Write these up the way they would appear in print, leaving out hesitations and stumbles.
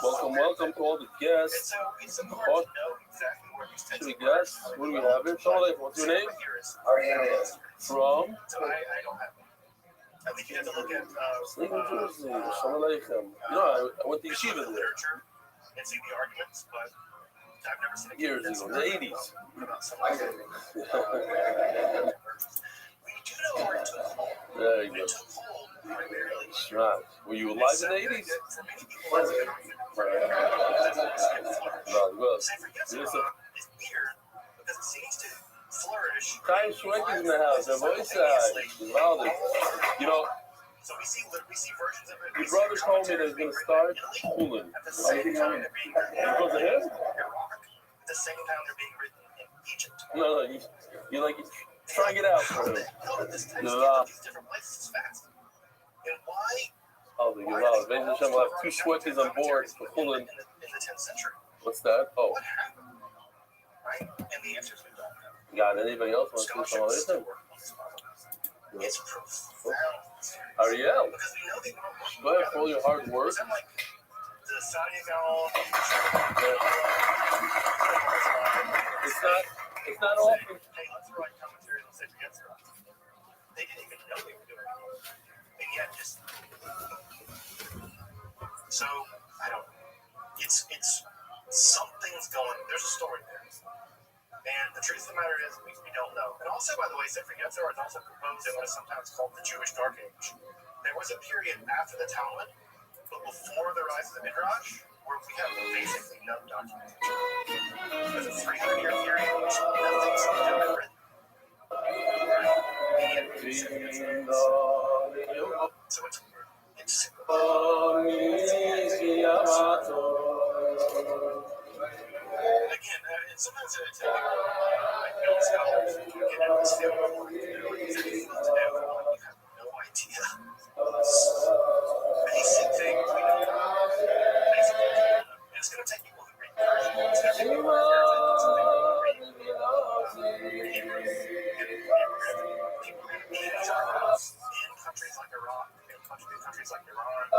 Welcome to all the guests. Should we guess? What do we have here? What's your name? From? Sleeping Jersey. Shalom Aleichem. You know, I went to yeshiva there. Years ago, in the 80s. There you go. Right. Were you alive in the 80s? Kai Schwenk is in the house. Their voice louder. You know, your brother told me that he's going to start Chulin. Because of him? No, you like trying it out for him. Oh, the Yalav. Beis Hashem will have 2 Shwekis on board for Chulin. What's that? Oh. Got anybody else want to say something? It's profound. Ariel, go ahead for all your hard work. It's not often. They didn't even know they were doing it. And yet just so I don't know. It's something's going. There's a story there. And the truth of the matter is, we don't know. And also, by the way, Sefer Yetzirah is also composed in what is sometimes called the Jewish Dark Age. There was a period after the Talmud, but before the rise of the Midrash, where we have basically no documentation. There's a 300-year period in which nothing seems to have been written. So it's weird. It's again, and sometimes it's I know scholars get into this field of what you have no idea. Basic things we don't know. Basic things we don't know. And it's going to take people who read versions. It's going to take people who read in countries like Iraq, in countries like Iran.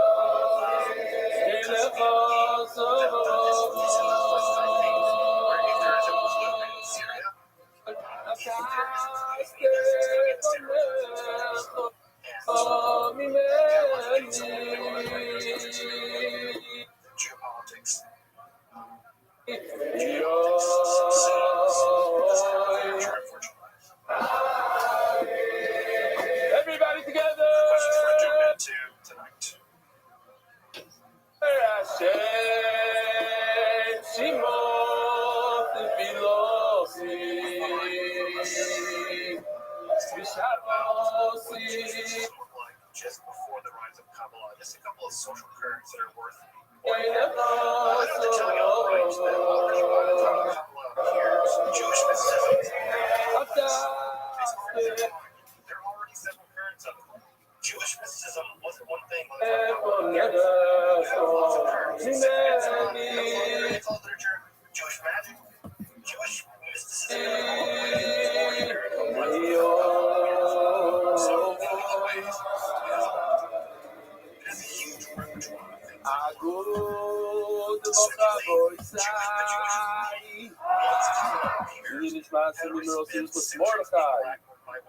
Geopolitics. Everybody together! Questions we're jumping into tonight. Just before the rise of Kabbalah, just a couple of social currents that are worth pointing out. I don't have to tell you all right that already by the time Kabbalah appears, Jewish mysticism is there are already several currents of it. Jewish mysticism wasn't one thing by the time Kabbalah appears. You have lots of currents. It's all literature, Jewish magic, Jewish mysticism, all the way to 40 years. So, anyways, it is a huge repertoire of things.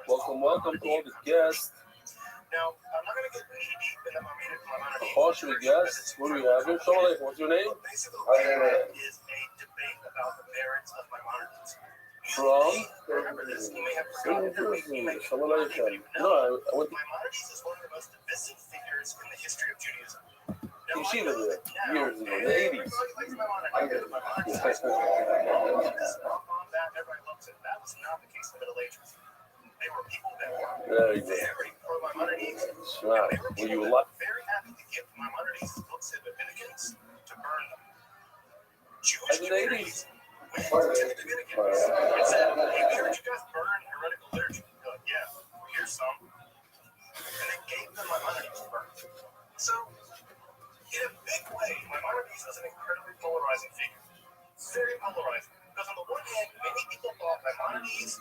Welcome to all the guests. Now, I'm not going to get knee deep in the Maimonides. Oh, should we guess? What do we have here? What's your name? Basically, is a debate about the merits of Maimonides. From? Remember this. You may have forgotten. Maimonides is one of the most divisive figures in the history of Judaism. Now, I know that now, years ago, the 80s. Everybody loves it. That was not the case in the Middle Ages. They were people that were very pro Maimonides. Right. They were people that were very happy to give Maimonides' books of Dominican in the 80s. When to the Dominicans and said, hey, we heard you guys burn heretical liturgy. They're like, yeah, here's some. And they gave them Maimonides to burn. So, in a big way, Maimonides was an incredibly polarizing figure. Very polarizing. Because on the one hand, many people thought Maimonides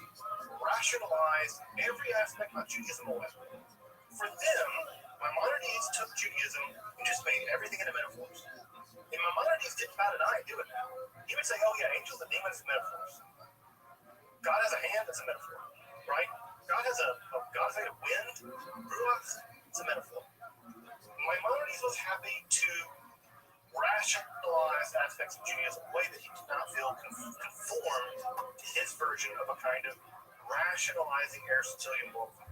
rationalized every aspect of Judaism away. For them, Maimonides took Judaism and just made everything into metaphors. And Maimonides didn't bat an eye doing that. He would say, oh yeah, angels and demons are metaphors. God has a hand, that's a metaphor. Right? God has a wind, ruach, it's a metaphor. Maimonides was happy to rationalize aspects of Judaism in a way that he did not feel conformed to his version of a kind of rationalizing Aristotelian worldview.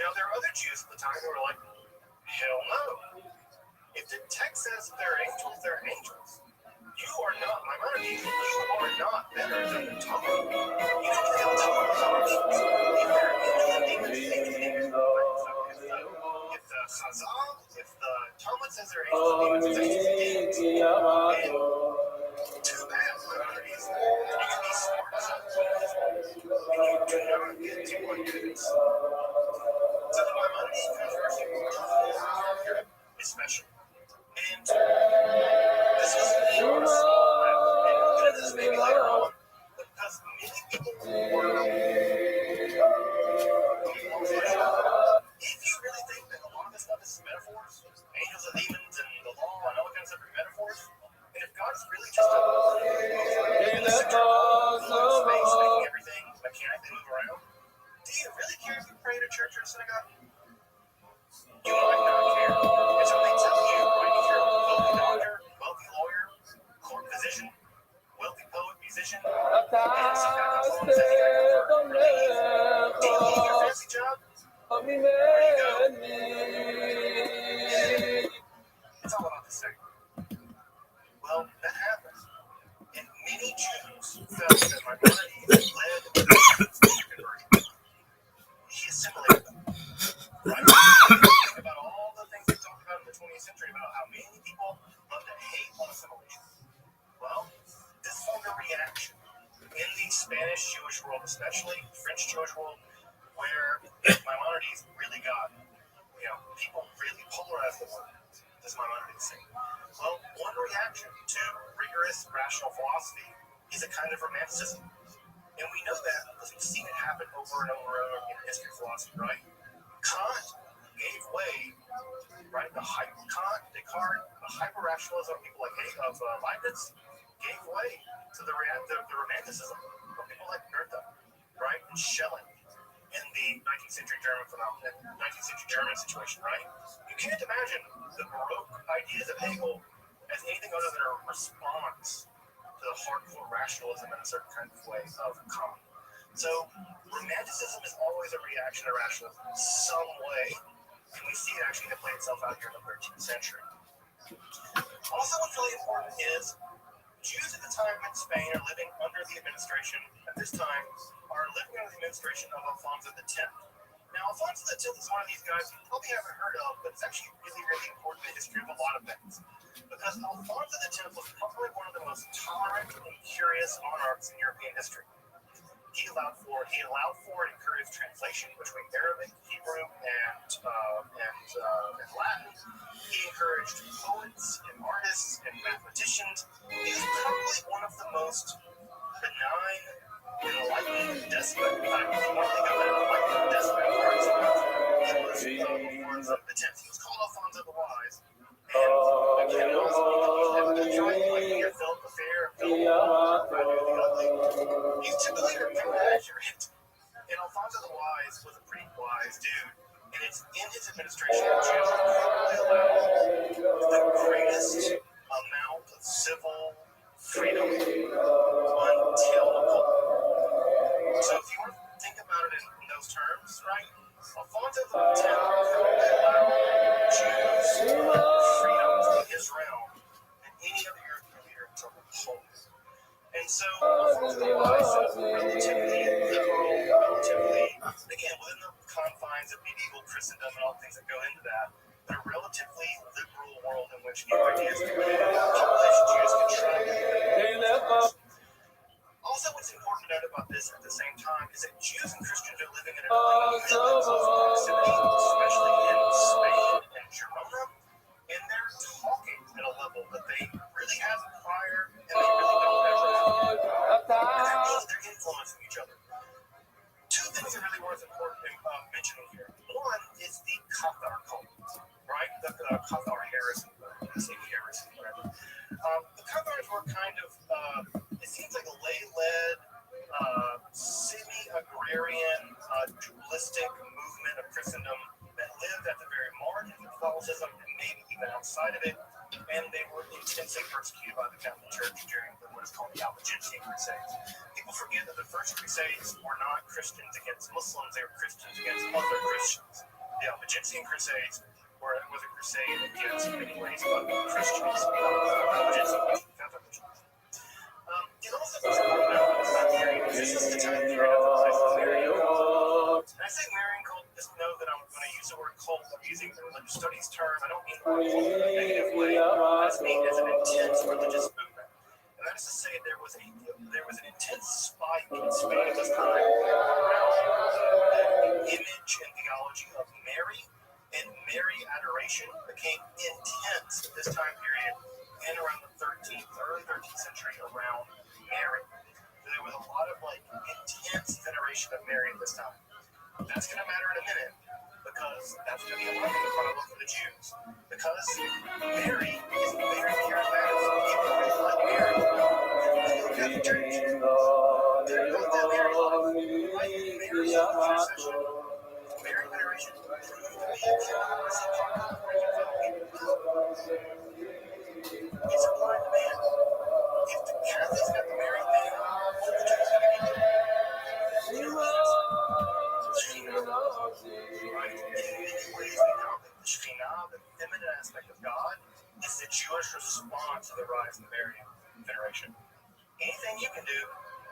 Now, there are other Jews at the time who were like, hell no. If the text says they're angels, they're angels. You are not Maimonides. You are not better than the Talmud. You don't feel Talmud means. If they're angels and demons, angels. So if the Chazal, if the Talmud says they're angels and demons, it's angels and demons. And too bad, Maimonides. You can be smart sometimes, and you do not get to what it is. So the Maimonides controversy is special. And this was enormous. And this maybe later on, because many people were. If you really think that a lot of this stuff is metaphors, angels and demons and the law and all that kind of stuff are metaphors, and if God is really just a space making everything mechanically move around, do you really care if you pray at a church or a synagogue? You might not care. And so they tell you, right, if you're a wealthy doctor, wealthy lawyer, court physician, wealthy poet, musician, and some guy comes along and says, hey, I convert, believe, do you leave your fancy job? Where do you go? It's all about the second. Well, that happens. And many Jews felt that Maimonides led to conversion. He assimilated them. Right? Think about all the things we talked about in the 20th century about how many people love to hate on assimilation. Well, this formed a reaction in the Spanish Jewish world, especially French Jewish world, where Maimonides really got, people really polarized the word, as Maimonides say. Well, one reaction to rigorous rational philosophy is a kind of romanticism. And we know that because we've seen it happen over and over in history of philosophy, right? Kant gave way, right? Kant, Descartes, the hyper-rationalism of people like Leibniz gave way to the romanticism of people like Goethe, right? And Schelling in the 19th century German situation, right? You can't imagine the Baroque ideas of Hegel as anything other than a response to the hardcore rationalism in a certain kind of way of Kant. So, romanticism is always a reaction to rationalism in some way, and we see it actually play itself out here in the 13th century. Also, what's really important is Jews at the time in Spain are living under the administration, at this time, are living under the administration of Alfonso X. Now, Alfonso X is one of these guys you probably haven't heard of, but it's actually really, really important in the history of a lot of things. Because Alfonso X was probably one of the most tolerant and curious monarchs in European history. He allowed for and encouraged translation between Arabic, Hebrew, and Latin. He encouraged poets and artists and mathematicians. He was probably one of the most benign, enlightened despot. In fact, if you want to think of an enlightened despot monarch, he was Alfonso X. He was called Alfonso the Wise. And again, also he tried to fear Philip the Fair, Philip the Ugly. He's typically remembered accurate. And Alfonso the Wise was a pretty wise dude. And it's in his administration that Jews are probably allowed the greatest amount of civil freedom until the Pope. So if you want to think about it in those terms, right? Alfonso X probably allowed Jews freedom in his realm than any other European leader until the Pope. And so Alfonso the Wise is relatively liberal, again, within the confines of medieval Christendom and all the things that go into that, but a relatively liberal world in which new ideas come in, population Jews can try. Also, what's important to note about this at the same time is that Jews and Christians are living in a immense proximity, especially in Spain and Girona, and they're talking at a level that they really haven't prior, and they really don't ever have. And that means they're influencing each other. Two things are really worth mentioning here. One is the Cathar cult, right? The Cathar heresy, whatever. The Cathars were kind of, it seems like a lay-led, semi-agrarian, dualistic movement of Christendom that lived at the very margins of Catholicism and maybe even outside of it. And they were intensely persecuted by the Catholic Church during what is called the Albigensian Crusades. People forget that the first Crusades were not Christians against Muslims, they were Christians against other Christians. The Albigensian Crusades was a crusade against, in many ways, other Christians. It also was important about Marian. This is the time period of the Marian cult. And I say Marian cult, just know that I'm going to use the word cult. I'm using the religious studies term. I don't mean cult in a negative way. I just mean as an intense religious movement. And that is to say, there was an intense spike in Spain at this time around the image and theology of Mary, and Mary adoration became intense at this time period and around the early 13th century around Mary. So there was a lot of intense veneration of Mary at this time. That's going to matter in a minute, because that's going to be a problem for the Jews. Because Mary is very charismatic. People really like Mary. The Catholic Church, they're not that Mary love. Mary's intercession, Mary veneration proved to be enormously popular for evangelical. It's a blind man. If the Catholics got the Mary thing, what the Jews got to get it? Right? In many ways, we know that the Shekhinah, the feminine aspect of God, is the Jewish response to the rise of Marian veneration. Anything you can do,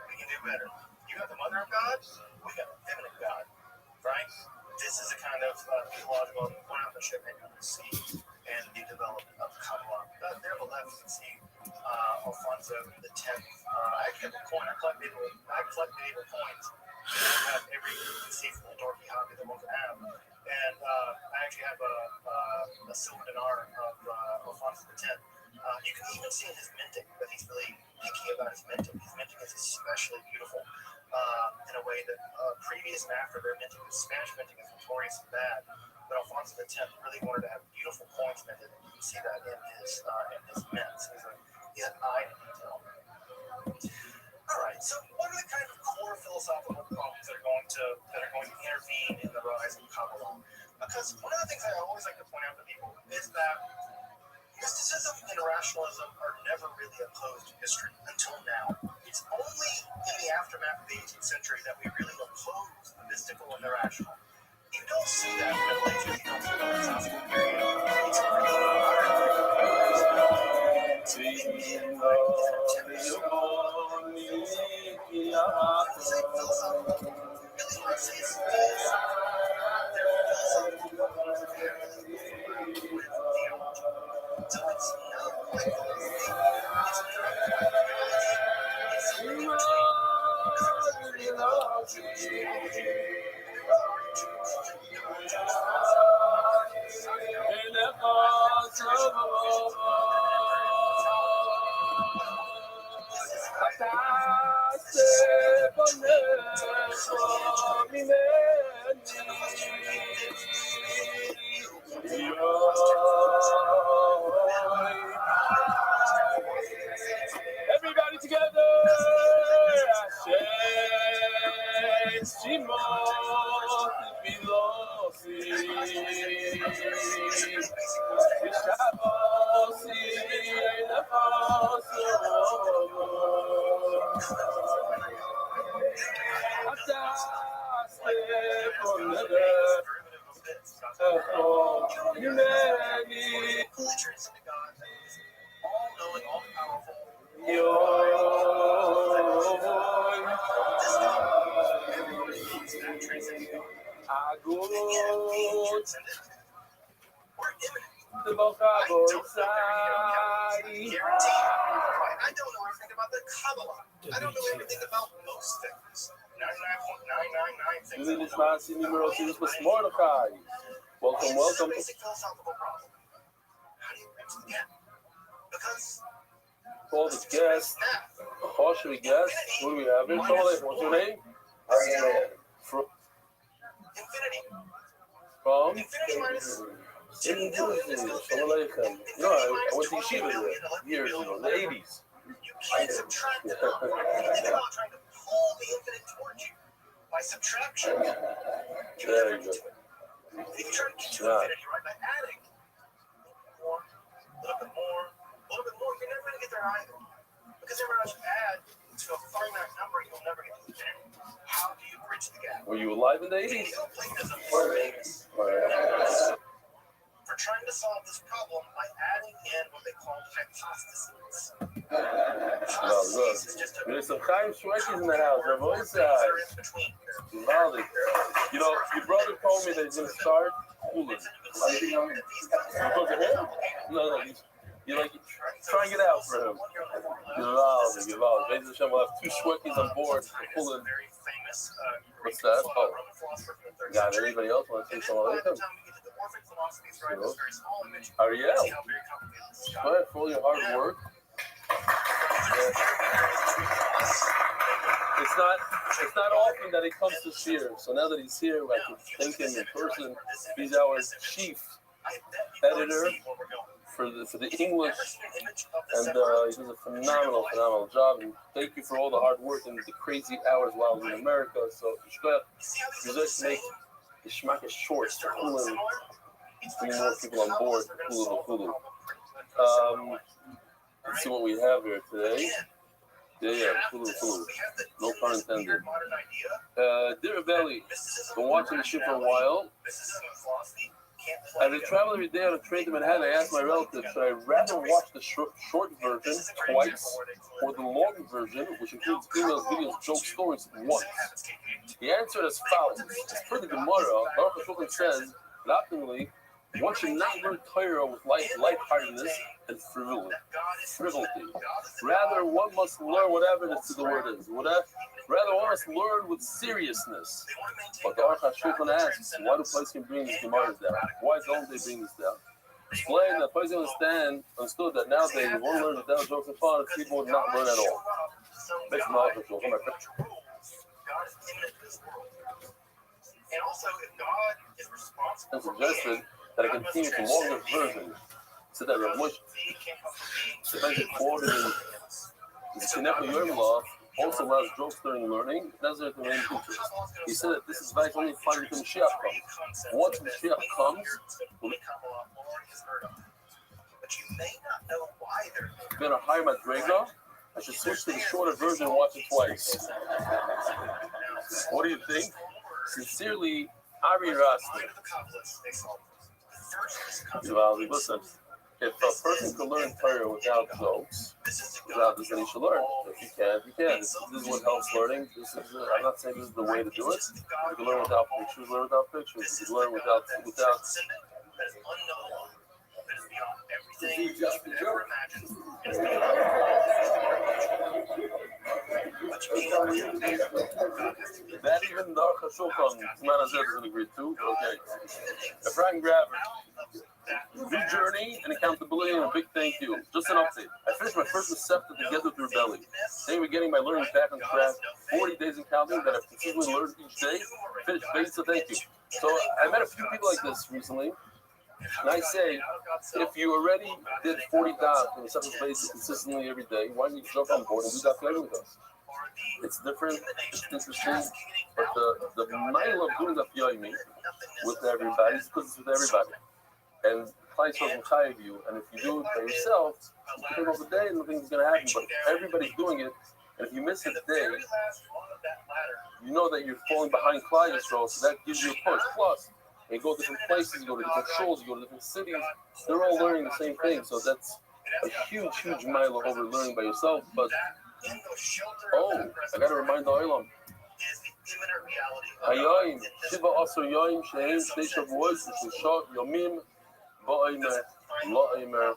we can do better. You got the Mother of God, we got the feminine God. Right? This is a kind of theological relationship that you can see and the development of Kabbalah. There on the left, you can see Alfonso X. I actually have a coin. I collect medieval coins. I have every conceivable dorky hobby that one can have. And I actually have a silver dinar of Alfonso X. You can even see in his minting that he's really picky about his minting. His minting is especially beautiful in a way that previous and after their minting, the Spanish minting is notorious and bad. But Alfonso X really wanted to have beautiful coins minted, and you can see that in his mints. He had an eye to detail. All right. So, what are the kind of core philosophical problems that are going to intervene in the rise of Kabbalah? Because one of the things I always like to point out to people is that mysticism and rationalism are never really opposed to history until now. It's only in the aftermath of the 18th century that we really oppose the mystical and the rational. You don't see that in the Middle Ages. You don't see that in the classical period. It's pretty modern. It's a big deal, right? It's an when we say philosophical, really what I say is they're philosophical problems that have to do with theology. So it's not like what we think. It's not like theology. It's something in between. Because there was already a development of Jewish theology. And there was already Jewish philosophy. Everybody together! All-knowing, all-powerful. Everybody wants that transcendent God. And yet, being transcendent, we're imminent. I don't know everything about the Kabbalah. I don't know everything about most things. 99.999 things. Welcome. This is a basic philosophical problem. How do you bridge the gap? Because All the guests. How should we guess? What do we have here? What's your name? infinity. From? Infinity minus Shalom Aleichem. I went to yeshiva there years ago, in the 80s. You can't subtract it. Think about trying to pull the infinite towards you by subtraction. You There never you get go. to it. If you try to get to infinity, right, by adding more, a little bit more, you're never going to get there either. Because every time you add to a finite number, you'll never get to infinity. How do you bridge the gap? Were you alive in the 80s? Neoplatonism is famous for trying to solve this problem by adding in what they call hypostases. Hypostases is just a There's some Chaim Shwekis in the house. Their voice eyes. between. Your brother told me that he's going to start cooling. You go to him? No. You try and get out for him. Givaldi. Beis Hashem will have 2 Shwekis on board for cooling. What's that? Oh. Got anybody else want to say something like that? Ariel. Go ahead for all your hard work. It's not often that he comes to shir. So now that he's here, I can thank him in person. He's our chief editor for the English, and he does a phenomenal job. And thank you for all the hard work and the crazy hours while I was in America. So you just make the shmak short, cooling, bring more people on board. Hulu. Let's see what we have here today. Yeah, Hulu. No pun intended. Dear Rabbi, been watching the ship for a while. As I travel every day on a train to Manhattan, I asked my relatives, should I rather watch the short version twice or the long version, which includes emails, videos, jokes, stories, once? The answer is as follows. As per the Gemara, Baruch HaShulchan says, laughingly, one should not learn Torah with lightheartedness and frivolity. Rather, one must learn whatever the word is. Rather, one must learn with seriousness. But the Baruch HaShulchan asks, why do Poskim bring these Gemaras down? Why don't they bring this down? Explain that Poskim understood that nowadays, if one learns without jokes and fun, people would not learn at all. Based on the Baruch HaShulchan. And also, if God is responsible and suggested that I continue the longer version, so that Rav Moshe eventually quoted in the Kinech Yom Law also allows jokes during learning. That's the main feature. He said that this is valid only when Mashiach comes. Once Mashiach comes, been a higher madrega, I should switch to the shorter version and watch it twice. What do you think? Sincerely, Ari Rasti. Listen, if a person can learn Torah without jokes, without this, then he should learn. If he can't, he can. This is what helps learning. I'm not saying this is the way to do it. You can learn without pictures, learn without pictures. You can learn without. That even the Chashulchan, Manazet doesn't agree to. Okay. Ephraim Graver. New journey and accountability and a big thank you. Just an update. I finished my first receptor together with Rabbi. Today we're getting my learning back on track. 40 days in counting that I've consistently learned each day. Finished base, so thank you. So I met a few people like this recently. And I say, if you already did 40 daf on a separate basis consistently every day, why don't you jump on board and do daf later with us? It's different, it's interesting, but the mile of doing daf yomi with everybody is because it's with everybody. And Christ doesn't tire you, and if you do it by yourself, you take off a day and nothing's going to happen, but everybody's doing it, and if you miss a day, you know that you're falling behind Klal Yisrael, so that gives you a push. Plus, you go to different places, you go to different shows, you go to different cities, they're all learning the same thing, so that's a huge mile over learning by yourself. But I got to remind the Olam. Hayoim, Shiva Asar Yoim, Shehem, Shnei Shavuot, Shloshah Yomim, Ba'omer, La'omer.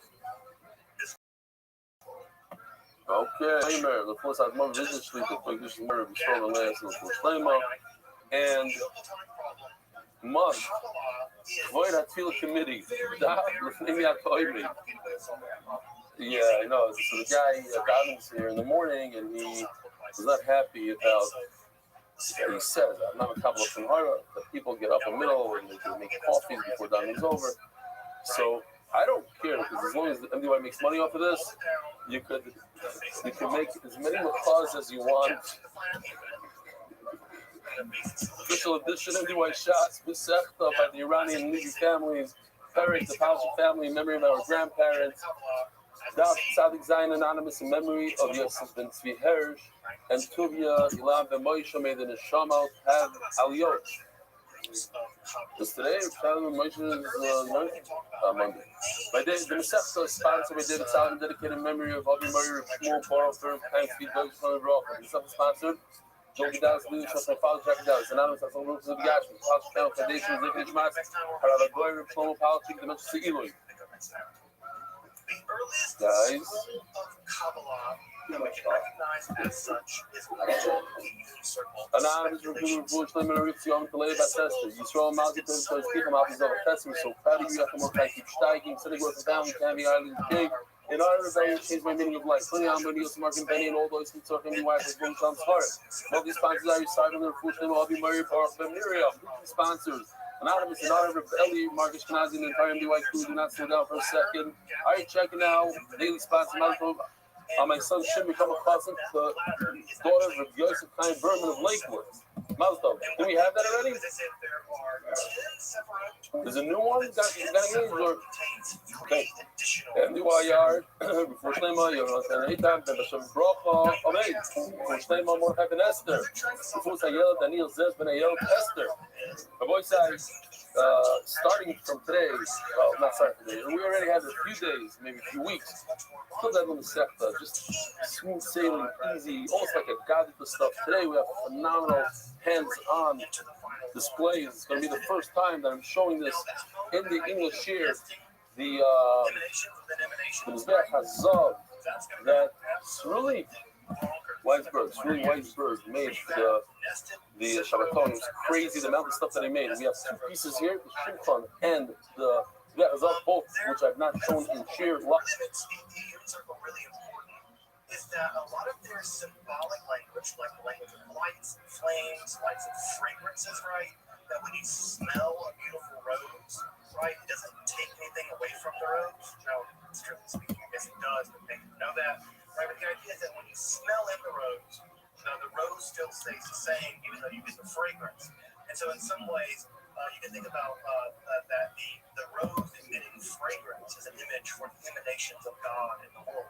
Okay. Kramer, the full size mother vision sleep, the quick vision murder, be strong and last, the full flame, and month. Void at Tefillah committee. Maybe I told me. Yeah, I know. So the guy Dobbins here in the morning, and he was not happy about. He says, "I'm not a couple of Shamara. The people get up in the middle and they make coffees before dining's over." So I don't care because as long as the MDY makes money off of this, you could make as many macaws as you want. Official edition MDY shots, Masechta by the Iranian Levi families, Perik, the Palestinian family, in memory of our grandparents. Daf Tzadik Zayin Anonymous in memory of Yosef ben Tzvi Hersh and Tuvia Ilan ben Moshe made the Neshama have Aliyot. Because today, Moshe is Monday. By day, the Masechta is sponsored by David Solomon, dedicated in memory of Avi Murray, Shmuel Borough, Firm, Thanks, Feedback, from the Rothschild. This is sponsored. Jogi Dallas, leadership of my father, Jackie Dallas, anonymous as all groups of the Gash, College Channel Foundation, Zikri Shmas, Harav Goyer, Shlomo Palachik, the Mensch Se'ilui. Guys. Anonymous review of Bush Limit Ritz Yom Kalei Batester. Yisrael Malkit to speak about his other customers. So proud of you after more time keep steiging. Sitting with the family, Candy Island, King. In order to change my meaning of life, putting on the Niels Mark and Benny and all those who talk in the wife of Boom Tom's heart. All these sponsors are starting their food name, I'll be Murray, Baruch Ben Miriam. Sponsors. Anonymous and honor of Ellie, Marcus Knazi, and the entire MDY crew. Do not slow down for a second. All right, checking now. Daily sponsor, my son should become a cousin to the daughter of Yosef Chaim Berman of Lakewood. Maltov. Do we have that already? There's a new one? Got engaged or? Okay. MDYR, before Shlema, Yonatan Eitan, Ben Hashem Bracha, Amen. Before Shlema, Mordechai Ben Esther. Before Sayel, Daniel Zez Ben Ayel Esther. My boy says, starting from today, well, not starting today, we already had a few days, maybe a few weeks. Still that little sector, just smooth sailing, easy, almost like a godly stuff. Today we have phenomenal hands-on displays. It's going to be the first time that I'm showing this in the English here. The Mizbeach Hazav, that's really Weisberg made the Shabbaton. It was crazy the amount of stuff that he made. We have two pieces here, the Shulchan and the Mizbeach Hazav, both which I've not shown in sheer luck. Is that a lot of their symbolic language, like the language of lights and flames, lights and fragrances, right? That when you smell a beautiful rose, right, it doesn't take anything away from the rose. Now, strictly speaking, I guess it does, but they know that, right? But the idea is that when you smell in the rose still stays the same, even though you get the fragrance. And so in some ways, you can think about that the rose emitting fragrance is an image for the emanations of God in the world.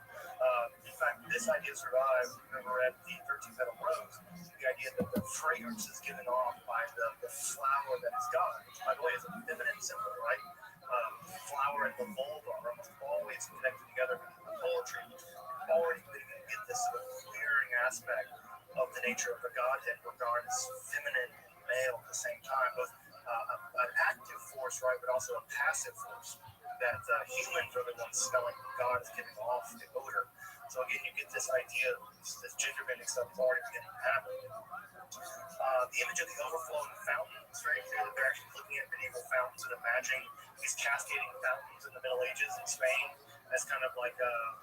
In fact, this idea survived. Remember at the 13-petal rose, the idea that the fragrance is given off by the flower that is God, which, by the way, is a feminine symbol, right? Flower and the vulva are almost always connected together in poetry. Already get this sort of clearing aspect of the nature of the Godhead, where God is feminine and male at the same time, both an active force, right, but also a passive force. That humans are the ones smelling, God is giving off the odor. So again, you get this idea, this gender bending stuff is already beginning to happen. The image of the overflowing fountain is very clear that they're actually looking at medieval fountains and imagining these cascading fountains in the Middle Ages in Spain as kind of like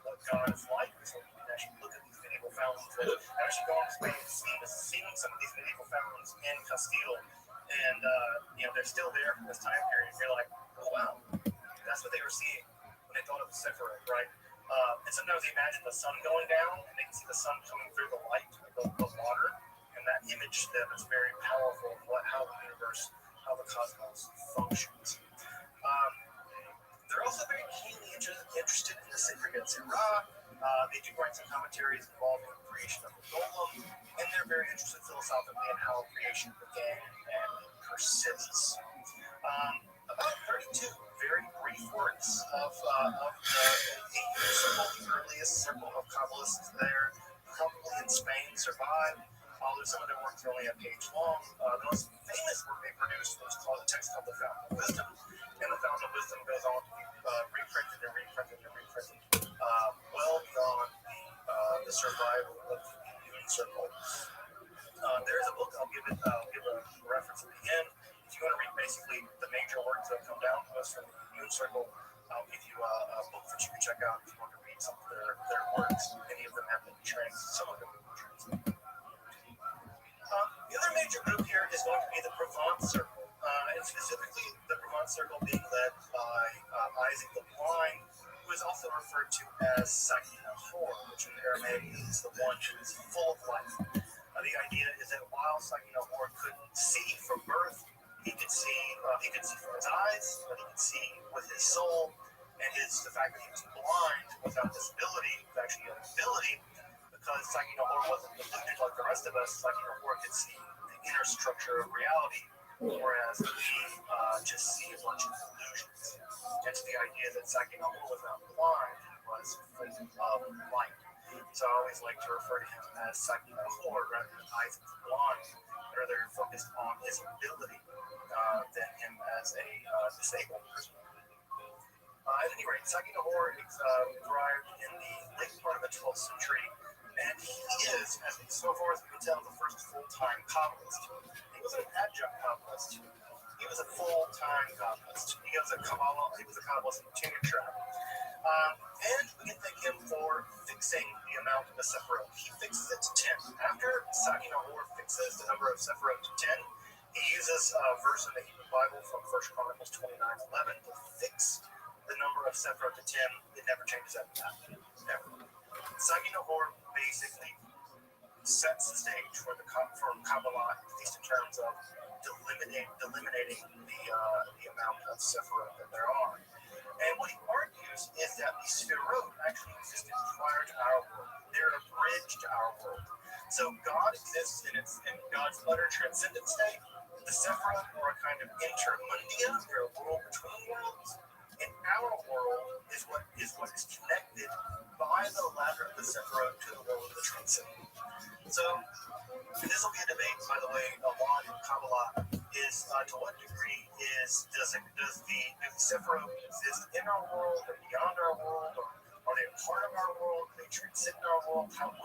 what God is like. So you can actually look at these medieval fountains. I've actually gone to Spain and seen some of these medieval fountains in Castile, and they're still there from this time period. You're like, oh wow. That's what they were seeing when they thought of the Sephirot, right? And sometimes they imagine the sun going down, and they can see the sun coming through the light of the water, and that image to them is very powerful of how the universe, how the cosmos functions. They're also very keenly interested in the sacred Yetzirah. They do write some commentaries involving the creation of the golem, and they're very interested philosophically in how creation began and persists. About 32 very brief works of the earliest circle of Kabbalists there, probably in Spain, survived. Although some of their works are only a page long. The most famous work they produced was called a text called The Fountain of Wisdom. And The Fountain of Wisdom goes on to be reprinted, well beyond the the survival of the human circle. There's a book, I'll give a reference at the end. If you want to read basically the major works that come down to us from the human circle, I'll give you a book that you can check out if you want to read some of their works. Many of them have been translated, some of them have been translated. The other major group here is going to be the Provence Circle, and specifically the Provence Circle being led by Isaac the Blind, who is also referred to as Sakinahor, which in Aramaic means the one who is full of life. The idea is that while Sakinahor couldn't see from birth, he could see from his eyes, but he could see with his soul, and the fact that he was blind without this ability was actually an ability, because Sakinahor wasn't deluded like the rest of us. Sakinahor could see the inner structure of reality, whereas we just see a bunch of illusions. Hence the idea that Sakinahor was not blind, he was full of light. So I always like to refer to him as Sakinahor rather than Isaac the Blind, rather focused on his ability than him as a disabled person. At any rate, Sakinahor arrived in the late part of the 12th century, and he is, so far as we can tell, the first full-time Kabbalist. He was an adjunct Kabbalist. He was a full-time Kabbalist. He was a Kabbalist in tenure track. And we can thank him for fixing the amount of the Sephiroth. He fixes it to 10. After Sakinahor fixes the number of Sephiroth to 10, he uses a verse in the Hebrew Bible from 1 Chronicles 29:11 to fix the number of Sephiroth to 10. It never changes after that. Never. Sakinahor basically sets the stage for Kabbalah, at least in terms of delimiting the amount of Sephiroth that there are. And what he argues is that the Sefirot actually existed prior to our world. They're a bridge to our world. So God exists in God's utter transcendent state. The Sephiroth are a kind of intermundia. They're a world between worlds. And our world is what is connected by the ladder of the Sephiroth to the world of the transcendent. So, and this will be a debate, by the way, a lot in Kabbalah is to what degree does the Sephiroth exist in our world or beyond our world, or are they a part of our world? Do they transcend our world? How much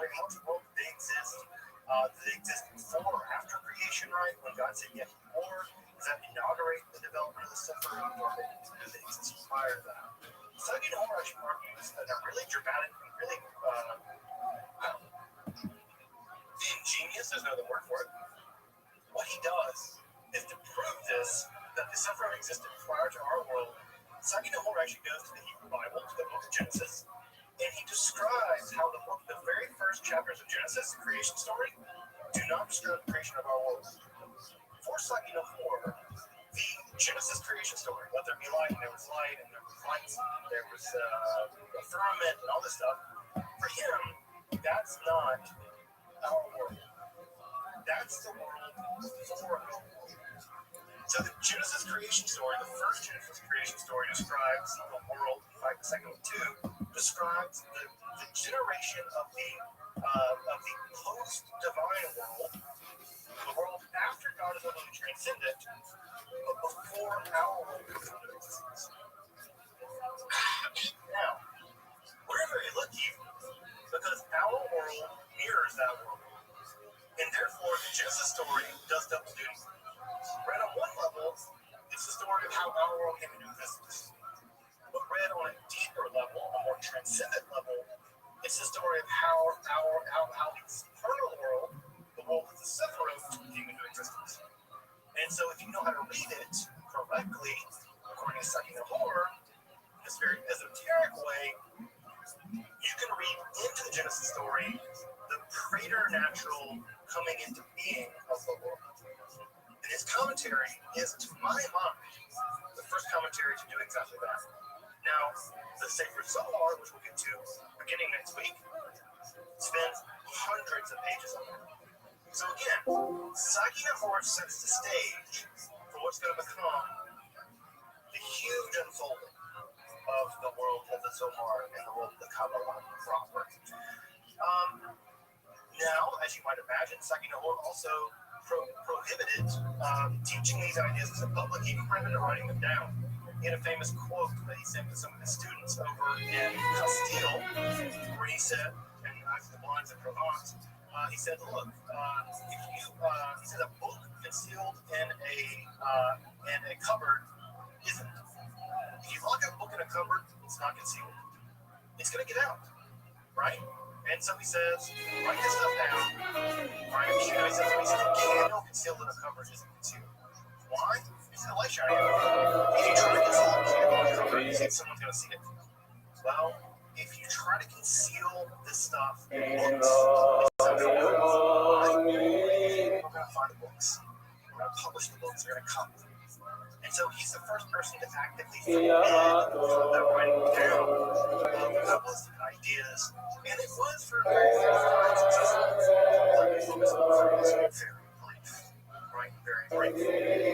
world do they exist? Do they exist before or after creation, right? When God said yes before, does that inaugurate the development of the Sephiroth, or do they exist prior to that? Sakinahor actually argues that a really dramatic and really ingenious, there's no other word for it. What he does is to prove this, that the Sephiroth existed prior to our world. Sakinahor actually goes to the Hebrew Bible, to the book of Genesis, and he describes how the very first chapters of Genesis, the creation story, do not describe the creation of our world. For Sakinahor, the Genesis creation story, let there be light, and there was light, and there was lights, and there was a firmament, and all this stuff, for him, that's not our world. That's the world before our world. So the Genesis creation story, the first Genesis creation story, describes the world. In fact, the second one too describes the generation of the post-divine world, the world after God is utterly transcendent, but before our world comes into existence. Now, we're very lucky because our world mirrors that world. And therefore, the Genesis story does double duty. Read on one level, it's the story of how our world came into existence. But read on a deeper level, a more transcendent level, it's the story of how the eternal world, the world of the Sephiroth, came into existence. And so if you know how to read it correctly, according to Sakinahor, in this very esoteric way, you can read into the Genesis story the preternatural coming into being of the world. And his commentary is, to my mind, the first commentary to do exactly that. Now, the Sefer Zohar, which we'll get to beginning next week, spends hundreds of pages on it. So again, Sakinahor sets the stage for what's going to become the huge unfolding of the world of the Zohar and the world of the Kabbalah proper. Now, as you might imagine, Sakinahor also prohibited teaching these ideas as a public, even prohibited writing them down. He had a famous quote that he sent to some of his students over in Castile, where he said, and Isaac the Blind rabbis in Provence. He said, look, he said a book concealed in a cupboard isn't. If you lock a book in a cupboard, it's not concealed. It's going to get out, right? And so he says, write this stuff down. Right? He says, a candle concealed in a cupboard isn't concealed. Why? It's the light shining out. If you try to conceal a candle in a cupboard, you think someone's going to see it. Well, if you try to conceal this stuff in books, people are going to find the books. We're going to publish the books. They're going to come. And so he's the first person to actively forbid the writing down of Kabbalist ideas. And it was for a very long time. The book is very brief. Right? Very brief.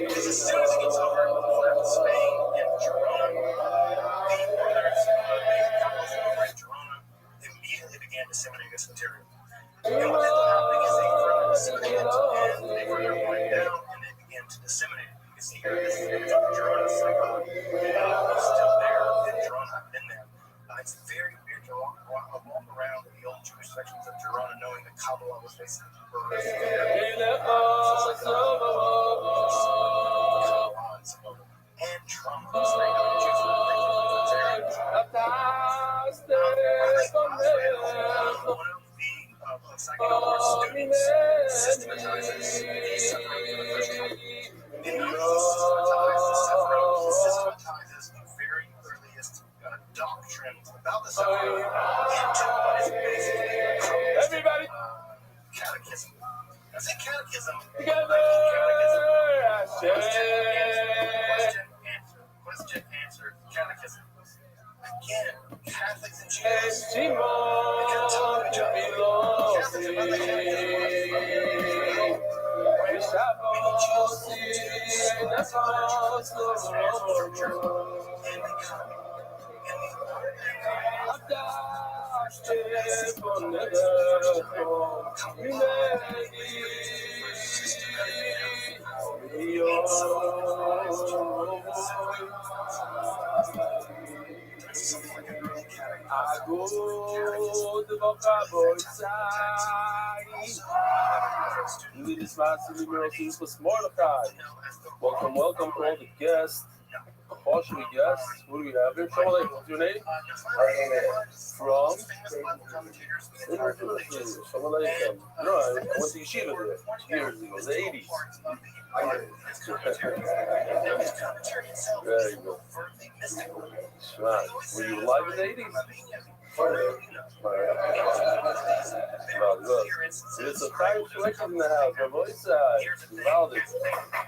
Because as soon as it gets over to Spain and Girona, the brothers, the Kabbalists over in Girona, immediately began disseminating this material. And what ended up happening is they further disseminated it, and they further went down, and they began to disseminate it. You can see here, this is image of the Girona synagogue. It's still there in Girona. I've been there. It's very weird to walk around in the old Jewish sections of Girona, knowing that Kabbalah was basically birthed there. And trauma. So they have the Jews who are those areas. One of the psychedelic students systematizes the suffering for the first time. And not only systematizes the very earliest doctrines about the suffering into what is basically catechism. I say catechism. Question, answer, catechism. Again, Catholics and Jews, they can talk to each other. Catholics about the catechism. Many Jews and the economy. Welcome to all the guests. What should we guess? What do we have here? What's your name? From? No, I went to yeshiva there years ago, the 80s. There you go. Were you alive in the 80s? It's a time selection in the house. My voice,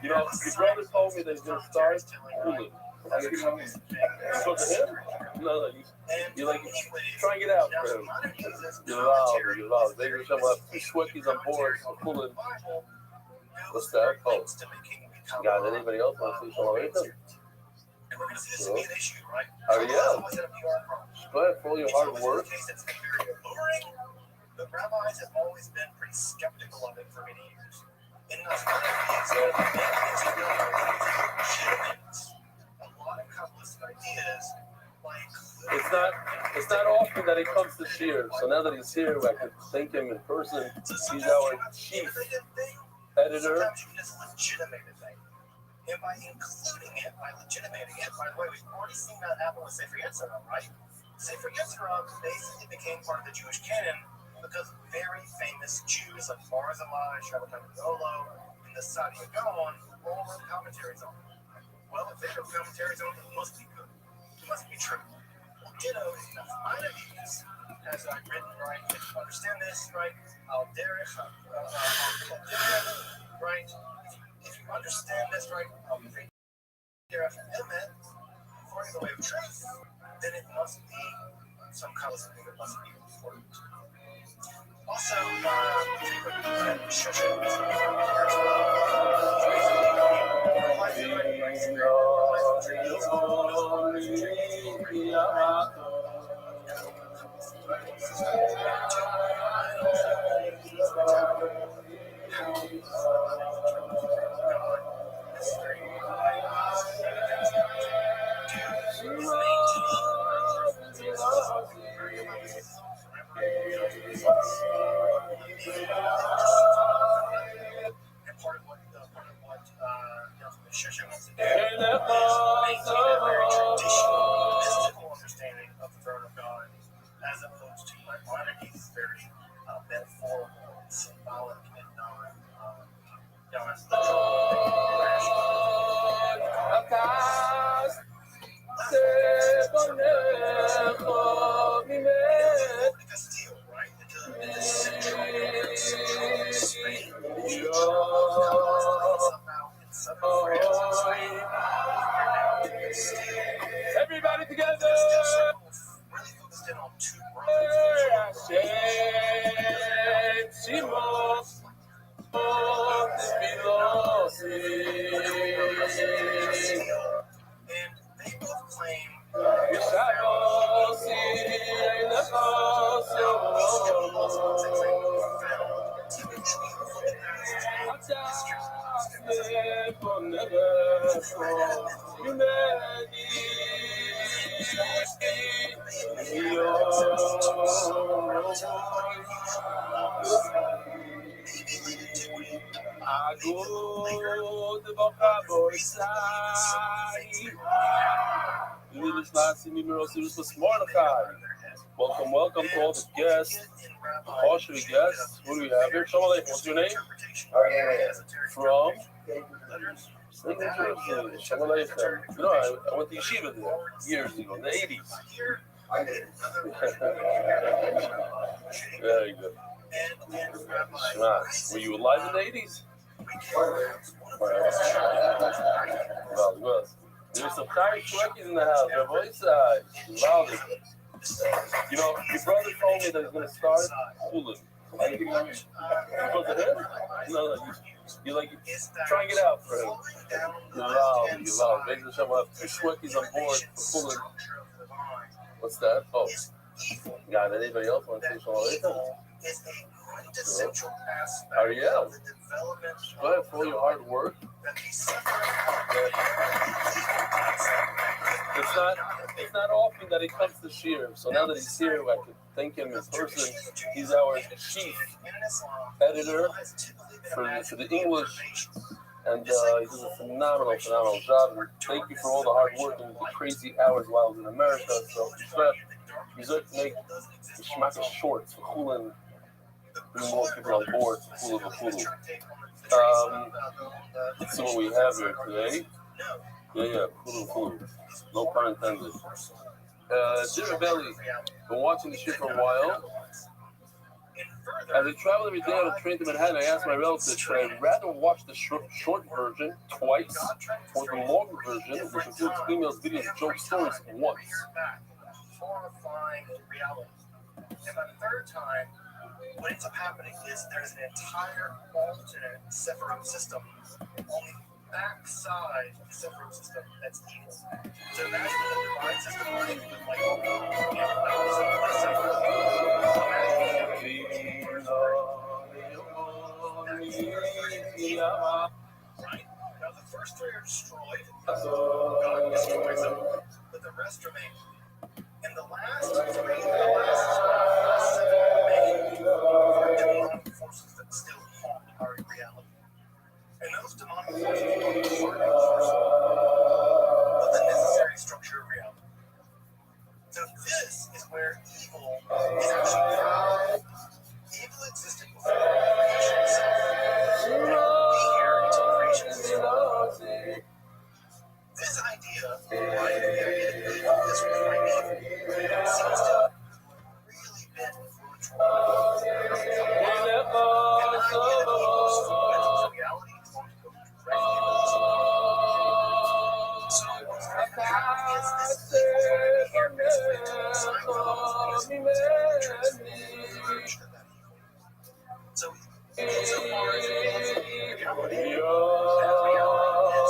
you know, your brother told me that he's going to start Hulu. So to him? No, you like, try and get out for him. You're loud. Maybe someone have 2 Swickies on board, pulling. What's that? Oh. Got anybody else want to see some anything? Oh, yeah. Go ahead, for all your hard work. The rabbis have always been pretty skeptical of it for many years. In enough a lot of Kabbalist ideas, It's not often that he comes to shir. So now that he's here, I could thank him in person. He's our chief editor. Sometimes you can just legitimate a thing. And by including it, by legitimating it, by the way, we've already seen that happen with Sefer Yetzirah, right? Sefer Yetzirah basically became part of the Jewish canon because very famous Jews like Barzillai, Shabbatai Golo, and the Sadia Gaon all wrote commentaries on it. Well, if they wrote commentaries on it, it must be good. It must be true. Well, ditto is Nachmanides, as I've written, right? If you understand this, right? Right? If you understand this, right? According to the way of truth, then it must be some kind of something that must be important. Also, And part of what Shisha wants to do is maintain a very traditional, mystical understanding of the throne of God, as opposed to Maimonides' very metaphorical, symbolic, and non-spiritual, right? The central Spain, somehow in southern France, Everybody together! really focused in on two brothers. And they both claim Welcome, welcome to all the guests. All should be guests. What do we have here? Shalom Aleichem. What's your name? From? Shalom Aleichem. You know, I went to yeshiva there years ago, in the 80s. Very good. Were you alive in the 80s? Well, there's some Chai Shwekis in the house. Your voice side. You know, your brother told me that he's going to start schooling. Because of him? No, you like, try and get out for him. You're loud. Maybe the will have 2 Shwekis on board for schooling. What's that? Oh. Got anybody else want to say something? Ariel, go ahead for all your hard work. It's not often that he comes to shir, so now that he's here, I can thank him in person. He's our chief editor for the English, and he does a phenomenal job. And thank you for all the hard work and the crazy hours while I was in America. So he's going to make the Shmaka shorts for Chulin. Bring more people on board. Let's see what we have here today. Yeah, Hulu. No pun intended. Dear Rabbi, been watching this shit for a while. As I travel every day on a train to Manhattan, I asked my relatives, should I rather watch the short version twice or the longer version, which includes emails, videos, jokes, stories, once? Horrifying reality. And by the third time, what ends up happening is there's an entire alternate Sephiroth system on the back side of the Sephiroth system that's evil. So imagine the divine system with right? Now the first 3 are destroyed. God destroys them, but the rest remain. And the last 7 remain are demonic forces that still haunt our reality. And those demonic forces are part of the necessary structure of reality. So this is where evil is actually found. Evil existed before creation itself. It won't be here until creation itself. This idea, right, the idea that evil is primeval, seems to have really been influential. And the idea that evil's fundamental reality is going to go directly into this. So what's going to happen is this evil is going to be here misfit designed for those because of the version of that evil. So insofar as it is reality, that reality is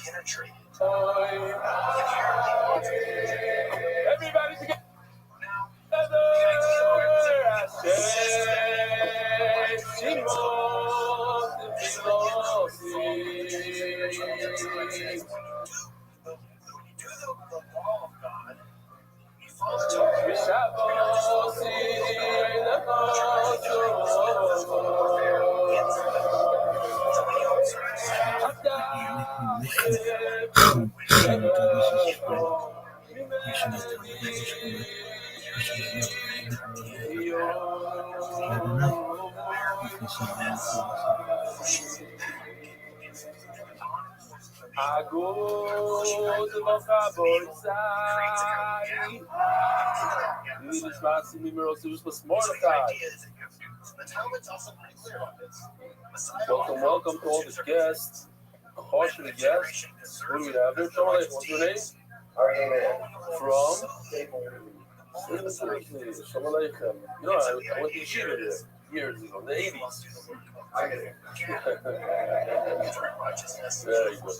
penetrated. Everybody together. Now, the idea when you do the law of God, you follow the Torah. You're not just following the Torah. I go to the cowboy side. You need to try to see me, Mirror was Mordecai. Welcome to all the guests. Caution the guests. Who do we have here? What's your name? From? Shalom Aleichem. You know, I went to Yeshiva here years ago, in the 80s. Very good.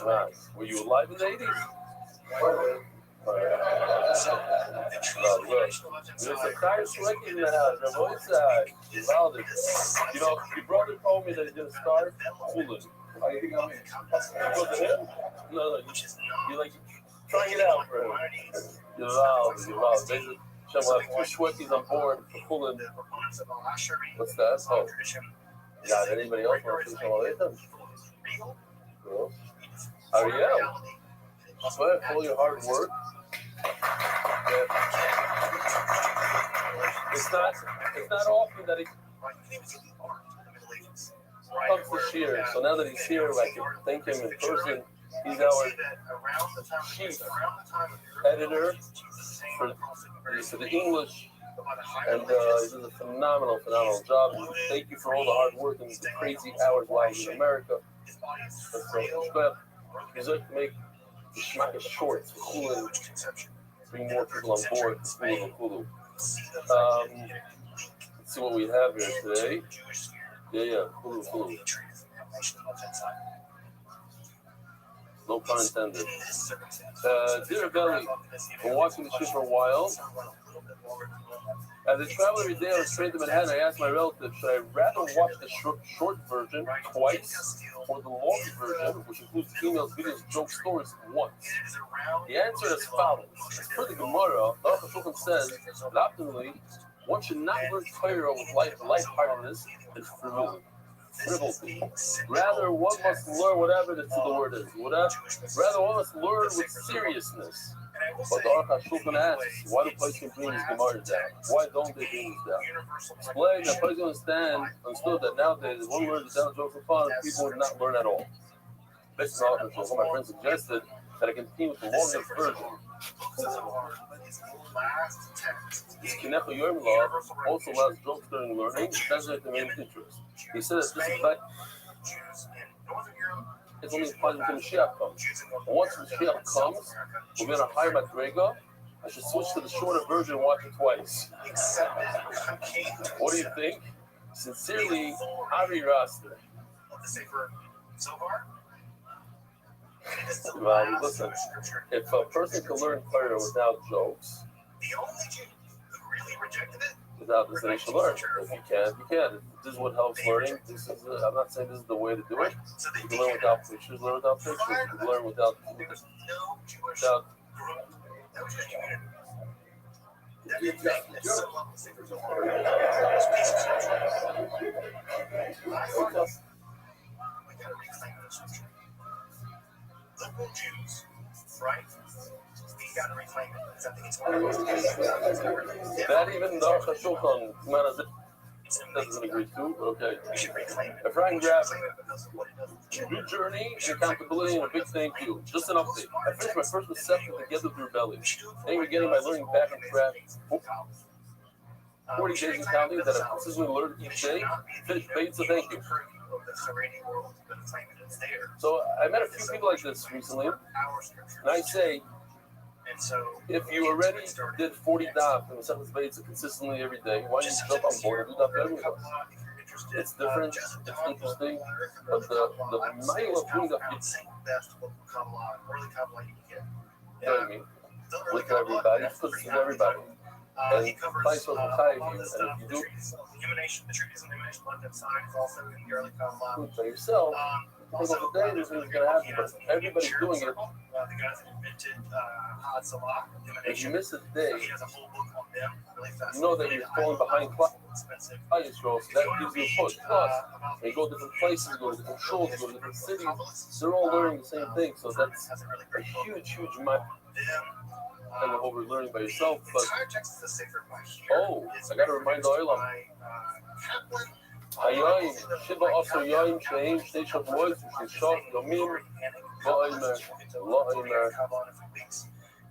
Nice. Were you alive in the 80s? There's a Chaim Shweki in the house. Rothschild. You know, your brother told me that he didn't start Chulin. You go to him? No. You like trying it out for him. You're allowed. They just have 2 Shwekis on board for Chulin. What's that? Oh. Got anybody else want to say something? Cool. Ariel. Sweat for all your hard work. Yeah. It's not often that he comes this year. So now that he's here, I can thank him in person. He's our chief editor for the English, and he does a phenomenal job. And thank you for all the hard work and the crazy hours while he's in America. So, he's like to make the Shmaka short, Hulu, bring more people on board for Hulu. Let's see what we have here today. Yeah, Hulu. No pun intended. Dear Belly, been watching the show for a while. As I travel every day on the train to Manhattan, I asked my relative, should I rather watch the short version twice or the longer version, which includes emails, videos, jokes, stories, once? The answer is as follows. As per the Gemara, Rothschild says that optimally, one should not learn Torah with lightheartedness and frivolity. Rather, one must learn whatever the word is. Rather, one must learn with seriousness. But the Rothschild asks, why do Places bring these Gemaras down? Why don't they bring this down? Explain that Places understood that nowadays, one learns down jokes and fun, people would not learn at all. Based on Rothschild, my friend suggested that I continue with the longer version. This Kinecha Yom law also allows jokes during learning, especially at the main interest. He said that this effect it's only applies until Mashiach comes. And once Mashiach comes, we're going to hire Madrega. I should switch to the shorter version and watch it twice. What do you think? Sincerely, Ari Raster. Well, listen, if a person can learn Torah without jokes, without this, they should learn. If you can, you can. This is what helps learning. I'm not saying this is the way to do it. You can learn without pictures, learn without pictures. You can learn without Liberal Jews, right? We got to reclaim it because I think it's one of those. That even the Rothschild doesn't agree to. Okay. We should reclaim it. If Ryan grabs new journey, accountability, and a big thank you. Just an update. I finished my first reception together with Rebellion. Thank you for getting my learning back on track. 40 days in counting that I've consistently learned each day. Finished paid, so thank you. So I met a few people like this recently, and I say, if you already did 40 daf and Masechtas Beitza consistently every day, why don't you jump on board and do daf every day? It's different, it's interesting, but the mile of doing daf, you know what I mean? With everybody, it's because it's with everybody. And Vice will hire you, and if you do, the Judaism elimination left side is also in the early Kabbalah. by yourself, because of the day, this is going to happen, but everybody's doing it. The guys that invented Had Salah, If you miss a day, he has a whole book on them, really fast. you know that you're falling behind clock. So that gives you a push. Plus, they go to different places, go to different schools, go to different cities. They're all learning the same thing, so that's a huge amount. kind of over learning by yourself, The but entire text is deciphered by here. I gotta remind the Olam. Kaplan. Hayoim, Shiva also Yoim, Sheim, Shtei Shavuot, Shishot, Yomim, Lo'imer, Lo'imer.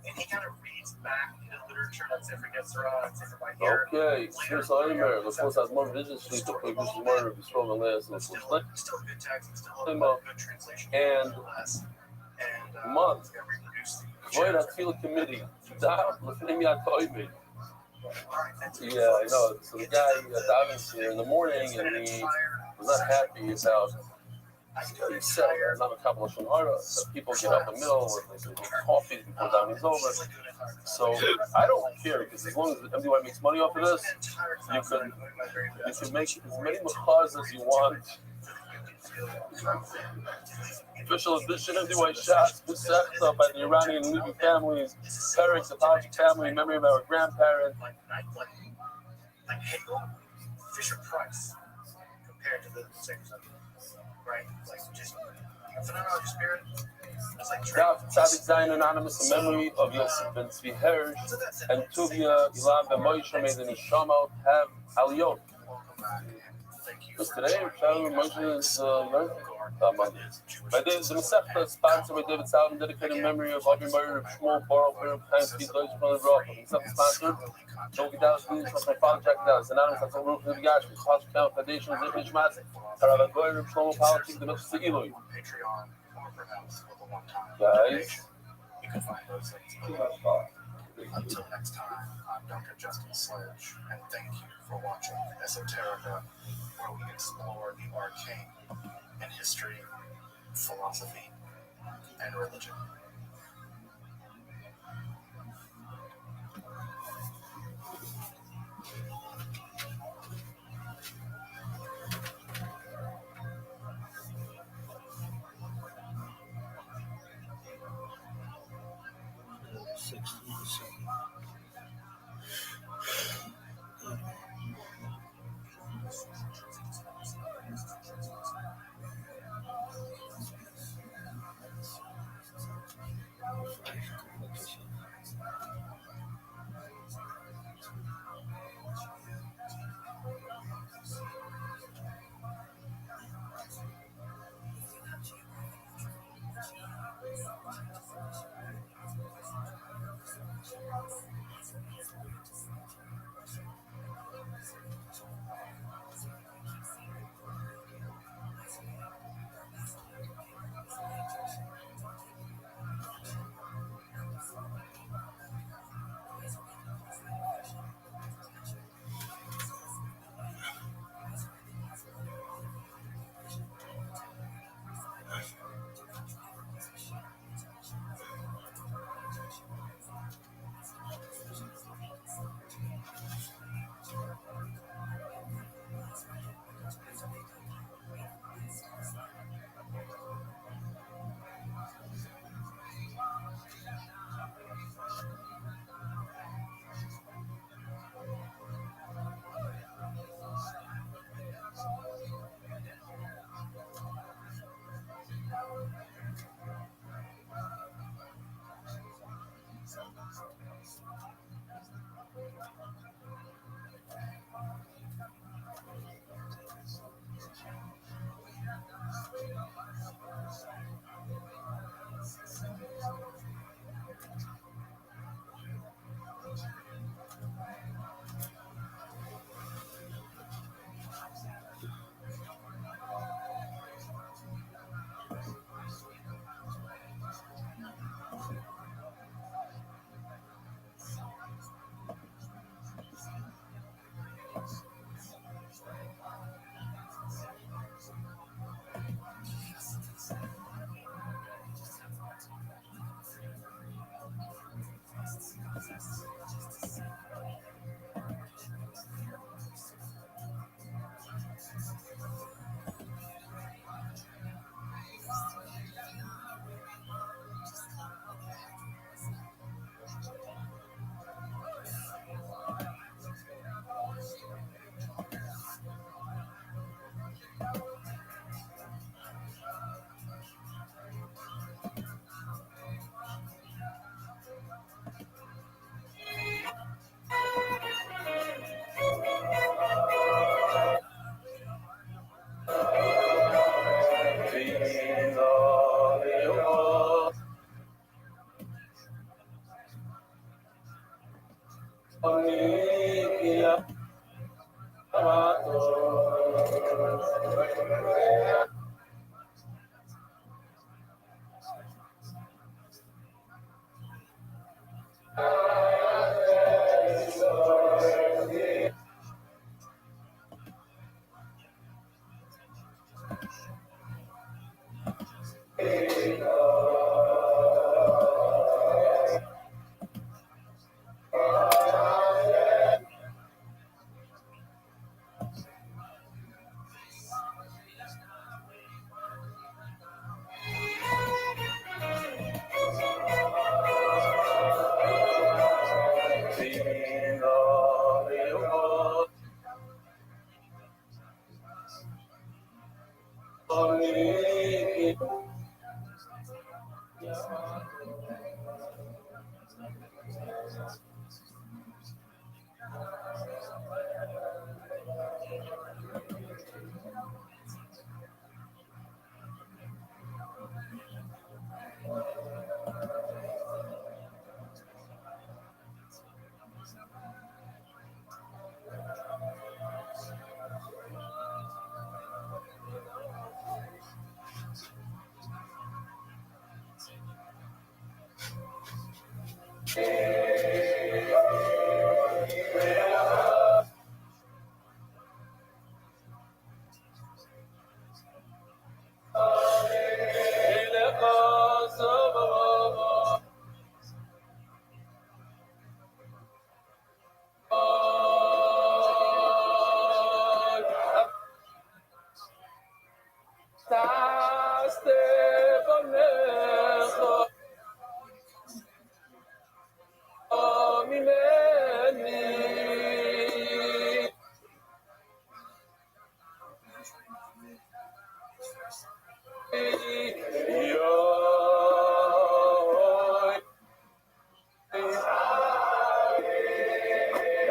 And he kind of reads back into literature, let's say for Yetzirah, let's say for by here. Okay, here's Lo'imer. Let's look at more vision sheet, the quick vision more of the strong and last. Still a good text, still a good translation. And month. Void Atfila committee. Yeah, I know. So the guy diving here in the morning, and he was not happy about. He said, "Not a couple of shonara." So people get up in the middle with some coffee before diving's over. So I don't care because as long as the MDY makes money off of this, you can make as many makhaz as you want. Official edition of MDY shots, Besechta by the Iranian Levy families, Peretz, the Patrick family, in memory of our grandparent. Like Hegel, Fisher Price, compared to the singers of right? Like just phenomenology spirit. It's like Tzadik Zayin Anonymous in memory of Yosef ben Tzvi Hersh and Tuvia Ilan ben Moshe made the Neshama have Aliyot. Because today, Moshe is Monday. My day is the Masechta, sponsored by David Salvin, dedicated in memory of Avi Meir of Shmuel, Baruch, Baruch, Chaim, Steve, Deutsch, Brother, Roth. Masechta sponsored. Don't get down, please trust my father, Jack Dallas. Anonymous, that's all Ruth Gash, the Pastor Count Foundation, Zikri Shmatz, Rabbi Goyer, Shlomo Politics, the Mitzvah Eloi. Guys. You can find those things. Until next time, I'm Dr. Justin Sledge, and thank you for watching Esoterica, where we explore the arcane in history, philosophy, and religion.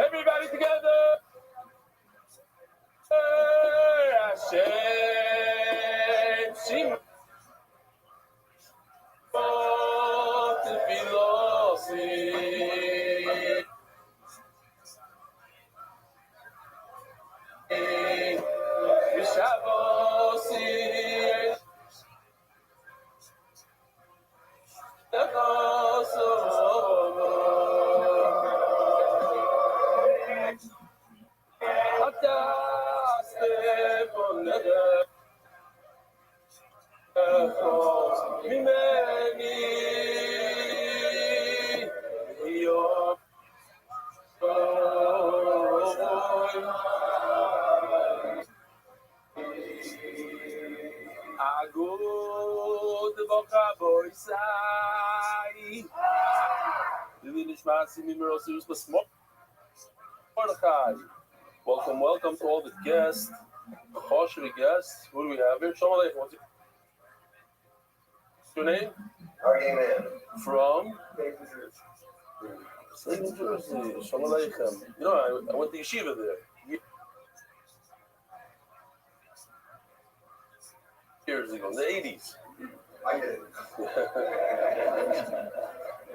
Everybody together. Hashem, Shema. To be lost Welcome to all the guests. Partially guests. Who do we have here? Shalom Aleichem. What's your name? From? New Jersey. Shalom Aleichem. You know, I went to yeshiva there. Years ago, in the 80s. I get it.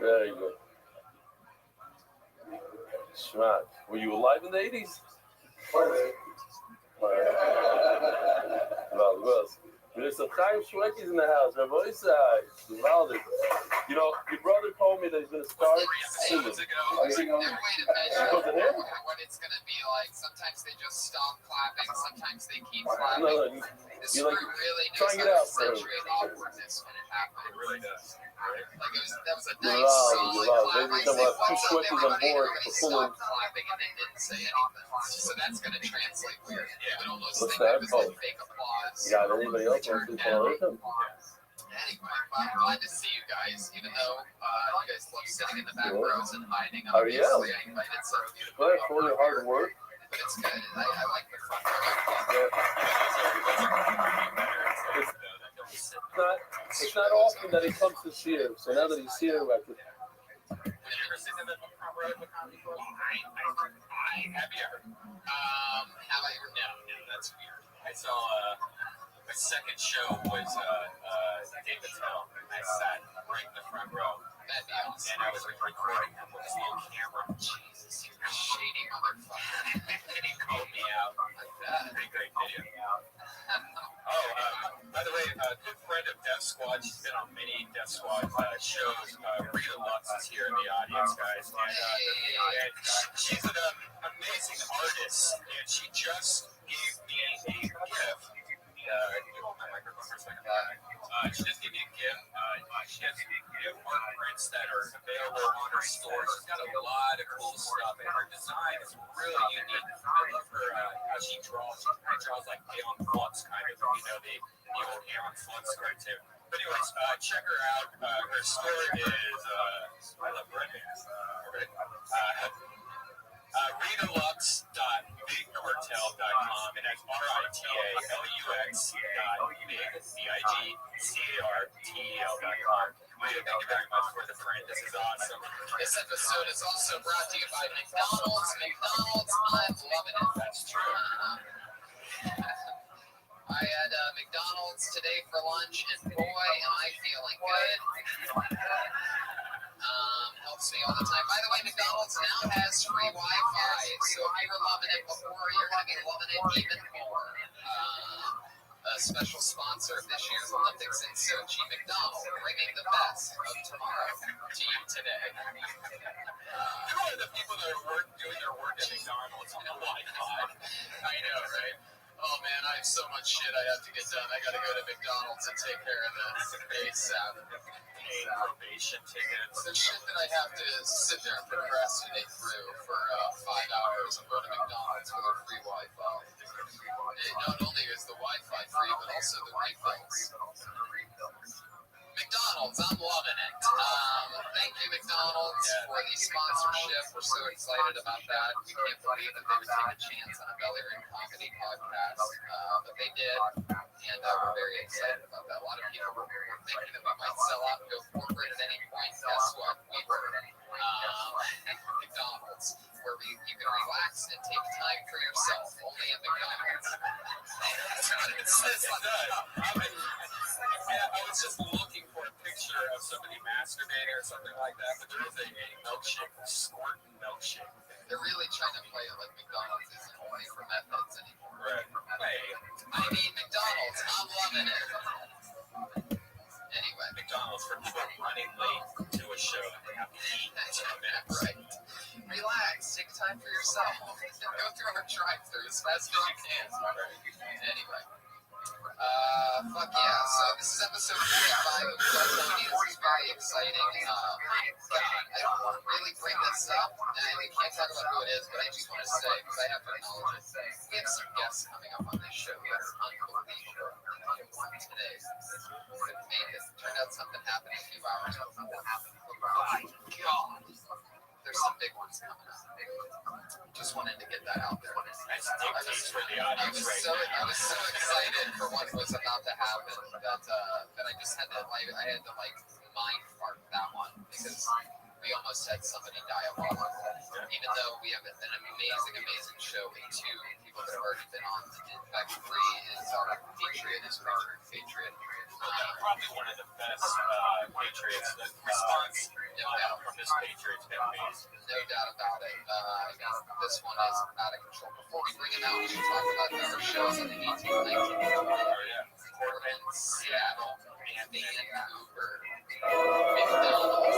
Very good. Shmat. Were you alive in the 80s? There's some Chaim Shwekis in the house. Rabbi Isai. You know, your brother told me that he's going to start soon. Ago, there was a measure what it's going to be like. Sometimes they just stop clapping. Sometimes they keep clapping. No, this really knows how to accentuate awkwardness when it happens. It really does. Like that was a nice solid clap. I said, what's up, everybody? Everybody stopped clapping and they didn't say anything. So that's going to translate weird. Yeah. But all those things that was like fake applause. Yeah, anybody else wants to follow him? Anyway, I'm glad to see you guys, even though you guys love sitting in the back rows and hiding. Oh, yeah. Obviously, I invited some of you to Well, for your hard work. But it's good. I like the front row. It's not often that he comes this year, so now that he's here, I could. Have you ever seen him in the front row of the comedy club? Have you ever? Have I ever? No, that's weird. I saw my second show was David Tell. I sat right in the front row. That'd be awesome. And I was recording him with his little camera. Jesus, he was shaking. just gave me a gift. My microphone for a second. She just gave me a gift. She has art prints that are available on her store. She's got a lot of cool stuff, and her design is really unique. I love her how she draws. She kind of draws like Aeon Flux, kind of, the old Aeon Flux cartoon. But anyways, check her out. Her store is I love Red Bands. Redalux.bigcartel.com, and that's RITALUX.bigcartel.com. Thank you very much for the print. This is awesome. This episode is also brought to you by McDonald's. McDonald's, I'm loving it. That's true. I had McDonald's today for lunch, and boy, am I feeling good. Helps me all the time. By the way, McDonald's now has free Wi-Fi, so if you were loving it before, you're going to be loving it even more. A special sponsor of this year's Olympics in Sochi, McDonald's, bringing the best of tomorrow to you today. Who are the people that are doing their work at McDonald's on the Wi-Fi? I know, right? Oh man, I have so much shit I have to get done. I gotta go to McDonald's and take care of this ASAP. Paid probation tickets. The shit that I have to sit there and procrastinate through for 5 hours. I'm going to McDonald's for their free Wi-Fi. Not only is the Wi-Fi free, but also the refills. McDonald's, I'm loving it. Thank you, McDonald's, for the sponsorship. We're so excited about that. We can't believe that they would take a chance on a Belly Ring comedy podcast, but they did, and we're very excited about that. A lot of people were thinking that we might sell out and go corporate at any point. Guess what? We were. McDonald's, where you can relax and take time for yourself. Only at McDonald's. That's what it says. I was just looking for a picture of somebody masturbating or something like that, but there is a milkshake, squirting milkshake. They're really trying to play it like McDonald's isn't only for meth heads anymore. Right. Hey. I mean, McDonald's, I'm loving it. Anyway. McDonald's for people running late to a show that they have to eat in 10 minutes. Right. Relax, take time for yourself. Go through our drive-thru as fast as you can. Anyway. Fuck yeah. So this is episode 45 of Blood Tony. This is very exciting. God, I don't want to really bring this up, and we can't talk about who it is, but I just want to say, because I have to acknowledge it, we have some guests coming up on this show that are unbelievable. Today, turned out something happened a few hours ago. My God. There's some big ones coming up. Just wanted to get that out there. I was so excited for what was about to happen that I just had to mind fart that one, because we almost had somebody die of all of it. Even though we have an amazing show with 2 people that have already been on. In fact, 3 is our Patriot probably one of the best Patriots. The response from this Patriots been amazing. No doubt about it. This one is out of control. Before we bring it out, we should talk about our shows in the 1819. Portland, Seattle, and Vancouver. McDonald's.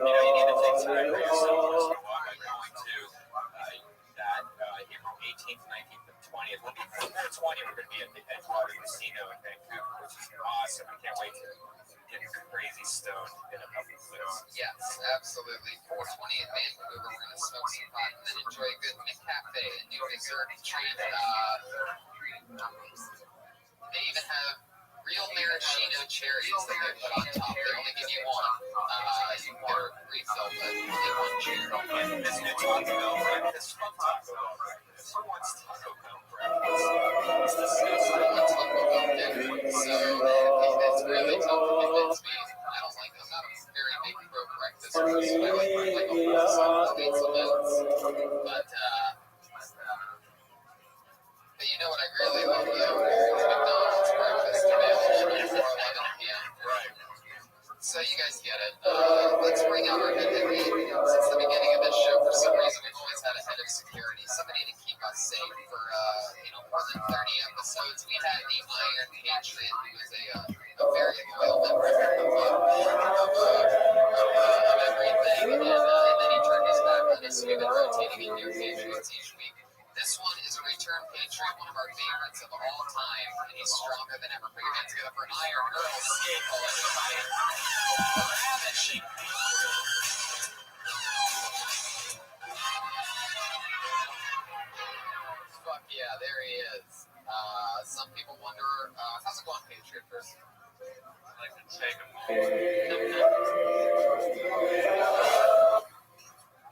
You need to take time for yourself. I'm going to that April 18th, 19th, and 20th. We'll be 420. We're going to be at the Edgewater Casino in Vancouver, which is awesome. I can't wait to get crazy stoned in a public place. Yes, absolutely. 420 in Vancouver. We're going to smoke some pot and then enjoy a good McCafe, a new dessert treat. They even have real maraschino cherries that they put on top. They only give you one. You can get a refill, but only one cherry. This new Taco Bell breakfast, fuck Taco Bell breakfast. Who wants Taco Bell breakfast? It's disgusting. I want Taco Bell dinner, so it's really tough to convince me. I'm not a very big pro-breakfast person. I like a whole salad, eat some oats. But you know what I really love, though, is McDonald's breakfast available before 11 p.m. Right. So you guys get it. Let's bring out our head of since the beginning of this show. For some reason, we've always had a head of security, somebody to keep us safe for more than 30 episodes. We had the Iron Patriot, who is a very loyal member of everything, and then he turned his back on us. We've been rotating in new Patriots each week. This one is a return Patriot, one of our favorites of all time, and he's stronger than ever. Put your hands together for Iron Earl Skate. Fuck yeah, there he is. Some people wonder, how's it going, Patriot? First, I'd like to take a moment.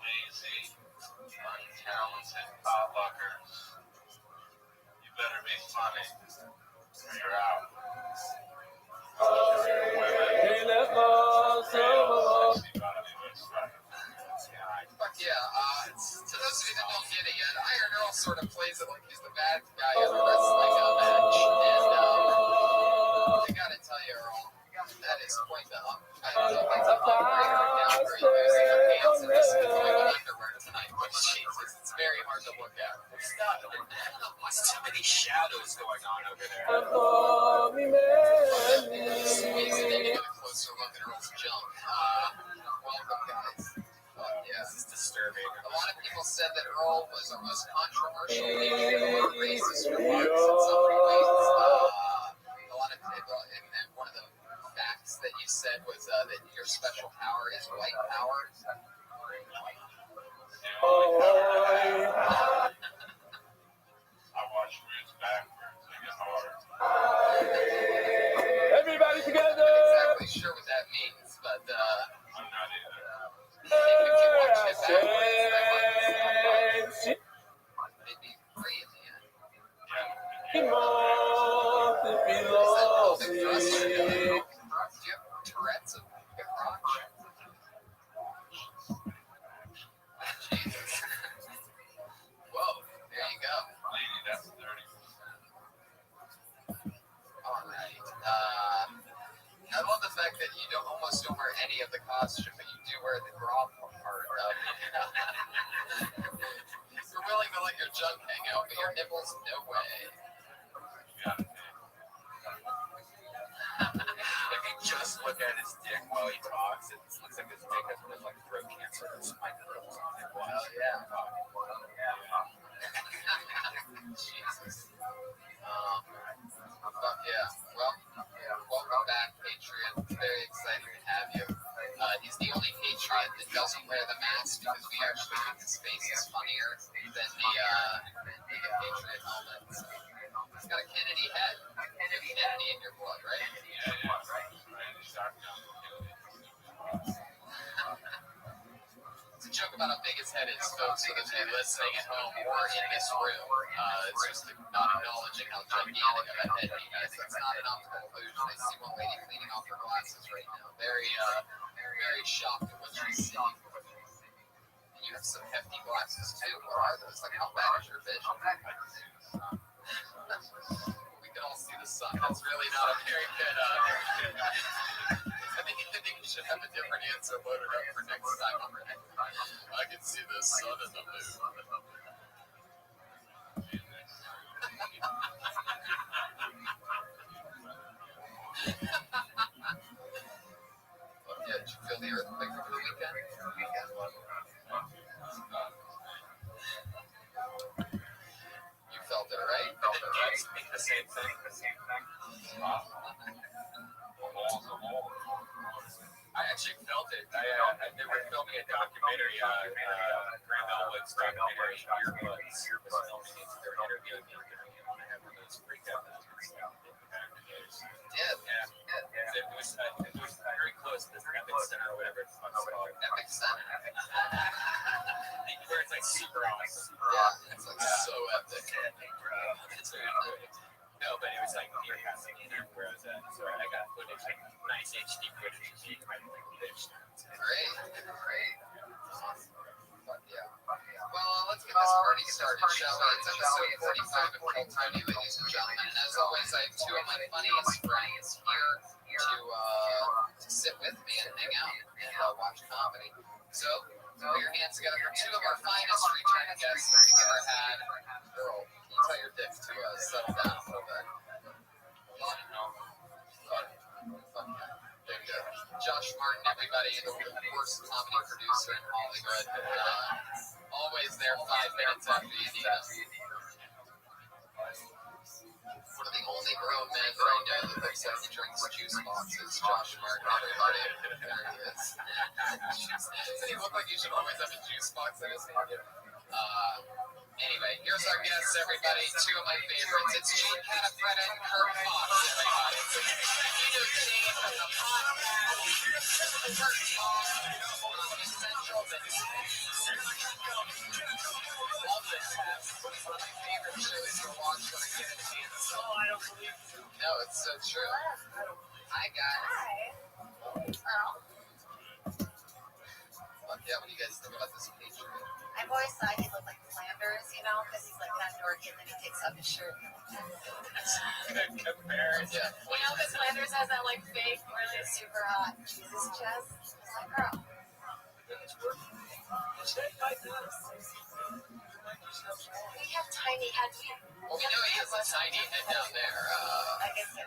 Lazy, untalented potluckers. You better be funny, or you're out. Fuck yeah. To those of you that don't get it yet, Iron Earl sort of plays it like he's the bad guy of a wrestling match. And I gotta tell you, Earl, that is quite the upgrade right now for you using your pants and just going on underwear tonight. But Jesus, it's very hard to look at. There's too many shadows going on over there. Squeezing in to get a closer look at Earl's junk. Welcome, guys. Yeah, this is disturbing. A lot of people said that Earl was our most controversial patriot, a lot of racist remarks in some ways. A lot of people, and one of the facts that you said was that your special power is white power. I watch moves backwards. I get hard. Everybody together! I'm not exactly sure what that means, but I'm not either. if you watch it backwards, it'd be great, man. Come on, if we lost Do you have Tourette's of the crotch? Jesus. Whoa, there you go. Lady, that's 30%. All right. I love the fact that you almost don't wear any of the costume, but you do wear the bra part of it. You're willing to let your junk hang out, but your nipples, no way. If you just look at his dick while he talks, it looks like his dick has been like throat cancer. It's my nipples on it. Oh, yeah. Jesus. Fuck yeah. Well, welcome back, Patriot. Very excited to have you. He's the only Patriot that doesn't wear the mask because we actually think his face is funnier than the Patriot helmet. He's got a Kennedy head. You have Kennedy in your blood, right? It's a joke about how big his head is, folks, for those of you listening at home or in this room. It's just not acknowledging how gigantic of a head he has. It's not an optical illusion. I see one lady cleaning off her glasses right now. Very shocked at what she's seeing. And you have some hefty glasses, too. What are those? Like, how bad is your vision? We can all see the sun. That's really not a very good... I think you should have a different answer loaded up for next time. I can see the sun and the moon. Yeah, did you feel the earthquake over the weekend? You felt it, right? I speak the same thing. I actually felt it. They were filming a documentary, Graham Elwood's documentary, Earbuds, was filming it. They were interviewing me. I have one of those freak out moments back in the days. Yeah. It was very close to this Epic Center or whatever it's called. Epic Center. Where it's like super awesome. Yeah, it's like so epic. It's very good. No, but it was like near passing in where I was at. So I got footage, like nice HD footage of me right footage. Great. Awesome. Fuck yeah. Well, let's get this party started, shall we? It's episode 45 of Cool Tony, ladies and gentlemen. And as always, I have two of my funniest friends here to sit with me and hang out and watch comedy. So, put your hands together for two of our finest returning guests that we've ever had. Earl, can you tell your dick to settle down a little bit? There you go. Josh Martin, everybody, the worst comedy producer in Hollywood. Always there 5 minutes after you need us. Josh Martin, everybody. There he is. Doesn't he look like he should always have a juice box in his hand? Anyway, here's our guests, everybody. Two of my favorites. It's Gene Catafretta and Kurt Fox, everybody. Either team of the podcast. Kurt Fox, Essential Mix. Love this test. It's one of my favorite shows to watch when I get a chance. Oh, I don't believe you. No, it's so true. Hi, guys. Yeah, what do you guys think about this picture? I've always thought he looked like Flanders, you know, because he's like kind of dorky and then he takes off his shirt. Good comparison. Yeah. You know, because Flanders has that like fake, really super hot Jesus chest. It's like, girl. We have tiny heads. Well, we know he has a tiny head down there. I guess so.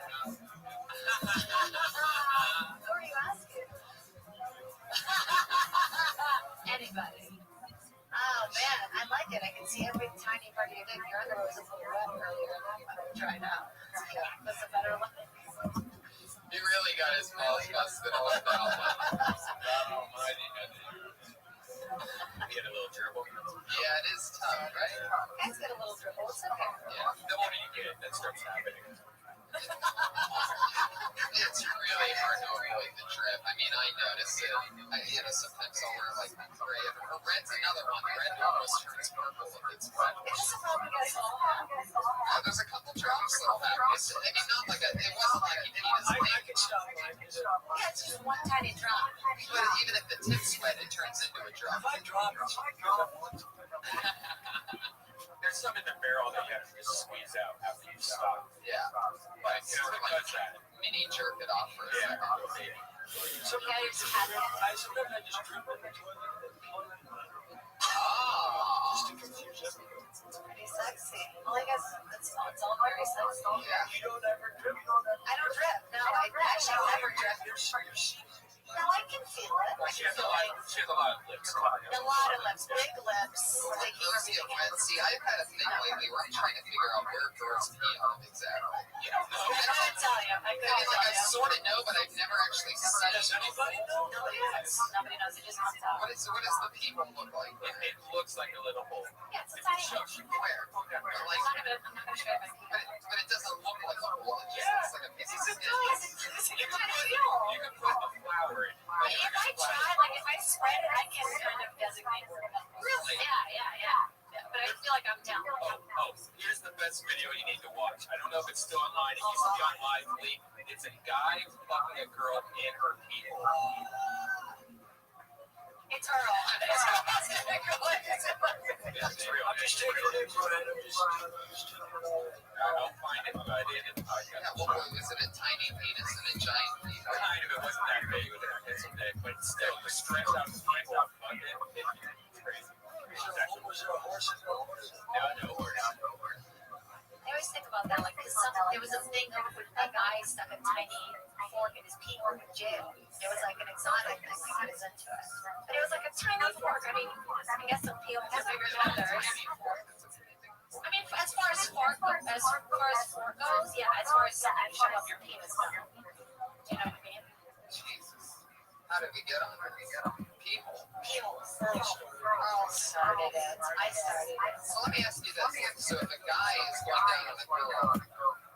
Who are you asking? Anybody. Oh man, I like it. I can see every tiny part of your dick. Your underwear was a little wet earlier. I'm gonna try it out. Yeah, that's a better look. He really got his balls busted on that one. He had a little dribble. Yeah, it is tough, right? Guys get a little dribble. It's okay. Yeah, the older you get, that starts happening. It's really hard to avoid the drip. I mean, I notice it. Sometimes I'll wear like gray. Or red's another one. Red almost turns purple if it's wet. It's just a problem you guys all have. There's a couple drops that'll happen. I mean, not like it wasn't like he peed his pants. Yeah, it's just one tiny drop. But even if the tip's wet, it turns into a drop. There's some in the barrel that you have to just squeeze out after you stop. Yeah. But it's sort of like mini jerk it off for a second. So yeah, you just have it. Just to confuse everyone. It's pretty sexy. Well, I guess it's all very sexy. Yeah. You don't ever drip? I don't drip. No, I actually never drip. No, I can feel it. She has a lot of lips. A lot of lips, big lips. Like Those get wet. See, I've had a thing lately where I'm trying to figure out where girls pee on them exactly. I couldn't tell you. I sort of know, but I've never actually seen it. Nobody knows. Nobody knows. It just comes out. What does the people look like? It looks like a little hole. Yeah, it's a tiny hole. Where? Like, I'm not gonna show you my feet. but it doesn't look like a hole. It just looks like a piece of skin. It's a tiny hole. You can put a flower in. If I try, like if I spread it, I can kind of designate where it is. Really? Yeah. But I feel like I'm down. Here's the best video you need to watch. I don't know if it's still online. It used to be on Live Leak. It's a guy fucking a girl in her pee hole. It's her all. That's real. I'm just taking it for it. I'll find it by the end of the podcast. Yeah, well, was it a tiny penis and a giant penis? Kind of. It wasn't that big. It was a big, but still, the stretch out the people fucking it's crazy. Was there a horse? No horse. I always think about that, like, because there was a thing of a guy stuck a tiny fork in his pee hole in jail. It was like an exotic thing he was into it. But it was like a tiny fork. I mean, I guess some pee holes are bigger than others. I mean, as far as fork goes, yeah, as far as shove up your penis down. Do you know what I mean? Jesus. How did we get on there? People. Girl started it. I started it. So let me ask you this. So if a guy is going down on a girl,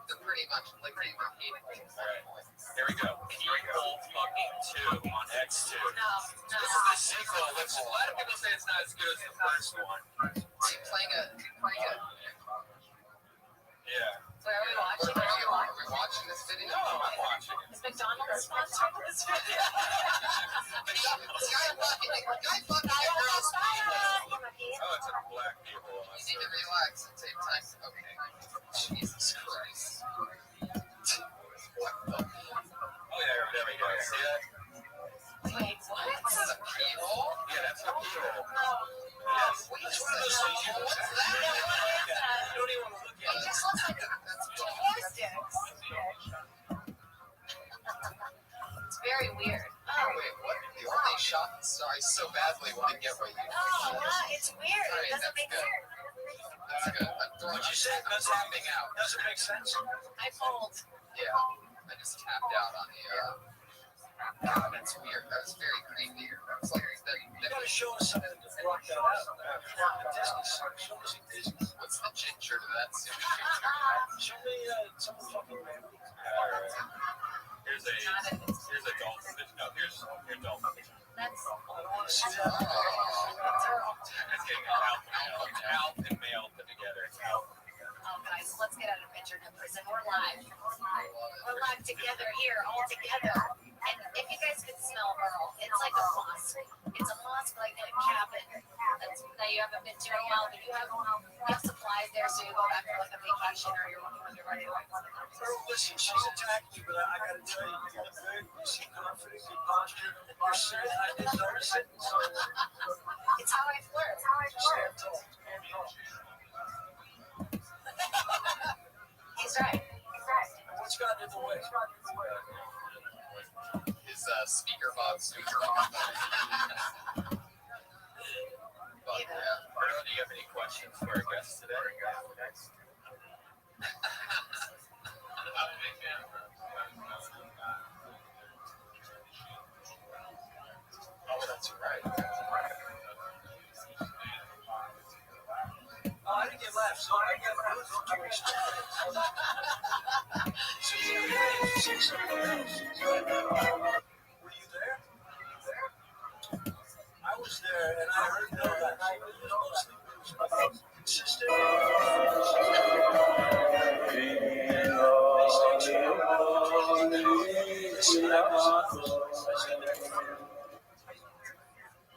they're pretty much licking their penis. All right. Here we go. People fucking 2 on X2. No. This is the sequel, which a lot of people say it's not as good as the first one. Are you playing a... Yeah. Where are we watching? Are we watching this video? No, I'm watching it. Is McDonald's sponsoring this video? Guy fucking a girl's penis. Oh, it's a black people. You need to relax and take time. Okay. Jesus Christ. What the? Oh, yeah, there we go. See that? Wait, what? This is a keyhole? Yeah, that's a keyhole. Yes. Which one of those things? What's that? You don't even want to look at it. It just looks like two hair sticks. It's very weird. Wait, what? The only shot I so badly want to get what you it's weird. It doesn't make sense. That's good. I'm throwing out. Doesn't make sense. I fold. Yeah. I just tapped out on the That's weird. That was very creepy. It's like You gotta show us something to block that out. The Disney song. Show us a Disney. what's the ginger to that suit? Show me some fucking man. Alright. Here's a dolphin. No, here's dolphin. That's I don't want to see that. It's getting Alf and male put together. It's Alf. oh guys, let's get out of picture numbers and we're live. We're live together here, all together. And if you guys could smell Merle, it's like a mosque. It's a mosque like in a cabin that you haven't been to in a while, but you have supplies there, so you go back for like a vacation or you're ready to work. Girl, listen, she's attacked you, but I gotta tell you, you look good. You seem confident, good posture. You're serious. I didn't notice it. So It's how I flirt. stand tall. He's right. What's gotten in the way? His speaker box. But yeah. Merle, do you have any questions for our guests today? Oh, that's right. Oh, I didn't get left, so I got boots for 2 weeks. Were you there? I was there, and I heard no that night. It was mostly booze. Consistent.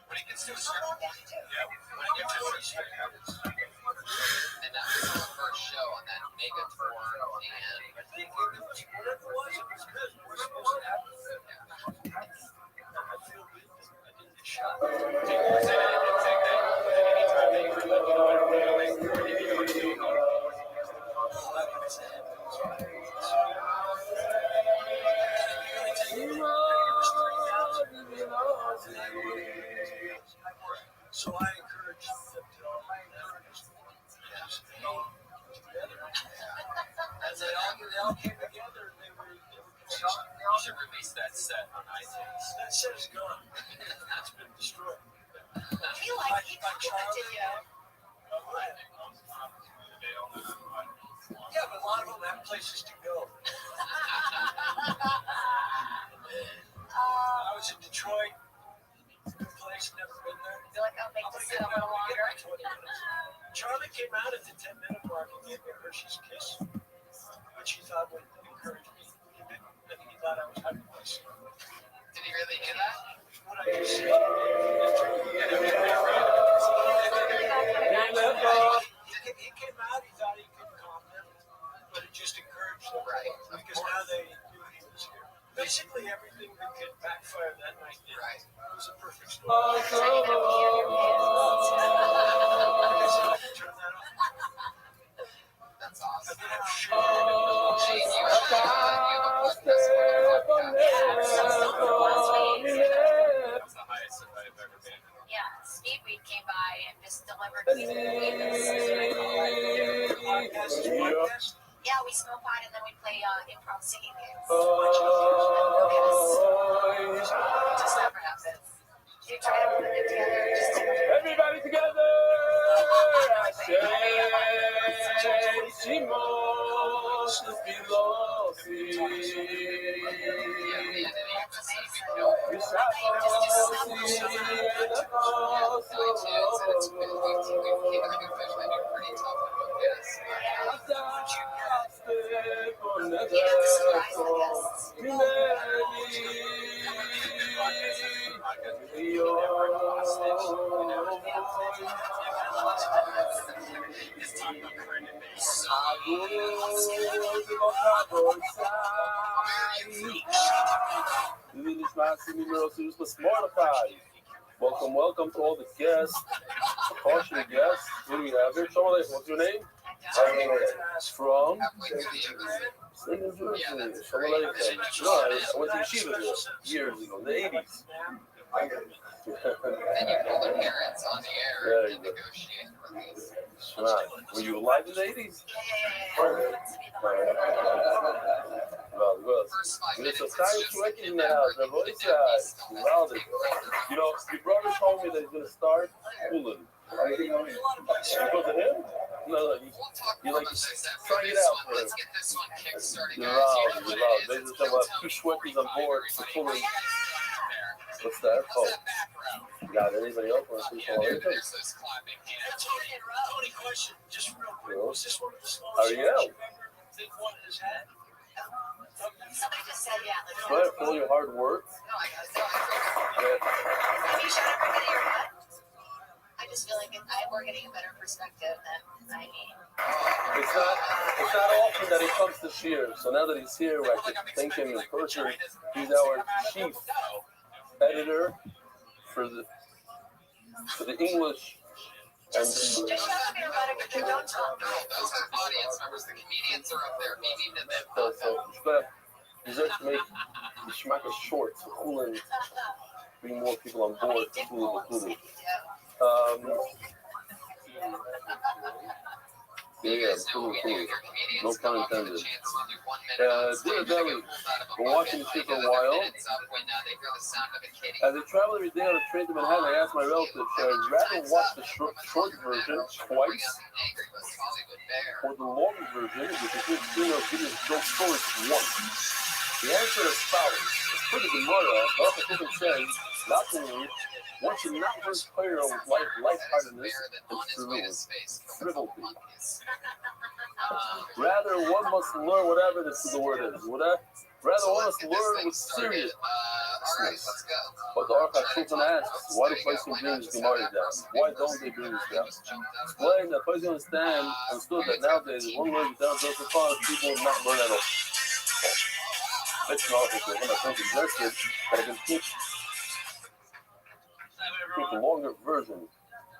When it gets to a certain point, when it gets to a certain point, and that was the first show on that mega tour, and I think whatever it was good. We're supposed to have it. I feel good. I didn't get shot. So I encourage them to together. As they all came together, they were consistent. You should release that set on iTunes. That set is gone. It's been destroyed. He contacted you. Yeah, but a lot of them have places to go. I was in Detroit. Good place, never been there. You're like, I'll make this sit a little longer. Charlie came out at the 10-minute mark and gave me a Hershey's kiss, which he thought would encourage me. He didn't. I think he thought I was having this. did he really do that? What I just said. He came out, he thought he could calm them, but it just encouraged them. Right. Because now they knew he was here. Basically, everything that could backfire that night did. Right. It was a perfect storm. So you're gonna pee on your pants. Turn that off. That's awesome. I didn't have shit. Shane, you have a podcast. That's the highest I've ever been. Yeah, Speed Week came by and just delivered people. Yeah, we smoke pot and then we play improv singing games. Just never happens. You try to put it together, it just Everybody together! Welcome to all the guests, partial guests. What do we have here? What's your name? From New Jersey. I went to yeshiva there years ago, in the 80s. Then you call their parents on the air and negotiate release. Were you alive in the 80s? First 5 It's a minutes, time it's just quick it in the never house. The even voice the depth is still well, there. you know, your brother told me that he's gonna start schooling. Because of him? No, We'll talk you more like about this after trying it this out one. for Let's him. get this one kick-started, You're guys. You out, know what you're out. it is. Maybe It's there's Bill about two Tony Schweckies on 45, board everybody. for How pulling. you guys doing there? What's that? How's Oh, that back row? you got anybody else want to see Yeah, some there, other things? there's those clapping hands. Tony, question, just real quick. Cool. Was this one of the smallest Ariel. you've ever think one has had? Somebody just said, yeah. Let's But for all your hard work, No, I feel Have you shot everybody or what? I just feel like we're getting a better perspective than I mean. it's not often that he comes this year. So now that he's here, I can thank him in person. He's our chief editor for the English and Just shut up, everybody, but you don't talk. no, those are audience members. The comedians are up there. Meaning to them. so deserve to make the Schmacker short to cool and bring more people on board to cool the cool. Yeah, cool. No pun intended. Dear Belly, been watching this shit for a while. As I travel every day on a train to Manhattan, I asked my relative, should I rather watch the short version twice or the long version, which includes female videos joke stories once? The answer is follows. It's pretty good murder. Dr. Pippen says, not to me, one should not lose player with lightheartedness and frivolity. Rather, one must learn whatever the word is. Rather, one must learn with seriousness. But the Archive Sultan asks, why do Places bring this Gemara down? Why don't they bring this down? Explain that Places understood that nowadays, if one learns down to far, people will not learn at all. It's not because when I think suggested that I can keep the longer version,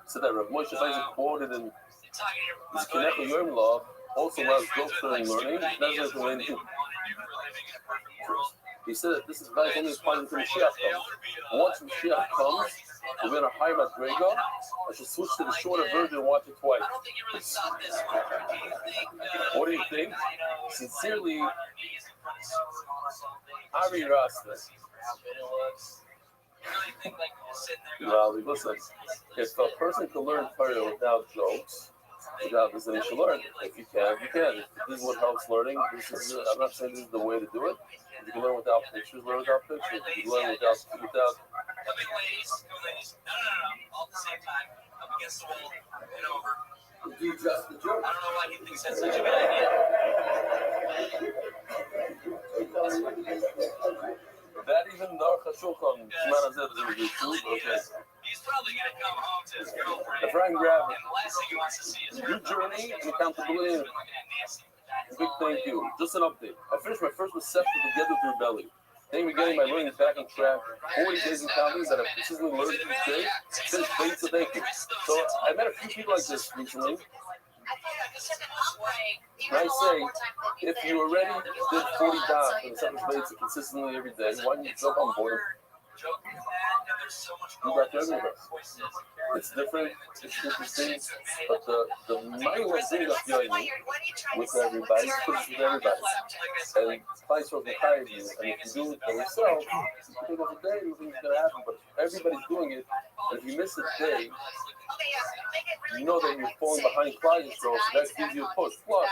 so that Rav Moshe Isaac quoted in his Kinechet Yom Law also allows jokes during learning. That's not the He said that this is valid only upon the Mashiach comes. Once Mashiach comes, we're going to hire Madrega. I should switch to the shorter version and watch it twice. What do you think? Sincerely, Ari Rasta. Well, listen, if a person can learn Torah without jokes, without this, then you should learn. If you can, you can. If this is what helps learning, I'm not saying this is the way to do it. If you can learn without pictures, learn without pictures. If you can learn without. Come in, ladies. No. All at the same time. Up against the wall. And over. Do just the joke. I don't know why he thinks that's such a good idea. That even the Aruch HaShulchan, Shemana Zeh is going to do too. Okay. He's probably going to come home to his girlfriend. The Frank Grab, And the last thing he wants to see is your journey and accountability. Big thank you. Just an update. I finished my first reception together with Rabbi. Then we're getting my learning back on track. 40 days in comedy that I've consistently learned each day. Finished late, so thank you. So I met a few people like this recently. And I say, if you already did 40 dots and seven plates consistently every day, why don't you jump on board? You got everywhere. It's different, it's interesting, but the mind was big up with everybody, push with everybody. And place was behind you, and if you do it by yourself, you think of a day, you think it's going to happen, but if everybody's doing it, and if you miss a day, you know that you're falling behind clients, so that gives you a push. Plus,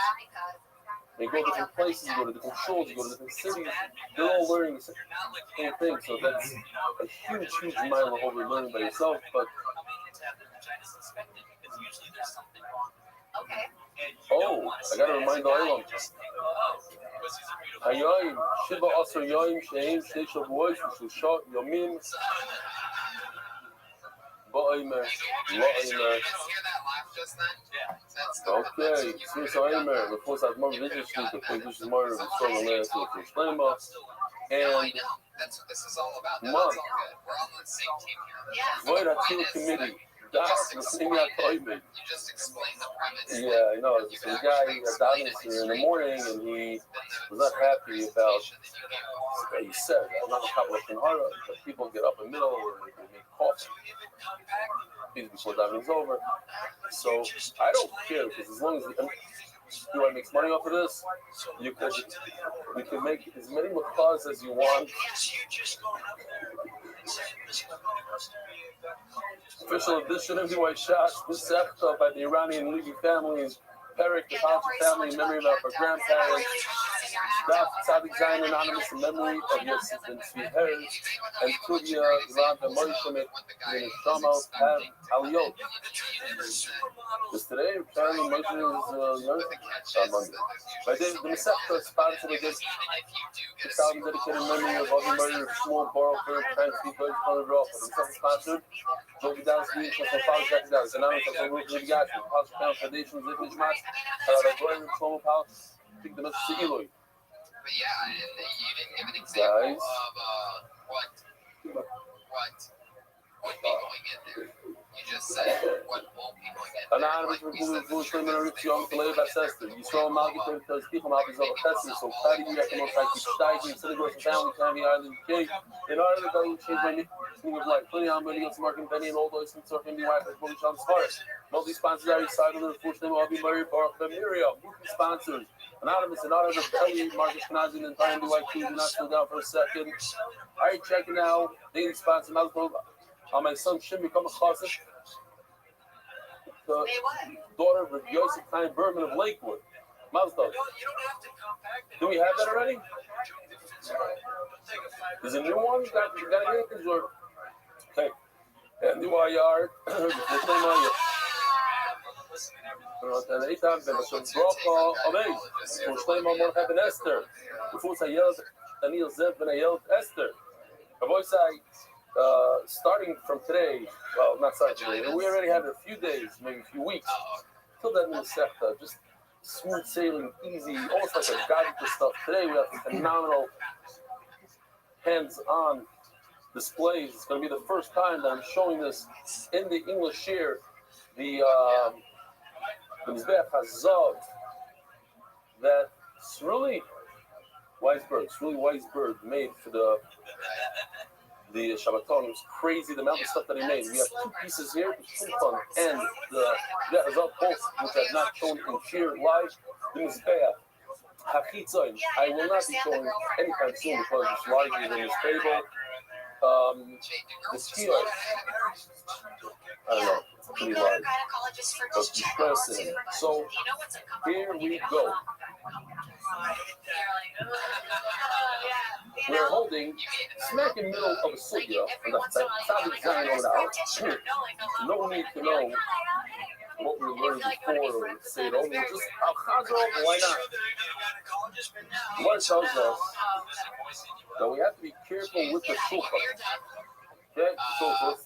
they go to different places, you go to different shows, you go to different cities, they're all learning the same thing, so that's a huge amount of over learning by yourself, but oh, I gotta remind the Olam. Hayoim, Shiva Asar Yoim, Sheim, Shnei Shavuos, Shusha Yomim, Ba'omer, La'omer. Okay, since Omer, before that more religious speaker, because this is more of a strong land to explain about. And that's what this is all about. Mom, We're on the same team here. Void Akil Committee. That's the thing I told me. You just explained the premise. Yeah, I know. So the guy got in the morning and he was not happy about what he said. I'm not a couple of Hara, but people get up in the middle or they make coffee. Before dining's over. So I don't care because as long as Do I make money off of this? You can make as many makas as you want. Official edition of DY Shots, this Sefta by the Iranian Levi family, Perik, the Palestine family, in memory of our grandparents. Daf Tzadik Zayin Anonymous in memory of Yosef and Tzvi Herz, and Tuvia Ilan and Moshe Mit Shama have Aliyot. Just today, apparently Moshe is young on Monday. By the Masechta is sponsored against the album dedicated in memory of Avi Murray of Shmuel Baruch for trying to speak Deutsch from the Roth. And it's sponsored. Jogi Dance League from Father Jack Dance. And now it's also Ruth Ligashi. House Pound Foundation, Zip Nishmat. Roy Shlomo Palace. I think the message to Eloi. But yeah, and you didn't give an example of what would be going in there. You just said what won't be going in there. Anonymous removed Bush Women are rich young to live as Esther. You saw Malgi to the people of his other Esther. So Patty, you have to most likely steiging to the gross family, family island, King. In order to change my meaning of life, plenty on video, marking Benny and all those things surfing the wife as Bullish on Sparks. Multi sponsors are excited to the first name of Avi Murray, Baruch Miriam, multi sponsors. Anonymous and others of Ellie, Marcus Knazi, and Brian DYQ do not slow down for a second. All right, check it out. Daily sponsor, Malcolm. My son Shim become a chassid. The daughter of Yosef Chaim Bergman of Lakewood. Mazdov. Do we have that already? Is a new one? You got it? Okay. And new IR. איתן ובשם ברוכו עמד ושלמה מורחה בן אסתר ופוס הילד דניאל זאב בן הילד אסתר. Rabbi say, starting from today, well, not starting today, we already have a few days, maybe a few weeks, till then in the sector, just smooth sailing, easy, almost like a gadget stuff. Today we have phenomenal hands-on displays. It's going to be the first time that I'm showing this in the English year. The Mizbeach Hazav, that's really Weisberg made for the Shabbaton. It was crazy the amount of stuff that he made. We have two pieces here, the Shulchan and the Hazav both, which I've not shown in here live. The Mizbeach Hachitzoin, I will not be showing anytime soon because it's live in this table. The skier, I don't know. Pretty live. So here we go. We're holding smack in the middle of a sugya, and that's Tzadik Zayin over the house. No need to know what we learned before or say it over. Just Al Khazar, why not? What tells us that we have to be careful with the shulchan. Okay, so let's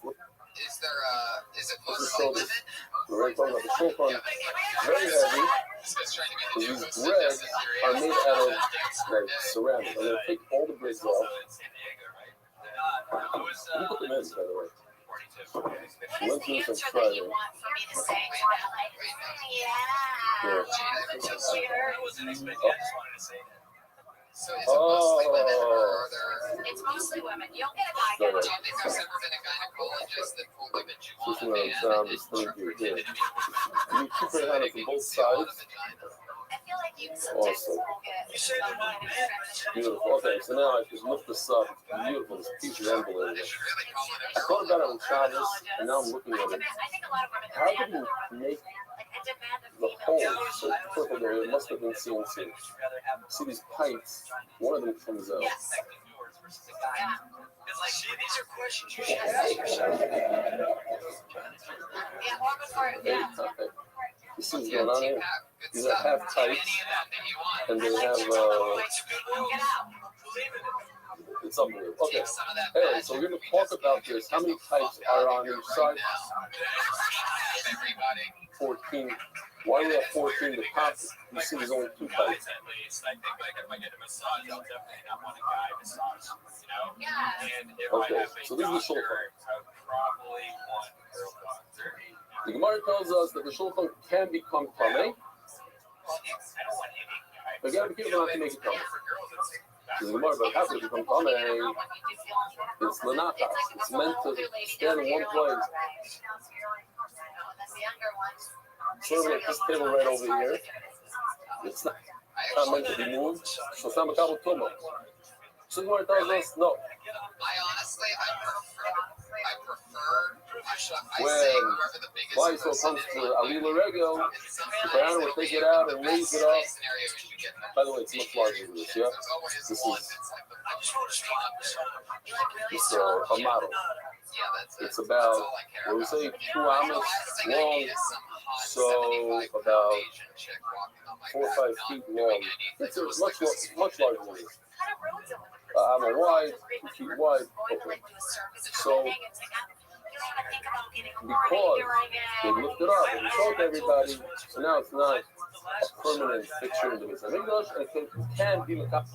is it mostly women? We're already talking about the shulchan. Very heavy. These breads are made out of like ceramic. I'm going to take all the breads off. You put them in, by the way. Let's do some Friday. So is it mostly women or are there... It's mostly women. You'll get a guy. Do you think there's ever been a gynecologist that pulled a Juwan man and just thinking here. You keep your hand up from both sides. I feel like you sometimes will get Beautiful. Okay, so now I just lift this up. It's beautiful. This piece is unbelievable. I thought about it on Shabbos, and now I'm looking at it. I think a lot of women How did you make the hole so perfect there? It must have been CNC. See these pipes? One of them comes out. Yes. See, these are questions you should ask yourself. Yeah, or before, yeah. Okay. You see what's going on here? These are half tights, and they have, it's unbelievable. Okay, anyway, so we're going to talk about this. How many types are on each side? 14. Why do we have 14? The top, you see there's only 2 types. Okay, so this is the shulchan. The Gemara tells us that the shulchan can become tamei. But you gotta be careful not to make it tamei. Because the Gemara, but how does it become tamei? It's lenachas. It's meant to stand in one place. Sort of like this table right over here. It's not I meant to be moved. So it's not Makabal Tumah. So the Gemara tells us no. honestly, I prefer. I say When whoever the biggest Why so person comes is. to Alila Regel, In the some ways, Quran will it'll take be it out and the raise best it up. case scenario is you get them. By the way, it's much larger than this, yeah? There's always This one is that's like the just a model. Yeah, that's it. It's about, That's all I care what we about. say, 2 The amas last thing I long, need is some hot so 75-pound about Asian chick walking on my 4 or back, 5 not feet doing long. anything. It's It was much, like this. much larger than this. I'm a wide, 2 feet wide. Okay. So, because they lift it up and show it to everybody, so now it's not a permanent fixture in the Beis Hamikdash, and it can be Makabal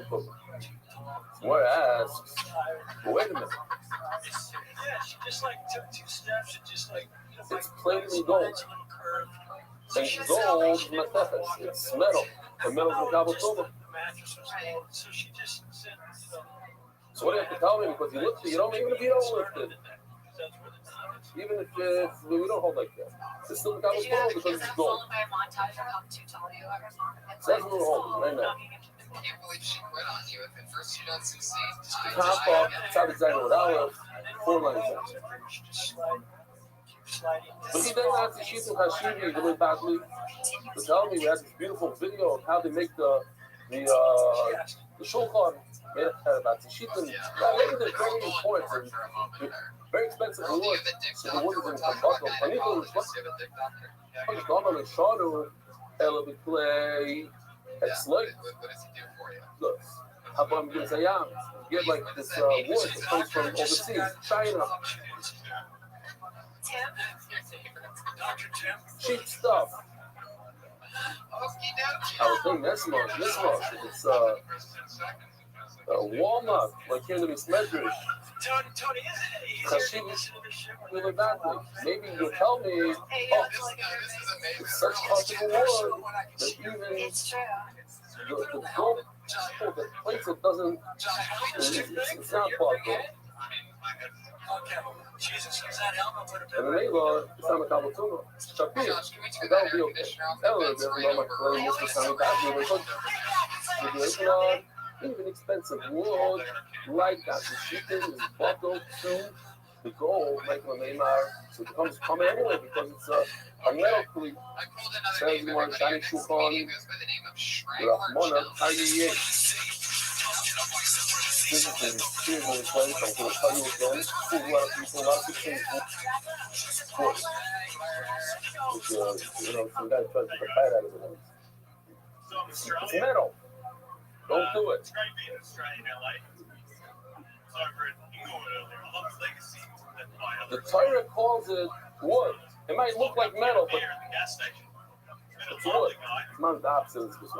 Tumah. Where asks, well, wait a minute. It's plainly gold. And gold is metafes. It's metal. And metal is Makabal Tumah. So what do you have to tell me? Because you lift it, you don't, even if you don't lift it. Even if we don't hold like that. It's still Makabal Tumah because it's gold. So that's what we're holding right now. I can't believe she quit on you. If at first you don't succeed, Top off, it's not exactly what I was. 4 lines. But he then asked the Shita Hashivi, the way badly, to tell me we had this beautiful video of how they make the shulchan made about the Shita. Maybe they're very important and very expensive wood. So the wood is in Kabbalah. And even it's not on the shadow, it'll be play. It's like, look, Habam Gizayam, you get like this wood that comes from overseas, China. Cheap stuff. I was thinking this much. It's walnut, like here in the Medrash. Really badly. Maybe you'll tell me, oh, it's such comfortable wood that even the gold, the place that doesn't, it's not possible. And the Mela, it's not Makabal Tumah. Shapir, that would be okay. That would be okay. My claim is to sound bad. Even expensive wood like that, the Shita is buckled to the gold, making a Neymar. So it becomes common anyway because it's a metal cleat. Says you want shiny shulchan, Rahmana, Hayye. This is seriously place. I'm going to tell you again. A lot of people think sports. Which, some guy tries to get the fight out of it. It's metal. Don't do it. The Torah calls it wood. It might look like metal, but it's wood. It's not the opposite of this.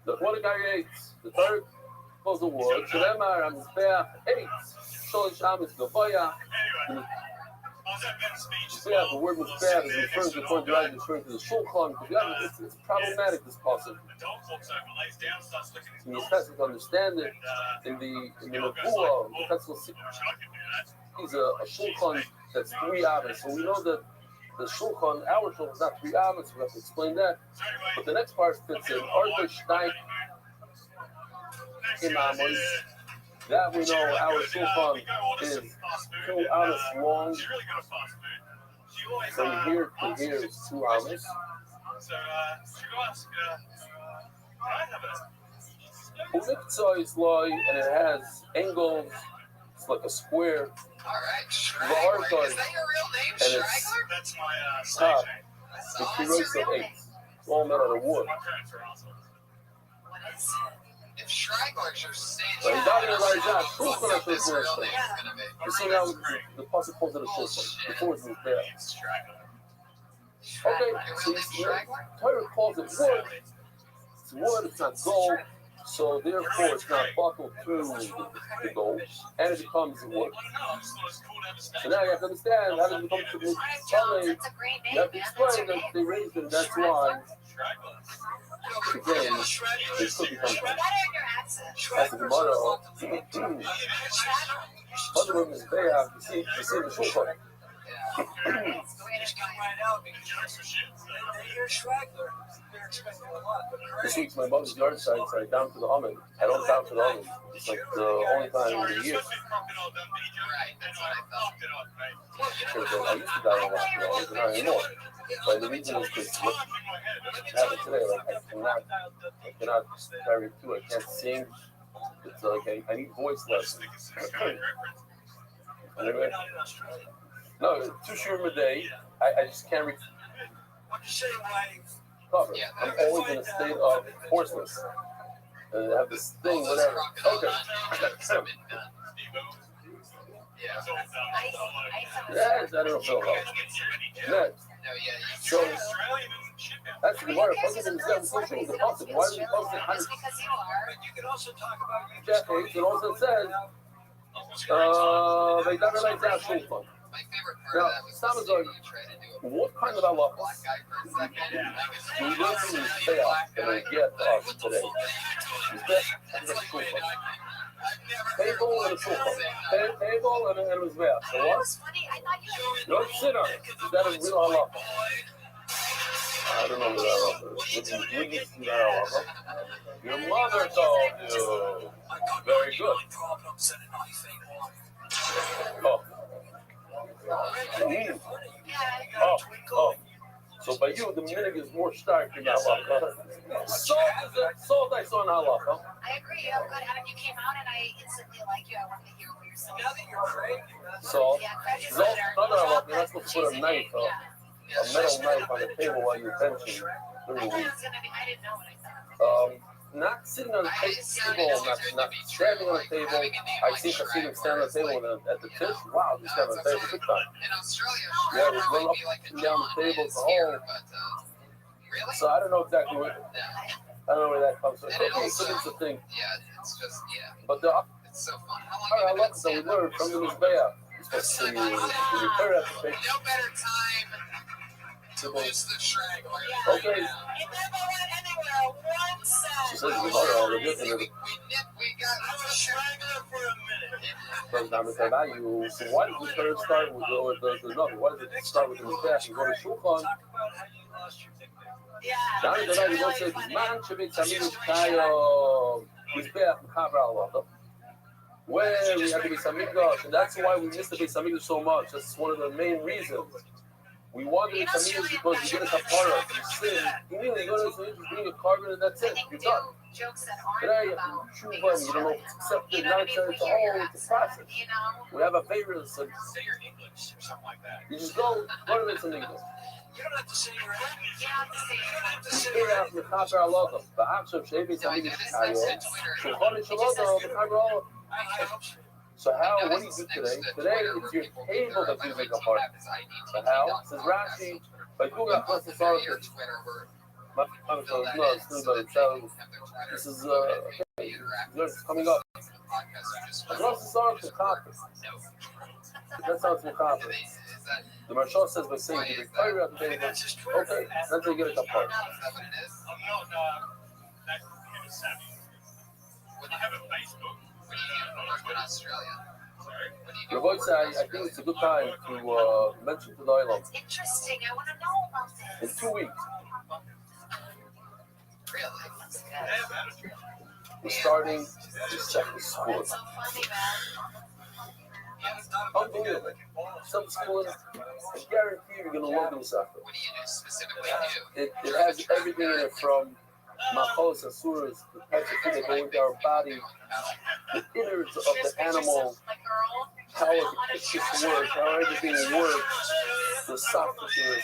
The one guy hates. The third calls the wood. Shemar and Mizbeach hates. Sholish Am is Gavoya. The word Mizbeach is referring to the point right, referring to the Shulchan. It's problematic, this passage. And you have to understand it in the Nebuah, the Petzl he's a Shulchan that's 3 amas. So we know that the Shulchan, our Shulchan, is not 3 amas, so we have to explain that. But the next part fits in Arba Stein Imamos. That we know our Shulchan is 2 amas long. From here to here is 2 amas. Umikza is loy, and it has angles. It's like a square. All right, Straggler. Is that your real name, Straggler? That's my top. It's 3 rows of 8. It's all made out of wood. What is it? If Straggler's your stage So he's not even like that. who Who's going to his real name is going to be? You see now the puzzle calls it a shulchan. Before it was there. Okay, so you see, Torah calls it wood. It's wood, it's not gold. So therefore, it's not buckled through the gold, and it becomes wood. So now you have to understand how does it become to be. You have to explain that they raised it. That's why Again, they still become as the Gemara. Other than this Bayah, you see the Shulchan. This week's my mother's yard side, so I down to the almond. I don't down to the almond. It's like the only time in the year. Sure, I used to down a lot, but not anymore. But the reason is because what happened today, like I cannot carry through. I can't sing. It's like I need voice lessons. Anyway, no, 2 shiurim a day. I just can't recover. I'm always in a state of hoarseness. And I have this thing, whatever. Okay. Yeah, I don't feel well. Next. So, that's the Gemara. Focus on the 17 the posture. Why do you focus on 100? Jeffries, it also says, they don't realize that shulchan. Now, Samazar, what kind of halachas do you go through this payoff that I get us today? Is that a shulchan? Table and a shulchan. Table and a mizbeach. So what? Don't sit on it. Is that a real halacha? I don't know what halacha is. What do you see that halacha? Your mother told you. Very good. Oh. So by you, the minhag is more stark than halacha. Salt I saw in halacha. I agree. You have good. And you came out, and I instantly like you. I want to hear what you're saying. Now that you're praying, salt. Salt. Another halacha. You're not supposed to put a knife, a metal knife on the table while you're benching. I thought it was gonna be. I didn't know what I thought. Not sitting on the table, not standing on the table. I see Hasidim stand on the table at the tish. Wow, this guy on the table big time. Yeah, they run up and down the table as a whole. So I don't know exactly where. I don't know where that comes from. Okay, so it's a thing. Yeah, it's just But the it's so fun. How long I love that we learned from the Mizbeah. So you repair that to no better time to lose the shrag. Okay. She says the mother all the different. We got a shragger for a minute. But now you. So why did we start with the novel? Why did it start with the Mizbeah? You go to Shulchan. Now the night you go say, "Man, Shabbat Samish Kayo Mizbeah Mechaber Allah." Where we have the Beis Hamikdash, and that's why we miss the Beis Hamikdash so much. That's one of the main reasons. We want the Beis Hamikdash because you get a kapara. You sin, immediately you go to the Beis Hamikdash, bring a carbon, and that's it. You're done. Today you have to tshuva, you don't know if it's accepted, not accepted. It's a whole process. We have a favorite. So Say your English or something like that. you just go to the Beis Hamikdash. You don't have to say your English. You don't have to say Figure your out the kapara Allah. The Achshav Shei Beis Hamikdash Kayo. Shulchan Shalom, the kapara Allah. So how? What do you do today? Today it's your table that you make a part. So how? Says Rashi, but who got plus the sorrow? This is coming up. Plus the sorrow to copy. That's how it's copy. The Marshal says by saying you require out the table. Okay, then they get it apart. When you have a Facebook. Rabbi said, I think it's a good time to mention to the island. Interesting. I want to know about this. In 2 weeks, we're starting the second school. So funny, man. Unbelievable. Some school, I guarantee you're going to love this after. What do you specifically do? It has everything in it from machos, asuras, the types of things that go into our body, the innards of the animal, how it just works, how everything works, the esophagus,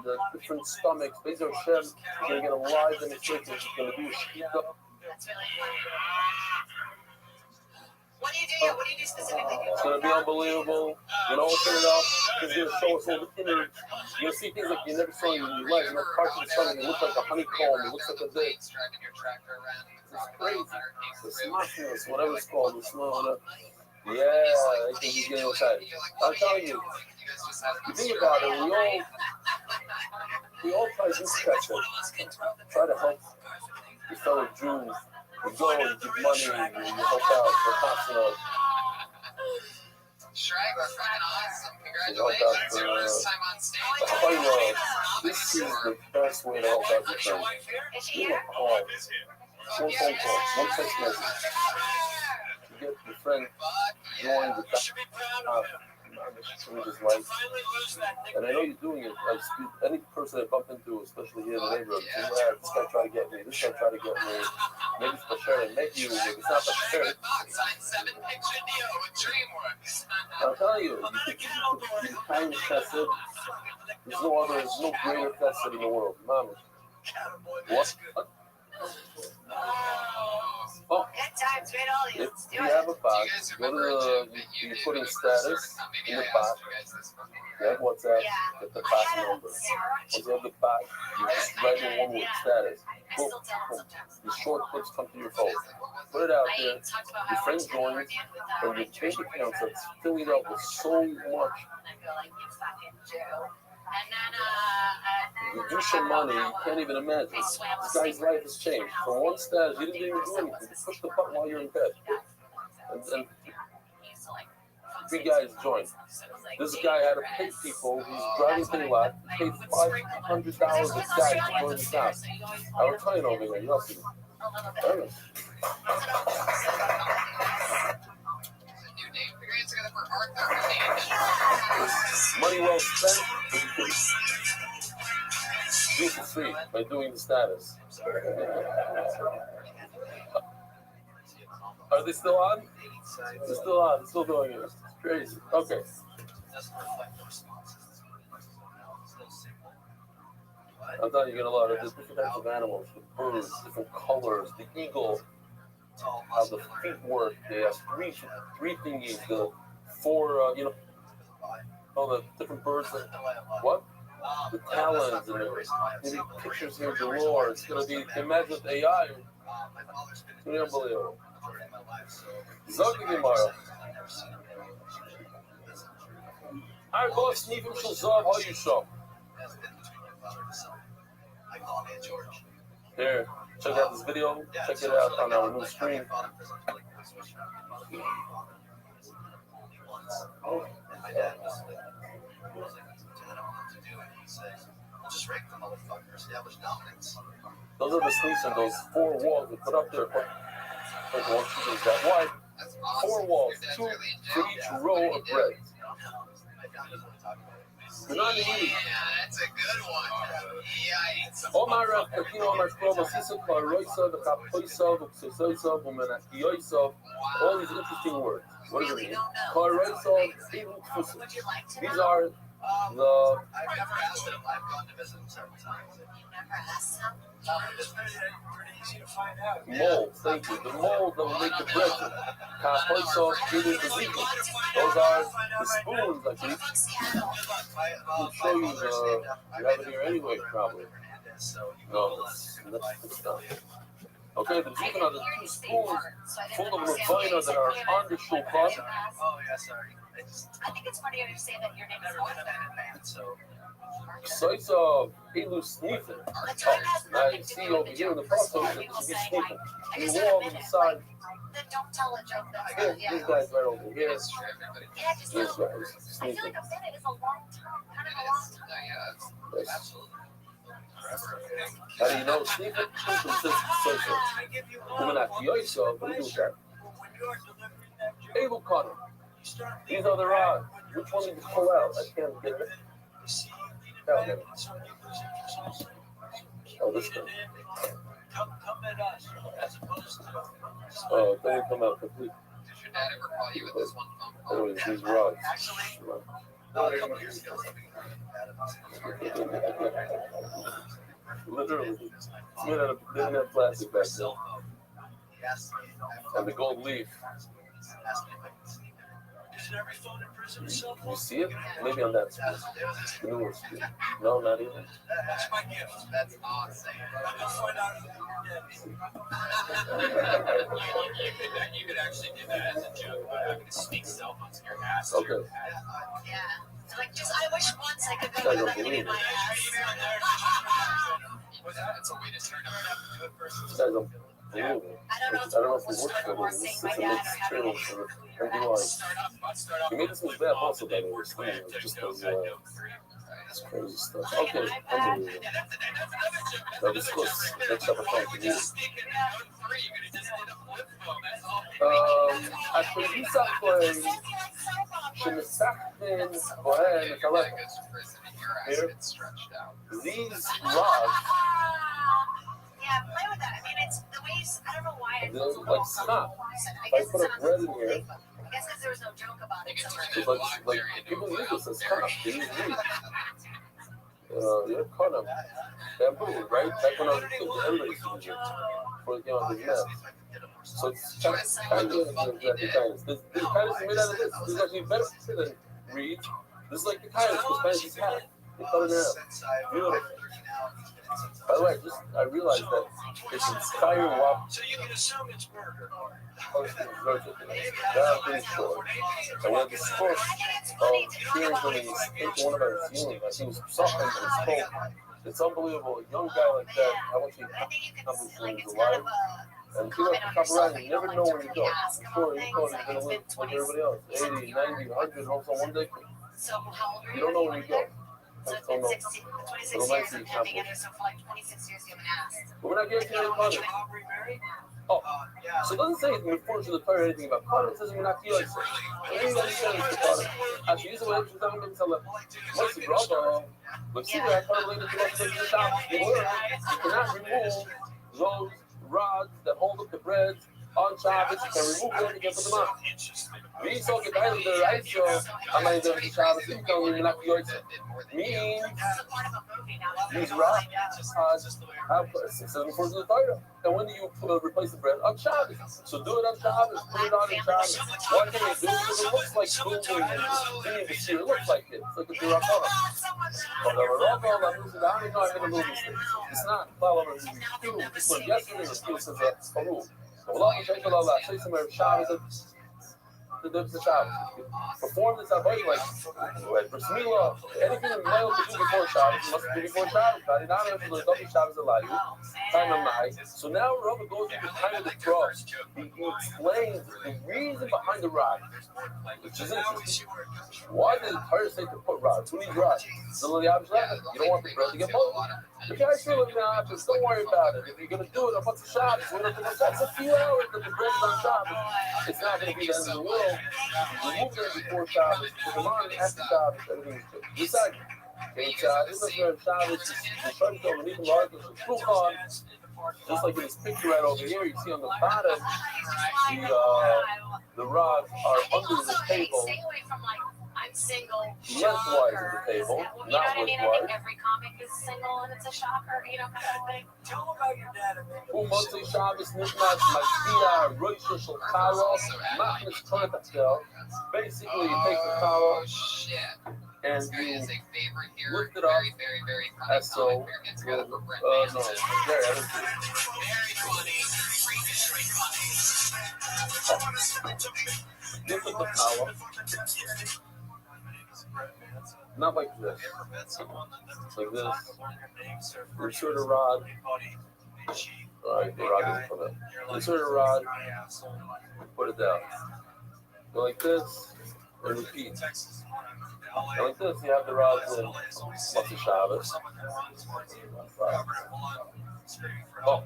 the different stomachs. Bezer Hashem, you're going to get alive in the church, it's going to do a shkita. That's really funny. What do you do? What do you do specifically? It's going to be unbelievable. You're going to open it up. It's going to show us all the innards. You're going to see things like you never saw in your life. You know, parts of the stomach, it looks like a honeycomb. It looks like a dick. It's crazy. The smushiness, whatever it's called. The smell of it. Yeah, I think he's getting excited. I'm telling you. You think about it, we all... We all try to do chesed. Try to help your fellow Jews. You go, you give money, you help out. We're constantly. Shrek was fucking awesome. Congratulations. Your first time on stage. This is the best way to help out your friend. Give a call. One phone call. One text message. You get your friend joined the change his life. And I know you're doing it. Any person I bump into, especially here in the neighborhood, say, this guy tried to get me, this guy tried to get me. Maybe it's for sure I met you, maybe it's not for sure. I'm telling you, you kind of chesed. There's no greater chesed in the world. Mama. What? Oh, if you have a bot, go to you put in status in the bot. You have WhatsApp, get the bot number. Once you have the bot, you just write in one word, status. Boom, boom. The short clips come to your phone. Put it out there. Your friends join, and your bank account starts filling up with so much. You do some money, you can't even imagine. This guy's life has changed. From one status, you didn't even do anything. You pushed the button while you're in bed. And 3 guys joined. This guy had to pay people. He's driving to the lot. He paid $500 a guy to join his house. I will tell you over here. You'll see. Money well spent. Do for free by doing the status. Are they still on? They're still on. They're still doing it. It's crazy. Okay. I'm telling you, get a lot of different types of animals, the birds, different colors, the eagle, how the feet work. They have three thingies, the 4, the different birds. What? The talons and maybe pictures here galore. It's going to be, imagine with AI. It's going to be unbelievable. Zog the Gemara. I go sneaking to Zog, how you show? Here, check out this video. Check it out on our new screen. Those are the sneaks and those 4 walls we put up there. Like 1 is that wide. 4 walls, 2 for each row of bread. Yeah, that's a good one. Yeah, I ate some. Omar Kakino Omar Shkova Sisa Karoisa, the Kapoisa, the Kusoisa, Womanakioisa, all these interesting words. What does it mean? Karoisa, these are the. I've never asked him. I've gone to visit him several times. You never asked him? It's pretty easy to find out. Mold, thank you. The mold that will make the bread. Kapoisa, those are the spoons, I think. I'll show you the. You have it here anyway, probably. No, that's not. Okay, the chicken are the 2 spoons full of ravina that are on the shulchan. Oh, yeah, sorry. I think it's funny you say that your name is Arthur. So. Soisa Elu sniffing. I see over here in the process that you be sniffing. You walk on the side. Then don't tell a joke that's This guy's right over here. Yeah, just This I guy's feel sniffing. like a minute is a long time. Kind of a long time. Yes. How do you know sniffing? Sniffing says Soisa. Coming out the Yoisa, what do you do with that? Able cutter. These are the rods. Which one did you pull out? I can't get it. Oh, this one. Oh, it doesn't come out complete. Did your dad ever call you with this one phone? Anyways, these rods. Literally. It's made out of, they didn't have plastic back then. And the gold leaf. You see it? Maybe on that screen. The newer screen. No, not even. That's my gift. That's awesome. You'll find out You could actually do that as a joke about having to sneak cell phones in your ass. Okay. Yeah. Like, just I wish once I could go I don't without believe getting my it. ass. It's a way to turn up. This guy's unbelievable. I don't know I don't know if he what's works for more them. seeing This my is a dad or mixed having training it for who your every ex. life. He made this movie bad also, by the way. Just because it's crazy stuff. Okay, unbelievable. Now discuss next episode for you. As for Yitzhak Cohen, Shemisachmin Cohen, here, these rods, Yeah, play with that. I mean, it's the way I don't know why I feel so like snot. I If I put a bread in here, I guess because there was no joke about it. it's like people use this as snot. They use weed. You're kind of bamboo, right? Back when I was a kid, everybody used to use it before they came out of the mess. So it's kind of exactly kindness. This kindness is made out of this. This is actually better than reed. This is like the kindness because kindness is half. They cut it out. Beautiful. By the way, I realized that it's entire wop. So you can assume it's murder. That thing short. And we had this course of hearing when he's taking one of our healing. I think it was suffering and it's cold. It's unbelievable. A young guy like that, I want you to accomplish he's alive. And people have to come around, you never know where you go. Before you go, you're going to live like everybody else. 80, 90, 100, also one day. You don't know where you go. So it's been 26 years of living in there, so for like 26 years you haven't asked. But we're not getting to any money. Oh, so it doesn't say in the force of the Torah anything about Qana. It says we're not feeling sick. Actually, use the way she's not going to tell them. What's the brother? Let's see that. I can't believe it's the shop. You cannot remove those rods that hold up the bread on Shabbos. You can remove them and get them out. We saw the guy with the right, so I'm not even Shabbos. You tell me you're not going to means these rods have seven forms of the Torah. And when do you replace the bread? On Shabbos. So do it on Shabbos. Put it on Shabbos. Why can't you do it? Because it looks like moving and being the seer. It looks like it. It's like a Durakana. But the Rothschild, I don't know, I made a movie. It's not. This one yesterday was says a rule. Perform this avoid like Brismila, anything in male to do before Shabbos, must do before Shabbos. Not even the double Shabbos allow you. Time of night. So now Rabbi goes into kind of the trust. He explains the reason behind the rod, which is interesting. Why did the Torah say to put rods? Who needs rods? You don't want the bread to get boiled. The guy still living in the options, don't worry about it. If you're going to do it on what's the Shabbos, that's a few hours that the bread is on Shabbos. It's not going to be the end of the world. Remove them before Shabbos, put them on after Shabbos, everything's good. Decide. This is where Shabbos is trying to tell the just like in this picture right over here, you see on the bottom, the rods are under the table. I'm single. Lengthwise of the table, You know not what I mean? I widthwise. think every comic is single and it's a shocker, you know, kind of thing. Tell them about your dad. Umotzei Shabbos Nishmat Matzia Roisha Shel Kala Machnis Konatel. Basically, you take the kala and you lift it up as so. No, very lift up the kala. Not like this. Like this. Insert a rod. Alright, the rod doesn't come in. Insert a rod. Put it down. Go like this. And repeat. And like this, you have the rods in Motzei Shabbos. Oh,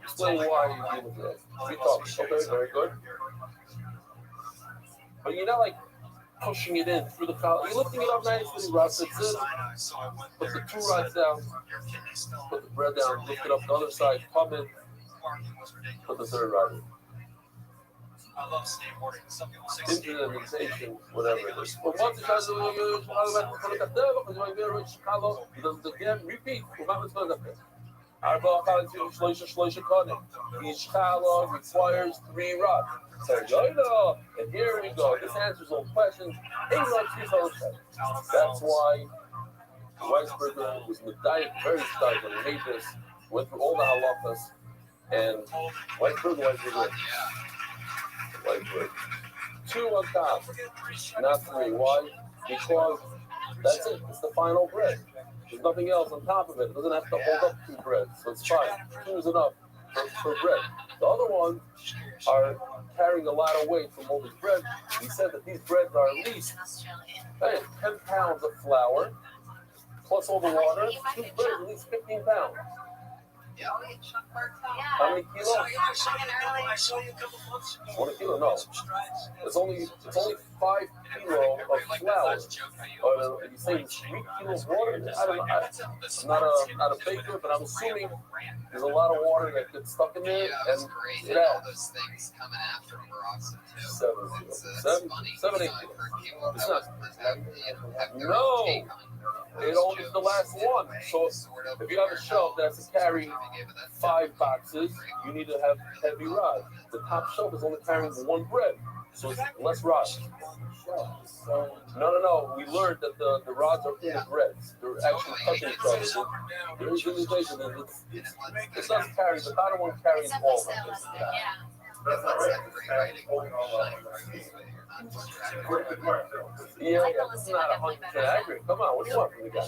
explain why you do this. We talk. Okay, very good. But you're not like pushing it in through the collar. You're lifting it up nicely, rod sits in. Put the two rods down. Put the bread down. Lift it up the other side. Pump it. Put the third rod in. I love skateboarding. Some people say Implementation, whatever it is. But once it has he does it again, repeat. Each chala requires 3 rods. And here we go. This answers all questions. That's why Weisberger was medayik very stark when he made this. Went through all the halachas, and Weisberger. 2 on top, not 3. Why? Because That's it. It's the final bread. There's nothing else on top of it. It doesn't have to hold up 2 breads, so it's fine. 2 is enough for bread. The other ones are carrying a lot of weight from all this bread. We said that these breads are at least 10 pounds of flour, plus all the water. These breads are at least 15 pounds. How many kilos? 1 kilo? No. It's only 5 kilos of flour. Or you say 3 kilos of water? I don't know. I'm not a baker, but I'm assuming there's a lot of water that gets stuck in there, and it adds 7, 8 kilos. It's not. No. It only is the last one. So if you have a shelf that has to carry 5 boxes, you need to have heavy rods. The top shelf is only carrying 1 bread, so it's less rods. No. We learned that the rods are in the breads. They're actually touching each other. There is realization that it's not carrying. The bottom one carries all of it. Yeah, it's not 100% accurate. Come on, what do you want from the guy?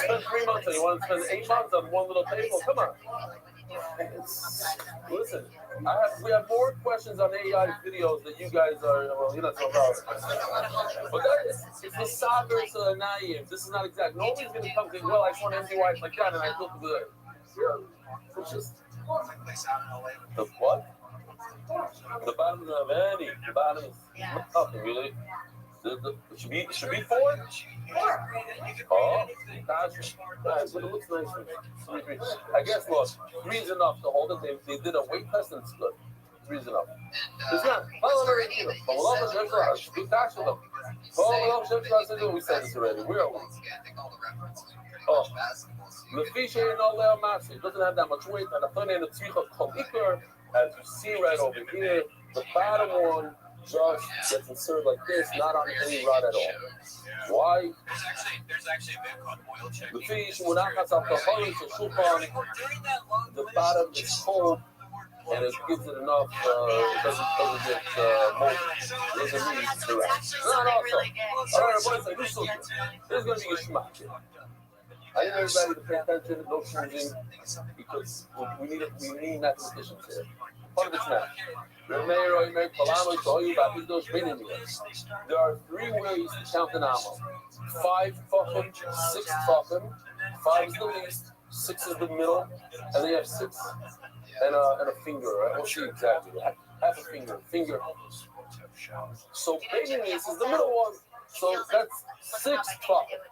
Spend 3 months and you want to spend 8 months on one little table? Come on. Listen, we have more questions on AI videos that you guys are, well, you're not so proud of. But it's the soccer to the naive. This is not exact. Nobody's going to come to, well, I just want to empty white like that and I built the good. It's just, the what? The bottom of the vanity. The bottom is nothing, really. It should be 4? Oh, gotcha. But it looks nice. I guess, look, 3 is enough to hold it. They did a weight test and it's good. 3 is enough. It's not. We said this already. Where are we? Oh. It doesn't have that much weight. As you see right over here, the bottom one just gets inserted like this, not on any rod at all. Why? There's actually a bit called oil check. The bottom is cold, and it gives it enough. It doesn't get molded. It doesn't need to rest. All right, boys, there's going to be a schmuck. I need everybody to pay attention, no changing, because we need mathematicians here. Part of it's math. There are 3 ways to count an amma. 5 fucking, 6 fucking. 5 is the least, 6 is the middle, and then you have 6 and a finger, right? We'll see exactly. Half a finger. So baby means is the middle one. So that's 6 fucking.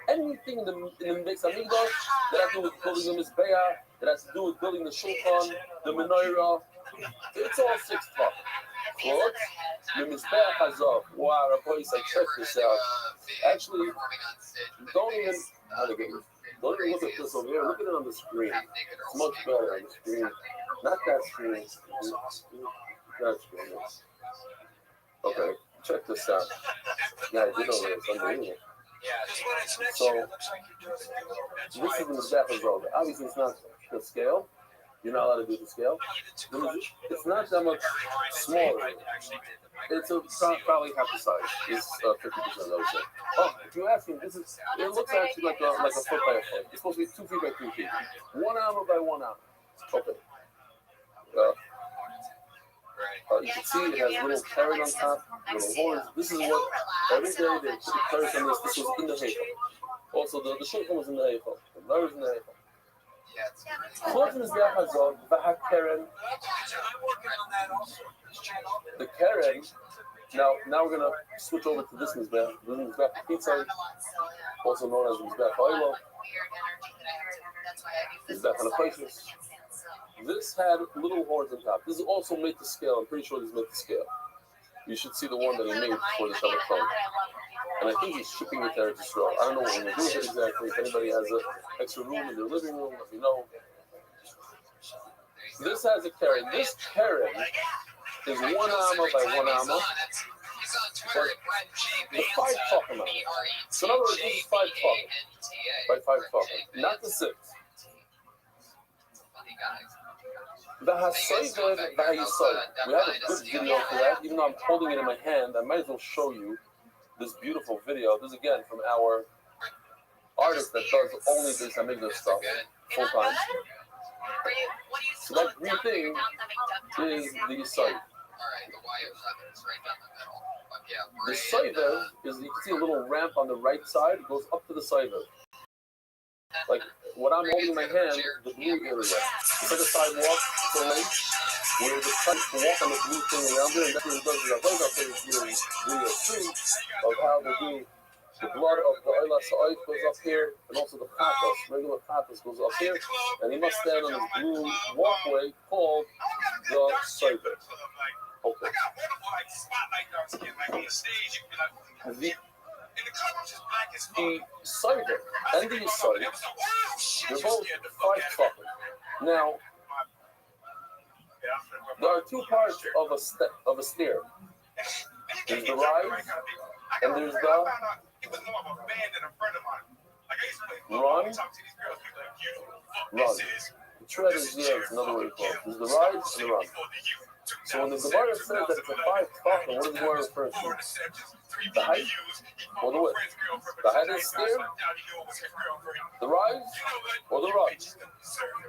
Anything in the Beis Hamikdash that has to do with building the Mizbeach, that has to do with building the Shulchan, the Menorah, it's all 6 fuck. Quote, the Mizbeach Hazav. Wow, Rabbi, check this out. Actually, don't even look at this over here. Look at it on the screen. It's much better on the screen. Not that screen. That screen. Okay. Check this out. Yeah, I did over it. It's unbelievable. So, this is the Mizbeach Hazav. Obviously, it's not the scale. You're not allowed to do the scale. It's not that much smaller. It's probably half the size. It's 50%, I would say. Oh, if you ask me, it looks actually like a foot by a foot. It's supposed to be 2 feet by 3 feet. 1 armor by 1 armor. Okay. You can see it has little carrot on top, little horns. This is what every day they put the carrots on this. This was in the heichal. Also, the shulchan was in the heichal. The Menorah was in the heichal. The keren. Now we're gonna switch over to this mizbeach. The mizbeach pizza, also known as mizbeach oilo. Mizbeach anachasis. This had little horns on top. This is also made to scale. I'm pretty sure this is made to scale. You should see the one that he made for the Shabbat phone. And I think he's shipping it there to Israel. I don't know what we're going to do with it exactly. If anybody has an extra room in their living room, let me know. This has a keren. This keren is 1 amma by 1 amma. The 5 fuck amount. So in other words, this is 5 fuck by 5 fuck. Not the 6. We have a good video for that. Even though I'm holding it in my hand, I might as well show you this beautiful video. This is again from our artist that does only this Amigdash stuff full time. So that green thing is the site. The Saiva is, you can see a little ramp on the right side, it goes up to the Saiva. Like what I'm holding in my hand, the blue area. It's like a sidewalk, it's a lake, where the type to walk on the blue thing around there, and that's what it does. I've done video too of how they do the blood of the Oila Sa'id goes up here, and also the Pathos, regular Pathos goes up here, and he must stand on this blue walkway called the Saiva. Okay. The Saiva and the Yisai, they're both 5 tefachim. Now, there are 2 parts of a stair. There's the rise, and there's the run. Run. The tread is another way to call it. There's the rise and the run. So when the Gemara says that it's a 5 tefachim, what does the Gemara refer to? The height or the width? The height is stair, the rise, or the run?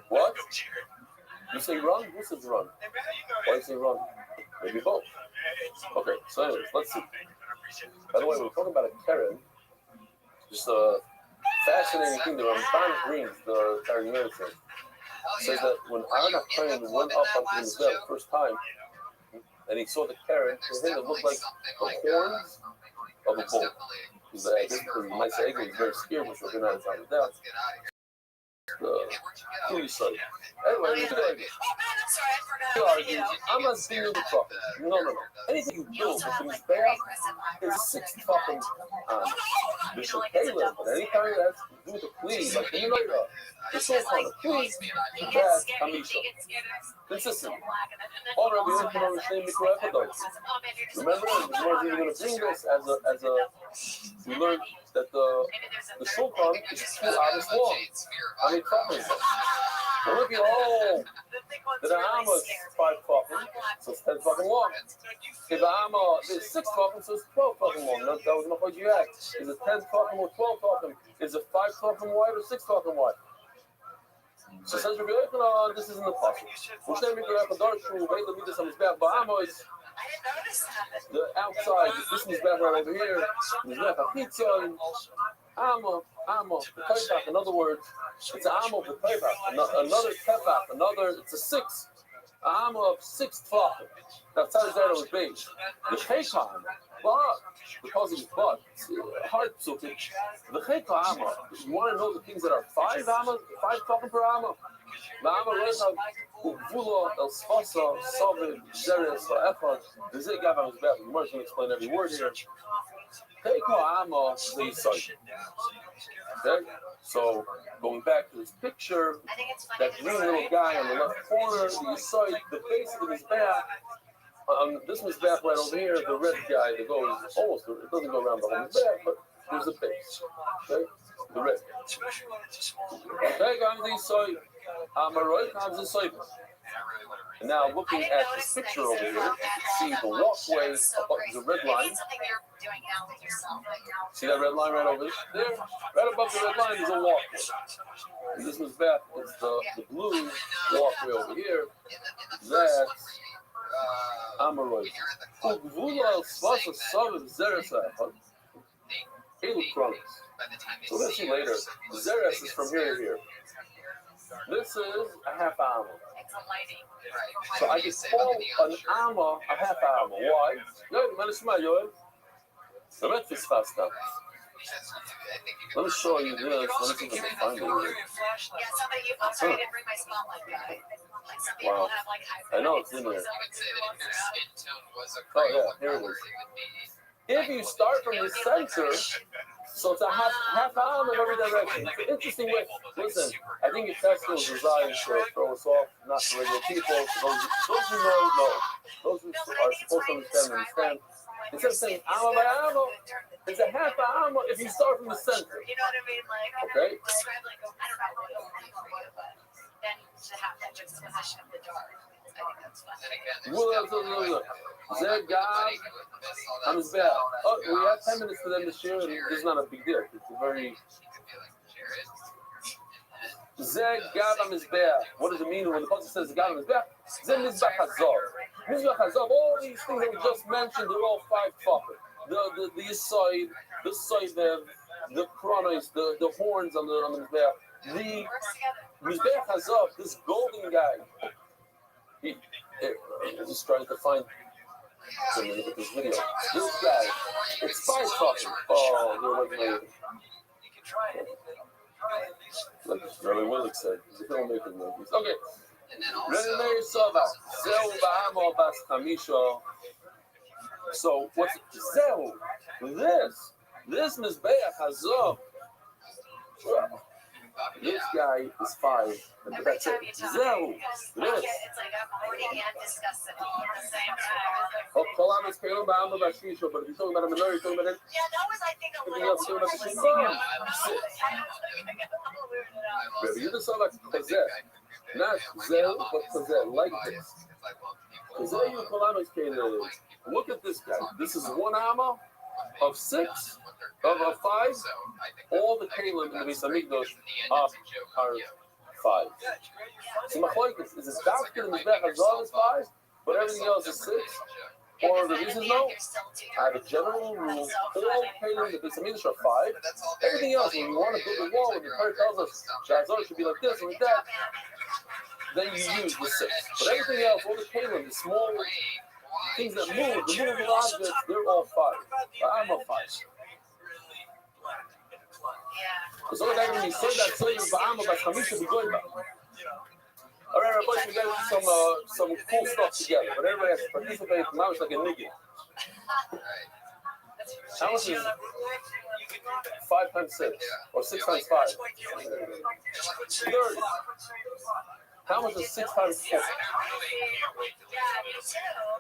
What? You say run? Who says run? Why do you say run? Maybe both. Okay, so anyways, let's see. By the way, we're talking about a Karen. Just a fascinating thing. The Ramban Green, the Targumim says. Says that when Aaron HaKohen went up onto the Mizbech the first time, and he saw the Karen, to him it looked like the horns of a bull. Because I guess the Maisa Egel was very scared, which we're going to have down. Anyway, I'm not seeing the truck. No. Anything you build with the Mizbech is 6 tefachim. There's a Caleb, but anytime that's to do with the please, like you know, it's so fun. Please, that's Hamisha. Consistent. All Rabbi Yonatan understand Mikra Echados. Remember, we're going to bring this as a. We learned that the shulchan is 2 hours long. How many tefachim? Well, look at the Amma is 5 tefachim, so it's 10 tefachim long. If the Amma is 6 tefachim, so it's 12 tefachim long. That was not what you asked. Is it 10 tefachim or 12 tefachim? Is it 5 tefachim wide or 6 tefachim wide? So says Rabbi Yonatan, this is in the pasuk. Which name Mikra Echados? Wait, let me do some Mizbech. But Amma is the outside. This Mizbech right over here. Mizbech HaChitzon. Amma, B'Tevach. In other words, it's an Amma B'Tevach. Another Tefach. It's a 6. An Amma of 6 tefachim. That's how that was based. The Chekam, but because it's but hard to pick. The Chekam Amma. You want to know the things that are 5 Amma, 5 tefachim per Amma. The Amma Rechav, Uvula, El Sfasa, Savin, Zeres, Echad. The Zay Gav was back. The Gemara is going to explain every word here. Chekam Amma, the Yisai. Okay, so going back to this picture, that green little guy on the left corner, the Yisai, the base of the Mizbech. This Mizbech right over here, the red guy that goes almost, it doesn't go around the whole Mizbech, but there's a base. Okay, the red. Okay, comes the Yisai. Amaroy comes the Yisai. And now looking at this picture over here, you can see the walkway, there's a red line. See that red line right over there? Right above the red line is a walkway. And this Mizbech is the blue walkway over here. That's Amaroy. So let's see later. Zeres is from here to here. This is a half Amma. So I can call an Amma a half Amma. Why? Let me show you this. Let me see if I can find it. Wow. I know it's in there. Oh yeah, here it is. If you start from the center, so it's a half arm in every direction. It's an interesting way. Listen, I think your festival is designed to throw us off, not for regular people. Those who know. Those who are supposed to understand. Instead of saying arm by arm, it's a half arm if you start from the center. You know what I mean? Like, okay. Describe like, I don't know, then to have that juxtaposition of the dark. I think that's fun. And again, there's Well, definitely Zed God, on his back. Oh, we have 10 minutes for them to share, and this is not a big deal. It's a very Zed God on his back. What does it mean when the pasuk says God on his back? Zed Mizbach Hazov. Mizbach Hazov. All these things that we just mentioned, they're all 5 tefachim. The Yisoid, the Soidev, the Kronos, the horns on the Mizbach. The Mizbach Hazov, this golden guy. He just trying to find. So look at this video. This guy, it's 5 tefachim. Oh, you're looking at it. Like Rabbi Willick said, he's a filmmaker movies. Okay. Renee Saba, Zeu Bahamo Bas Chamisha. So what's Zeu? This Mizbeach Hazov. This guy is 5. And Every that's time it. you talk, Zeu. it's This. like I'm reading and discussing all at the same time. Oh, Kolam is Kalim Bahamo Bas Shisha, but if you're talking about a menorah, you're talking about it. Yeah, that was, I think, a Everything little else, too you're much not listening. Rabbi, you just saw like Chazeh. Not Zeu, but Chazeh, like this. Chazeh you Kolam is Kalim. Look at this guy. This is 1 amma of 6, of 5. All the Kalim in the Beis Hamikdash are 5. So Machlokes is this doctor in the Mizbech Hazov is 5, but everything else is 6. Or the reason no, I have a general rule. All Kalim in the Beis Hamikdash are 5. Everything else, when you want to build a wall, when the Torah tells us Shazor should be like this and like that, then you use the 6. But everything else, all the Kalim, the small things that move, the movable objects, they're all 5. I'm a 5. Because all that when you say that, so you ba'am about Chamisha be good about. All right, everybody, we got some cool stuff together, but everybody has to participate. Now it's like a nigga. How much is 5 times 6 or 6 times 5? 30. How much is 6 times 4?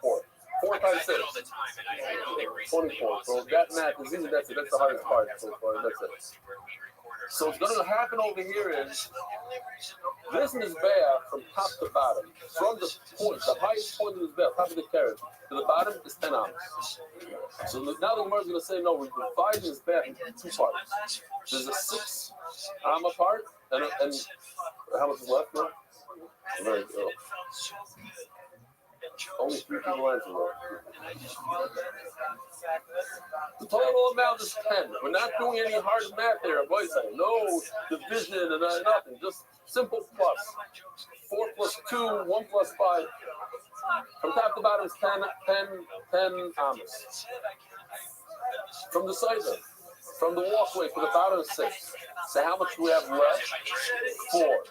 4. 4 times 6. 24. So that math is easy. That's it. That's the hardest part so far. That's it. So what's going to happen over here is this Mizbeach from top to bottom, from the point, the highest point of the Mizbeach, top of the carrot, to the bottom is 10 ammas. So now the Gemara is going to say, no, we're dividing this Mizbeach into 2 parts. There's a 6 amma part, and how much is left now? Very good. Only 3 people answer that. The total amount is 10. We're not doing any hard math here, boys. No division and nothing. Just simple plus. 4 plus 2, 1 plus 5. From top to bottom is 10 ammas. From the side, from the walkway to the bottom is 6. So how much do we have left? 4.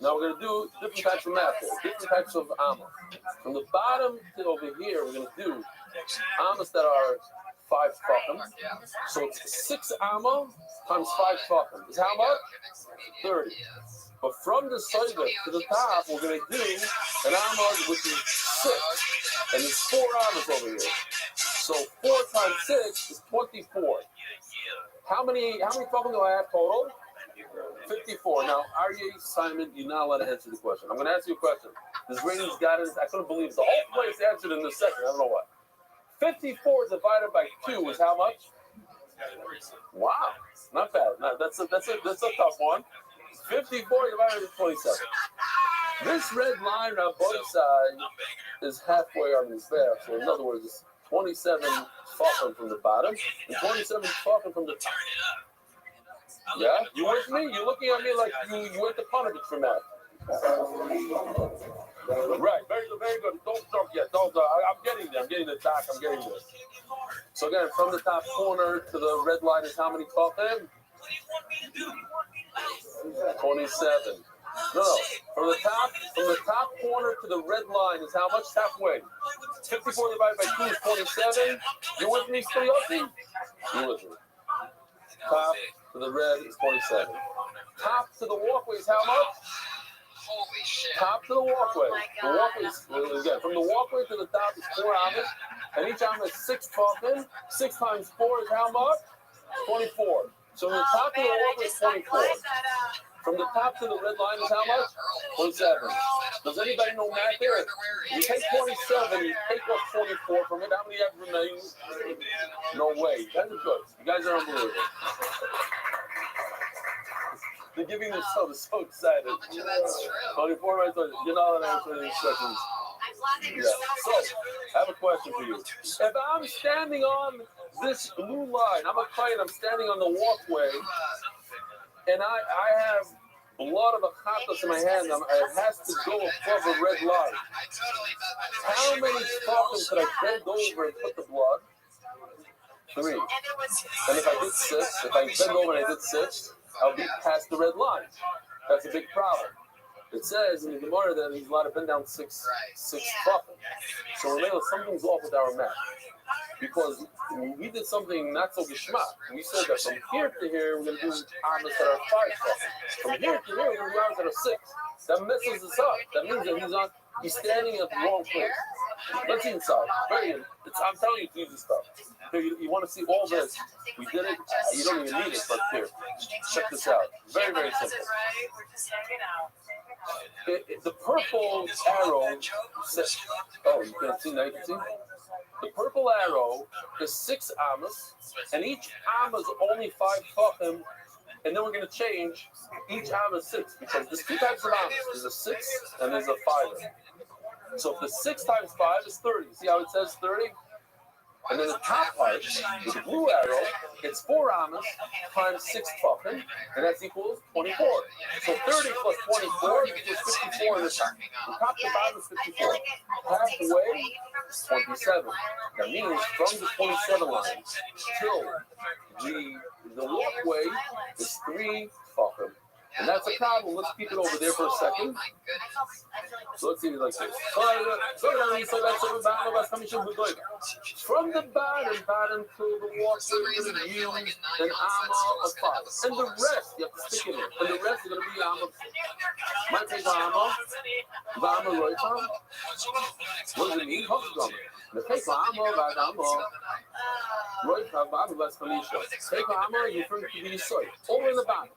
Now we're going to do different types of math here, different types of amma. From the bottom to over here, we're going to do ammas that are 5 tefachim. So it's 6 amma times 5 tefachim. Is how much? 30. But from the side to the top, we're going to do an amma which is 6. And there's 4 ammas over here. So 4 times 6 is 24. How many tefachim do I have total? 54. Now, Aryeh, Simon, you're not allowed to answer the question. I'm going to ask you a question. This ratings got it. I couldn't believe it. The whole place answered in a second. I don't know what. 54 divided by 2 is how much? Wow. Not bad. No, that's a tough one. 54 divided by 27. This red line on both sides is halfway on this back. So in other words, it's 27 tefachim from the bottom and 27 tefachim from the top. Yeah? You with me? You're looking at me like you went to Ponovich for that. Right. Very good. Very good. Don't jump yet. Don't. I'm getting there. I'm getting the doc. I'm getting there. So again, from the top corner to the red line is how many tefachim? 27. No. From the top corner to the red line is how much? Halfway. 54 divided by 2 is 27. You with me, Spiliosi? You with me? Top to the red is 27. Top to the walkway is how much? Holy shit. Top to the walkway. The walkway is, again, from the walkway to the top is 4 ammas, and each amma is 6 tefachim. 6 times 4 is how much? 24. So from the top to the walkway is 24. From the top to the red line is how much? 27. Does anybody know math there? You take 27, you take off 24 from it. How many have remained? No way. You guys are good. You guys are unbelievable. They're giving this so excited. 24 right there. You know that answer in seconds. Yeah. So, I have a question for you. If I'm standing on this blue line, I'm a client, I'm standing on the walkway, and I have blood of a chatas in my hand, it has to go above a red line. How many tefachim could I bend over and put the blood? 3. And if I did 6, if I bend over and I did 6, I'll be past the red line. That's a big problem. It says in the Gemara that he's allowed to bend down 6 tefachim. So remember, something's off with our math. Because we did something not so geschmack. We said that from here to here, we're going to do arms that are 5 tefachim. From here to here, we're going to do arms that are 6. That messes us up. That means that he's standing at the wrong place. Let's see inside. I'm telling you to use this stuff. Here, you want to see all this. We did it. You don't even need it, but here. Check this out. Very, very simple. The purple arrow says, oh, you can't see now, you can see? The purple arrow is 6 amas, and each amma is only 5 tefachim, and then we're going to change each amma is 6, because there's 2 types of amas. There's a 6 and there's a 5. So if the 6 times 5 is 30, see how it says 30? And then the top part, with the blue arrow, it's 4 amas times 6 tefachim, and that's equals 24. So 30 plus 24 equals 54 in the top. The top to bottom is 54. Halfway, 27. That means from the 27 line till the walkway is 3 tefachim. And that's a problem. Let's keep it over there for a second. So let's see it like this. From the bottom to the walkway, you're going to use an amma of 5. And the rest, you have to stick in it. And the rest is going to be amma. Might take amma. The amma roitam. What does it mean? The take amma, roitam, amma, that's kamisha. Take amma, you bring to the soil. Over in the bottom.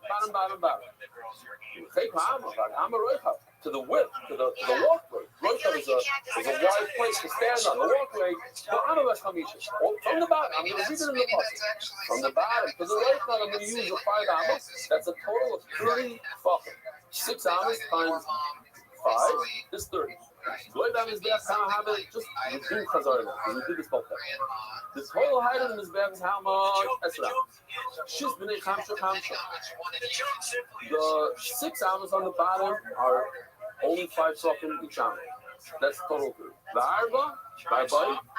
Take amma roitam. To the width, to the walkway. Roitam is a wide place to stand on. The walkway, from the bottom, I'm going to read it in the bottom. From the bottom to the right side, I'm going to use the 5 ammas. That's a total of 30 tefachim. 6 ammas times 5 is 30. Loidam is there, just do chazar. We do this both times. This whole height of the mizbeach is how much? Esra. She's b'nei chamsha. The 6 ammas on the bottom are only 5 tefachim each amma. That's total 3. The arba, bye,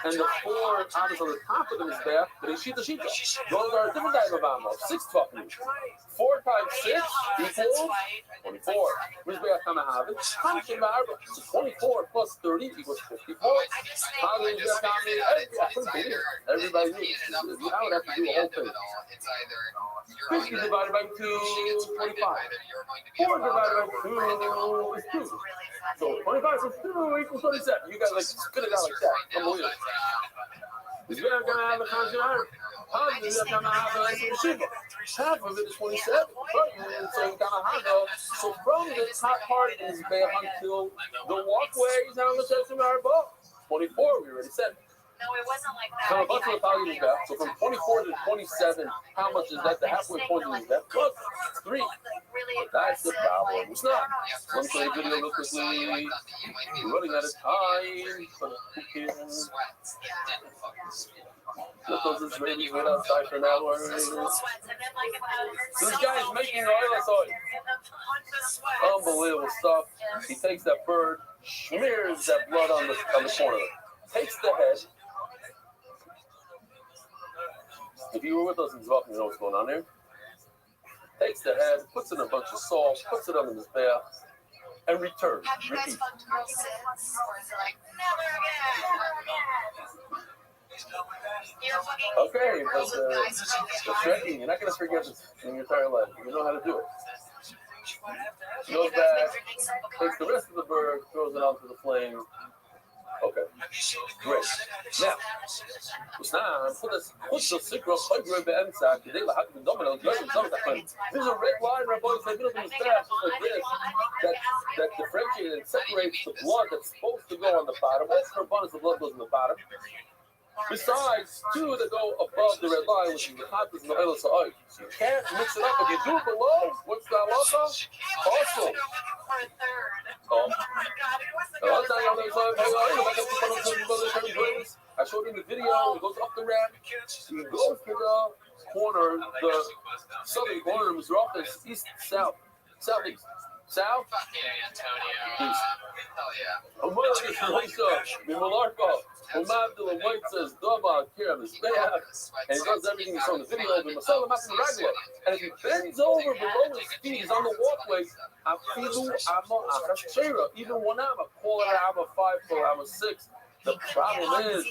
and the 4 ammas on the top of the mizbeach, the shita. Those are a different type of amma, 6 tefachim. 4 times 6 equals 24. Mizbeach kamahavit. Chamshin ba'arba. So 24 plus 30 equals 54. Everybody knows. I would have to do a whole thing. 50 divided by 2 is 25. 4 divided by 2 is 2. So 25 plus 2 equals 27. You guys like spit it out like that. Unbelievable. Is going to have a constant iron. Half of it is 27. So from the top part is back until the walkway is on the section of our boat. 24, we already said. No, it wasn't like that. So from 24 to 27, how much is that? The halfway point is that? Plus 3. But that's the problem. It's not. Let me play a video real quickly. We're running out of time. But who cares? Let those Israelis wait outside for an hour. This guy is making oil. I saw it. Unbelievable stuff. He takes that bird, smears that blood on the corner, takes the head. If you were with us in Zvach, you know what's going on there. Takes the head, puts in a bunch of salt, puts it under his bear, and returns. Have you guys fucked girls since? Or is it like, never again? Okay, but the trekking, you're not going to forget this in your entire life. You know how to do it. Goes back, takes the rest of the bird, throws it onto the flame. Okay. Okay. Great. Now, خد السكرة خير بأمسك كده لحد الضمن أو جاي الضمن تحت. There's a red line, Rabbi, like this that differentiates and separates the blood that's supposed to go on the bottom. What's for abundance of blood goes on the bottom? Besides two that go above the red line, which is the chatas and the oil sa'ai. You can't mix it up. If you do it below, what's the halacha? Also. I showed him the video. He goes up the ramp. He goes to the corner, the southern corner of Mizrach is east, south, southeast. South? Fuck yeah, Antonio. East. Hell yeah. Says, and he does everything you saw in the video. And if he bends over below his feet, he's on the walkway. Even when I'm a quarter, I'm a 5 4, I'm a 6. The problem is, he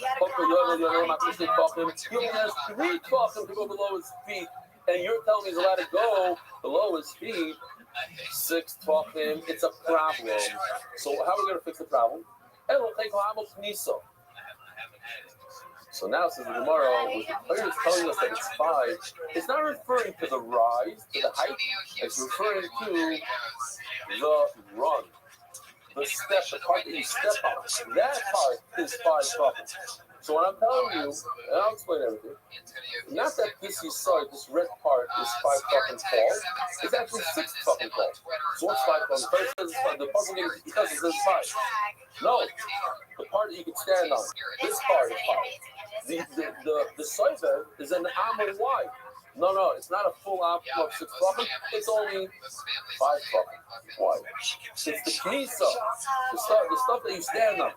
only has 3 tefachim to go below his feet, and you're telling me he's allowed to go below his feet 6 tefachim. It's a problem. So how are we going to fix the problem? So now, says the Gemara, with the player is telling us that it's 5, it's not referring to the rise, to the height, it's referring to the run. The step, the part that you step on, that part is 5 tefachim. So what I'm telling you, and I'll explain everything, not that this you saw, this red part is 5 tefachim tall, it's actually 6 tefachim tall. So what's 5 tefachim? First says the puzzle is because it says 5. No, the part that you can stand on, this part is 5. The soiver is an amud wide. No, it's not a full amud of 6 tefachim. It's only 5 tefachim wide. It's the knisa, the stuff that you stand on.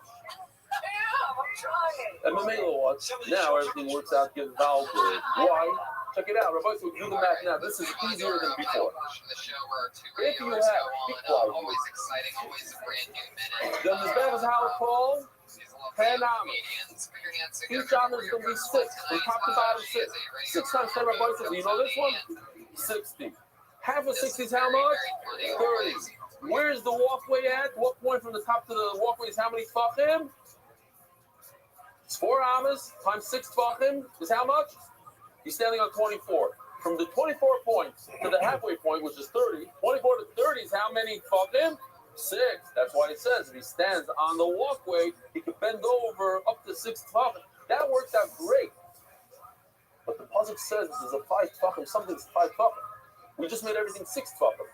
And Mamela watch. Now everything works out valid. Why? Check it out. Rabbi, so do the math now. This is easier than before. If you have, be quiet. Then the bed is how tall? 10 amas. Each amma is going to be 6. From top to bottom, 6. 6 times 10, Rabbi says, you know this one? 60. Half of 60 is how much? 30. Where's the walkway at? What point from the top to the walkway is how many tefachim? It's 4 amas times 6 tefachim is how much? He's standing on 24. From the 24 points to the halfway point, which is 30, 24 to 30 is how many tefachim? 6. That's why it says if he stands on the walkway, he can bend over up to 6 tefachim. That works out great. But the pasuk says there's a 5 tefachim, something's 5 tefachim. We just made everything 6 tefachim.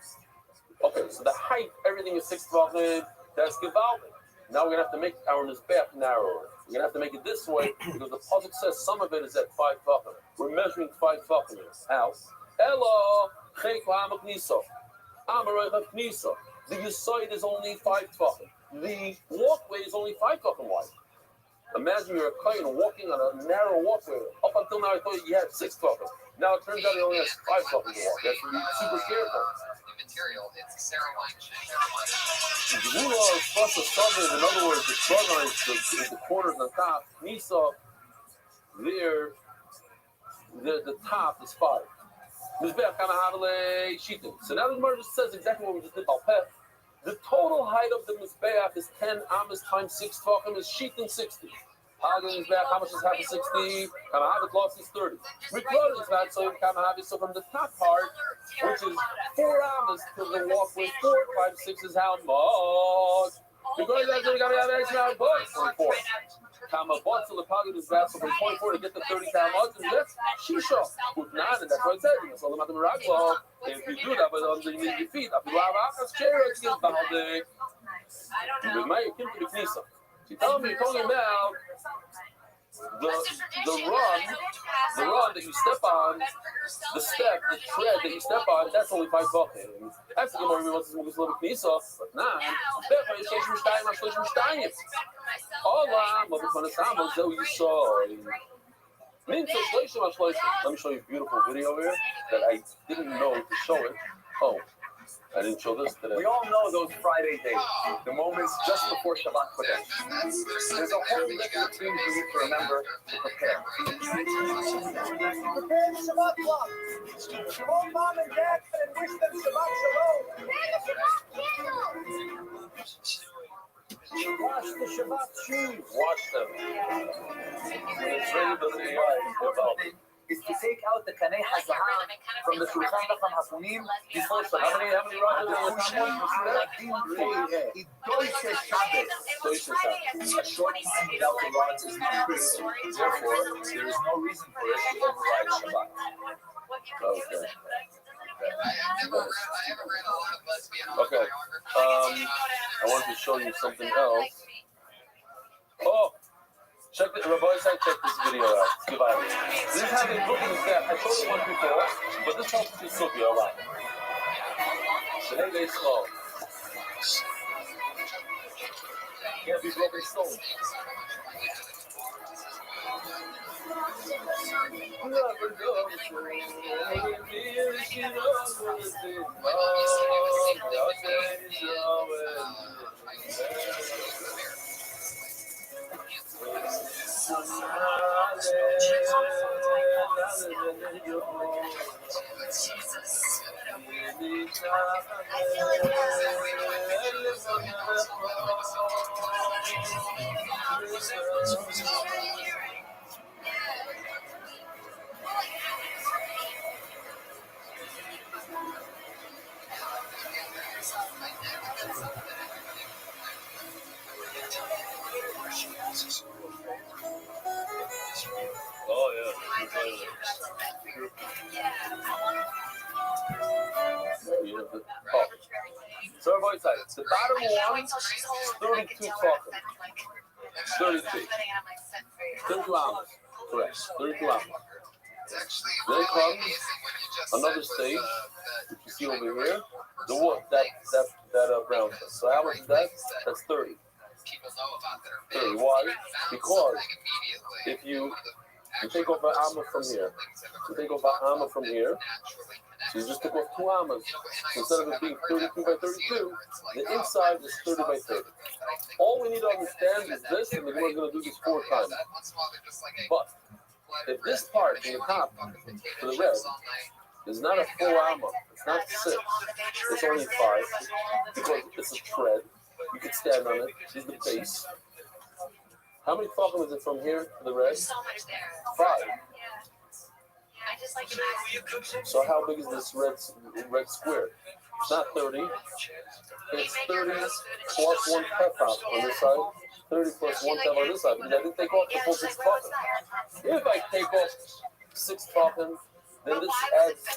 Okay, so the height, everything is 6 tefachim. That's gewaldig. Now we're going to have to make our mizbeach narrower. We're going to have to make it this way because the pasuk says some of it is at 5 tefachim. We're measuring 5 tefachim. How? Elo chek ha'amak niso. Amarei ha'kniso. The yisoid is only 5 tefachim. The walkway is only 5 tefachim wide. Imagine you're a kohen walking on a narrow walkway. Up until now, I thought you had 6 tefachim. Now it turns out he only has 5 tefachim to walk. You have to be super careful. Material, it's ceremony. The rule is plus a suburb. In other words, the front is the corners on top. Nisa, there, the top is 5. So now the Gemara just says exactly what we just did about Peh. The total height of the Mizbeach is 10 amas times 6 tefachim is Shitin 60. How much is half of 60? Kamahavet lost is 30. Recorded is that so Kamahavet. So from the top part, which is 4 amas to the walkway, 4, 5, 6 is how much? Because that's what we got to have extra bucks. 24. Kamahavet to the pocket is that so from 24 to get to 30 how much? And that's Shisha. With 9, and that's what it says. So the Matamarago, if you do that, but underneath your feet, after you have a chair, it's getting balde. With my kin to the Knisa. You're telling me about the run that you step on, the step, the tread that you step on, that's only 5 tefachim. That's the Gemara wants to move this little knisa, but nah. Let me show you a beautiful video here that I didn't know to show it. Oh. I didn't show this today. We all know those Friday days, the moments just before Shabbat Kodesh. There's a whole list of things you need to remember to prepare. Prepare the Shabbat clock. Shalom, Mom and Dad, and wish them Shabbat Shalom. Wash the Shabbat shoes. Wash them. When it's ready to be washed, Is to take out the kanei hazaham from the shulchan lacham hafunim before Shabbat. How many rounds are there? Idoishe Shabbos. A short time without the rods is not good. Therefore, there is no reason for it to override Shabbat. Okay. I haven't read a lot of lesbian Okay. I want to show you something else. Oh, check the Rabbi said check this video out. It's divided. This is how they look in the back. I showed you one before, but this helps you Suki a lot. Today they slow. Can't be broken stone. Oh yeah. Oh. So everybody say the bottom one is 32 fucking. 32. 32 ounces. Correct. 32 ounces. Then comes another stage, which you see over here. The wood, that brown stuff. So how much is that? That's 30. 30. Why? Because if you take off an amma from here, you take off an amma from here, so you just took off 2 ammas. So instead of it being 32 by 32, the inside is 30 by 30. All we need to understand is this, and we're going to do this 4 times. But if this part in the top, to the red, is not a full amma, it's not 6, it's only 5, because it's a tread. You can stand on it. This is the base. How many fucking is it from here to the red? So much there. 5. I just like it. So how big is this red square? It's not 30. It's 30 plus 1 pep top on this side. 30 plus 1 pep on this side. Because I didn't take off the full 6 fucking. If I take off 6 fucking, then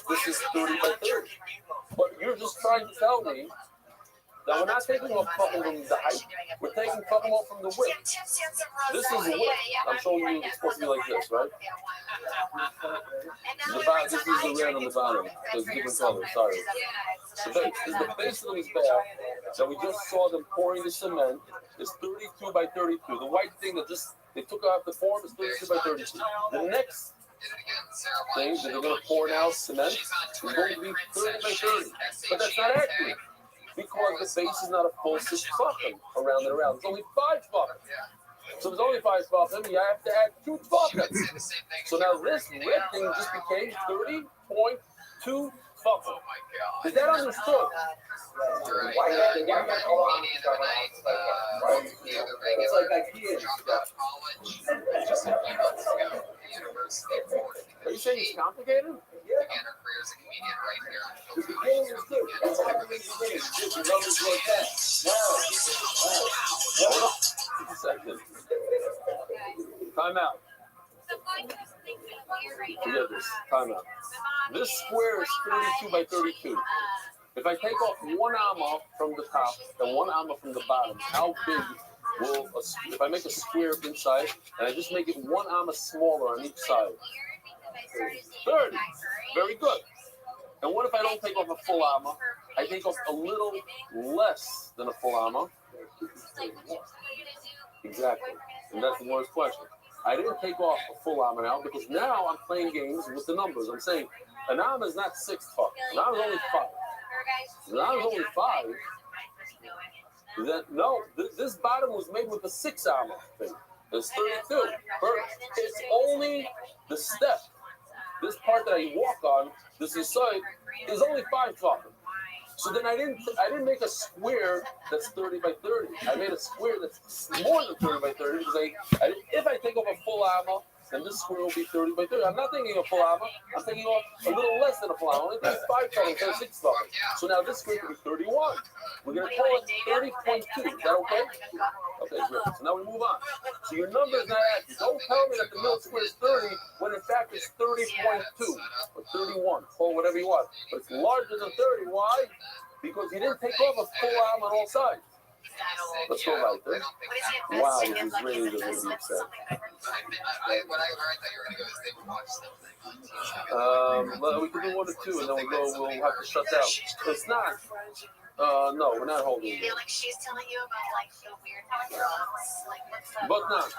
this is 30 by 30. But you're just trying to tell me that we're not taking off fucking from the height, we're taking fucking off from the width. This is the width. I'm showing you it's supposed to be like this, right? This is the red on the bottom. There's different colors, sorry. The base. This is the base of these bags that we just saw them pouring the cement. Is 32 by 32. The white thing that just they took off the form is 32 by 32. The next thing that they're going to pour now cement is going to be 30 by 30. But that's not accurate. Because the base is not a full 6 fucking around and around. It's only 5 fucking. So there's only 5 fucking. You have to add 2 fucking. So now this red thing just became 30.2 fucking. Is that understood? It's like IKEA. Are you saying it's complicated? Began her career as a comedian right here on The beginning is good. That's how it makes the beginning. Just the numbers like that. Hold on. Just a second. Time out. Forget this. Time out. This square is 32 by 32. If I take off 1 amma from the top and 1 amma from the bottom, how big will if I make a square inside and I just make it 1 amma smaller on each side? 30. Very good. And what if I don't take off a full amma? I take off a little less than a full amma. Exactly. And that's the worst question. I didn't take off a full amma now because now I'm playing games with the numbers. I'm saying an amma is not 6 fuck. An amma is only 5. An amma is only 5. Then, no, this bottom was made with a 6 amma thing. It's 32. It's only the step. This part that I walk on, this inside, is only 5 fucking. So then I didn't make a square that's 30 by 30. I made a square that's more than 30 by 30 because if I take off a full amma, then this square will be 30 by 30. I'm not thinking of full amma. I'm thinking of a little less than a full amma. Only 5 fucking, 6 fucking. So now this square will be 31. We're going to call it 30.2. Is that okay? Okay, great. So now we move on. So your number is not accurate. Don't tell me that the middle square is 30 when in fact it's 30.2 or 31. Call whatever you want. But it's larger than 30. Why? Because you didn't take off a full arm on all sides. Let's go right there. Wow, this is really the really upset. Well, we can do 1 or 2 and then we'll have to shut down. It's not. No, we're not holding it. Like she's telling you about like the weird drugs, like what's that? But not.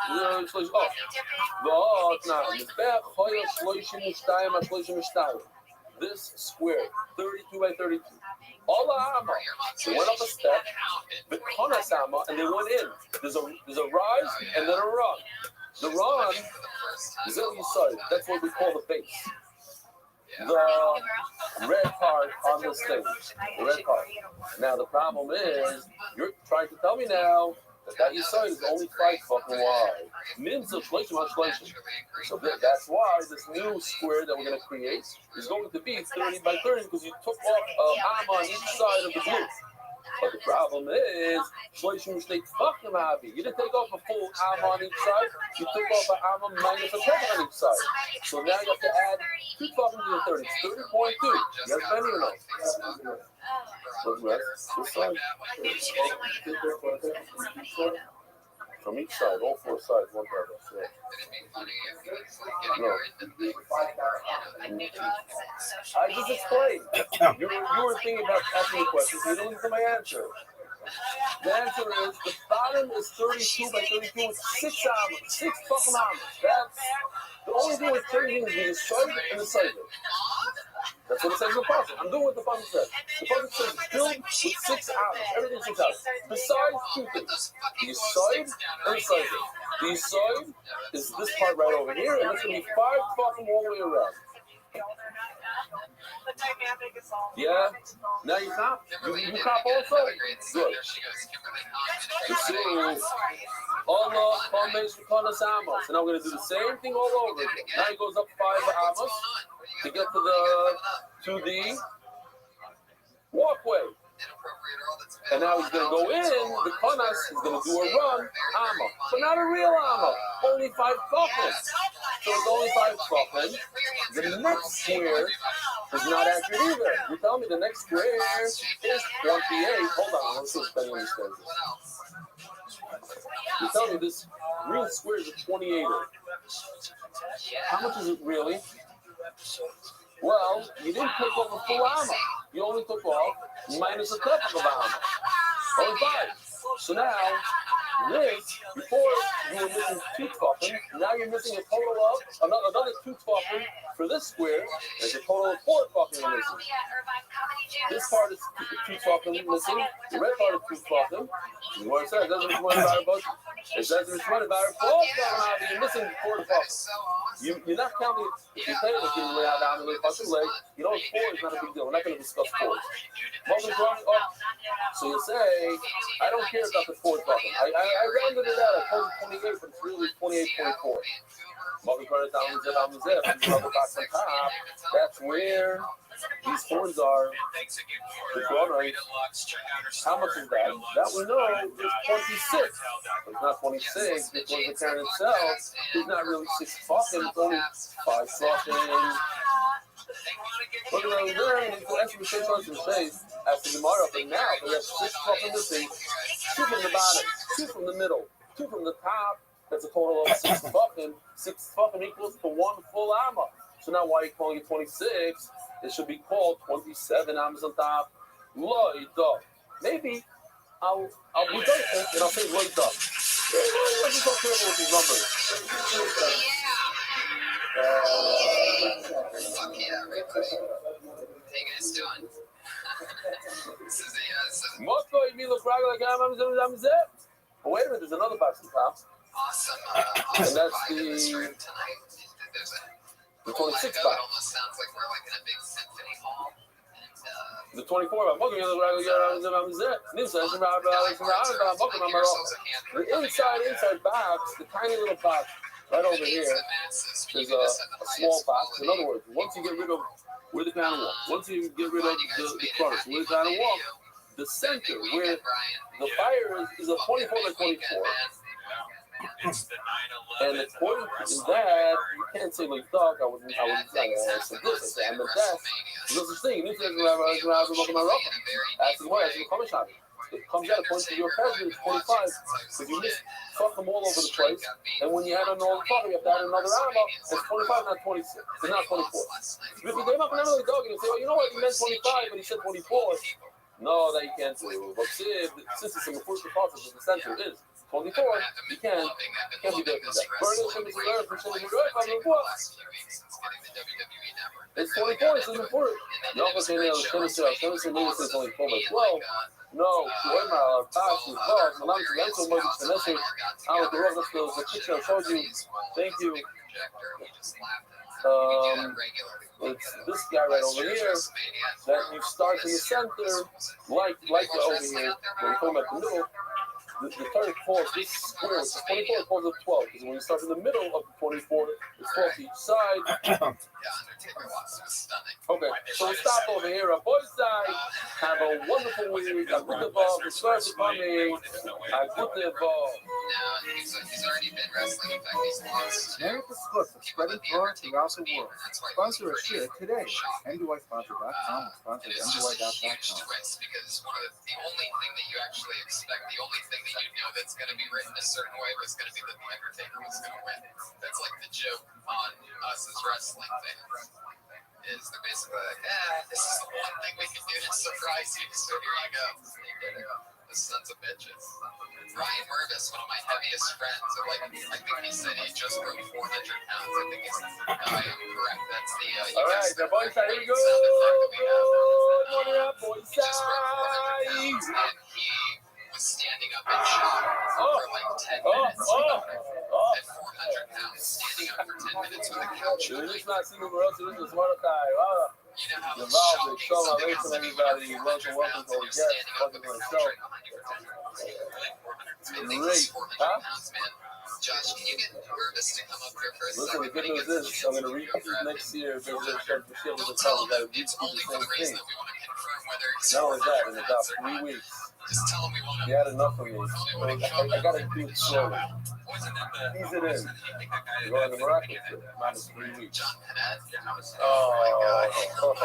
This square, 32 by 32. All the amma, they went up a step, the konas amma, and they went in. There's a rise and then a run. The run is on your side. That's what we call the base. The red part on this thing. The red part. Now the problem is, you're trying to tell me now that your side is only 5 fucking wide. So that's why this new square that we're going to create is going to be 30 by 30 because you took off an arm on each side of the glue. But the problem is, you didn't take off a full arm on each side. You took off an arm minus a second on each side. So now you have to add 2 fucking to the 30. It's 30.2. You have plenty or no? This side. From each side, all 4 sides, one purpose. Yeah. No. I just explained. You were thinking about asking me questions. You didn't listen to my answer. The answer is the bottom is 32 by 32 with 6 armors, 6 fucking armors. That's the only thing we're changing is the side and the side. That's what it says in the puzzle. I'm doing what the puzzle says. The puzzle says build with 6 armors. Everything's 6 armors. Besides 2 things. The side and the side. The side is this part right over here, and it's going to be 5 fucking all the way around. Yeah? Now you cop? You cop also? Good. So Allah, Komes, Konas, Amos. And I'm going to do the same thing all over again. Now he goes up 5 Amos to get to the walkway. And now he's going to go in, the Konas is going to do a run, Amma. But not a real Amma, only 5 fucking. So it's only 5 fucking. The next square is not accurate either. You tell me the next square is 28. Hold on, let's see if anyone understands this. You tell me this real square is a 28. How much is it really? Well, you didn't take off a full armor. You only took off minus a tenth of armor. Only 5. So now, this, before you were missing 2 fucking, now you're missing a total of another 2 fucking for this square. There's a total of 4 fucking missing. This part is 2 fucking missing. The red part is 2 fucking. You know what I'm saying? It doesn't explain about it, but it doesn't explain about it. 4 fucking, you're missing 4 fucking. You're not counting, if you say that you lay out down the fucking leg, you know 4 is not a big deal. We're not going to discuss 4. So you say, I don't care about the 4 fucking. I rounded it out. I told you 28, but it's really 28.4. That's where these horns are. The corners. How much is that? That we know is 26. But it's not 26 because the Karen itself is not really 6 fucking. It's only 5 fucking. Look at those there, and it's actually 6 on some face after the Mario thing now. We have 6 fucking missing, 2 from the bottom, 2 from the middle, 2 from the top. That's a total of 6 fucking. 6 fucking equals to 1 full armor. So now why are you calling it 26? It should be called 27 arms on top. Loid up. Maybe I'll be done and I'll say loid up. Let's just go careful with these numbers. Fuck yeah, everybody. How you guys doing? This is But wait a minute, there's another box on top. awesome. And that's vibe in this the room tonight. There's a 26 It box. almost sounds like we're like in a big symphony hall. And The 24. The inside box, the tiny little box right over here, is a small box. In other words, once you get rid of where the piano walk, once you get rid of the corners, where the piano walk, the center where the fire is a 24 by 24. And according to that, you can't say like dog. I wouldn't say this. I meant that. There's this thing. It comes out according to your president, 25. Because you just fuck them all over the place. And when you add on all the fuck, you have to add another animal. It's 25, not 26. It's not 24. If you came up and another dog and you say, well, you know what, he meant 25, but he said 24. No, that you can't do. But since it's in the first process of the center is 24, you can't be there for that. It's 24, it's even for it. You also say now, it's only 4 by 12. No, that's the picture I showed you. Thank you. It's this guy right over here that you start in the center, like over here, when you come at the middle. The third falls this square, which is 24, falls at 12. Because when you start in the middle of the 24, it's 12 to each side. Okay, so we stop over here on both sides. Have a wonderful week. A good ball. The stars are coming. A good ball. He's already been wrestling. In fact, he's lost. Merry Christmas, spreading joy throughout the world. Sponsor a share today. NDYsponsor.com. Sponsor NDY.com. Because the only thing that you actually expect, the only thing that you know that's going to be written a certain way was going to be that the Undertaker was going to win. That's like the joke on us as wrestling fans. Is they're basically like, this is the one thing we can do to surprise you. So here you go. The sons of bitches. Ryan Mervis, one of my heaviest friends, I think he said he just broke 400 pounds. I think I am correct. That's the all right, the boys side, here we go. Boys side. And he was standing up in shock for like 10 minutes. At 400 pounds, standing up for 10 minutes with a couch. This is not Stephen Barroso, this is Mordecai. You know how Welcome, shocking everybody. Welcome to the guest. Welcome to the show. Great, huh? Josh, can you get Mervis to come up here for a Listen, second? the good news is, I'm going to repeat this next year. Maybe they'll start to shield the tell that It's only the for the same reason thing. that we want to confirm whether he's Not only that, in or about not. 3 weeks, Just tell him we want he to. had enough of me. I got to do it slowly. Ease it in. You're going to miraculous. Minus 3 weeks. John Panette? Oh, Here comes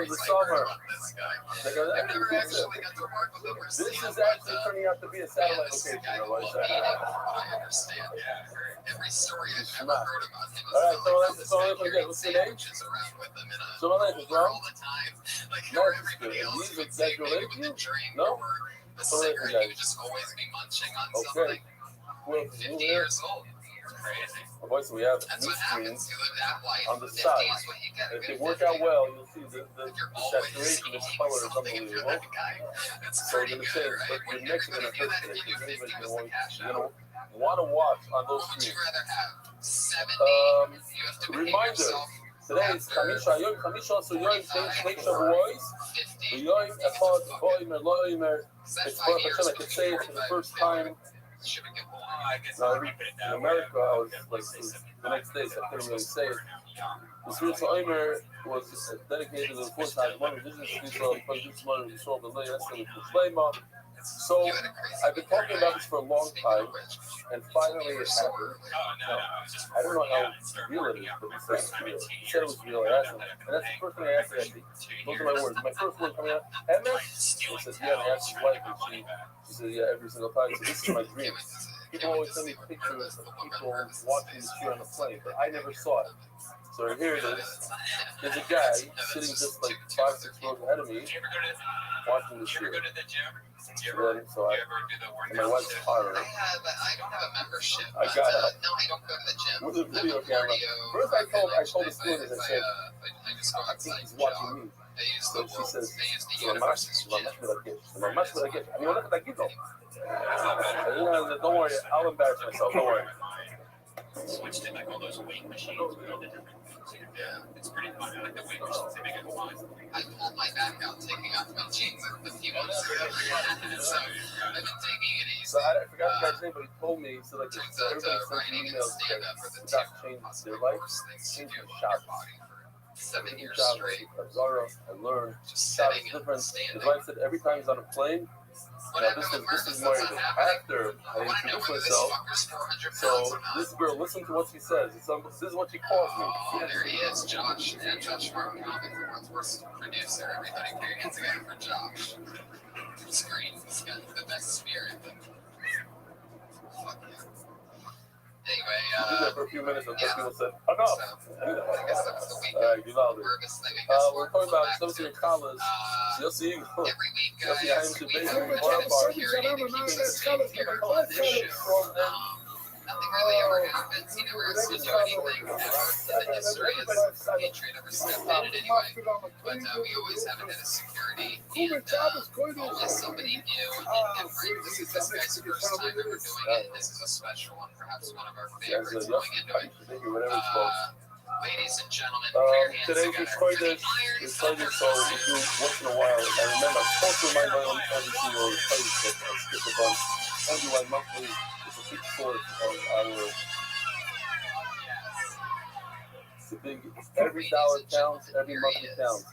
the summer. I've never actually got to work with him or This see him, is actually turning out to be a satellite this is the location. guy who Right? won't meet anyone, I understand. Every story I've ever heard about him All right, is so like let's get what's your name? sandwiches around with him in a So let's cooler all the time. Like how everybody else These would say maybe exaggerate with a you? drink No? or a So cigarette, let's he would just always be munching on Okay. something. Well, 50 years old. Crazy. boy, so we have That's new what happens. screens You live that life. on the 50 side. is what you get. If they Good work 50. out well, you'll see the You're always saturation of eating color is something if you're unbelievable. that guy. That's So pretty you're good, saying, right? but When you're next you're to going to do that, if the you do 50 was the cash you out. know, want to watch on those What would you screens. rather have? 70? You have to behave Reminder, yourself. today is Chamisha, Yom Chamisha, so Yom Chamisha Shavuos, 50. Yom Echad, Boimer, Loimer. Is that It's 5 perfect. years I could say it for the first time. Should we get more? In America, I was like, the next day, so I couldn't really say it. The spiritual Omer was dedicated to the fourth time, one of the indigenous people, because this one of the soul of the lay, that's the Flama. So I've been talking about this for a long time, and finally it happened. Now, I don't know how real it is, but he said it's real. He said it was real. I asked him, and that's the first thing I asked him. Actually, those are my words. My first word coming out, MS. He says, yeah. And I asked his wife, and she said, yeah, every single time. So this is my dream. People always send me pictures of people watching this here on the plane, but I never saw it. So here it is. There's a guy sitting just like 5-6 rows ahead of me, watching this here. So and my wife's hiring. I don't have a membership. I got it. No, I don't go to the gym. With a video camera. First I told the students, I said, I think he's watching me. So she says, mamás me la quieres. I mean, look at that kid. Don't worry, I'll embarrass myself. Don't worry. Switched to like all those weight machines. Yeah, it's pretty fun. I like the way we should say make it fun. I pulled my back out taking off my jeans a few months ago. So I've been taking it easy. So I forgot the guy's name, but he told me, so like Turns out everybody sends writing and emails stand-up for the that two changes their life, changes your their shots. body for 7 years Shots, straight. Zara, I learned. Just Shots sitting different. and standing. His wife said every time he's on a plane, now this is more after I introduce myself. So this girl, listen to what she says. This is what she calls me. Oh, there he is, Josh. And Josh Martin, the world's worst producer. Everybody put your hands together for Josh. He's great. He's got the best spirit. Fuck yeah. Anyway, We did that for a few minutes until people said, enough. I guess that was the week. Alright, Givaldi. Nervous thing, I guess. We're talking about associate college. You'll see. Every week, You'll see how guys, you we should have basically job bar security to keep us safe here on this show. Nothing really ever happens. He never has to do anything ever in the history of Patriot ever stepped in it anyway. But we always have a head of security, and always somebody new and different. This is this guy's first time ever doing it. This is a special one, perhaps one of our favorites going into it. Ladies and gentlemen, put your hands Today's together recorded for the this. Iron It's like Thunder this, so we do once in a while. I remember I'm supposed to remind my own every single place that I skip a bunch. I do like monthly. It's a big source of our. It's a big. Every dollar counts. Every monthly counts.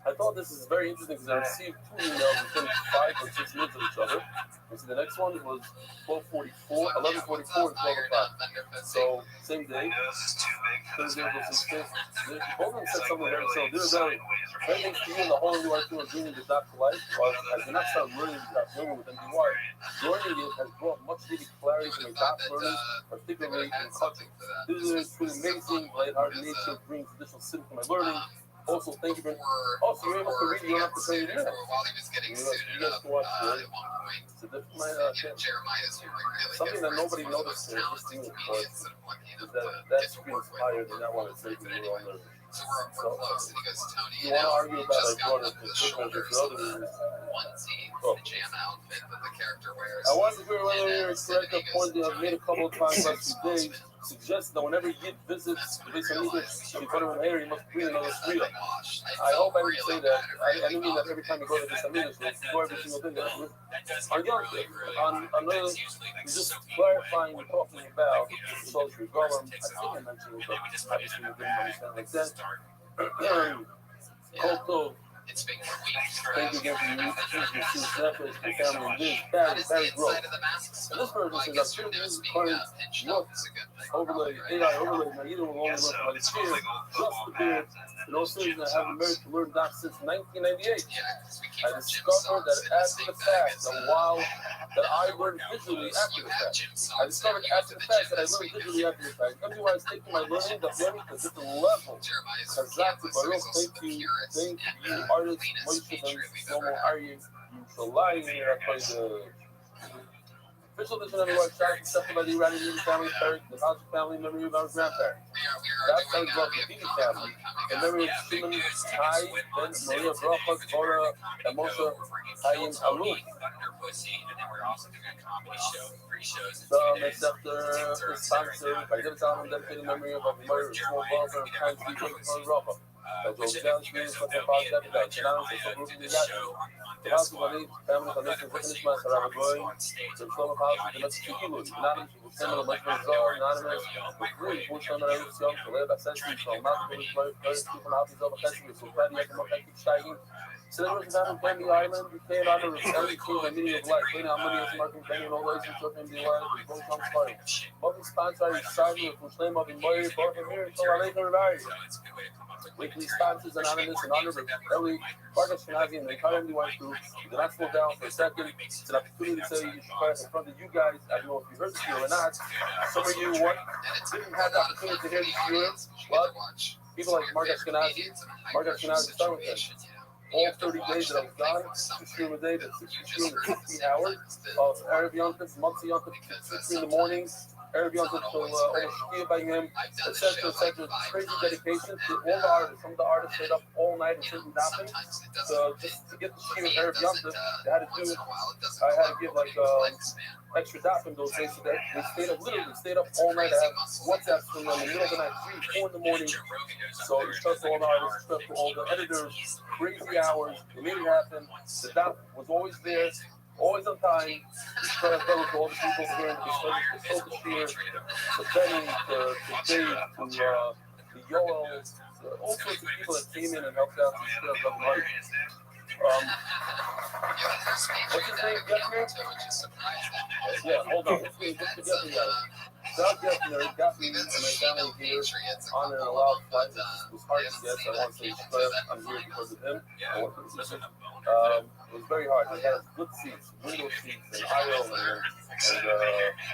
I thought this is very interesting because I received 2 emails within 5 or 6 minutes of each other. You see, the next one was 12:44, 11:44, and 12 o'clock. So same day. Thursday was 6 Both of them said something very similar. Very things to you in the whole you are doing dreaming the doctor life. Was I did not start learning about dealing with MDY. Joining it has brought much needed clarity to my doctor learning, particularly in coaching. This is truly amazing. Lighthearted nature brings additional symptoms to my learning. Also, thank you for. Also, you're able to read. You don't have to pay your while he was getting suited up at one point. It's a different Jeremiah's really something that nobody noticed there, just seeing it, but that screams higher than that one is making you on the. So we're close, and he goes, Tony, you want to argue about like one of the shoulders or other onesie, the pajama outfit that the character wears. I wanted to hear whether you're correct the point that I've made a couple of times last few days. Suggests that whenever he visits the base of English, you put him in here, he must bring another freedom. I hope I didn't say that. I didn't mean that every time you go to this English, you go every single thing. On young thing, on another, just clarifying we're talking about social government. I think I mentioned it, but obviously you didn't understand like that. Also, thank you again for your efforts, your family, and this very growth. And this person says, I'm sure this is recording overlay, AI overlay, now either will only look like this year, just the beard, and also I have been married to learn doc since 1998. I discovered that after the fact, that I learned visually after the fact. I discovered after the fact that I learned visually after the fact. Everyone is taking my learning to a different level. Exactly, Baruch, thank you, artists, Moshe, and Shlomo Aryeh, for lying here. I played the official edition of the website, accepted by the Iranian family, the Belgian family, memory of our grandparents. That's how we love the Bibi family. In memory of Shimon, Tai, Ben, Maria, Bracha, Zvora, and Moshe, Hayim, Alun. The acceptor is sponsored by the album dedicated memory of Maria, small brother, and kind speaker, and Rafa. The Joe Jones, but the father, the Channel, the group of the the house of Bani, family, the nation, the finish master, Rabbi, the Shlomo house, the Mexican Kilu, anonymous, the Samuel, the Mexican Zar, anonymous, the three, Bush, and the Young, the Lab Ascension, from Mountain, from Mountains of Ascension, so Patty, I can look at Steiging. Celebrations out in Candy Island, you can't honor with every king and meaning of life. Clean out money as marking Candy, no ways, and children be alive, and both on fire. Both sponsors are signing with Muslim of the Moyer, both from here until I later die. Weekly sponsors anonymous in honor of Ellie, Marcus Shinazi, and the entire MDY group. You do not slow down for a second. It's an opportunity to say you should class in front of you guys. I don't know if you heard this here or not. Some of you didn't have the opportunity to hear this here, but people like Marcus Shinazi start with this. All 30 days that I was gone, 6 a day, that's 60 hours of Erev Yontif, Motzi Yontif, 6 in the morning, Erev Yontif till Shkia by him, etc., etc. Crazy dedication to all the artists. Some of the artists stayed up all night and didn't happen. So just to get the Shkia of Erev Yontif, I had to give like extra daf in those days, so that they stayed up all night. I have WhatsApps from them in the middle of the night, 3, 4 in the morning. So it's just all the artists, it's just all the editors, crazy hours. They made it happen. The daf was always there, always on time. It's trying to to all the people here in the Sophia, to Benny, to Dave, to Yoel, all sorts of people that came in and helped out to set up life. What's his name? Geffner? Yeah, hold on. What's the Geffner guy? Doug Geffner got me and my family here on an allowed flight. It was hard to get, so I want to say I'm here because of him. It was very hard. He had good seats, window seats, and aisle, and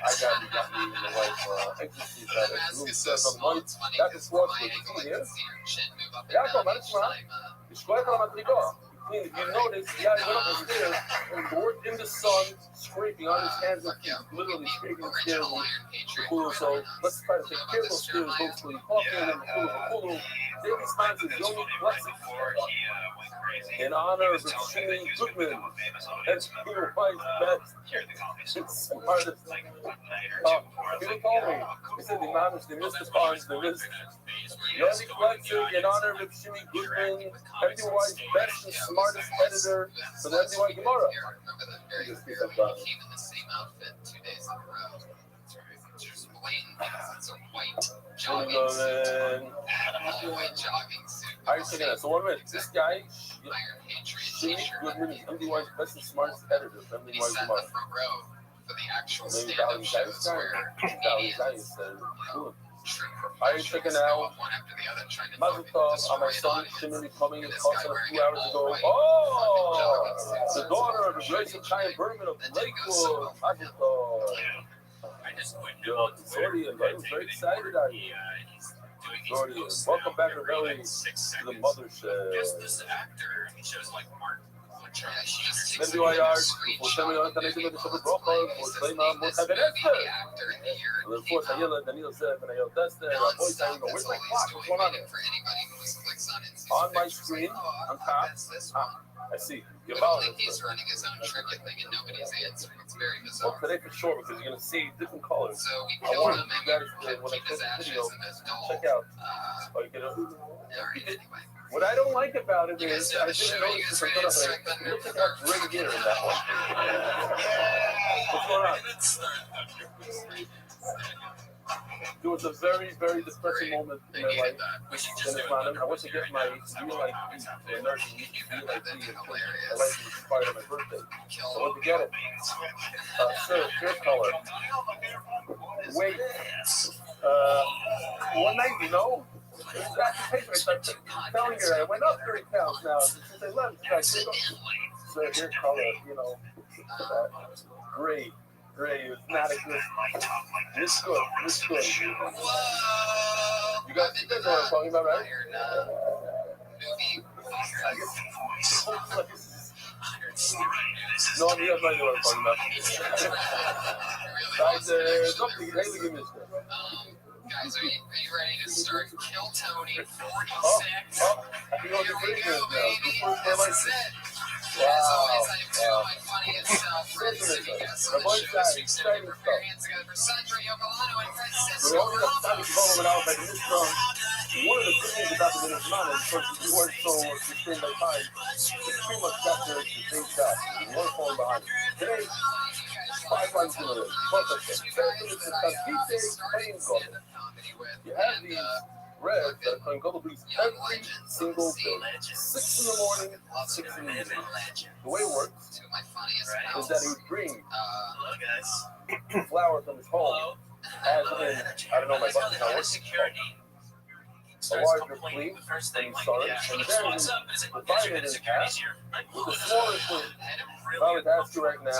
I got me and my wife exit seats out of room 7. Dr. Schwartz was here. Jacob, מה נשמע? לשקוע על המדרגה. If you notice, the guy went up the stairs and worked in the sun, scraping on his hands and feet, literally scraping the stairs with the kulu. So let's try to take care of those stairs, hopefully. Coffee and the kulu. David sponsors Yomi Classic in honor of Shimmy Goodman. And Peter White, that's smartest. People told me, they said the Mamish, they missed the ponds, they missed Yomi Classic in honor of Shimmy Goodman, MDY's best and smartest editor for the MDY Gemara. I remember that very clearly. He came in the same outfit 2 days in a row. Just blatant because it's a white jogging suit. White jogging suit. How are you thinking that? So what a minute, this guy, Shimmy Goodman, is MDY's best and smartest editor for MDY Gemara. Front row for the actual Maybe stand-up shows where comedians How are you checking out? Mazel tov on my son Shimmy coming in Boston a few hours ago. Oh, the daughter of the great Italian Berman of Lakewood. Mazel tov. Sorry, I'm very excited. Sorry, welcome back, Rabbi, to the mothership. MDYR, وسامي أنت نجم بشوف البروكر وسليمان متابعته. Of course, Ayala, Daniel said, and Ayala does that. Where's my clock? What's going on there? On my screen, on top. I see. He's running his own trivia thing and nobody's answering. It's very bizarre. Well, today for sure, because you're going to see different colors. So we I killed want him you and guys we to, when I keep post his the ashes video, in this dome. check out. Anyway. What I don't like about it is I didn't notice this. Look at that gray hair in that one. What's going on? There was a very, very depressing moment in my life. I went to get my real ID, the American real ID, and my license expired on my birthday. So I went to get it. Sir, hair color. Wait. 190, no? I'm telling you, I went up 30 pounds now. Since I left, so hair color, gray. It's not a good. This good. You guys know what I'm talking about, right? No, you guys know what I'm talking about. Guys, are you ready to start Kill Tony 46? I can go to the Here we go, baby. baby. This is it. As always, I do my funniest self for this guest on the show. Speaks to different variants together for Sandra Yocolano and Francisco. One of the good things about the Venezuelan is because you weren't so restrained by time, it's pretty much got the same shot. One phone behind it. Today, 5 lines in a row. You have these reds that are going to go to every single day. 6 in the morning, 6 in the evening. The way it works is that he would bring flour from his home, as in, I don't know, my button's not working. A larger plate, and he started, and then he divided it in half with the smaller plate. If I would ask you right now, is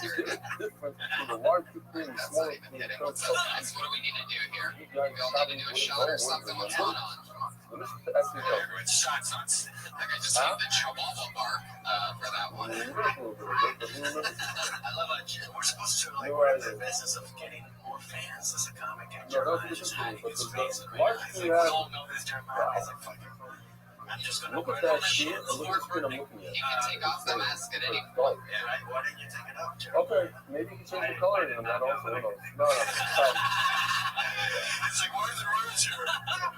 there a difference between the larger plate and the smaller plate in terms of That's what we need to do here. We all need to do a shot or something. What's going on? Let me actually go. Like I just need the Chihuahua bark for that one. I love how we're supposed to work the business of getting more fans as a comic. No, that's the difference. But the large plate has, all know this term. It's like fucking. I Look at that shit. Look at the screen I'm looking at. You can take off the mask at any It's point. dark. Why didn't you take it off, Joe? Okay, maybe you can change the color in that also. Who knows? No. It's like, what are the rules here?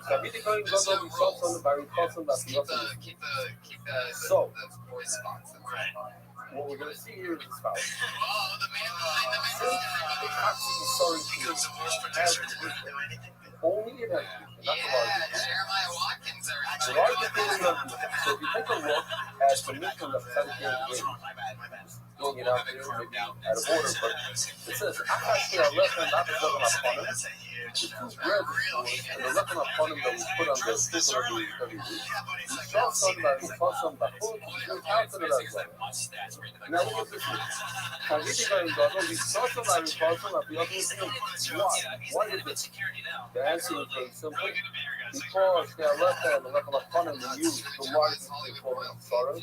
Sabiti going to go be sauce on the very custom that Keep the So. voice spots. Right. What we're gonna see here is this foul. Oh, the man behind the Since man. the Nazi is sorry to Becomes the worst as producer a to group, do anything good. only it has Yeah, not the largest. Jeremiah Watkins. The largest thing is not so if you take a look at the mission that's set here in the game, doing it out there, maybe at a border, but it says, I actually I left him not because I'm upon him. That's a The huge two bread and the left him upon him that we put on the system every week. We saw something that we saw something that full counted it as well. Now look at this one. Kaviti going to go, we saw something that we saw something that the other thing. Why did this? The answer is very simple. Because they are left hand and left upon him and use the largest form of sorrow,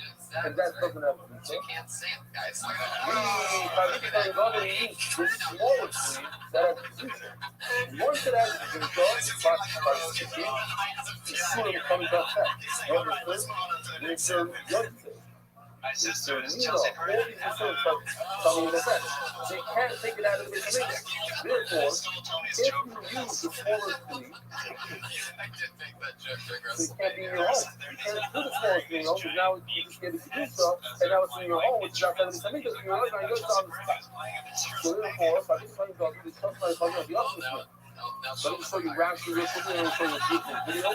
and that doesn't have to be so. You can't say it, guys. Kaviti going to go and use the smaller sleeve that has the future. Once it has the future, it's about to kick in, it's soon coming back fast. Everything, it's a young thing. It's a all these instruments are coming in effect. So you can't take it out of the machine. Therefore, if you use the smaller sleeve, I did make that joke, so it can't be in your home. You can't do the smaller sleeve, because now you just get it to do stuff, and now it's in your home, which is outside of the machine, because you're not going to go on the spot. So therefore, if I just find out this stuff, I'm talking about the opposite. So let me show you Rothschild real quickly, and I'll show you a beautiful video.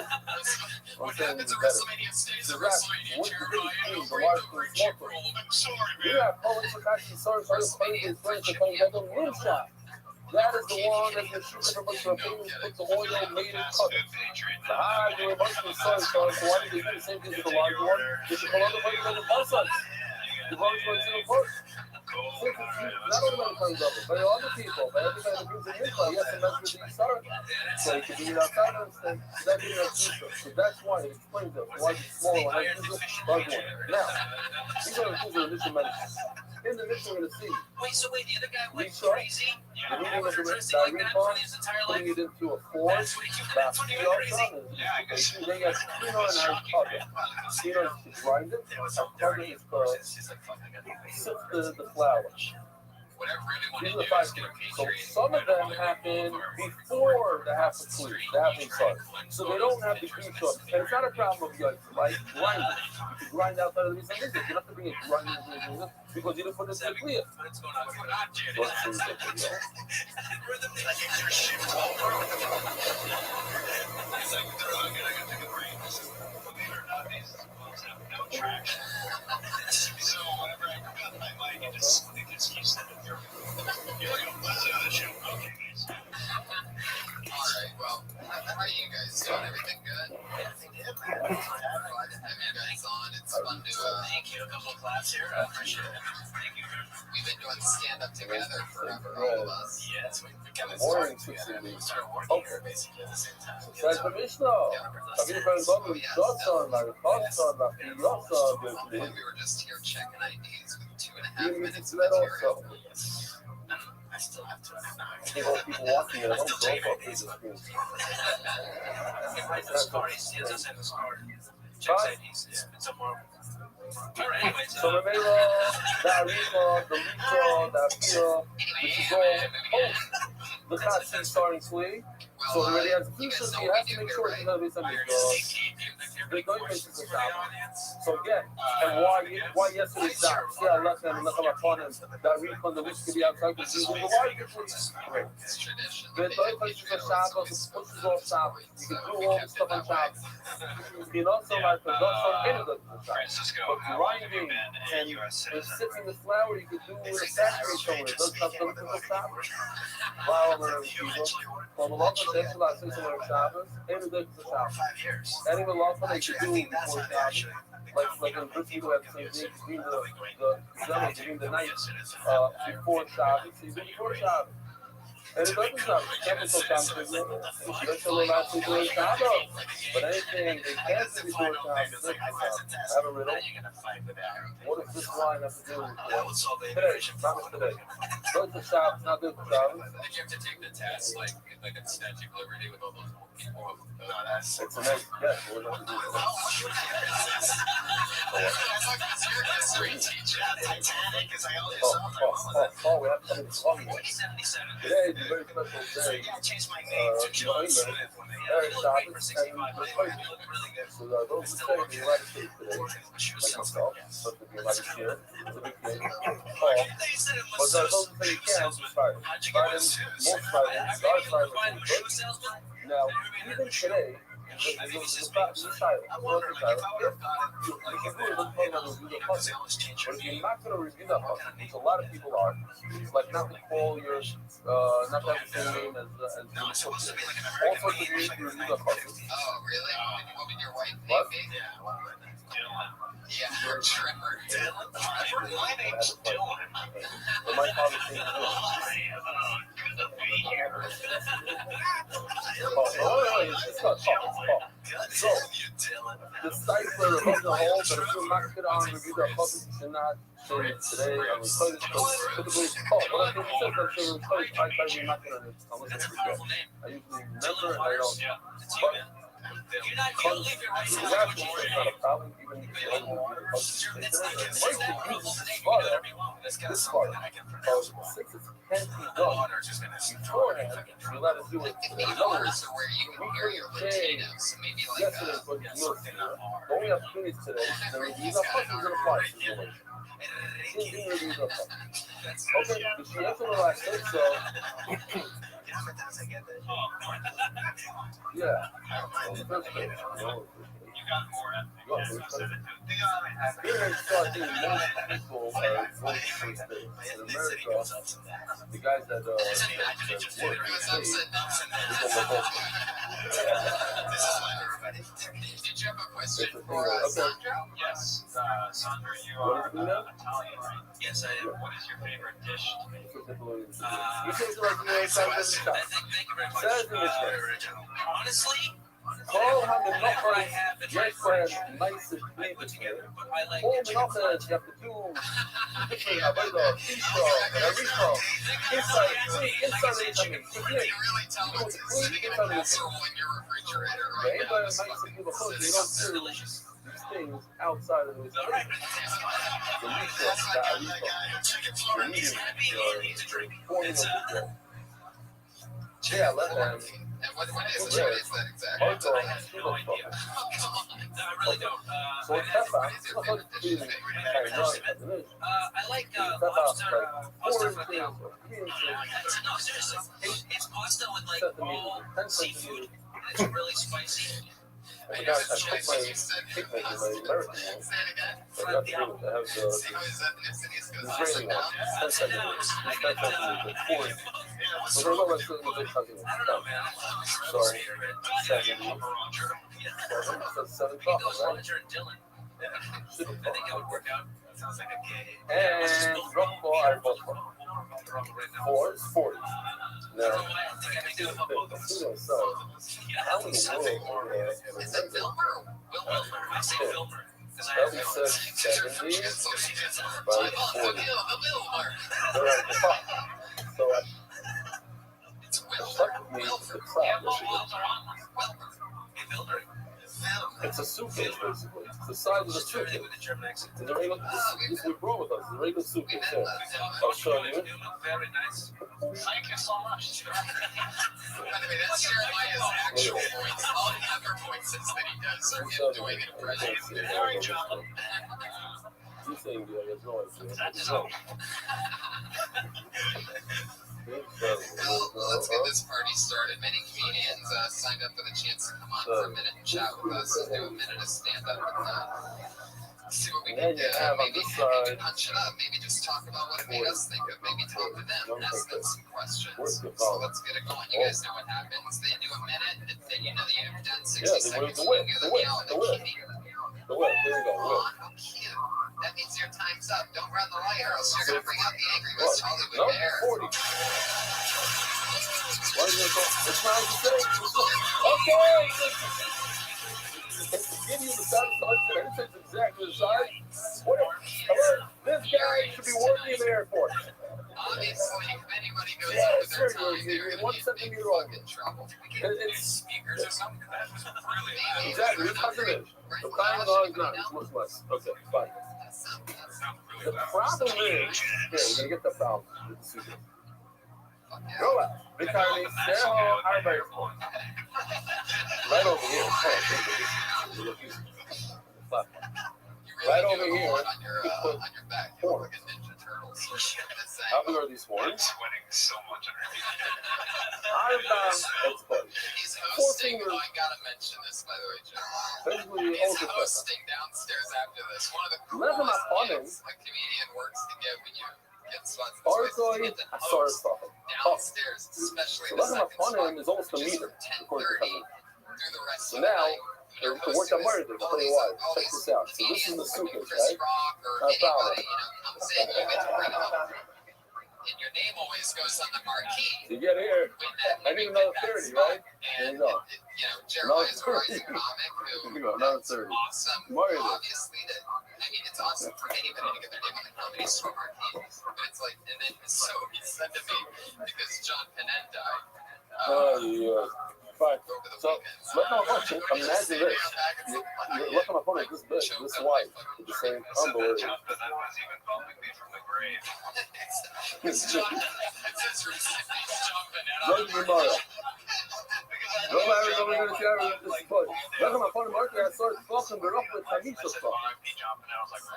I'm saying it's better. So Rothschild, what's the difference between the large and the small one? You have Polish Akashi, sorry, his friends are coming back on the rim shot. That is the one that's been shooting everybody for opinions, put the oil made in cover. The high, there were a bunch of sorry, so why did they do the same thing with the large one? They should call out the money on the both sides. The large one's in the first. Since it's used, not only when it comes up, but other people, but everybody that brings it in, yes, and that's with the start. So you can do it outside of the thing, that didn't have to. So that's why it explains it. Why it's smaller, why it's large one. Now, these are the things that are initial medicine. In the mission, we're going to see. Wait, so the other guy went Research, crazy? the meaning of the recon, putting it into a force, that then you have Kino and Target. Kino is to grind it, and Target is to sift the flour. These are the 5 things. So some of them happen before the half of clear, the half of start. So they don't have the clean shot. And it's not a problem of like grinding. You can grind outside of the reason. You don't have to bring it grinding because you don't put it in clear. What's going on? It's like, I gotta take a break. Believe it or not, these balls have no traction. So whenever I grab my mic, it just keeps sending through. You're like, oh, what's the show? Okay, guys. Alright, well, how are you guys doing? Everything good? Everything good. Glad to have you guys on. It's fun to, thank you. A couple of claps here. I appreciate it. Thank you. we've been doing stand-up together forever, all of us. Yes, we kind of Morning, started together. We 16. started working here basically at the same time. That's the Mishnah. Kaviti going to go, Johnson, Larry Thompson, Rabbi, And we were just here checking IDs with 2.5 minutes of that material. also. Yes. I still have to. People walking at home, don't go through the screen. He doesn't send the score. Checks IDs. Yeah. It's a more. All right, anyways. So the Mela, the Arifa, the Lisa, the Afia, which is all post the Katsi starting play. So he already has pieces, so you have to make sure he's going to be something the donations are down. So again, and why yesterday's down? See, I left them and left them upon him. That refund, the which could be outside because he's in the larger place. It's tradition. The donations are Shabbos, the pushes off Shabbos. You can do all the stuff on Shabbos. You know, so like the dust on any of the Shabbos. But grinding and sitting the flour, you could do with a factory somewhere. It doesn't have to look at the Shabbos. Wow, people. Well, the law takes a lot of things on Shabbos, and it does the Shabbos. 5 years. And even law they could do before Shabbos. Like in Britain, you have the same thing between between the night before Shabbos. So you do before Shabbos. And it doesn't sound technical sometimes. It's a little out to do a shadow. But anything they can't do before Shabbos, I have a riddle. What does this line have to do with today? Shabbos today. Go to Shabbos, not do Shabbos. Did you have to take the test like a Statue of Liberty with all those people? It's a nice guess. What does it do? Great teacher. Oh, we have to do the song. Today is a very special day. Very Shabbos and so those who say the United States today, like myself, but to be United States, it's a big thing. But those who say you can't, it's Friday. Friday, most Fridays, start Friday. Now, even today, the fact is silent. You can do it, let's talk about review the puzzle. But if you're not going to review that puzzle, which a lot of people are, it's like not to call your, not to have the same name as the puzzle. Also, to review the puzzle. Oh, really? What would your wife name be? Yeah, or Trevor. Dylan? My name's Dylan. But my father's name is Dylan. Good to be here. It's not talk. So, the site for the puzzle hole, but if you're not good on review the puzzle, you should not say today. And we play this typically. What I think it says, I'm sure we play. I try to be not good on it unless I forget. I usually remember and I don't. But You're not going to leave your house. it's not a problem, even if you don't review the puzzle. This part, since it can't be done beforehand, you let us do it. In other words, where you can hear your say potatoes, so maybe like yesterday was milk. The only opportunities today, the review the puzzle is an applied situation. Okay, she answered the last thing, so yeah. Here in Saudi, most people are voting for states. In America, the guys that work in states, people will vote. Did you have a question It's a thing for that- Sandra? Yes, Sandra, you What are is it now? Italian, right? Yes, I am. What is your favorite dish to make? You say it like you ain't trying to shot. Thank you very much. Says in this case, Honestly, Paul had the numbers, yes, friend, nice and clean this year. Paul Menachem, you have to do different, a bit of pizza and a repo. Inside the incoming, you really tell what's sitting in a casserole in your refrigerator Yeah, right anybody now. that makes the people cook, they don't do these things outside of this. The repo, the formula of yeah, let them. And what is that exactly? Also, I have no idea. No, I really don't. so I have- pepper, it's not like being kind of young at the minute. I like Pepper, lobster, like 4 pasta inches with or 3 inches. No, seriously. It's pasta with like Centimeters, all 10 seafood. centimeters. It's really spicy. I forgot, I put my picnic in my American one. Say it again. I forgot to do it. I have See the how his ethnicities goes up Israeli and one, down? 10 centimeters. 10 centimeters, 4 inches. So they're not like the big cousin. I don't know, man. So, 70. So 7 He goes bucks, right? Roger and Dylan. Super I think it fun. would work out. Sounds like a gay. And rock ball, I bought 4 is 40. Now, I think I can do it. the food itself, how in the world Is it Wilmer or Wilmer? I say Wilmer. Because I that have we Wilmer. said 70 by 40. Wilmer. They're at the top. So I It's the Wilmer. fuck me is the crap. Wilmer. Hey, Wilmer. It's a suitcase, basically. It's the size of a Let's try to suitcase. do with the German accent. It's a regular, this we brought with us. It's a regular suitcase here. I'll show you. Very nice. Thank you so much. By the way, that's Jeremiah's actual voice. All the other voices that he does are him doing an impression. Very John. You saying yeah, there's no idea. That's No. all. Well, let's get this party started. Many comedians signed up for the chance to come on for a minute and chat with us and do a minute of stand-up and see what we can do. Maybe punch it up. Maybe just talk about what it made us think of. Maybe talk to them, ask them some questions. So let's get it going. You guys know what happens. They do a minute, and then you know that you've done 60 seconds. The way, there we go. Oh, how cute. That means your time's up. Don't run the light or else you're going to bring out the angry West Hollywood No, Bear. 40. Why is it it's trying to say, okay. It's giving you the sound of the it's exactly the size. What this guy should be working in the airport. Obviously, if anybody goes Yeah, over their seriously, time, they're you're going 1 to be in big centimeter over. fucking trouble. It's Speakers or something. That's really exactly it's percentage. The time and is not, it's much less. Okay, fine. The problem is, here, we're gonna get the problem. Go up. Because they're all arbeit. Right over here. Right over here, on your back, you look like a Ninja Turtle. how big are these horns? I'm sweating so much underneath. That's funny. He's hosting. Oh, I gotta mention this, by the way, Joe. Basically, He's hosting downstairs after this. One of the Never coolest my fun gifts a comedian works to get when you get spots. Argoid, I saw it talking. Downstairs, especially So the my fun second is almost a spot, meter. which is According to 10:30 Kevin. through the rest So of the now, night. the work I'm worried, I'll tell you why. Check this out. So this is the suitcase, right? Rock or I found anybody, comes in, you get to bring them up. And your name always goes on the marquee. You get here, I need another 30, right? There you go. Jeremiah's a rising comic Here who you go, another 30. awesome. Mario. Obviously, it's awesome for anybody to get their name on the comedy store marquee. But it's like, and then so he said to me because John Pennant died. Oh, yeah. Fine. Over the So, weekend. let my function, imagine this. Look at my phone, this big, this wide. The same, unbelievable. That was even bumping me from the grave. It's John. It's his recipe. John Pennant. Look at Mario. Look at my phone, Mark, I started talking the rough with Hamisha stuff.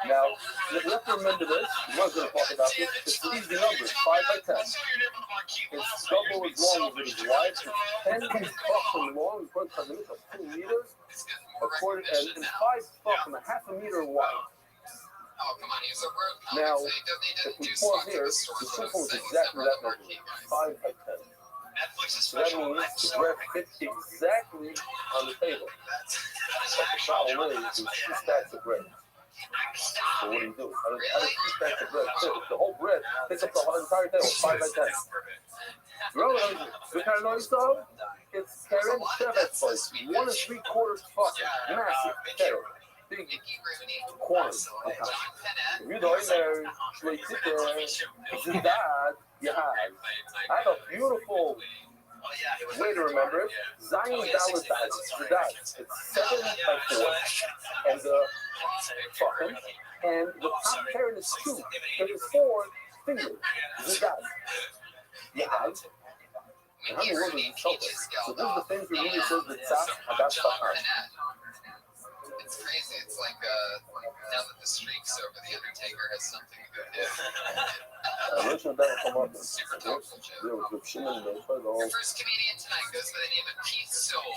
Now, you have to remember this. We're not going to talk about this. It's easy numbers, 5 by 10. It's double as long as it is wide. It's 10 fucking long, according to Hamisha, 2 meters. According, and 5 fucking a half a meter wide. Oh, come on, he's a road Now, comic, so if we pause here, the circle is exactly that number, 5 by 10. So that means the bread fits exactly on the table. But the problem is, there's 2 stacks of bread. So what do you do? How does 2 stacks of bread fit? The whole bread takes up the whole entire table, 5 by 10. Remember, the kind of noise though? It's Karen Chevet's place. 1 3/4 fucking massive Karen. Big quantity. You know, in there, they sit there, Zidad, you have. I have a beautiful way to remember it. Zion Dallas Zidad. It's 7 by 4. And the fucking, and the top Karen is 2. There is 4 fingers. Zidad. You have. And how many words is this? So this is the things we really says the top, I got stuff on. It's crazy. It's like now that the streak's over, the Undertaker has something to go do. Super thoughtful, Joe. Your first comedian tonight goes by the name of Keith Soul.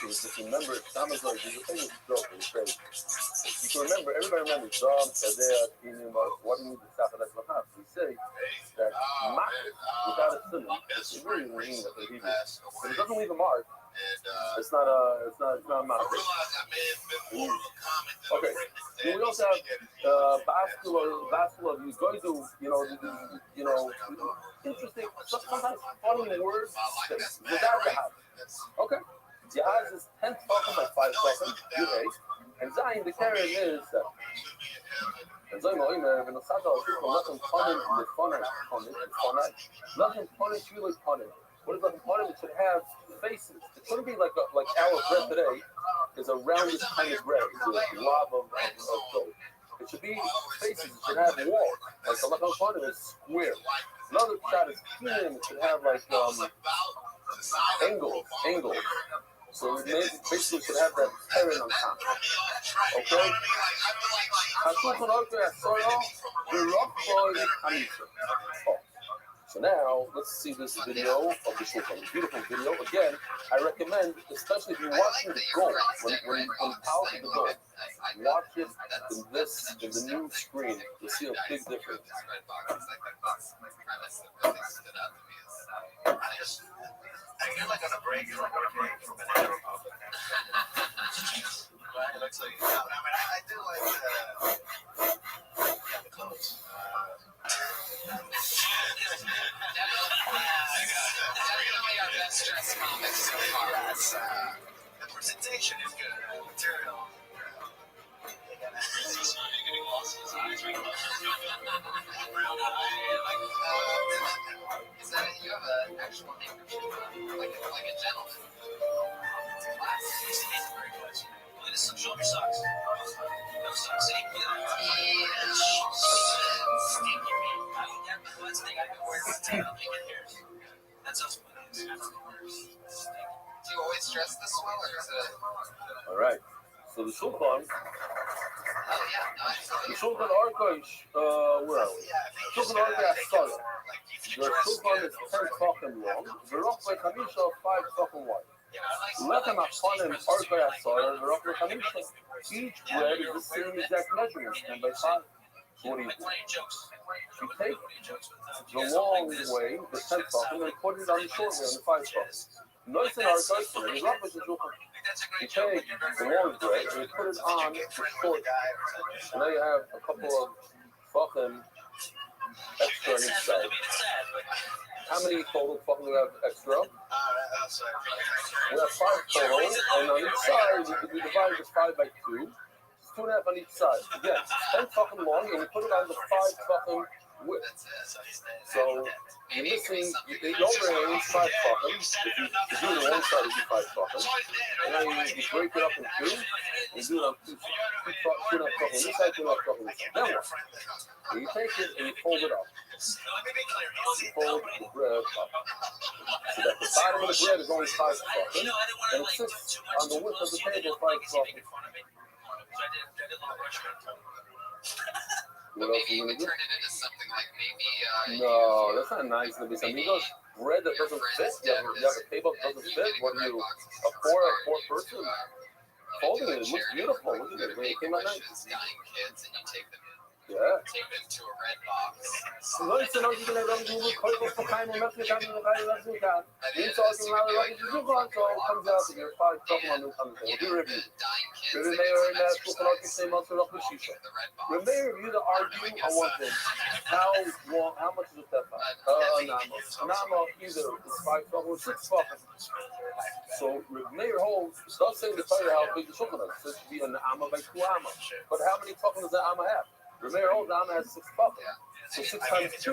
Just remember, Thomas was the famous joke. You can remember, everybody remembers Dom, Sadea, what do you need to stop at that one? We say that Mak, without a symbol, it really means that he does. But it doesn't leave a mark. It's not a Mak. Okay. Then we also have basketball. He's going to, interesting, sometimes funny words. Without the house. Okay. Jihaz is 10 fucking by 5 fucking. Okay. And Zion, the carrier is and Zion, when the Sata people nothing punted in the funny, nothing punished really punted. What is nothing punted? It should have faces. It shouldn't be like our bread today is a rounded kind of bread. It's a glob of dough. It should be faces. It should have walls. Like the nothing punted is square. Another shot is clean. It should have like angles. So it basically should have that parent on top. Okay? So now, let's see this video of the Shulchan. Beautiful video. Again, I recommend, especially if you're watching the goal, when Powell the goal, watch it in the new screen. You'll see a big difference. You're like on a break. You're like on a break from an arrow pump. I do like the clothes. The presentation is good. Material. Is that you have an actual name for shit? Like a gentleman. Very nice. Look at this. Show off your socks. No socks. See? Look at that. Stinky meat. That's the thing I've been wearing my tail. I get hairs. That's us. Do you always dress this well, or is it? All right. So the Shulchan, Oh yeah, no, the Shulchan Aruch, where are we? Shulchan Aruch Asar. The Shulchan is 10 fucking long. The Rabbi Chamisha 5 fucking wide. Lechem Achanim Aruch Asar. The Rabbi Chamisha. Each bread is the same exact measurement, 10 by 5. So what do you do? You take the long way, the 10 fucking, and put it on the short way, on the 5 fucking. Notice in our case, the Rabbi is Shulchan. You take the long bread and you put it on the short, and now you have a couple of fucking extra on each side. How many total fucking do we have extra? We have 5 total, and on each side we divide this 5 by 2. It's 2.5 on each side. Again, 10 fucking long, and you put it on the 5 fucking width. So you're missing, the overhang is 5 fucking. If you do it on one side, you do 5 fucking. And now you break it up in 2, and you do it on 2.5 fucking on this side, 2.5 fucking on this side. Then what? So you take it and you fold it up. You fold the bread up. So that the bottom of the bread is only 5 fucking, and it sits on the width of the table 5 fucking. What else are you going to do? Turn it into something like maybe. No, that's not nice. There's amigos bread that doesn't fit. You have a table that doesn't fit. What are you, a poor person? Folding it looks beautiful. Look at it. When it came out nice. Dying kids, and you take them. Yeah. Take them to a red box. Leute, noch nicht mehr du Kolben von keinem Menschen kann du rein lassen kann. Wie soll ich mal Leute so sagen, so kommt das hier 5 Wochen an the review. The mayor and that people like the same months of the shisha. The mayor you to argue on one thing. How much is that? Nama either is 5 or 6 fucking. So the mayor holds does say the fire how big the sugar is. It should be an amma by 2 amma. But how many fucking does that amma have? The mayor holds amma has 6 fucking. So 6 times 2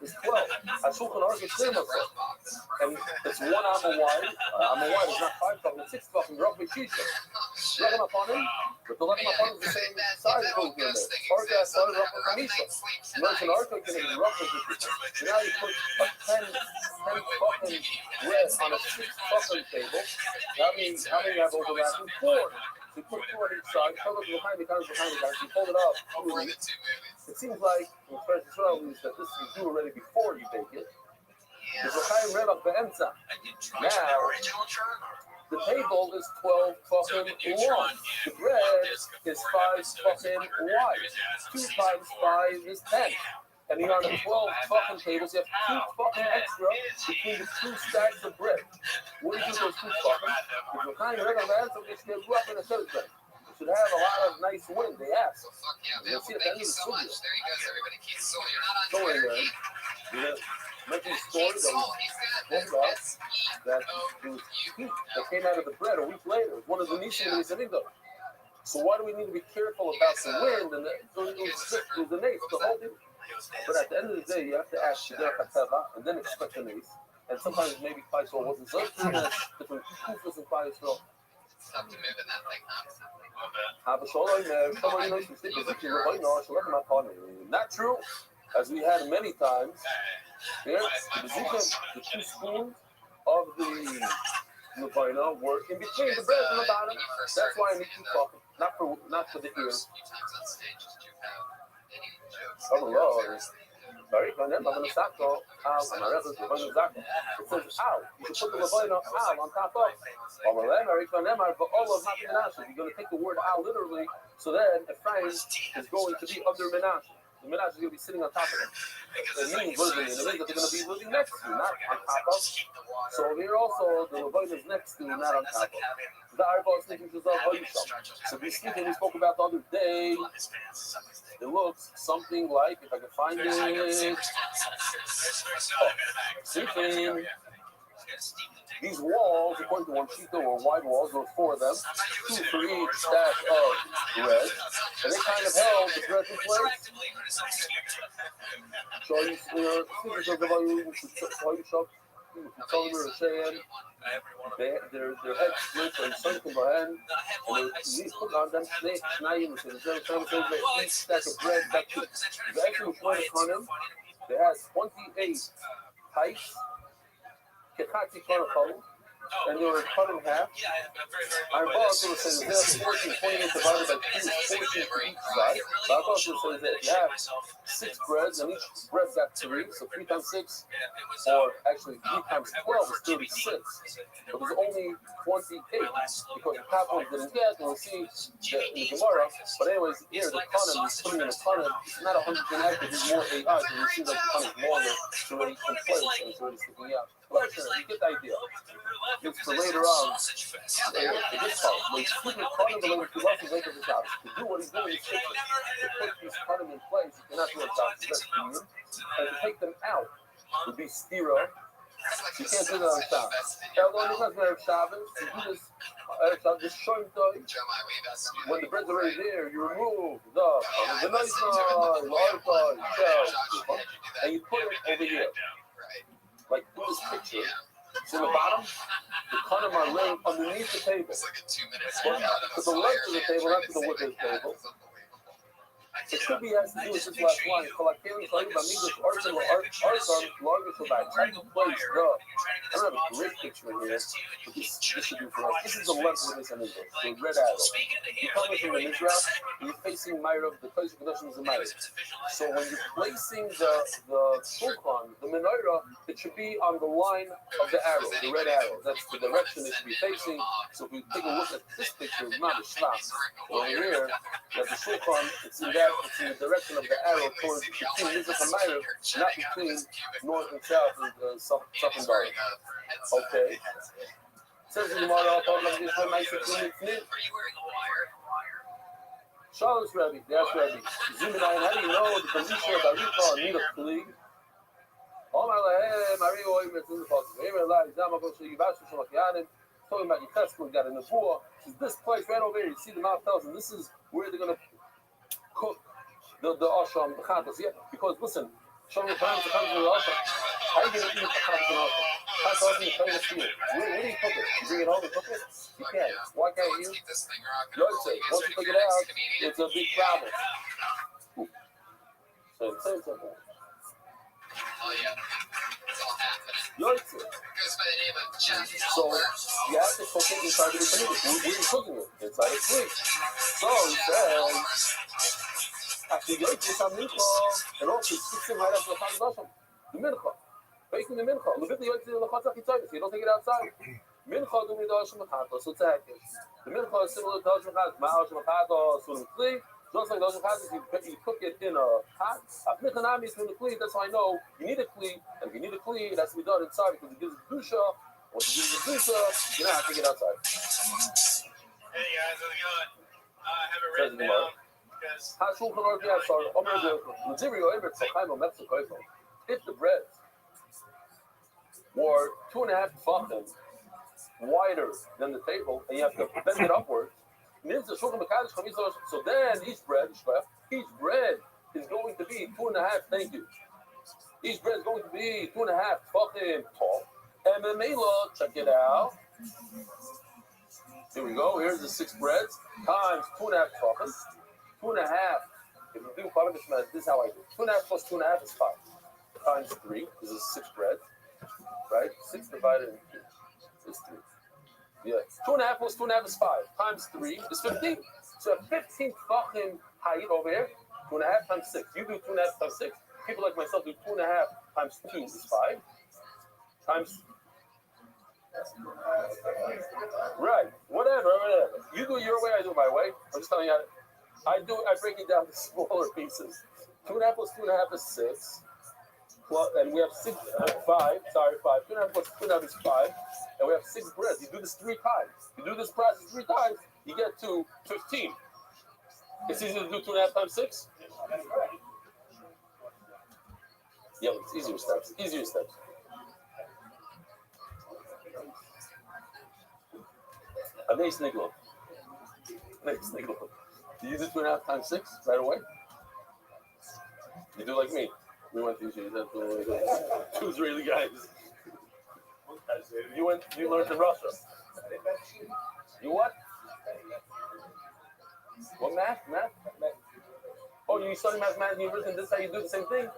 is 12. I Shulchan Aruch is and it's 1 amma wide. Amma wide is not 5 fucking, it's 6 fucking. Rabbi Shisha. Lechem upon him, but the lechem upon him is the same size as over there. Aruch Asar, Rabbi Chamisha. Notice an Aruch is going to be Rabbi Shisha. So now you put a 10 fucking bread on a 6 fucking table. That means how many have overlapping? 4. So you put 2 on each side, cover it behind the guys, you fold it up. It seems like, in French Israelis, that this you do already before you bake it. Now, the table is 12 fucking long. The bread is 5 fucking wide. 2 times 5 is 10. And you're on a 12 fucking tables, you have 2 fucking extra between the 2 stacks of bread. What do you do with those 2 fucking? If you're kind of red on that, so they should go up in a third thing. Should have a lot of nice wind, they ask. So fuck yeah, You'll man. see at the Thank end you of the so much. studio. There he goes, everybody. Keith Soul, you're not on Don't worry, Twitter, man. Keith. You're making a story Keith Soul, he's got that S-E-O-U. that came out of the bread a week later. One of the Nishim in Zenigo. So why do we need to be careful about the wind and the nace, the whole thing? But at the end of the day, you have to ask the Kateva and then expect the nace. And sometimes maybe Faisal wasn't so different kufas and Faisal. Stop to move in that thing, huh? Not true, as we had many times. Yes, the 2 spoons of the Levina were in between the bread and the bottom. That's why I need 2 fucking, not for the ears. Few times on stage, did you have any jokes? Oh Lord. Sorry, I'm going to stop though. It says ow. You should put the Levina ow on top of. You're going to take the word ow literally, so then Ephraim is going to be under Menashe. The Menashe is going to be sitting on top of him. It means living. It means that they're going to be living next to, not on top of. So here also, the Levina is next to, not on top of. The Arba is thinking to so we spoke about the other day. It looks something like, if I can find it, sleeping. These walls, according to one sheet, were wide walls. There were 4 of them, 2 for each stack of bread, and they kind of held the bread in place. So you speakers of the volume shop, Tomer Shayan, their heads split and something behind, and they put on them snakes, Schnayim, so there's some things that each stack of bread, that the actual point on them, they had 28 heights, Kechati Konachol, and they were cut in half. Our boss was saying there's 14, 28 divided by 2 is 14 for each side. Our boss was saying that you have 6 breads, and each bread got 3, so 3 times 6, or actually 3 times 12 is 36. But there's only 28 because the top one didn't get, and we'll see that in the Gemara. But anyways, here the Kanim is putting in a Kanim. It's not 100% accurate, it's more AI, so you see that the Kanim is longer, it's already in place, and it's already sticking out. But sure, you get the idea. It's for later on, for this part, when he's putting Kanim the later, he loves his later his house. To do what he's doing, he's fixing. To put these Kanim in place, you cannot do it without that's human. And to take them out would be stira. You can't do that on Shabbos. Elon, you guys have Shabbos. You do this Shom Tov. When the bread's already there, you remove the nice side, large side, and you put it over here. Like in this picture, it's in the bottom, the Kanim are laying underneath the table. To the left of the table, not to the width of the table. It could be has to do with this last line. Kolakeli Chaim Amigos Arson Largest Rabbi. Trying to place the. I don't have a great picture in here, but this should do for us. This is the left of this English, the red arrow. You come from the Israel, you're facing Ma'irav, the place of condition is the Ma'irav. So when you're placing the shulchan, the menorah, it should be on the line of the arrow, the red arrow. That's the direction it should be facing. So if we take a look at this picture, it's not a shvach. Over here, that the shulchan, it's in the direction of the arrow towards between Mizrach and Ma'irav, not between north and south and south and dark. Okay. Says in the Gemara, Shalom, Rabbi. Yes, Rabbi. Zuminayin, how do you know that the Mishnah of Arika need a plea? Omar Lahem, Ari Oim, it's in the Pasuk. Emer Lai, Zamako, Shigivashu, Shalakianim. Talking about Yecheskel, got in the pool. This place right over here, you see the mouth tells them this is where they're going to cook the asham, the chatas. Yeah, because listen, Shalom Chaim, the chatas of the asham. How are you going to eat the chatas in asham? Chatas in the famous field. Where do you cook it? You bring it home and cook it? You can't. Why can't you? Yosef, once you pick it out, it's a big problem. So say something. Oh yeah, it's all happening. Yosef. Goes by the name of Jeff. So you have to cook it inside the community. Where are you cooking it? Inside a fridge. So he says, actually Yosef is on mincha, and also he sticks him right after the chatas. The mincha. Facing the mincha. Look at the Yosef in the chatas so you don't take it outside. Mincha do me the asham chatas, so it's a hekesh. The mincha is similar to asham chatas. Ma asham chatas, so the kli. Just like those chatas, you cook it in a pot. Afnichanami is from the kli. That's how I know you need a kli, and if you need a kli, it has to be done inside because it gives it dusha. Once it gives it dusha, you don't have to get outside. Hey guys, how's it going? I have it written down because if the bread were 2.5 tefachim wider than the table, and you have to bend it upwards, so then each bread is going to be 2.5. Thank you. Each bread is going to be 2.5 tefachim tall. And Memela, check it out. Here we go. Here's the 6 breads times 2.5 tefachim. 2.5. If you do part of this is how I do. 2.5 plus 2.5 is 5. Times 3. This is 6 bread. Right? 6 divided into 2 is 3. Yeah. 2.5 plus 2.5 is 5. Times 3 is 15. So 15 tefachim height over here. 2.5 times 6. You do 2.5 times 6. People like myself do 2.5 times 2 is 5. Times. Right. Whatever. You do your way, I do my way. I'm just telling you how I break it down to smaller pieces. 2.5 plus 2.5 is 6. Well, and we have 5. Sorry, 5. 2.5 plus 2.5 is 5. And we have 6 breads. You do this 3 times. You do this process 3 times, you get to 15. It's easier to do 2.5 times 6? Yeah, it's easier steps. A nice niglo. Nice niglo. Do you do 2.5 times 6 right away? You do like me. We went to two Israeli guys. You learned in Russia. You what? What math? Oh, you study mathematics in university and this is how you do the same thing?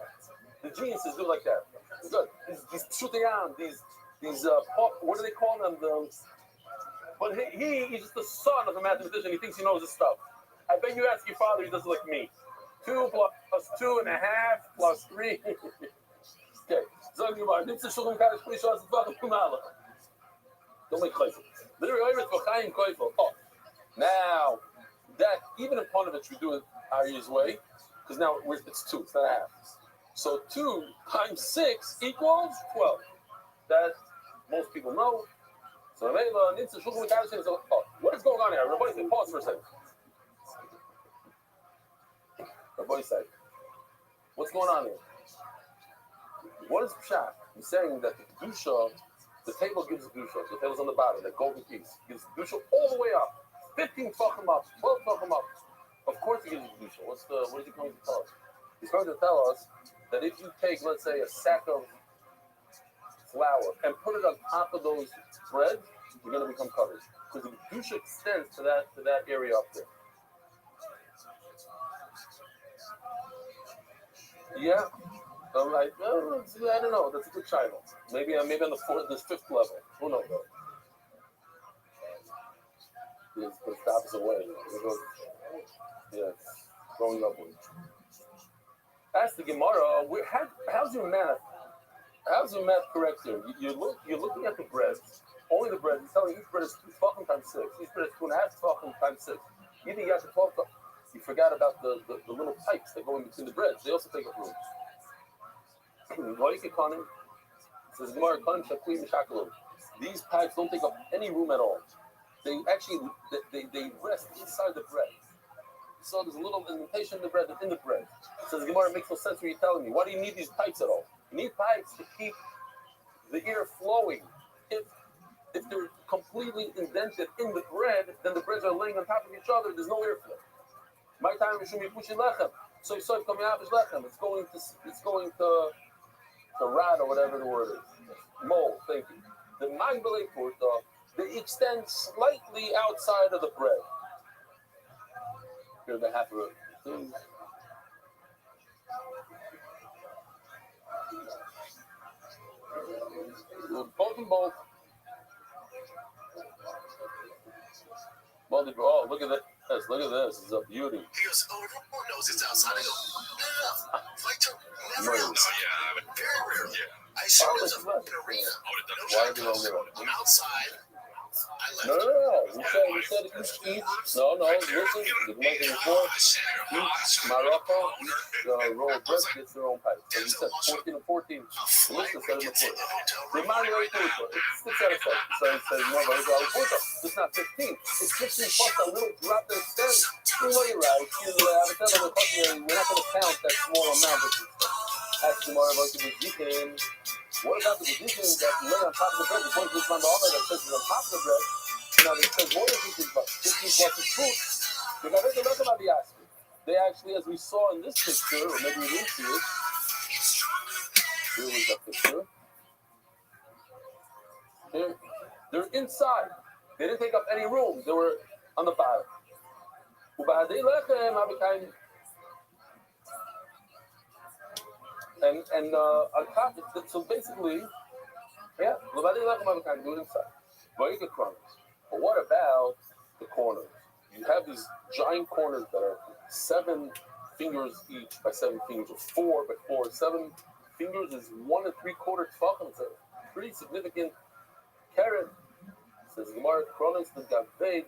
The geniuses do like that. Good. These shooting on, these what do they call them? But he's just the son of a mathematician. He thinks he knows his stuff. I bet you ask your father, he does it like me. 2 plus 2.5 plus 3. Okay. Don't make crazy. Oh, now that even in Ponovich we do it Aryeh's way, because now it's 2, it's not a half. So 2 times 6 equals 12. That most people know. So what is going on here? Rabbi said, pause for a second. Rabbi said, what's going on here? What is Pshat? He's saying that the Kedusha, the table gives Kedusha. The table's on the bottom, that golden piece. Gives Kedusha all the way up. 15 tefachim up, 12 tefachim up. Of course he gives Kedusha. What is he going to tell us? He's going to tell us that if you take, let's say, a sack of flour and put it on top of those bread, you're going to become covered. Because the Kedusha extends to that area up there. Yeah. I'm like, oh, I don't know. That's a good channel. Maybe on the 5th level. Who knows? It's the opposite way. Going upward. Ask the Gemara, how's your math? How's your math correct here? You're looking at the bread. Only the bread. He's telling you each bread is 2 tefachim times 6. Each bread is 2.5 tefachim times 6. You think you have to 12 tefachim. You forgot about the little pipes that go in between the breads. They also take up room. Says Gemara, these pipes don't take up any room at all. They actually they rest inside the bread. So there's a little indentation in the bread within the bread. Says Gemara, it makes no sense what you're telling me. Why do you need these pipes at all? You need pipes to keep the air flowing. If they're completely indented in the bread, then the breads are laying on top of each other. There's no airflow. My time is lechem. So it's going to rot or whatever the word is. Mold, thank you. The mangbele purta, they extend slightly outside of the bread. Here's the half of it. Both and both. Oh, look at this. Look at this. It's a beauty. He goes, oh, everyone knows it's outside. I go, no. Fighter never outside. Very rarely. Yeah. I assume there's an arena. Why do you know? I'm outside. I left. No. We said each. No. Listen. The Muslim before. Each Morocco, the roll of bread gets their own pipe. So he said 14 and 14. Listen, said it before. The Manuel Purta. It's 6 out of 7. So he says, no, but it's not 15. It's 15 plus a little drop that extends. You know you're right. We're not going to count that small amount. Ask tomorrow about the Bezikin. What about the Bezikin that lay on top of the bread? The point is on the other that says on top of the bread. Now, it says what is 15 plus? 15 plus is fruit. They got to look about the aspect. They actually, as we saw in this picture, or maybe we didn't see it. Here was that picture. Here. They're inside. They didn't take up any room. They were on the bottom. And on top, so basically, yeah, do it inside. But what about the corners? You have these giant corners that are 7 fingers each by 7 fingers, or 4 by 4. 7 fingers is 1 3/4 tefachim. It's a pretty significant carrot. Says Gemara, they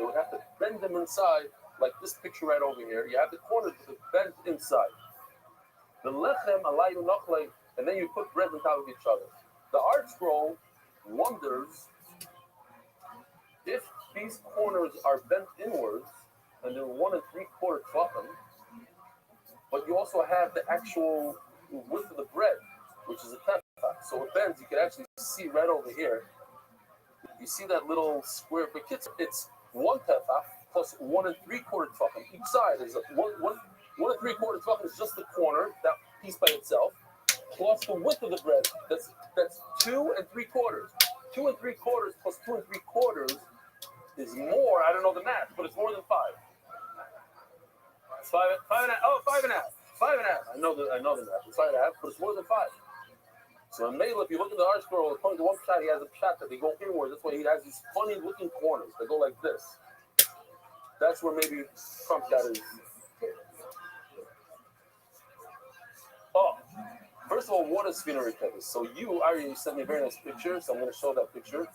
would have to bend them inside, like this picture right over here. You have the corners bent inside. The lechem alayu nachlei, and then you put bread on top of each other. The art scroll wonders if these corners are bent inwards, and they're 1 3/4 tefachim, but you also have the actual width of the bread, which is a tefach. So it bends. You can actually see right over here You see that little square? But kids, it's 1 tefach plus 1 3/4 tefach. On each side is one 3/4 tefach is just the corner, that piece by itself, plus the width of the bread. That's 2 3/4. 2 3/4 plus 2 3/4 is more. I don't know the math, but it's more than 5. It's 5 and a half. Oh, 5 and a half. 5 and a half. I know the math. It's 5 and a half, but it's more than 5. So in Mela, if you look at the art scroll, according to one shot, he has a shot that they go inward. That's why he has these funny looking corners. They go like this. That's where maybe Trump got his. Oh, first of all, what is Sfinery Kevis? So you, Ari, sent me a very nice picture, so I'm going to show that picture.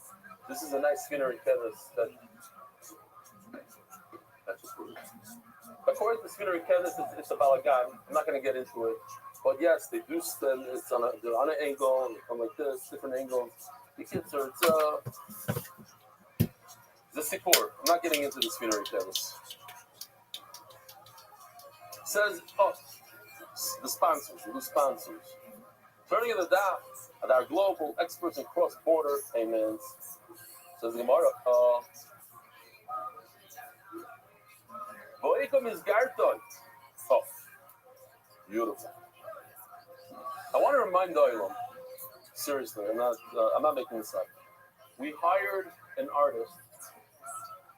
This is a nice Sfinery Kevis. That's just weird. According to Sfinery Kevis, it's a balagan. I'm not going to get into it. But yes, they do spend. They're on an angle, and they come like this, different angles. The kids are. It's a sipur. I'm not getting into the Sfinery Kevis. Says, the sponsors, the new sponsors. Turning to the daf at our global experts in cross-border payments. Says the Gemara. Voikom is Garton. Oh, beautiful. I want to remind Doylem, seriously, I'm not making this up. We hired an artist.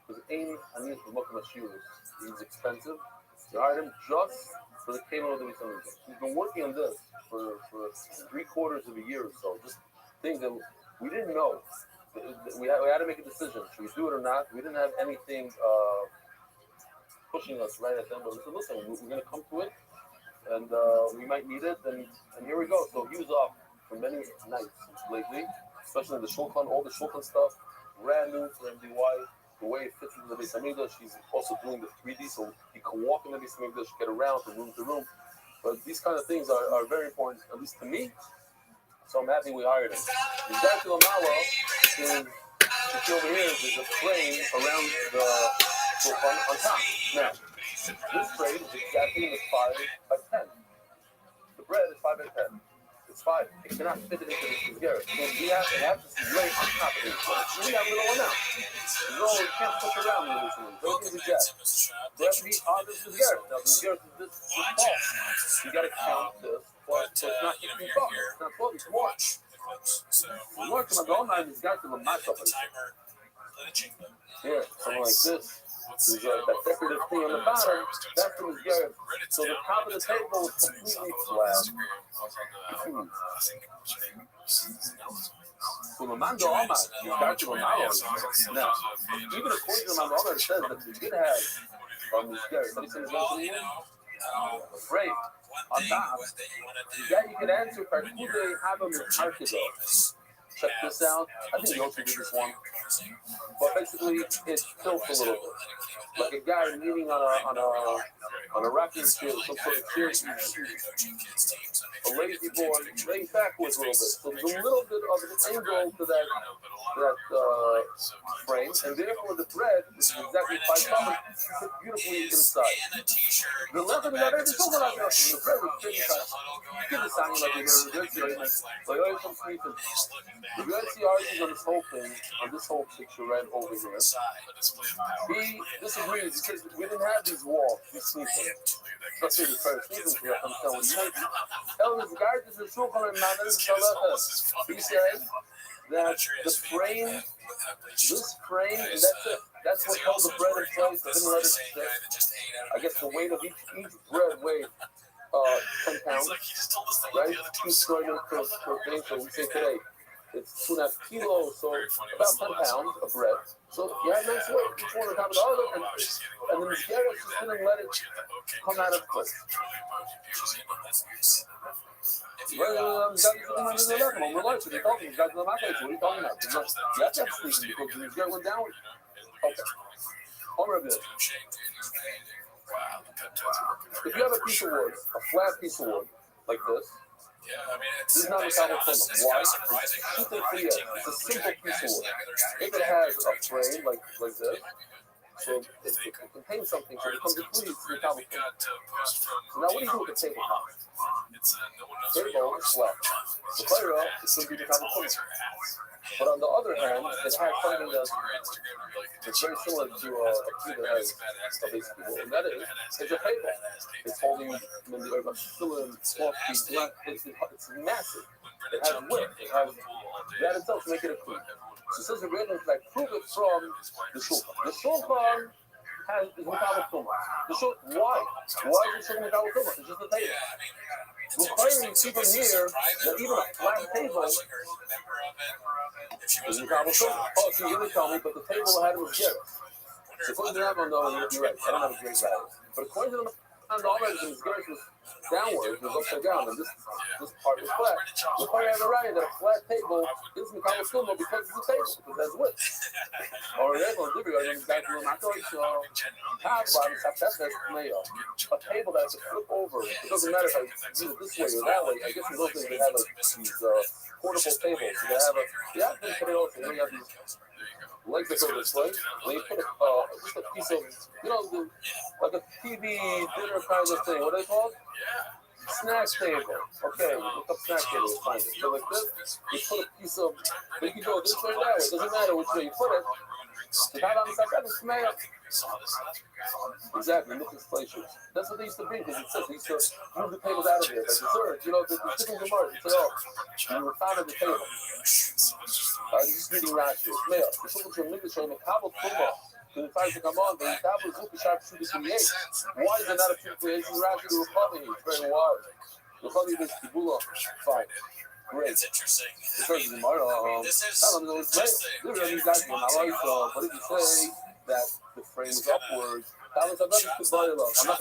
His aim, I need to look at my shoes. He's expensive. We hired him just for the Kano of the Weekend. He's been working on this for 3/4 of a year or so. Just things that we didn't know. We had to make a decision. Should we do it or not? We didn't have anything pushing us right at them. But we said, listen, we're going to come to it. And we might need it, and here we go. So he was off for many nights lately, especially the shulchan, all the shulchan stuff, brand new for MDY. The way it fits into the Beis Hamikdash, he's also doing the 3D, so he can walk in the Beis Hamikdash, get around from room to room. But these kind of things are very important, at least to me. So I'm happy we hired him. The Zaytul Amala is, if you over here, there's a frame around the shulchan on top. Now, this frame is exactly 5 by 10. The bread is 5 by 10. It's 5. It cannot fit it into this Garrett. So we have to lay on top of it. So we have a little one now. You can't push around with this one. Don't use the jet. They have to be on this Garrett. Now, the Garrett is this tall. You got to count this. But it's not 15 tall. It's not 12. It's more. More to my goal line is got to the match up. Here, something like this. There's that decorative thing on the bottom. That's the Garrett. So the top of the table is completely flat. So the Mando Alma, you got to Now, even according to the Mando Alma, it says that we did have on this Garrett. But he says, afraid. On top. Yeah, you can answer for who they have them in Arkados. Check this out. I think you also did this one. But basically, it tilts a little bit. Like a guy leaning on a rocking chair, some sort of chair. A lazy boy laying backwards a little bit. So there's a little bit of an angle to that frame, and therefore the thread, which is exactly 5 pounds, fits beautifully inside. The left of the other is also not enough. The thread was pretty inside. Give the sign like you're going to do it. So you always come sleeping. The UNC argues on this whole thing, on this whole picture right over here. He disagrees. He says we didn't have these walls, these sleepers. Especially the first sleepers here. I'm telling you. Elders, guys, this is Shulchan and Manas Shalachas. He said that the frame, this frame, and that's it. That's what held the bread in place. They didn't let it stick. I guess the weight of each bread weighed 10 pounds, right? 2 kilograms per thing. So we say today it's 2.5 kilos, so about 10 pounds of bread. So you have nice weight, each one on top of the other, and then the Garrett just didn't let it come out of place. What are you talking about? You have to have sleeping because the Garrett went down. Okay. Over this. If you have a piece of wood, a flat piece of wood, like this, this is not a Talmud Torah. Why? It's a simple piece of wood. If it has a frame like this, so it contains something, so it becomes a fleece to the Talmud Torah. So now what do you do with the tabletop? Table is flat. The Torah is going to be the Talmud Torah. But on the other hand, it has something that's very similar to a key that has basically, and that is it's a table. It's holding when the earth still in fluffy black. It's massive. It has width. It has that itself to make it a key. So since the rhythm is like prove it from the shulchan. The shulchan is Mikabel Tumah. Why? Why is the shulchan Mikabel Tumah? It's just a table. Requiring people here that even a flat table is Mikabel Tumah. Oh, so you didn't tell me, but the table had it was Garrett. So according to Rabbi, no, you're right. I don't have a great value. But according to the Rabbi, the Garrett was downward, it was upside down, and this part was flat. The part I have a right that a flat table is Mikabel Tumah because it's a table, because that's width. Or a table is a table that has to flip over. It doesn't matter if I do it this way or that way. I guess in those things they have like these portable tables. So they have they put it over. They have these legs that go this way. Then you put just a piece of, like a TV dinner kind of thing. What are they called? Snack table. Okay, look up snack table. You'll find it. So like this, you put a piece of. You can go this way or that way. It doesn't matter which way you put it. Exactly, look at places. That's what they used to bring, because it says they used to move the tables out of here. Like dessert, the chicken gemara. They say, you were found at the table. I'm just reading Rothschild. The Shulchan Shem showing the Kabbalah Tumah. To the time to come on, the Kabbalah Zuki Sharp Shudi Create. Why is there not a few creations? Rothschild will cover you. It's very wild. You'll cover you this Kibula. Fine. Great. It's interesting. What did he say that the frame is upwards? I'm not going to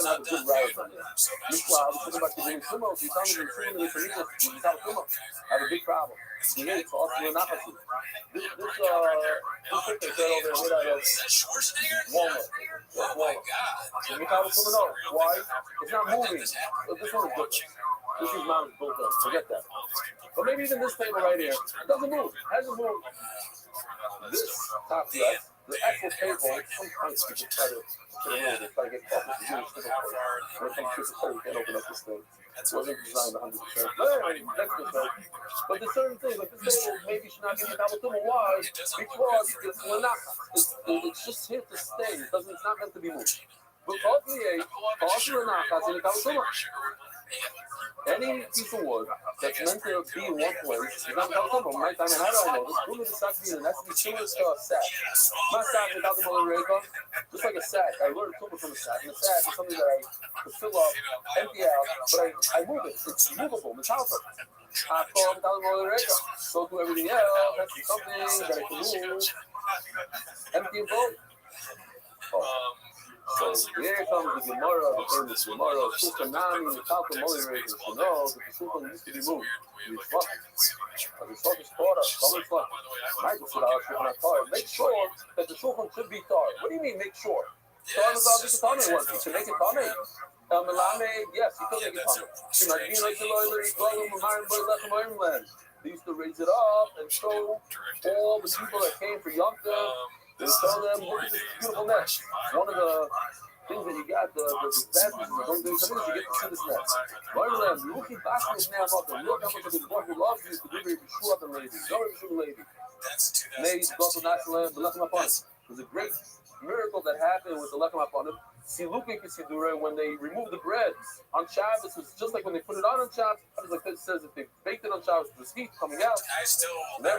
have a good ride on it. I was talking about the Tumah. If you tell me the Tumah, I have a big problem. This picture is over there made out of walnut. Oh my God. Why? It's not moving. This one is different. This is not built up. Forget that. But maybe even this table right here, it doesn't move. It hasn't moved. This top left, the actual table, sometimes people try to get focused. When it comes to the you can't open up this thing. It wasn't designed 100%. But there's certain things, like this table maybe should not give you Kabbalah Tumah. Why? Because it's lanaka. It's just here to stay. It's not meant to be moved. Because any piece of wood that's meant to be in one place is not Kabbalah Tumah. My time, and how do I know this? That's to be similar to a sack. My sack is just like a sack. I learned Tumah from a sack. And a sack is something that I could fill up, empty out, but I move it. It's movable. It's helpful. So do everything else. That's something that I can move. Empty and full. So here comes the Gemara, the famous Gemara, Shulchan Nami, the Talmud Moirated, to know that the Shulchan used to be moved. Make sure that the Shulchan should be tar. What do you mean, make sure? Tar is obviously tar. You can make it tar. Yes, you can make it tar. They used to raise it up and show all the people that came for Yom Tov. They tell them, look at this beautiful nest. One of the things that you got, the advantages of going to these things, you get to see this nest. Learn them, looking back at this now, look how much of his God who loves you is to do very Yeshua and lady. No Yeshua lady. Ladies, God will not let the Lechem upon it. There's a great miracle that happened with the Lechem upon it. When they remove the bread on Shabbos, it's just like when they put it on Shabbos. Like it says, if they baked it on Shabbos, there's heat coming out. Here we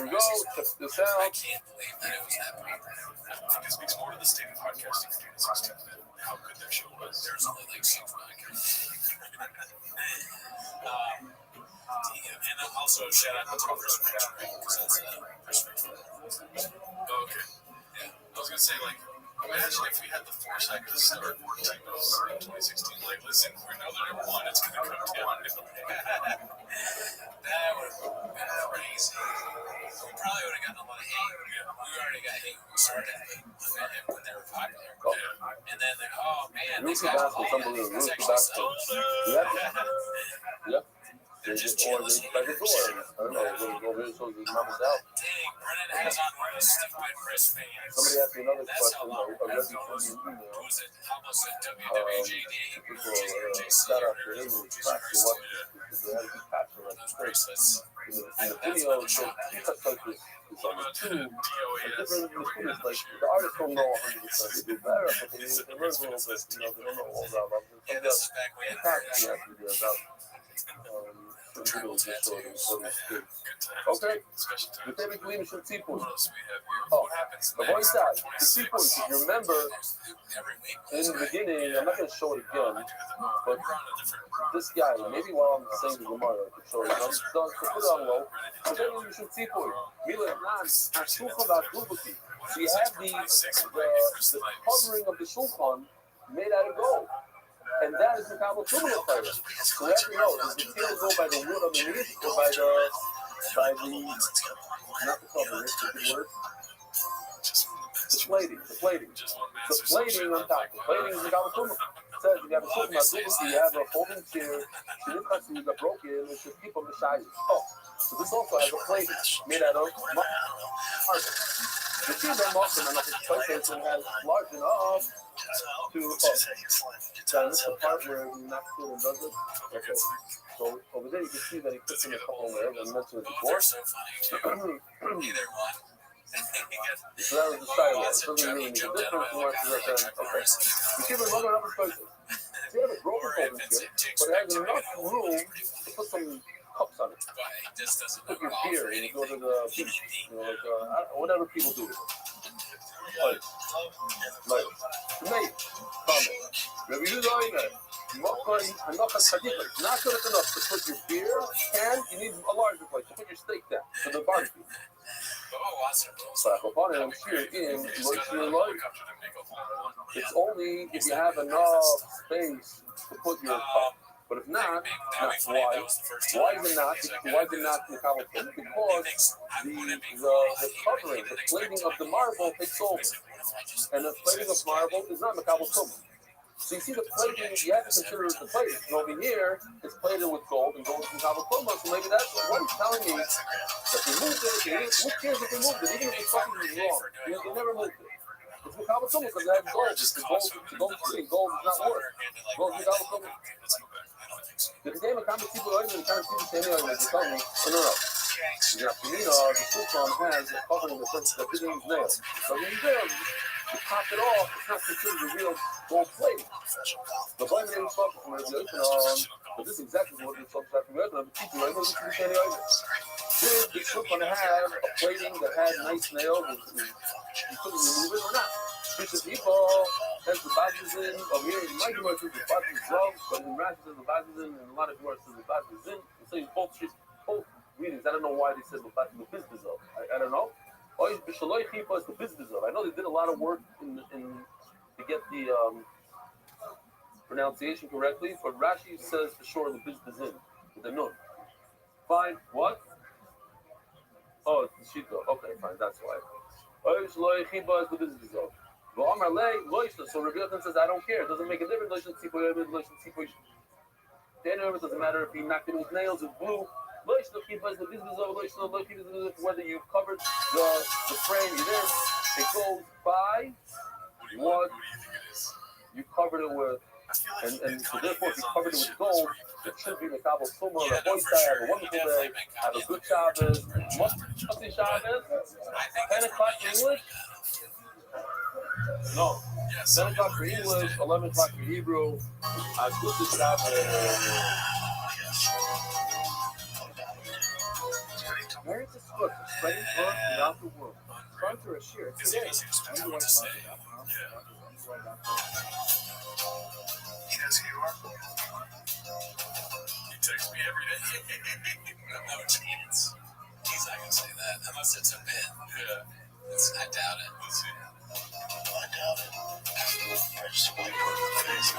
go, check this out. I can't believe that it was that popular. It speaks more to the state of podcasting in 2016 than how good their show was. There's only like 6 podcasts. And also shout out to Chris Rich, because that's Chris Rich. Okay. Yeah, I was gonna say, like, imagine if we had the foresight to start working those in 2016. Like, listen, we know that number one, it's gonna come down. That would have been crazy. We probably would have gotten a lot of hate. We already got hate. We started to hate when they were popular. And then, oh man, these guys are unbelievable. Yep. They just ordered by the door. I don't know, go over here so his mama's out. Dang, Brennan has on one of the stupid wristbands. Somebody asked me another question. How was it WWJD? Shout out to him. They had to be patched like Those crazy. bracelets. In the video, so he touched like this. It's on the tube. Different students, like the artists don't know 100%. They do better, but they learn a little bit. They don't know all that. Yeah, this is back when Okay. The favorite leadership people. What else we have here? Oh, What happens the next? voice side. The people, if you remember, Every week. in the beginning, I'm not going to show it again, but We're on a different. this guy, maybe while I'm saying the Gemara, I can show it. So put it on low. The favorite leadership people. Mila Nan, Shulchan Ba'Dubuki. So you have the covering of the Shulchan made out of gold. And that is the Kabbalah Tumah fighter. So we have to know, does the tail go by the wood underneath or by the not the cover, it's the word? The plating. The plating on top. The plating is the Kabbalah Tumah. It says you have a Shulchan Ba'Dubuki, you have a folding chair, she didn't cut you, got broken, it should keep on the size. Oh, so this also has a plating made out of marble. You see them often enough in places and has large enough to down this part where he knocks through and does it. Okay. So over there you can see that he puts in a couple there, and mentioned it before. So funny. Either one. So that was the style. It doesn't really make a difference from what you represent. Okay. You see the rubber other places. So you have a broken folding chair, but it has enough room to put some cups on it. Put your beer and you go to the beach, like whatever people do. Like, mate, comment. Rabbi Yudah, not good enough to put your beer can. You need a larger place to put your steak down for the barbecue. It's only if you have enough space to put your cup. But if not, that's why. Why is it not? Why is it not in the Kabbalah? Because the covering, the plating of the marble takes over. And the plating of marble is not in the Kabbalah. So you see the plating, you have to consider the plating. And over here, it's plated with gold, and gold is in Kabbalah. So maybe that's what he's telling me. That they moved it, who cares if they moved it? Even if it's fucking wrong. They never moved it. It's the Kabbalah because it has gold. It's the gold is not worth. Gold is Kabbalah. The name of common people are even kind of people saying, they tell me, no. The Shulchan has a covering that didn't nail. So when you there, you pop it off, it's not considered a real gold plate. The blame name is fucking from but this is exactly what it's talking about from the other people. I know this is the same idea. The Shulchan have a plating that had nice nails, you couldn't remove it or not. Bishop people has the badges in. Over here, you might know the badges wrong, but in Rashi says the badges in, and a lot of words says the badges in. So you both readings. I don't know why they said the business of. I don't know. Always Bishaloi Chipa is the business of. I know they did a lot of work in to get the pronunciation correctly, but Rashi says for sure the business in with the nun. Fine. What? Oh, it's the Shita. Okay, fine. That's why. Always Bishaloi Chipa is the business of. So Rabbi Yochanan says, I don't care. It doesn't make a difference. It doesn't matter if he knocked it with nails, it's blue. Whether you covered the frame, you didn't. It goes by what you covered it with. And so therefore, if you covered it with gold, it should be the Kabbalah Tumah. The boys have a wonderful day. Have a good Shabbos. Must be Shabbos. 10 o'clock in English. No, 10 o'clock for English, 11 o'clock for Hebrew. Good to Shabbos. Marriage is good, spreading love throughout the world. Sponsor a share today. He texts me every day. No chance. He's not going to say that unless it's a bit. Yeah. I doubt it. Let's see. I doubt it. I just want to go to the face.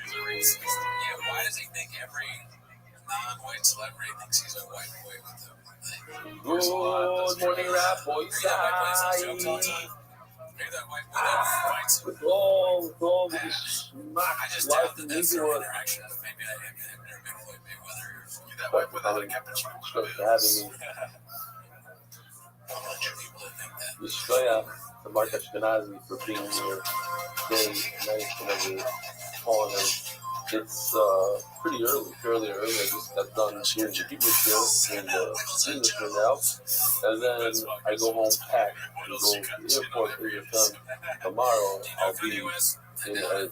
Yeah, why does he think every non-white celebrity thinks he's a white boy with them? Good morning, Rabbi. With all the smack life in New York. But having me. Yishkoya, the Mark Ashkenazi, for being here today, nice, whenever calling him. It's pretty early, fairly early. I just got done doing the Hebrew shiur in the English shiur now. And then I go home packed and go to the airport for your son. Tomorrow I'll be in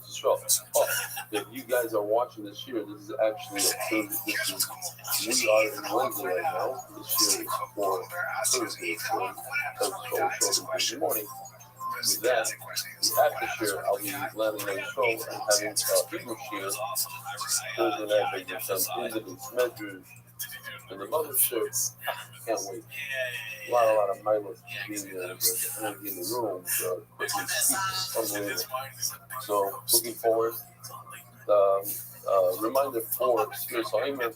Israel. Oh, if you guys are watching this year, this is actually a Thursday. We are in Wednesday right now. This year is for Thursday. So Thursday morning. With that, after shiur, I'll be landing in Israel and having Hebrew shiur. Thursday night, making some individual measures. And the mother shiur, can't wait. A lot of mileage being there, the energy in the room, quickly speaking, unbelievable. So, looking forward. Reminder for Spirit Sahimer,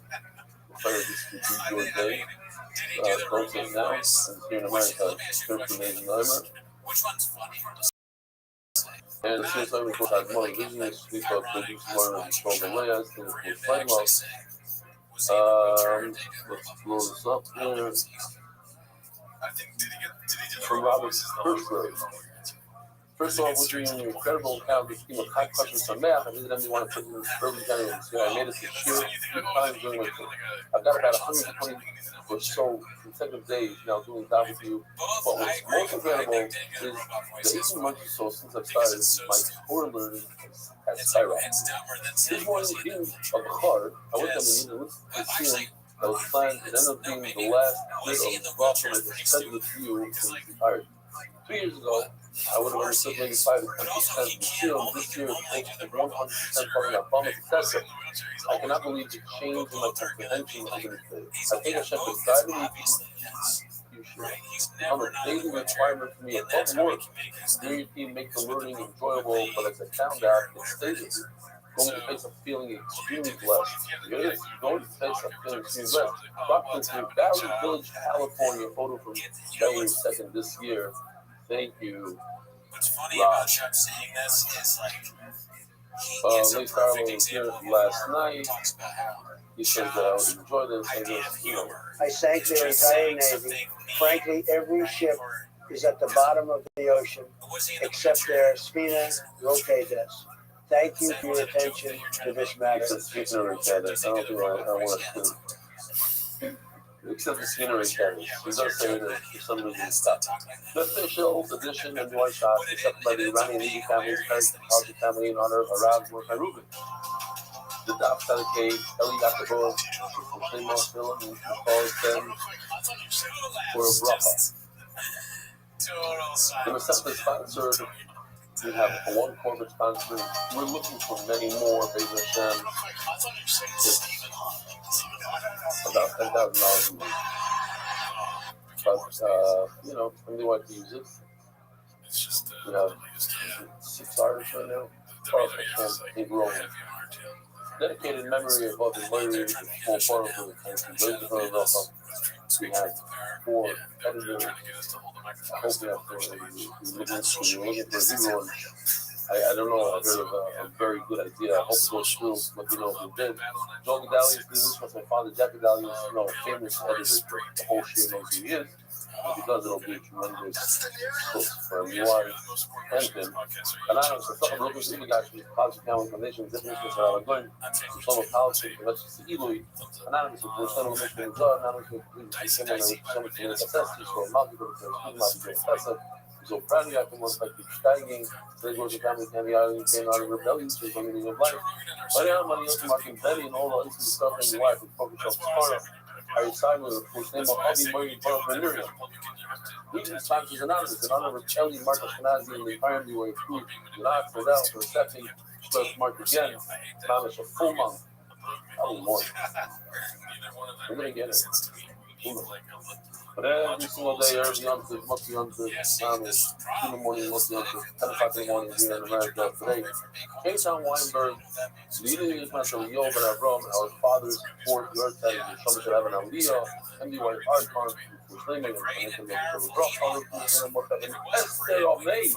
whether this could be your day. Don't say now, and here in America, 13 days in November. And Spirit Sahimer, of course, has more business. We thought producing more from the layers, and of course, find loss. Let's blow this up here. From Robert Rothschild. First of all, we're doing an incredible account of the high questions from math. I didn't even want to put in early January. So I made it to shiur 3 times during my trip. I've got about 120 or so consecutive days now doing that with you. But what's most incredible is the 18 months or so since I've started, my Torah learning has skyrocketed. This morning, being of the heart, I went down the museum that was planned. It ended up being the last bit of Rothschild that was sent with you when he retired. 2 years ago, I would have understood maybe 5 to 10% still. This year, it's close to 100% following up on the successor. I cannot believe the change in my comprehension of it. I think Hashem has guided me on a daily requirement for me above work. Doing your team make the learning enjoyable, but as I found out, it stays with you. Going to face a feeling extremely blessed. It is going to face a feeling extremely blessed. Talking to Valley Village, California, photo from January 2nd this year. Thank you. What's funny about Chuck saying this is like Lee Carlo was here last night. He says that I would enjoy this. I sank the entire Navy. Frankly, every ship is at the bottom of the ocean, except their Spina Rotates. Thank you for your attention to this matter. Speaking of Rotates, I don't think I want to. Except the scenery carries. He does say that for some reason stop. The official edition of White Shot is accepted by the Iranian Levy family, Khalid family in honor of Arab Mordechai Rubin. The Daf dedicate Eli Yaakov, famous villain who calls them for a bracha. The receptive sponsor, we have one corporate sponsor. We're looking for many more, Be'ez Hashem. About $10,000 a month. But, really want to use it. We have 6 artists right now. Keep rolling. Dedicated memory of what the murder is a small part of the country. We have 4 editors. I hope we have to look at the new one. I don't know. I heard of a very good idea. I hope it goes through. Let me know if it did. Joel Medallion did this with my father, Jack Medallion, famous editor. The whole shiur knows who he is. If he does, it'll be a tremendous book for him. You are and him. Anonymous, for some looking to the guys from the Positive Now Foundation, definitions are all going. Some politics, and let's see Eloy. Anonymous, for some of the mission is anonymous, some of the successes, so multiple successes. So proudly I can work like the steiging, they go to family candy island, came out of rebellion to the meaning of life. But yeah, money else Martin Betty and all the other stuff in the wife and focus on Sparta. I decided with name of Hobby Money for Miriam. Legion sponsors anonymous in honor of Kelly, Marcus Kanazi, and the Ironly Way Food, Gilad, Fidel, for accepting, Stress Mark again, promise a full month. Probably more. We're going to get it. But every single day, every month, must be on the family. 2 in the morning, must be on the 10 o'clock in the morning here in America. Today, K-Town Weinberg, leading the International Yo, but Avram, our father's 4th yard tag, and some should have an Aliyah, MDY Hardcon, which they make a Rothschild, and what have an essay of age.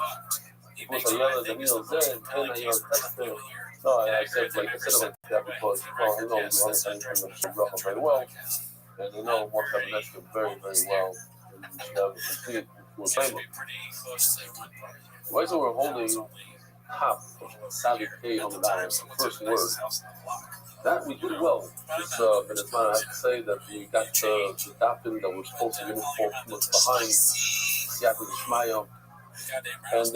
It was a yellow, the meal then, and a young tester. No, I said like that because, well, I know the other thing from the Rothschild very well. And they know what have an extra very, very well. And you should have a complete full framework. Why is it we're holding top Saudi K on the bottom, the first word. That we did well. But it's not, I have to say that we got the captain that was supposed to uniform behind Siaka Shmaya. And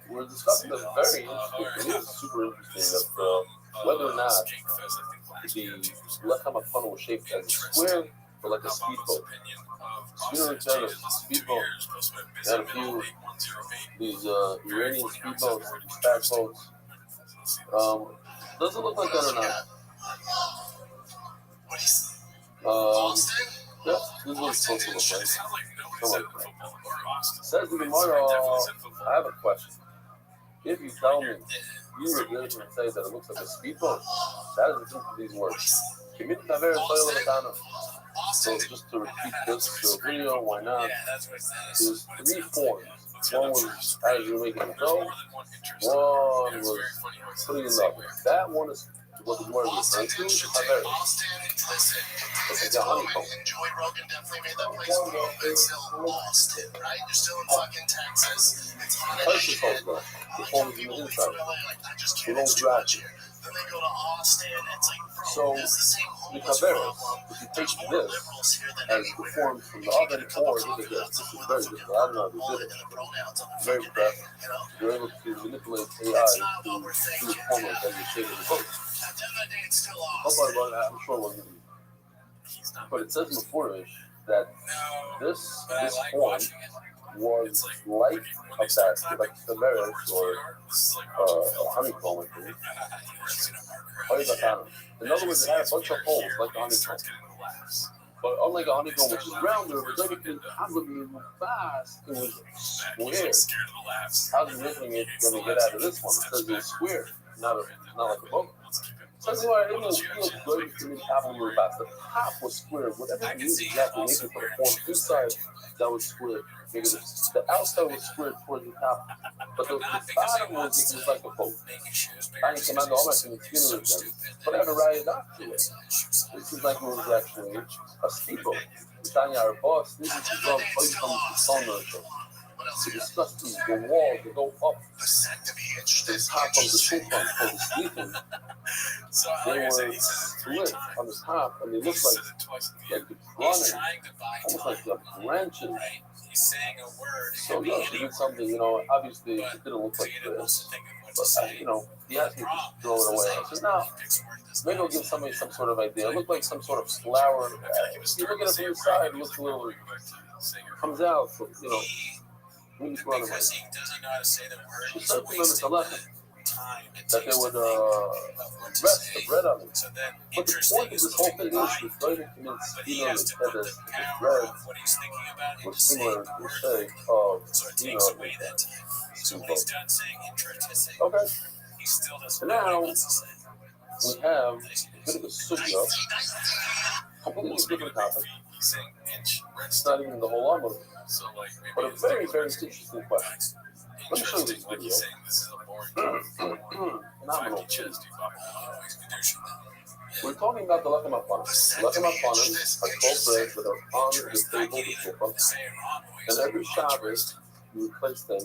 we're discussing this very interesting. It is super interesting that whether or not the Lechem tunnel was shaped as a square or like a speedboat. Sooner than a speedboat. They had a few these Iranian speedboats, these fat boats. Does it look like that or not? Yes, this is what it's supposed to look like. Something like that. Says the Gemara, I have a question. If you tell me you were going to say that it looks like a speedboat, that is the truth of these words. So just to repeat this video, why not? There's three forms. One was as you're making it go. One was putting it up. That one is what the word is referring to. It's like a honeycomb. Joey Rogan definitely made that place for you, but still lost it, right? You're still in fucking Texas. It's hot. The form is in the inside. You don't drag it. Then they go to Austin. It's like, bro, So, it's the same the homeless Caveras, problem. if you take There's more this liberals here than as the anywhere. form from the oven, or look at this, this is very good. I don't know how they did it. Very impressive. You're able to manipulate AI to do the formulas that you say in the book. I'm sure it wasn't. But it says in the Forish that this form was like a basket, like the marriage or a honeycomb. In other words, it had a bunch of holes like a honeycomb. But unlike a honeycomb, which is rounder, it was everything fast. It was square. How's it making it going to get out of this one? It says it's square, not like a boat. So that's why it was good to me travel really fast. The top was square. Whatever you use exactly making for the form inside, that was square. The outside was square towards the top, but the bottom was like a boat. I ain't command all my things, but I have a ride up to it. This is like it was actually a speedboat. Tanya, our boss, needed to go from the phone to discuss the walls that go up the top of the shulchan for the sleeping. They were split on the top, and they looked like the running, almost like the branches. So yeah, she did something, obviously it didn't look like this, but he asked me to throw it away. I said, no, maybe I'll give somebody some sort of idea. It looked like some sort of flower. You look at it from the side, it looks a little, comes out, but when you run away. She said, remember the lesson, that they would rest the bread on it. But the point of this whole thing is, the bread convinced that this bread was similar to the shape of Okay. And now we have a bit of a sugya, completely different topic. It's not even the whole armor, but a very, very interesting question. Let me show you this video. Phenomenal. We're talking about the lechem hapanim. Lechem hapanim are 12 breads that are on the table of the shulchan, and every Shabbos you replace them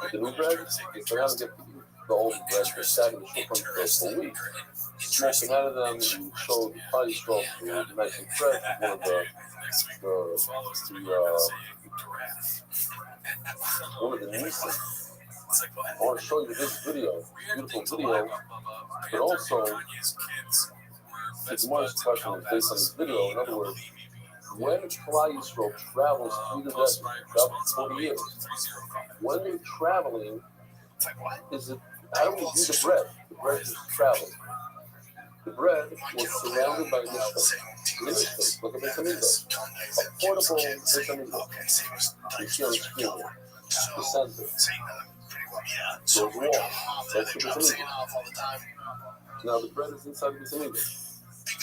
with the new bread. You forgot to get the old bread that sat in the shulchan for a full week. Smoking out of them, you show the party stroke, nice and fresh, one of the Nisan. I want to show you this video, beautiful video, but also it's more question is based on this video. In other words, when Klal Yisrael travels through the desert, travels 40 years, when they're traveling, is it how do we do the bread? The bread is traveling. The bread was surrounded by Mishkan. Look at the Hamikdash. A portable Hamikdash. You see on the screen here. The center. Those walls. That's the Hamikdash. Now the bread is inside the Hamikdash.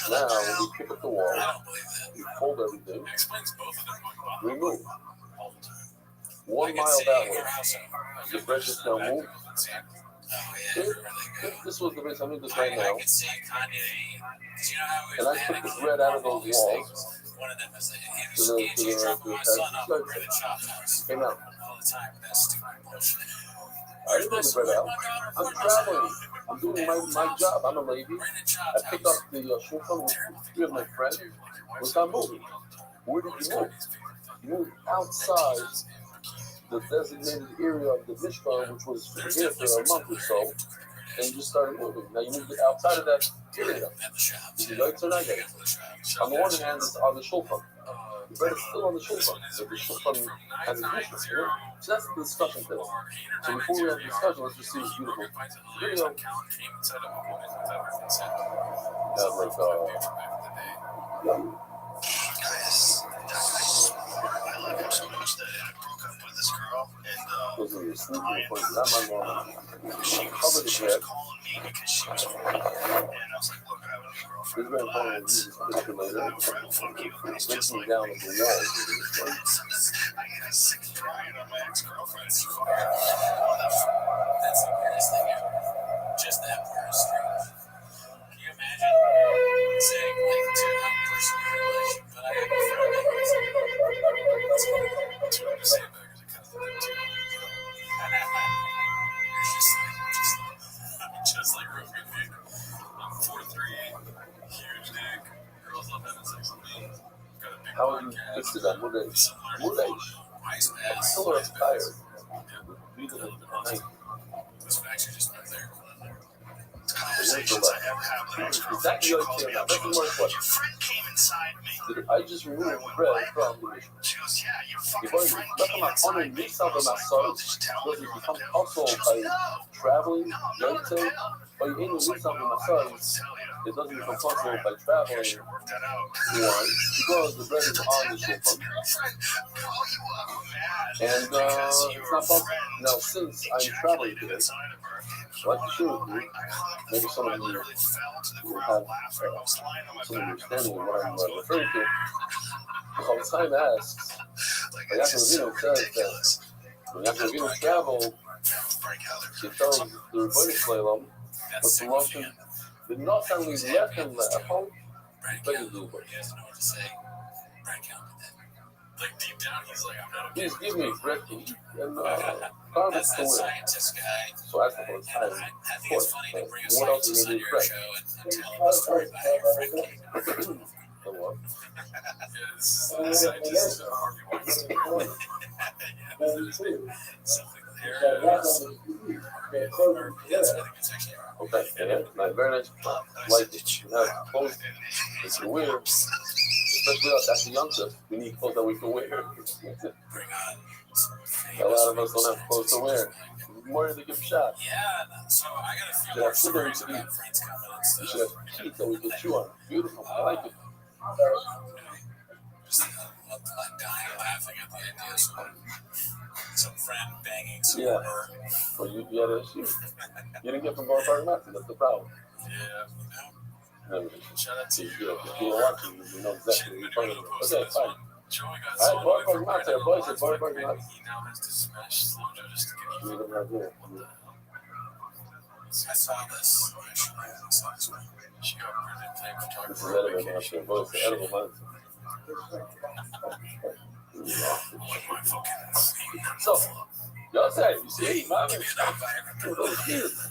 Now we pick up the wall, we fold everything, remove. 1 mile that way. The bread is now moved. If this was the base I'm in this right now, and I took the bread out of those walls to the came out. I didn't bring the bread out. I'm traveling. I'm doing my job. I'm a lady. I picked up the shulchan with 3 of my friends. We started moving. Where did you move? You moved outside the designated area of the Mishkan, which was here for a month or so, and you just started moving. Now you moved it outside of that area. Did you like it or not? On the one hand, it's on the shulchan. The bread is still on the shulchan. So the shulchan has a mission. So that's the discussion today. So before we have the discussion, let's just see this beautiful video. I love him so much that I broke up with this girl, and Those are your sleeping points. Not my mom. she was calling me because she was horny, and I was like, look, I have a new girlfriend. This man calling you. Fuck you. It's just like, down the wall. I get a sick crying on my ex-girlfriend. That's the weirdest thing ever. Just that part is strange. Can you imagine saying, like, to a person in your relation, but I have a friend that was like, that's what I'm just saying about it, because I kind of think that too. Just like real good dick. I'm 4'3", huge dick. Girls love having sex with me. Got a big How are you podcast. fixed that? Ice bass. Still are tired. This one actually just went there. The conversations I ever had with an ex-girlfriend, Exactly she like calls me that. up. She That's goes, more your question. friend came inside me. I just removed the bread from the mission. She goes, yeah, your fucking Depois, friend vai came tomar inside conta me. disso I da was like, nação, well, did you tell her does you it were on become the pill? also She by goes, no. traveling, No, not on the dating, pill. or you I was like, something well, I nação, don't tell you. it doesn't You know, become that's possible right. by I traveling. should work that out. One, because the bread is on the ship. Ex-girlfriend call you up mad And because it's your not possible. friend Now, since I'm traveling ejaculated today, inside of her. like you should do, I hung up the maybe phone. some I of you literally fell to the will ground have laughing. I was lying on my some back on the understanding of floor. what I I'm was going, referring to. Because time asks, like, Yaakov it's just so Avinu says ridiculous. that when Yaakov Avinu traveled, Break out he tells the Rebbeinu Shalom, That's but the Russian did not only left him at home, but he did. He doesn't know what to say. Brad counted that. Like deep down, he's like, I'm not okay. Please give me bread to eat and garments That's to that wear. scientist guy. So I asked him for And time. I think it's funny to bring a What else scientist do on you your need show and tell him a story about how your friend came. The what? Yes, the scientist Harvey Weinstein. Yeah, something there. Yes, I think it's actually Okay, yeah, very nice. Like it. You have clothes that you wear, especially us, that's the youngsters. We need clothes that we can wear. bring on some A lot of us don't have clothes to wear. More to give a shot. Yeah, so I got a few Yeah, more so stories very about friends coming and You stuff. should have teeth that we can chew on. Beautiful. I like it. Just I'm dying laughing at the idea of some friend banging some Yeah. more. Well, you had an issue. You didn't get from both our methods. That's the problem. Yeah, No, shout out to you you. know, if you don't want to, you know exactly what you're talking about. Okay, fine. Joey got All sold right, away boy, from Matt, Brandon boy, Lawrence, boy, but Matt. he now has to smash Slojo just to get You even. don't have to. I saw this actually. I saw this one. She got printed type This is photographer on edible, vacation. man. Boy, it's the edible, man. Like my fucking So, y'all say, you see, man, give me another Viagra. those kids.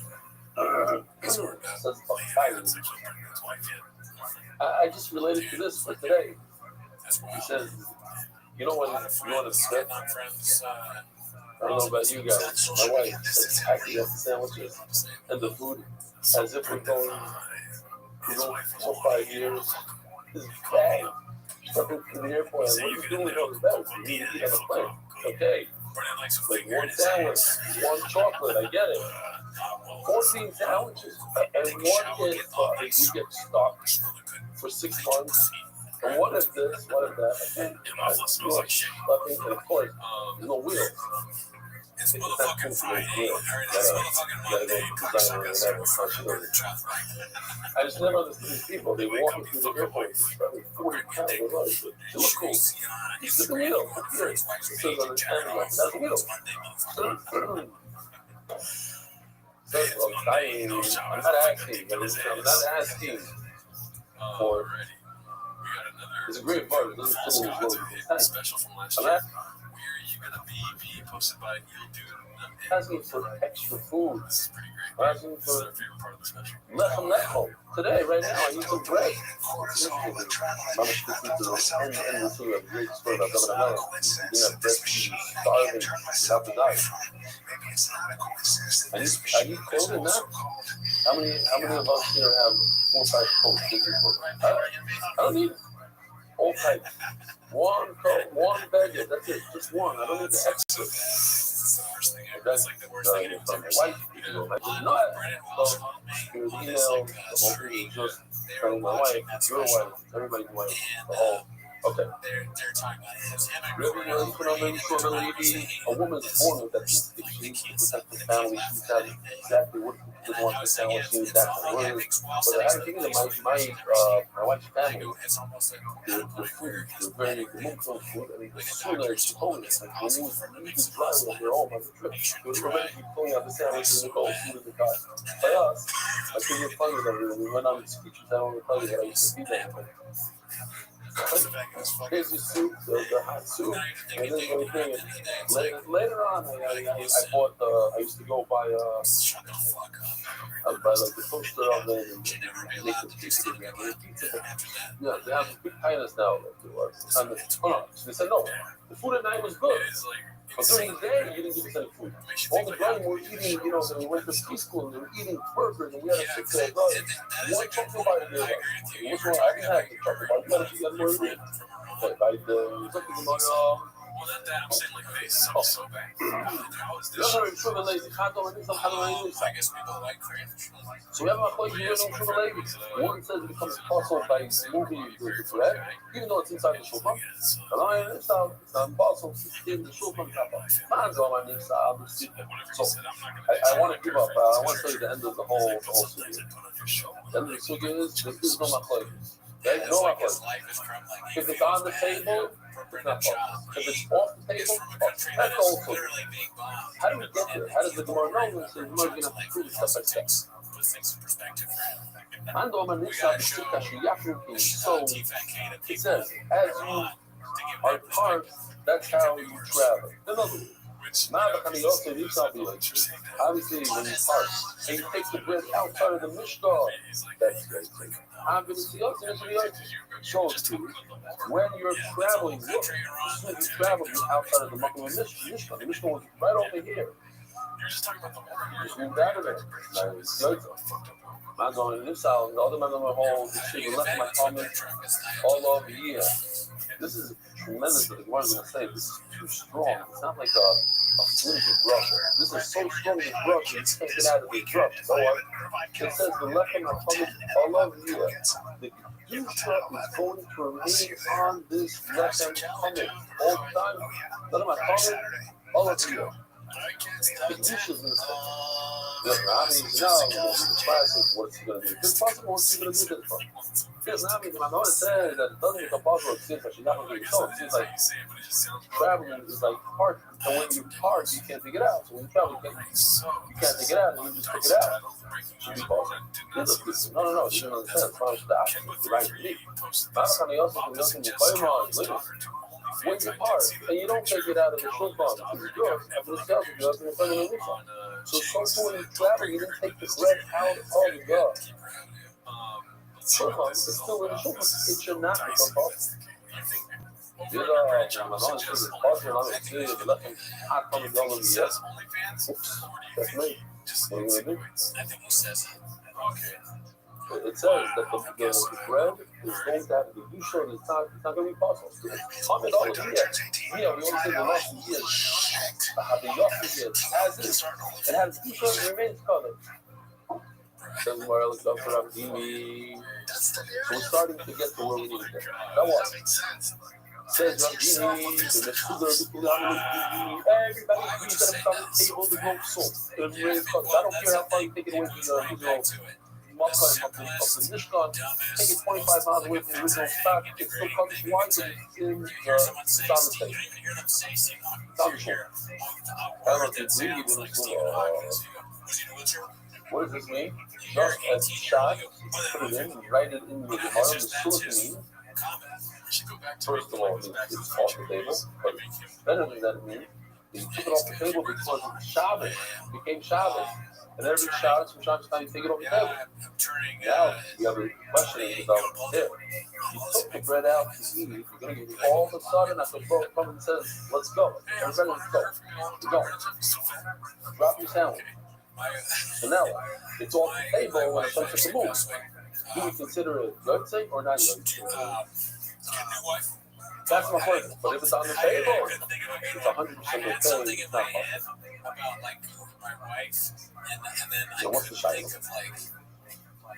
He's worried about That's it. fucking He fire. had sex with his wife yet. I just related to this for today. That's He wild. says, you know when A lot of you want to friends, spit? not friends. I don't know about you guys. My wife says, I can get the sandwiches and the food as if we're going for 5 years. This is bad. Something to the airport. What are you doing on the bed? You need to eat on the plane. Okay. Like one sandwich, one chocolate, I get it. 14 sandwiches. And one kid thought if we get stuck for 6 months, and what if this, what if that? And I feel like fucking, and of course, there's no wheels. It's It's not motherfucking cool for Friday. those wheels. It's motherfucking Monday. Designer or whatever, I just never understood these people. They walk through the airport, it's probably 40 pounds of luggage. They look cool. You sit the wheel. Here, it says on the camera, like, that's wheels. Says, well, I'm not asking, but I'm not asking for. It's a great part. It doesn't feel as well. Special from last I'm year. asking. Where are you posted by asking for extra food. This is pretty great. Asking This is for our favorite part of the special. lechem lecho. Today, right now, I need some bread. I'm and so a great story about David Melech. You have bread to be starving without the diet. I need clothing now. How many of us here have 4 or 5 coats? I don't need all types. One coat, one baguette. That's it. Just one. I don't need the extra. That's like the worst thing from my wife. No, so your email, the whole thing is just telling my wife, your wife, everybody's wife, the whole. Okay. A woman's born with that instinct. She needs to protect the family. She needs to have exactly what she wants to tell her. She needs that for words. But I had to think that my wife's family, the food, the very local food, I mean, the food that is holiness. Like when you just drive with your own on the trip, you're already pulling out the sandwiches and the cold food in the car. By us, I think it's funny that when we went on speeches, I don't want to tell you that I used to be there. Here's the soup, the hot soup, and then they bring it. Later on, I bought I used to go buy like the toaster on there and make the pizza. Yeah, they have a big kindness now. They said no, the food at night was good. But during the day, you didn't give us any food. All the time we were eating, and we went to ski school and we were eating burgers and we had a 6-day lunch. One chocolate bar a day. Which one? I didn't have the chocolate bar. You gotta get more than me. But I took the I'm saying like this sounds so bad. I guess people like crayfish. So we have a place here, no sugar ladies. One says it becomes possible by moving the bread, even though it's inside the shulchan. It's not impossible to get the shulchan. So I want to give up. I want to tell you the end of the whole sugya. The end of the sugya is this is no machlokes. There's no machlokes. If it's on the table, it's not possible. If it's off the table, that's also. How do we get there? How does the Gemara know? So the Gemara is going to have to prove it step by step. So it says, as you are part, that's how you travel. In other words, obviously, when you part and you take the bread outside of the mishkan, that's great. I'm going to see us, so when you're traveling, look, as soon as you travel, you're outside of the Makom Mishkan. The Mishkan was right over here. Just moved out of there. Man going in this house, the other man on my whole, she left my comment all over here. This is tremendous, but what I'm going to say, this is too strong. It's not like a flimsy brush. This is so strong, this brush, you can't get out of the brush. So it says the left hand of my all over here. The Kedusha is going to remain on this left hand comment all the time. None of my comment, all over here. The Kedusha is going to stay. Yes, now, what's he going to do? It's possible, what's he going to do this for? Because now, my mother said that it doesn't become possible, it seems like she's not going to be told. It seems like traveling is like hard. And when you park, you can't take it out. So when you travel, you can't take it out, and you just take it out. Should be possible. No, you don't understand. It's not the option. It's the right to me. When you park, and you don't take it out of the shulchan, it's yours. After the sales, you have to put it in the shulchan. So when you travel, you didn't take the bread out of the shulchan is still in the shulchan. It should not become possible. These are Ramadan is possible. I'm going to see the left hot coming down on the yes. Oops, that's me. What are you going to do? It says that the bread is going to have the Kedusha, and it's not going to be possible. Comment all of here. Yeah, we want to say the last year. The Yossi here, as is. It has Kedusha and remains covered. Doesn't worry, let's go for Rabbi. So we're starting to get to where we need to get. Now what? Says Rabbi, everybody agrees that it's on the table, there's no salt. I don't care how far you take it away from the original Makkah of the Mishkan, take it 25 miles away from the original spot, it still comes wine, but it's on the table. It's on the shore. I don't know if it's really good what does this mean? Just as shot, put it in, write it in the Gemara, the Shulchan. First of all, it's off the table, but better than that, it means he took it off the table because Shabbos became Shabbos. And every Shabbos from Shabbos time, you take it off the table. Now, you have a question about it. You took the bread out to eat, you're going to eat. All of a sudden, after the boat comes and says, let's go. Everybody, let's go. We're going. Drop your sandwich. So now, it's off the table when it comes to the move. Do we consider it Yotze or not Yotze? That's my point. But if it's on the table, it's 100% okay. It's not possible. So what's the shayla?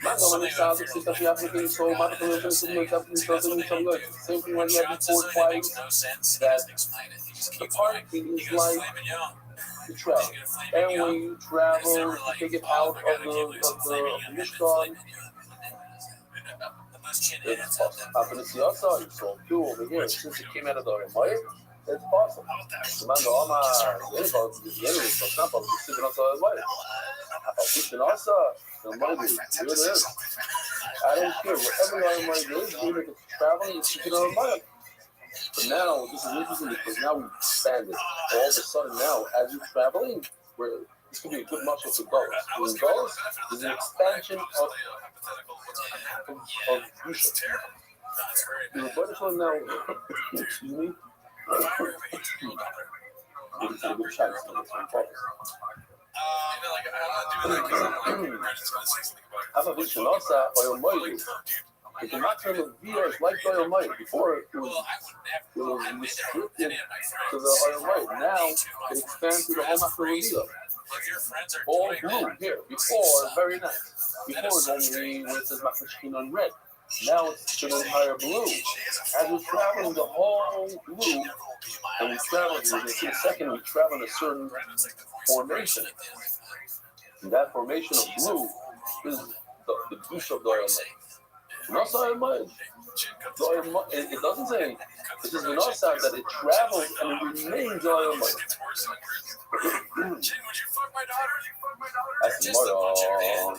Not going to sound like that you have to be so much of a same thing when you have before twice that the parking is like the travel. And when you travel, you take it out of the Mishkan. It's possible. I'm going to see us on so too over here. Since it came out of the Ramay, it's possible. The man, the Oma, the English, for example, is sitting outside the Ramay. I'm pushing us up. The Ramay, here it is. I don't care. Wherever the Ramay is, even if it's traveling, it's sitting on the Ramay. But now, this is interesting because now we expand it. All of a sudden now, as you're traveling, this could be a good muscle for goals. When goals, there's an expansion of Yusha. The Rothschild now, excuse me, it's a good chance to get some focus. Have a vision also, or Moidu. The maximum of viewers like oil might. Before it was restricted to the oil might. Now it expands to the whole maximum. All blue here. Before, very nice. Before it was only when it says Machashkin on red. Now it's to the entire blue. As we travel in the whole blue, and we travel, in a second, we travel in a certain formation. And that formation of blue is the push of the oil might. Not so much. It doesn't say, it says the north side that it travels and it remains oil money. That's tomorrow.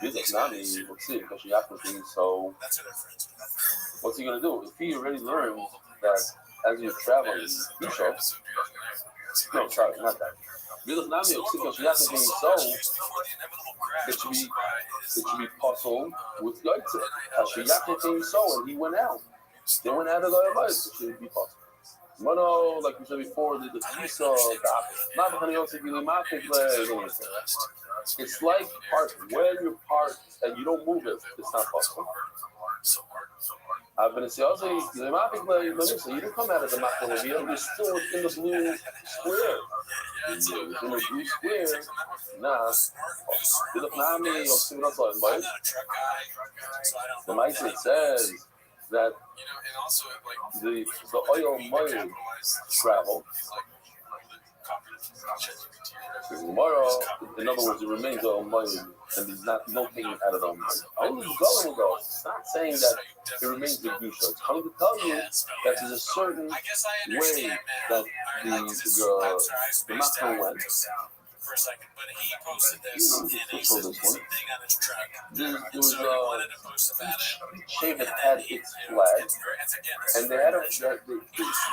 Jesus, Nami, we'll see, because she has to be so. What's he going to do? If he already learned that as you travel, you show. No, sorry, not that. Because Nami, because she has to be so. It should be puzzled with Yotze. Hashiyakne came so, and he went out. They went out of the advice. It should be puzzled. Mono, like we said before, the visa, it's like parking. When you're parked and you don't move it, it's not possible. I've been saying also, you didn't come out of the Makalavi, you're still in the blue square. In the blue square, nah. The Maisa says that the oil might travel. Tomorrow, in other words, it remains oil might, and there's no taking out of the oil might. Only the going will go. It's not saying that it remains the Gusha. It's coming to tell you that there's a certain way that the Machon went. For a second, but he posted this and he said the thing on his truck. There was shape that had its flag, and they had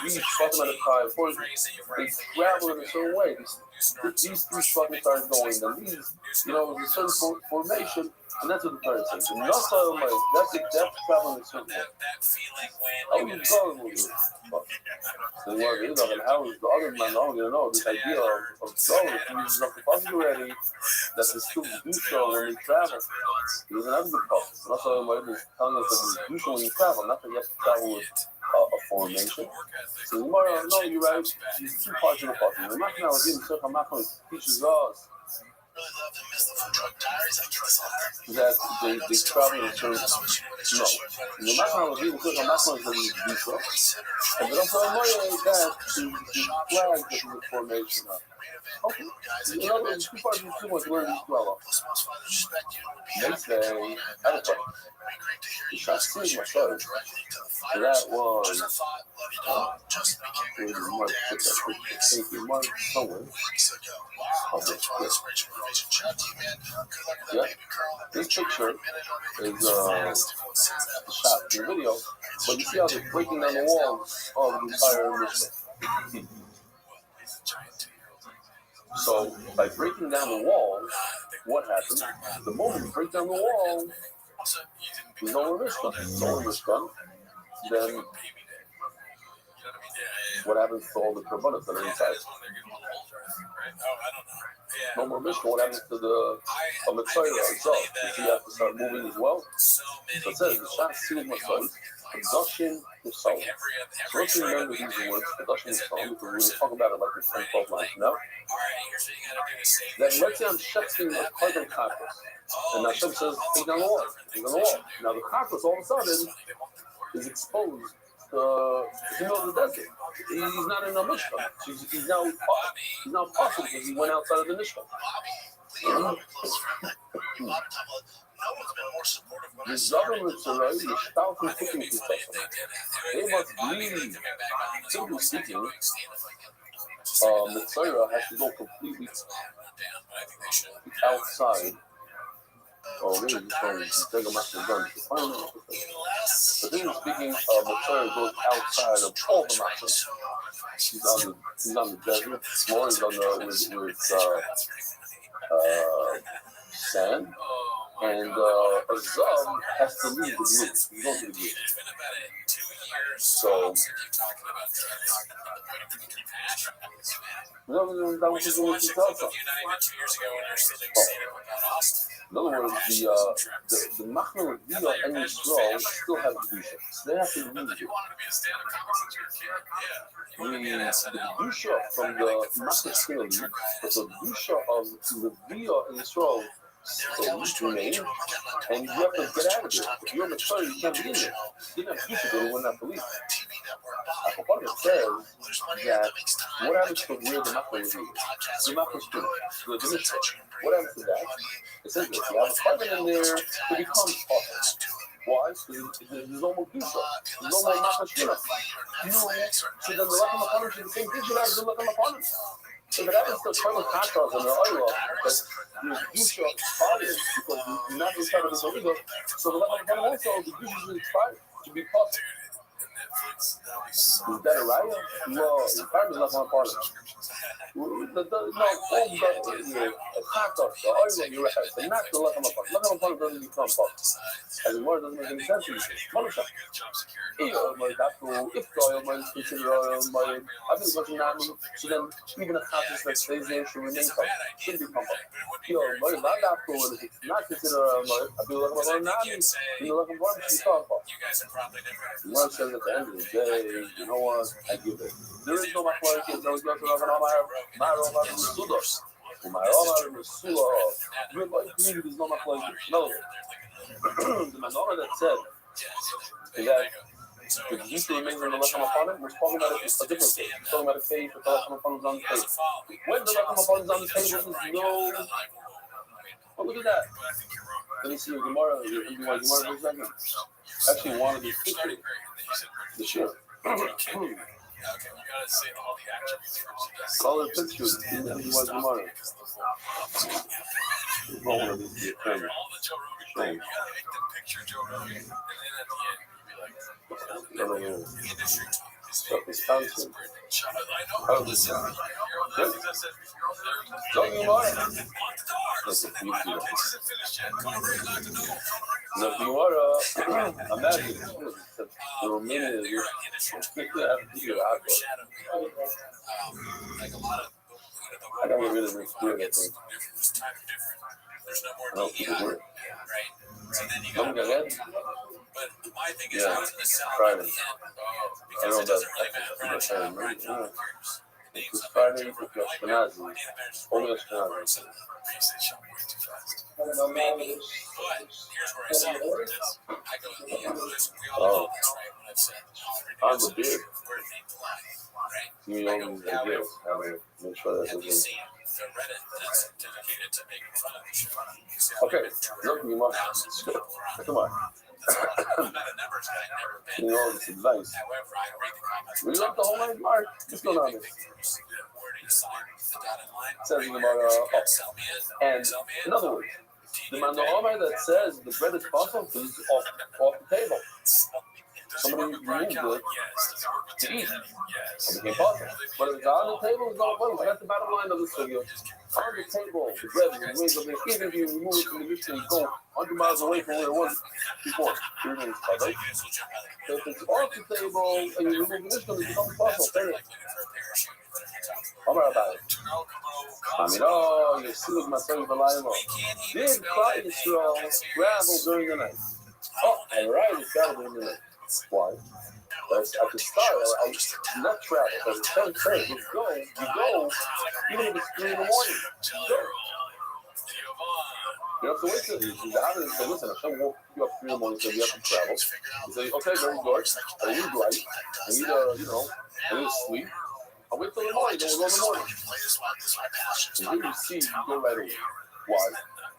these trucks at a time. Of course, they travel in a certain way. These three trucks started going, and these, a certain formation, and that's what the third says. And that's traveling in a certain way. How are you going with it? So how is the other man not going to know this idea of going? If he uses up the bus already, that the students do show when they travel. He doesn't have a good bus. And also, my is telling us that you do show when you travel, not that you have to travel with a formation. So tomorrow, no, you're right. These two parts of the bus. The Machnalazim, the Machnalazim teaches us that they travel in a certain no. The Machnalazim, the Machnalazim is Gusha. And they don't tell that the flag that is a formation of. Okay. In other words, two parts of the two ones learn these 12 off. Next day, I had a question. The Shastin was first. So that was Mark somewhere. Okay. Yeah. This picture is shot in the video But you see how they're breaking down the walls of the entire Mishnah. So by breaking down the wall, what happens? The moment you break down the wall, there's no more Mishkan. No more Mishkan. Then what happens to all the korbanos that are inside? No more Mishkan. What happens to the Mitzvah itself? You have to start moving as well. So it says the Shas Siluk Mitzvah. Production of soul. So let's remember these words, production of soul, because we're going to talk about it like this 10, 12 lines now. Then let's say I'm shifting a carbon carpus. And Hashem says, take down the wall. Take down the wall. Now the carpus all of a sudden is exposed to the middle of the desert. He's not in a Mishkan. He's now possible because he went outside of the Mishkan. No one's been more supportive when The governments are right, the Stahl from cooking to they must really, simply speaking, Mitzvah has to go completely outside. Oh, really? Just take a master gun. But then speaking, Mitzvah goes outside of all the mountains. He's on the desert. More is on the with sand. And a Zav has to leave the group. He goes to the group. So, that was just what he tells us. In other words, the Machmer and Yisrael still have Kedusha. So they have to leave it. The Kedusha from the Machmer still leave, but the Kedusha of the Via and Yisrael so remain, and you have to get out of there. If you're in the church, you can't be in there. You didn't have Kedusha, they would not believe. It says that what happens to where the Machmer is? The Machmer is true. What happens to that? It says that you have a carbon in there, it becomes awesome. Why? Because there's no more Kedusha. There's no more Machmer Shkina. So then the Lechem HaPanim should be the same thing as the Lechem HaPanim. So that happens to Carbon contrast in the oil, but there's Kedusha expired because you're not inside of this oil. So the Lechem HaPanim also, the Kedusha is expired to be possible. Is that a raya? No, the carbon is not one part of it. No, all the oil, you're right. But not the Lechem HaPanim. Lechem HaPanim doesn't become part. As the word doesn't make any sense to you. If the oil might is considered oil, I think what's not me, so then even a conscious that stays there should remain part. Shouldn't become part. If it's not considered oil, I feel like I'm not me. You know, like I'm going to become part. The word says at the end of the day, you know what? I give it. There is no Machloek, there is no No. The Manora that said that the Kedusha remains in the Lechem HaPanim, we're talking about a different thing. We're talking about a case where the Lechem HaPanim is on the table. When the Lechem HaPanim is on the table, there's no... Oh, look at that. Let me see your Gemara. Actually, one of these pictures. The shirt. Okay, we gotta say all the attributes first. Solid pictures in the Gemara. Wrong with this camera. All the Joe Rogan thing, you gotta make them picture Joe Rogan, and then at the end, you'll be like, industry talk. It's constant. I know, listen, all the things I said before. That's a few people. It isn't finished yet. Come over here and lock the door. The Gemara, imagine, the Romanian is like a lot of I don't really understand that thing. There's time different. There's no I more don't DEI, think it works. right? So then you Don't got get it? but my thing is, Yeah, what's in the sound Friday. at the end? I Because know it doesn't that. really matter. Right now, who cares? It's Friday for Ashkenazi. Only Ashkenazi. Maybe, but here's where I see it. I go, yeah, listen, we all know this, right? What I've said. I'm a beard. Where it made the line, right? You know, I guess. I mean, make sure that's Have you okay. seen the Reddit that's dedicated to making fun of the show? Okay, look, you must. Come on. I'm not a numbers guy, never been. You know, it's advice. However, I read the comments. We love the whole night, Mark. What's going on? Says about and in other words, the Mando'amai that says the bread is possible is off the table. somebody removed it to eat. It became possible. But if it's on the table, it's not well. That's the bottom line of this video. On the table, the bread is raised up there. Even if you remove it from the Mishnah, you go 100 miles away from where it was before. It remains covered. So if it's off the table and you remove the Mishnah, it becomes possible. How about it? I mean, oh, you see with my son Belial. Did Klal Yisrael travel during the night? Oh, all right, it's travel during the night. Why? Because at the start, I not travel. Because it's 10:30. You go, even if it's 3 in the morning. You go. You have to wait till the Havana say, listen, Hashem woke you up 3 in the morning, so you have to travel. You say, okay, very good. I need light. I need I need sleep. I'll wait till the morning, then we'll go in the morning. And here you see, you go right away. Why?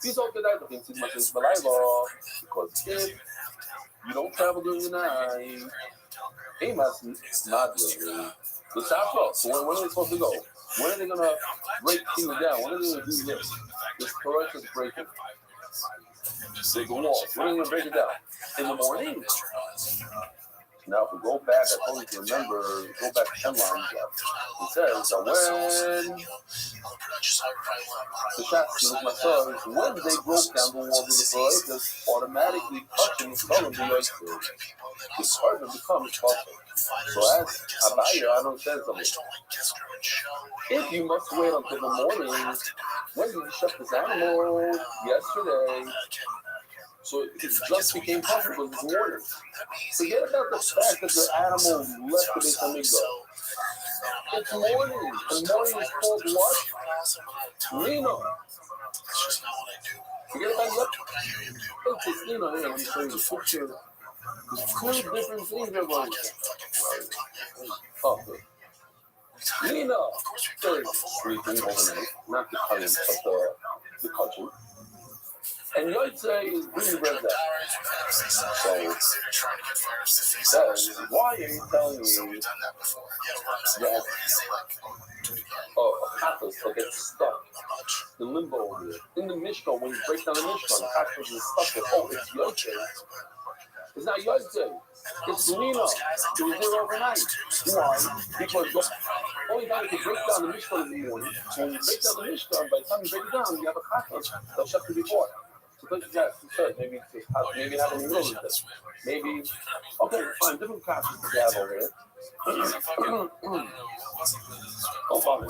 These are the other things, because if you don't travel during the night, they must not really. The Safra, so when are they supposed to go? When are they going to break Kingdom down? When are they going to do this? This correct is breaking. Break the wall. When are they going to break it down? In the morning. Now, if we go back, I told you to remember, go back 10 lines left. It says that when the Shas, when they broke down the wall of the Proitas, automatically touching the skull of the Yosef, the partner becomes possible. So as Abaya, I don't say something. If you must wait until the morning, when did you shut this animal? Yesterday. So it just became possible this morning. Forget about the fact that the animal left the Beit HaMikdash. It's morning. And morning is called what? Reno. Forget about that. It's just, here, let me show you the picture. There's 2 different things they're going to oh, good. Reno. Sleeping overnight. Not the cutting, but the cutting. And Yotze is bringing bread down. So it says, why are you telling me that a pathos that gets stuck in limbo over there? In the Mishkan, when you break down the Mishkan, the pathos is stuck there. Oh, it's Yotze. It's not Yotze. It's Lina. It was there overnight. Why? Because the only time you can break down the Mishkan in the morning, so when you break down the Mishkan, by the time you break it down, you have a pathos that's shut to before. So yes, maybe it's just maybe not in the middle of this. Maybe okay, fine, different concepts that you have over here. Don't bother me.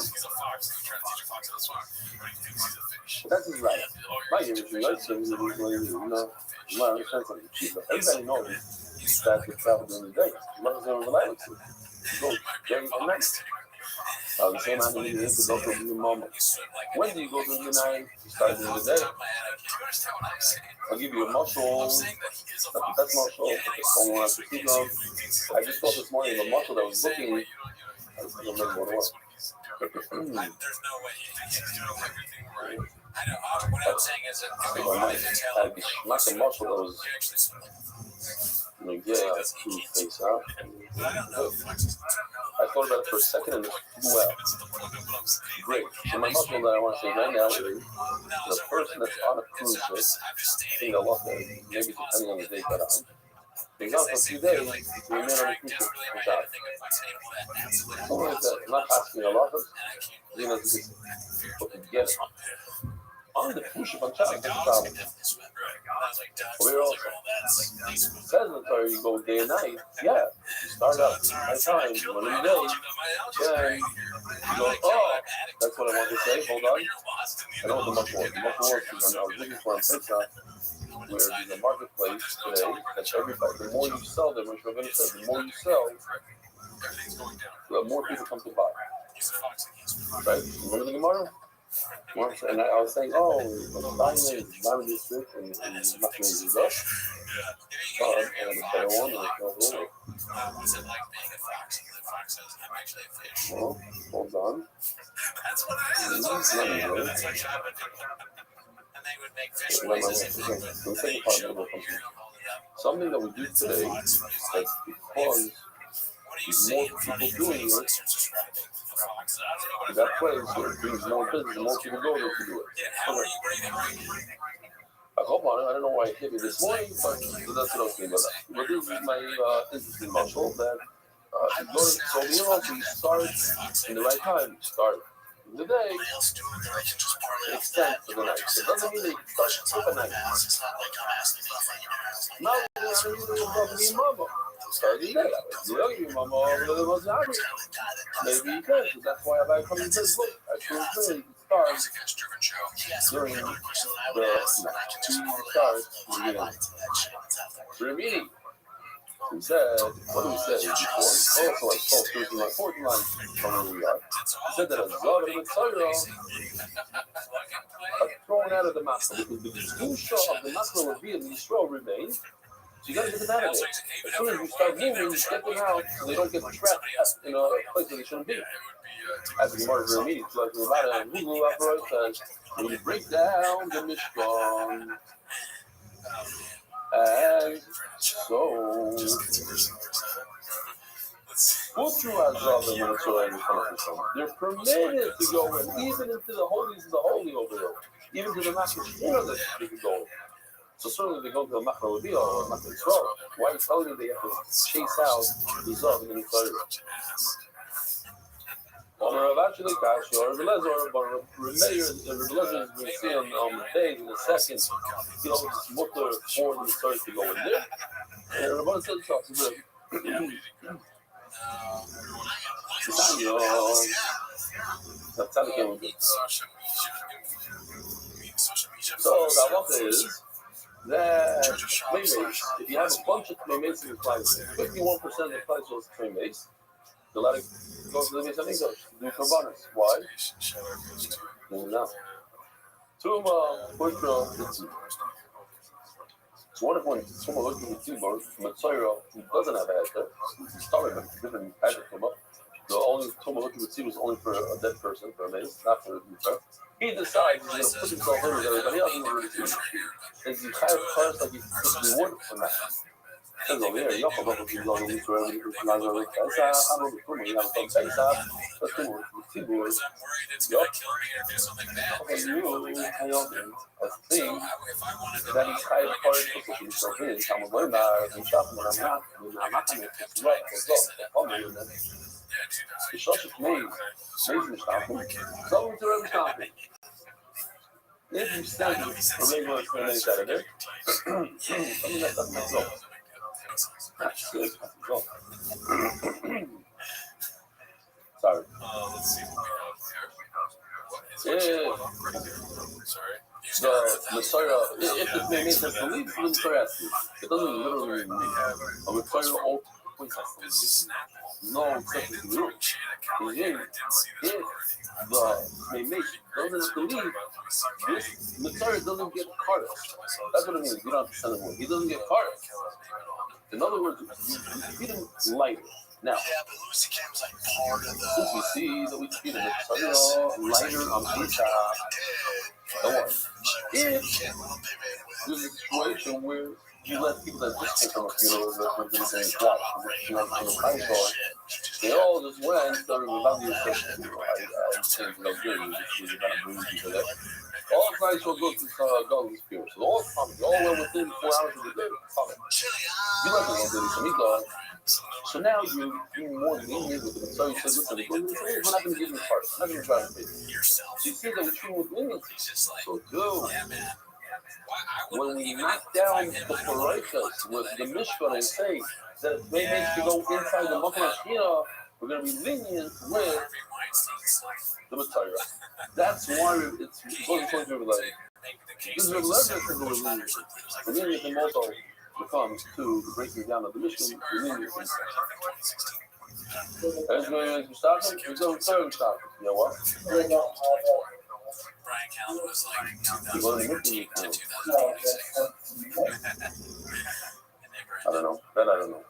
That's his right. My English is right, so you know, I understand something cheap. Everybody knows that you travel during the day. Nothing's going to rely on you. Go during the night. The same time you need to go through the moment. When do you go through the night? You start during the day. I'll give you a muscle. That's the best muscle. I just saw this morning a muscle that was looking. I don't remember what it was. There's no way you can do everything right. I know. What I'm saying is that not the muscle that was. Face out. I thought about it for a second and it flew out. Great. So my muscle that I want to say right now is the person that's on a cruise ship, thing I love that, maybe depending on the date that I'm. Being out for a few days, we remain on the cruise ship for shot. Something like that. I'm not asking a lot of you know, just put it together. On the cruise ship on shot, it's a problem. We're also says the Torah, you go day and night. Yeah, you start out at time, one of the day. Then you go, oh, that's what I want to say. Hold on. I know what the much more. The much more is I was looking for a pizza where there's a marketplace today that everybody, the more you sell, the more you're going to sell. The more you sell, the more people come to buy. Right? Remember the Gemara? And I was saying, oh, I'm buying a district and nothing is up. And a better one, and it's no rule. What's it like being a fox? The fox says, I'm actually a fish. Well, hold on. That's what I am. That's what I'm saying. That's what I would do. And they would make fish noises. Something that we do today is because more people doing it, that place where it brings more business, more people go there to do it. How are you breathing right I hope on it. I don't know why it hit me this morning, but that's what I was thinking about. But this is my interesting muscle that so you know, you start in the right time. You start in the day, extend for the night. It doesn't mean that you start overnight. Now, I'm using mama. Start the day. You know, mama over the most hungry. Maybe you can, because that's why I like coming to this book. I truly feel you can start during the during meeting. We said, what did we say before? Also, like 12, 13, like 14 lines from where we are. We said that a Zav and a Mitzayra are thrown out of the Makra because the Kedusha of the Makra will be in Yisrael remains. So you got to get them out of there. As soon as you start moving, you get them out so they don't get trapped in a place that they shouldn't be. As the Gemara very meeting, like the Rabbi and Hulu operates says, when you break down the Mishkan, and so, they're permitted to go in, even into the holies of the holy over there, even to the Machashina that they can go in. So certainly they go to the Machashina or Machashina. Why are you telling me they have to chase out the Zav and the Mitzvah? Actually, Kashi or Rebelezer, but Rebelezer is we see on the day in the second, you know, it's mutter for the Mitzvah to go in there. And Rabbi said so. So the halacha is that if you have a bunch of playmates in your class, 51% of the class was playmates, you let it go to the base of English, do for bonus. Why? No. It's wonderful when someone looks at the keyboard, Mitzayra, who doesn't have a head, he's starting a different pattern come up. The only someone looking at the was only for a dead person, for a maze, not for a Mitzayra. He decides he's going to put himself in with everybody else in the routine. And he kind of cars like he's putting reward for that. Says over here, Yaakov, what he's going to do for every person, I'm going to make Pesach, I'm going to put me, I'm going to Pesach, let's do it with Tibur. Yup. Okay, you, I don't think, that's the thing, that he's kind of cars for putting himself in, I'm going to be shopping, but I'm not going to pick him up, I'm going to do that. The Shoshik made, Mason stopping, someone to every stopping. If you stand a regular explanation out of there, something that doesn't make sense. That's good. Sorry. Let's see what we have here. Sorry. The Messiah, if it may make sense, believe the Messiah, it doesn't literally mean a Messiah all points. No, except the rule. If the Messiah doesn't believe, this Messiah doesn't get caught. That's what it means. You don't understand the word. He doesn't get caught. In other words, you feed him lighter. Now, since we see that we feed him lighter on pizza, don't worry. If there's a situation where you let people that just came from a funeral that were going to say, wow, they all just went and started without the exception. I'm saying for that good, you got to bring people there. All clients will go to God's Spirit. So all went within 4 hours of the day. You let them go do some meat. So now you're doing more lenient with them. So you said, listen, we're not going to give you a part. We're not going to try to pay. So you see that we're treating with leniency. So do. When we knock down the Paraikas with the Mishkan and say that they need to go inside the Makamashina, we're going to be lenient with the Messiah. That's why it's going to be like this is a letter to the leniency. The leniency also becomes to the breaking down of the Mishkan. The leniency. As we stop it, we go third stop. You know what? Brian Callen was like 2013 to 2026. I don't know. That I don't know.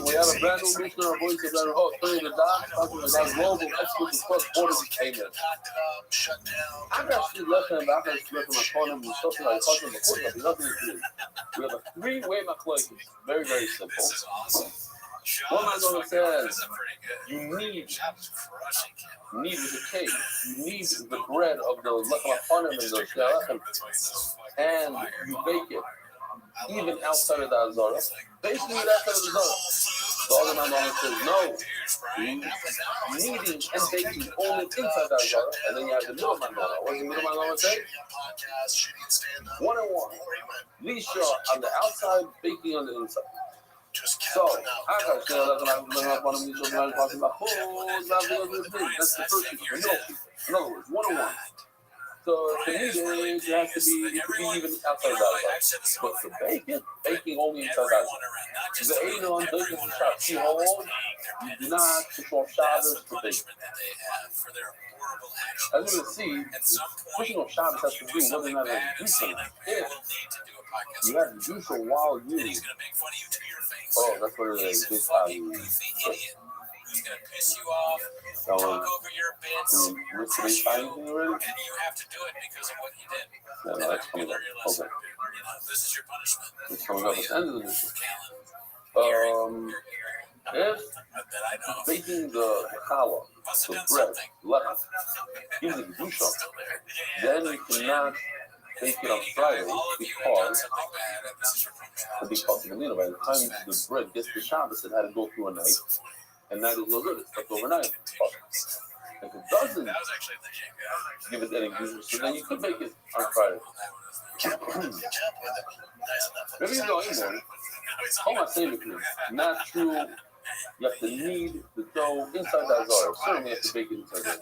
We have a brand new mission on voice of our host, turning the dots, talking about global experts across borders of Kenya. I'm actually left hand back and left my phone and something like talking before that. We have a three-way machlokes. Very, very simple. One man says This is pretty good. you need Shab is crushing him. with the cake. You need the bread of the lechem aponim and the shgalechem, and you bake it even outside of the azara. Basically, outside of the azara. The other man says no. Kneading and baking only inside the azara, and then you have the middleman. What does the middleman say? 1 and 1. Lisha on the outside, baking on the inside. So, that's the first thing. In other words, 1 and 1. So to me, it has to be even outside that. But for baking only inside that. The 8 on baking is shot. You do not control Shabbos for baking. As you can see, pushing on Shabbos has to do whether or not you do something. If you have to do so while you. Oh, that's what it is. This how you. Who's going to piss you off, talk over your bits, and you have to do it because of what you did. Yeah, no, that's coming up. Okay. This is your punishment. It's coming up at the end of the mission. If baking the challah, the bread, lechem, gives it kedusha, then you cannot bake it on Friday because of the meal. By the time the bread gets to Shabbos, it had to go through a night. And that is no good. It's left overnight. If it doesn't give it any good, so then you could make it on Friday. Maybe you go in there. Hold on, save it, please. Not true. You have to knead the dough inside that jar. Certainly, you have to bake it inside that.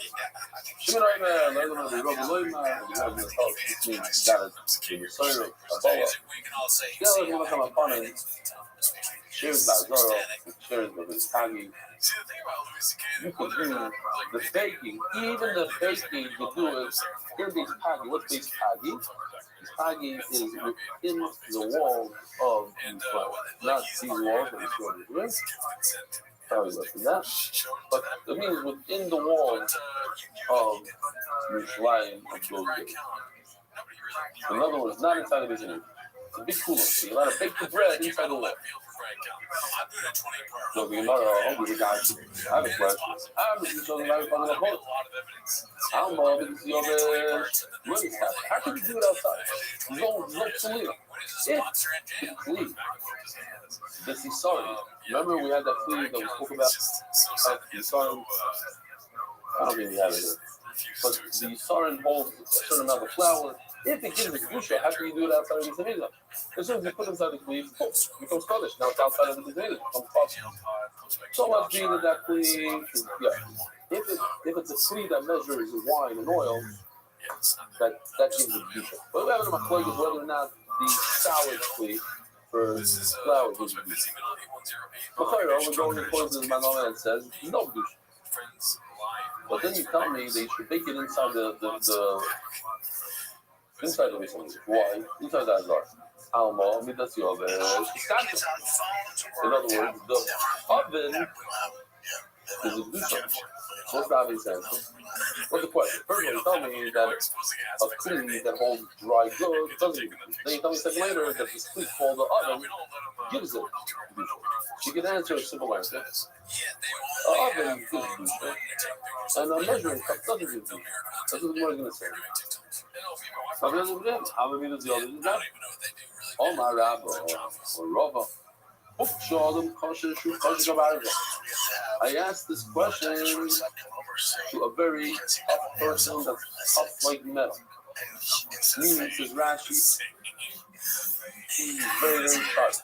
Shares Lazaro, shares with his Tagi. You can do the baking, even the baking you do is in this Tagi. What's this Tagi? This Tagi is within the walls of Israel. Not these walls of Israel. Sorry about that. But it means within the walls of Yerushalayim of those days. In other words, not inside of Israel. It's a big cooler. So you got to bake the bread inside the wall. So the Gemara, I'll give you guys. I have a question. I'm just showing you how to find a hole. How long is your really happen? How can you do it outside? There's no clear. If the flea, the Sisarim. Remember we had that flea that we spoke about? Sisarim. I don't think we have it here. But the Sisarim holds a certain amount of flour. If it gives a kedusha, how can you do it outside of the Mitzvah? As soon as you put it inside the flea, it becomes Kodesh. Now it's outside of the Mitzvah, it becomes possible. So much being that flea, yeah. If it's a flea that measures wine and oil, that gives a kedusha. But we have a machlokes is whether or not the soured flea for flour gives a kedusha. But we're going according to the Manoma and says no kedusha. But then you tell me they should bake it inside the inside the Mitzvah. Why? Inside the Azar. Alma, Midas Yover, in other words, the oven is a kedusha. What's the oven sense? What's the question? First of all, you tell me that a clean that holds dry goods doesn't. Then you tell me a second later that this clean called the oven gives it. You can answer a simple answer. The oven gives kedusha, and a measuring cup doesn't give kedusha. That's what we're going to say. Oh my Rabbi, or Rabbi. I asked this question to a very tough person that's tough like metal. Meaning, says Rashi, he's very, very sharp.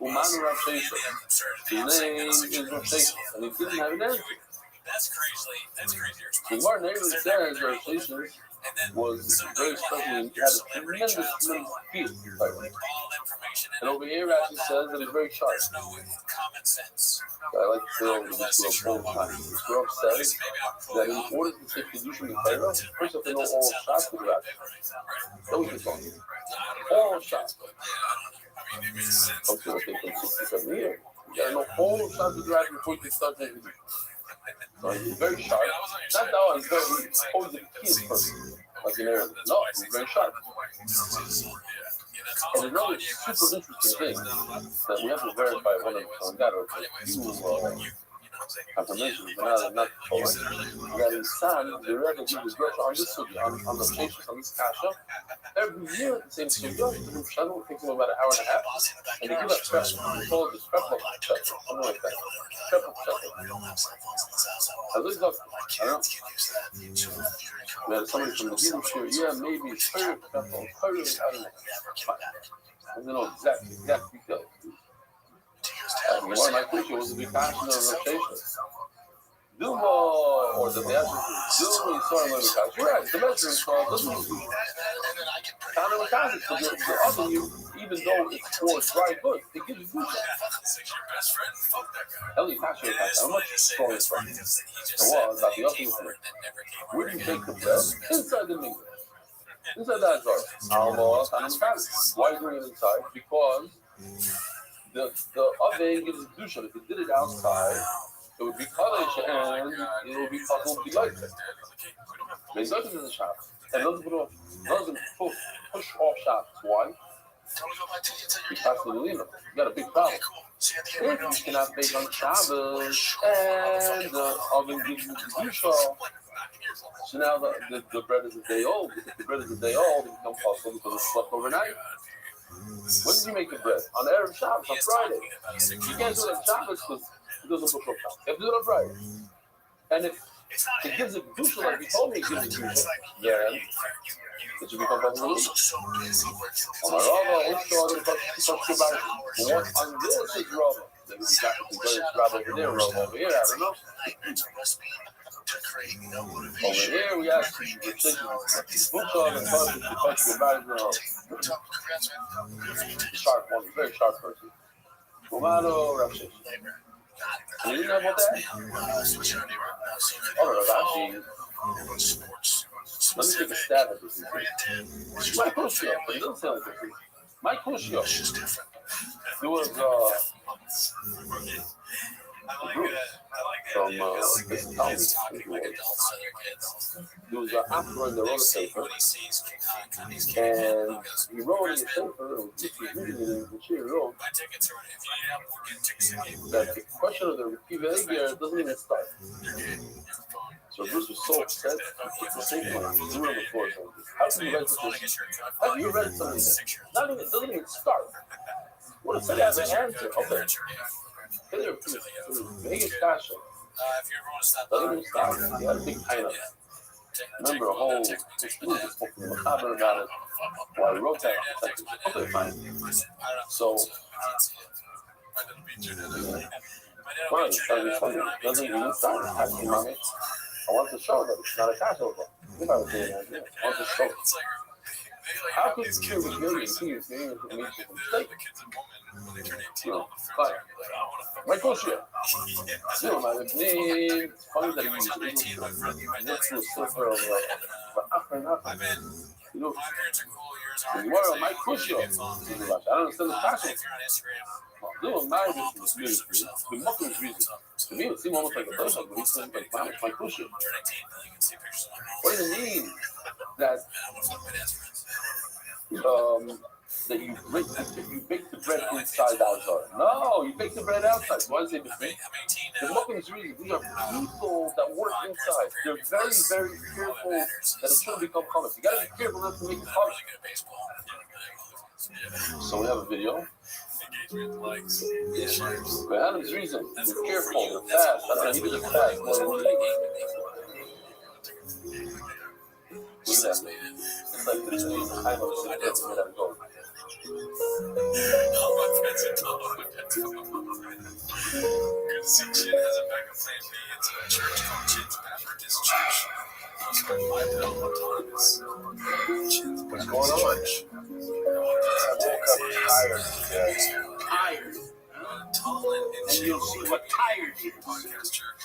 Umanu Rashi, his name is Rashi, and he didn't have an answer. That's crazy. The Gemara neighbor says Rashi was very special and had a tremendous feet. And over here, Rashi says that he's very sharp. There's no common sense. I like to throw this little both times. The Rav says that in order to take kedusha in Torah, first you have to know all shots to Rashi. Then we can talk. All shots. Some people take them 67 years. You gotta know all shots to Rashi before you can start taking kedusha. So he's very sharp. Not that one, he's always a kid person. Like in Arabic. No, he's very sharp. And another super interesting thing that we have to verify one of them, got a few confirmations, but not totally. That in San, the Rebbe gives the brush on this sugya, on the patients, on this kasha. Every year at the same sugya, the Rosh Hashanah takes them about an hour and a half, and they give us prep. We call it the prep of check, something like that. Prep of check. I looked up, I don't know. We had somebody from the Hebrew shir, yeah, maybe it's her prep of her, I don't know exact details. One of my teachers was a big passion of rotation. Duma, or the measuring, Duma, you saw him in the couch. You're right, the measuring called doesn't kind of a concept. So the oven, even though it's for dry goods, it gives you food. Ellie Pasha, how much stronger it was at the oven. Where do you take the bread? Inside the mingle. Inside that jar. Almost, why are you doing it inside? Because the oven gives it dusha. If it did it outside, it would be college and it would be puzzled to be like it. But it doesn't in the shop. And doesn't push off shops. Why? Because the Lulina. You got a big problem. If you cannot bake on Shabbos and the oven gives you the dusha, so now the bread is a day old. If the bread is a day old, it becomes possible because it's slept overnight. When did you make the bread? On Erev Shabbos, on Friday. You can't do it on Shabbos because it doesn't push up Shabbos. You have to do it on Friday. And if it gives it dusha like you told me it gives it dusha, then it should become possible. On my Rava, also I didn't touch about it. What on this is Rava. Maybe we got the greatest Rava over there, Rava over here, I don't know. Over here we have sharp one, very sharp person. Romano, Rothschild. You didn't know about that? Oh, Rabbi. Let me take a stab at this. My Kushio, but it doesn't sound like it. My Kushio. There was from this town. There was an author in the roller paper, and he wrote in the paper, which he wrote, that the question of the Kiva doesn't even start. So Bruce was so upset, he kicked the paper and threw it on the floor. How can you write this? How can you write something that doesn't even start? What if they have an answer? Okay. Vegas Kasha. Doesn't even start. He had a big tie-up. Remember a whole Machaber about it while he wrote that. Okay, fine. So, well, it's funny. Doesn't even start. I want to show that it's not a Kasha. I want to show. How could you hear with millions of things being a mistake? Fine. My question. Still, my name. Funny that he was able to next to a silver of you know, my question. I don't understand the passion. No, my music. The Muslim music. To me, it seemed almost like a person, but he's saying, like, my question. What does it mean that that you bake the bread inside outside? No, you bake the bread outside. Why is it between? The Muslims really, we are people that work inside. They're very, very careful that it shouldn't become hummus. You gotta be careful not to make it hummus. So we have a video. For Adam's reason, be careful, the fast. I don't know, he did a fast more than he. Look at that. It's like the dream time of the that's where I'm going. All my friends are talking. Good to see Chin has a backup plan B. It's a church called Chin's Baptist Church. What's going on? Tired. And you'll see what tired is. Podcast church.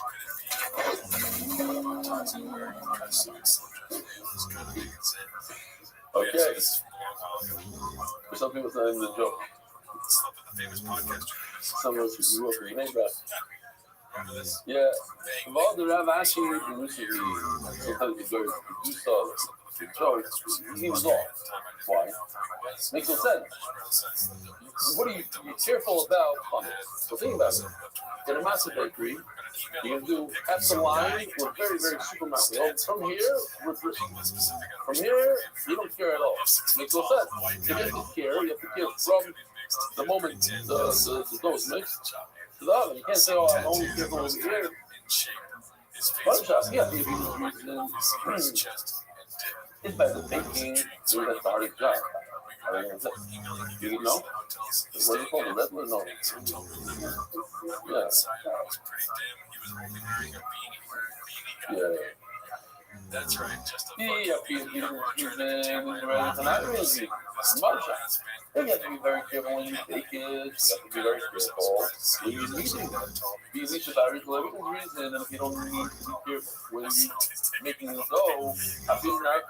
Okay. For some people, it's not even a joke. Some of us who grew up in the neighborhood. Yeah. Of all the Rav actually recently, sometimes you go to do so. So he was off. Why? Makes no sense. What are you careful about? So think about it. In a massive bakery, you can do half the line with very, very super massive. From here, with from here, you don't care at all. Makes no sense. If you have to care, you have to care from the moment the dough is mixed to the oven. You can't say, oh, I'm only careful over here. Button shops, yeah, if you it's by the baking, doing the hardest job. You know? What do you call it? Red one? No. Yeah. Yeah. That's right. Yeah, you have to be very careful when you bake it. You have to be very careful when you eat it. You need to vary for every reason, and if you don't need to be careful when you're making the dough, I feel not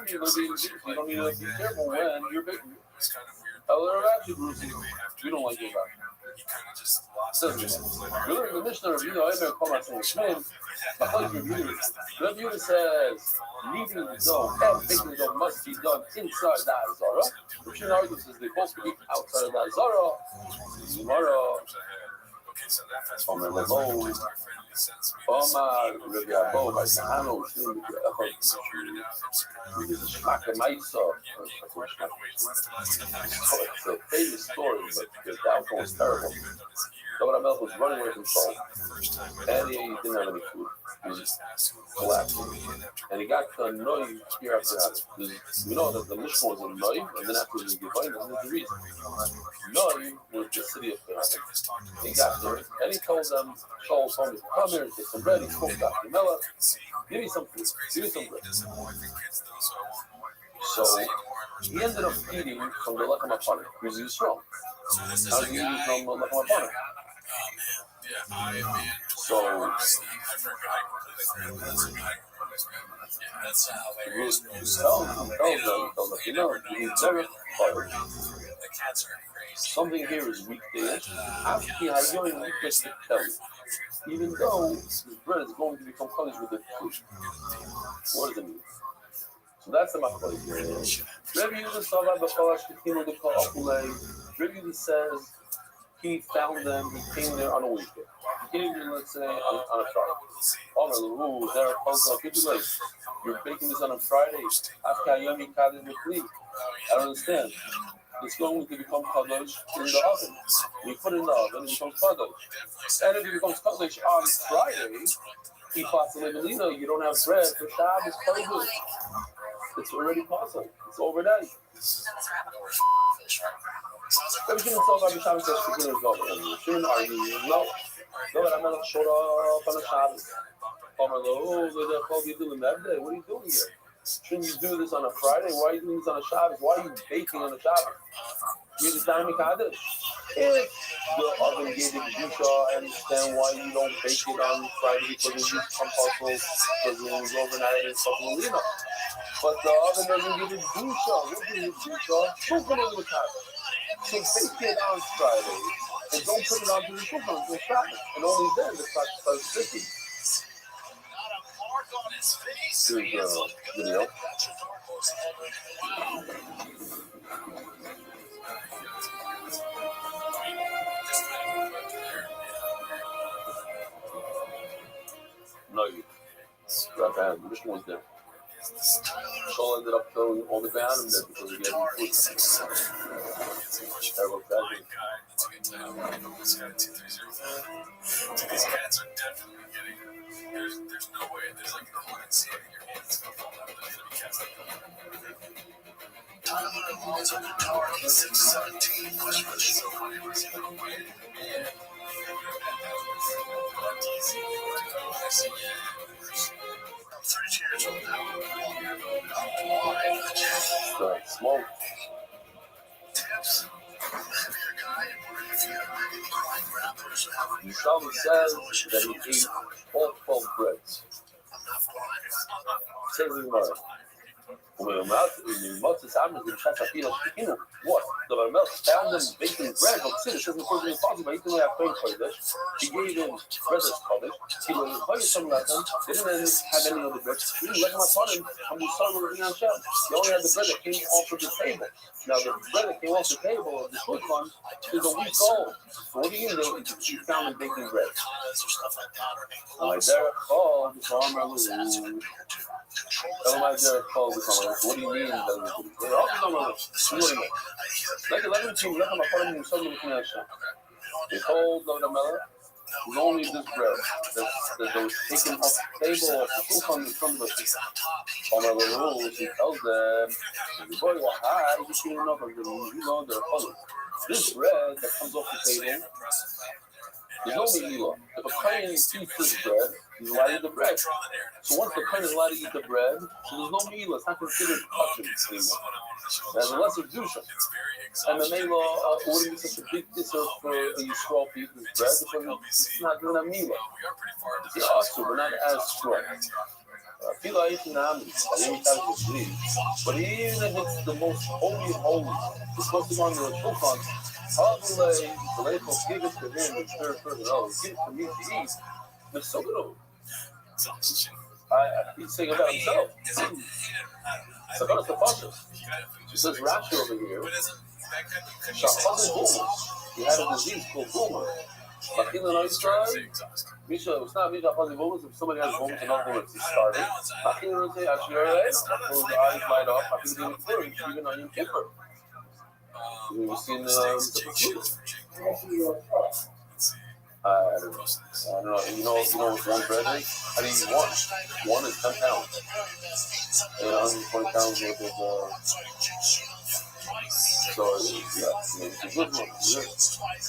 you're going to be you don't need to be careful when you're baking. We don't like it about it. The Mishnah of Rabbi says, kneading the dough and baking the dough must be done inside the Azara. The Mishnah argues that they're supposed to be outside of the Azara. Tomorrow, it's a famous story, but because the outcome was terrible. David HaMelech was running away from Saul, and he didn't have any food. He was just collapsing. And he got to a Noi year after that. We know that the Mishnah was in Noi, and then after the Givayim, and there's the reason. Noi was the city of Pharaoh. He got there, and he told them, Saul told me, come here and take some bread. He spoke to David HaMelech, give me some food, give me some bread. So he ended up eating from the Lechem HaPanim, because he was strong. How did he eat from the Lechem HaPanim? So something here is weekdays. Even though this bread is going to become punished with the food. What does it mean? So that's the machlokes. Rabbi Yehuda says he found them, he came there on a weekend. He came there, let's say, on a Friday. You're baking this on a Friday. I don't understand. It's going to become kadosh in the oven. We put it in the oven, it becomes kadosh. And if it becomes kadosh on Friday, you don't have bread for Shabbos, kadosh. It's already possible. It's overnight. Everything is so Rabbi Shabbos says to do it. Shouldn't argue. No. David HaMelech showed up on a Shabbos. What are you doing here? Shouldn't you do this on a Friday? Why are you doing this on a Shabbos? Why are you baking on a Shabbos? You just dynamic Kaddish. If the oven gave you Kedusha, I understand why you don't bake it on Friday because it's compulsory, because it was overnight and stuff. But the oven doesn't give you Kedusha. What gives you Kedusha? Shulchan on the Kaddish. So bake it on Friday and don't put it onto the Shulchan until Shabbos. And only then the clock starts ticking. Here's the video. No, you. The mission was there. Shaul ended up throwing all the down and there because he gave him food. Terrible tragedy. These cats are definitely getting it. There's no way. There's like no one seeing in your hands. Tyler Lawns on guitar in 617. Push for this. So funny. We're seeing them away. Yeah. I'm 32 years old now. Smoke. Tips. Yisrael says that he ate all 12 breads. Says in Gemara. What? The Rabbi found them baking bread. But since it doesn't impossible, he didn't have faith for this. He gave him bread as Kodesh. He was invited some of them. They didn't have any other bread. He didn't let him upon him. And the son was in Hashem. They only had the bread that came off of the table. Now the bread that came off the table of the shulchan is a week old. So what do you do? You found him baking bread. Like there, oh, the farmer was. Tell my Derek called the farmer. What do you mean? Like 11 teams, let him upon him some of the Hashem. They told the Melech, it was only this bread that they was taken off the table of the shulchan in front of us. On the rules, he tells them, everybody, hi, you just know they're following. This bread that comes off the table, there's no me'ilah. If a kohen eats this bread, he's allowed to eat the bread. So once the kohen is allowed to eat the bread, so there's no me'ilah. It's not considered touching anymore. There's a lesser dusha. And the me'ilah wouldn't be such a big issue for a Yisrael to eat this bread because it's not doing a me'ilah. It's also, we're not as strong. But even if it's the most holy of holies, it's supposed to go on the shulchan. The label give it to him, the third person, give it to me to eat. It's so good. He's saying about himself. So go to the Pasha. She says Rashi over here. He had a disease called Boomer. Misha, it's not Misha Hazi Bomas. If somebody has bomas and not bomas, he's starving. Machila will say, actually, all right, close the eyes, light off. Machila will be even on Yom Kippur. We've seen the I don't know. You know what one bread is? How do you eat one? One is 10 pounds. 120 pounds worth of. So, yeah, it's a good one.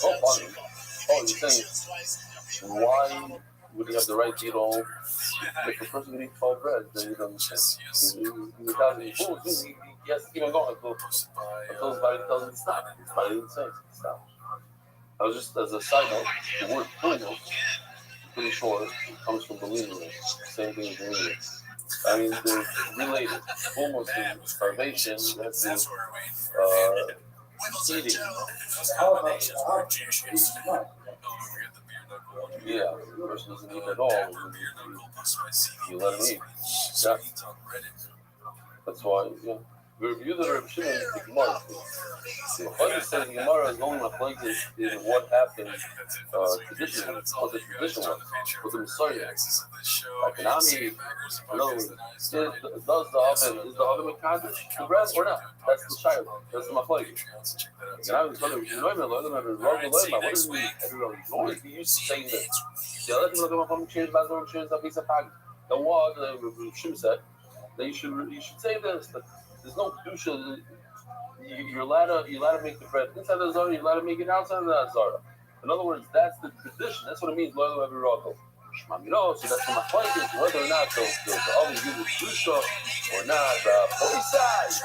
Oh, funny. Oh, you're saying, why would he have the right to eat all? If a person can eat 12 bread, then you don't understand. He has to keep on going until his body tells him to stop. His body didn't say stop. I was just, as a side note, the word fullness, pretty sure, comes from believing. Same thing as believing. I mean, they're related. Fullness and starvation, that's eating. Yeah, the person doesn't eat at all. You let him eat. Yeah. That's why, yeah. We review the Rabbi Shimon in the Gemara. The Chayim says the Gemara is only a place in what happened traditionally, what the tradition was, what the Messiah is. Like an Ami, in other words, is the oven Mekadosh the bread or not? That's the Shiloh. That's the Machlokes. And I was wondering, what does it mean? Everyone always be used to saying this. Yeah, let me look at my phone, change my zone, change that piece of pag. The what the Rabbi Shimon said that you should say this. That there's no kedusha. You're allowed to make the bread inside the zara. You're allowed to make it outside of the zara. In other words, that's the tradition. That's what it means. Loyal every rockle. So that's what my point is. Whether or not the oven gives it kedusha or not. Poisai.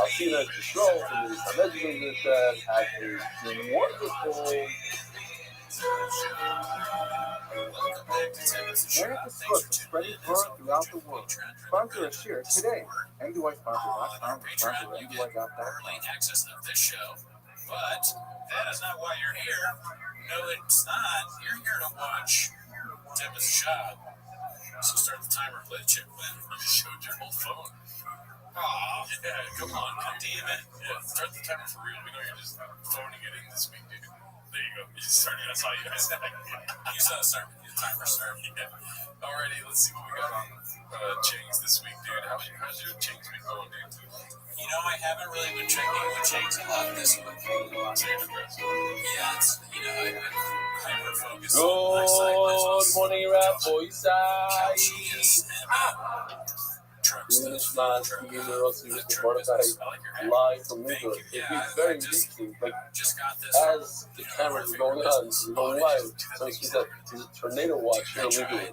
I've seen that the show from the Samedjin had a wonderful. America's Foot is spreading word throughout the world. Sponsor a share today. MDYsponsor.com. Sponsor MDY.com. Access of this show. But that is not why you're here. No, it's not. You're here to watch Tempest Shop. So start the timer. Play the chip win. I just showed your whole phone. Aw, yeah, come on, damn it. Yeah, start the timer for real. We know you're just phoning it in this week, dude. There you go. You just started. That's all you guys said. You saw the start. The timer start. Yeah. Alrighty, let's see what we got on chains this week, dude. How's your chains been going, dude? You know, I haven't really been checking the chains a lot this week. So you're depressed. Yeah, it's, you know, I've been hyper-focused on my Good morning, Rabbi. This last year, live from Israel. It's very interesting. Like, as the cameras are going on, you're going live. So it's that there's a tornado watch here illegally.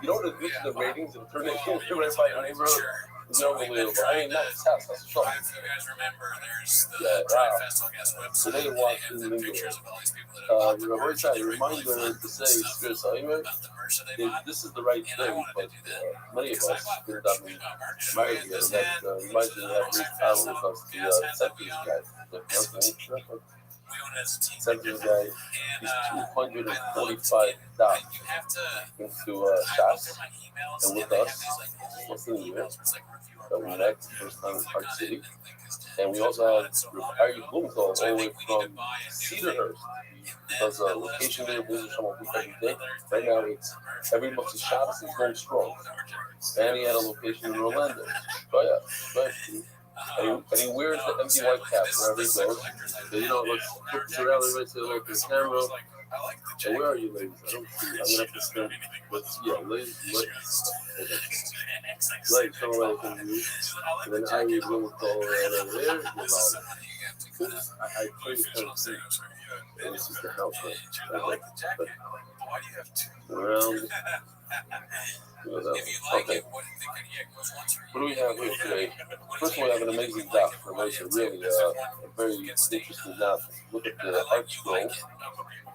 You know what it is, the ratings of tornado right by your neighborhood? It's unbelievable. I mean, not his house, that's the trouble. If you guys remember, there's the Yeah, Dry wow. Festival Gas website. Today, They watch have the the video. pictures of all these people that have bought the merch. Rothschild, They're reminder really fun to say, stuff Spirit Salimir, about the merch that they bought. this is the right And I thing, wanted but to do that. many of Because I us bought did merch. not We bought merch. We marry had here, this and that hat. reminds me of that brief time when it comes to Gas hat that we Century's own. guy. As a team. We own it as a team. Century's guy, And he's I loved it. $245 You have to. into I looked shots. through my emails And with and they us, have these like old what's the new year? emails where it's like review our That we product. met first time in Park Click on City. it and link us to And we it. also have Ari Blumenthal all So the I way think we need to from buy a new thing. Cedarhurst. He does a location there, Blizzard Show every day. Right now, it's Merch. every month of shops is going strong. And he had a location in Orlando. Oh yeah, but and he wears the empty white cap wherever he goes. So, you know, let's put this around everybody, say hello to the camera. And where are you, ladies? I don't see. I'm gonna have to spend. But yeah, ladies, ladies, come away from you. And then Ari Blumenthal right over there. I pray for you. And this is the house, right? Around. Okay. What do we have here today? First of all, we have an amazing doc. Really a very interesting doc. Look at the art scroll.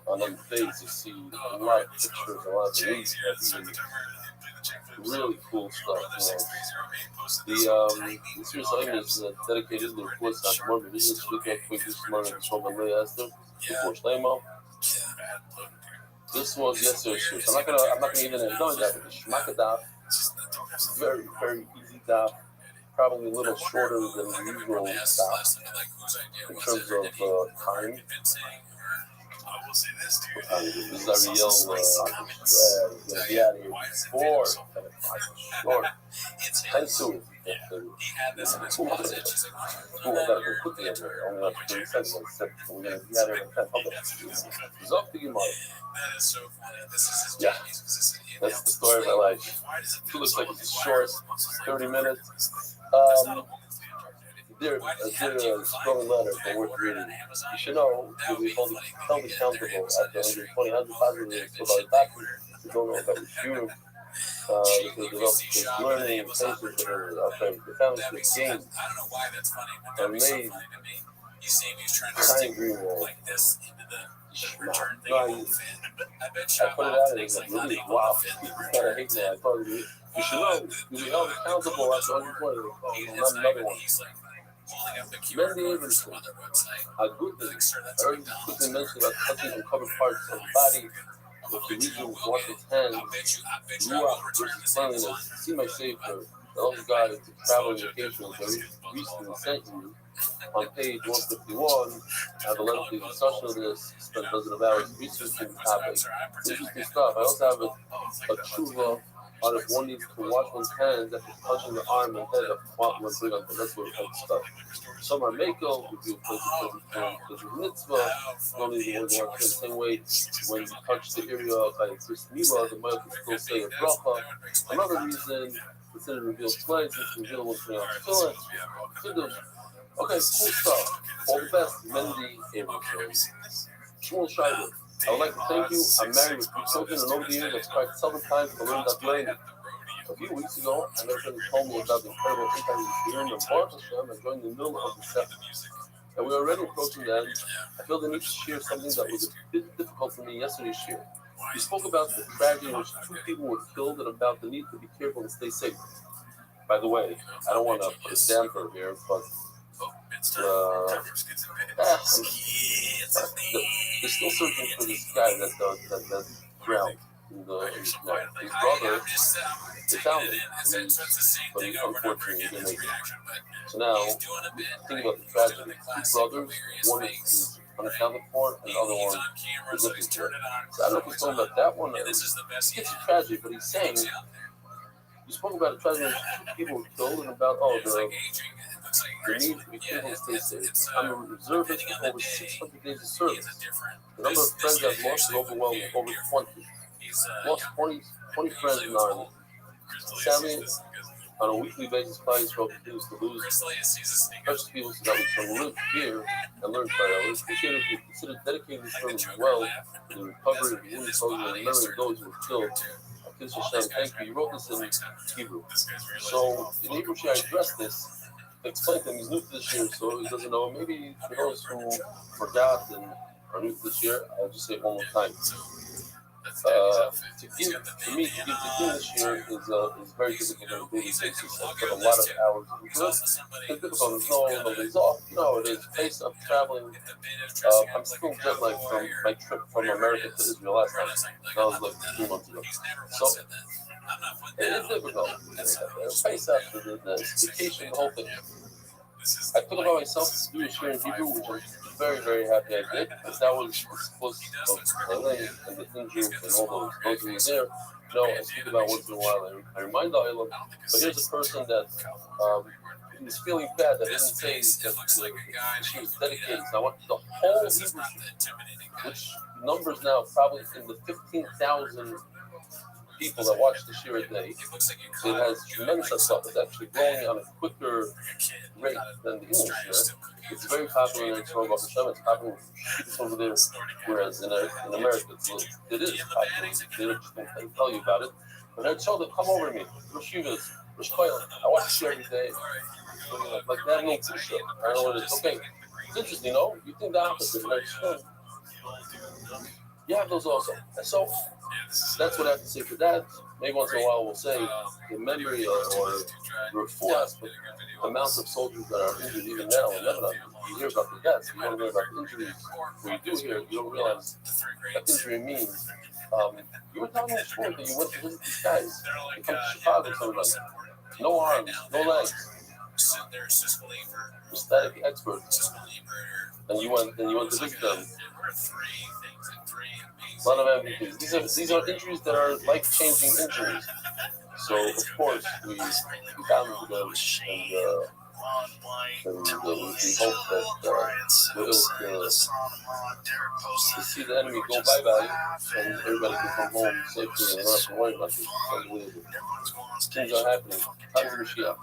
On the page, you see a lot of pictures, a lot of news, really cool stuff. You know. The series item is dedicated to the reports on more business with that quick this morning from the way Esther before Shlemo. This was yesterday's shoes. I'm not gonna even enjoy that with the Shmaka daf. Very, very easy daf. Probably a little shorter than the usual daf in terms of time. This is Ariel. He's gonna be out of here before 10 o'clock. Short. 10 soon. He had this in his closet. She's like, I gotta go quickly over there. Only like 30 seconds. We're gonna be out here in 10. Okay. He's off to your mother. That is so funny. This is his Yeah. That's the story of my life. It looks like it's short, 30 minutes. Dear strong letter, but worth reading. You should know you'll be held accountable after 120 positive minutes about a doctor who don't know about your because of learning and patience okay, the founders of the game and made kind green wall. I put it out and it's like, really, wow, you gotta hate that. I thought you should know you'll be held accountable after 120. Not another one. Many Abraham, a good thing. I already quickly mentioned about touching uncovered parts of the body with the region of one's hands. Ruach versus cleanliness. See my Savior, the old guide to travel vacations that recently sent you. On page 151, I have a lengthy discussion of this, spent dozens of hours researching the topic. Interesting stuff. I also have a tshuva on if one needs to wash one's hands after touching the arm and head of one bring on the rest of the stuff. Some are mako, if you place the mitzvah, you only need to wash the same way when you touch the area by first milah, the milah can still say a bracha. Another reason, consider revealed place, it's revealed when putting on tefillin. Okay, cool stuff. All the best, Mendy Abraham. Shmuel Schreiber. I would like to thank you. I'm married with 3 children, and over the years, I've tried several times to learn that language. A few weeks ago, I met a friend who told me about the incredible impact of hearing the Baruch Hashem and during the middle of the set. And we are already approaching the end. I feel the need to share something that was a bit difficult for me yesterday's year. We spoke about the tragedy in which 2 people were killed and about the need to be careful and stay safe. By the way, I don't want to put a damper here, but they're still searching for this guy that drowned in the night. His brother, they found him, but he unfortunately didn't make it. So now, think about the tragedy. 2 brothers, one is unaccounted for, and the other one is looking for it. So I don't know if he's talking about that one. It's a tragedy, but he's saying, you spoke about a tragedy in which 2 people were killed and about, the need to be careful and stay safe. I'm a reservist with over 600 days of service. The number of friends I've lost is overwhelming, over 20. Lost 20 friends in the Army. Sadly, on a weekly basis, clients will continues to lose precious people so that we can live here and learn from it. I would appreciate it if you consider dedicating this term as well to the recovery of the wounded soldiers and remembering those who were killed Kids Hashem, thank you. You wrote this in Hebrew. So in Hebrew, I addressed this. Explain to him he's new to this year, so he doesn't know. Maybe for those who forgot and are new to this year, I'll just say it one more time. To give Tikkun this year is very difficult on a daily basis. I put a lot of hours into it. It's difficult. There's no days off. You know, it is pace of traveling. I'm still jet lagged from my trip from America to Israel last time. That was like 3 months ago. So it is difficult. Pace after the vacation, the whole thing. I took it on myself to do this year in Hebrew, which I'm very, very happy I did, because that was close of LA and the injury and all those who were there. I speak about once in a while. I remind the island, but here's a person that is feeling bad that didn't say that she was dedicated. So I want the whole Hebrew, which numbers now probably in the 15,000 people that watch the shir a day. It has tremendous stuff. It's actually growing on a quicker rate than the English shir. It's very popular in Israel. It's popular with students over there, whereas in America it is popular. They just don't tell you about it. But I told them, come over to me. Rosh Yivas, Rosh Koil. I watch the shir every day. Like that means the shir. I don't know what it is. Okay, it's interesting, you know? You think the opposite, right? You have those also. And so that's what I have to say for that. Maybe once in a while we'll say the memory or refuah aspect, the amount of soldiers that are injured even now in Lebanon. You hear about the deaths, you don't hear about the injuries. What you do hear, you don't realize that injury means. You were telling me before that you went to visit these guys. You come to Chicago, something like that. No arms, no legs. Prosthetic experts. And you went to visit them. A lot of MVPs. These are injuries that are life-changing injuries. So of course we come to them and we hope that we're able to see the enemy go bye-bye and everybody can come home safely and not have to worry about this. It's unbelievable. Things are happening. Times of Mashiach.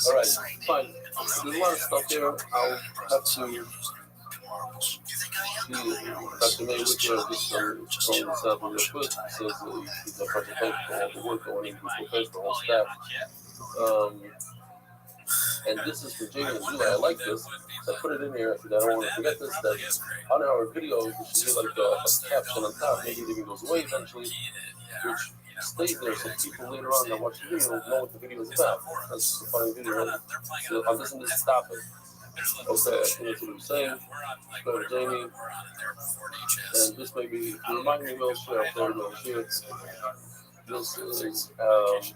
All right, fine. There's a lot of stuff here. I'll have to. Dr. May Wicker just throwing this out real quick. He says he's a perfect place for all the work going into the place for all staff. And this is from Jamie and Julie. I like this. So I put it in here because I don't want to forget this. That on our videos, we should do like a caption on top. Maybe it even goes away eventually, which stays there so people later on that watch the video know what the video is about. That's a funny video. So I'm listening to this topic. Okay, I think that's what I'm saying. Go to Jamie. And this may be, remind me, we'll share up there, we'll share. This is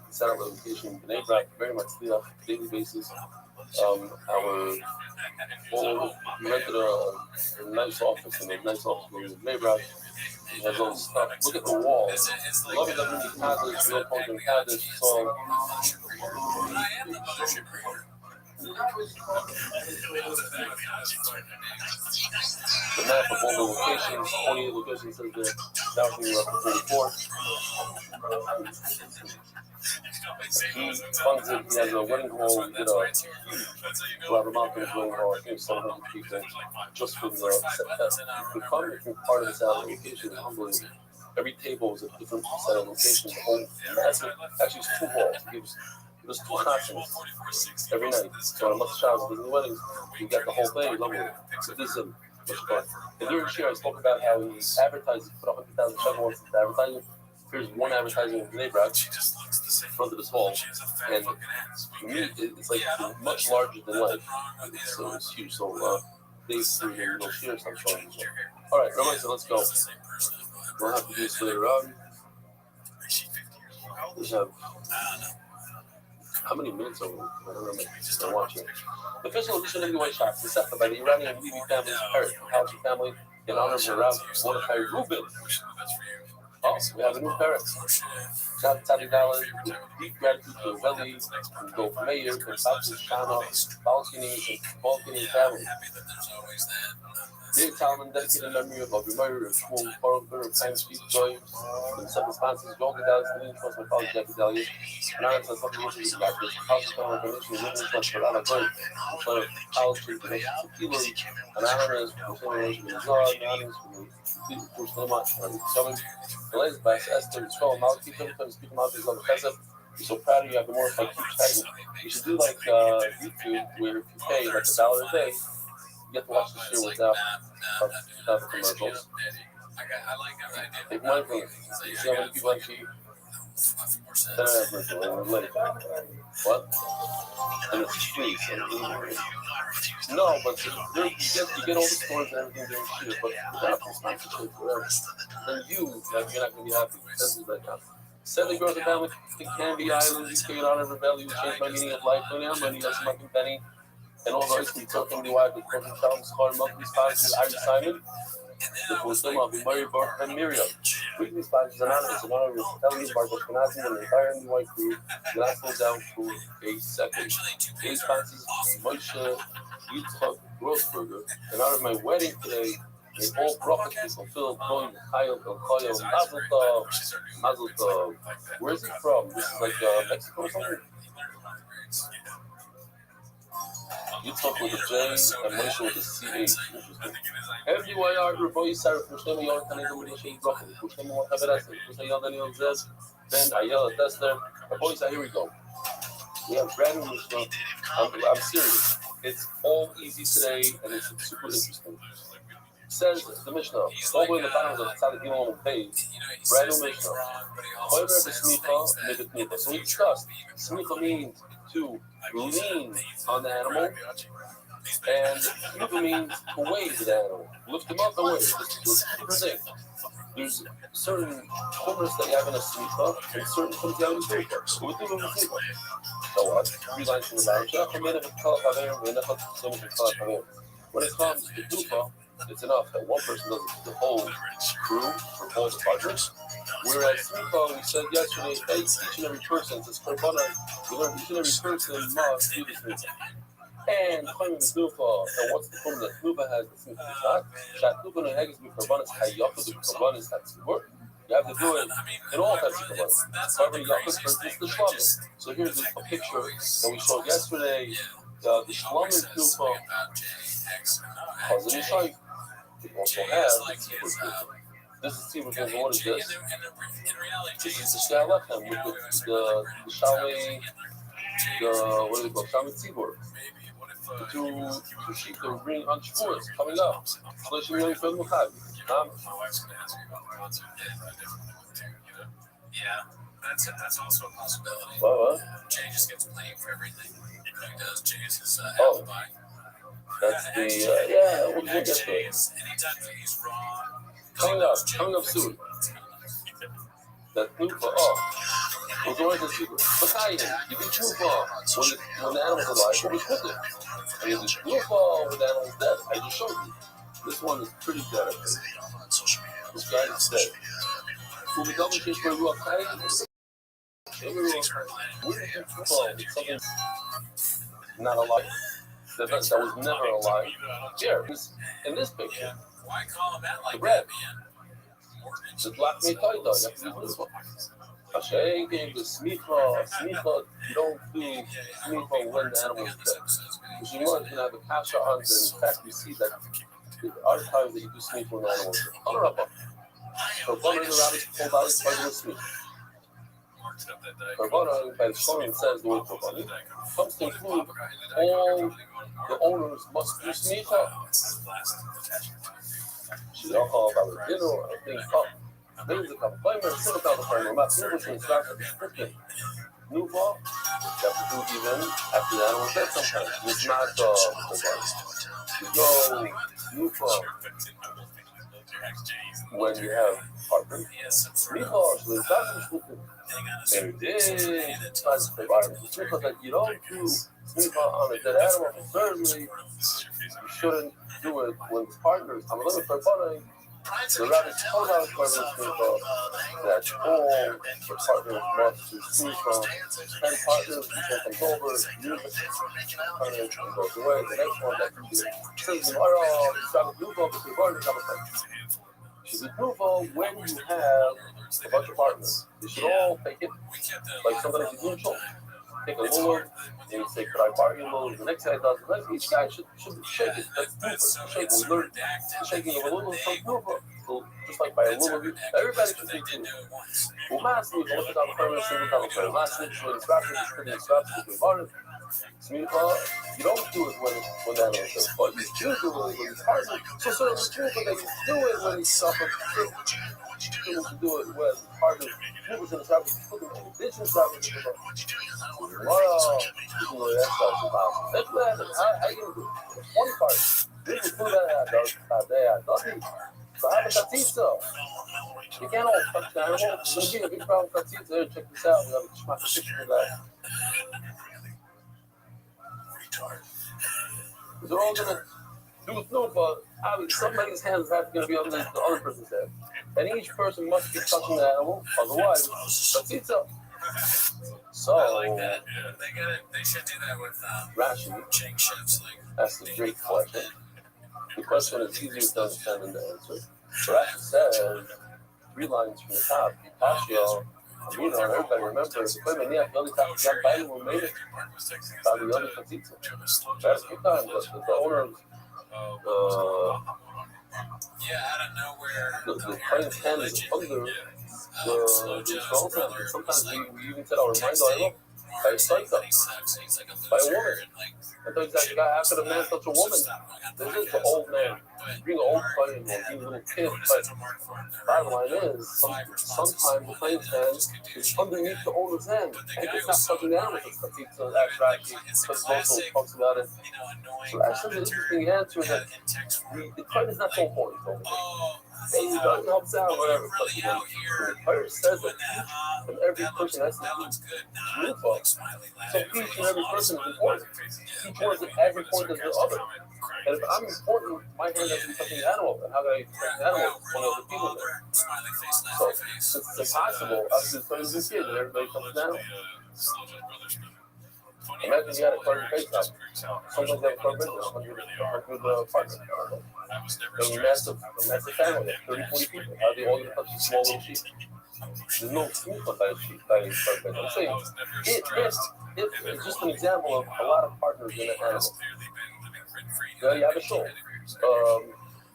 satellite location in Bnei Brak, very much on a daily basis. We rented a nice office in a nice office in Bnei Brak. It has all this stuff. Look at the wall. Love it, WD Kaddish, real pumpkin Kaddish, so. The map of all the locations, 28 locations says there. Now we're up to 34. He funds it. He has a wedding hall. We did a Rabbi Malcolm's wedding hall. I think 700 people just for the part of the satellite location is unbelievable. Every table is a different satellite location. The whole massive, actually, it's 2 halls. It was 2 concerts every night. So on Mother Shabbos, Disney weddings, you got the whole thing. Lovely. So this is much fun. And during the year, I spoke about how he advertises, put 100,000 shekels into advertising. Here's one advertising in Bnei Brak in front of this hall. And for me, it's like much larger than life. So it's huge. So day 3, maybe we'll share some showing you. All right, Rabbi, so let's go. We'll have to do this later on. We have. How many minutes are we? I don't remember. I'm watching. The official edition of the White Shop is set by the Iranian Levy family's parent, the Halsey family, in honor of Rav Mordechai Rubin. Oh, we have a new parent. Shout out to Dallas, with deep gratitude to Veli, and Dov Meir, and Patrick Shana, Balkany family. Dear Talman, dedicated in memory of Rabbi Meir, Shmuel, Baruch, Ber, Chaim, Steve, Joy, and seven sponsors, Joel Gedalis, the Lean Trust, my father, Jackie Delius, and I was like, what is about this? House of Family Foundation, Women's Trust, for Lana Joy, for College, for the Nation, for Kilo, and Anonymous, for the Relation, for Zar, Anonymous, for Shlema, and Summon, the latest best, Esther, Skull, Malki, speaking about these other Kesef. We're so proud of you. I can more if I keep chatting. You should do like YouTube, where if you pay like $1 a day, you get to watch the show without commercials. Take money from it. You see how many people actually what? And it's free. So no, but you get all the stories and everything during shit, but without the sponsorship, whatever. Then you're not going to be happy. That's what that counts. 70 girls and family in Canby Island, you carried on and rebellion, you changed my meaning of life. When I'm money, that's my penny. And all those we took from the wife with Prophet Charles, Carl, monthly sponsors, Irish Simon, the Muslim of Mary Bar and Miriam. Weekly sponsors anonymous, in honor of Elliot Barber Kanazi and the entire new white crew. The last goes down for a second. Today's sponsors, Moshe Yitzchak Grossberger. In honor of my wedding today, may all prophets be fulfilled, going to Chayil, El Mazel Tov, Mazel Tov. Where is he from? This is like Mexico or something? Yitzchak with a J and Moshe with a CH. FDYR, Rabbi Sarah, Pushtema Yon, Taneda Mudisha, Broccoli, Pushtema Taberasa, Pushtema Daniel Zez, Ben Ayala Tester. Rabbi Sarah, here we go. We have brand new Mishnah. I'm serious. It's all easy today and it's super interesting. Says the Mishnah, all the way in the bottom of the Tzaddik Gimel on the page, brand new Mishnah. So we discussed, smicha means to lean on the animal, and smicha means to wave the animal, lift him up and wave. This thing. There's certain chumras that you have in a smicha, and certain chumras you have in a smicha. So we do it with smicha. So what? 3 lines from the bottom. When it comes to dufa, it's enough that one person does it to the whole crew for all the partners. Whereas smicha, we said yesterday, each and every person, it's korbanah, we learned each and every person must do the smicha. And coming with dufa, and what's the problem that dufa has the smicha is not? Shat dufa no haggis with korbanas, hayafa do korbanas that's work. You have to do it in all types of korbanas. However, yafa for instance the shlamim. So here's a picture that we showed yesterday. The shlamim dufa causes a shayk. We also have this is tzibur. What is this? This is the shal lechem with the shalei, what do they call shalei tzibur? The two sheep that we're bringing on Shavuos coming up. Shlishim really for the Mechad. My wife's going to ask me about my concert. Yeah, that's also a possibility. What? Jay just gets blamed for everything. He does. Jay is his alibi. That's the, we'll get to it. Anytime he's wrong. Coming up soon. That Nufa, we're going to see Bakayin, you can Nufa when the animal's alive, what was with it? I mean, there's Nufa when the animal's dead. I just showed you. This one is pretty dead, I think. This guy is dead. Will we double check where we are Kayin? Where is Nufa? It's something not alive. That was never alive. Here, in this picture, the red, the black metaida. Hashem gave the smicha. You don't do smicha when the animal is dead. Because you want to have a kasha on it. In fact, you see that there are times that you do smicha when the animal is dead. Color up. So one of the rabbis pulled out his part of the smicha. Korbanah, by the Shlomo says the word korbanah, comes to include all the owners must do smicha. She's all about the dinner or things up. There's a couple of times, still about the framework. Not super soon, starts to be stricken. New law, you have to do even after the animal dead sometimes. It's not korbanah. You go new law when you have partner. Smicha, so it's not stricken. And then, smicha that you don't do smicha on a dead animal, certainly you shouldn't do it when it's partners. I'm a little korbanah. The Rabbi told us by listening that all the partners must receive from 10 partners, each one takes over, use it, partner and goes away. The next one that can do it. Says tomorrow, she's a approval when you have a bunch of partners. They should all take it like somebody is neutral. Take a lulav, and you say, could I borrow you a lulav? The next guy does it. Each guy should shake it. That's shake. We learned the shaking of a lulav from Nuva. So just like by a lulav, everybody should take it. Well, last week, I looked at the premise and the premise. Last week, when it's wrapped, it's pretty expensive. We bought it. You don't do it when that is, but you do it when it's hard. So it's true, but they do it when it's suffered. People to do it when it's hard to move to the top of the business side of the that's what happens. How you do it? One part. This is who that does. So have a tatita. You can't all touch the animal. It's going to be a big problem with tatita. Check this out. We have a picture of that. They're all going to do with no, but obviously somebody's hands have to be on the other person's head. And each person must be touching the animal, otherwise, that's it. So, I like that. Yeah, they should do that with Rashi. Chang chefs. That's the great question. The question is easier to understand than the answer. Rashi says, 3 lines from the top, Pashio. Everybody remembers the only time who made it by the other Katitza. That's the time, but the owner of out of nowhere, the plane's hand is under the control center. Sometimes we even said, I'll remind you, by a psycho, by a woman. I thought exactly how could a man touch a woman? This is the old man. Bring an old plane or being a little kid, but bottom line is, sometimes the plane's hand is underneath the owner's hand. And it's not touching the animals. It's abstract. Because also talks about it. So actually, the interesting answer is that the plane is not so important. Maybe it helps out, whatever. But the prayer says that each and every person has to do Rufa. So each and every person is important. Each one is as important as the other. And if I'm important, my hand has to be touching the animal. And how do I touch the animal? One of the people there. So it's impossible. I was just starting this kid and everybody touches the animal. Imagine you had a carved face out. Sometimes they have a carved face out. With partner. There's a massive family, 30, 40 people. How do they all get touch a small little sheep? There's no smooth by a sheep, by a carved face. I'm saying, it's just an example of a lot of partners in an animal. You have a show.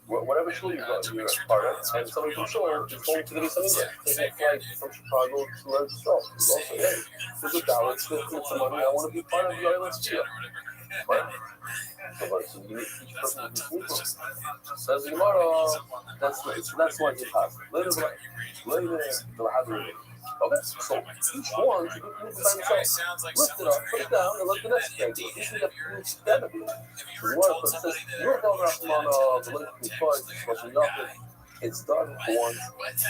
Whatever show you're a part of, and somebody from show is going to the Sunday. Taking a flight from Chicago to learn the show. You also say, hey, there's a dollar, it's some money, I want to be part of the LSG. Right? So you need each person to be smooth. Says the Gemara, that's why it's impossible. Later, okay, so each one should move by themselves. Lift it up, put it down, and let the next guy do it. This is the together. It says, you're going on the link to choice, it's done once,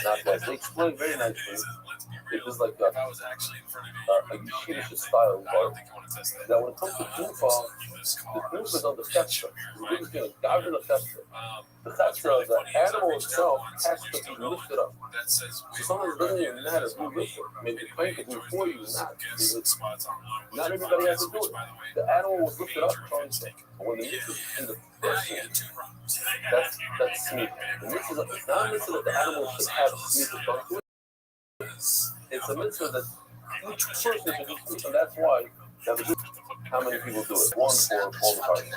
not twice. They explain very nicely. It was like a Yiddish style bar. Now, when it comes to Kufa, the Kufa is on the Chestra. The Kufa is going to govern the Chestra. The Chestra, the animal itself, has to be lifted up. So sometimes it doesn't even matter who lifts it. Maybe the plane can do it for you, not everybody has to do it. The animal was lifted up, but when the mitzvah is in the person, that's smooth. The mitzvah is not a mitzvah that the animal should have smooth done to it. It's a mitzvah that each person should do smooth, and that's why how many people do it? One for all the parties.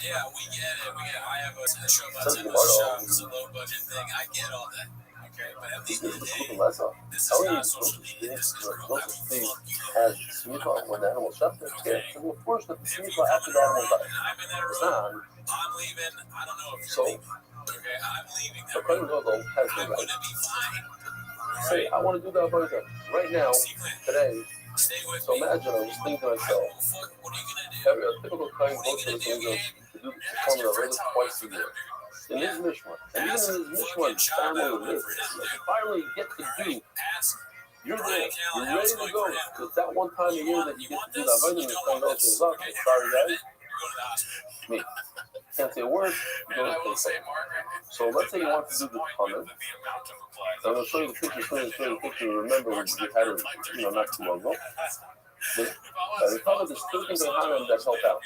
Yeah, we get it. I have a show about shop. It's a low budget thing. I get all that. Okay, but at the end of the day, this is not social media. This is real life. Thing has smicha when the animal shut their skin. So of course the smicha after the animal dies. It's not. I'm leaving. I don't know if so, you're leaving. Okay, I'm leaving. The Kohen Gadol has I'm going to be fine. Say, I want to do that burger right now, today. So imagine, I was thinking to myself, every typical Kohen goes to the Kohen to do the performance of twice a year. In his mishmar, and even in his mishmar, family lives. You finally get to do. You're there. You're ready to go. It's that one time a year that you get to do that. I'm going to Kohen Gadol to sorry guys. Me. can't say a word. And I will say, Margaret. So let's say you want to do the comment. I'm going to show you the picture. Remember, we had it, not too long ago. The comment is 13 behind that help out.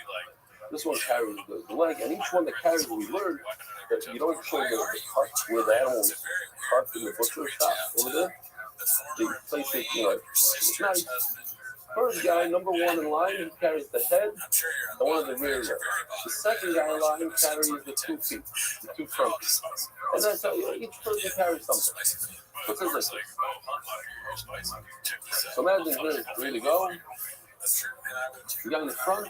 This one carries the leg, and each one that carries, we learned that you don't show the cut where the animal was cut in the butcher shop over there. They place it, it's nice. First guy, number one in line, he carries the head and one of the rear legs. The second guy in line carries the 2 feet, the 2 front feet. And that's how each person carries something. So it says like this. So imagine here, ready to go. The guy in the front,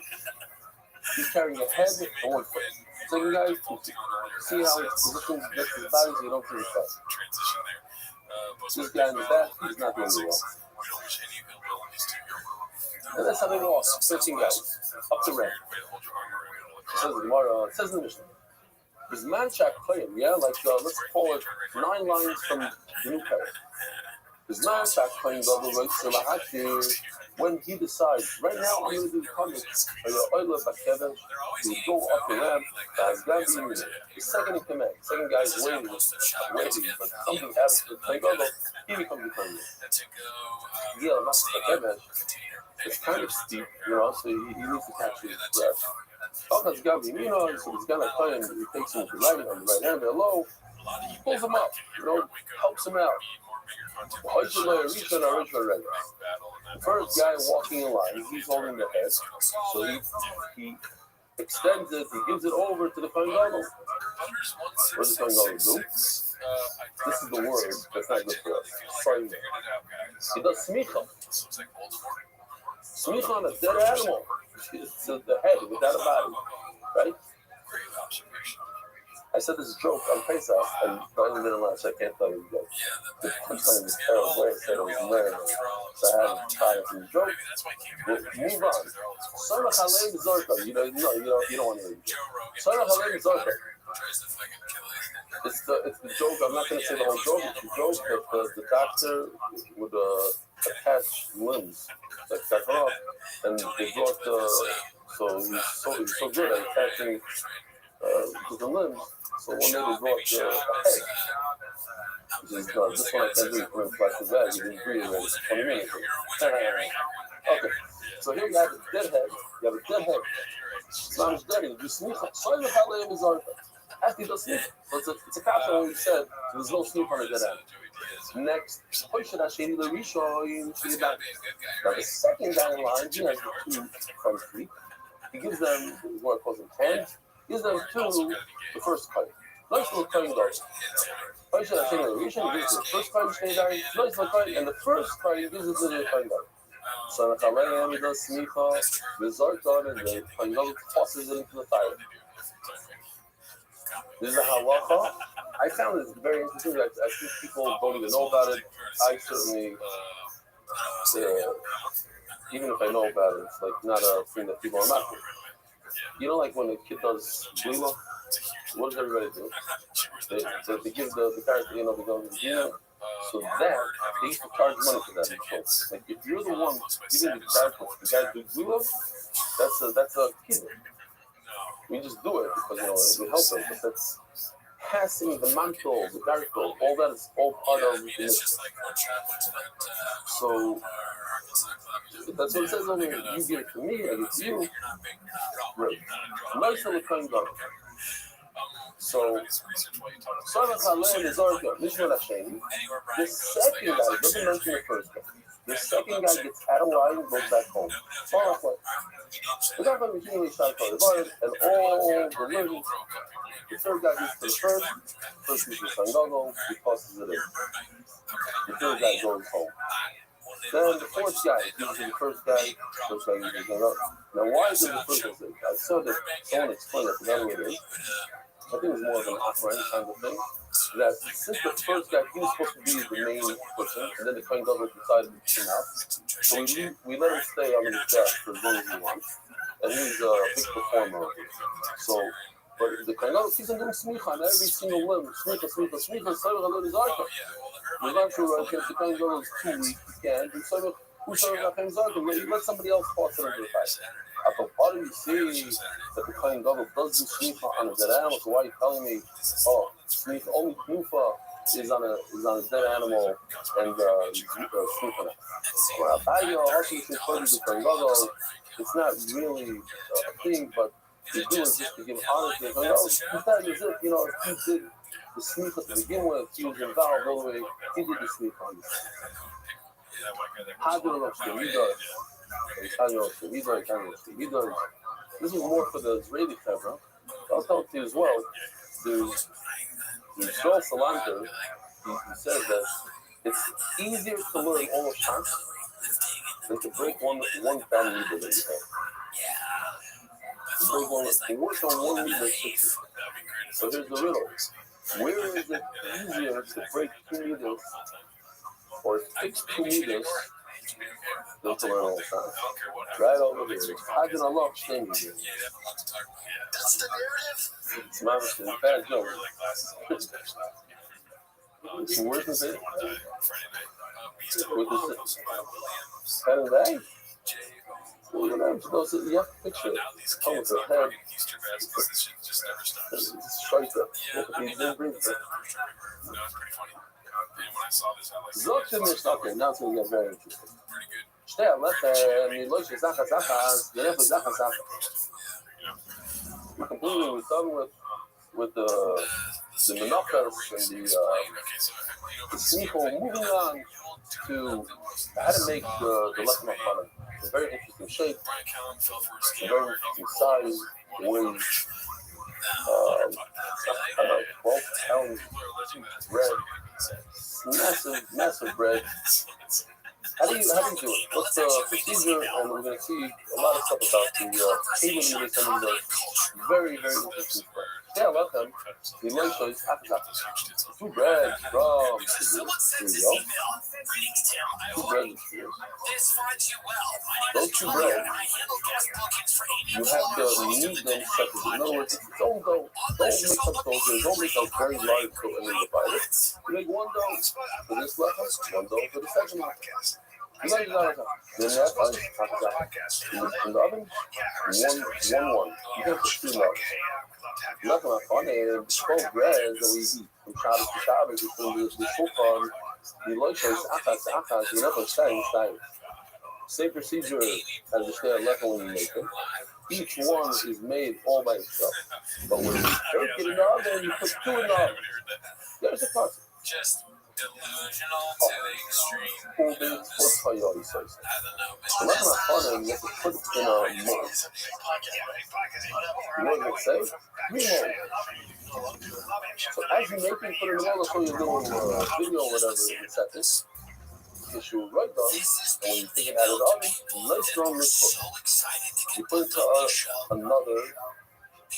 he's carrying a head and 1 foot. Second guy, 2 feet. See how it's positioned against his body so you don't see his butt. This guy in the back, he's not doing well. And that's how they walk, 13 guys, up the ramp. It says in the Mishnah. There's manchak playing, let's call it 9 lines from the new parrot. There's manchak playing when he decides, right now I'm going to do the comment, you go up the ramp, the second in command, the second guy is waiting, but something happens to the he becomes the command. It's kind of steep, so he needs to catch his breath. So this guy playing, he takes him with the right on the right hand, they're low, pulls him up, helps him out. The first guy walking in line, he's holding the head, so he extends it, he gives it over to the Kohen Gadol. What does the Kohen Gadol do? This is the word that's not good for us. He does smicha. Smicha on a dead animal. It's the head without a body, right? I said this joke on Pesach, and the only minute left, so I can't tell you the joke. The punchline was terrible. I said it was murder. So I had to try it from the joke. But move on. Sarah Halem Zorka. You don't want to hear it. Sarah Halem Zorka. It's the joke. I'm not going to say the whole joke. It's the joke that the doctor would attach limbs that got off, and they brought so he's so good at attaching the limbs. So one day they brought a head. This one I can't do. Put in plastic bag. You didn't breathe already. 20 minutes. Okay. So here you have a dead head. You have a dead head. Islam is dead. You snicha. Soy v'chalei mizarka. After you do snicha. So it's a caption where you said there's no snicha on a dead animal. Next, now the second guy in line, he has the 2 front feet. He gives them what calls them 10. He gives them 2 the first cut. Nice little cutting goes. He gives the first cut nice little cut, and the first cut he gives it to the cutting guard. So the he does smicha, resort on, and the cutting guard tosses it into the fire. This is a halacha. I found this very interesting. I think people don't even know about it. I certainly, even if I know about it, it's like not a thing that people are not doing. Like when a kid does blila, what does everybody do? They give the character, they go to the blila. So that, they used to charge money for that. So, like if you're the one giving the guy do blila, that's a kid. We just do it because we help them, but that's passing the mantle, the darko, all that is all part of it. So that's what it says over here. You give it to me, I give it to you. Right. Nice little kind of. So, Sarah Halem is Arka, Mishma Hashem. The second guy, doesn't mention the first guy. The second guy gets out of line and goes back home. The guy from the beginning started for the bar, and all the living. The third guy gets to the first gets to the Sangogo, he tosses it in. The third guy goes home. Then the fourth guy gives the first guy uses it up. Now, why does the first guy say? I saw that someone explained it, I forgot what it is. I think it was more of an operating kind of thing. That since the first guy, he was supposed to be the main person, and then the Kohen Gadol decided to push him out. So we let him stay on his desk for as long as he wants. And he's a big performer. So, but the Kohen Gadol keeps on doing smicha on every single limb. Smicha, Sarah Halem is Arka. We're not sure if the Kohen Gadol is too weak, he can't. And Sarah Halem is Arka. Let somebody else toss it into the fire. How do you see that the Kohen Gadol does do smicha on a dead animal? So why are you telling me, oh, smicha, only knufa is on a dead animal and smicha on it? Well, it's not really a thing, but they do it just to give honor to the Kohen Gadol. Instead, as if, you know, if he did the smicha to begin with, he was involved all the way, he did the smicha on this. This is more for the Israeli Hebra. I'll tell you as well. There's Joel Salanter. He says that it's easier to learn all of Shas than to break one bad needle that you have. To work on one needle 60. So here's the riddle. Where is it easier to break 2 needles or fix 2 needles than to learn all the time? Right over here. Hajjan Allah standing here. That's the narrative. It's my bad joke. Where's the thing? With the head of that? You have to picture it. Come with the head. It's straight up. He didn't bring it. Zoktje is okay, now it's going to get very interesting. Stay left there, and you look at Zaka. We're completely done with the Menachos and the smicha. Moving on to how to make the lechem hapanim. It's a very interesting shape, a very interesting size, weighs 12 pounds bread, massive bread. How do you do it? What's the procedure? And we're going to see a lot of stuff about the table meetings and the very interesting stuff. Yeah, welcome. The Elisha is after 2 bread from. Here we go. 2 bread. Those 2 bread, you have to knead them separately. In other words, don't mix up those. Don't make a very large dough and then divide it. You make one dough for this lechem, one dough for the second lechem. Then that in the oven, one. You can put 2 nuts. Lechem hapanim, 12 breads that we eat from Shabbos to Shabbos between the shulchan, the Elisha is achas, you never stay. Same procedure as the shtei lechem when you make it. Each one is made all by itself. But when you bake it in the oven, you put 2 in the oven. There's the concept. Just delusional to the extreme. The lechem hapanim, you have to put it in a mold. You know what they say? 3 molds. So as you make it, put it in the mold. I'll show you a little video or whatever in a second. Issue right down, and when you take it out of the oven, nice strong mixed foot. You put it to another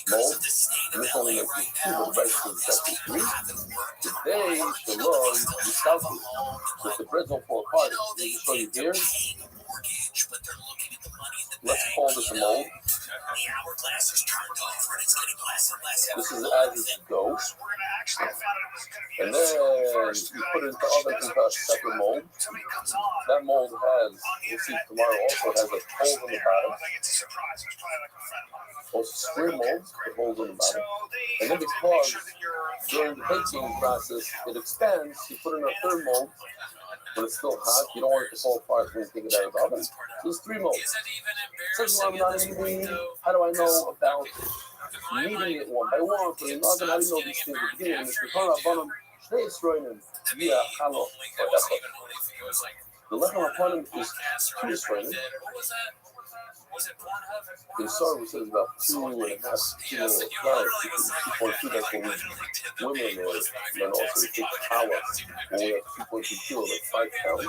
mold, and this only makes it 2, but the rice is exactly 3. Today, Shalom, you scout it. So if the breads don't fall apart, let me show you here. Let's call this a mold. This is as it goes. And then you put it into the oven into a separate mold. That mold has, you'll see tomorrow, also has a hole in the bottom. Also square molds with holes in the bottom. And then because during the baking process it expands, you put in a 3rd mold. But it's still hot. You don't want it to fall apart when you take it out of the oven. So there's 3 molds. Second one, I'm not eating. How do I know about kneading it one by one? So you're not going to know these things at the beginning. If you're talking about them, stay destroying them. Yeah, hello. The lechem hapanim is 2 destroying. The Sorry says about 2.5 kilos of flour, 2.2, that's what women or men also take power. When we have 2.2 kilos, like 5 pounds.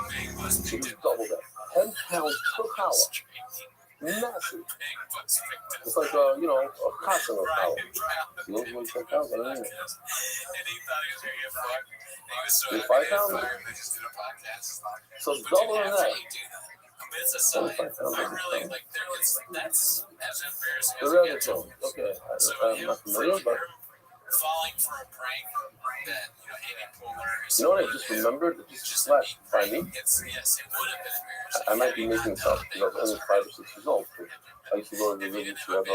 So you double that. 10 pounds per power. Massive. It's like, a carton of power. You don't weigh 10 pounds, I don't know. 5 pounds? So it's double than that. It's a sign. I really like that's as embarrassing as the it gets. okay, I'm not familiar, but falling for a prank that Amy Poehler. You know what I just remembered? It just flashed by me. Yes, it would have been embarrassing. I might be making this up because I was only 5 or 6 years old. I used to go to the religious Rebbe a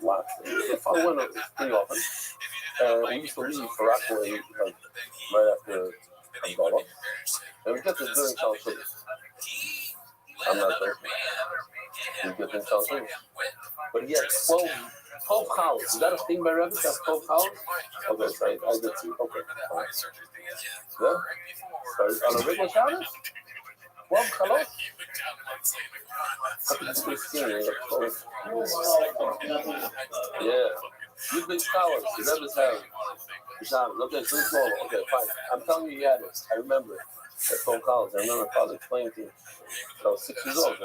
lot. If I went pretty often, we used to leave for Rothschild like right after Abdullah, and we get to during Shalom Shabbos. I'm not joking. We get to Shalom Shabbos, but he had 12 collars. Is that a thing by Rabbi? That's 12 collars? Okay, so I get to. Okay, fine. Yeah? Sorry, on a regular Shabbos? 12 collars? Yeah. You big collars. The Rebbe's have. Okay, so small. Okay, fine. I'm telling you, he had it. I remember it. At 12 collars. I remember Father explaining to me. I was 6 years old. I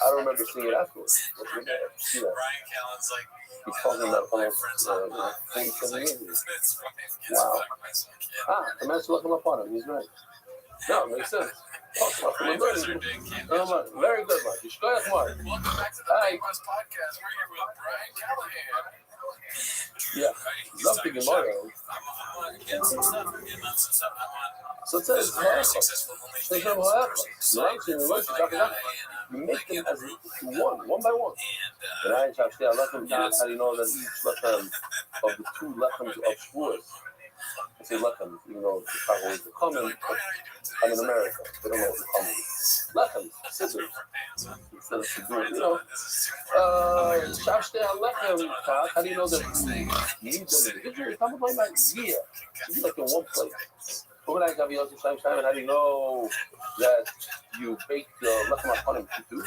don't remember seeing it afterwards. See that? He's talking about almost 47 years ago. Wow. The man's looking up on him. He's right. No, it makes sense. Very good, Mark. Welcome back to the Hi. Podcast. We're here with Brian Callahan. Yeah, love the Gemara. So it says, you make them as one by one. And how do you know that each lechem of the 2 lechems of Shavuos? I say lechem, even though the probably is common, but I'm in America. They don't know what the common is. Lechem, scissors. Instead of scissors, how do you know that you need them individually? I'm talking about year. To be like in one place. How do you know that you bake the lechem upon him to do?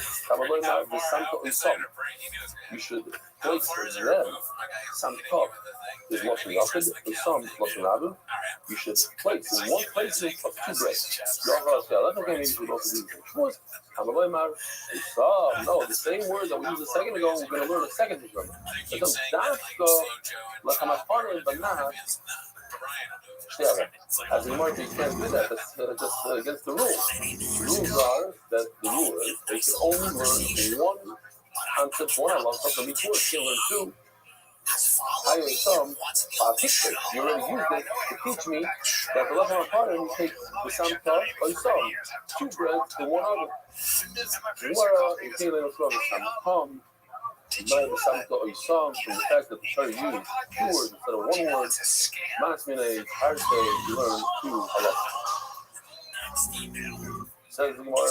You should place them some top. There's Lashon Yachid, there's some Lashon Rabbi. You should place in one place of 2 breads. Maybe you should also do this. No, the same word that we used a second ago, we're going to learn a second time. Because lechem upon him, but not. As the Gemara can't do that, that's just against the rules. The rules are that the rule is they can only learn one concept, one Allah, something before they can learn 2. I or some picture. You already used it to teach me that the lechem upon him takes the sam tov or some 2 breads and 1 oven. Gemara in Keilim Shlomo Sam from the fact that the Torah used 2 words instead of 1 word, Masmine, hard to learn 2 halachas. Says the Gemara,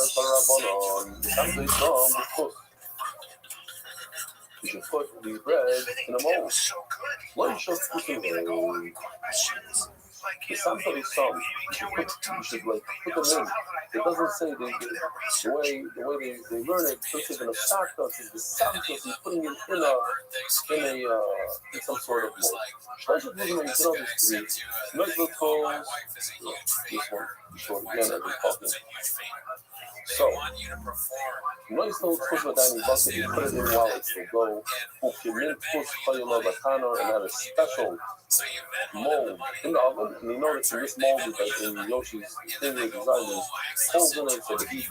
you should put these breads in a mold. One should put in the sample is some. You should put them in. It doesn't say the way they learn it. It's in a shotgun. The sample is putting it in some sort of mold. This one, short again, as we're talking. So, notice no push with dining bucket, you put it in while it will go. Push and have a special mold in the oven. And you notice in this mold, because in Yoshi's thing they designed, there's holes in it so the heat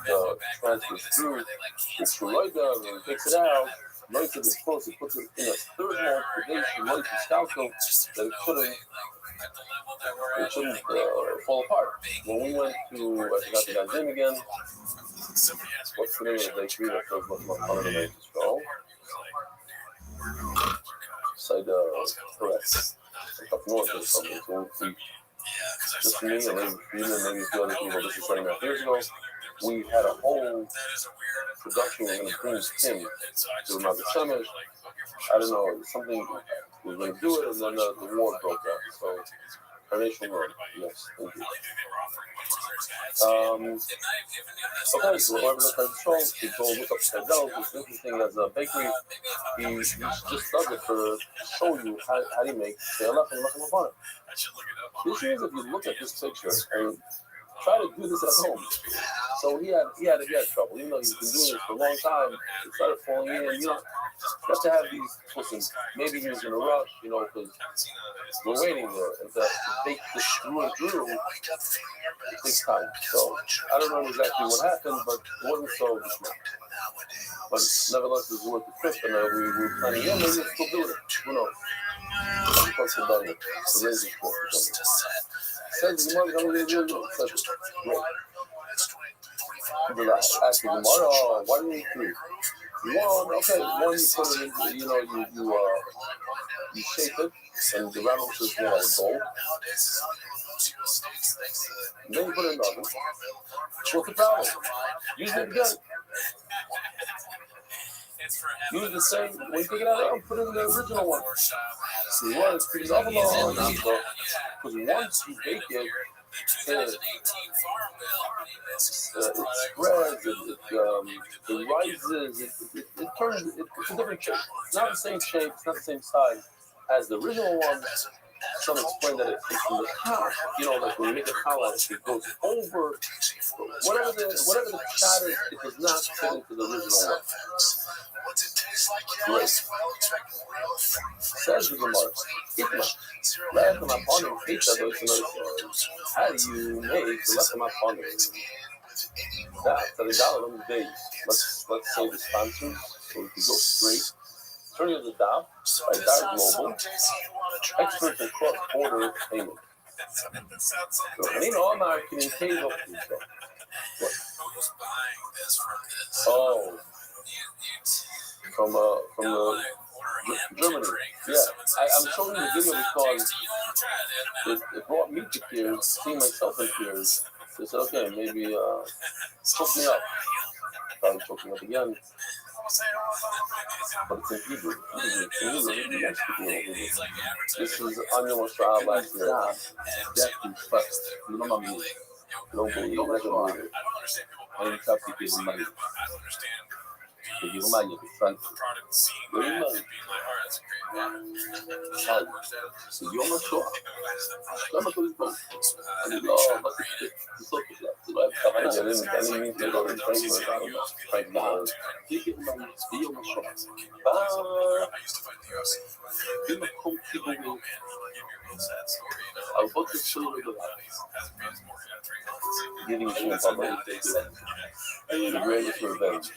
transfers through. It's Shulaida, and he takes it out. Notice it's close, he puts it in a 3rd mold, purgation, notice the scalpel, that it shouldn't fall apart. When we went to, I forgot the guy's name again. What's the name of the bakery that does much more fun than this go? Side, correct. Up north or something. So just me and maybe a few other people, this is 20 years ago. We had a whole production. We're going to bring him to another summit. I don't know, something, we were going to do it, and then the war broke out. So, Carnation Road, yes, thank you. Okay, so whoever looked at the show, he told look upside down. It's interesting as a bakery. He just does it to show you how you make Se'alach and Lechem upon it. The issue is if you look at this picture and try to do this at home. So he had trouble, even though he's been doing this for a long time. He started falling in, you have to have these. Listen, maybe he was in a rush, because we're waiting there, and to take this through and through, it takes time. So I don't know exactly what happened, but it wasn't so smart. But nevertheless, it was worth the trip, and we were planning, maybe we'll still do it. Who knows? supposed to done it. The razor supposed to done it. Says the Gemara, I'm going to do it. Says it. Great. Relax. Ask the Gemara, oh, why do you need three? One, okay, one you put it in, you know, you shape it, and the round is gold. And then you put it in the oven. What's the problem? Use it again. Use the same, when you take it out of the oven, put it in the original one. See what? It's pretty awful long. Because once you bake it, it spreads, it rises, it turns, it's a different shape. It's not the same shape, it's not the same size as the original one. Some explain that it's from the top, you know, like when you make a challah, it goes over, whatever the shot is, it does not fit into the original one. Great. Says the Gemara, last time I found him, how do you make the last time I found him? Let's say the sponsors, so we can go straight. Turning to the DAF, by Dart Global, experts in cross-border payment. So, I know I'm not getting paid off this stuff. What? Oh, from Germany. Yeah, I'm showing you the video because it brought me to tears, seeing myself in tears. They said, okay, maybe choke me up. Started choking up again. But it's in Hebrew. This is on your Rothschild last year. That's first. You don't believe it. I don't believe it. I don't tell people to money. To give money to Frank. Very money. So you're not sure. I'm not going to go. No, but it's so good. I didn't mean to go in Frank now. You get money. You're not sure. I'll book the show with the giving you a the greatest revenge.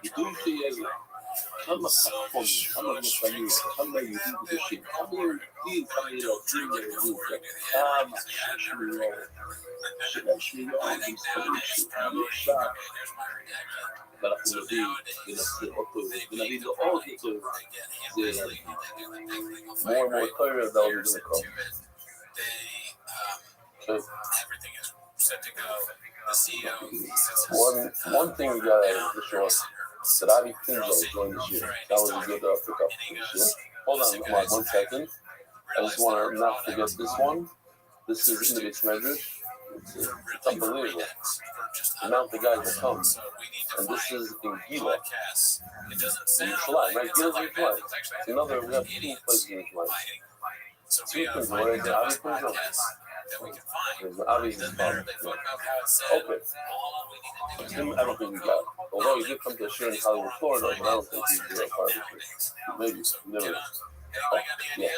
You do see I'm a phone. I'm a family. I'm a you do the shit. I'm a you family of 3 years old. But I feel the more and more clear that was going to come. Everything is set to go. The CEO one thing we got to show us that Rabbi joined this year. That was a good pickup this year. Hold on, come on, 1 second. I just want to not forget this one. This is in the base measures. It's unbelievable. The amount of guys that come. And this is in Gila. Yerushalayim, right? Gila's Yerushalayim. It's another, we have 2 places in Yerushalayim. 2 things, right? The Avi comes on. There's the Avi's fun. Okay. Him, I don't think we got. Although he did come to a share in Hollywood, Florida, but I don't think he's a real part of it. Maybe. Never. Oh, yeah.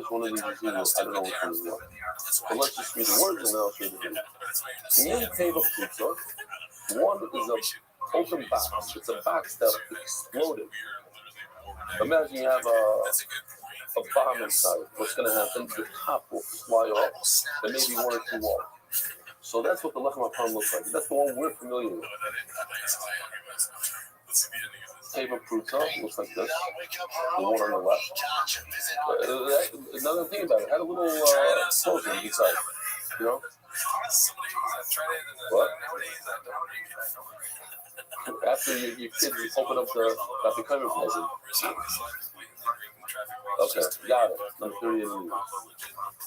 One of these Zooms, I don't know which one is what. But let's just read the words and then I'll show you the video. Community table pizza. One is an open box. It's a box that exploded. Imagine you have a bomb inside. What's going to happen? The top will fly off and maybe 1 or 2 walls. So that's what the lechem haparm looks like. That's the one we're familiar with. Table pruta looks like this. The one on the left. Another thing about it, it had a little explosion inside. You know? What? After your kids open up the cover present. Okay, got it. Number 38.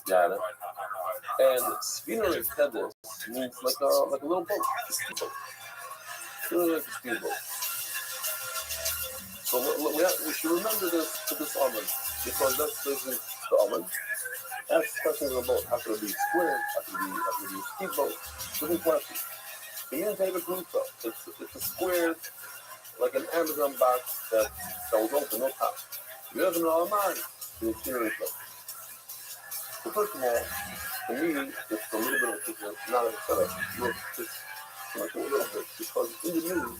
Got it. And Spina Kedes means like a little boat. Really like a speedboat. So we should remember this for this almond, because that's basically the almond. That's the question of the boat. How could it be square? How could it be a speedboat? Different question. The main table group though, it's a square, like an Amazon box that was open, no top. You have an Alman, the interior club. So first of all, for me, it's a little bit of a picture, not a setup. Look, just like a little bit, because in the news,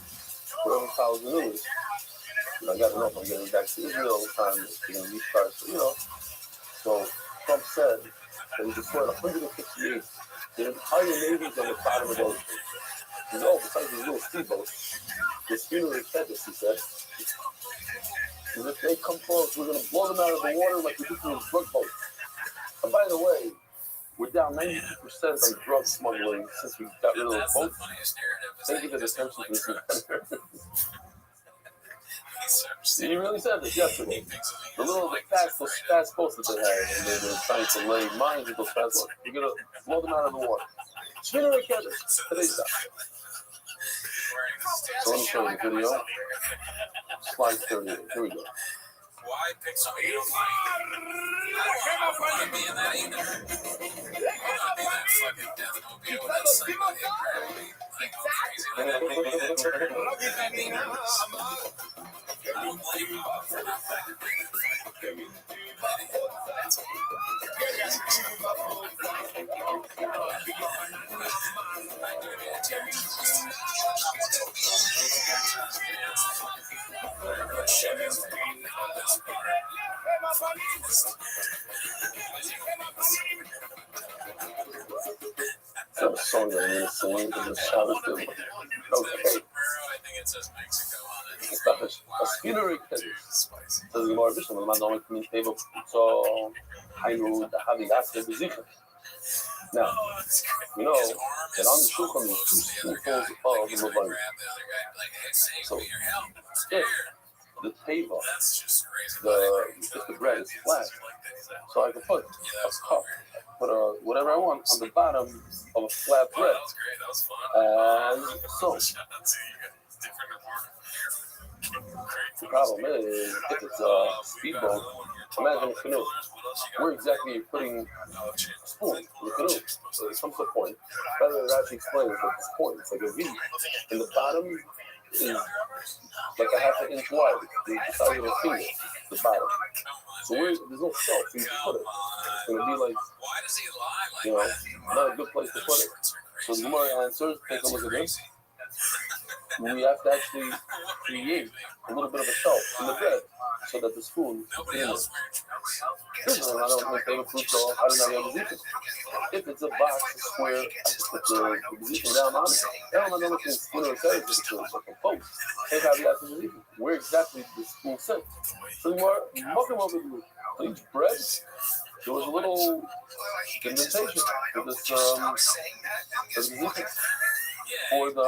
whoever follows the news, And I got to know if I'm getting back to Israel time, you're going to restart. So Trump said that he destroyed 158. The entire navies on the bottom of the ocean. He said, besides these little speedboats, the schooner is Texas, he said. And if they come close, we're going to blow them out of the water like we do from those drug boats. And by the way, we're down 92% on drug smuggling since we got rid of those boats. Thank you for the attention to this. He really said this yesterday. The fast boats that they had, and they were trying to lay mines with those fast boats. We're going to blow them out of the water. Spinner together. Today's up. So let me show you the video. Slide 38. Here we go. Why pick somebody you don't like? I don't want to be in that either. I want to be that fucking death mobile with that somebody apparently. Like, crazy. I don't blame you for not that. Is that a song that I need to sing and just shout it to? Okay. I think it says Mexico on it. A spinnery says the Gemara Bishlam, the man don't come in table, so Hainu, the Havigas, the Zikr. Now, you know that on the shulchan there's two spoonfuls of the Rabbi. So if the table, if the bread is flat, so I can put a cup, put whatever I want on the bottom of a flat bread, and so. The problem is, if it's a speedboat, imagine a canoe. Where exactly are you putting a spoon in the canoe? So it comes to a point. Rather than actually explain it at this point, it's like a V. And the bottom is like a half an inch wide. The size of a finger, the bottom. So there's no shelf for you to put it. It's going to be like, not a good place to put it. So the Gemara answers, take a look at this. We have to actually create a little bit of a shelf in the bread so that the spoon can fit in it. This is not only favorite fruit, so I do not have a zipper. If it's a box, a square, I just put the zipper down on it. I don't know if it's spoon or size, it's like a post. Hey, how do you ask the zipper? Where exactly the spoon sits? So we were mucking over each bread. There was a little indentation for this for the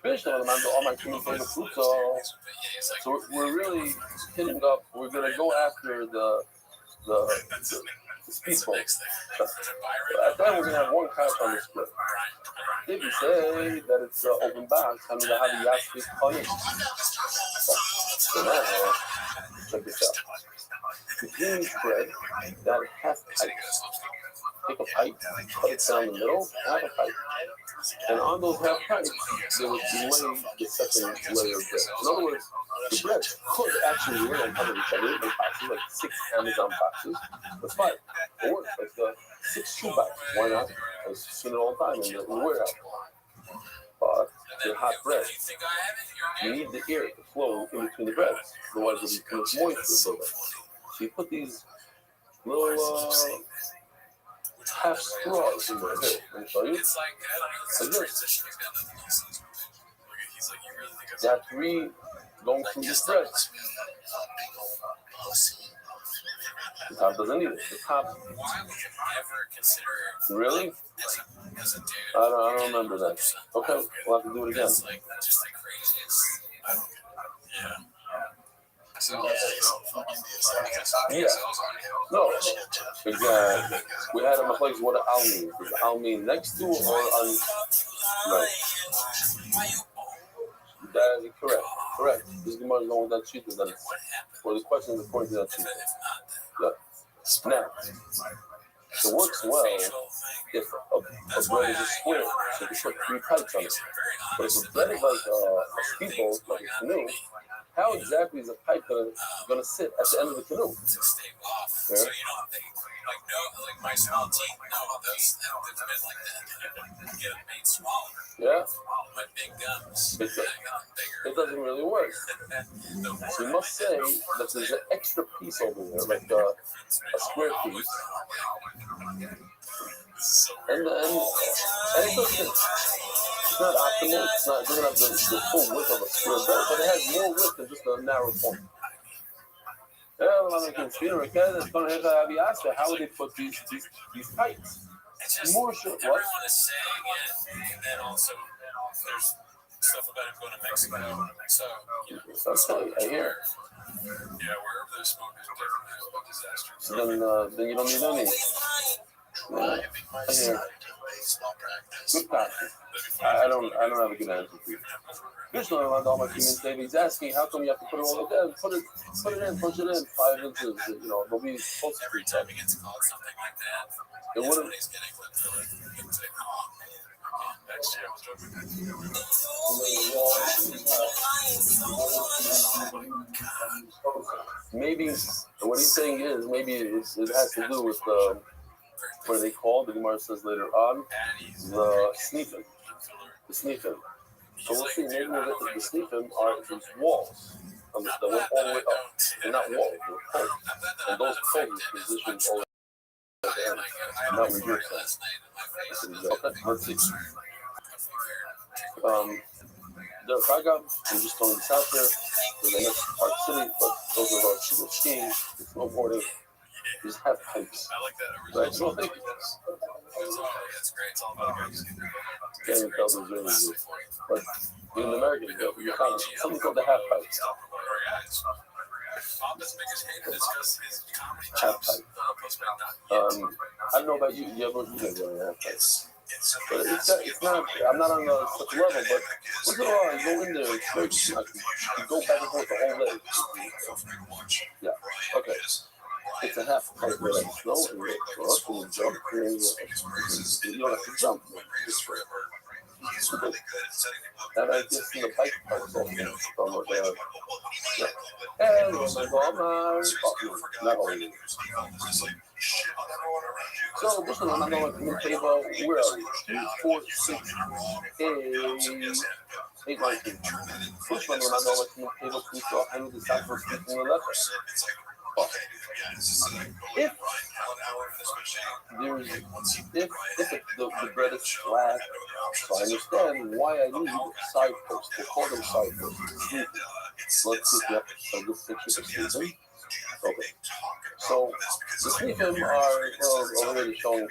fish on all my two favorite fruits. So we're really hitting up. We're gonna go after the speedboat. At that we're gonna have one couch on the split. If you say that it's an open box, I mean I have the yastic on it. So now check this out. Between each bread, that half pipe. Take a pipe, put it down the middle, half a pipe. And on those half pipes, there would be the second layer of bread. In other words, the bread could actually lay on top of each other in boxes, like 6 Amazon boxes. That's fine. It works. Like 6 shoe boxes. Why not? I've seen it all the time in the warehouse. But the hot bread, you need the air to flow in between the breads. Otherwise, there'll be too much moisture built up. So you put these little half straws in there. Here, let me show you. Like this. You have 3 going through the threads. The top doesn't need it. The top. Really? I don't remember that. Okay, we'll have to do it again. Yeah. No. Exactly. We had him a place what an al mean. Does al mean next to or on? Right. That is correct. Correct. This Gemara is going with that cheetah. That is, or the question is according to that cheetah. Yeah. Now, it works well if a bread is a square, so you put 3 pipes on it. But if a bread is like a speedboat, like a canoe, how exactly is a pipe going to sit at the end of the canoe? Yeah. So you don't think, like my small teeth, those have been like that. Get them made smaller. Yeah. My big gums, bigger. it doesn't really work. We must say that there's an extra piece over there, like a square piece. And it doesn't, it's not optimal, it doesn't have the full width of a square bed, but it has more width than just a narrow point. How would they put these pipes? It's More sure. What? everyone is saying it, and then also there's stuff about him going to Mexico. So, Okay, I hear. Yeah, wherever there's smoke is definitely a disaster. So then you don't need any. Yeah, I hear. Good question. I don't have a good answer for you. He's asking how come you have to put it all in? Put it in, push it in 5 inches. They'll be close to Every time he gets called something like that, it wouldn't. he's getting clipped for it. It's like, oh man, next year I was joking. Maybe what he's saying is maybe it has to do with what are they called? The Gemara says later on the sneefim. The sneefim. So we'll see. Maybe we'll get to the sneefim are these walls. That went all the way up. They're not walls. They're poles. And those poles are positioned all the way down. Not what you're saying. Okay, let's see. Derek Haga, I'm just throwing this out there. We're in Park City, but those of us who go skiing, snowboarding, we just have pipes. I like that. Right? So thank you. It's great. It's all about guys. Can't tell those really good. But in America, you found something called the half pipes. Papa's biggest hater is because his comedy Half jobs. pipe. I don't know about you. You ever you guys ever have pipes? But it's not. I'm not on such a level, but once in a while, you go in there. It's very you go back and forth the whole day. Yeah. Okay. It's a half pipe where like snow and you go up and you jump and you don't have to jump. That I just in the bike parts of yeah. And not only. So this one I'm going to table. Where are we? 4, 6, 8, 8, 19. This one I'm going to table 2, 12, and the side for 15 or left. If the bread is flat, so I understand why I need side posts. They call them side posts. Let's see if you have this picture of sneefim. Okay. So the sneefim are already showing it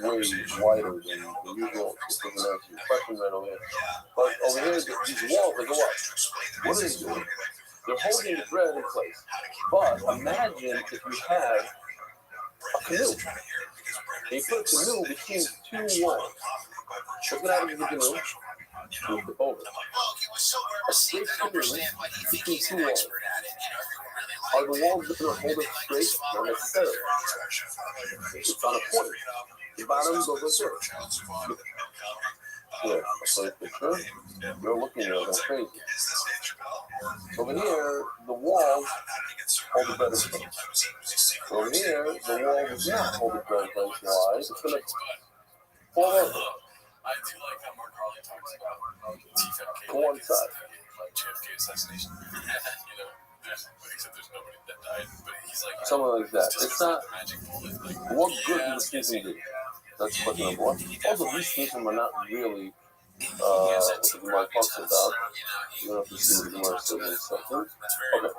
way wider than the usual. It doesn't answer your question right over here. But over here, these walls, they go up. What are they doing? They're holding the bread in place. But imagine if you had a canoe. They put a canoe between 2 walls. What's going to happen to the canoe? Move it over. A straight canoe between 2 walls. Are the walls going to hold it straight? Not necessarily. It's on a point. The bottom goes like this. Yeah, so picture. You're looking at it like crazy. Over here, the walls hold the bread in place. Over here, the wall does not hold the bread in place. Why? It's going to fall over. I do like how Mark Harley talks about TFK. To one side. Like JFK assassination. Except there's nobody that died, but he's like something like that. It's not. What good does the sneefim do? That's question number one. Also, these sneefim are not really what the Gemara talks about. You don't have to see what the Gemara says in a second. Okay.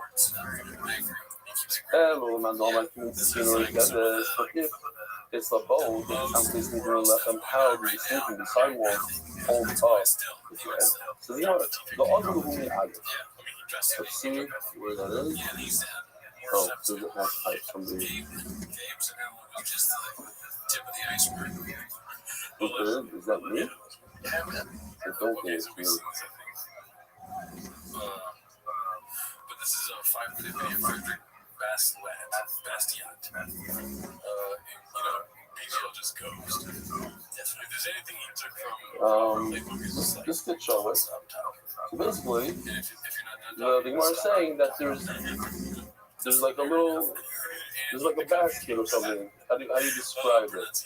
Hello, man. All my community but if it's the bow, then something is going to let them how the sneefim, the sidewalls, hold up. So you know the other room we have. Let's see where that is. Oh, there's a half pipe from the. Is that me? I don't think it's me. But this is a 5-minute video for Bastion. BGL just goes. If there's anything you took from this could show us. So basically, the Gemara is saying that there's like a little, there's like a basket or something. How do you describe it?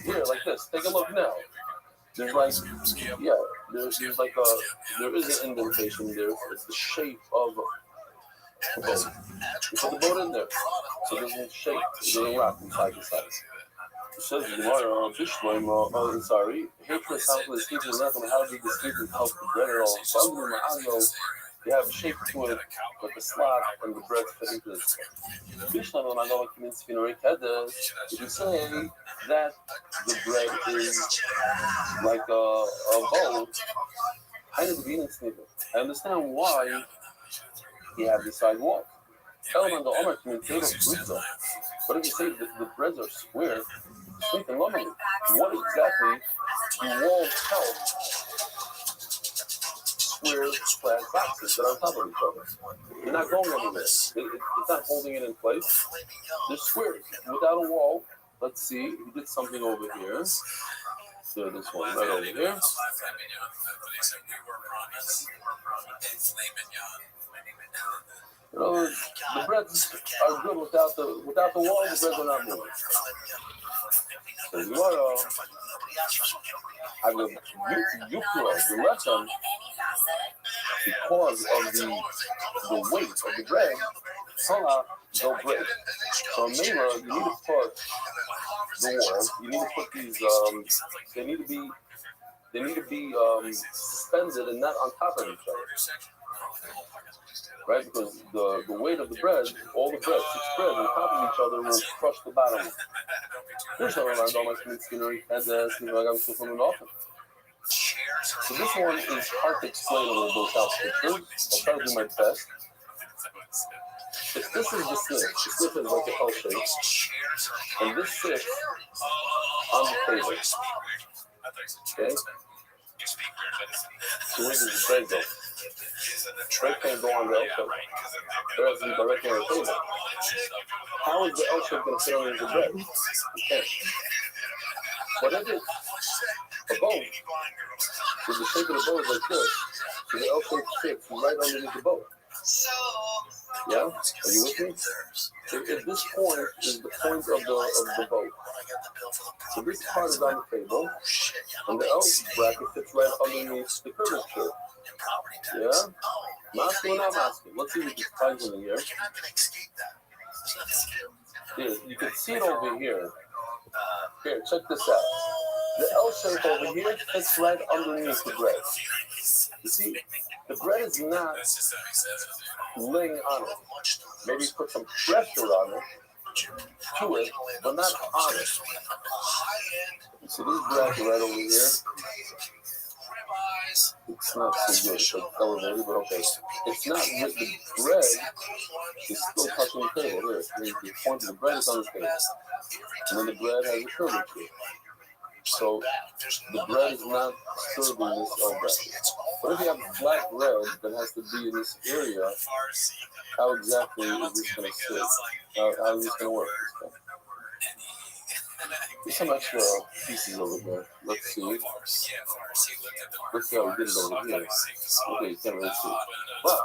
Here, like this. Take a look now. There's like, yeah, there's like there is an indentation there. It's the shape of a boat. You put the boat in there, so it doesn't shake, it doesn't rock from side to side. It says Gemara, Bishloim, sorry, hatred sounds like the sleeping nothing. How do the sleeping help the bread at all? So under my eyes, you have a shape to it, like a slot, and the bread fit into it. Bishloim, when I go to Mitzvah if you say that the bread is like a bowl, I understand why you have the sidewalk. But if you say that the breads are square, sleeping lovingly, what exactly do walls help square flat boxes that are on top of each other? You're not going anywhere. It's not holding it in place. They're squares without a wall. Let's see, we did something over here. So this one right over here. The breads are good without the wall. The breads are not moving. So I will the lesson because of the weight of the bread. They'll break. So in Mela, you need to put the wall. You need to put these. They need to be suspended and not on top of each other. Right, because the weight of the bread, all the bread, 6 bread on top of each other will crush the bottom. Here's how I don't like to skinnery and see if I got from an often. So this one is hard to explain over those house pictures. I'll try to do my best. If this is the snip is like a L shape, and this sits on the table. Okay? So where does the bread go? Bread can't go on the L shape. Bread has to be directly on the table. How is the L shape going to fit on the bread? Okay. But if it's a boat, so the shape of the boat is like this, so the L shape sits right underneath the boat. Yeah? Are you with me? If this point is the point of the boat. So this part is on the table, and the L bracket fits right underneath the curvature. Yeah? Masking or not masking? Let's see if we can find something here. Here, you can see it over here. Here, check this out. The L shape over here fits right underneath the bread. You see, the bread is not laying on it. Maybe put some pressure on it, to it, but not on it. So this bread right over here, it's not so good. It's like elevated, but okay. It's not with the bread. It's still touching the table. There, the point of the bread is on the table, and then the bread has a curvature. So the bread is not disturbing this L bracket. But if you have flat bread that has to be in this area, how exactly is this going to sit? How is this going to work? There's some extra pieces over here. Let's see. Let's see how we did it over here. Okay, you can't really see. But,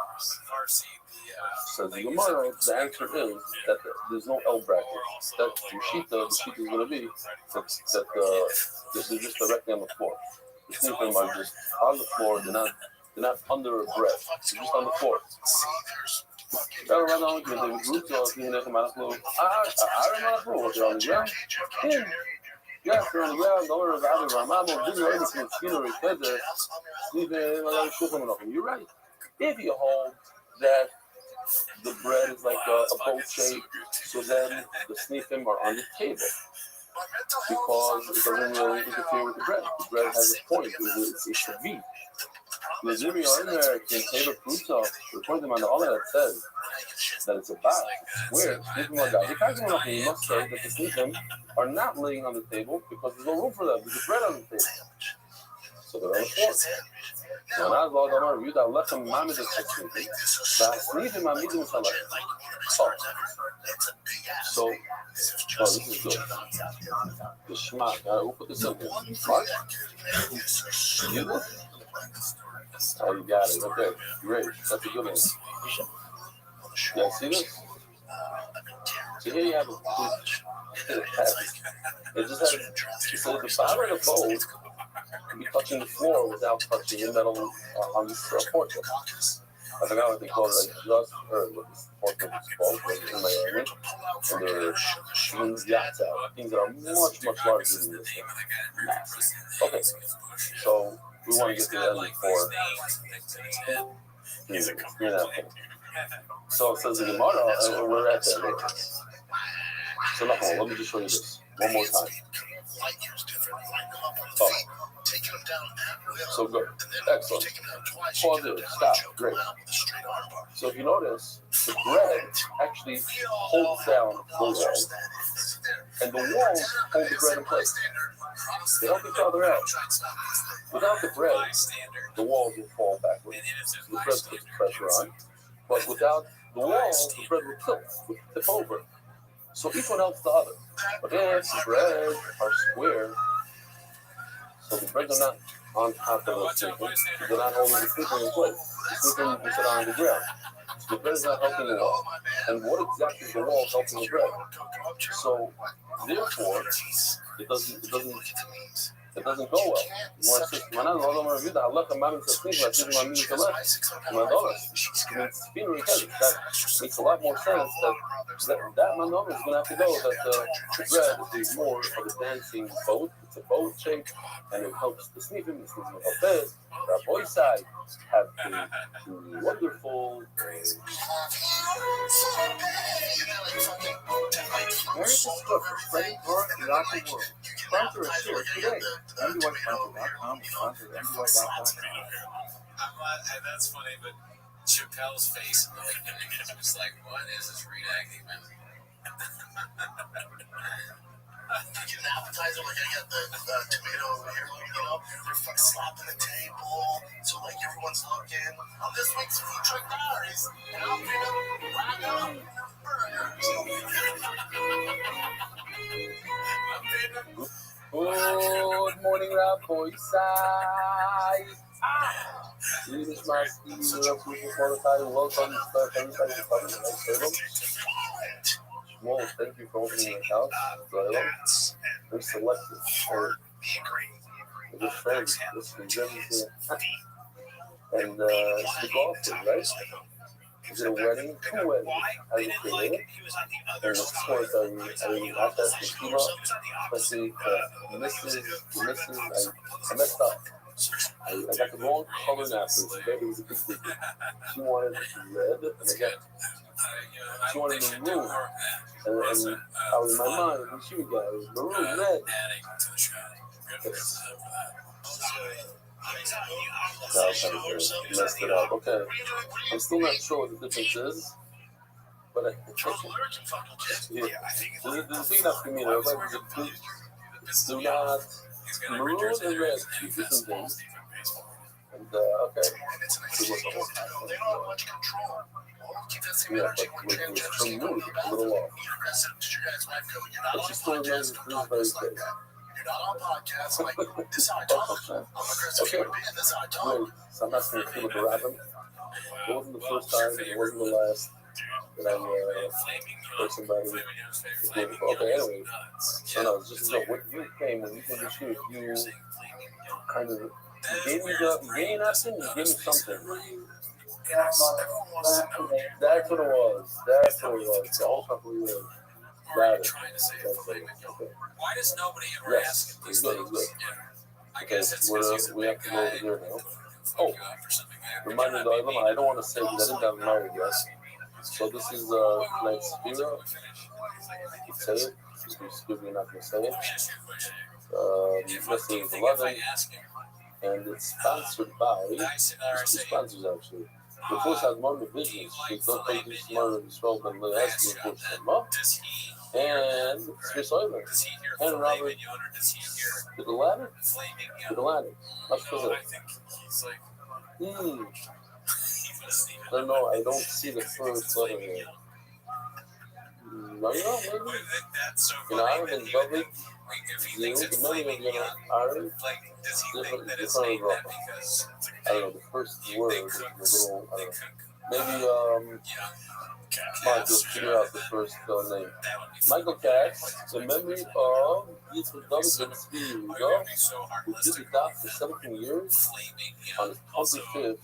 says the Gemara, the answer is that there's no L bracket. That the shita is going to be that this is just directly on the floor. The sneakers are just on the floor. They're not under a bread. They're just on the floor. Yeah, they're on the ground. You're right. If you hold that the bread is like a boat shape, so then the sneakim are on the table because it doesn't really interfere with the bread. The bread has a point. It's a V. The Zimri are in there can take a fruit off. According to the Allah that says that it's a box, square, sneakim are down. You must say that the sneakim are not laying on the table because there's no room for them. There's a bread on the table. So they're on the floor. So, this is good. The shmak. We'll put this in here. Mark? You know? Oh, you got it. Okay, great. That's a good one. Yeah, see this? So here you have it just has, it says the bottom of the bowl can be touching the floor without touching the metal on this porch. I forgot what they call it, like just, or what this porch is called, like in Miami. And they're shooting yachts out, things that are much, much larger than this thing. Massive. Okay, so we want to get to the end before. So it says in Gemara, and we're at the end. So let me just show you this one more time. Oh. So good. Excellent. Pause it. Stop. Great. So if you notice, the bread actually holds down the walls, and the walls hold the bread in place. They help each other out. Without the bread, the walls will fall backwards. So the bread puts pressure on. But without the walls, the bread will tip over. So each one helps the other. But if the bread are square, so the breads are not on top of the sleeping, they're not holding the sleeping in place. The sleeping is on the ground. So the bread is not helping the wall. And what exactly is the wall helping the bread? So therefore, it doesn't go well. You want to say, that makes a lot more sense that manoma is going to have to go, that the bread is more of a dancing boat. It's a boat shape, and it helps the sniffing will help it. Rabbi side have the wonderful Where is the scope for spreading Torah throughout the world? Sponsor a share today. MDYsponsor.com or sponsor MDY.com. That's funny, but Chappelle's face was like, what is this reenacting, man? You get an appetizer, like I got the tomato over here, they're fucking slapping the table, so like everyone's looking. On this week's Food Truck Diaries, and I'll pick up Good morning, Rabbi side. Welcome to everybody. Well, thank you for opening your house. Very selective. Good friends. This is everything. And it's the golf thing, right? Is it a wedding? 2 weddings. I was creative. And of course, I asked that to Shima, especially Mrs. I messed up. I got the wrong color napkins. Baby was a big deal. She wanted red, and she wanted maroon. And I was in my mind, when she would get it was maroon, red. Messed it up. Okay. I'm still not sure what the difference is, but I There's big enough for me. Do not maroon and red, 2 different things. And okay. Yeah, but with her mood, a little off. But she still remains very good. Okay. Wait, so I'm asking Philip to wrap him. It wasn't the first time, it wasn't the last that I heard somebody. Okay, anyway. No, it's just what you came when you came to shoot, you kind of gave me nothing, you gave me something. That's what it was. The whole couple of years. Got it. Okay. Why does nobody ever ask? It's good. I guess we have to go over here now. Oh, remind me, I don't want to say because I didn't have married yet. So this is tonight's Spira. I can say it. Excuse me, not going to say it. This is 11, and it's sponsored by, there's 2 sponsors actually. The first has Martin Business, so don't take this Martin as well, but they ask you for some up. And Swiss Oiler. And Robert. To the ladder? To the ladder. Much for that. No, I don't see the first letter here. No, maybe. In Ireland, Dublin, the million of Ireland, different I don't know, the first word is a little, Maybe Michael, figure out the first name. Michael Katz, in memory of Yitzhak David Ben Tzvi, who did the doc for 17 years on his 25th.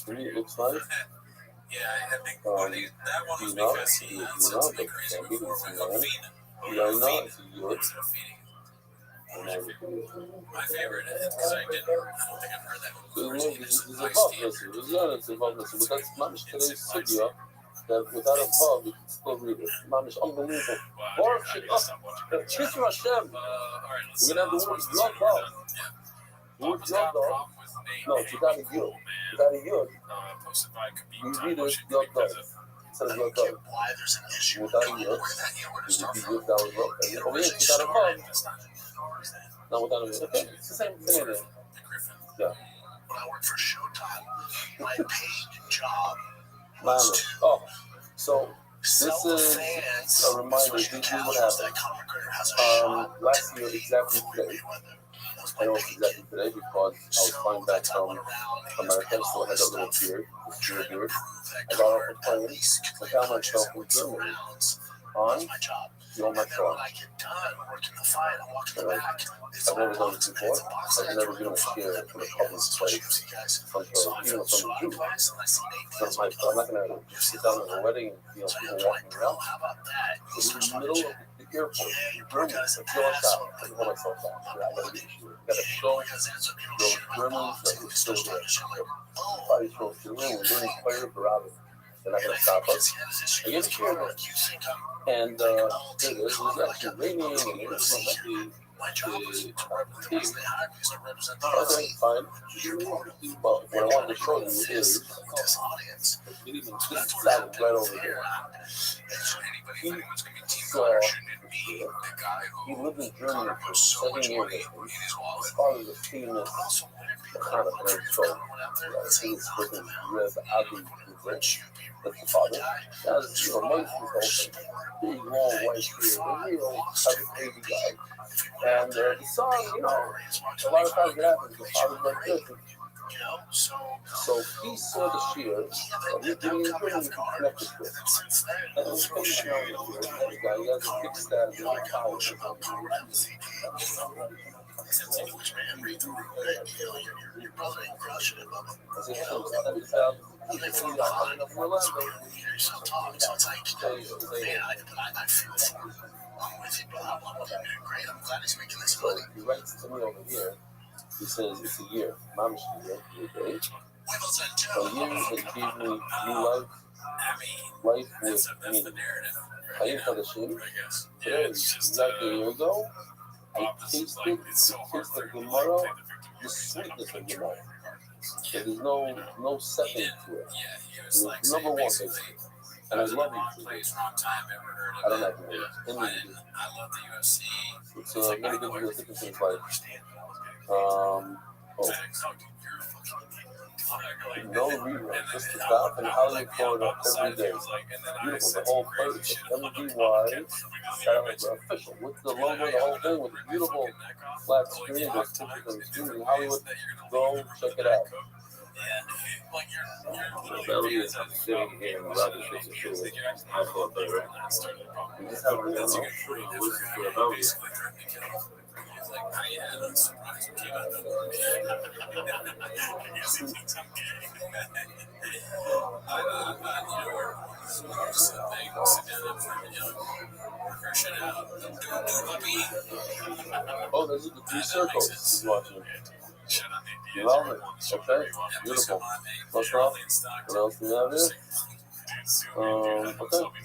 To me, it looks nice. You know, but he didn't see that. You don't know, it's a yod. My favorite is because I don't think I've heard that before. There's a vav listen. There's a vav listen, but that's mamish today's sugya. That without a vav, you can still read it. Mamish, unbelievable. Baruch Hashem. Hashem. We're gonna have the word yod vav. The word yod vav. No, it's without a yod. Without a yod, you read it yod vav. Instead of yod vav. Without a yod, it would be yod vav. And over here, without a vav. No, without a yod. Okay, it's the same idea. Yeah. When I worked for Showtime, my paid job Oh, so this is a reminder. This is what happened. Last year, exactly today. I know it's exactly today because I was flying back from America, so I had that little beard, this beard. I got off the plane, I found myself in Germany on the All My Car. I've never done this before. I've never been on a chair in a public place from even from the Jews. So I'm not going to sit down at a wedding and people walking around. So in the middle of the airport, in Germany, I feel like that. I hold myself out. I got to show those Germans that we're still there. Body shows to we're really players for Rabbi. They're not going to stop us. I get a chair there. And it was actually raining and it was lucky. Okay, fine. But what I wanted to show you is that right over here. He lived in Germany for 7 years. His father was a famous kind of control. He was working with Rabbi Rich. That's the father. That's amazing whole thing. Big, long, white beard, real crazy guy. And the song, a lot of times it happens. The father's like this. So he saw the shears, and he didn't even connect it to it. And he was guy, he has a big stab in the power. Your brother ain't crushing it, Bubba. I said, So it's like, man, I feel for him. I'm with you, bro. I'm doing great. I'm glad he's making this money. He writes to me over here. He says, it's a year. Mamish year. A year that gave me new life. Life with meaning. I didn't tell the shame. Today, exactly a year ago, I tasted the Gemara, the sweetness of Gemara. There's no second to it. It's number one, basically. And I love you. I don't have to wait. It's many good different things like no rerun, just the stop and how they call it up every day. Beautiful, the whole place, MDY, official, with the logo, the whole thing, with the beautiful flat screen, there's pictures on the screen in Hollywood. Go check it out. Belly is sitting here and Robbie shakes his shoulder. I thought that, right? We just have a little listen for a belly. Oh, those are the three circles he's watching. You love it. Okay, beautiful. What's wrong? What else do we have here? Okay,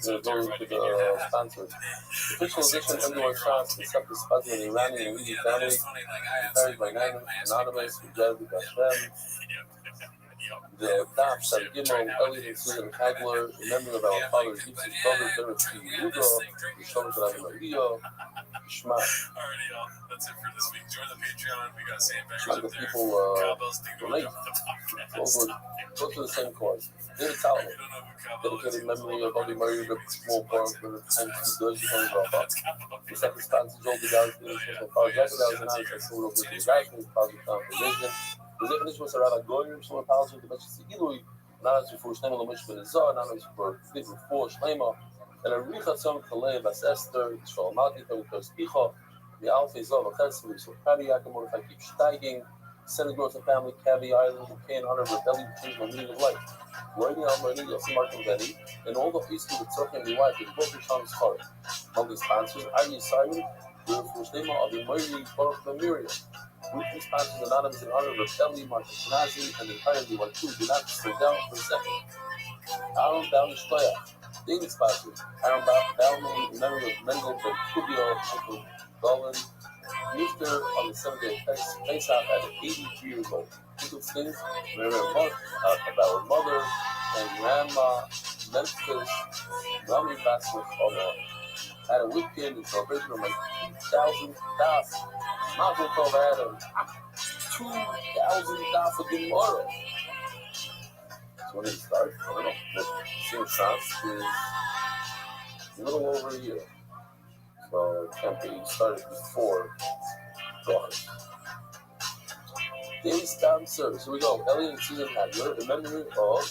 we're going to the sponsor. Official edition, everyone shots, except the sponsor of the Iranian and Levy family, carried by Anonymous, Rejad Hashem. The Dops, Sar Gimel, Elliot and Susan Hagler, in memory of our father, Gibson's brother, Derek T. Rudo, the Shomer of Rabbi Maria, Shema. That's it for this week. Join the Patreon. We got Sam back up there. People donate. Go to the same cause. David Solomon. Dedicated memory of Rabbi Maria, the small bar for the time he does become Rabbi. The second sponsor, Joel the Galaxy, the Social Power, Jack the Galaxy, the Social Power, the Galaxy, the Positive Foundation. Is it nicht was Rabbi Goyer so apology the message Ilui not as before Shlema Lamush Ben Zah not as before Shlema and a Richat Som Kalei Bas Esther Shal Mati Tos Picha the Alpha Zah Vachesli so cardiac Mordechai keeps steiging Senate growth of family Cavi Island Cain Hunter Rebellion change my meaning of life Writing on Marty Yossi Martin Benny and all the feasting with Tzorch and the wife with both the Shams Chara among the sponsors Ari Simon for Shlema of the Moiri Baruch Ben Miriam weekly sponsors anonymous in honor of Rabbi, Martin Nazi, and entirely one two do not slow down for a second. Aaron Down Shtoya, daily sponsors Aaron Down in memory of Mendel Ben Kubio, Uncle Golan, Easter on the 7th day of Pesach at 83 years old. People things remember about her mother and grandma Memphis Rami Basler had a weekend in celebration of like 2,000 dollars. Mazel Tov had 2,000 dollars for Gemara. So when did it start? I don't know. The same chance is a little over a year. So the campaign started before August. Daily Stam service. Here we go. Elliot and Susan Hagler, in memory of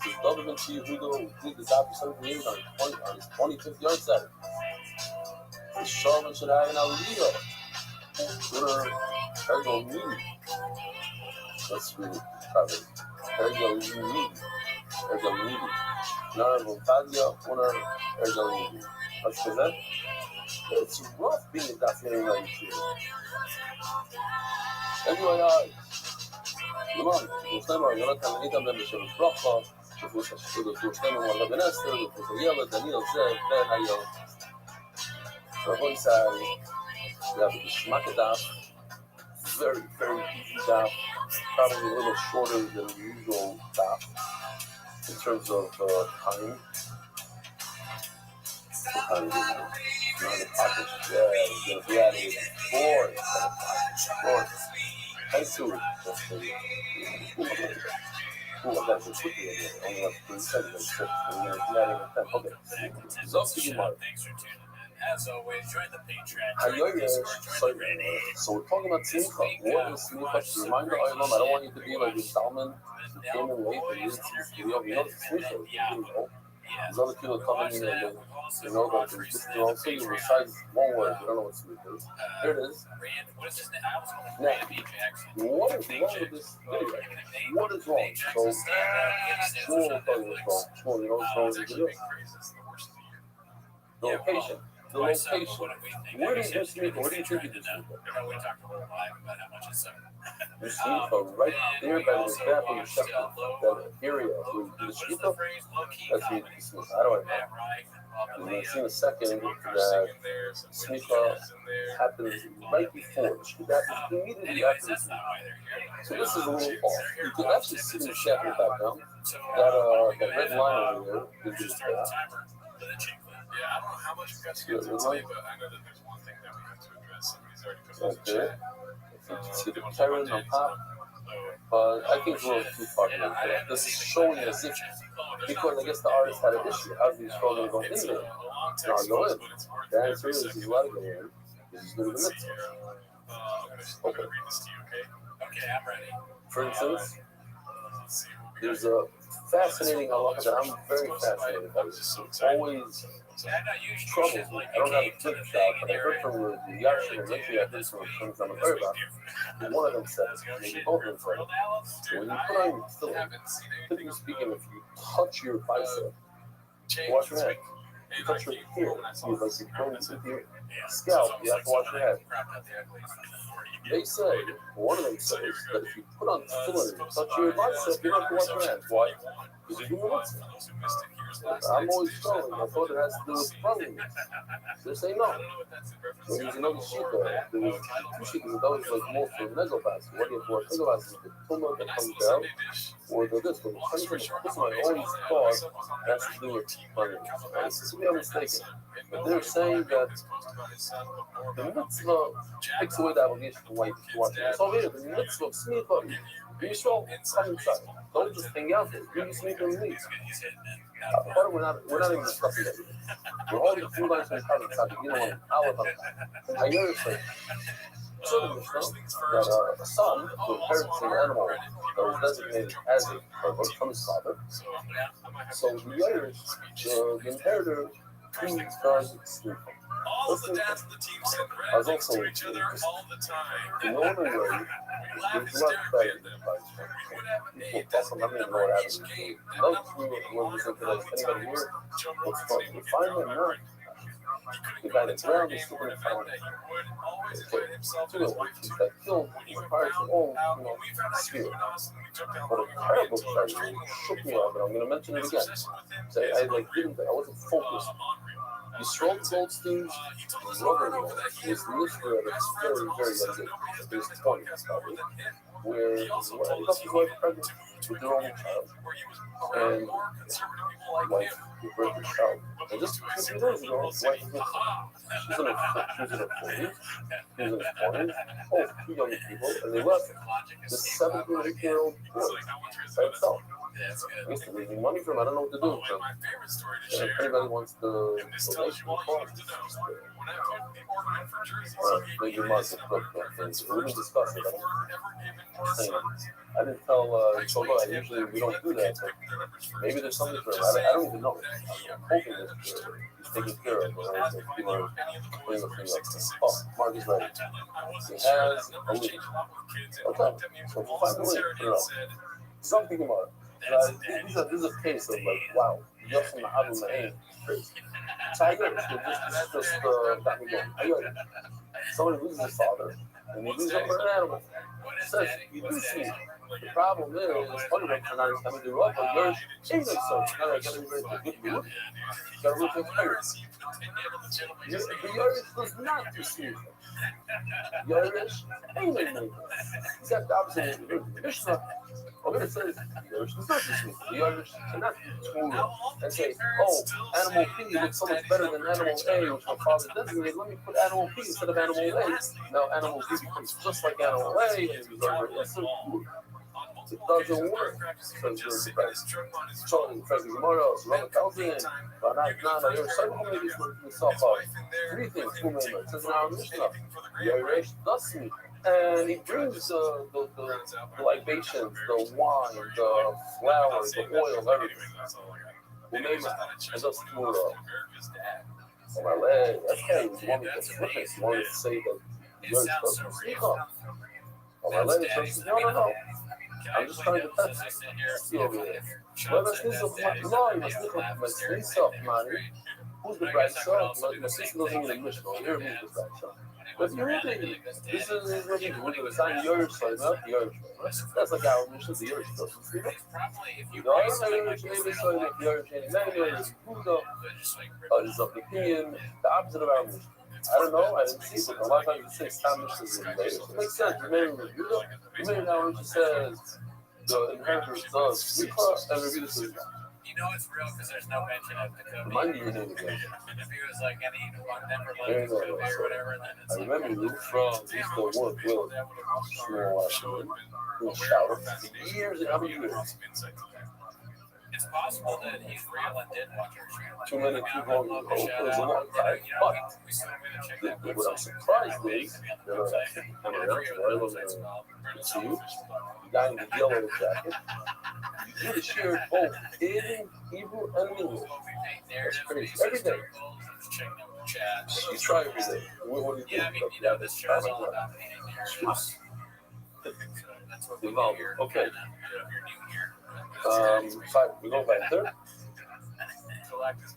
his government to Yehuda, who did this out for 7 years on his 25th yard side. The Sharman should have an Aliyah. Winner, Ergo Mini. Let's read it. Ergo Mini. Ergo Mini. Honorable Fadia, winner, Ergo Mini. What's that? It's rough being a documentary 92. Anyway, Limon, Muslima, Jonathan, Anita, membership of Bracha, the Muslima, Rabbi Esther, the Yela, Daniel, Zev, Ben Ayel. Rabbi Isai, we have the Shmakadaf, very, very easy daf, probably a little shorter than the usual daf in terms of time. We're going to be out of here before 7 o'clock. Thanks to As always, join the Patreon. So we're talking about Simcha. What is Simcha? To remind the Olam, I don't want you to be like Salman, who came in late and didn't see this video. You know the Simcha. There's other people coming in and they know that there's just the wrong thing. You recite one word. You don't know what Simcha is. Here it is. Now, what is wrong with this video? What is wrong? So, Shmuel will tell you what's wrong. Shmuel, you know what's wrong with the video? The location. The location. Where do you do Simcha? Where do you think you do Simcha? We talked a little live about how much it's so. You Simcha right there by the example you shut that area where you do the Simcha. That's where you do Simcha. How do I know? You're going to see in a second that Simcha happens right before. That happens immediately after the Simcha. So this is a little off. You can actually see in the chat in the background that red line over there is just Yeah, I don't know how much we got to get to today, but I know that there's one thing that we have to address. Somebody's already put in the chat. You can see the Karen on top, but I think we're too far from that. This is showing as if, because I guess the artist had an issue. How do you show them going in there? Now go in. The answer is he's allowed to go in. He's just going to the mitzvah. I'm going to read this to you, okay? Okay, I'm ready. For instance, there's a fascinating halacha that I'm very fascinated by. It's always troubles me. I don't have a flip shot, but I heard from the Yashin and Richie, I heard from I'm aware about. And one of them said, maybe both of them said, so when you put on your filling, typically speaking, if you touch your bicep, wash your head. If you touch your ear, you like you burn with your scalp, you have to wash your head. They say, one of them says, that if you put on filling and touch your bicep, you don't have to wash your hands. Why? Because you're doing mitzvah. I'm always showing. I thought it has to do with cleanliness. They say no. When there's another shita, there's two shitas that always like more for megalobas. What do you have for megalobas? Is the tumor that comes out, or the this? But the funny thing, this one I always thought it has to do with cleanliness. This is me, I'm mistaken. But they're saying that the mitzvah takes away the obligation to wash your hands. So here, the mitzvah of smicha, you show come inside. Don't just hang out there. You just make them leave. We're not even discussing that. We're holding 2 lines from the inside. You know what? I hear it say. So the Mishnah that a son who inherits an animal that was designated as a korban from his father. So the the inheritor who does sneak. I was also in normal way, there's a lot of credit people talk about me and know what happens. Those who were listening to this, anybody here, what's fun? You find them not. The guy that's around is still going to find them. That killed requires your own, spirit. But a terrible tragedy shook me up, and I'm going to mention it again. So I wasn't focused. You stroke Goldstein's brother-in-law was listed at a very, very young age, at least 20, probably, where he got his wife pregnant with their only child, and his wife gave birth to his child. And just a few days ago, his wife was missing. She's in her 40s, he was in his 20s, two young people, and they left this 17 or 18-year-old boy by himself. I used to raising money for him. I don't know what to do with him. And if anybody wants the donation for maybe Muslim book things. We didn't discuss it. I didn't tell Chola, usually we don't do that, but maybe there's something for him. I don't even know. I'm hoping that he's taken care of, or people are putting the thing up. Oh, Mark is ready. He has a link. Okay, so we'll find the link. Put it up. Something about it. This is a case of like, wow, just in the album, man, crazy. Tiger, this just got me going. Somebody loses his father, and he loses over an animal. He says, you do see. The problem is, funny enough, for not coming to up, but yours isn't so. Now I gotta be very good mood. Gotta look at parents. The Irish does not deceive them. The Irish ain't a neighbor. He's got the opposite of the Mishnah. Okay, it says the Irish does not deceive. The Irish cannot be Torah and say, oh, animal P looks so much better than animal A, which my father designated. Let me put animal P instead of animal A. Now animal P becomes just like animal A, and it was over. It doesn't work. Because you're depressed. So, in fact, tomorrow, Rabbi tells me, but not, you're so many things with yourself out. Three things, two members. It says in our Mishnah, the Irish does me. And he brings the libations, the wine, the flour, the oil, everything. We name it, and does tomorrow. On my leg, that's how you want me to flip it. You want me to say that the Irish doesn't sneak up. On my leg, it says, no. I'm just trying to test it. See over there. Well, that's this of my law. You must look at my face up, man. Who's the bright son? My sister doesn't need a mission. Here, who's the bright son? But you're really, this is what we're going to sign the Irish side, not the Irish one. That's like our mission, the Irish doesn't see it. The Irish name is so that the Irish name is Buddha, is of the opinion, the opposite of our mission. I don't know, I didn't see it, but a lot of times you say Spanish is in later. It makes sense. Remember now when she says the inheritors does Smicha and Rabbi says you know it's real because there's no mention of the code. Remind me your name again. If he was like any Neverland Kobe or whatever, then it's I remember you from used to work with small shower for years and how many years? It's possible that he's real and did watch our show. Too many people it was a long time, but what I'm surprised is see you, the guy in the yellow jacket, you did share both in Hebrew and English. That's crazy. Every day. You try every day. What do you think? You know, this show is all about painting narratives. Okay. We go back there.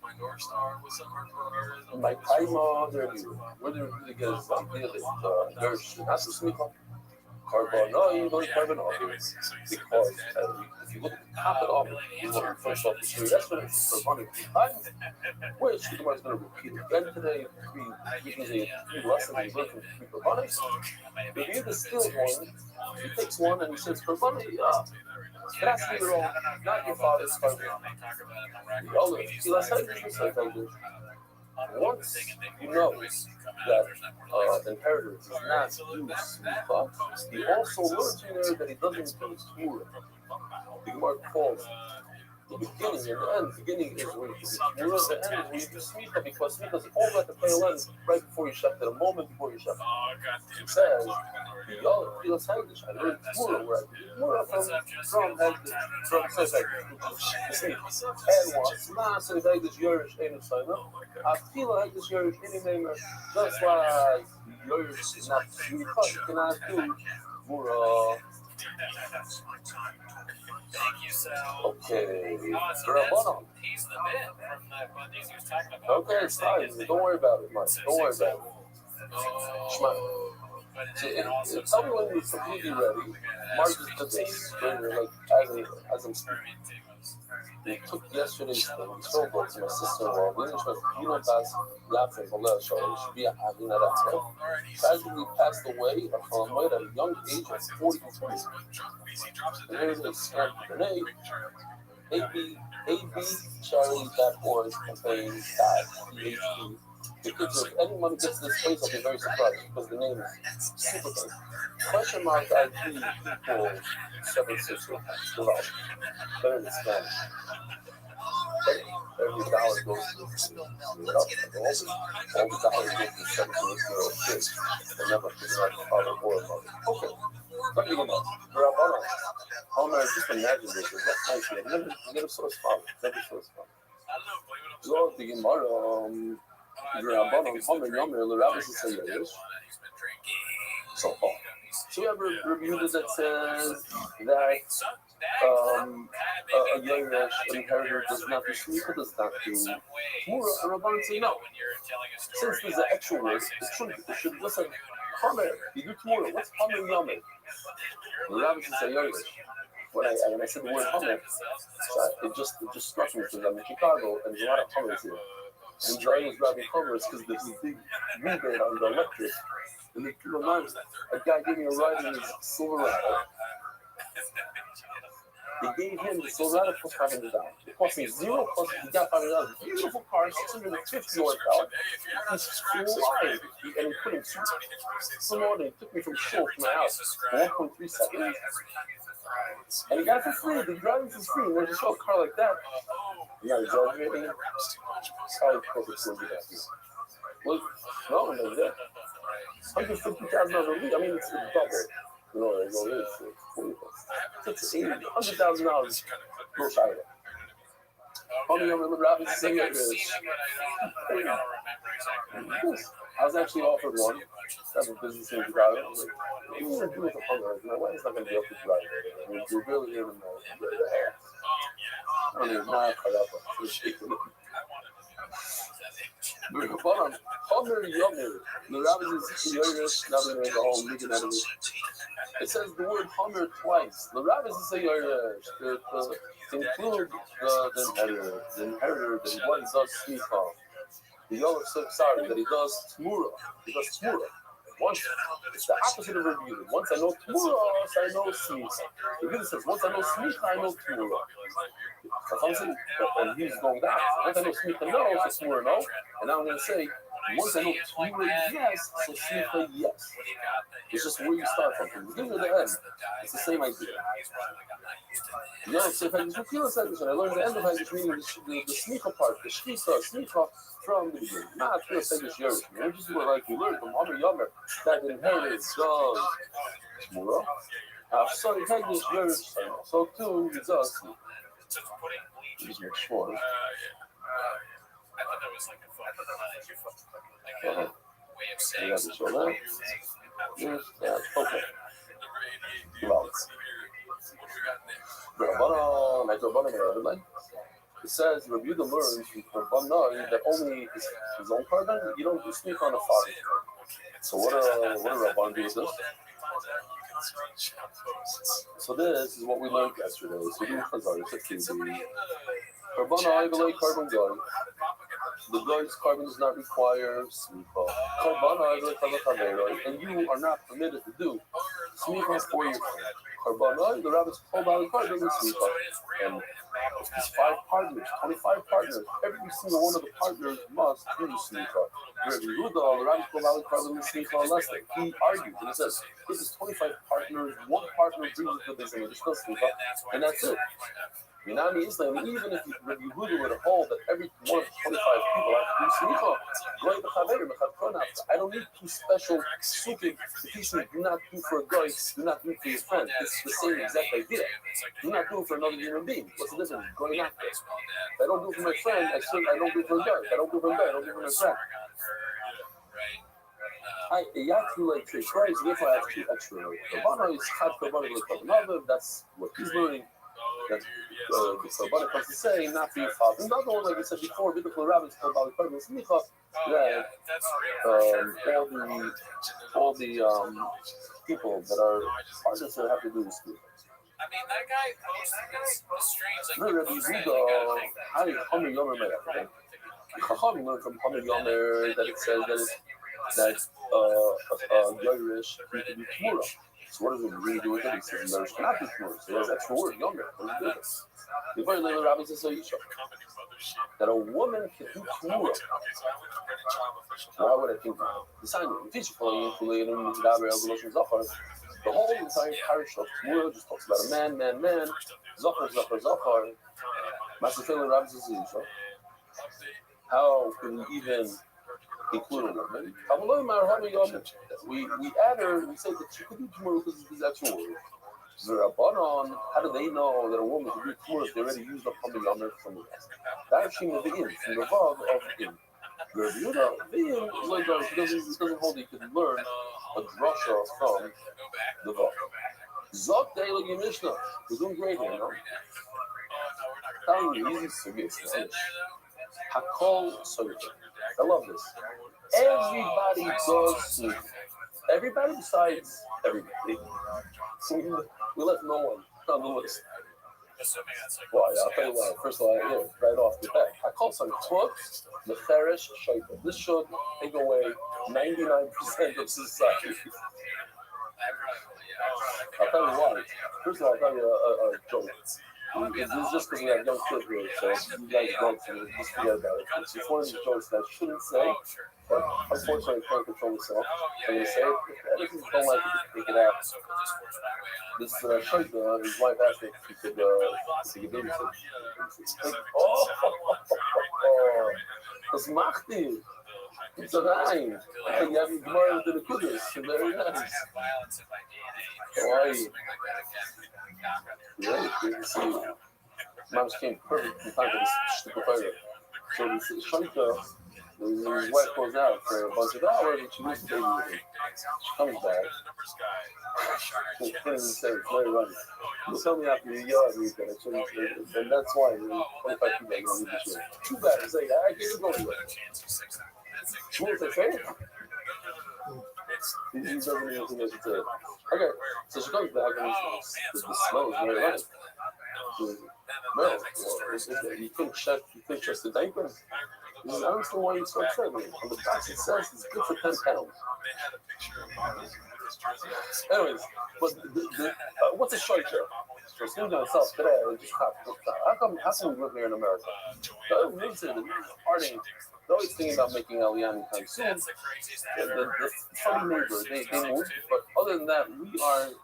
My North Star was somewhere for my time there you where do you get this idea that there's not to speak on carbon? No, you don't carbon off because if you look at the top of it, you look at first off the street. That's what it's for money. Which the tomorrow's going to repeat again today. Usually lessons we learn from people money. If you distill one, he takes one and he says for money. It has to be your own, not your father's carbon. The other, see, let's say this like I do. Once you know that inheritance is not used, he also learns in there that he doesn't use Torah. The Gemara calls the beginning and the end. The beginning is where you do Tmura, the end is where you do Smicha, because Smicha is all at the tail end, right before you sheft, the moment before you sheft. It says, Y'all feel Hagdish. I learned Tmura, where I do Tmura from Hagdish, from says Hagdish. And once, Maas and Hagdish Yorish Ein Tzayna, Afila Hagdish Yorish Ein Neimer, just like Yorish not Smicha, you cannot do Tmura. Thank you, Sal. Okay. He's the man from the buddies he was talking about. Okay, it's fine. Don't worry about it, Mike. Don't worry about it. Shema. So, tell me when you're completely ready. Mark just did this. Like, as I'm speaking. They took yesterday's snowboard to my sister-in-law. We didn't trust laughing on that show. It should be a having that after. Tragically passed away from at a young age of 43. And here's a scam grenade. AB charity.org campaign.php. Because if any money gets this place, I'll be very surprised because the name is super big. Question mark IP equals 760. Better than Spanish. Every dollar goes to all the dollars go to 760. And never figure out the father or mother. Okay. Let me go now. Homer, just imagine this. That's nice. I never saw his father. Never saw his father. So the Gemara, so we have a review that says that a young inheritor does not do Shmicha, does not do Tmura, and Rabban say no. Since there's an actual word, it should listen. Hamer, you do Tmura. What's Hamer Yamer? Rabbi says a young. When I said the word Hamer, it just struck me because I'm in Chicago and there's a lot of Hamers here. And Joy was driving Hamers because there's this big rebate on the electric. And the reminds a guy gave me a ride in his Silverado. They gave him the Silverado plus $500. It cost me zero plus he got $500. Beautiful car, $650 horsepower. He's flying. And he put him some more. They took me from shul to my house in 1.3 seconds. And he got it for free. The driving for free. When you show a car like that, you got to drive it. Probably perfect to do that. Well, no, no, that. $150,000 a week. I mean, it's double. You know, it's $100,000 no shy of it. Homie, I'm in the Rabbi saying like this. I was actually offered one. That's a business in Chicago. I was like, maybe we're going to do it for hunger. My wife's not going to be able to drive it. I mean, you're really here to know. I don't even know how to cut up. It says the word Homer twice. The rabbis say to include the inheritor that one does smicha. The Yoel is so sorry that he does Tmura. He does Tmura. Once it's the opposite of review. Once I know Tmura, I know smicha. The Rebbe says once I know smicha, I know Tmura. And he's going back. Once I know smicha, no, so Tmura, no. And now I'm going to say once I know Tmura, yes, so smicha, yes. It's just where you start from the beginning to the end. It's the same idea. You know, so if I just repeal this Hagdish, and I learned the end of Hagdish, meaning the smicha part, the smicha from the beginning. Not real Hagdish Yerush. Which is what like we learned from Homer Yomer, that inherited does Tmura. So Hagdish Yerush, so too he does smicha. Just make sure. I thought that was like a way of saying something. Yes, okay. Well, it says Rabbi learns from Rabbanah that only his own carbon, you don't speak on the father. So what do Rabban do with this? So this is what we learned yesterday. So do Chazar, Rabbanah carbon gun. The guy's carbon does not require smicha. And you are not permitted to do smicha for your carbon. The rabbis called out carbon with smicha. And these 5 partners, 25 partners, every single one of the partners must do smicha. The rabbis called out carbon with smicha less than. He argues and he says, this is 25 partners, one partner brings it to this and it just does smicha, and that's it. Minami Islam, even if Yehuda would hold that every one of 25 people have to do smicha, I don't need two special sukim to teach me do not do for a guy, do not do for your friend. It's the same exact idea. Do not do it for another human being. What's the difference? Going after. If I don't do it for my friend, I don't do it for a guy. If I don't do it for a guy, I don't do it for my friend. You have to like say Christ, therefore I have two extra. Kabbalah is hard Kabbalah with another, that's what he's learning. That the Kabbalah comes to say, not for your father. Another one, like I said before, biblical rabbis called Bali Kabbalah Smicha, that all the people that are artists that have to do this. I mean, that guy posted this strange, like, Rabbi Yehuda, how Hamer Yomer Me'ach. Chacham learned from Hamer Yomer that it says that Yoirish can do Tmura. So what does it really do with it? He says Yoirish cannot do Tmura. So there's extra word, Yomer. What is this? The very little Rabbi says that a woman can do Tmura. Why would I think that? The teacher the whole entire parish of Tmura just talks about a man, Zachar. Masafel Rabbi says how can we even include a woman? We add her, we say that she could do Tmura because of these extra words. How do they know that a woman can do Tmura if they already used up Hamid Yomer from the rest? That she was the in, from the Vav of in. Rabbi Yehuda, the in is like that. He doesn't hold that you can learn a drasha from the Vav. Zok Daily Mishnah. We're doing great here, no? Telling you, easy to get Spanish. Hakol Soja. I love this. Everybody does sleep. Everybody besides everybody. We let no one on the list. Why? I'll tell you why. First of all, right off the bat. I call some Tvot, Neferish, Shaita. This should take away 99% of society. I'll tell you why. First of all, I'll tell you a joke. This is just because we have young kids here, so you guys don't just forget about it. It's one of the jokes that I shouldn't say, but unfortunately I can't control myself. I'm going to say it. If you don't like it, take it out. This Shaita, his wife asked me if he could babysit. Das macht die. It's a rhyme. You have your Gemara to the Kudus. Very nice. How are you? Yeah, good to see you. Mom's came perfect in time for this shtickle fire. So this Shaita, his wife goes out for a bunch of hours and she leaves the baby with him. She comes back. She can't even say it's very right. You tell me after you yell at me that I shouldn't say it. And that's why 25 people are going to leave this year. Too bad to say, I can't go anywhere. She won't say fair. He doesn't even think I should say it. Okay, so she comes back and the smell is very nice. Well, you couldn't trust the diaper. I don't understand why you're so upset. On the box it says it's good for 10 pounds. Anyways, but what's a short term? For students myself today, I just how come we live here in America? The other reason is partying. They're always thinking about making Aliyah anytime soon. The funny neighbor, they moved, but other than that,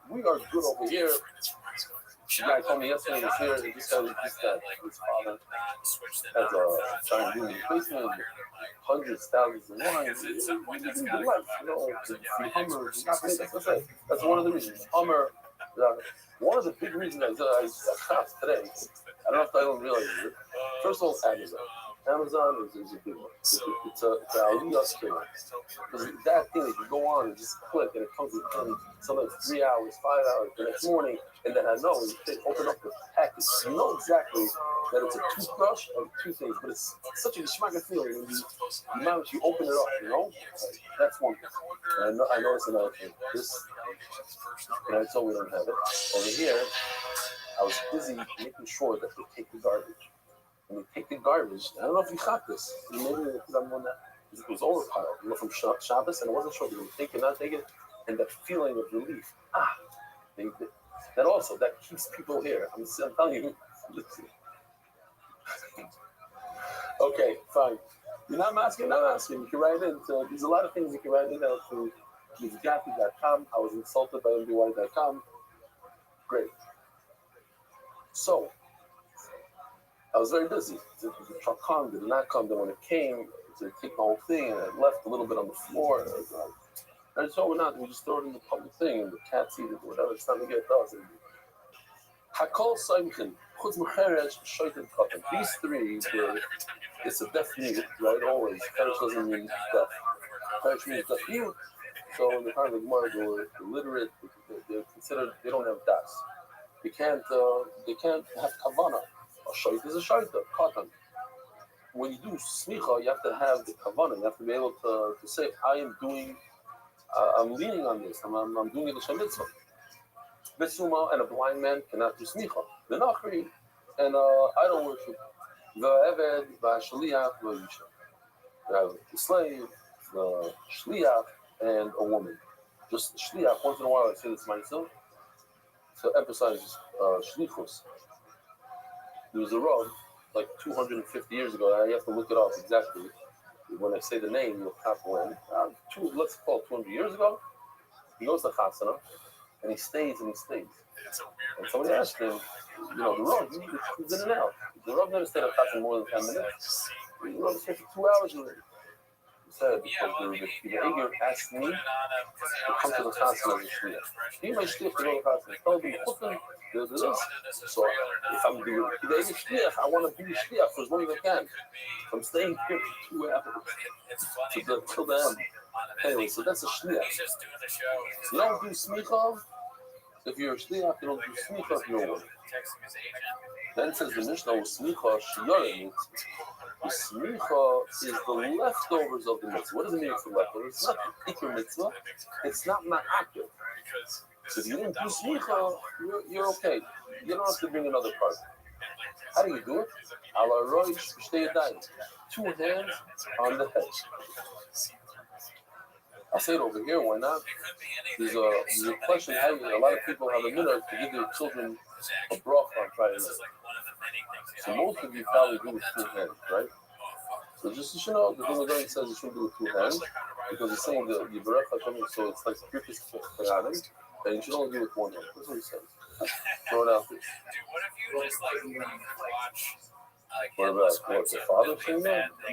we are good over here. The guy told me yesterday he was here, he just said his father has a giant room in the basement, hundreds, thousands of wines. That's one of the reasons. Hummer, one of the big reasons I copped today, I don't know if I don't realize it. First of all, Amazon. Amazon is a big one. It's an Aliyah scale. Because that thing, you go on and just click, and it comes within sometimes 3 hours, 5 hours the next morning, and then I know when you open up the package, you know exactly that it's a toothbrush or two things, but it's such a geschmack feeling when the amount you open it up, you know? That's one thing. And I noticed another thing. This, and I told we don't have it. Over here, I was busy making sure that they take the garbage. And they take the garbage. I don't know if you caught this. Maybe because I'm one that it was overpiled. From Shabbos, and I wasn't sure if they would take it, not take it, and that feeling of relief. That keeps people here. I'm telling you. Listen. Okay, fine. You're not asking. You can write in. So there's a lot of things you can write in now to mizgati.com. I was insulted by MBY.com. Great. So, I was very busy. The truck come, did not come. Then when it came, to take the whole thing, and it left a little bit on the floor. And I told her not, we just throw it in the public thing, and the cats eat it, or whatever. It's time to get us. Hakol Simkin, Chutz Mucheres, Shoytim Katan. These three, it's a deaf mute, right? Always. Perish doesn't mean deaf. Perish means deaf mute. So in the time of the Gemara, they were illiterate. They're considered, they don't have das. They can't have kavana. A shoyt is a shoyt, katan. When you do smicha, you have to have the kavana. You have to be able to say, I am doing, I'm leaning on this. I'm doing it l'shem mitzvah. Besuma and a blind man cannot do smicha. The nachri and I don't worship. The eved, the shliach, the slave, the shliach, and a woman. Just the shliach. Once in a while, I say this myself to emphasize shlichus. There was a Rav like 250 years ago. I have to look it up exactly. When I say the name, you'll have when. Let's call it 200 years ago. He goes to Chasana, and he stays and he stays. And somebody asked him, the Rav, he's in and out. The Rav never stayed at Chasana more than 10 minutes. The Rav stayed for 2 hours already. He said, because the Eger asked me to come to the Chasana as a shliach. He might shliach to go to the Chasana. He told me, so if I'm doing the Eger shliach, I want to be shliach for as long as I can. So I'm staying here for 2 hours till the end. Anyway, so that's a shliach. You don't do smicha if you're a shliach. You don't do smicha if you're a woman. Then it says the Mishnah was smicha shiyorim. The smicha is the leftovers of the mitzvah. What does it mean it's the leftovers? It's not the ikr mitzvah. It's not ma'akev. So if you didn't do smicha, you're okay. You don't have to bring another part. How do you do it? Ala roish b'shtei yadayim. 2 hands on the head. I'll say it over here, why not? There's a question, a lot of people have a minute to give their children a bracha on Friday night. So most of you probably do with 2 hands, right? So just so you know, the Vilna says you shouldn't do with 2 hands, because it's saying the Yivarech Hashem, so it's like Kirkis Chayadim, and you should only do it with 1 hand. That's what he says. Throw it out there. Dude, what if you just watch what about what, the father saying that? I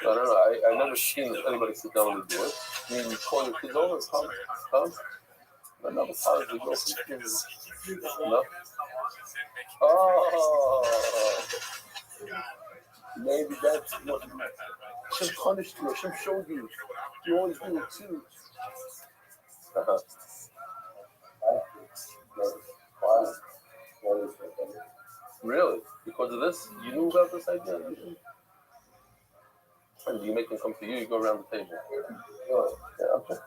don't know. I never seen anybody sit down and do it. I mean, you call your kids over, come. But no, it's hard to go from kids. No? Oh, maybe that's what Hashem punished you. Hashem showed you. You always do it too. Really? Because of this? You knew about this idea? And you make them come to you, you go around the table. Yeah, okay.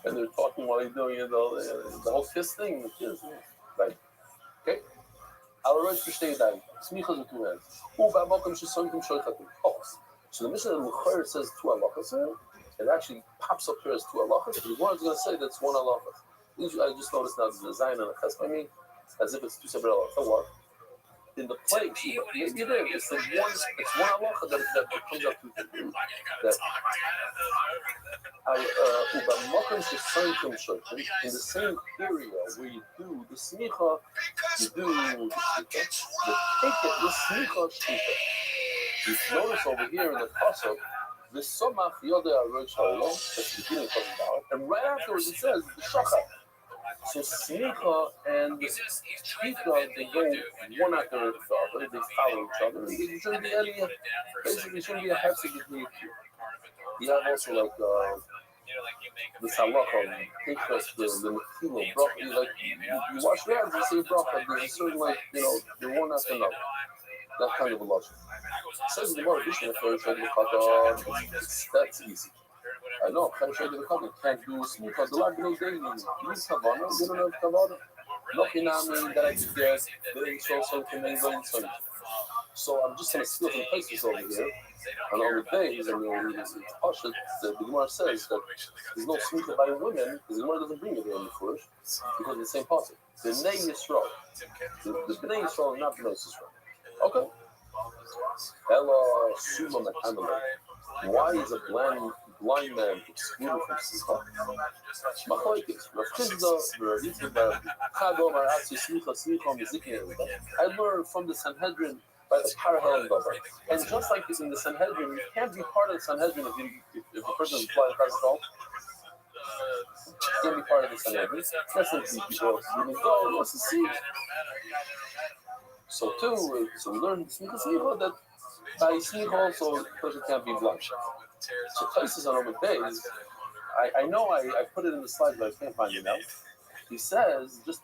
And they're talking while you're doing it, the whole kiss thing. Right. Okay? I'll write for stay down. Smichas with 2 hands. Oh, so the Mishnah L'chor says 2 halachas. It actually pops up here as 2 halachas. The one is going to say that's 1 halacha. I just noticed now there's a zayin and a ches by me, as if it's 2 separate halachas. So what? In the plague, you did. It's one halacha that comes up to that. In the same area where you do the smicha, you do the smicha shlicha. You notice over here in the pasuk, the somach yodei Rothschild, that's the beginning of the Bible, and right afterwards it says the shachar. So smicha and shlicha, they go one after the other, they follow each other. It shouldn't be any, basically, it shouldn't be a hefsek between you. You have also like the halacha, the mechila, bracha. Like you wash your hands, you say bracha. There's a certain they're one after another. That kind of a logic. Says the Gemara, that's easy. I know, can't do smicha. The lag no daily. You need kavana, you don't have kavana. Nothing that I could get. There ain't so can they go inside. So I'm just going to steal some places over here. And on the days, and the Gemara says that there's no smicha by women, because the Gemara doesn't bring it here in the first, because it's the same passage. The Bnei Yisrael. The Bnei Yisrael, not Bnei Yisrael. Okay. Ella Suma Metamela. Why is a blind blind man excluded from Simcha? Machlokes. Rav Chisda, Rav Yitzchak, Chadom, Arasi, Smicha, Smicha, Mizikne. I learned from the Sanhedrin by the parallel number. And just like in the Sanhedrin, you can't be part of the Sanhedrin if the person is blind across the you can't be part of the Sanhedrin. That's like the people who go, wants to see. So too, so we learned Smicha that by Smicha also the person can't be blind. So Taisus on Amud Beis, I know I put it in the slide, but I can't find it now. He says, it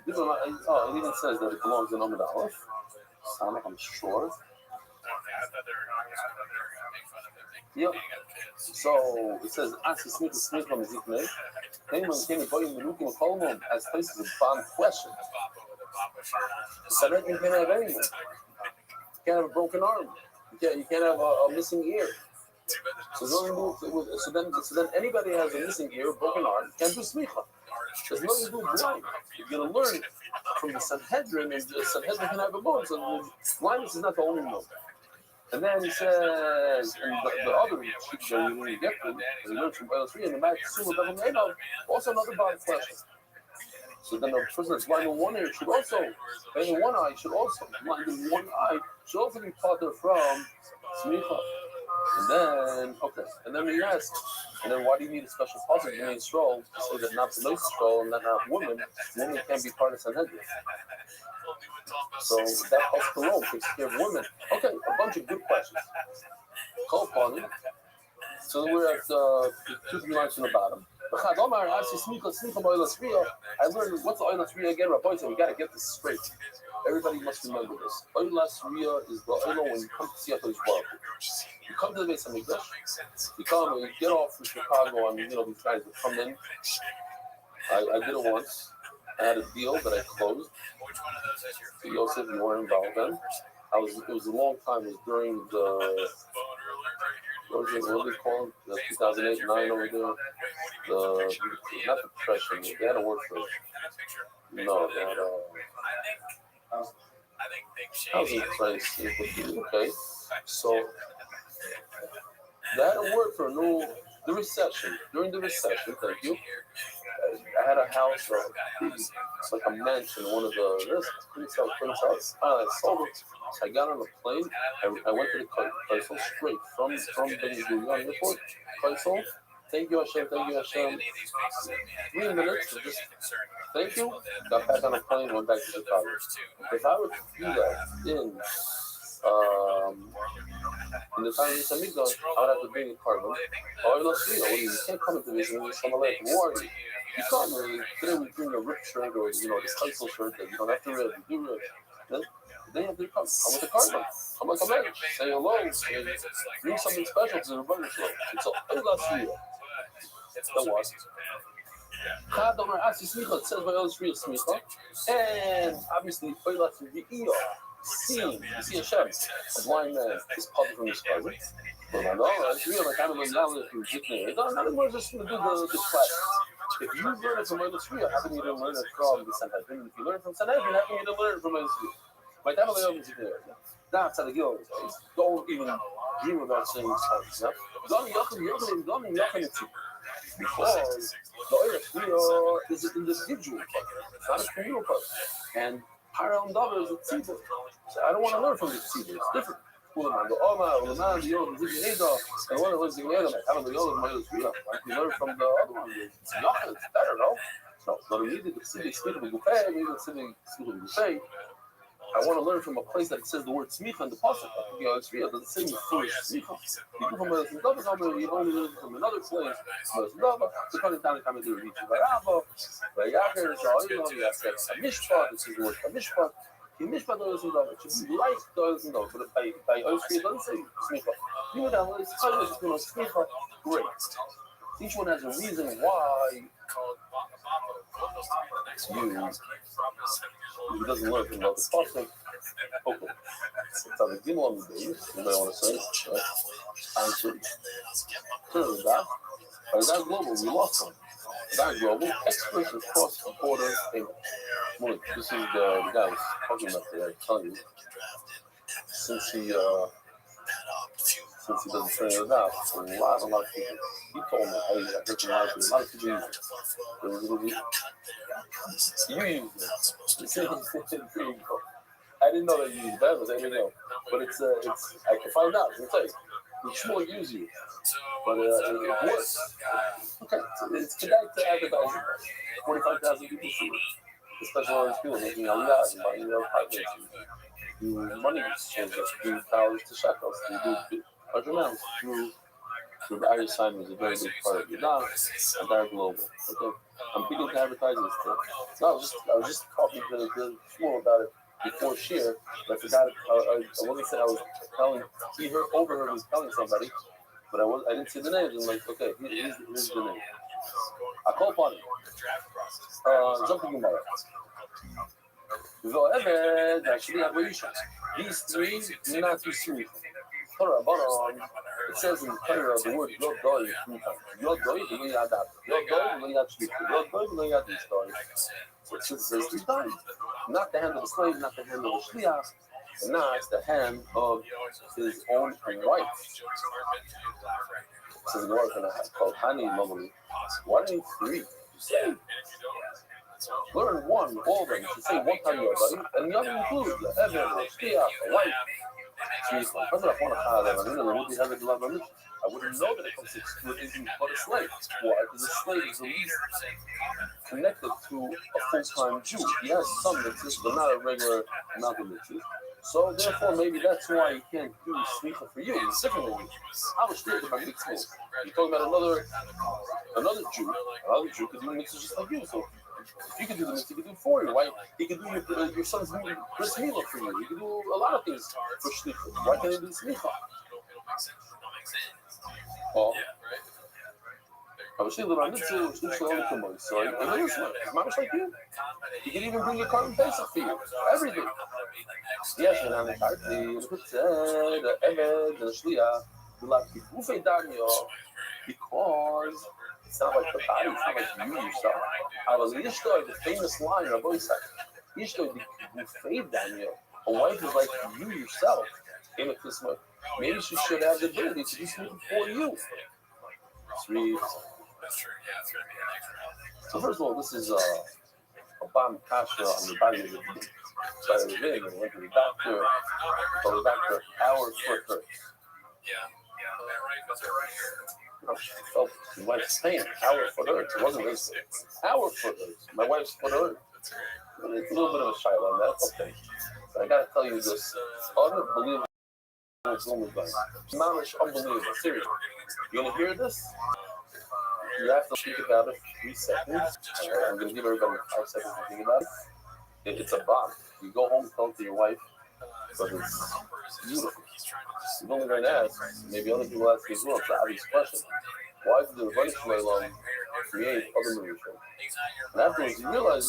even says that it belongs in Amud Aleph. I'm sure. Yep. So it says, as Taisus is a bomb question. Sanhedrin can't have anyone. You can't have a broken arm. You can't have a missing ear. So then anybody has a missing ear, broken arm, can't do smicha. There's nothing to do with blind. You're going to learn from the Sanhedrin, and the Sanhedrin can have a mode. So the blindness is not the only mode. And then he says, and the other sheep that you really get to, you learn from Oil 3, and the Maximum Double Made also another body question. So then a person that's blind in one ear should also, blind in one eye should also, blind in one eye should also be taught from smicha. And then we ask, and then why do you need a special pasuk in the scroll to say that not the nice scroll and that not women can't be part of Sanhedrin? So that pasuk alone takes care of women. Okay, a bunch of good questions. Call upon it. So we're at 2 lines from the bottom. I learned what's the Oilas Riyah again, Rabbi said we got to get this straight. Everybody must remember this. Oilas Riyah is the Oilah when you come to see Hakadosh Baruch Hu. You come to the Beis Hamikdash, you get off from Chicago, and these guys would come in. I did it once. I had a deal that I closed. So Yosef, you weren't involved then. It was a long time. It was during the what do they call it? The 2008-9 over there. Not the depression. They had a word for it. No, they had housing crisis. Okay, so they had a word for the recession. During the recession, thank you. I had a house, it's like a mansion, one of the Prince House. I sold it. I got on a plane. I went to the Kaisel straight from Ben Gurion Airport. Kaisel, thank you Hashem. 3 minutes, just thank you. Got back on a plane, went back to Chicago. If I were to do that in the time of Beis Hamikdash, I would have to bring a carbon. You can't come into this and someone like war you. You can't really. Today we bring a ripped shirt or this Kaisel shirt that you don't have to rip. You do rip. Then you have to come with a carbon. Come like a man. Say hello. Bring something special to the Rabbi show. It's all Oilas Riyah. The what? Chadom Arasi Smicha. It says by Oilas Riyah Smicha. And obviously Oilas Riyah. Seeing, you see Hashem, a blind man is public from his carbon. But I know, it's real, like I don't know now if you're jitney. Not anymore just to do the class. If you learn it from Oilas Riyah, how come you didn't learn it from the Sanhedrin? If you learn it from Sanhedrin, how come you didn't learn it from Oilas Riyah? My dad will be jitney. That's how the Gil is. Don't even dream about saying these things. Because the Oilas Riyah is an individual part. It's not a communal part. And parallel Davar is a tzibur. So I don't want to learn from this tzibur. It's different. And one that lives in Yedam, I haven't learn from the other one. It's better, no? So, but we need to see I want to learn from a place that says the word smicha in the pasuk. It doesn't say foolish smicha. You go from a you only learn from another place. Depending on the time of the reach Barava, Vayager, you have to have mishpat. This is the word mishpat. Mishpat doesn't know. It should be like doesn't know. But by Oshri, it doesn't say smicha. You know that it's kind of smicha. Great. Each one has a reason why it's used. He doesn't learn from the pasuk. Okay. So the Gimel on the base, you may want to say, answer. Clearly that. By that global, we lost them. That global, experts across the border. Look, this is the guy I was talking about there, I'm telling you. Since he since he doesn't train it out, a lot of people. He told me, hey, I heard from a lot of people use it. You use it. I didn't know that you used that, but I didn't know. But it's I can find out. It's like, the Shmuel use you. But it works. Okay, it's connected to advertising. 45,000 people see it. Especially all these people making aliyah and buying their apartments. Do money exchange, do dollars to shekels, do large amounts through the Irish sign was a very big part of your dog, and they're global. Okay? I'm big into advertising still. No, I was just talking to the Shmuel about it before Shir. I forgot. I wasn't saying I was telling. He overheard was telling somebody, but I didn't see the names. I'm like, okay, here's the name. I call upon him. Jumping in there. These three do not be sweet. It says in the Torah the word Yod Doi 3 times. Yod Doi, Yod Doi, Yod Doi, Yod Doi, Yod Doi. So it says 3 times. Not the hand of the slave, not the hand of the shliach, and not the hand of his own wife. It says more than I called Hani Mamali. Why do you 3? You say. Learn one, all of them. You say 1 time Yod Doi, and the other includes the Evan, the shliach, the wife. I wouldn't know that it comes exclusively but a slave. Why? Because a slave is at least connected to a full-time Jew. He has some mitzvahs, but not a regular amount of mitzvahs. So therefore, maybe that's why he can't do smicha for you. It's different than you. I was still about mitzvah. You're talking about another Jew. Another Jew could do mitzvahs just like you. So if you can do the mitzvah, he can do it for you. Why? He can do your son's bris milah for you. He can do a lot of things for shlichut. Why can't he do smicha? Oh. I was thinking about mitzvah, so I know this one. It's much like you. You can even bring your carbon basic for you. Everything. Yes, and I'm the Eved, the Shliach, the Lakifufei Daniel, because it's not like the body, it's not like you yourself. I was Ishtoi, the famous line of Rabbi said, Ishtoi, the Kifufei Daniel, a wife is like you yourself. Came at this way. Maybe she should have the ability to do something for you. Sweet. So first of all, this is a bomb kasha on the body of the vein. I went to the doctor. Told the doctor, our foot hurts. She felt my wife's pain. Our foot hurts. It wasn't this. Our foot hurts. My wife's foot hurts. And it's a little bit of a shy on that. Okay. So I gotta tell you this unbelievable. It's unbelievable. Seriously. You gonna hear this? You have to think about it for 3 seconds. I'm going to give everybody 5 seconds to think about it. It's a bomb. You go home, tell it to your wife, but it's beautiful. You're only going to ask, maybe other people ask you as well, it's an obvious question. Why did the Rothschild create other movies? And afterwards, you realize,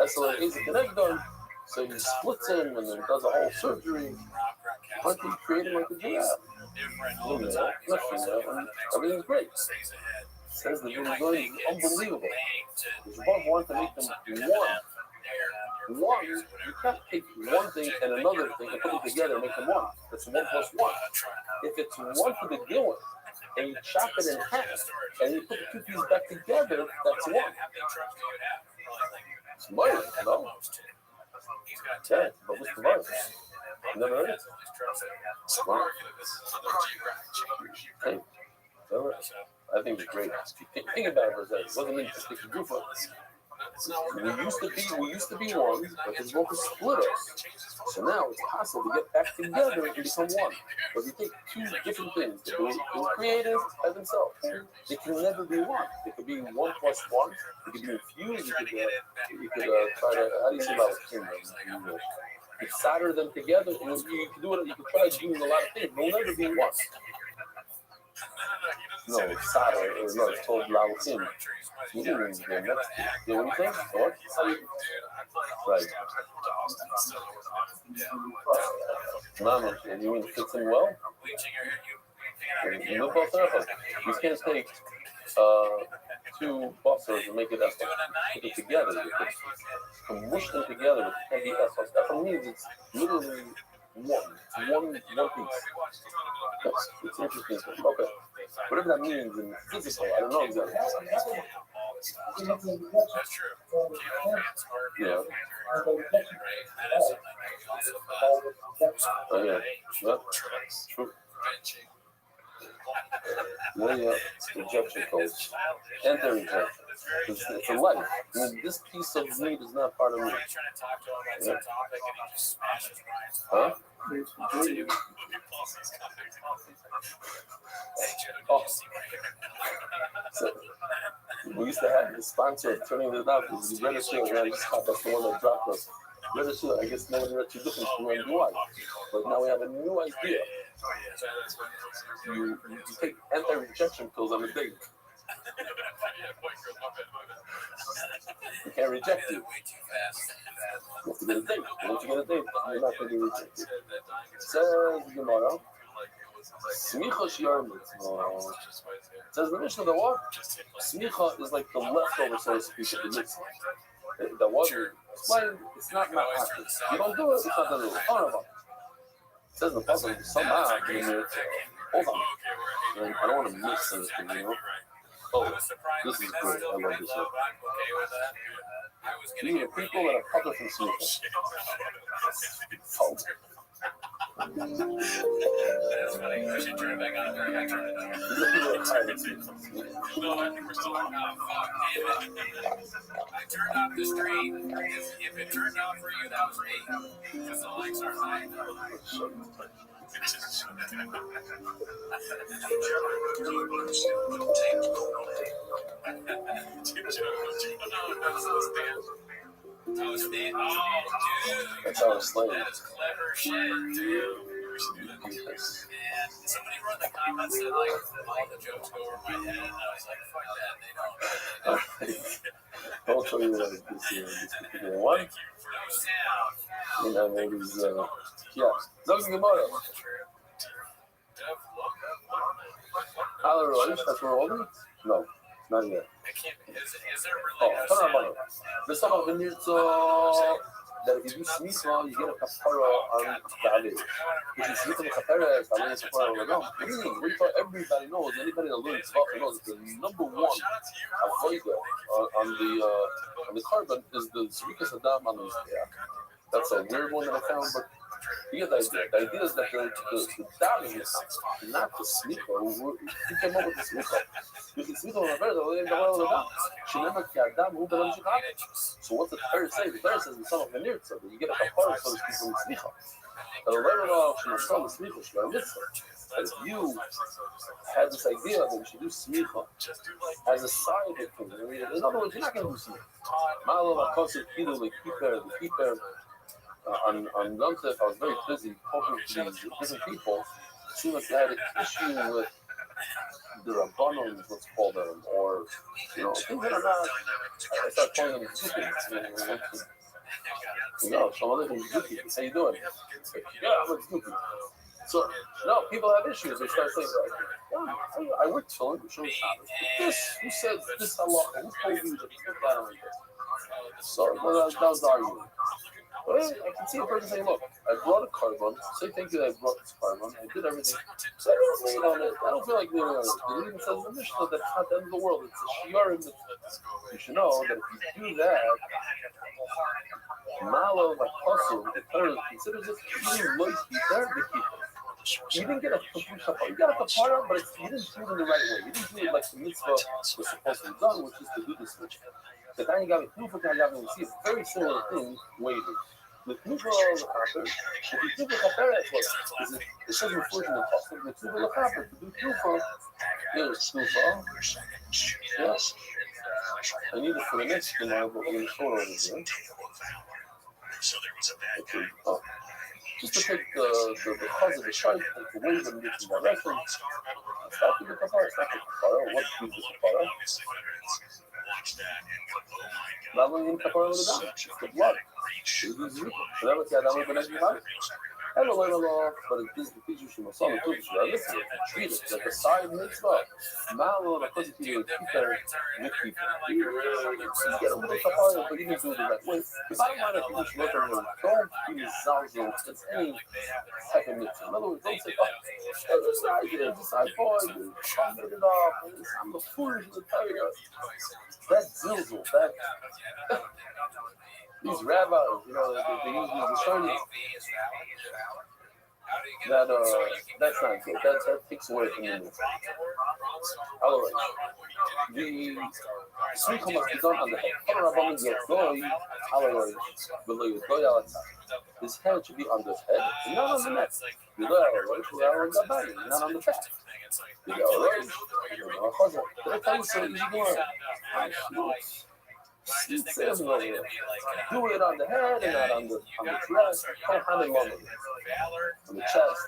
SLA is done. So he splits him and then does a whole surgery. Hunting created like a giraffe. Everything's great. Says the video is unbelievable. Because Rabbi wanted to make them one. You can't take one thing and another thing and put them together and make them one. It's 1 plus 1. If it's 1 to begin with, and you chop it in half, and you put the 2 pieces back together, that's 1. It's money, no? Yeah, but what's the money? Never heard it. Wow. Hey, I think it's great. Think about it for a second. What does it mean to stick a group on? We used to be one, but this book has split us. So now it's possible to get back together and become one. But if you take 2 different things, they were creative by themselves. They can never be one. They could be 1 plus 1. They could be infused. You could try to, how do you say about it? You could solder them together. You can do it. You can try doing a lot of things. They'll never be one. No, it's solder. No, it's called Lautin. You know what you think? What? Right. Mama, and you mean it fits in well? You can't take 2 buffers and make it effort. Put it together. You can mush them together, but it can't be effort. Effort means it's literally One piece. Yes, it's interesting. Okay. Whatever that means in physical, I don't know exactly. That's true. Yeah. Right? That is something that we also Yeah. Yeah. True. Yeah. Rejection codes. Anti-rejection. It's a life. I mean, this piece of meat is not part of me. Trying to talk to him about some topic and he just smashes Brian's Huh? Oh. So, we used to have this sponsor of turning it out. It was Register, and I just thought that's the one that dropped us. Register, I guess no one read too different from UI. But now we have a new idea. You take anti-rejection pills on a date. You can't reject you. You have to get a date. Once you get a date, you're not going to be rejected. Says Gemara. Smicha shiar mitzvah. Says the Mishnah that what? Smicha is like the leftover, so to speak, of the mitzvah. The water, it's not happening. You don't do it, it's not going to do it. Oh, no. It says in the puzzle, somehow, hold on. I don't want to miss anything, you know? Oh, this is great. I love this one. These are people that are public from Smicha. Oh. That's funny. I should turn it back on. I turn it on. No, I think we're still on. Oh, fuck. Damn it. I turned off the stream. If it turned off for you, that was me. Because the lights are high. Oh, dude. That's how it's like. That is clever shit, dude. Man, somebody wrote in the comments that, like, all the jokes go over my head, and I was like, fuck that, they don't. I'll show you what this particular one. Thank you for those sound. You know, maybe yeah. Those are the motto. Hallelujah. That's where we're holding? No, not yet. Is there really Oh, the son of the Nirzo, that if you do smicha, you get a kapara on David. If you smicha the kapara, it's not a kapara. No, what do you mean? We thought everybody knows, anybody that learns Tzvach knows that the number one avoider on the carbon is the Zrikas Adam on the Mizbeach. That's a weird one that I found, but you get the idea. The idea is that the davening is not the smicha. Who came up with the smicha? You can smicha on the Torah, they don't know the Adam. So what's the Torah say? The Torah says the son of the Nirtza, that you get a kapara, so to speak, from the smicha. As you had this idea that you should do smicha as a side thing. In other words, you're not going to do smicha. Malo Akosik Kidu, the keeper. On Yontif, I was very busy talking to these different people. It seemed like they had an issue with the Rabbanon, let's call them, or, you know, things that are not. I started calling them Zuki. You know, some other things, Zuki. How you doing? Yeah, I'm with Zuki. So, no, people have issues. They start saying, like, I work till it shows Shabbos. This, who said this halacha? Who told you to put that on this? So, that was the argument. But I can see a person saying, look, I brought a carbon. Say thank you that I brought this carbon. I did everything. So I don't lean on it. I don't feel like leaning on it. It even says in the Mishnah that it's not the end of the world. It's a shiurim. You should know that if you do that, malo v'kosu, the Torah considers it even lois b'der b'kippur. You didn't get a kapara. You got a kapara, but you didn't do it in the right way. You didn't do it like the mitzvah was supposed to be done, which is to do this mitzvah. The guy got me proof of that, we see a very similar thing waiting. The proof of the kapara, if you do the kapara, it says unfortunately in the Pasuk, the proof of the kapara, to do proof of, there's proof of, yes. I need it for the next thing, but we're going to show it over here. Okay. Oh. Just to take the cause of the shite, take away the different directions. Stop with the kapara, stop with the kapara, what proof is the kapara? Not only in kapara with the dam, it's the blood. Whatever the Adam will connect you out. Hello, but it is the teacher she must on the teacher. Listen, treat it like a side mitzvah. Malo, because if you keep her with people, you get a little kapara, but you can do it the right way. If I want to finish with her, don't be zalzal. It's any type of mitzvah. In other words, don't say, oh, this idea, this boy, you commented it off, I'm the foolish of the tiger. That's zilzal. These rabbis, you know, they use these discerning. That's not good. That takes away from the mitzvah. All right. The smicha must be done on the head. His head should be on the head, not on the neck. Not on the back. Did I tell you so easy going? It says over here. Do it on the head and not on the chest. On the chest.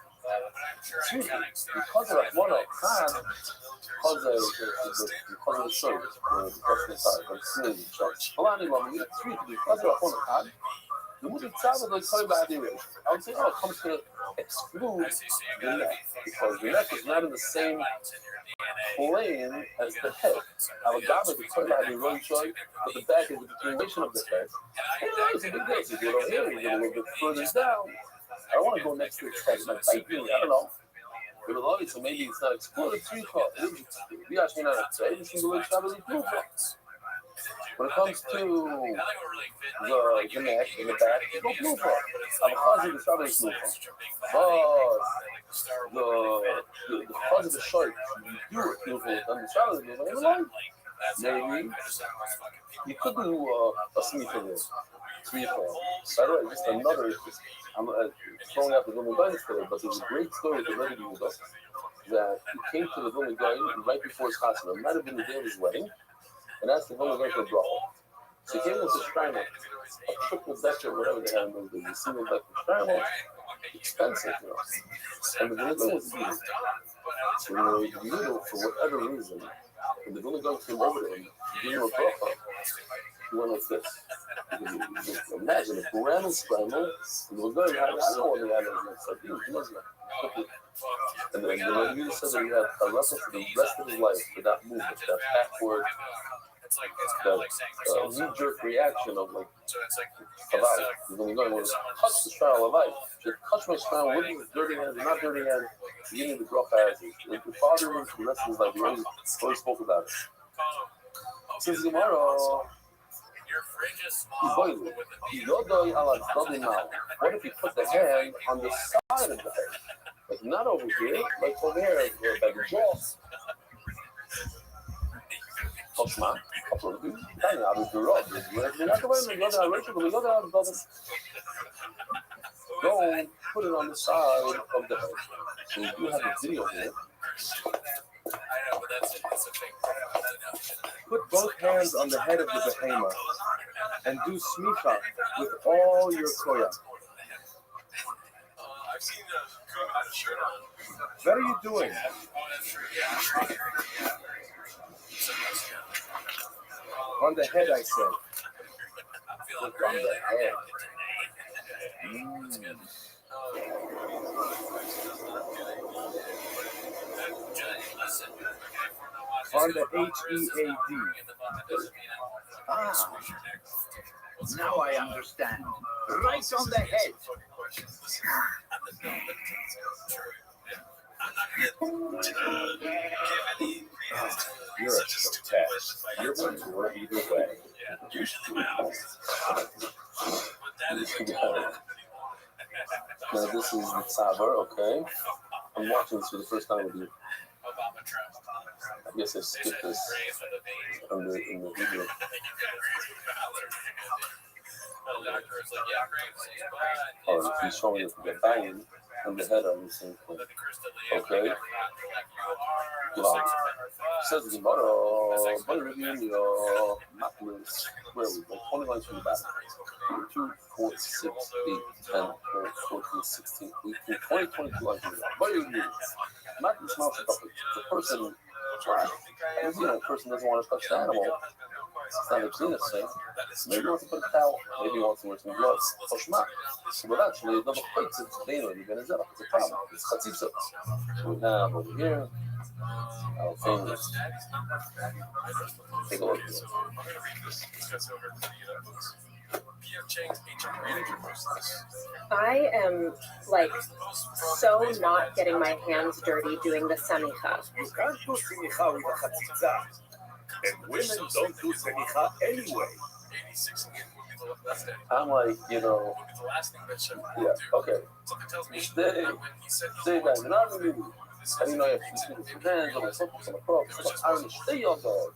Excuse me, because of one of because of the service, the movie Tzava does tell you about the ratio. I would say, it comes to exclude the neck, because the neck is not in the same plane as the head. Alagama is tell you about the ratio, but the back is the continuation of the head. It's a big deal. You go here, you get a little bit further down. I don't want to go next to its head. It might bite me. I don't know. But so maybe it's not excluded. We actually not every single way Shabbos includes it. When it comes to the neck and the back, it's no blue for it. Because of the Shabbos blue but the cause of the shirt, you do it blue for it. And the Shabbos blue for maybe you could do a sneaker there. By the way, just another. I'm throwing out the Vilna Gaon today, but there's a great story with the Rabbi that he came to the Vilna Gaon right before his chasana. It might have been the day of his wedding, and asked the Vilna Gaon for a bracha. So he came with a shrine, a triple decker, whatever they had in those days, a single decker shrine, expensive, you know. And the Vilna Gaon was eating. So for whatever reason, when the Vilna Gaon came over to him, he gave him a bracha. He went like this. Imagine a brand new scramble, and the Vilna Gaon had, I don't know what he had in his sardines, he knows that. And then the Rabbi said that he had a lesson for the rest of his life for that movement, that backward, that knee-jerk reaction of like, Chavai. He's only going to touch the trial of life. Just touch my trial with his dirty hands, not dirty hands, beginning to drop as it bothered him for the rest of his life. He always spoke about it. Since tomorrow, what if you put the hand on the side of the head? Like not over here, like over here, by the jaw. Don't put it on the side of the head. So you do have a video here. Put both hands on the head of the behemoth and do smicha with all your koyach. What are you doing? On the head, I said. Look on the head. On the H-E-A-D. Ah, now I understand. Right on the head. You're a test. You're going to work either way. Now this is the Tzavar, okay? I'm watching this for the first time with you. I guess I skipped this in the video. Oh, he's showing us the banging and the head on the same thing. Okay. Wow. Says the motto, by reviewing your map list, where we go, 20 lines from the back. 2, 4, 6, 8, 10, 12, 14, 16, 18, 20, 22 lines from the back. By review, map list mounts the person, the person doesn't want to touch the animal. It's not the cleanest thing. Maybe he wants to put a towel. Maybe he wants to wear some gloves. Hoshma. But actually, the it's a problem. It's chatzitza. So we have over here our famous. Take a look. So I'm going to read this. This gets over to the books. P.F. Chang's HR manager posts this. I am like so not getting my hands dirty doing the semicha. You can't do semicha with a chatzitza. And women don't do semicha anyway. 86 again would be the last day. I'm like, Would be the last thing that should yeah, okay. Something tells me Stay that when he said that not really. How do you know you have to speak with your hands on the surface on the cross? I don't stay your dog.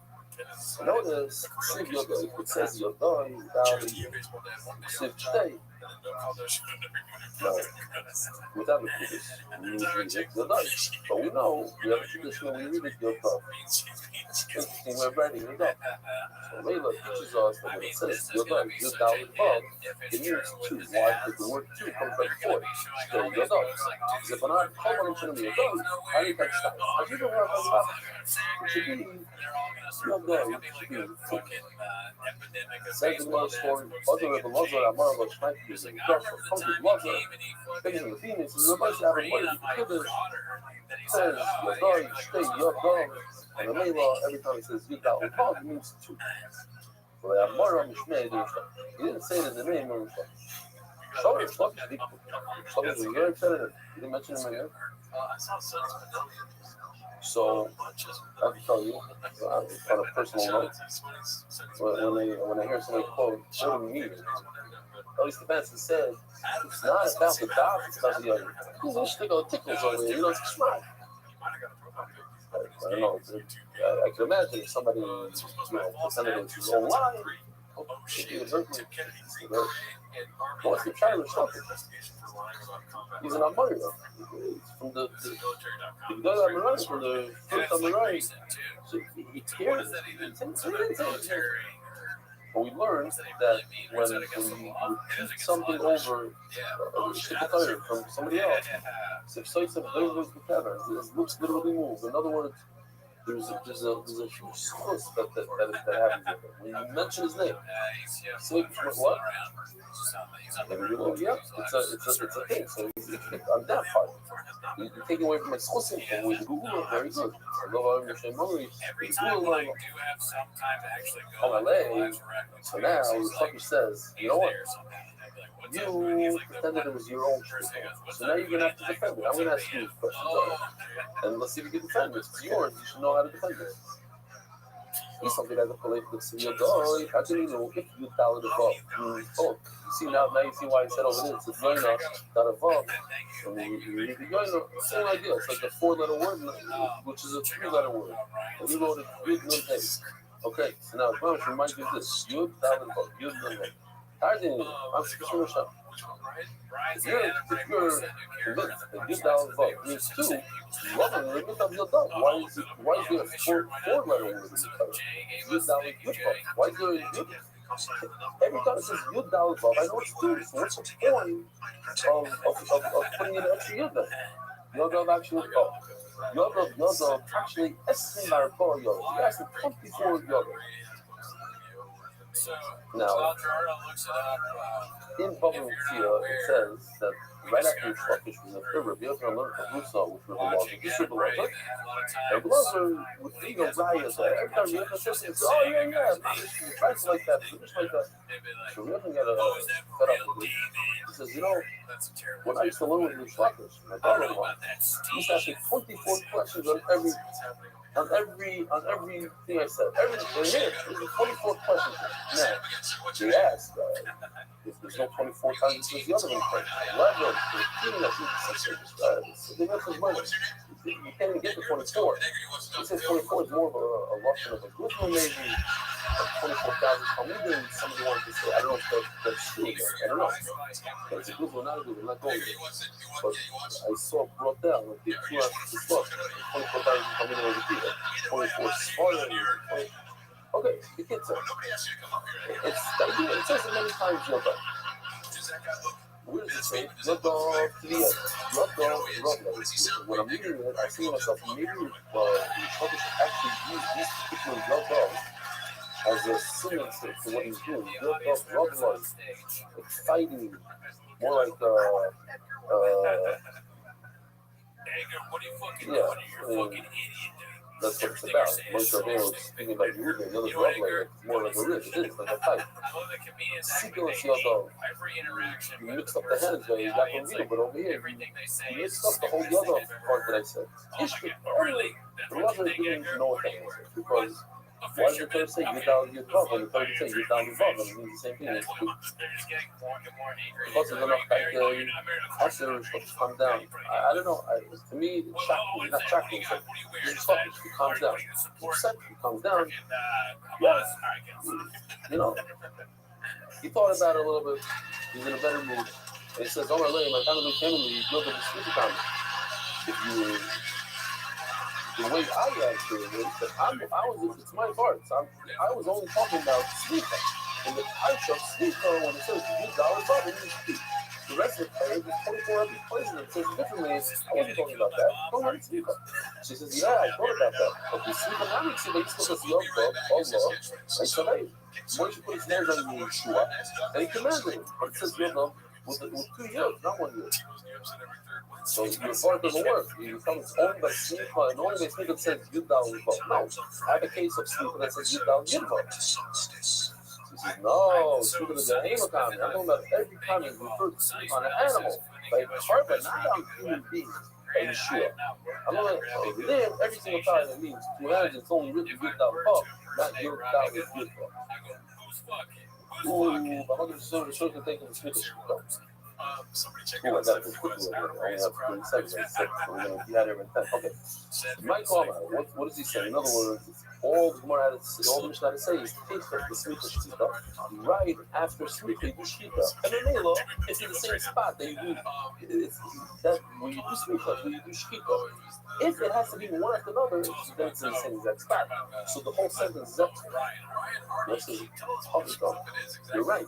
Notice, save your dog. It says your dog without the save stay. No, without the tradition, we usually take your dog. But we know we have a tradition when we read it, your dog. Interesting, we're writing it up. So Layla teaches us that when it says your dog, your dog, it means two. Why? Because the word two comes right before it. Stay your dog. Because if I'm not calling it to be your dog, I need that stop. I should have worked on that. It should be your dog. It should be says in one story, other than the Lazar, Amar, which might be using comes with Lazar, things in the Phoenix, is a bunch of everybody. Says your dog, stay your dog. And the Layla, every time it says your dog, it means two. So Amar, Mishmei, he didn't say it in the name of Mishmei. Shlomo is very excited. He didn't mention him again. So, I have to tell you, on a personal note, when I hear somebody quote, what do we need? At least the Benson said, it's not about the dog, it's about the other. Who's going to stick all the tickles over there? You know, it's smart. I don't know. I can imagine if somebody, pretended it was his own line, he would hurt me. What's the child or something? He's an Amari. From the Amari, from the first Amari. So he cares. But we learned that when you repeat something over from somebody else, it looks literally moved. In other words, there's a huge source that happens with it. When you mention his name, so what? Yeah, it's a thing. So on that part, you're taking away from my sourcing with Google. Very good. So now Chucky says, you know what? You pretended it was your own truth. So now you're going to have to defend it. I'm going to ask you questions on it. And let's see if you can defend this. It's yours. You should know how to defend it. He's something that the police could see your dog. How can you know if you dollar the vote? You see now you see why I said over this. It's going up, not a vote. And you read the same idea. It's like a 4-letter word, which is a 3-letter word. And you wrote it good, no days. Okay, so now I'm remind you of this. Yud, dollar vote. Yud, no days. I'm sure if you're convinced that you dollar vote means two, love him, look up your dog. Why is there a 4-letter word in the code? You dollar good vote. Why is there a good? Every time it says you dollar vote, I know it's two. So what's the point of putting in an extra yud then? Your dog actually your dog actually estimated by a bar yod. You asked him 24 yod. Now, in Bava Metzia, it says that right after Shlokish was a Rabbi Yochanan learned from Rothschild, which Rabbi was. This Rabbi was. And Blazer would think of Raya there. Every time Yochanan says it, oh, yeah, it's like that, just like that. So Yochanan got fed up with it. He says, you know, when I used to learn with the Shlokish, my brother-in-law, he used to ask me 24 questions on everything I said. Everything here, there's 24 questions. Now, they ask if there's no 24 times, there's the other one. 11, 13, they make his money. You can't even get to 24. He says 24 is more of a lotion of a good one, maybe 24,000. Somebody wanted to say, I don't know if that's true. I don't know. But it's a good one, not a good one, not gold. But I saw brought down, like the 2 hours to slot, 24,000 coming over here. 24 smaller. Okay, the kids are. It's the idea. It says it many times, your dog. Where does it say? Your dog, clear. Your dog, when I'm reading it, I see myself maybe the publisher actually use these particular your dogs as a singing to what he's doing. Built up Rothschild, exciting, more like that's what it's about. Most of them was speaking about Yehuda, the other Rothschild, it's more like a rib. It is like a type. Sequence Yodo, you mixed up the hands there, you got from Vito, but over here, you mixed up the whole other part that I said. Ishki, only the Rothschild didn't know what that was, because why does the third say Yudal Yudvav and the third say Yudal Yudvav, and it means the same thing? It's two. Because it's enough like Asher should calm down. I don't know. To me, it's shocking. Not shocking. It's like, he calms down. He calms down. Yeah. You know, he thought about it a little bit. He's in a better mood. And he says, "Oh my lady, my family came to me. He's built up a sleepy comment. If you the way I actually is that it's my part. I was only talking about sleeper. In the Parsha of sleeper, when it says $1 above, it means speak. The rest of the page is 24 other places that says differently. I wasn't talking about that. Don't want to sleep. She says, yeah, I thought about that. But the sleeper now makes it like supposed to Allah. I said, hey, Moshe put his hands on Yeshua, and he commanded it. But it says Yoda with 2 years, not 1 year. So your part doesn't work. You become only by sleeper, and only by sleeper says Yudal Yudal. No, I have a case of sleeper that says Yudal Yudal. He says, no, sleeper is an animal comment. I'm talking about every time it refers to sleep on an animal, by a carpet, not on human beings. And Yeshua. I'm going to live every single time it means 2 hands, it's only written Yudal Yudal, not Yudal Yudal. Ooh, I'm not going to show the thing from the sleeper. Somebody check Cool, I out got this quickly. I only have 30 seconds. So we're going to be out here in 10. Okay. My comment, what does he say? In other words, all the Gemara had to say, all the Mishnah had to say is take the sleeper shkita right after sleeper you do shkita. And then Melo, it's in the same spot that you do that when you do sleeper, when you do shkita. If it has to be one after another, then it's in the same exact spot. So the whole sentence is up. This is you're right.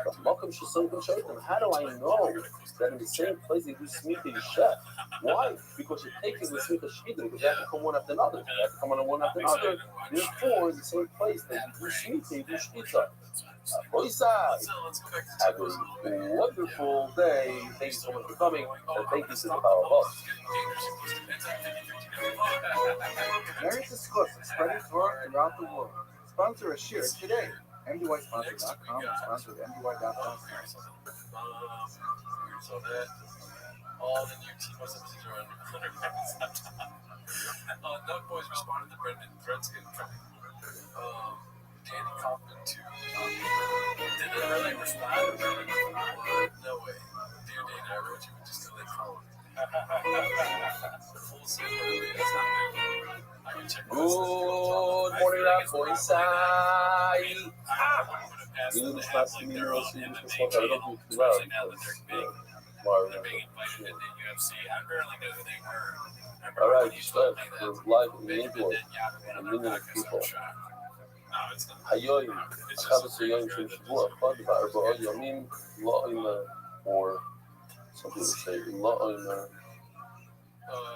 But Malcolm Shasum Shaitan, how do I know that in the same place they do Smicha Yishet? Why? Because you're taking the Smicha Shkita, because they have to come one after another. They have to come on one after another. Therefore, in the same place that you do Smicha, you do Shkita. Have a wonderful day. Thank you so much for coming, and thank you to the Power of Us. Marriage is close, spreading Torah throughout the world. Sponsor a share today. MDYsponsor.com and sponsor MDY.com. So that all the new team messages are on 100 Doug Boys responded to Brendan Threadskin. Danny Kaufman too. Did they really respond? No way. Dear Dana, I wrote you, but just till they call it. The full sample is not there. I can check. Good morning, boys. You need to start seeing me real soon. I don't do too loud. All right, you start. We're live in the neighborhood. A million people. Hayoim, Shabbos Hayoim Shem Shavua, Chad V'Arba'a Yomim La'omer, or some people say La'omer.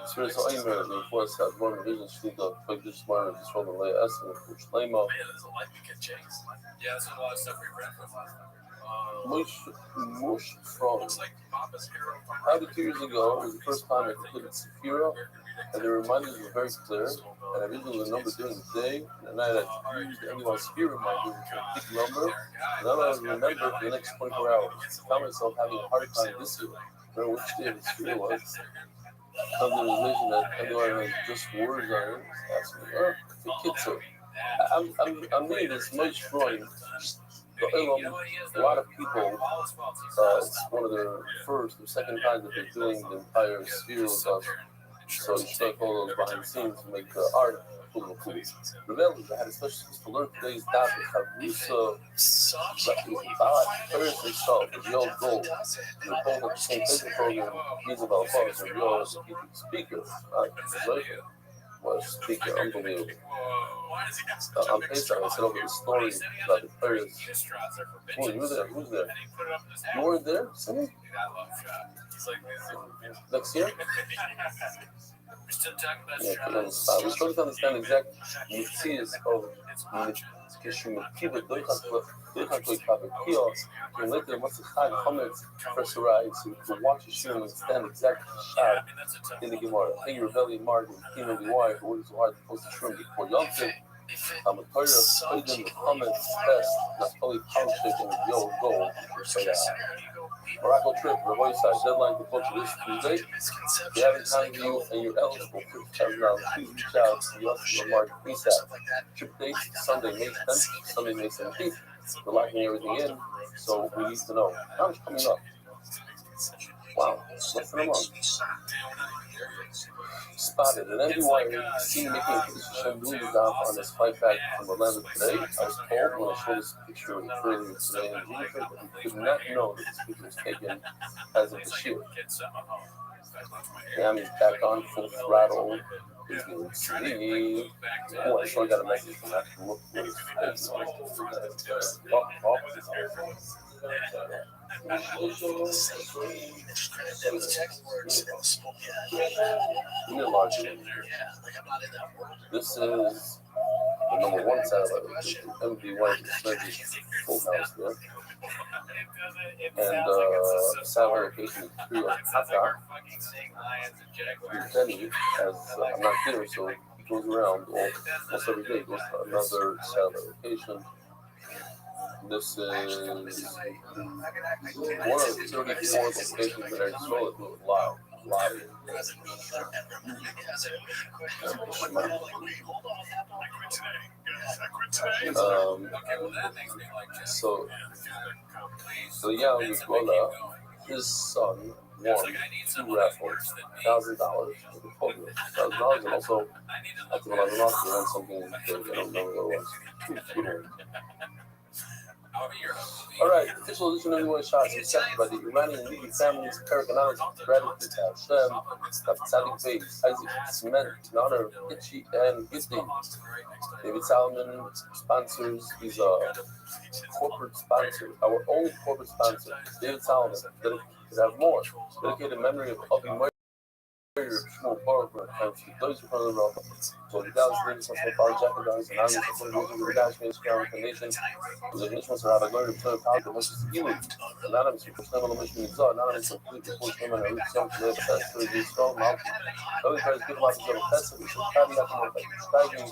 Spirit La'omer, the force has one revision, Shlita, Fagdish Marna, Yisrael, and Leah Esmer, which Lema. Yeah, there's a light we can change. Yeah, there's a lot of stuff we read from last time. Mush from. How 2 years ago was the first time I completed Sephira, and the reminders were very clear, and I visualized the number during the day, and at night I used anyone's Sephira reminder, which was a big number, and then I remember for the next 24 hours. I found myself having a hard time this year, remember which day the Sephira was. Come to the realization that anyone has just words on it, asking me, the kids are. I'm reading this much drawing. A lot of people, it's one of their first or second times that they're doing the entire sphere with us. So you start all those behind the scenes and make art full of cool. Rabbi, I had a special space to learn today's topic, Havrusa, Paris itself, the real goal. We're told that the same physical program means about us, and we are as a speaker. What a speaker, unbelievable. On Pesach, I said over the story about the Paris. Oh, you were there? Who's there? You weren't there? Singing? Next year? Yeah, put it on the spot. We're supposed to understand exact mitzvahs of and later once the Chag comments pressurized, so you can watch the show and understand exactly the shot in the Gemara. I think rebellion margin, Kino Why, who is hard to post the shroom before Yom Tov. I'm a Torah, put in the comments test, not totally polished and yo, go. So yeah. Morocco trip, Rabbi side, deadline to post this Tuesday. If you haven't time you and you're eligible for $10,000, please reach out to us for Mark ASAP. Trip dates, Sunday, May 10th, Sunday, May 17th. We're locking everything in, so we need to know how much coming up. Wow, less than a month. Spotted an NBY seen making a position moving down on his flight back from Orlando today. I was told when I saw this picture earlier today in Juniper that he could not know that this picture was taken as of the shoot. Miami's back on full throttle. He's going to see. Oh, I saw I got a message from that. Look what his face was. This is the number one satellite. MD1 is full house there. And satellite location is 3 on Tata. Denny, as I'm not here, so he goes around almost every day, goes to another satellite location. This is one of the 34 locations that I saw it with loud. So yeah, Nicola, his son won 2 raffles, $1,000 $1,000, and also after the last he won something big. I don't know what it was. All right, official edition of New Shots accepted by the Iranian leading families, Paragonals, gratitude to Hashem, Tzadik Bey, Isaac Cement, in honor of Itchy and Gifting. David Salomon sponsors, he's a corporate sponsor, our only corporate sponsor. David Salomon, could have more. Dedicated memory of Avi Meir. Small power and those who follow the rock. So the Dallas Ladies must follow Jack and Dallas and I'm going to the Dash Main Square Nation. The nations are having learned to play power the most healing. Anonymous for personal mission is anonymous for complete force women and reach some to live best to be strong mountain. Other tries to give lots of festival. We should carry out more like skiving.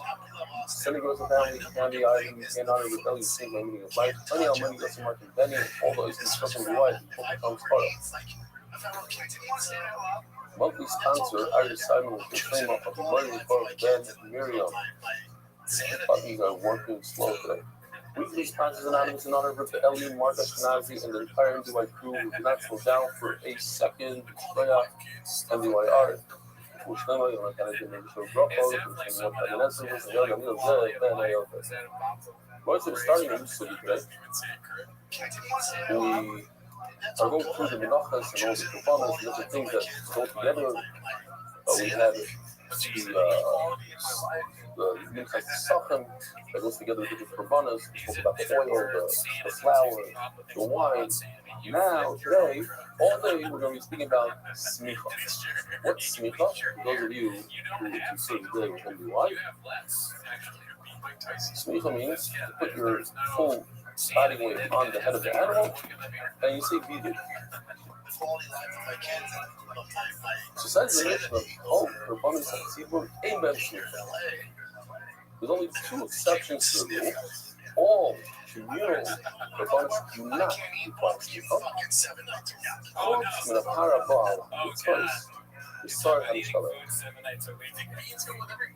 Sending girls and family, candy, items, and honor rebellion, sing the meaning of life. Money on money, Justin Martin Benny, all those discussing the wife, hope becomes part of. Monthly sponsor, Irish Simon, with the claim of the money for Ben Miriam. Buttons are working slow today. Weekly sponsors anonymous in honor of Rabbi Eli, Mark Ashkenazi, and the entire MDY crew who did not slow down for a second. MDYR. Most of the starting in this city today. We are going through the menachas and all the performance and different things that go together. We had the Minchas Sachem that goes together with the performance. We spoke about the oil, the flour, the wine. Now, today, all day, we're going to be speaking about smicha. What's smicha? For those of you who consider today with MDY, smicha means to put your full body weight on the head of the animal, and you say vidu. So says the Mishnah, for abundance of tzibur, ein ben smicha. There's only 2 exceptions to the rule. All communal abundance do not require smicha. Min ha-parabal mitzvos, Yisar HaMishaleh.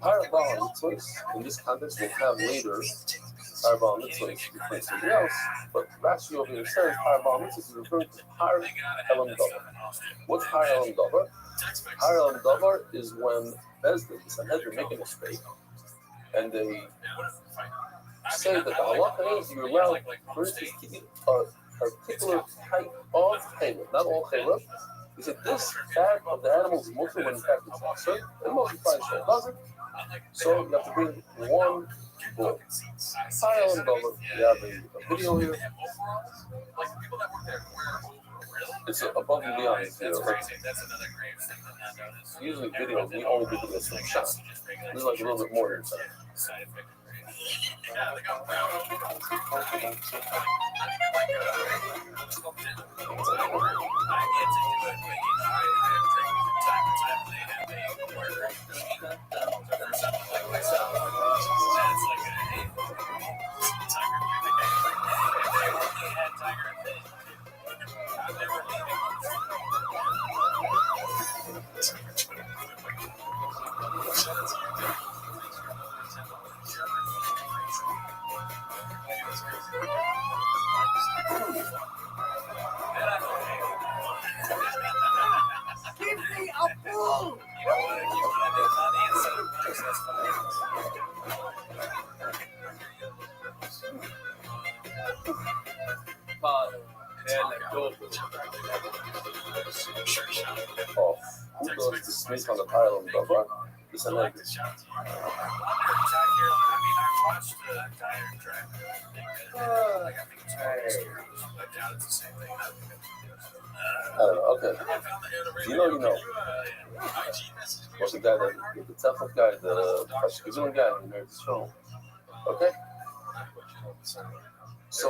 Parabal mitzvos, in this context, we'll have later. Parabal mitzvah is referring to something else, but Rashi over here says Parabal mitzvah is referring to Har Elam Davar. What's Har Elam Davar? Har Elam Davar is when Bezdin, the Sanhedrin, make a mistake, and they say that the halacha is you're allowed, for instance, to eat a particular type of chaylev, not all chaylev. He said this fat of the animal is mostly when in fact it's not certain, and most of the time it doesn't. So you have to bring one bull. You have a video here. It's above and beyond this video. Like, That's another grave thing that I noticed. usually videos, we only do this from shot. This is like a little bit more than that. Side effect of grave. Yeah, they got brown. Give me a bull! Oh, who does the snake on the pile of rubber? This and that. I watched the Dire Dragon. I think it's I doubt it's the same thing. I don't know. Okay. You know. What's the guy that the tough guy, the Ashkenazi guy who made this film? Okay. So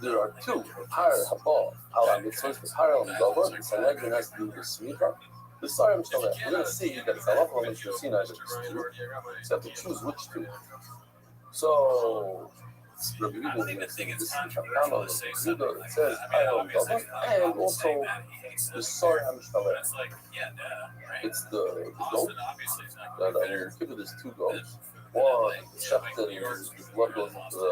there are two higher habal. How I'm supposed to higher on lower. The selection has to do with smicha. The sorry, I'm still there. We're gonna see that it's a lot of English Sinai that is two. So you have to choose which two. So Rabbi this is Chakano. It says higher on lower, and also the sorry, I'm still there. It's the goat. That I mean, give it is two goats. One, the shafted, the blood goes into the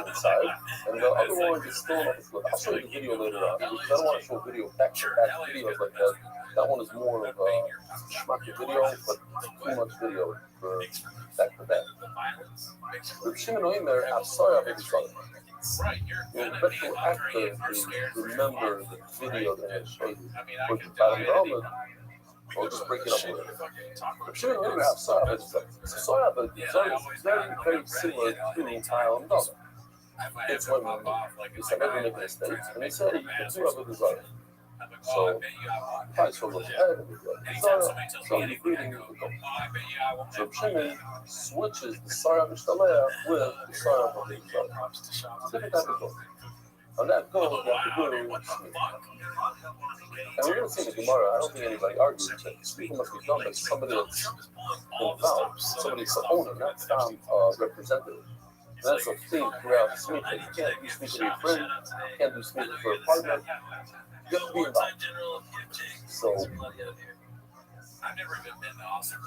inside, and the other one is still not as good. I'll show you the video later on because I don't want to show video back-to-back videos like that. That one is more of a schmucky video, but too much video for back-to-back. The Shimanoim there, I'm sorry about this one. You'll bet you after you remember the video that I showed you for the bottom element. Or just break it up a little. The Shimanoim there, I'm sorry about this one. Sorry about this one is very, very similar to Tile and Dollar. It's when you said never make mistakes, and they said you can do it with desire. So, probably so look ahead of the desire, so you're breathing with the goat. So Shimon switches the Sarah Mishtaleh with the Sarah of the desire. Different type of goat. On that goat, you have to do Shmita. And we're going to see in the Gemara, I don't think anybody argues that Shmita must be done by somebody that's involved, somebody that's the owner, not some representative. That's a thing throughout Shmita. You can't do Shmita to be a friend, you can't do Shmita for a partner. You have to be involved. So,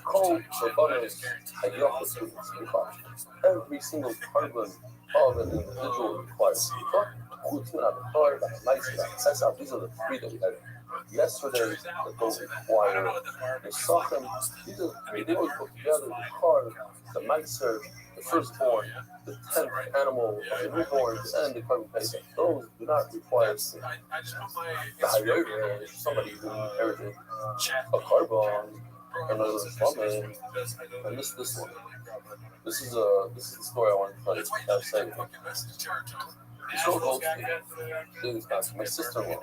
Kol Shabbat is a Yochel Smicha. Every single carbon of an individual requires Smicha. These are the three that we had yesterday that don't require the Sachem. These are the three, they always put together the car, the Meiser, the firstborn, the 10th animal of the newborns, and the carbon payment. Those do not require Smicha. The Hayyar is somebody who inherited a carbon, another woman, and this one. This is the story I want to tell you. I'll say it. So my sister-in-law,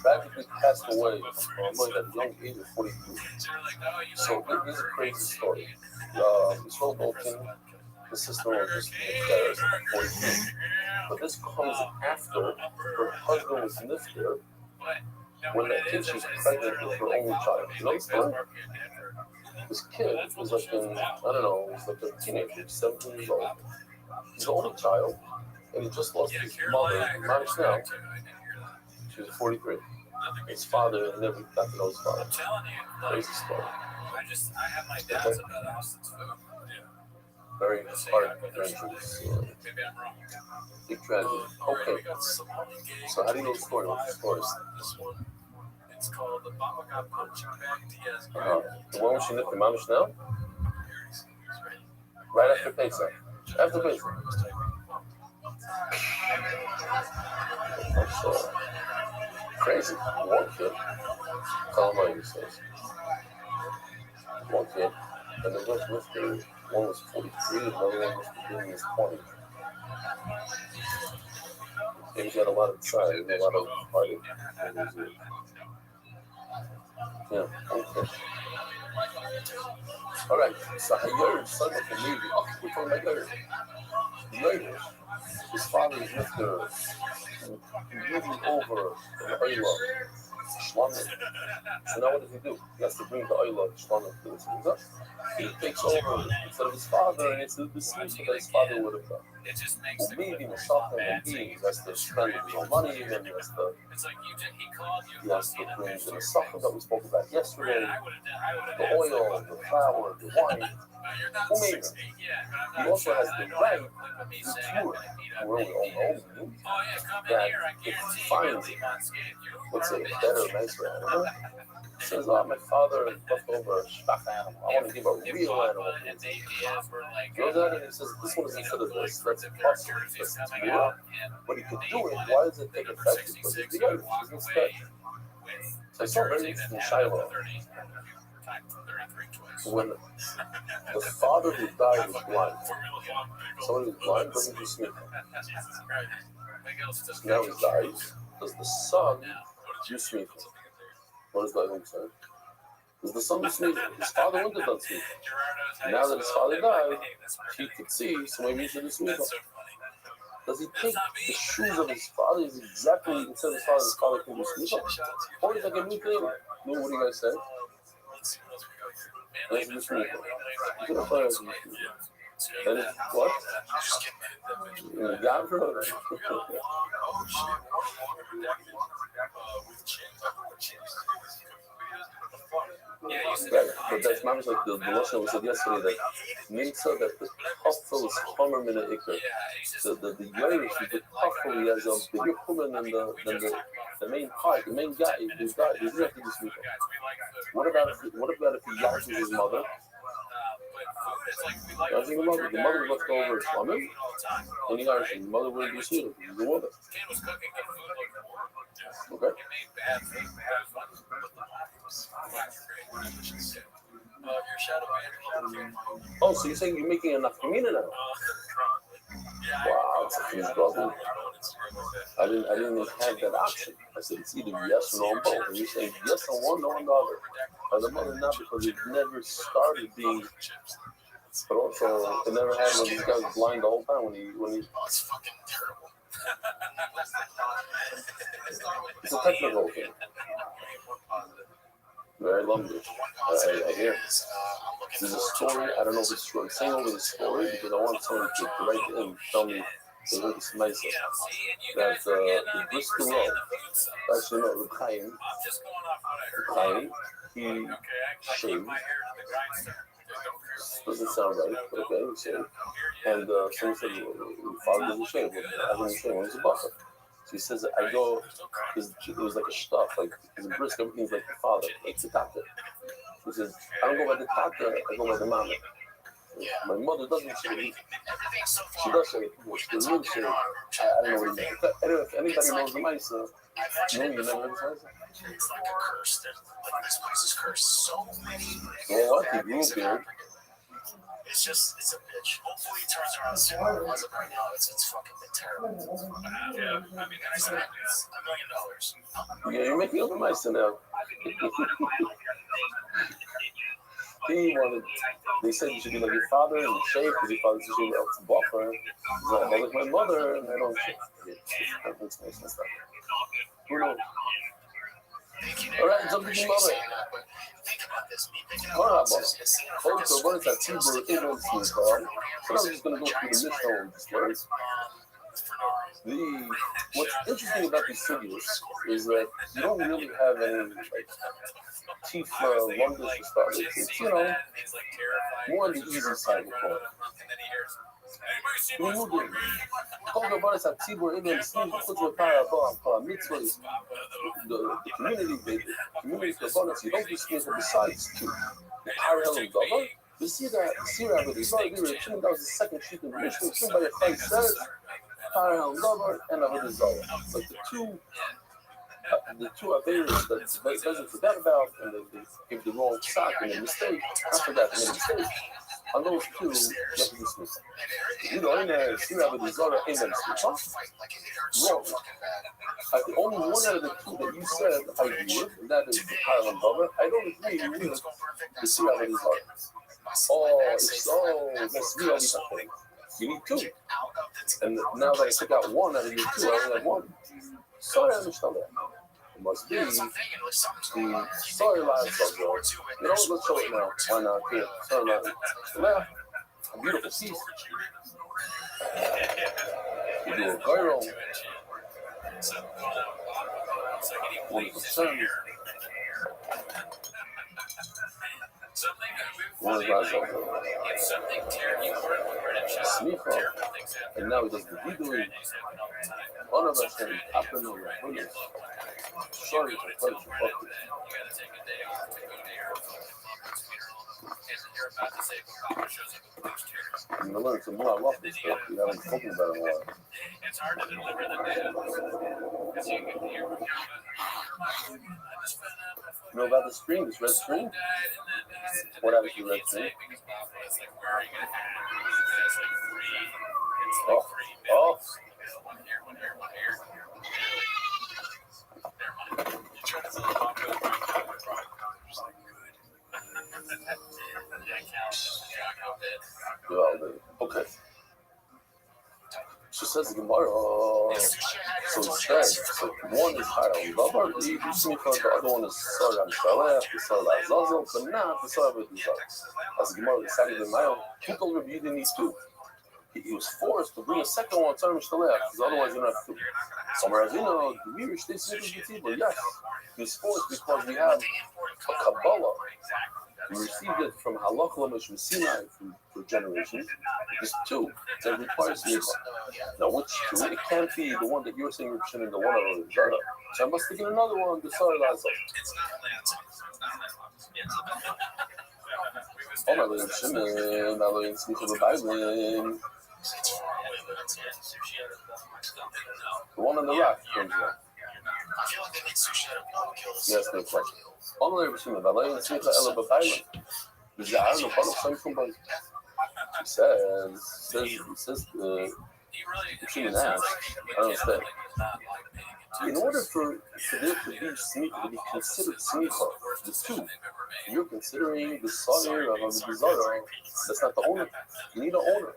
tragically passed away at a young age of 42. So it is a crazy story. So the sister-in-law just embarrassed at 42. But this comes after her husband was nifter when that kid she was pregnant with her only child. You know the story? This kid was like in, I don't know, was like a teenager, 17 years old. He's the only child, and he just lost his mother, Manish now. She was 43. His father never got to know his father. Crazy story. Okay. Very hard injuries. Big tragedy. Okay. So how do you know the story? What's the story? It's called the Baba got punching bag Diaz. The one where she nipped the Manish now? Right after Pesach. After Pesach. That's crazy. One kid. Calamari says. One kid. And the rest with her, one was 43, another one was in his 20s. He's got a lot of time, a lot of fighting. Yeah, okay. All right, so Hayyar, son of the Levi. Oh, we're talking about Yair. His father is Mr. moving over the Oilah, Shlamim. So now what does he do? He has to bring the Oilah, Shlamim, to the Tzimtzah. He takes over instead of his father, and it's the Tzimtzah that his father would have done. Well, maybe Masachim and he has to spend his own money, and he has to bring the Masachim that we spoke about yesterday, the oil, the flour, the wine. Well, maybe. He also has the right to really all know that if he finds, let's say, a better, nicer animal, he says, oh, my father left over a shbach animal. I want to give a real animal. He goes out and he says, this one is instead of this. That's impossible. That's real. But he could do it. Why does it take effect? Because it's the Irish. It's instead. So I saw very interesting Shiloh. When the father who died was blind, someone who's blind doesn't do smicha. Now he dies. Does the son do smicha? What does that say? Does the son do smicha? His father wouldn't have done smicha. Now that his father died, he could see, so maybe he should do smicha. Does he take the shoes of his father? Is exactly instead of his father can do smicha? Or is it like a new thing? What do you guys say? Let's do smicha. That is what? God for right, but that's not like the Rothschild we said yesterday that Nimsa that the Hoffel is Homer Mina Iker. The Irish, the Hoffel, he has a bigger woman than the main part, the main guy who's died. He doesn't have to do smicha. What about if he yells at his mother? The mother left over Shlamim, and the mother wouldn't do smicha. She's a woman. Okay. Oh, so you're saying you're making a nafkamina now? Wow, it's a huge problem. I didn't even have that option. I said it's either yes or no on both. And you're saying yes on one, no on the other. Or the mother not because it never started being. But also, it never had when this guy was blind the whole time when he. It's fucking terrible. It's a technical thing. Very lumpy. I hear. There's a story. I don't know if it's true. I'm saying over the story because I want someone to write in and tell me they think it's nice. That the Bristol Road, actually no, Chaim, he shaved. Doesn't sound right, but okay, he shaved. And someone said, father doesn't shave. I don't shave. When's the buffer? So he says, I go, because it was like a stuff, like, because in Brisk, everything's like the father, like the doctor. He says, I don't go by the doctor, I go by the mama. My mother doesn't shave. She does shave. She doesn't shave. I don't know what he means. If anybody knows the mice, no, you never heard this mice? It's like a curse. Like this place is cursed. So many. Well, what? He grew beard. It's a bitch. Hopefully it turns around soon. As of right now, it's fucking been terrible. Yeah, I mean, it's $1 million. Yeah, you're making up a mice now. They said you should be like your father and shave because your father should be able to buffer. He's like, I'm like my mother and I don't shave. That's nice and stuff. Who knows? All right, jump to the mother. Also, what is that Hebrew influence called? So I'm just going to go through the Mishnah on this word. What's interesting about these figures is that you don't really have any like chief wonders to start with. It's, more on the easy side of the coin. The community bonus, you don't do smicha besides two. The parallel Dava, you see that Rabbi, that was the second sheet of the Mishnah, by the five says parallel Dava and Avodah Zarah. Like the two Averis that doesn't forget about, and they give the wrong sock and a mistake. I forgot, they made a mistake. On those two, you have to do smicha. You know, ain't a Rabbi Zara ain't them huh? Wrong. The only one out of the two that you said I agree with, and that is the Harlem Baba. I don't agree with the Rabbi Zara. Oh, it's so that's me all these things. You need two. And now that I took out one out of your two, I only have one. Sorry, I understand that. It must be the sorry lives of the. You know, let's show it now. Why not? Here, sorry lives. Yeah, a beautiful piece. You do a gyro. One is the sun. One is lives of the. Smicha. And now he does the vidui. One of us can happen on the goodness. Sorry to play for buckets. I'm going to learn some more. I love this stuff. We haven't spoken about it in a while. It's hard to deliver the data. You know about the screen, this red screen? What happened to the red screen? Oh. Okay. So says the Gemara. So it says, so one is Harlem Baba, you see for the other one is Sarah Shalef, the Sarah Azazel, but not the Sarah with the Sarah. As the Gemara decided in my own, he told Rabbi you didn't need two. He was forced to bring a second one, Sarah Shalef, because otherwise you don't have two. Somewhere else, you know, the Mirish, they say the but yes, he was forced because we have a Kabbalah. We received it from Halach Lamesh from Sinai for generations. There's two that requires smicha. Now, which two? It can't be the one that you're saying you're and the one of the Zara. So I must take another one, the Sarah Lazar. Oh, my Lord, Shimon, my Lord, smicha b'baylim. The one on the rock comes out. Yes, no question. All the way Shimon, my Lord, smicha ela b'baylim. He says, Shimon asked, I don't understand. In order for there to be smicha, to be considered smicha, the two, you're considering the sire of the Zara, that's not the owner. You need an owner.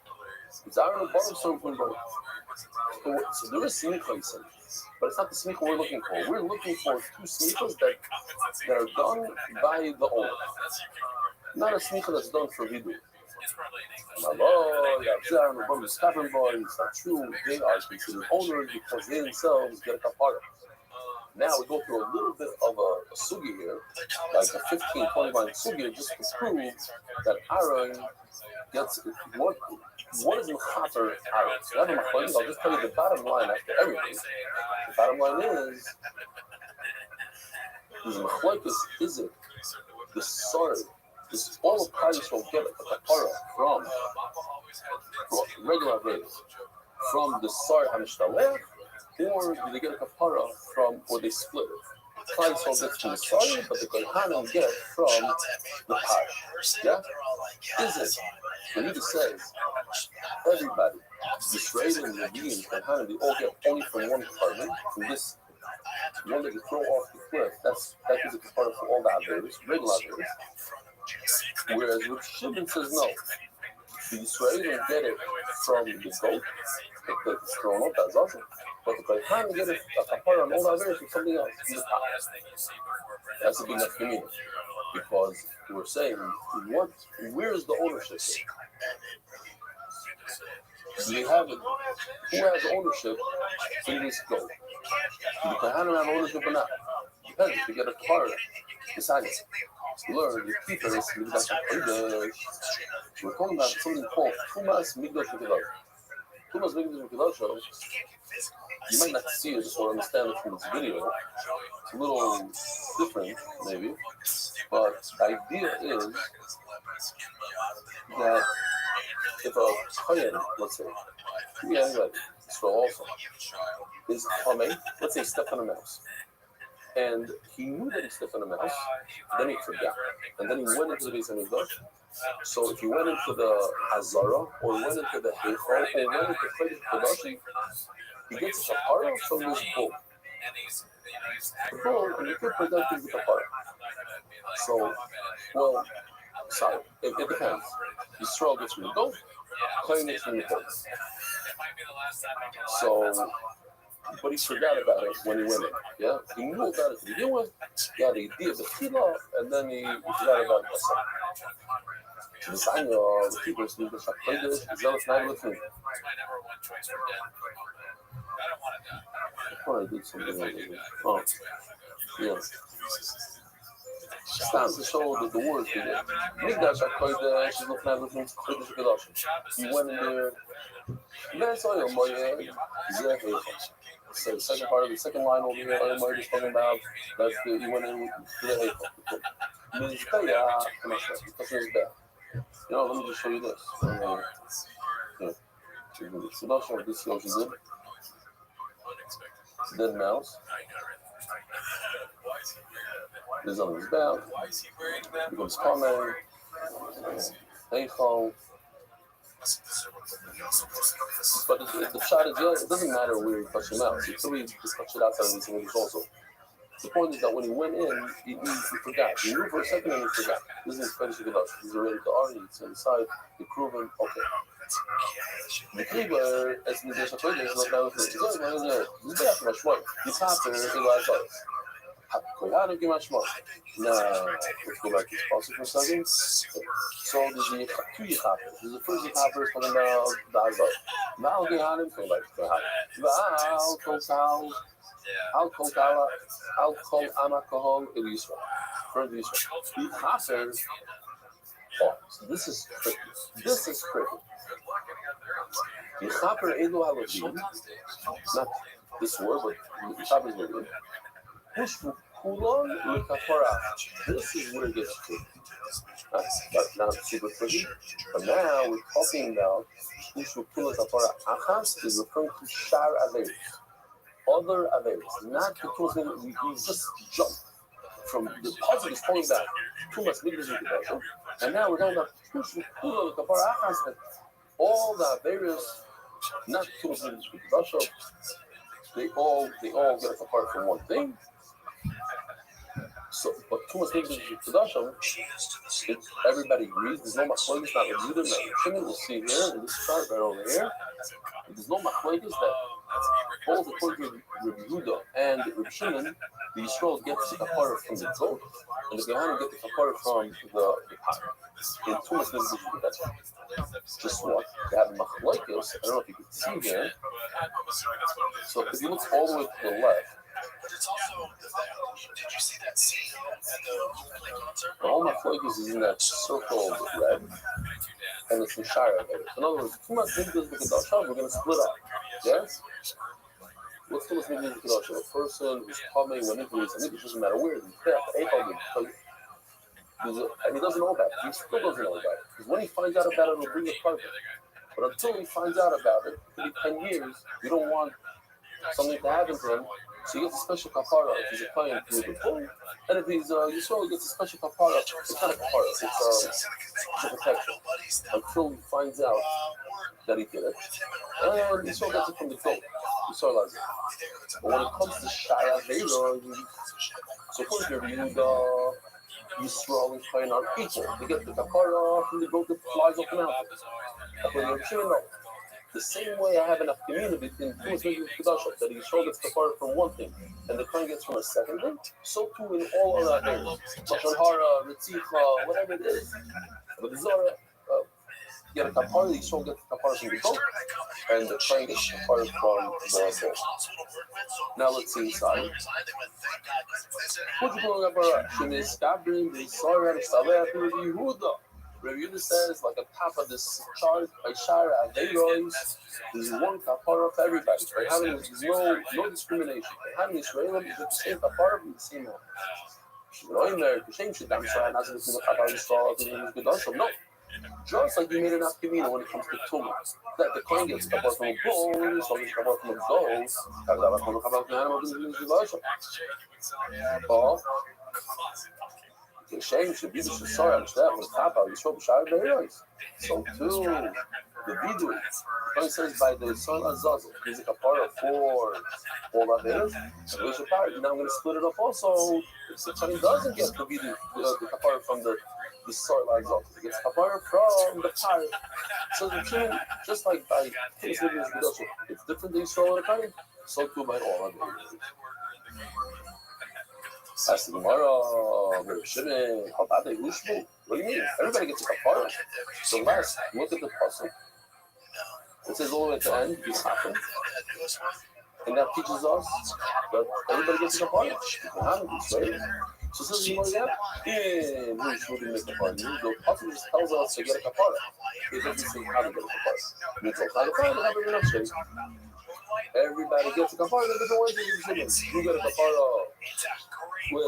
It's Aaron the bottom something, but so there is smicha, he said, but it's not the smicha we're looking for. We're looking for two smichas that are done by the owner, not a smicha that's done for vidu. My Lord, Aaron the bottom is carbon boy. It's not true. They are considered owners because they themselves get a kapara. Now we go through a little bit of a sugi here, like a 15-20 line sugi, just to prove that Aaron gets what is mechaper Aaron. So I'll just tell you the bottom line after everything. The bottom line is machlokes is it the sword. This all of parties will get a kapara from regular race, from the sar hamishtalech, or do they get a kapara from, or they split it? Klal Yisrael gets from the sar, but the kohanim get from the pash. Yeah, is it? When he just says everybody, Yisrael and Rabbi and kohanim, they all get only from one department, from this one that you throw off the cliff. That is a kapara for all the averos, regular averos. Whereas Rav Shimon says no. The Yisraelim get it from the goat that's thrown out, that's awesome. But the Kohanim get it a kapara on all the averos from something else. That's a big enough community. Because we're saying, where is the ownership? Do they have it? Who has ownership in this goat? Do the Kohanim have ownership or not? Depends if you get a kapara. Besides, learn the keepers Migdash HaKodesh. We're talking about something called Tumas Migdash HaKodesh. Tumas Migdash HaKodesh, you might not see it or understand it from this video. It's a little different, maybe. But the idea is that if a Kohen, let's say, anybody, so also, is Hamei, let's say, step on a mouse. And he knew that he stepped on a mouse, then he forgot. And then he went into the base of Mikdash, So if you went into the Hazara or went into the Heichal or went into Kodesh Kodashim, he gets a kapara from this bull. The bull, and you could present him with a kapara. So, well, sorry, it depends. Yisrael gets from the goat, Kohen gets from the goat. So, but he forgot about it when he went in. Yeah, he knew about it to begin with. He had the idea of the tefillah, and then he forgot about it. The sign of the Hebrews, the Kodesh, the zealous night with me. I thought I did something like that. Oh, yeah. Stand to show that the words we did. Migdash HaKodesh is looking at Kodesh HaKadoshim. He went in there. That's all your money. So the second part of the second line over here, all your is talking about that's the he went in to the Heichal. You know, let me just show you this. So that's what this goes did. Dead mouse. There's on his back. Becomes common. Heichal. But the shot is, it doesn't matter where you touch him out. You could just touch it outside of these images also. The point is that when he went in, he forgot. He knew for a second and he forgot. This is Kodesh HaKadosh. He's already the Ari. It's inside. He proven, okay. The Kleber, as the Migdash HaKodesh, is not now with me. He's like, this is after my shmoy. He's after the last hours. Koyana give my shmoy. Now, let's go back to this passage for a second. So there's the two Yichapers. There's the first Yichaper talking about the Azar. Now, Gehanim, so like Gehanim. Alcohol, Amakohol, Yisrael. From Yisrael. Yichaper. Oh, so this is tricky. This is tricky. Yichaper Elu Halavim. Not this word, but Yichaper is very good. This is where it gets tricky. But not super tricky. But now we're talking about Ushukula Kapara Achas is referring to Shar Averis. Other Averis. Not the tools that we just jumped from the positive is pulling back too much Migdash HaKadoshim. And now we're talking about Ushukula Kapara Achas and all the Averis, not too much Migdash HaKadoshim. They all get us apart from one thing. So, but too much Migdash HaKadoshim, everybody agrees. There's no machlokes, not Rabbi Yehuda, not Shimon. We'll see here in this chart right over here. There's no machlokes that both according to Rabbi Yehuda and Rabbi Shimon, the Yisrael gets the kapara from the goat, and the Gehanim get the kapara from the pot. In too much Migdash HaKadoshim. Just what? They have machlokes. I don't know if you can see here. So if you look all the way to the left, but it's also the veil. Did you see that scene and the concert? all my focus is in that circle of red, and it's in Shire. In other words, too much Migdash HaKadoshim, we're going to split up. Yes? What's too much Migdash HaKadoshim? A person who's coming when it doesn't matter where. And he doesn't know about it. He still doesn't know about it. Because when he finds out about it, it'll bring a problem. But until he finds out about it, it'll be 10 years. You don't want something to happen to him. So he gets a special kapara if he's a client through the bull. And if he's Yisrael, gets a special kapara. It's not a kapara, it's a protection. Until he finds out that he did it. And Yisrael gets it from the goat. Yisrael has it. But when it comes to Shaya Veda, so according to Yehuda, Yisrael and Chayin are equal. They get the kapara from the goat that flies off the mountain. According to Yehuda, the same way I have enough community in two Migdash HaKadoshim that Yisrael gets kapara from one thing and the Kohen gets from a second thing, so too in all other areas. Lashon Hara, Ritzicha, whatever it is. But the Zara, get a kapara, Yisrael gets kapara from the goat, and the Kohen gets kapara from the goat. Now let's see inside. What you call kapara? Shemis Kabrim, the Zara, the Saleh, the Yehuda. Rabbi Yehuda says, like on top of this chart, by Shara and Veiros, there's one kapara for everybody. By having no discrimination. By having Israel, you get the same kapara from the same one. No. Just like you made an afkamina when it comes to tumah. That the Kohen gets kapara from a bull, so gets kapara from a goat. Shame should be the Shasar and Shtef with Kappa, you show Bashar Beirus. So too, the Vidu, it says by the son of Zazel, he's a kapara for all of it. So there's a part, now I'm going to split it up also. If the Chani doesn't get the Vidu, the kapara from the son of Zazel, he gets kapara from the part. So the two, just like by his living it's different than Yisrael and Akayim, so too by all of it. Ask the Gemara, Rabbi Shimon, how about they Ushbu? What do you mean? Everybody gets a kapara. So last, look at the puzzle. It says all the way at the end, this happened. And that teaches us that everybody gets a kapara. So this is the Gemara, yeah, we shouldn't make a kapara. The puzzle just tells us to get a kapara. It doesn't say how to get a kapara. It's like, how to find it, how to get a kapara. Everybody gets a kapara in different ways. You get a kapara with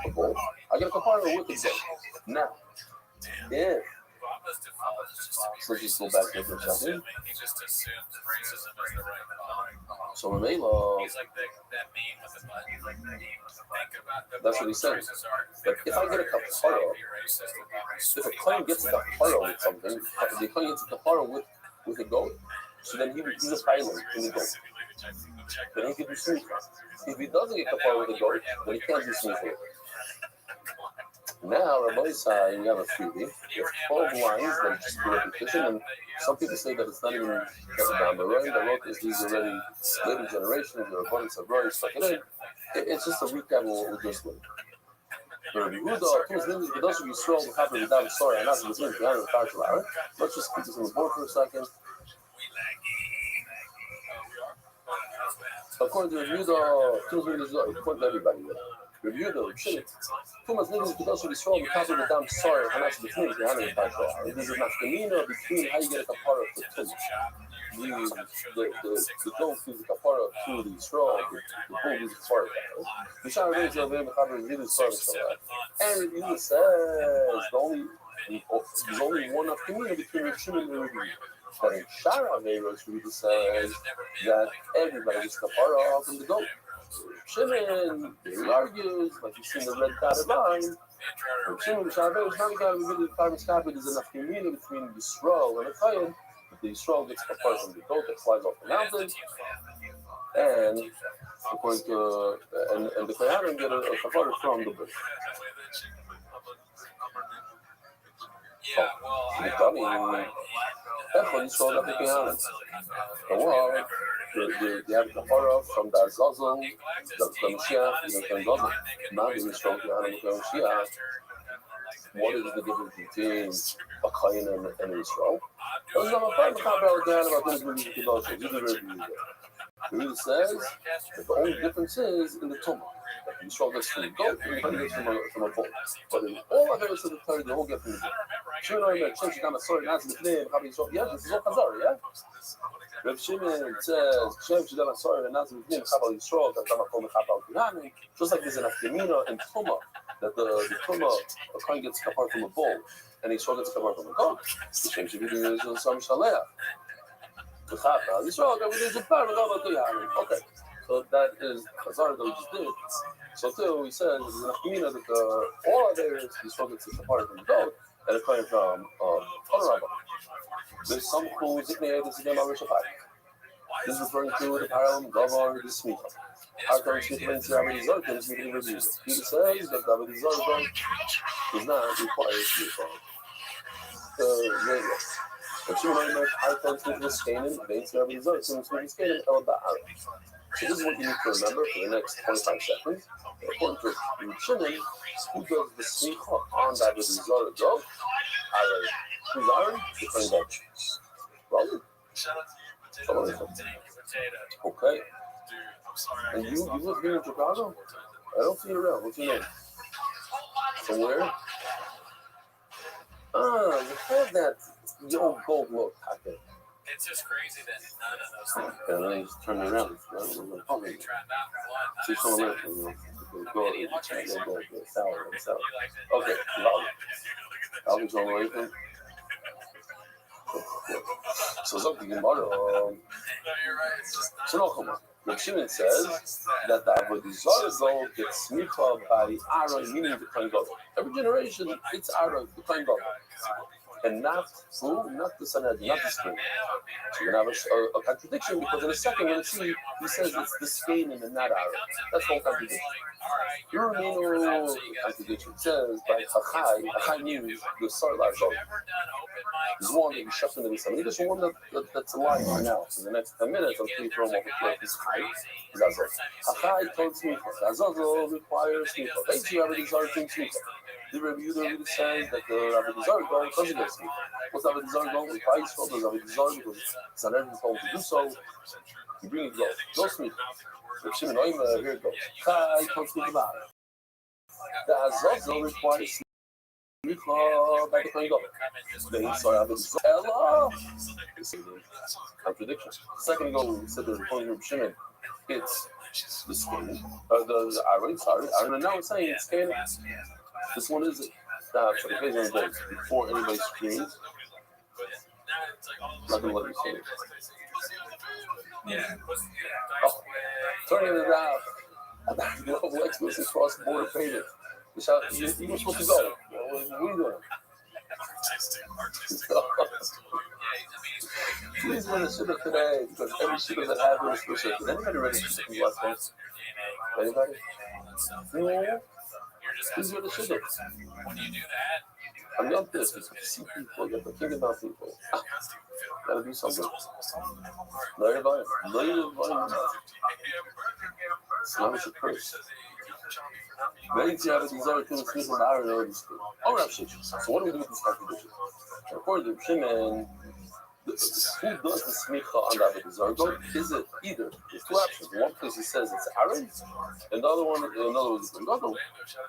a bowl. I get a kapara with a bowl. Now, yeah. So just go back to the second. So Ramela, that's what he said. But if I get a kapara, if a client gets a kapara with something, if the client gets a kapara with a goat, so then he's a pilot in the goat. Then he can do sneaker. If he doesn't get kapara with a goat, then he can't do sneaker. Now, Rabbi said you have a freebie. It's 12 lines that just do repetition, and some people say that it's not even down the road. The road is these already later generations, the abundance of Roy stuck it in. It's just a recap of what we just learned. Let's just put this on the board for a second. According to Yehuda, according to everybody, review the shit. Too much niggas to go to Israel because of the damn sorry and that's between the animal control. It is not the between how you get a kapara of the two. The goat is a kapara to the Israel, the bull is a kapara. The shower raised of him is really sorry for that. And it even says there's only one of community between the Shimon and the Rabbi. But in Shara Veros really says that everybody gets kapara from the goat. Shimon, he argues, like you see in the red dotted line, Shimon Shabbat is not going to be the farmer's copy. There's enough community between Yisrael and Akayim. The Yisrael gets a part from the goat that flies off the mountain, and according to and the Kayanim get a kapara from the bush. You have the horror from the Zazel, the Mashiach, the Zazel. Now the Yisrael the Mashiach. What is the difference between Akayim and Yisrael? There's no problem about this really the Rita says that the only difference is in the tumah. Yisrael gets from the goat, and Akayim gets from a bull. But in all other areas of the Torah, they all get from the goat. Sure, that change down the story, not the name, how Yisrael. Yeah, this is all Chazar, yeah. Reb Shimon says, "Shem shedam asor and nazim v'nim chabal Yisrael that dama kol mechabal Kuhanim." Just like there's an afgemina and tuma that the tuma a kohen gets kapar from a bull and Yisrael gets kapar from a goat. Shem shedam is some shaleach. The chabal Yisrael that we do kapar mechabal Kuhanim. Okay, so that is Chazar that we just did. So too, he says there's an afgemina that all of there is Yisrael gets kapar from the goat and a kohen from Rabbi. There's some cool ziknei this again on Rishafai. This is referring to the parallel Gavar the Smicha. How come Smicha means Rabbi Zark and Smicha reviews? He says that Rabbi Zark does not require Smicha. But Shimon meant how come Smicha was Canaan, Bates Rabbi Zark, and Smicha is Canaan, El Ba'arim. So this is what you need to remember for the next 25 seconds. According to Shimon, who does the Smicha on Rabbi Zark go? Who's Aaron? The Kohen Gadol. Well, okay. And you live here in Chicago? I don't see you around. What's your name? From where? You have that young gold look. Okay. It's just crazy that none of those things. And then just turn around. See someone else. Okay. I'll be so right. So something tomorrow. So no, come on. Rabbi Shimon says that the Avodah Zarah gets smicha by Aaron, meaning the Kohen Gadol. Every generation, it's Aaron, the Kohen Gadol. And not who? Not the Sanhedrin, not the screen. So you're going to have a contradiction because in a second, when he says it's the skein and not Aaron. That's the whole contradiction. Contradiction. It says by Achai means the Sar Lazar. There's one that you shut into the sun. There's one that's alive right now. For the next 10 minutes, I'll keep from over here. This Chai, Lazar. Achai told Smicha. Lazar requires Smicha. Thanks you, Rabbi Zarah to Smicha. The Rabbi Yehuda says that the Rabbi Zarah doesn't get Smicha. What's Rabbi Zarah going with Christ? What does Rabbi Zarah because Sanhedrin told him to do so? You bring it no Smicha. Rabbi Shimon Oimer, here it goes. Chai told Smicha about it. The Azazel requires Smicha by the Kohen Gadol. Then sorry, Rabbi Zarah. Contradiction. Second ago, we said that according to Rabbi Shimon, it's the skin, the Aaron, sorry, Aaron, and now it's saying it's skin. This one is for the occasion goes before anybody screams. I'm not gonna let you say it. Oh, turning it out. The global explicit cross-border payment. You were supposed to go. What are you doing? Please win a shidduch today because every shidduch that I have is for shidduch. Did anybody read a shidduch from last night? Anybody? No. Please win a shidduch. When you do that, I love this. It's to see people. You have to think about people. Gotta do something. No, you're fine. No, you're fine. Islam is a curse. Then you have a desire to speak from Aaron already speak. Oh, Rav Shimon. So what do we do with this contradiction? According to Rav Shimon, who does the smicha on the Avodah Zarah? Is it either? There's two options. In one place he says it's Aaron, and the other one, in another one, it's Gadol.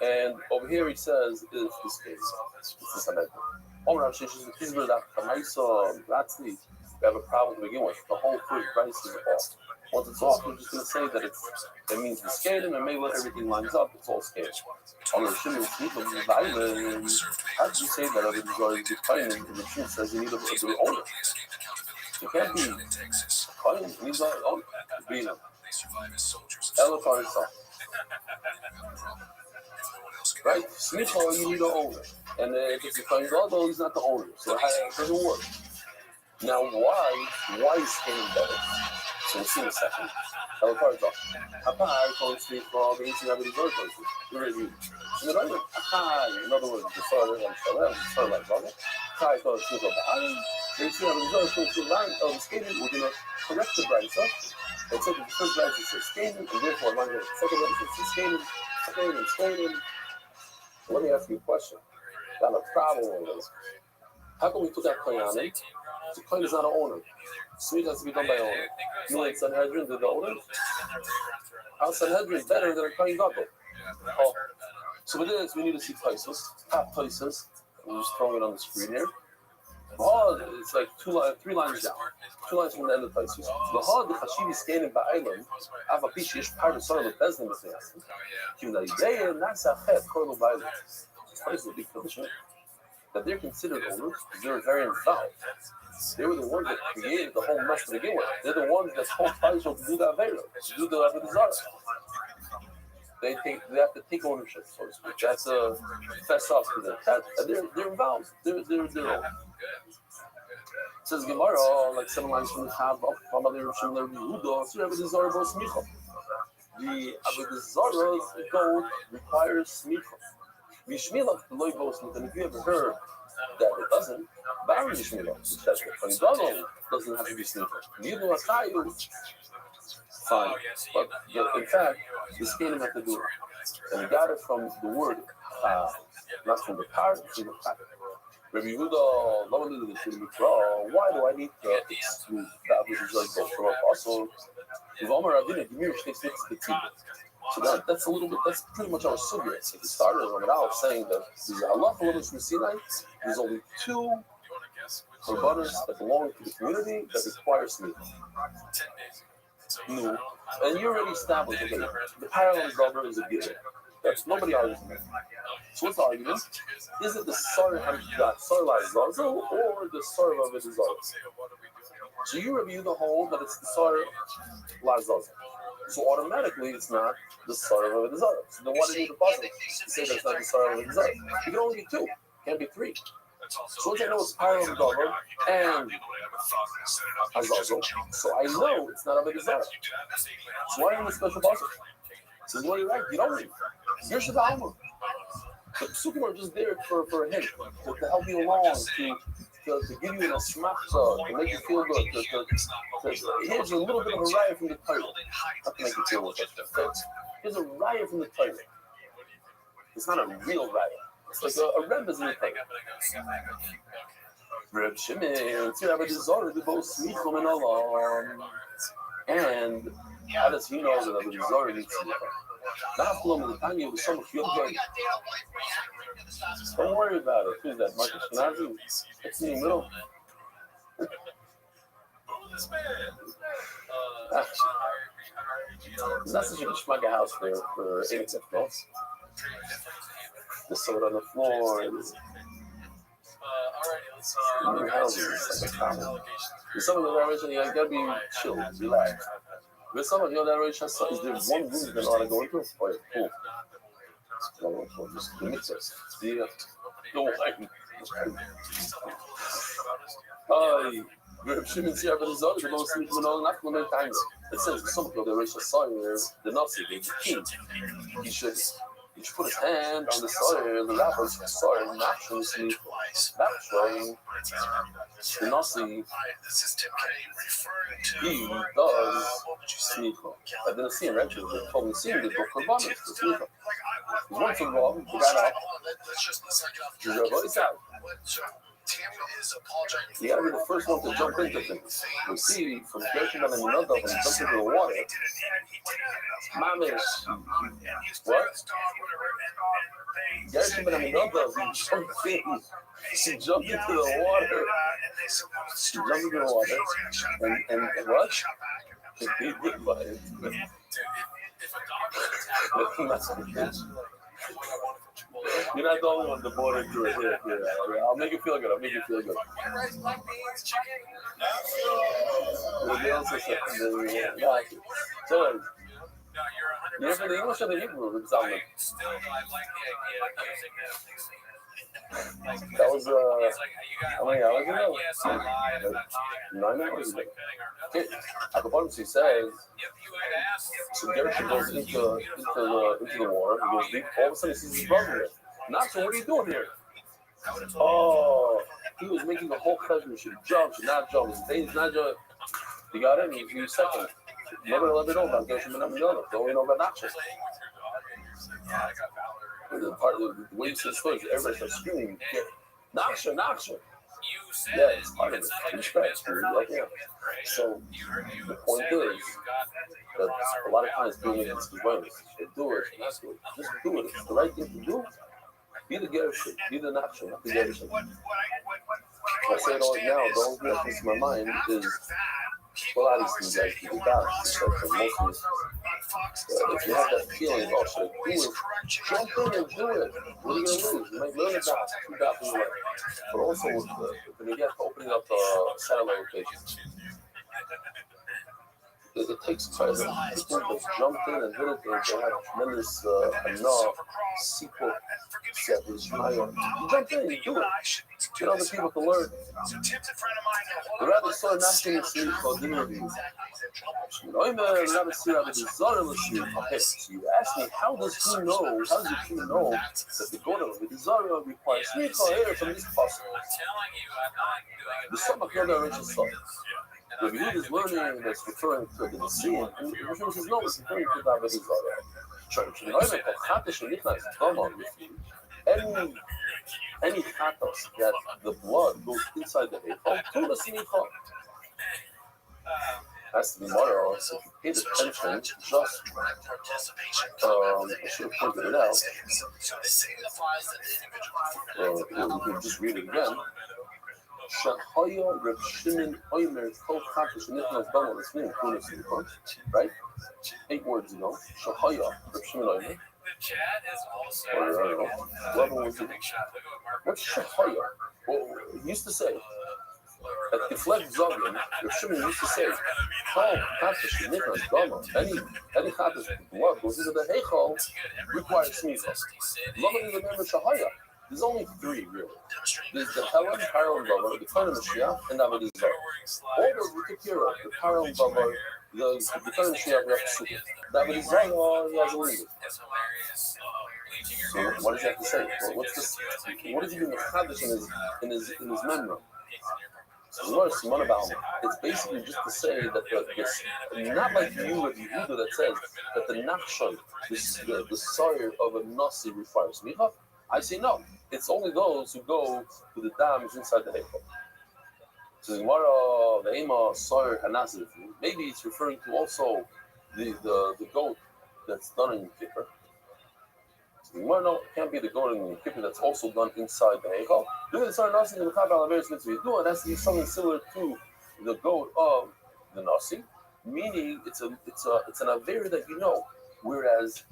And over here he says it's this case. It's the Sanhedrin. Oh, Rav Shimon says the Kizber that Kamaisa Ratzli. We have a problem to begin with. The whole first price is off. Once it's off, we're just going to say that it means the scaling, and maybe when everything lines up, it's all scaled. How do you say that Avodah Zarah is defined? And the Shimon says you need a good owner. It can't be Kohen, it needs an owner. Be enough. Elatar itself. Right? Smicha, you need an owner. And if it's a Kohen Gadol, he's not the owner. So it doesn't work. Now, why is scaling better? So we'll see in a second. Elatar itself. Apart from Smicha, the ancient Avodah Zarah places. You're ready. In other words, the Sarah and Sarah like brother. Chai thought it was about they see how the result to line of the skating, we're going to correct the brisa. And so the first brisa says skating, and therefore line the second brisa says skating. Let me ask you a question. Got a problem with this. How come we put that coin on it? The coin is not an owner. Sweet has to be done by an owner. You and Sanhedrin did the owner? How Sanhedrin is better than a coin gadol? Oh. So with this, we need to see places, top places. I'm just throwing it on the screen here. Oh, it's like 3 lines down. 2 lines from the end of the places. The hard, the Hashivi scanning by island, Ava Pishish, part of Sarah of Bezdin with the Yasin. Kivna Idea, Nasa Het, Korno by island. This place is a big punishment. That they're considered owners because they're very involved. They were the ones that created the whole mess to begin with. They're the ones that told Faisal to do the Avera, to do the Avodah Zarah. They have to take ownership, so to speak. That's a fess up to them. They're involved. They're own. It says Gemara, like 7 lines from the Chav, from other Rabbi Yehuda, so Avodah Zarah goes smicha. The Avodah Zarah goat requires smicha. V'shmilach the loy goes smicha. And if you ever heard that it doesn't, Bari Shmilach, which that's what Kohen doesn't have to be smicha. Yidu Achayu. Fine, but in fact, the scaling have to do it. And we got it from the word not from the part, from the part. Rabbi Yehuda, why do I need to exclude the Avodah Zarah from our apostle? So that's a little bit, that's pretty much our subject. So we started on it out saying that the halacha limits from Sinai, there's only 2 korbanos that belong to the community that require smicha. No. And you already established, okay, the parallel brother is a given. That's nobody argues with. So what's the argument? Is it the Sarah Lazazel or the Sarah of Avodah Zarah? So you review the whole that it's the Sarah Lazazel. So automatically, it's not the Sarah of the Zara. So then why did you do the puzzle? To say that it's not the Sarah of the Zara. You can only be two. Can't be three. So once I know it's parallel of Dover and Azazel, so I know it's not a Zara. So why in the special puzzle? Says, well, you're right. You don't need. You're Shabbat. The Psukim are just there for a hint, to help you along, to give you an asmachta, to make you feel good. Here's a little bit of a raya from the Torah. Not to make you feel good. Here's a raya from the Torah. It's not a real raya. It's like a Rebbe's in the Torah. Reb Shimon, Rabbi Zara, they both smichum and alon. And how does he know that Rabbi Zara needs smichum? Don't worry about it. Who's that? Marcus Shkenazi? It's in the middle. It's not such a schmuggy house for 8 months. The sword on the floor. New houses, like a common. Some of the narration, you gotta be chill, relax. With some of the other narration, is there one room you ought to go into? Oh, yeah, cool. Just the mitzvahs. Reb Shimon said, "But the Zara, the most sleep in all not many times." It says some of the narration saw the Nazi, the king. He should put his hand on the soil, the rapper's soil, naturally sleep. That's why the Nazi, he does smicha. I didn't see him actually. They told me seeing the book of Bonus, the smicha. He's once involved, he got up. It's out. You gotta be the first one to jump into things. We see from Gershon and another when he jumps into the water. Mamish. What? Gershon and another, he jumped into the water. She jumped into the water. And what? He did by it. You're not the only one to border through it. Here. I'll make you feel good. So, you're from the English or the Hebrew? It sounds like. That was, how many hours ago? 9 hours ago. Okay. Akabansi says, so Gershon goes into the water, he goes deep, all of a sudden he sees his brother there. Nacho, what are you doing here? Oh, he was making the whole country should jump, should not jump, his days not jump. He got in, he was second. Nobody let me know about Gershon and Amidala. They only know about Nacho. The way he says stories, everybody starts screaming, Nacho. Yeah, it's part of it. Respect. Like, yeah. So the point is that a lot of times doing it is the way. Do it, not do it. Just do it. It's the right thing to do. Be the Gershon, be the Nacho, not the Gershon. I say it all now, the only thing that comes to my mind is, well, I just think that people balance. For most of us, if you have that feeling, oh, should I do it? Jump in and do it. What are you going to lose? You might learn about it. You got to But also, when you get opening up satellite locations, it takes time. People that jumped in and did it, they have tremendous sequel service. You jump in, you do it. Get other people to learn. The Rabbi saw nothing sleep for dinner views. Okay, so you ask me, how does he know, how does he know that the God of the Zara requires smicha here from this possible? The Sabbath Yoda Rachel saw. The view is learning that's referring to the scene, and the Rishon says, no, it's referring to David Zara. Any chatos that the blood goes inside the Eichel, to the smicha. Has to be moral, so if you paid attention, just, I should have pointed it out. You can just read it again. Shahaya Reb Shimon Oimer Kol Chatos Nichnas Bama L'Snim Kuna Smicha, right? 8 words ago. Shahaya Reb Shimon Oimer. Or I don't know. 11 words ago. What's Shahaya? Well, he used to say, At the flag Zogin, your Shimon used to say, "How Chatas Shenichas Dama, any Chatas blood goes into the Heichal, requires smicha." Logan is the name of Shahaya. There's only three really. There's the Helen, Parallel Bavar, the Kana Mashiach, and Avodah Zarah. All those we took care of. The Parallel Bavar, the Kana Mashiach, we have to suit it. The Avodah Zarah, he has a leader. So what does he have to say? Well, what's this? What does he do in his memory? It's basically just to say that this, not like you with Yehuda that says that the nachshon, the sire of a nasi requires smicha. I say no. It's only those who go to the dams inside the heichal. So Gemara, the ema sire hanasi. Maybe it's referring to also the goat that's done in kippur. No, it can't be the goat in the kippur that's also done inside the heichal. Look at the sire nasi in the chaval various mitzvahs. No, it has to be something similar to the goat of the nasi, meaning it's an aver that you know. Whereas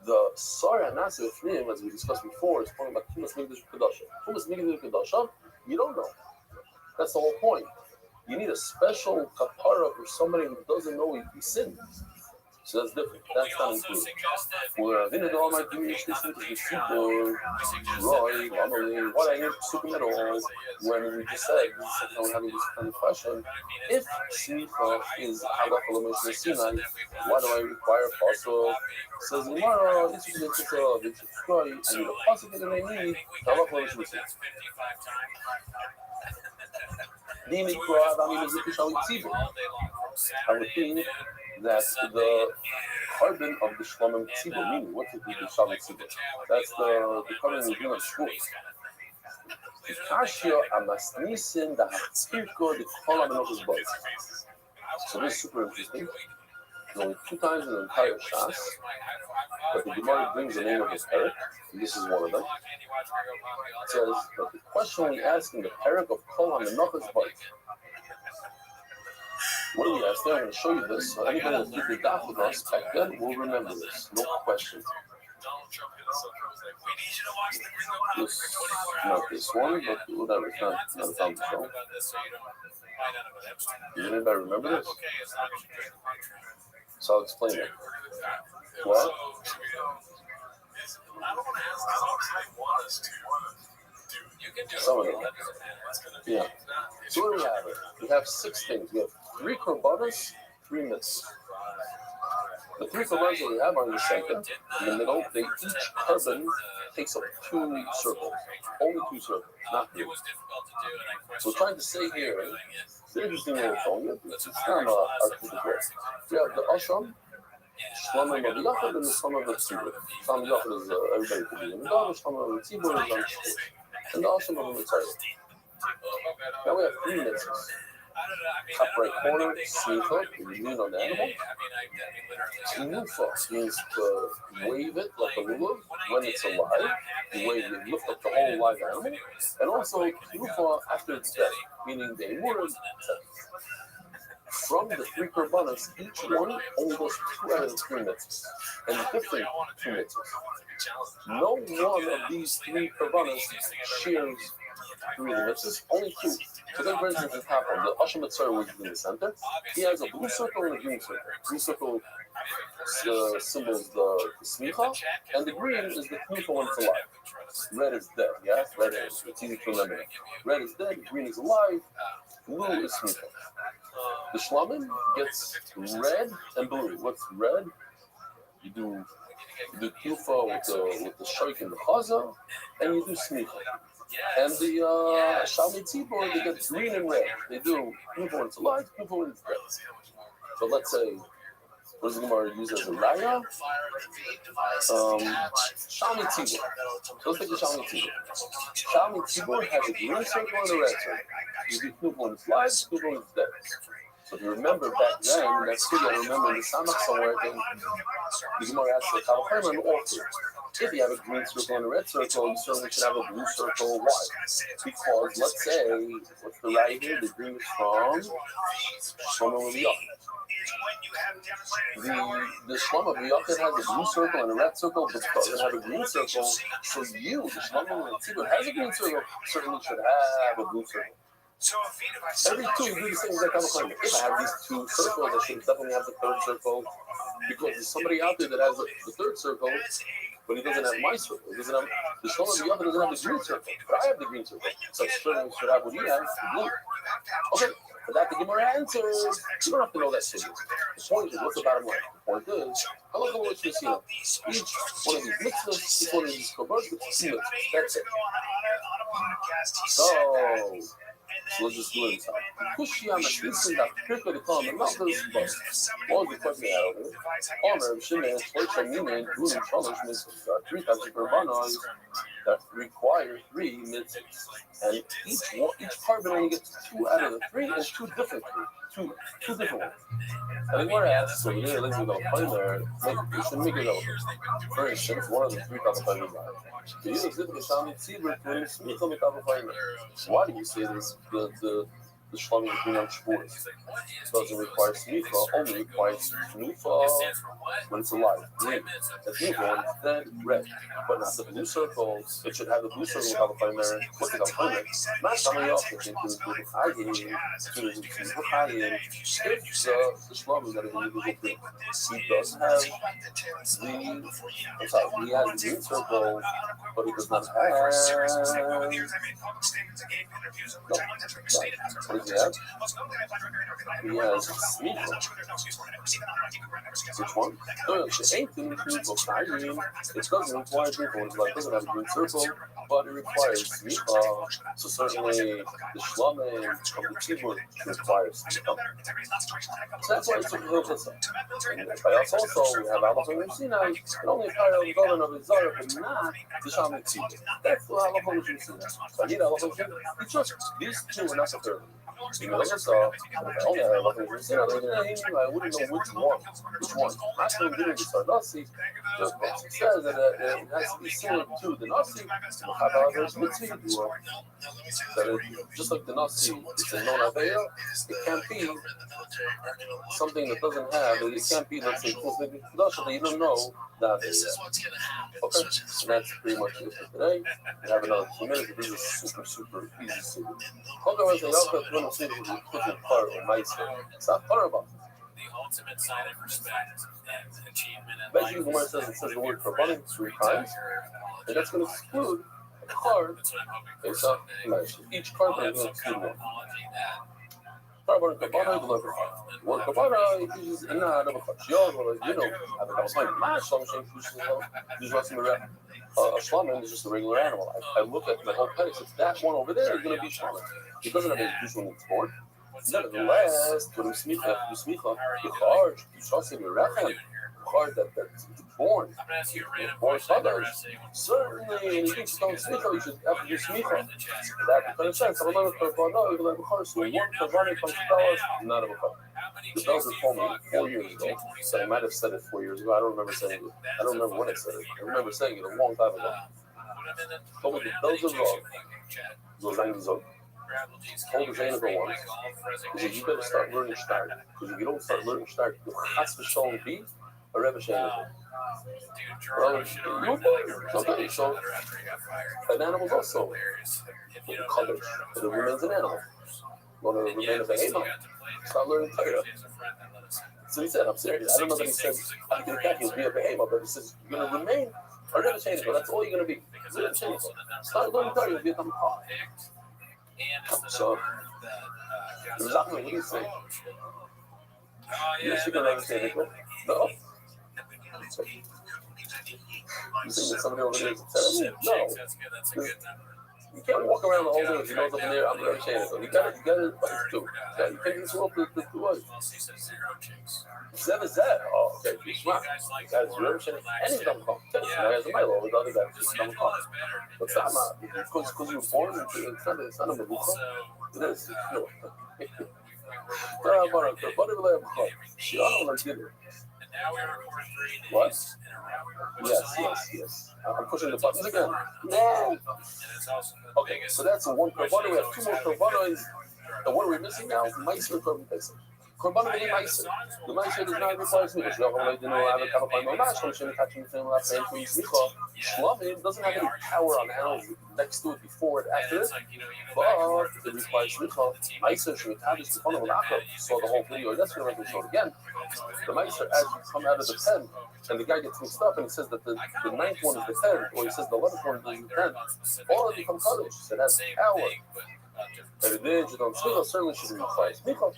the sara nasi of him, as we discussed before, is talking about tumas migdash kedusha. Tumas migdash kedusha, you don't know. That's the whole point. You need a special kapara for somebody who doesn't know he sinned. So that's different. That's not included. Where Vinod Almighty communication is super Roy, Emily, what I need super middle when we just said we're having this kind of question. If Smicha is Halacha L'Moshe Sinai, why do I require Pasuk? Says Gemara, it's a Troy, I need a Pasuk that I need Halacha L'Moshe Sinai. I would think that the carbon of the Shlomim Tzibur, meaning what's the Shlomim Tzibur? That's the carbon we do on schools. The Kashia Amasnisin, the Hatzirko, the Kolam Enoch's Buzz. So this is super interesting. There's only 2 times in the entire Shas that the Gemara brings the name of his Perek, and this is one of them. It says that the question we ask in the Perek of Kolam Enoch's Buzz. What do we ask there? I'm going to show you this. So anybody that did the daf with us back then will remember this. No question. Not this one, but whatever. It's not a time to show. Does anybody remember this? So I'll explain it. What? Some of them. Yeah. So what do we have here? We have 6 things. We have 3 korbanos, 3 mitzvahs. The 3 korbanos that we have are in the center. In the middle, each carbon takes up 2 circles. Only 2 circles, not 3. So we're trying to say here, it's interesting what we're showing you. It's not our typical. We have the ashram, Shlomim of Yachad, and the Shlomim of Tzibur. Shlomim of Yachad is everybody could be in the God, Shlomim of Tzibur is on Shul. And the ashram of the Mitzvah. Now we have 3 mitzvahs. Top right corner, smicha, you lean on the animal. Tinufa means to wave it like a lulav when it's alive. You lift up the whole live animal. And also tinufa after it's dead, meaning the emura is dead. From the 3 korbanos, each one only goes 2 out of the 3 mitzvahs. And different 2 mitzvahs. No one of these 3 korbanos shares 3 mitzvahs, only 2. So then, for instance, it's happened. The Hashem Mitzvah, which is in the center, he has a blue circle and a green circle. Blue circle symbols the smicha, and the green is the knufa when it's alive. Red is dead, yeah? Red is, it's easy to remember. Red is dead, green is alive, blue is smicha. The shlamim gets red and blue. What's red? You do knufa with the shoik and the chaza, and you do smicha. And the Shalmei Tzibur, they get green and red. They do knufa when it's alive, knufa when it's dead. So let's say, what does the Gemara use as a raya? Shalmei Tzibur. So let's take the Shalmei Tzibur. Shalmei Tzibur has a green circle and a red circle. You do knufa when it's alive, knufa when it's dead. So if you remember back then, in that studio, I remember in the Samach somewhere, the Gemara asked the Kalachim and all 3. If you have a green circle and a red circle, you certainly should have a blue circle. Why? Because, let's say, what's the right here? The green is from Shlomo of Yachid. The Shlomo of Yachid has a blue circle and a red circle, but doesn't have a green circle. So you, the Shlomo of Tzibur, has a green circle, certainly should have a blue circle. So Every two, you do the same exact kind of. If I have these two circles, I should definitely have the third circle, because there's somebody out there that has the third circle, but he doesn't have my circle. He doesn't have the shoulder of the other doesn't have the green circle, but I have the green circle. So I certainly should have what he has, the blue. Okay, for that the Gemara answers. You don't have to know that shit. The point is, what's the bottom line? The point is, how long will you see? Each one of these mitzvahs, each one of these korbos, that's it. So let's just do it. Kushiyama, this is that quicker to call him. Not this book. All the questions I have over here. Honor, Shimon, Torah, Nina, Gulim, Shalosh, mitzvahs. 3 types of korbanos that require 3 mitzvahs. And each carbon only gets 2 out of the 3 and 2 different 3. Two different ones. And the Gemara asks over there, let's go find there. We should make it over. For instance, one of the 3 types of findings are. Why do you say this? The Shlomim between on Shavuos doesn't require smicha, only requires smicha when it's alive, green. The blue one is then red, but not the blue circle. It should have the blue circle without the primary. What's it called? Not somebody else that can do the Chayim, if the Shlomim that is illegal green. He does have he has the green circle, but he does not have. No. What does he have? He has smicha. Which one? No, it ain't the smicha. It doesn't require smicha. It doesn't have a green circle, but it requires smicha. So certainly the shlomim from the tzibur requires smicha. So that's why it's a little bit. And by us also, we have halachah of Sinai. It only applies on the government of the Zara, but not the shalom tzibur. That's the halachah of Sinai. So I need halachah of Sinai. It's just these 2 are not the third. You know, so I wouldn't know which one. Not going to do it with Nasi. Just it says that it has to be similar to the Nasi. Just like the Nasi, it's a non aveya. It can't be something that doesn't have. It can't be, let's say, you don't know that. Okay, and that's pretty much it for today. We have another 2 minutes. This is super easy. Part of my story. It's not part about it. The ultimate sign of respect and achievement in life. Basically, it says the word for running 3 times, and that's going to exclude a card. Based on each card is going to exclude 1. Carbon kabana deliver. Word kabana is in the other parts. You know, I was like, my assumption a shlomim is just a regular animal. I look at my whole pedix. If that one over there is going to be shlomim, it doesn't have any use when it's born. Nevertheless, to the smicha, the charge, the shasim, the rechem, the charge that's born, born others. Certainly, in each stone smicha, you should have to do smicha. That kind of sense. I'm not a karbana, even like a charge. So one karbana comes to us, not of a charge. The bells were told me 4 years ago, so I might have said it 4 years ago. I don't remember saying it. I don't remember when I said it. I remember saying it a long time ago. Told me the bells are wrong. Those angles are. Told the Zainab once, he said, you better start learning start. Because if you don't start learning start, you'll have to show and be a Rebbe Shainab. Well, okay, so an animal's also colors. It remains an animal. You want to remain a behemoth? Start learning Torah. So he said, I'm serious. I don't know that he said, I think that he'll be a behemoth, but he says, you're going to remain a Rebbe Shainab. That's all you're going to be. Start learning Torah, you'll be a Tamachah. So, exactly what do you say? Yes, you can understand it. No. You think that somebody over there is upset? No. You can't walk around the whole day if you know something there. I'm going to change it. You got to do. You can't just walk the what? 7 that. Oh, okay. Wow. Guys, you're saying any dumb call. As a mile, with other guys, just dumb call. But it's not because you were born into it's not a mabucha. It is. No. What? Yes. I'm pushing the buttons again. No. Okay, so that's a 1 carbon. We have 2 more carbonos. And what are we missing now? Mice or carbon. Korban B'li Meiser. The Meiser does not require smicha. Shlomo didn't have a couple of mamash. Shlomo touching the film left hand from smicha. Shlomo doesn't have any power on animals next to it, before it, after it. But it requires smicha. Meiser Shemitavis the phone of Rachel. Saw the whole video yesterday. I can show it again. The Meiser, as you come out of the pen, and the guy gets mixed up, and he says that the ninth one is the 10, or he says the 11th one is the 10. All of it becomes courage. So that's power. And the digital smicha certainly should require smicha.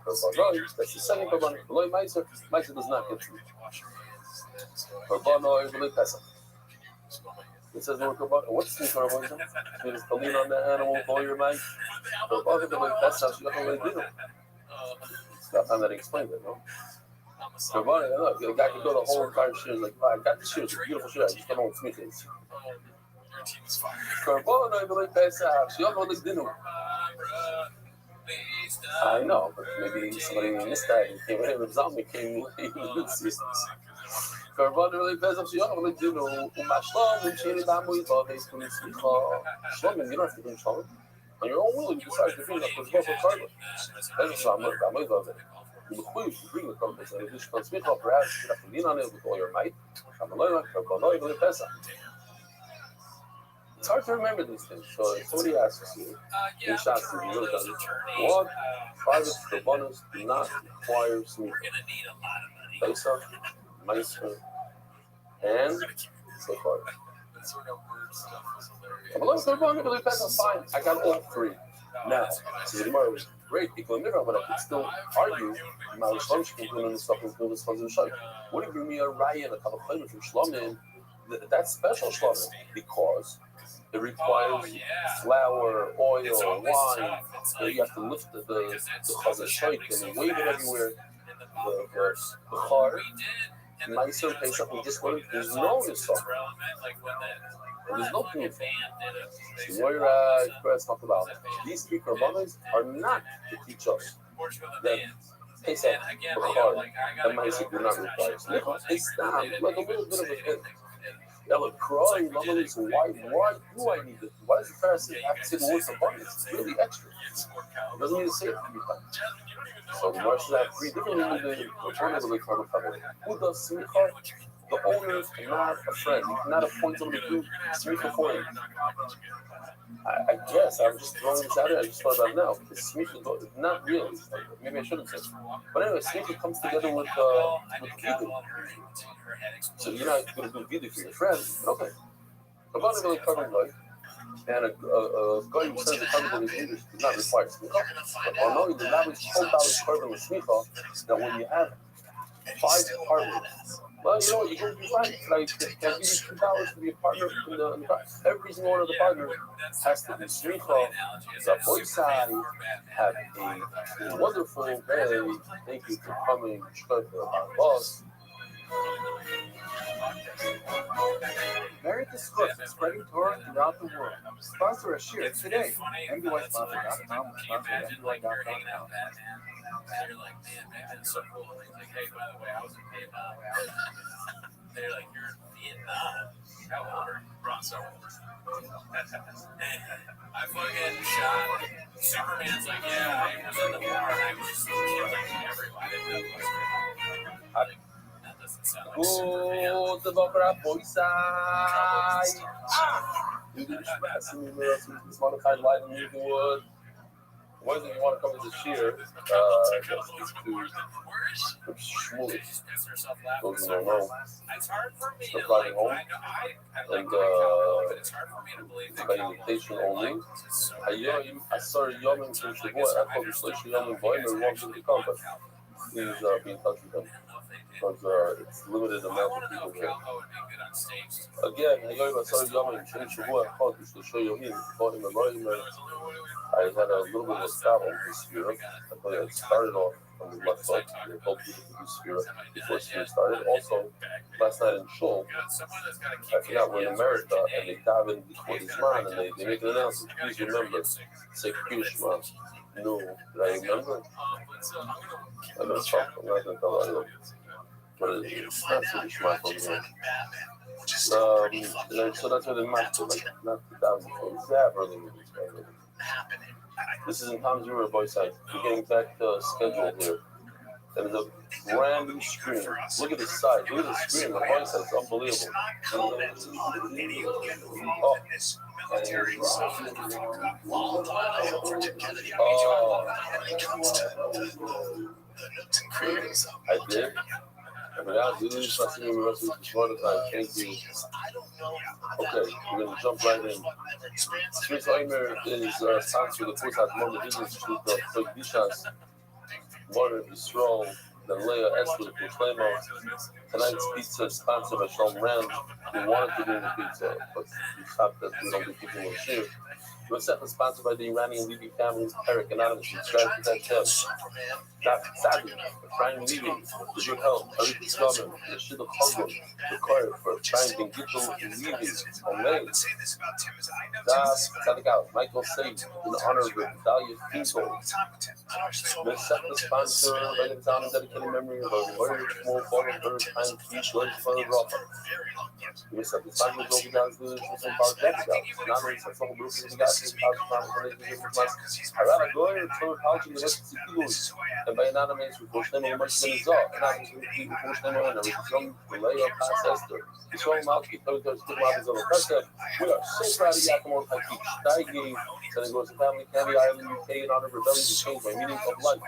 That's the second korban. Below Meiser, Meiser does not get smicha. Korban or Pesach. It says the word korban. What's smicha? It means to lean on the animal with all your might. Korban or Pesach, you don't really do it. It's not that explained it, no? Korban, look, the guy could go the whole entire shir. Like, I got this shir. It's a beautiful shir. I just don't know what smicha is. Korban or Pesach, you don't know what dinner. I know, but maybe somebody missed that and came in. Zalmi came late. Korban really Pesach, you don't really do no. Umashlam, and Sheni Damu, you don't have to do smicha. Shlomim, you don't have to do shlomim. On your own will, you decide to bring that for the korban. That's what I'm going to you bring the korban. So if you should smicha, perhaps you have to lean on it with all your might. Korban really Pesach. It's hard to remember these things. So if somebody asks you, in shots to be really done, what private korbanos do not require smicha? Pesach, Meiser, and so far. I'm a little korban, really Pesach, fine. I got all three. Now, so the Gemara was great, but I could still argue. What if you me a raya and a couple of claimants from Shlomim? That's special Shlomim because it requires flour, oil, wine. So you have to lift the chazal shayk and wave it everywhere. The char, Meiser, Pesach, we just learned there's no nisah. There's no proof. So Moira Express talked about these three korbanos are not to teach us that Pesach, Bechar, and Meiser do not require. So it's not like a little bit of a thing. Ella cry, why do I need it? Why does the Pharisee have to say the word abundance? It's really extra. It doesn't need to say it to be done. So the Marshals have three different reasons. Who does smicha? The owner is not a friend. You cannot appoint somebody to do smicha for him. I guess I'm just throwing this out there. I just thought about it now. Smicha, not really. Maybe I shouldn't say. But anyway, smicha comes together with vidu. So you're not going to do vidu for your friend. Okay. About a really covered life. And a guy who says the covered with his English does not require smicha. But although the Rabbi told about his carbon with smicha, that when you have 5 carbons, well, you know what, you go be right. Like, can be $2 to be a partner in the every single one of the partners has to be smicha. The voice side have a wonderful day. Thank you for coming. Boss. Merit the Scots and spreading Torah throughout the world. Sponsor a shir today. MDYsponsor.com or sponsor at MDY.com. They're like, man, it's so cool. And they're like, hey, by the way, I was in Vietnam. They're like, you're in Vietnam? How old are you? Bronze Star Wars. I fucking shot. Superman's like, yeah, I was in the war and I was just killing everybody. That doesn't sound like Superman. Oh, the Bokra voice side. You did this modified light in Newtonwood. One thing you want to come to the shear, just to Shmuel. Those who don't know, still flying home, and by invitation only. I started Yomim from Shavuot. I told you, Yomim Boim, and want them to come, but please be in touch with them. Because it's limited amount of people there. Again, I started Yomim from Shavuot. I told you, Yomim Boim, I had a little bit of a start on this year. I thought I started off on the left foot. They told people to do Sphira before Sphira started. Also, last night in Shul, I forgot we're in America, and they dive in before this man, and they make an announcement. Please remember, say Kishma. No, did I remember? I'm going to talk. I'm not going to tell anyone. But it's not so Kishma from here. So that's what it meant to, like, not the dive before the Zav early in the happening. This is in Tom's River, boy side. We're getting back to schedule here. That is a brand new screen. Look at the size. Look at the screen. The voice is unbelievable. Oh. I did. But I'll do this. I'll see you the rest of this one time. Thank you. Okay, we're going to jump right in. Smith Eimer is sponsored the course at Mormon Business Group of Pagdishas, Mother Yisrael, the Leah Esther, Pushlemo. Tonight's pizza is sponsored by Shalom Rand. We wanted to do the pizza, but we thought that we don't be people will share. We're sponsored by the Iranian Levy family's Eric Anonymous. Subscribe to that channel. Dr. Sadi, Brian Levy, the Good Help, Eric Scoman, the Shidduch Hogum, the Choir for Brian Bengittel Levy, Olay, Tzaddik Michael Said, in honor of Dahlia Fiesel. We're sponsor by the town and dedicated memory of our warrior, small, foreign, bird, time, speech, legs, father, Rafa. We're sponsor of Joe John's News, and some power dance out. Anonymous, and some groups of the guys. I rather go and turn out in the rest of the kilos. And by anonymous, we push them on much than is all. Anonymous, we push them on, and we come to lay up past Esther. It's all out, we throw those good lobbies on the press. We are so proud of Yakimo Taki, Daigi, that it goes to family, Candy Island, UK, in honor of rebellion to change my meaning of life.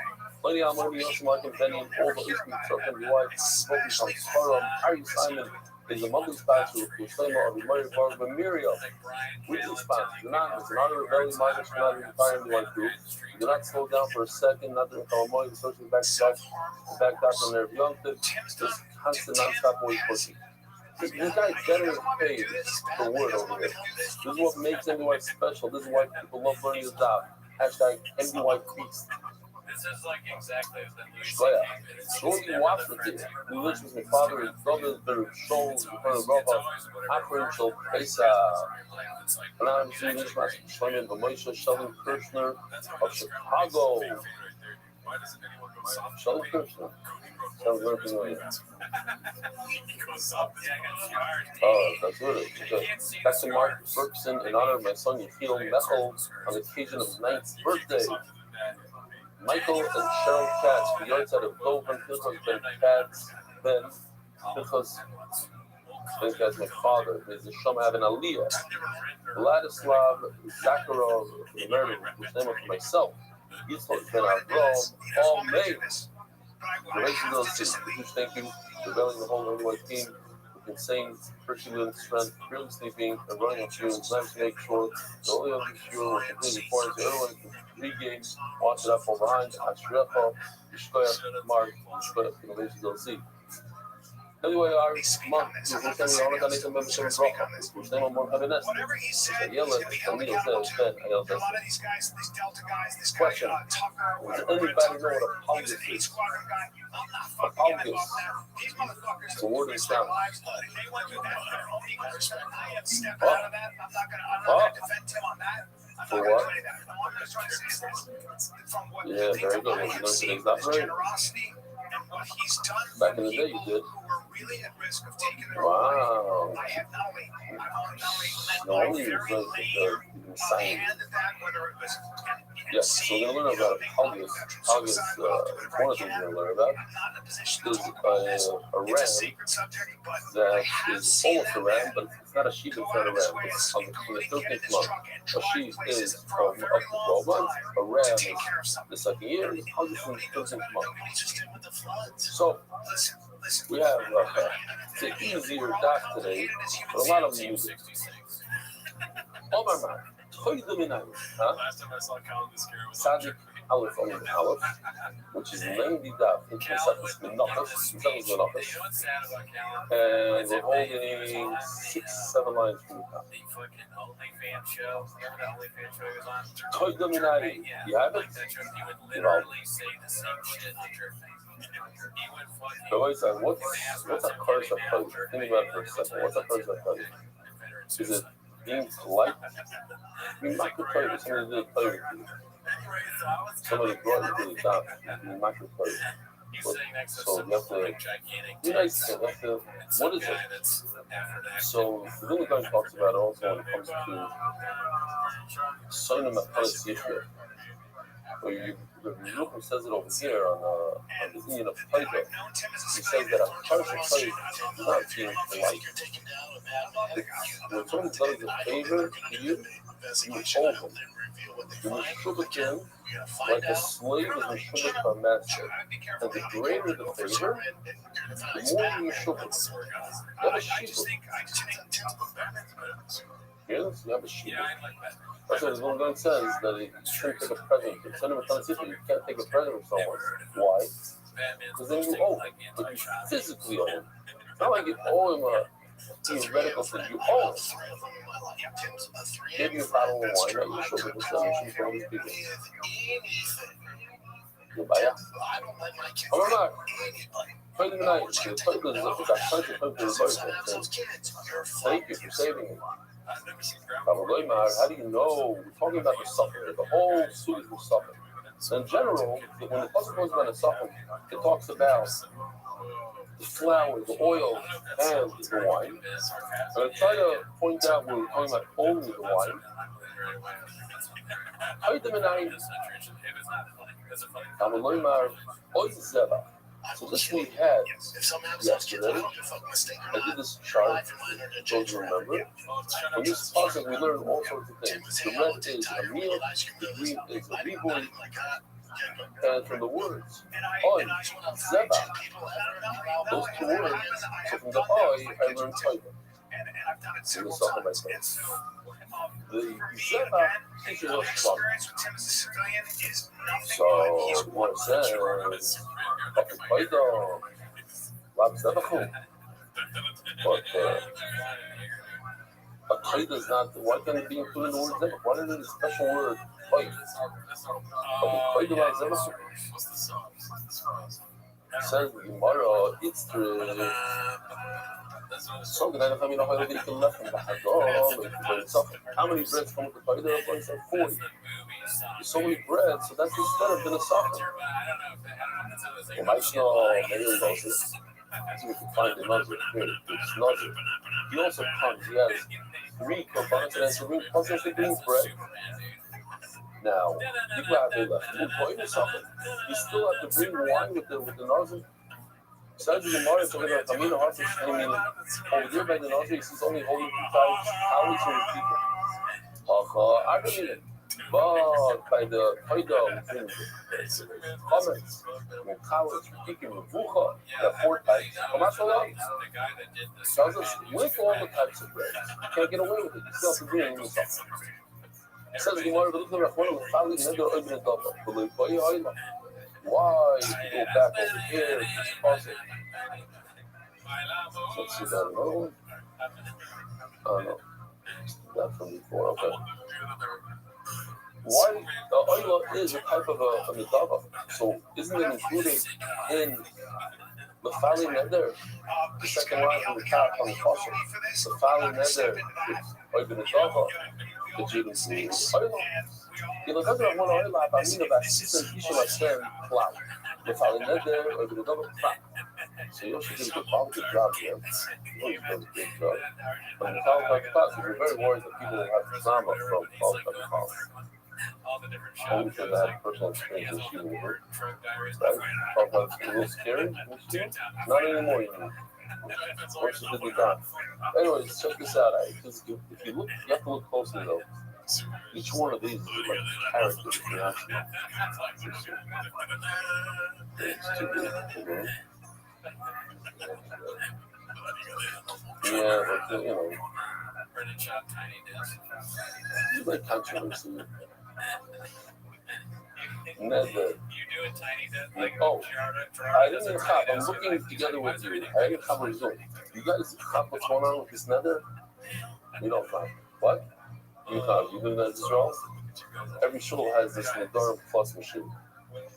Plenty of money, also like Benny, and all the Eastern truck and wife, focus on Sparrow, Harry Simon. Is a monthly sponsor of Kushlema of the Murray Farm Memorial. Weekly sponsor, Anonymous, an honor rebellion migrants from not retiring the white group. Do not slow down for a second, not to become a money, the social back doctor on their young kids. This constant non-stop voice pushing. This guy better paid for word over here. This is what makes NBY special. This is why people love learning the job. Hashtag NBY Feast. This is like exactly as the news. Shorty watched with it. We lived with my father, his brothers, their souls, in front of Rabbi, Afro, Pesa, Anonymous, Nishmas, Shlomo, Moshe, Sheldon Kirshner of Chicago. Sheldon Kirshner. Sounds very familiar. Oh, that's good. Okay. That's to Mark Berkson in honor of my son, Yechiel Mechel, on the occasion of 9th birthday. Michael and Cheryl Katz, the yards out of Dover, Pinchas Ben Katz, Ben Pinchas my father, is the Shom having Aliyah. Vladislav Zakharov, the murder, which name of myself. Yitzhak Ben Avram, all made. The races of those huge thank you for rebelling the whole Illinois team with insane Herculean strength, really sleeping, and running on fumes. Time to make sure the only of this year will completely important to everyone can regain, watch it up from behind, Ashrecha, Yishkoyach, Mark, Yishkoyach, and the races of the Anyway, our month, we're going to all the nation members of Rothschild. We're staying on one happiness. Whatever he said, I yell at the meal says, Ben, I yell at a lot of these guys, these Delta guys, this guy, Question. Tucker, Does whatever. anybody know what a He was polygus an 8 is? squadron guy. I'm not A fucking giving polygus. up now. These motherfuckers It's a word in risk their sound. lives. They went through that for their own ego's. I am stepping out of that. I'm not gonna defend him on that. I'm For not gonna what? do any of that. All I'm gonna try to say is this. From what Yeah, the very things good. I You have know seen today's not with his right. generosity and what he's done Back for in the day, you people did. who were really at risk of taking their own life. Wow. I have not only let No my wonder you're very very lame insane. hand at that, whether it was Yes, so we're going to learn about polygus. Polygus, one of the things we're going to learn about is a ram that is almost a ram, but it's not a sheep, it's not a ram. It's on the 13th month. A sheep is from up to 12 months. A ram is the second year. Polygus is the 13th month. So, we have it's an easier doc today, but a lot of music. Oh my mind. Huh? Last time I saw Colin this year was Tzaddik Aleph on the Aleph, which is 90 daf in Pesach's Menachos, what's sad about Calvin? and we're holding 6-7 lines from the top. The fucking OnlyFans show. Remember the OnlyFans show he was on? Toy Dominati, you have it? Like that show, he would literally say the same shit that you're saying. He would fucking. So I said, what's a curse of play? Think about it for a second. What's a curse of play? Is it being polite? I mean, microplay is somebody did play with you. Somebody brought you to the top. Microplay. So you have to be nice. You have to, what is it? So the Vilna Gaon talks about it also when it comes to Sonim Acharis Yishya. The Ruchim says it over here on the Indian of Taika. He says that a person is not being polite. When someone does a favor to you, you owe him. You mishubak him like a slave is mishubak to a master. And the greater the favor, the more you mishubak. You have a shibuk. Yes, you have a shibuk. That's what his one gun says, that you shouldn't take a present. If send him a Tanasifah, you can't take a present from someone. Why? Because then you owe him. But you physically owe him. It's not like you owe him a theoretical thing. You owe him. Give you a bottle of wine, right? You should be selling for all these people. You buy it. I'm not. Thank you for saving me. How do you know? We're talking about the suffering. The whole suit is suffering. So in general, when the Pasuk goes about the suffering, it talks about the flour, the oil, and the wine. And I try to point out when we're talking about only the wine. So this we had yesterday. I did this chart, don't you remember? From this puzzle, we learned all sorts of things. The red is a meal, the green is a riboy, and from the words, Oy, Zeba, those two words, so from the Oy, I learned Taiva. In the Saka myself. The Zeba teaches us fun. So, what it says, but a Qaida is not, why can't it be included in the word Zebach? Why don't it be a special word, Qaida? Qaida like Zebach. Says the Gemara, it's the something I don't know how to get left from the Hadar. How many breads come with the Qaida? One said 40. There's so many breads, so that's instead of the Saka. Well, my snow, maybe we don't see. See if we can find the Nazir. Here, it's Nazir. He also comes, he has 3 korbanos and has 3 puzzles to bring bread. Now, you have to something. You still have to bring wine with the Nazir. Besides the Gemara, it's over there. Tamina Harfish, I mean, over there by the Nazir, he's only holding 2,000 colleagues and people. I believe it. But by the Qaida, comments, with college, with Vucha, the 4 types, tells us with all the types of bread, you can't get away with it. You still have to bring it in something. It says the Gemara, why you go back over here? Just pause it. Let's see that another one. Oh no, that from before. Okay. Why the oil is a type of a medava? So isn't it included in the Fali Neder, the second line from the top on the fossil? The Fali Neder is oil medava. The Judas oil. You know, that's what I want to about me about season issue like them cloud. The Fali Neder oil medava cloud. So you should do a good job here. You always does a good job. But in the Fali class, we're very worried that people will have drama from Fali class. Only for that personal experience with shooting with her. Right? Talk about it's a little scary. Not anymore, you know. Once you did it done. Anyways, check this out. Because if you look, you have to look closely though. Each one of these is like characters, you know. It's too big, you know. Yeah, but you know. It's like controversy. Never. Oh, I didn't have. I'm looking together with you. I didn't have a result. You guys have what's going on with this nether? You don't have. What? You have. You do that as well? Every shul has this Nadarim Plus machine.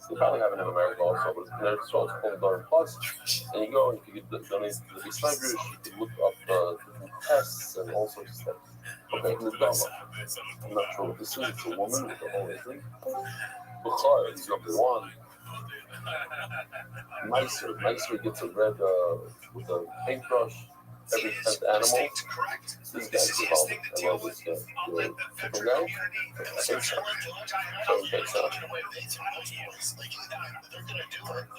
You probably have it in America also, but in Israel it's called Nadarim Plus. And you go and you can donate to the Islam group, you can look up different tests and all sorts of stuff. Okay, Nadarim. I'm not sure what this is. It's a woman with a whole thing. Bukhar is number 1. Meiser gets a red with a paintbrush. every 10th animal. This guy's called, I love this guy. The triple guy? I think so.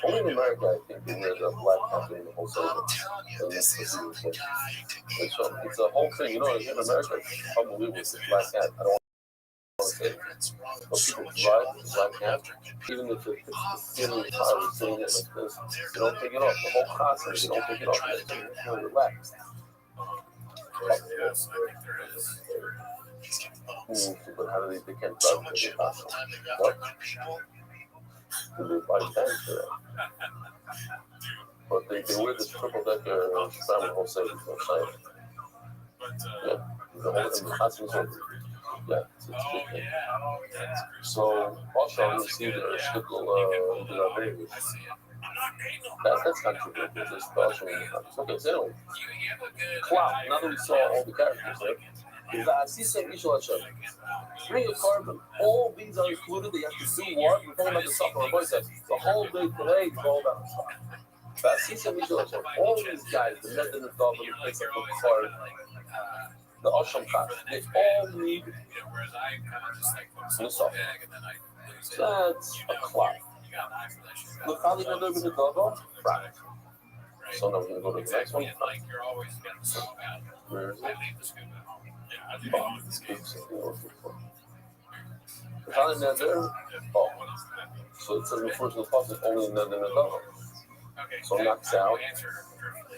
Only in America, I think, they wear the black hat during the whole season. It's a whole thing, you know, in America, it's unbelievable. It's a black hat. I don't want to say it. But people drive with the black hat, even if it's the feeling of car is sitting there like this, they don't take it off. The whole concert, they don't take it off. They're really relaxed. Yes, I think there is. But how do they can't drive with the costume? What? Do they buy tanks for that? But they wear this triple decker Simon Jose outside. Yeah, the whole costume is over. Yeah, it's a big thing. So, also, I'm going to see the shtickle in Las Vegas. That's not too good. There's just also in the comics. Okay, so anyway, Cloud. Now that we saw all the characters there, bring a carbon. All these are included. They have to do what? We're talking about the stuff our boy says. The whole day today is all about stuff. All these guys, the men in the dog, the place like the card, the Osham Khan, they all need the stuff. That's a cloud. Look how they go over the dog, right? So now we're going to go to the next one. Where is it? Oh, so it says before to the positive only in the dog. So it knocks out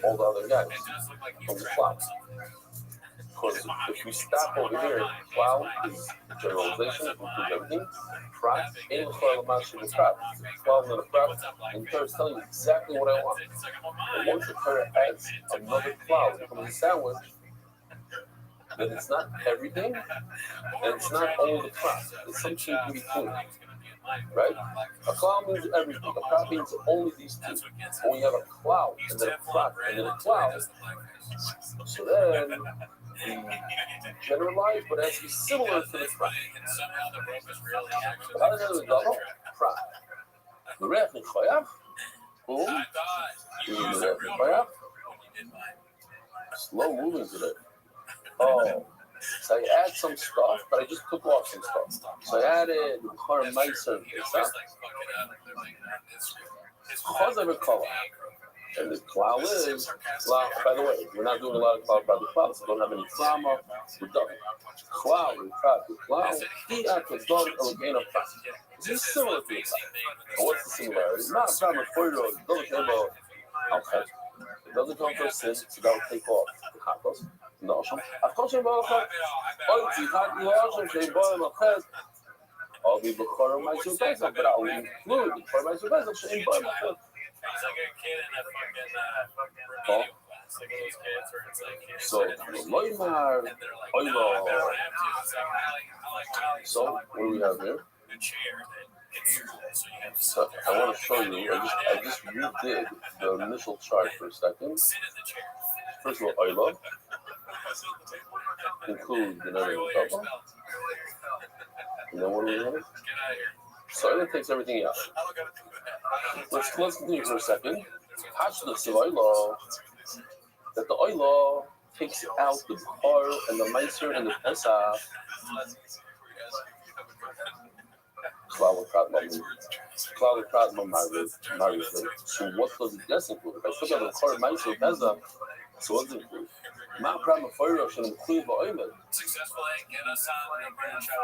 all the other guys from the cloud. Because if we stop over here, cloud is generalization, includes everything. Prat, ain't the cloud of the prat. 12 in a prat, and the Torah is telling you exactly what I want. And once the Torah adds another cloud from the sandwich, then it's not everything, and it's not only the prat. It's something in between. Right? A cloud means everything. A prat means only these two. When you have a cloud, and then a prat, and then a cloud, so then we generalize, but it has to be similar to the prat. But how does it go? Prat. The ref in Chayach. Boom. The ref in Chayach. Slow moving today. Oh. So I add some stuff, but I just took off some stuff. So I added Char Meiser because of a color. And the cloud is, by the way, we're not doing a lot of cloud by the cloud, so don't have any trauma. We're done. Cloud, the cloud, he actually done again of plastic. This is similar to the cloud. But what's the similarity? It's not a problem for you, it doesn't come about outside. It doesn't come from sin, so that will take off the chakos. No, of course, you're about to I'll be before my supervisor, but I'll include before my supervisor. He's like a kid in a fucking remedial class, like those kids where it's like, so Loimar, so what do we have here? So I want to show you. I just redid the initial chart for a second. First of all, Oila include the name of the double. And then what do we have? So Oila takes everything out. Let's continue for a second. Hashdas of Oila, that the Oila takes out the Bechor and the Meiser and the Pesach. So what does it just include? If I took out the Bechor, Meiser, Pesach, so what does it include? My problem for you should include the Oimen.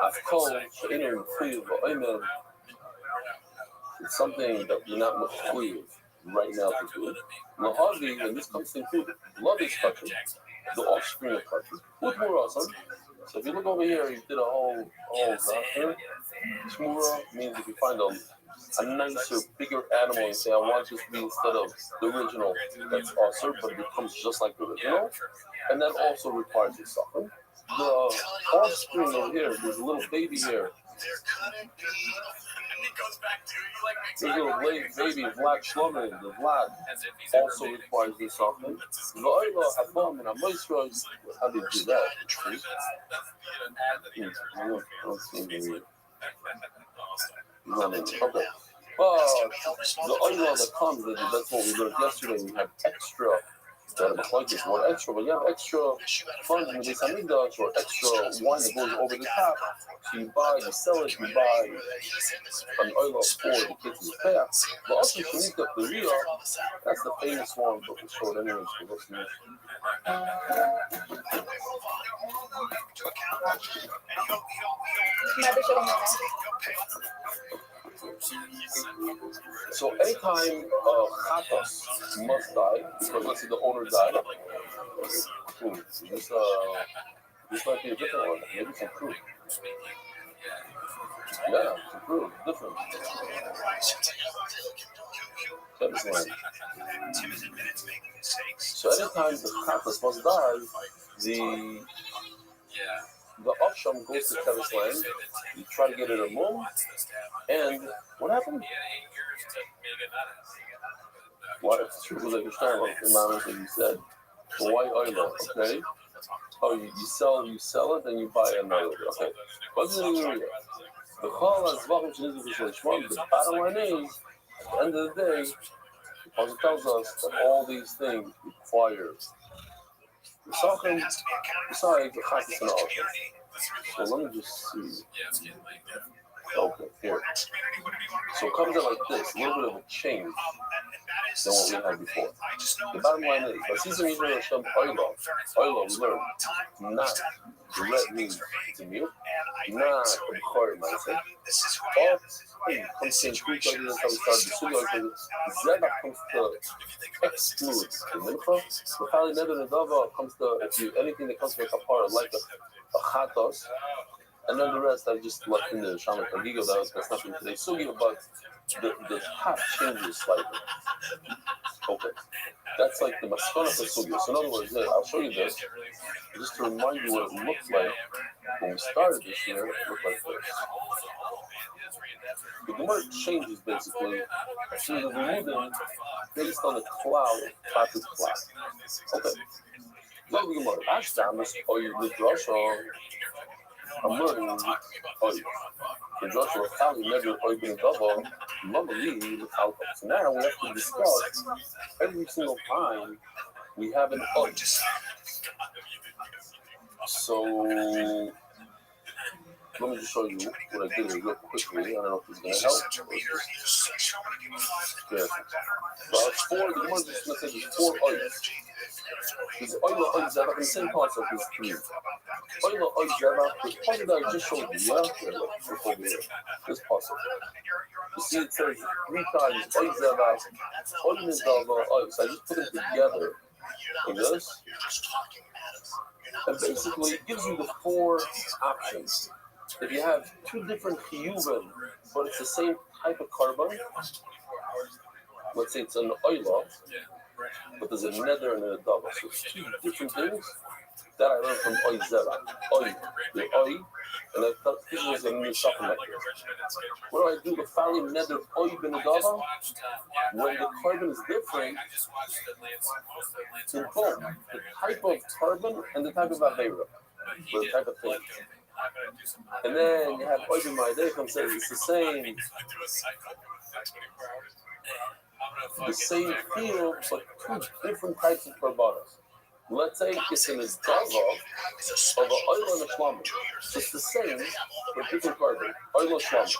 I've called the inner include the Oimen. It's something that you're not include right now to do. Lahavi, when this comes to include love is touching, the offspring of touching. What's more awesome? So if you look over here, you did a whole here. Shmura means if you find a nicer, bigger animal and say, I want this to be instead of the original, that's awesome, but it becomes just like the original. And that also requires a suffering. The offspring over here, there's a little baby here. There's a little baby, Vlad Shlomo, the Vlad also requires this suffering. The Oila Habam and Amoisra, how do you do that? Okay. Well, the Oila that comes, that's what we learned yesterday. We have extra That like this one extra, but you have extra funds in the Beis Hamikdash or extra wine that goes over the top. So you buy, you sell it, you buy an oil for the kids in the path. But also Shemitah Peria, that's the famous one, but we showed anyways for this mission. So anytime Chatos must die, because let's say the owner died, this might be a different one, maybe some proof. Yeah, some proof, different. So anytime the Chatos must die, the Asham goes to Tevis land, you try to get it removed, and what happened? What? It's true, like you're starting like the mamas that you said. But why oil? Okay. Oh, you sell it, and you buy another. Okay. What's the area? The bottom line is, at the end of the day, the Bible tells us that all these things require something besides the Chatas and all. So let me just see. Okay, here. So it comes out like this, a little bit of a change than what we had before. The bottom line is, by season we learn Hashem oilo, we learn not red means to milk, not a core mindset. All comes to include, that's how we started the studio, because Zebach comes to exclude the mincha. The Chali Neder Nedava comes to, if you anything that comes from a kapara, like a chatos, and then the rest I just left in the Shaman Kagigo, that's nothing today. Sugi, but the top changes slightly. Okay. That's like the maskana for Sugi. So in other words, I'll show you this, just to remind you what it looked like when we started this year. It looked like this. The Gemara changes basically to the removing based on the cloud, Tatu cloud. Okay. Look at the Gemara. Ashtam is the Drasha. I'm learning the Joshua Kali never open double, normally with alcohol. So now we have to discuss every single time we have an oil. So let me just show you what I did real quickly. I don't know if it's going to help. Yeah. So the Gemara just going to say there's 4 oils. There's oil zevach, the same concept as 3. Oil zevach, the point that I just showed you, before here, this possible. You see, it says 3 times oil zevach, oil nedava, oil. So I just put them together in this, and basically it gives you the 4 options. If you have 2 different chiyuvim, but it's the same type of carbon, let's say it's an oil, but there's a neder and a double. So it's 2 different things that I learned from oil zera. Oil, the oil, and I thought this was a new supplement. What do I do? The following neder oil ben a double, when the carbon is different, it's in both the type of carbon and the type of avera, or the type of thing. And then you have oil ben ma'adeh comes says it's the same field, but 2 different types of carbonos. Let's say it's an izdava of an oil and a shlamim. So it's the same, but different carbon, oil and shlamim.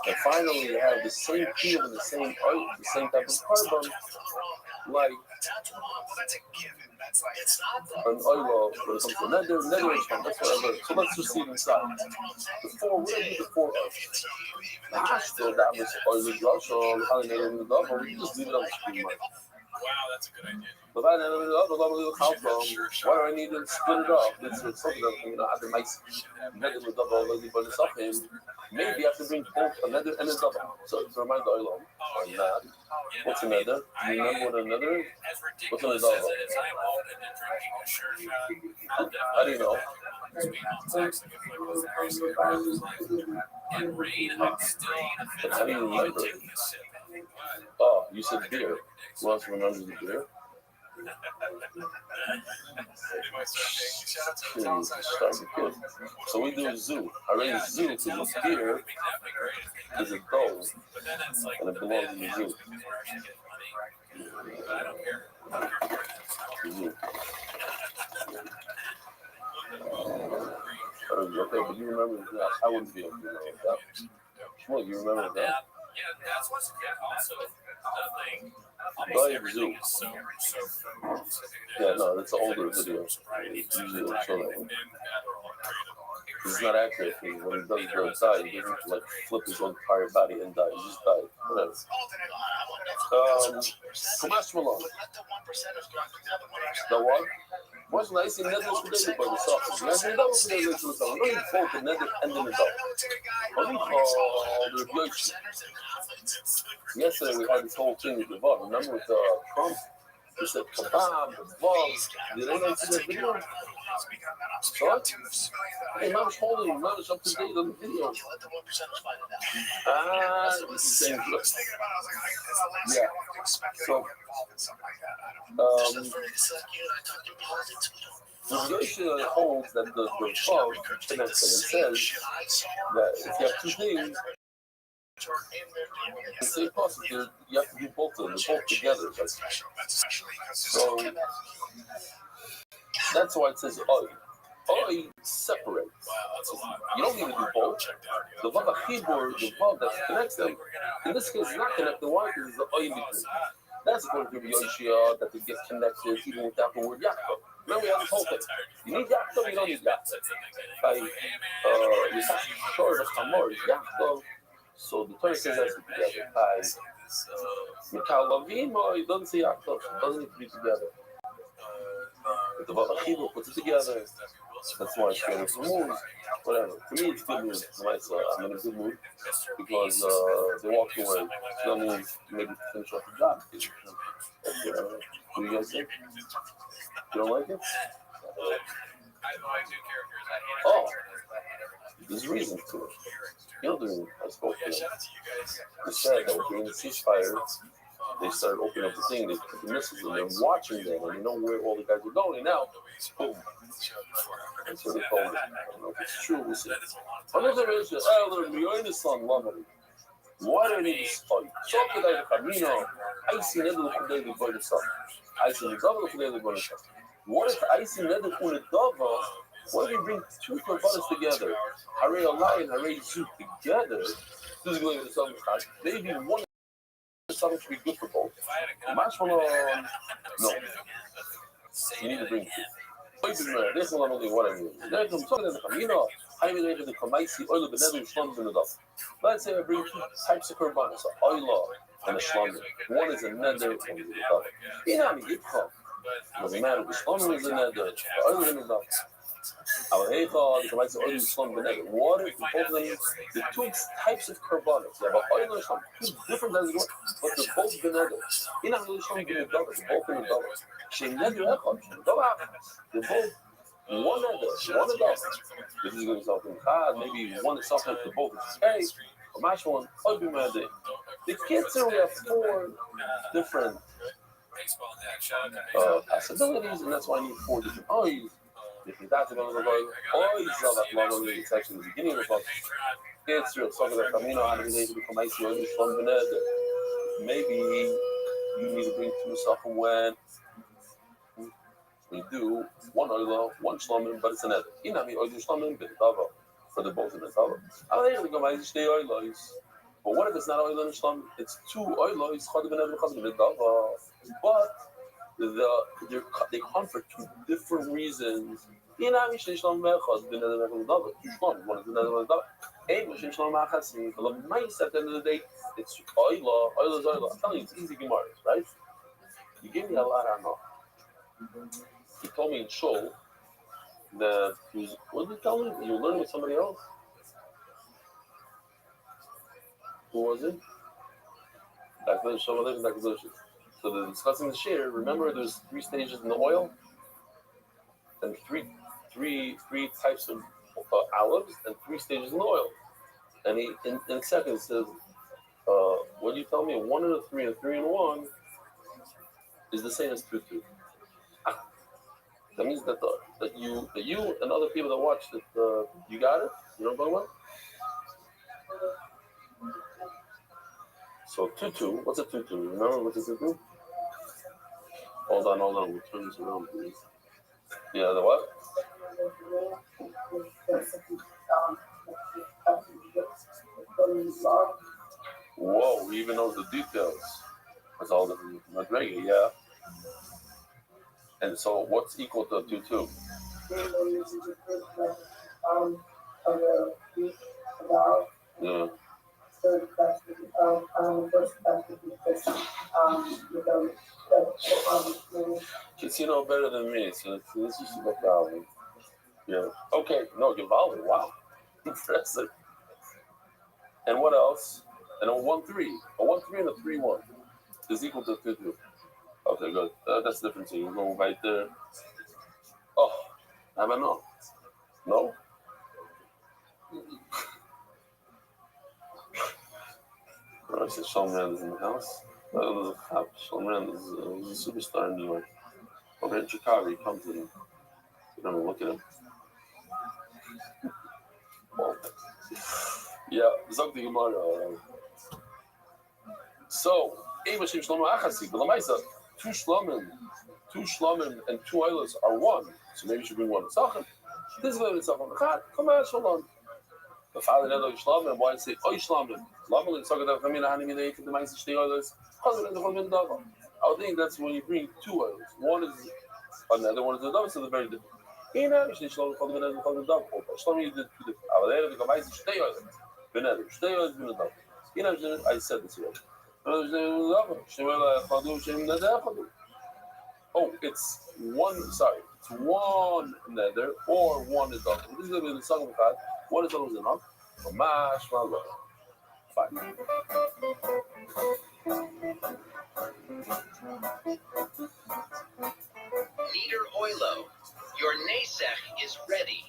And finally, you have the same field and the same oil, the same type of carbon, like an oil when it comes to neder and shlamim. That's what I learned. So let's just see it inside. The 4, what do I do the 4 of? The hash still down this oil is also the double. We just leave it on the screen. Wow, that's a good idea. But I never know why do I need to split it up? It's something that other mice neder with double already, but it's something. Maybe I have to bring both a neder and a double. So to remind the oil on that. What's a neder? Do you remember what a neder is? What's a double? How do you know? How do you remember? Oh, you said beer. Who else remembers the beer? So we do zoo. I raise zoo because this beer is a goal and it belongs in the zoo. Okay, but you remember that? I wouldn't be able to remember that. Well, you remember that? Yeah, that's what's also nothing. Dive Zoo. So Yeah, no, that's an older video. Usually they'll show that one. It's not accurate. When he does die, he doesn't like flip his whole entire body and die. He just died. Whatever. Tomasz Malone. The what? What's nice in Netherlands today by the soft. Imagine that was today with the song. Only both the Nether and the dog. Only the Yoshi. Yesterday we had this whole thing with the Vav. Remember with Trump? He said kebab, the Vav. Did anyone see that video? So, hey, man was holding, man was up to date on the video. This is the same. Yeah. So, the Yoshi holds that the Vav connects them and says that if you have two things, it's impossible. You have to do both of them. They're both together. So that's why it says oy. Oy separates. You don't need to do both. The vav achibur, the vav that connects them, in this case, it's not connected. Why? Because it's the oy in between. That's according to Yoshia that they get connected even without the word Yaakov. Remember, we have this whole thing. You need Yaakov, you don't need Yaakov. By you have to show the Hamor is Yaakov. So the Torah says that's together. By Mikal Lavim, it doesn't say Yaakov. It doesn't need to be together. But the Vav Achibur puts it together. That's why it's getting some moves. Whatever. To me, it's good news. I'm in a good mood because they walked away. So that means maybe finish off the job. What do you guys think? You don't like it? Oh, there's reason to it. Hildering, I spoke to them. They said that during the ceasefire, they started opening up the thing, they put the missiles in there, watching them, and you know where all the guys are going. Now, boom. That's what they told me. I don't know if it's true, we'll see. Another issue, the son, why do they need to fight? So, I see never look at the boy the son. I see the double look at the boy the son. What if I see never look at the double? What if you bring two brothers together? Hare Allah and Hare Zoo together. This is going to be some maybe one. Something should be good for both. No. You need to bring two. This one only what I mean. There's some sort of I mean, the Kamaisi oil of the nether shlums in the dust. Let's say I bring two types of korbanos, oil and a shlum. One is a nether, one is a dust. You know, it doesn't matter. The shlum is a nether, the oil is in the dust. What if both of them, the two types of korbanos, you have an oil and shlum, two different types of korbanos, but they're both the nether. You're not really showing you the double, they're both in the double. They're both one nether, one adult. This is going to solve in God, maybe one is something for both. Hey, a match one, open my day. The kids here, we have four different possibilities, and that's why I need four different oils. If you that's going to go, it's actually the beginning of the book. It's real. So that Camino had related to become ICO from the nether. Maybe you need to bring to yourself when we do one oil, one shlomim, but it's a nether. Inami oil shlomim, but dava. So they're both in the dava. I think we go my stay oils. But what if it's not oil and shlomim? It's two oils, chad ben ever chad ben dava. But they come for two different reasons. Inami shlomim chad ben ever dava. Two shlomim, one is the nether dava. Hey, machine shlomim chasim. But the mice at the end of the day, it's oil is oil. I'm telling you, it's easy gemaras, right? You gave me a lot I know. He told me in Shul that what did he tell me? You were learning with somebody else? Who was it? So they're discussing the share. Remember there's 3 stages in the oil? And three types of olives and 3 stages in the oil. And he in a second says, what do you tell me? 1 and a 3 and 3 and 1 is the same as 2. That means that you and other people that watch that you got it. You know what I'm talking about? So 2. What's a 2? Remember what's a 2? Hold on. We'll turn this around, please. Yeah, the what? Whoa, he even knows the details. That's all the Madrega, yeah. And so what's equal to 2-2? Yeah. Kids, you know better than me, so this is the problem. Yeah. Okay, no, Givaldi, wow. Impressive. And what else? And a 1-3. A 1-3 and a 3-1 is equal to 2-2. Okay, good. That's the difference. You go right there. Oh, I don't know. No? I said Shalman is in the house. Shalman is a superstar in New York. Over in Chicago, he comes in. You don't look at him. Well, yeah, Zogdi Gemara. So, Evashim Shlomo Achasi, but Lamaisa, two Shlomim and two Oilers are one. So maybe you should bring one Sachem. This is going to Sachem. Come on, Shalom. The father never Shlomim, why say Oy Shlomim? Lamel and Sagadav Kamina Hanimina to the Maisa Shtei Oilers. I would think that's when you bring two Oilers. One is another one is the Dove, so they're very different. You know, Shlomim called the Dove. Shlomim you did two different. I would the Maisa Shtei Oilers. Beneder. Shtei Oilers, Beneder. You know, I said this already. Oh, it's one, sorry, it's one nether or one is double. This is going to be the second card. One is double enough. Mash, fine. Neder Oilo, your Nasech is ready.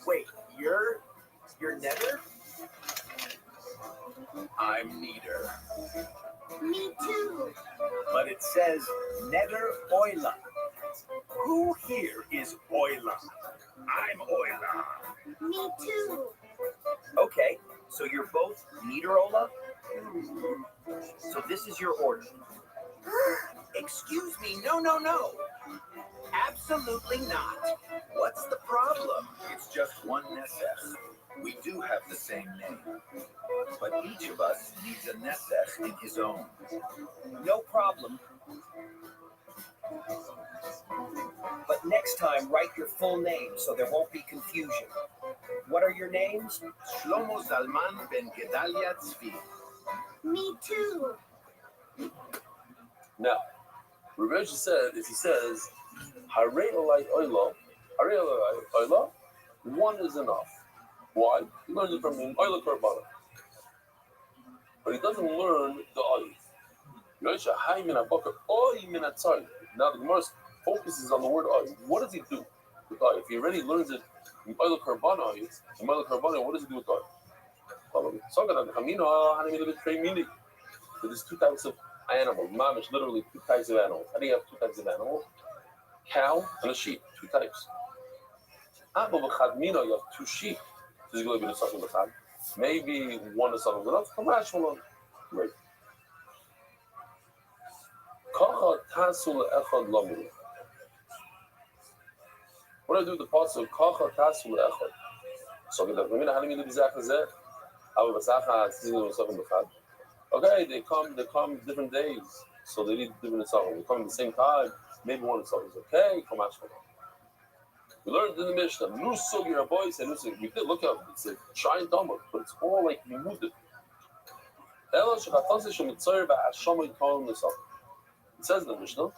Wait, you're Nether? I'm Neder. Me too. But it says Nether Oila. Who here is Oila? I'm Oila. Me too. Okay, so you're both Neder Ola? So this is your order. Excuse me, no. Absolutely not. What's the problem? It's just one Nesef. We do have the same name, but each of us needs a Nesef in his own. No problem. But next time, write your full name so there won't be confusion. What are your names? Shlomo Zalman ben Gedalia Tzvi. Me too. Now, Rabbi said, if he says, Harei Olai Oila, one is enough. Why? He learns it from him, Oila Korbana. But he doesn't learn the Oil. Now the Gemara focuses on the word Oil. What does he do with Oil? If he already learns it in Oila Korbana, what does he do with Oil? There's two types of animals. Mamish, literally two types of animals. How do you have two types of animals? Cow and a sheep, two types. You have two sheep. This is going to be the second b'chad. Maybe one is something enough. Great. What do I do with the pasuk? Kacha tasu le'echad. So how do you do b'zach hazeh? Okay, they come different days, so they need different songs. They come at the same time. Maybe one of the songs is okay. Come on, we learned in the Mishnah. Nusug your boys and nusug. We did look up. It's a giant dumbbell, but it's all like you moved it. It says in the Mishnah.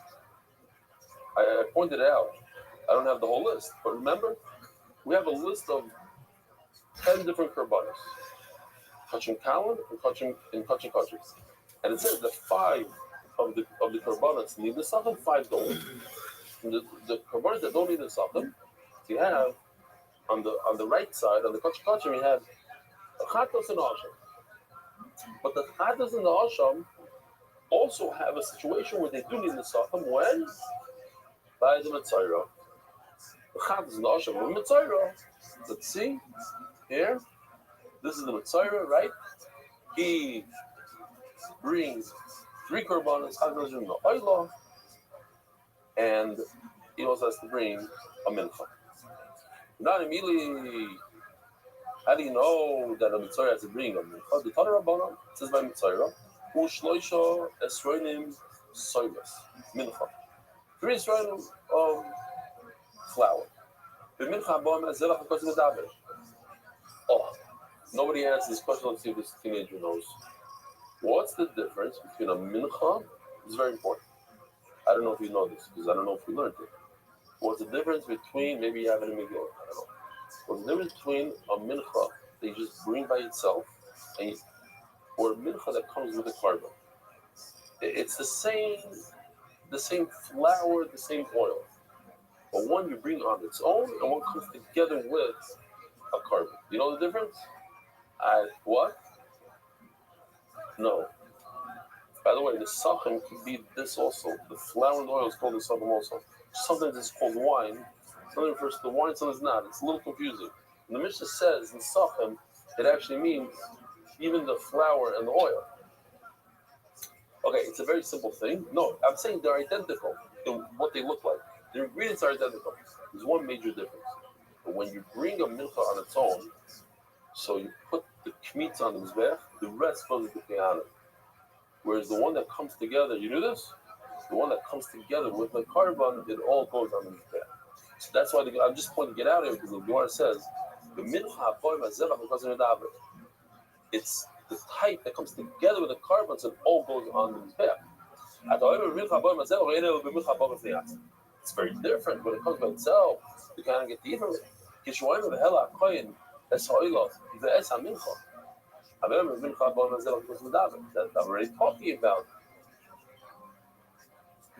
I pointed it out. I don't have the whole list, but remember, we have a list of 10 different korbanos. Kachim Kalin and Kachim Kachim. And it says that 5 of the korbanos need the Sachem, 5 don't. And the korbanos that don't need the Sachem, you have on the right side, on the Kachim Kachim, you have a Chatos and Asham. But the Chatos and the Asham also have a situation where they do need the Sachem when? By the Mitzayra. The Chatos and the Asham, the Mitzayra. Let's see, here. This is the Mitzayra, right? He brings 3 korbanos, oila, and he also has to bring a mincha. Not immediately. How do you know that a mitzvah has to bring a mincha? The Torah Rabbanan says by mitzvah, u'shloisha esronim soilas mincha. 3 esronim of flour. The mincha b'om zelach hakadosh medaber. Oh, nobody answers this question. Let's see if this teenager knows. What's the difference between a mincha? It's very important. I don't know if you know this because I don't know if you learned it. What's the difference between, maybe you have it in Megillah, I don't know. What's the difference between a mincha that you just bring by itself or a mincha that comes with a carbon? It's the same flour, the same oil. But one you bring on its own and one comes together with a carbon. You know the difference? What? No. By the way, the sachem can be this also. The flour and oil is called the sachem also. Sometimes it's called wine. Sometimes refers to wine, sometimes not. It's a little confusing. And the Mishnah says in sachem, it actually means even the flour and the oil. Okay, it's a very simple thing. No, I'm saying they're identical in what they look like. The ingredients are identical. There's one major difference. But when you bring a mincha on its own, so you put the kmitz on the mizbech, the rest goes with the kehana. Whereas the one that comes together, you do this? The one that comes together with the carbon, it all goes on the mizbech. So that's why I'm just pointing it out here because the Gemara says the mincha boy mazevach because medaber. It's the type that comes together with the carbon, so it all goes on the mizbech. It's very different when it comes by itself. You can't get deeper with it. That I'm already talking about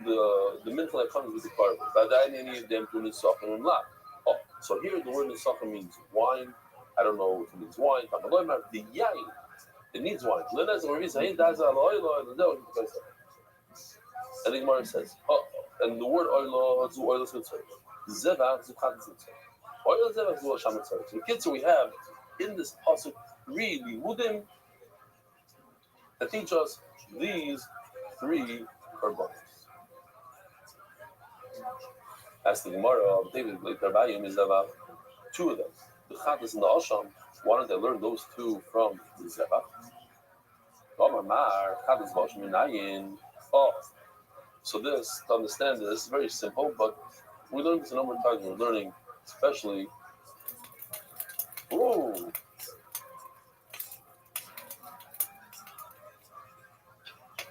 the mincha that comes with the carbon. Oh, so here the word nisachim means wine. I don't know if it means wine. The yain, it needs wine. And the Gemara says, and the word oil is oil mitzvah. Zevach is chat mitzvah. Oil zevach is sham mitzvah. So the kids we have in this pasuk really wooden that teach us these 3 korbanos. As the Gemara of David Rabbi is about 2 of them. The Chatas and the Asham, why don't they learn those 2 from the Zevach? So this, to understand this, is very simple, but we learned this a number of times. We're learning, especially. Ooh.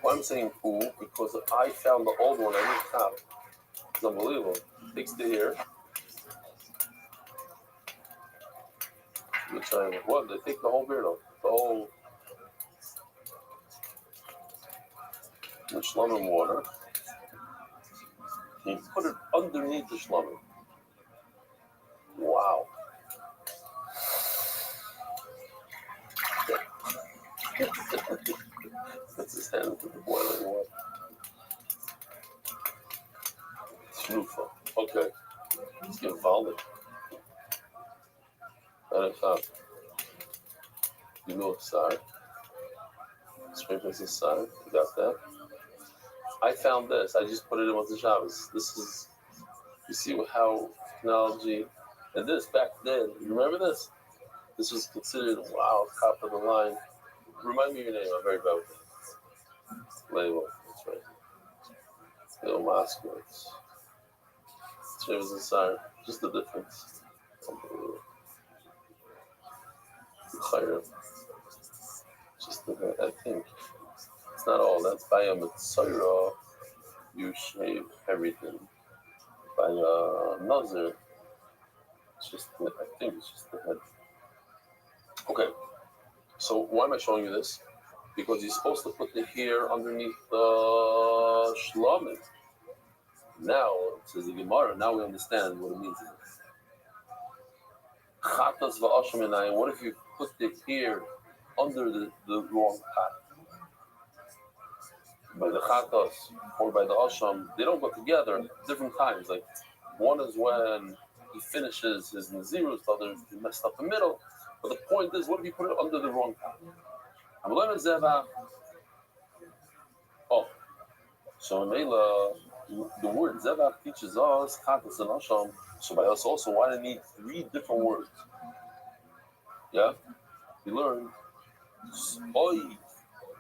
Why I'm saying ooh, because I found the old one I didn't have. It's unbelievable. Fixed it here. Which what? They take the whole beard off. The whole. With shlamim water. And you put it underneath the shlamim. Wow. That's his hand to the boiling water. Shnufa. Okay. Let's get involved. You know side. Sprinkles aside. You got that? I found this. I just put it in with the Shabbos. This is, you see how technology, and this back then, you remember this? This was considered, wow, top of the line. Remind me of your name, I'm very bad with it. Label, that's right. Little Moskowitz. James inside, just the difference. Unbelievable. Just the, I think. It's not all. That's by a mitzvah. You shave everything. By a nazir, it's just. I think it's just the head. Okay. So why am I showing you this? Because you're supposed to put the hair underneath the shlamim. Now, it says the Gemara. Now we understand what it means. Chatas va'asham. What if you put the hair under the wrong hat? By the chatas or by the asham, they don't go together different times. Like one is when he finishes his nazirus, the other he messed up the middle. But the point is, what if you put it under the wrong hat? So Mela, the word Zevach teaches us Chatas and Asham. So by us also, why do we need 3 different words? Yeah, we learned Oi,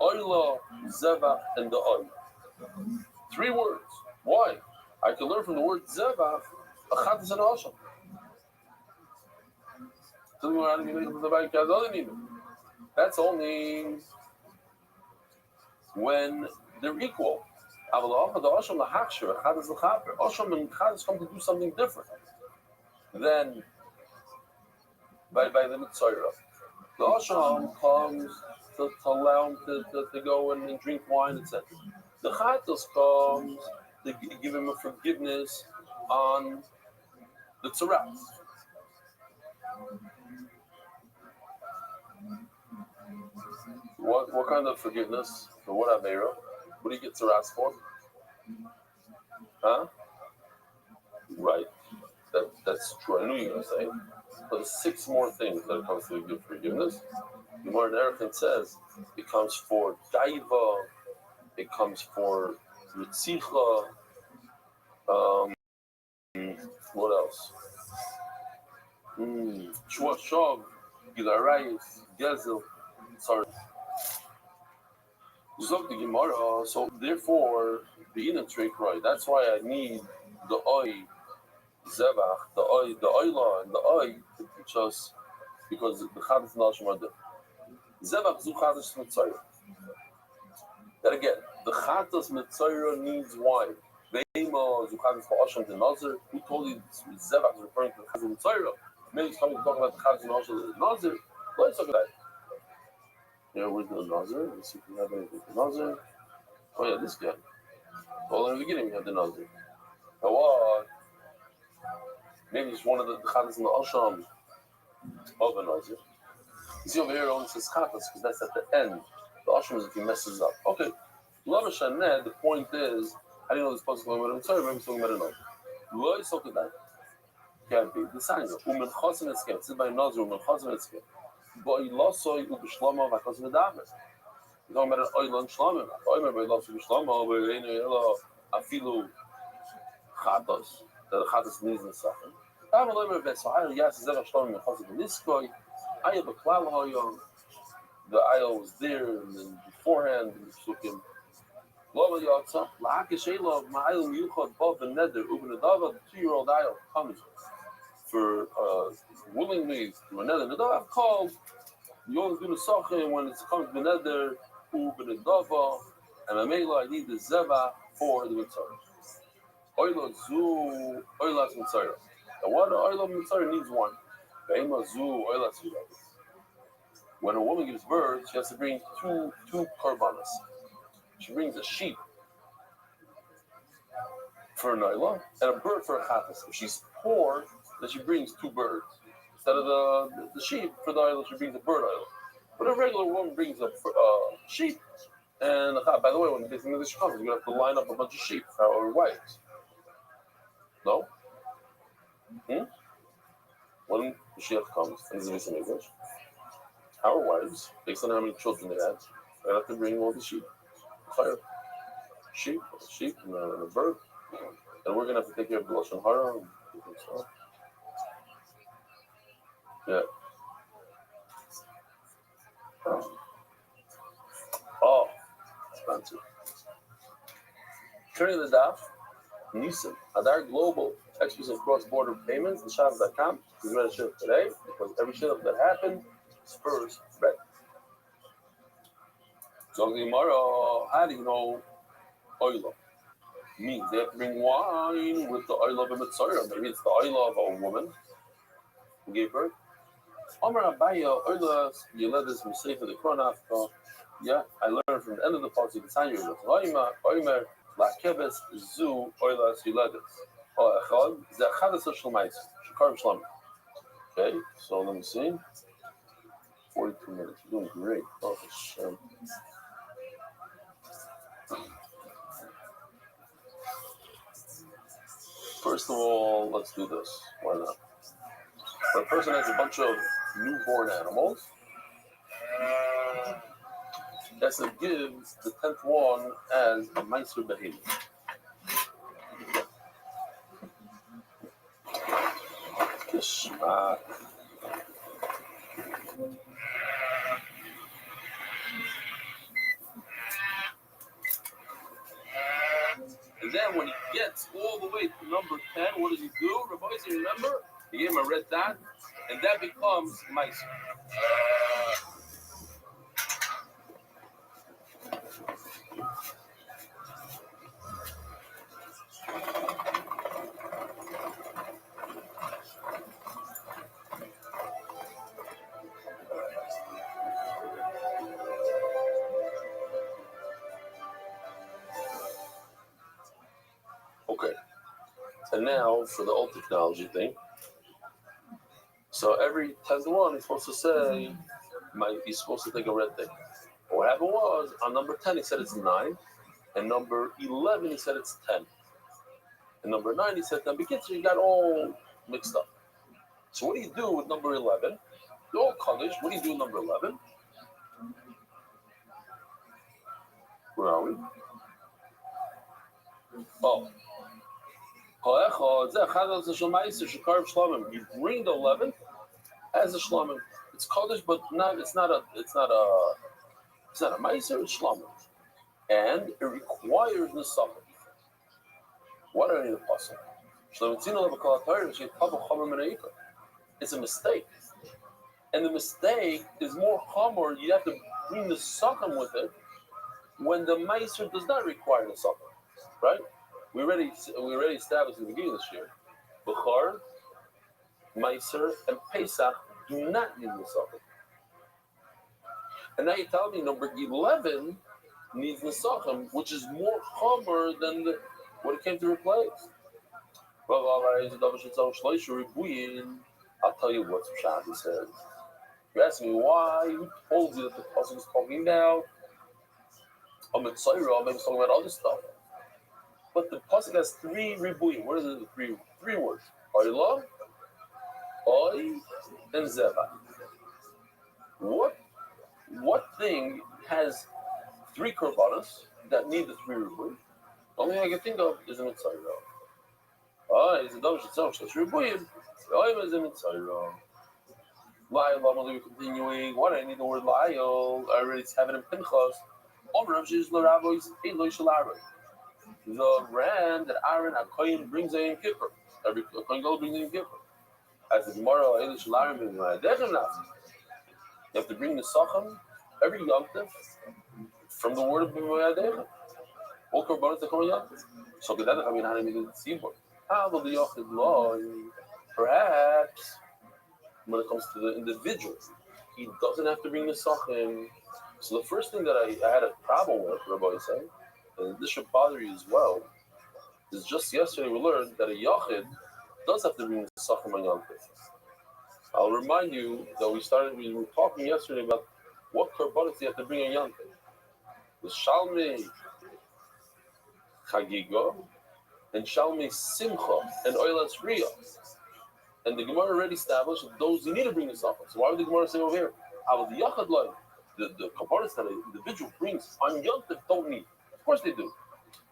Oila, Zevach, and the Oi. 3 words. Why? I can learn from the word Zevach a Chatas and Asham. That's only when they're equal. Asham and Chadas come to do something different than by the Mitzvah. The Asham comes to allow him to go and drink wine, etc. The Chatas comes to give him a forgiveness on the Tzaras. What kind of forgiveness? For what Aveira? What do you get Tzaras for? Huh? Right. That's true. I knew you were going to say. But there's 6 more things that it comes to give forgiveness. The Gemara in Erechim says it comes for Daiva, it comes for Ritzicha, what else? Shua Shov, Gilarayis, Gezel, sorry. Zog the Gemara, so therefore the inner trick, right? That's why I need the Oi Zevach, the Oila, and the Oi to teach us because the Chadas and Asham are different. Zevach zu Chadas Mitzayra. That again, the Chadas Mitzayra needs wine. Beima zu Chadas Asham the Nazir. Who told you Zevach is referring to the Chadas Mitzayra? Maybe he's coming to talk about the Chadas and Asham the Nazir. Let's look at that. Yeah, where's the Nazir? Let's see if we have anything for Nazir. Oh yeah, this guy. Well, in the beginning we have the Nazir. What? Maybe it's one of the Chadas and the Asham of the Nazir. You see over here, it only says Chatas because that's at the end. The Ashram is if he messes up. Okay. Lava Shaned, the point is, how do you know this person going about it? Sorry, maybe talking about another. Lo is talking about can't be. The sign is Umen Chasim is scared. It's by Nazir, Umen Chasim is scared. But he lost so you be Shlama, by Chasim David. You're talking about an Oilan Shlama. I remember he lost to be Shlama, but he ain't Afilu Chatas. The Chatas needs in Sachin. I'm a little bit so I yes, Zeva Shlama, Chasim Niskoy. I have a klal hayom. The ayah was there and then beforehand. Sukim. Lava yatsa. Laakeshela ma'ayil miyuchad bav and neder uben adava. The 2-year-old ayah comes for willingly to a neder. Nadav called. You only do the sachin when it comes to neder uben adava. And Amela, I need the zeva for the mitzvah. Oila zu oilas mitzvah. The water oila mitzvah needs one. When a woman gives birth, she has to bring two korbanos. She brings a sheep for a naila and a bird for a chatas. If she's poor, then she brings 2 birds. Instead of the sheep for the naila, she brings a bird naila. But a regular woman brings a sheep and a chat. By the way, when the Beit English comes, you're going to have to line up a bunch of sheep for our wives. No? When the Mashiach comes and is in English, our wives, based on how many children they have to bring all the sheep. Fire. Sheep, and a bird. And we're going to have to take care of the Lashon Hara. Yeah. Oh, expensive. Turning the daf, Nisan, Adar Global, experts in cross-border payments, the Shabbos.com, is ready to ship today because every ship that happened is first ready. So tomorrow, how do you know oil? Means they have to bring wine with the oil of a mitzvah. Maybe it's the oil of a woman who gave birth. Omar Abaya, oil Yeledes Musay for the Kronafka. Yeah, I learned from the end of the party the sign you Oimer La Keves Zu Oilas Yeledes. Oh, Echad, Zechad Social Mice, Shikar Shlam. Okay, so let me see. 42 minutes. You're doing great. Oh, Hashem. First of all, let's do this. Why not? When a person has a bunch of newborn animals, has to give the 10th one as a Meiser behavior. Geschmack. And then when he gets all the way to number 10, what does he do? Rabbi, you remember? He gave him a red dot, and that becomes Meiser. Okay. And now for the old technology thing. So every 10th one, he's supposed to say, he's supposed to take a red thing. But what happened was, on number 10, he said it's 9. And number 11, he said it's 10. And number 9, he said 10. Because you got all mixed up. So what do you do with number 11? You're all college. What do you do with number 11? Where are we? Oh. You bring the 11 as a shlomim. It's kodesh, but it's not a meiser, it's shlomim. And it requires the suffix. What are the pasuk? It's a mistake. And the mistake is more chomer. You have to bring the suffix with it when the meiser does not require the suffix. Right? We already established in the beginning of this year. Bechor, Meiser, and Pesach do not need the suffix. And now you tell me number 11 needs the suffix, which is more chomer than what it came to replace. I'll tell you what Pshat says. You ask me why, who told you that the pasuk is talking about maybe it's talking about other stuff. But the pasuk has 3 ribuyim. What are the three words? Oila, Oi, and Zeva. What thing has 3 korbanos that need the 3 ribuyim? The only thing I can think of is a mitzvah. Is a dom shetzom shlosh ribuyim. Oim is a mitzvah. La'il, I'm continuing. Why do I need the word la'il? I already have it in Pinchas. Omrav she's l'rabois, ein lo shel the ram that Aaron HaKoyin brings in Kippur. Every Kohen Gadol brings in Kippur. As the Gemara Elish Larim in Ma'adechem now. You have to bring the Sachem every Yom Tov from the word of Ma'adechem. All korbanos that come in Yom Tov. So Gedanach Amin Hanim in the Tzibur. How will the Yochid Loi? Perhaps when it comes to the individual, he doesn't have to bring the Sachem. So the first thing that I had a problem with, Rabbi said, and this should bother you as well, is just yesterday we learned that a Yachid does have to bring the Sachem on Yom Tov. I'll remind you that we were talking yesterday about what korbanos you have to bring on Yom Tov. The Shalmei Chagiga and Shalmei Simcha and Oilas Riyah. And the Gemara already established that those you need to bring the Sachem. So why would the Gemara say over here, how the Yachid line, the korbanos that an individual brings on Yom Tov don't need? Of course they do.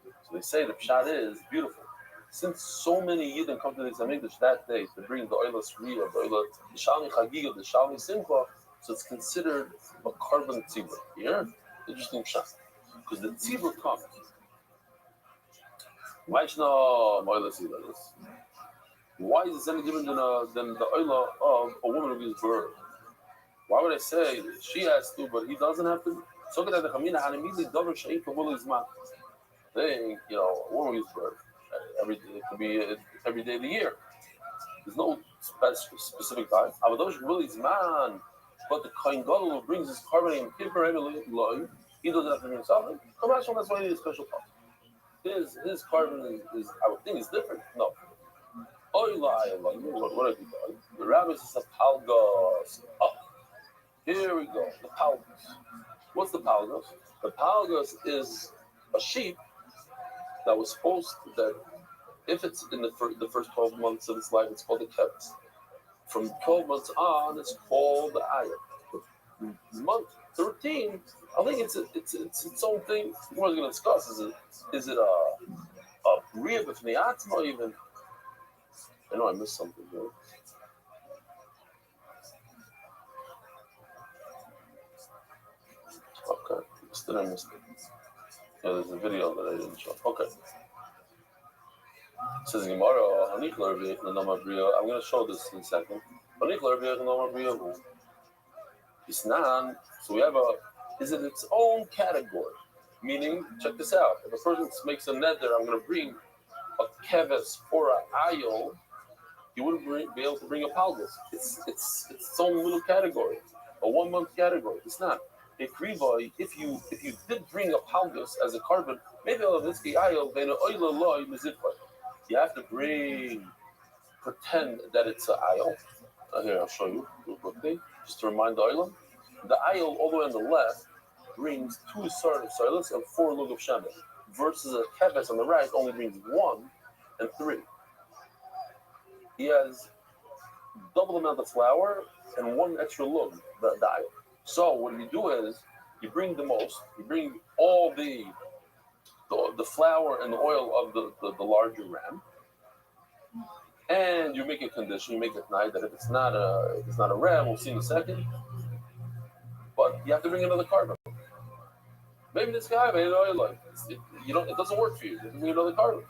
So they say the pshat is beautiful. Since so many Yidden come to the Hamikdash that day to bring the Oilas Riyah, the Shalmi Chagiga, the Shalmi Simcha, so it's considered a carbon tzibur. Here, interesting pshat, because the tzibur comes. Why is no Oilas Riyah? Why is it any different than the Oilah of a woman who gives birth? Why would I say she has to, but he doesn't have to? So that the Chamina had immediately double shaykh for Willis man. They, a woman gives birth. It could be every day of the year. There's no specific time. Willis man, but the Kohen Gadol who brings his carbon and Kippur, he doesn't have to bring something. That's why he needs a special part. His carbon is I would think is different. No. What have you done? The Rabbi says a palgos. Oh, here we go. The palgos. What's the palgos? The palgos is a sheep that was supposed that if it's in the first 12 months of its life, it's called a keves. From 12 months on, it's called the ayah. month 13, I think it's its own thing. We're going to discuss. Is it a bria b'fnei atzma even? I know I missed something here. Okay, still I missed it. Yeah, there's a video that I didn't show. Okay. It says Gemara, I'm going to show this in a second. So we have is it its own category? Meaning, check this out. If a person makes a neder, I'm going to bring a keves or an ayol, you wouldn't be able to bring a palgus. It's its own little category, a 1 month category. It's not. If you did bring a palgus as a carbon, maybe ayol, you have to pretend that it's an ayol. Here, I'll show you real quickly, just to remind the ayol. The ayol all the way on the left brings 2 sort of silas and 4 lug of shemen, versus a keves on the right only brings 1 and 3. He has double the amount of flour and 1 extra lug, the ayol. So what you do is you bring the most, you bring all the flour and the oil of the larger ram, and you make a condition, you make a night that if it's not a ram, we'll see in a second. But you have to bring another carbon. Maybe this guy made an oil like it doesn't work for you. You have to bring another carbon.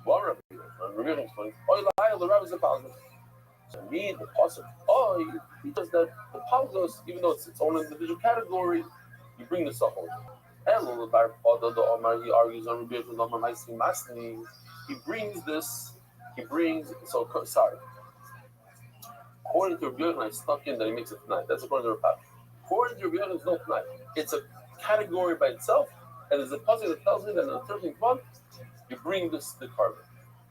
Well, Rabbi explains, the Rabbi is a palgus. So me, the pasuk, he does that. The palgus, even though it's its own individual category, you bring the suffering. And he argues on Rabbi. He brings so sorry. According to Rabbi Yochanan, I stuck in that he makes it tonight. That's according to Rabbi. According to Rabbi Yochanan, it's not tonight. It's a category by itself, and there's a pasuk that tells me that in the 13th month you bring the carbon.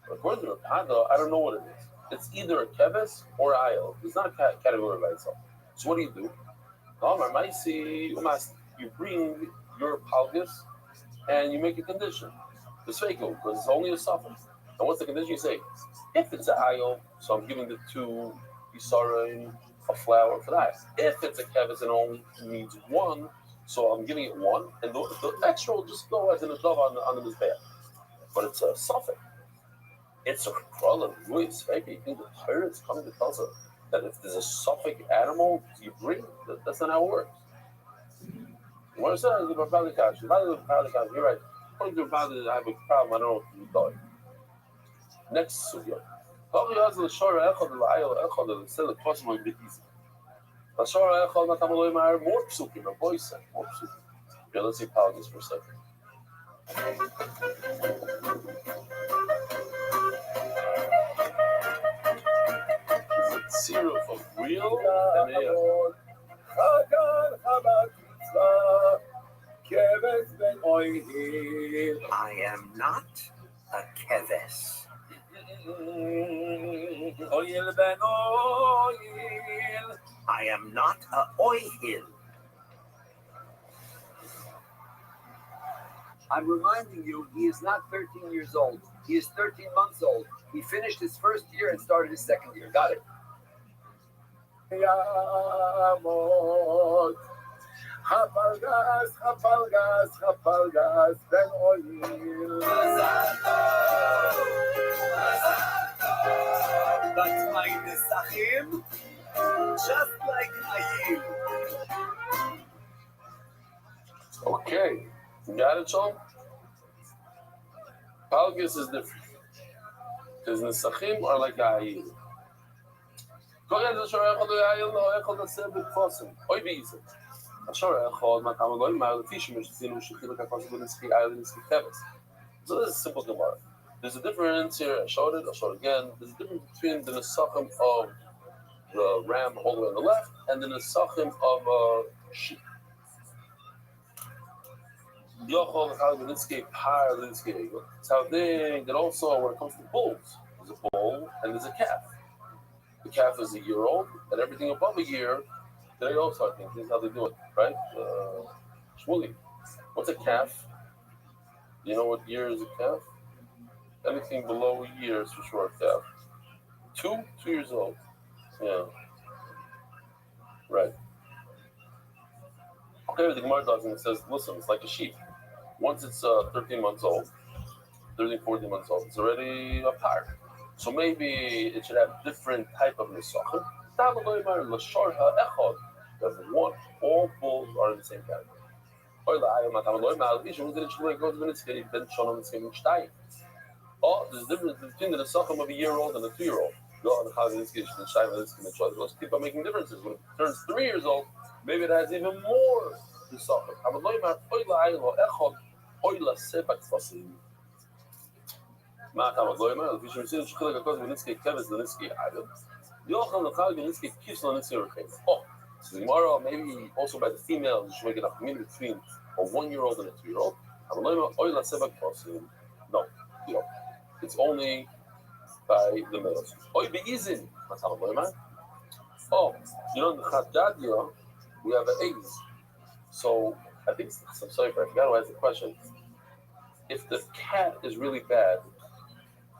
But according to Rabbi, I don't know what it is. It's either a keves or ayel. It's not a category by itself. So what do? You bring your palgus and you make a condition. The sveiko, because it's only a suffix. And what's the condition? You say, if it's an ayel, so I'm giving the 2 isarim of flour for that. If it's a keves and only needs 1, so I'm giving it 1, and the extra will just go as an adov on the mizbeach. But it's a suffix. It's a krala, ruiz, maybe the Torah is coming to tell us that if there's a suffix animal you bring, that's not how it works. What it says about Balikash, you're right. According to Bali, I have a problem, I don't know if you thought. Next sugya. More psukim, a boy said, more psukim. Yeah, let's see palgus for a second. Zero for real? I am not a keves. I am not a oihil. I'm reminding you, he is not 13 years old. He is 13 months old. He finished his first year and started his second year. Got it. But my nesachim, just like Ayil. Okay, you got it, Sean? Palgus is different. Because nesachim are like Ayil. So this is simple Gemara. There's a difference here. I showed it. I'll show it again. There's a difference between the nesachim of the ram all the way on the left and the nesachim of sheep. So I think that also when it comes to bulls, there's a bull and there's a calf. The calf is a year old, and everything above a year, they also, I think, this is how they do it, right? Shmuli. What's a calf? You know what year is a calf? Anything below a year is for sure a calf. 2 years old. Yeah. Right. Okay, the Gemara does, and it says, listen, it's like a sheep. Once it's 13 months old, 13, 14 months old, it's already a par. So maybe it should have different type of nisachim. That's one. All bulls are in the same category. Oh, there's a difference between the nisachim of a year-old and a 2-year-old. Let's keep on making differences. When it turns 3 years old, maybe it has even more nisachim. Oh, so the Gemara, maybe also by the females, you should make it a community between a 1-year-old and a 2-year-old. No, you know, it's only by the males. Oh, you know, in the Chadadia, we have an eggs. So I think, I'm sorry, I forgot to ask the question. If the cat is really bad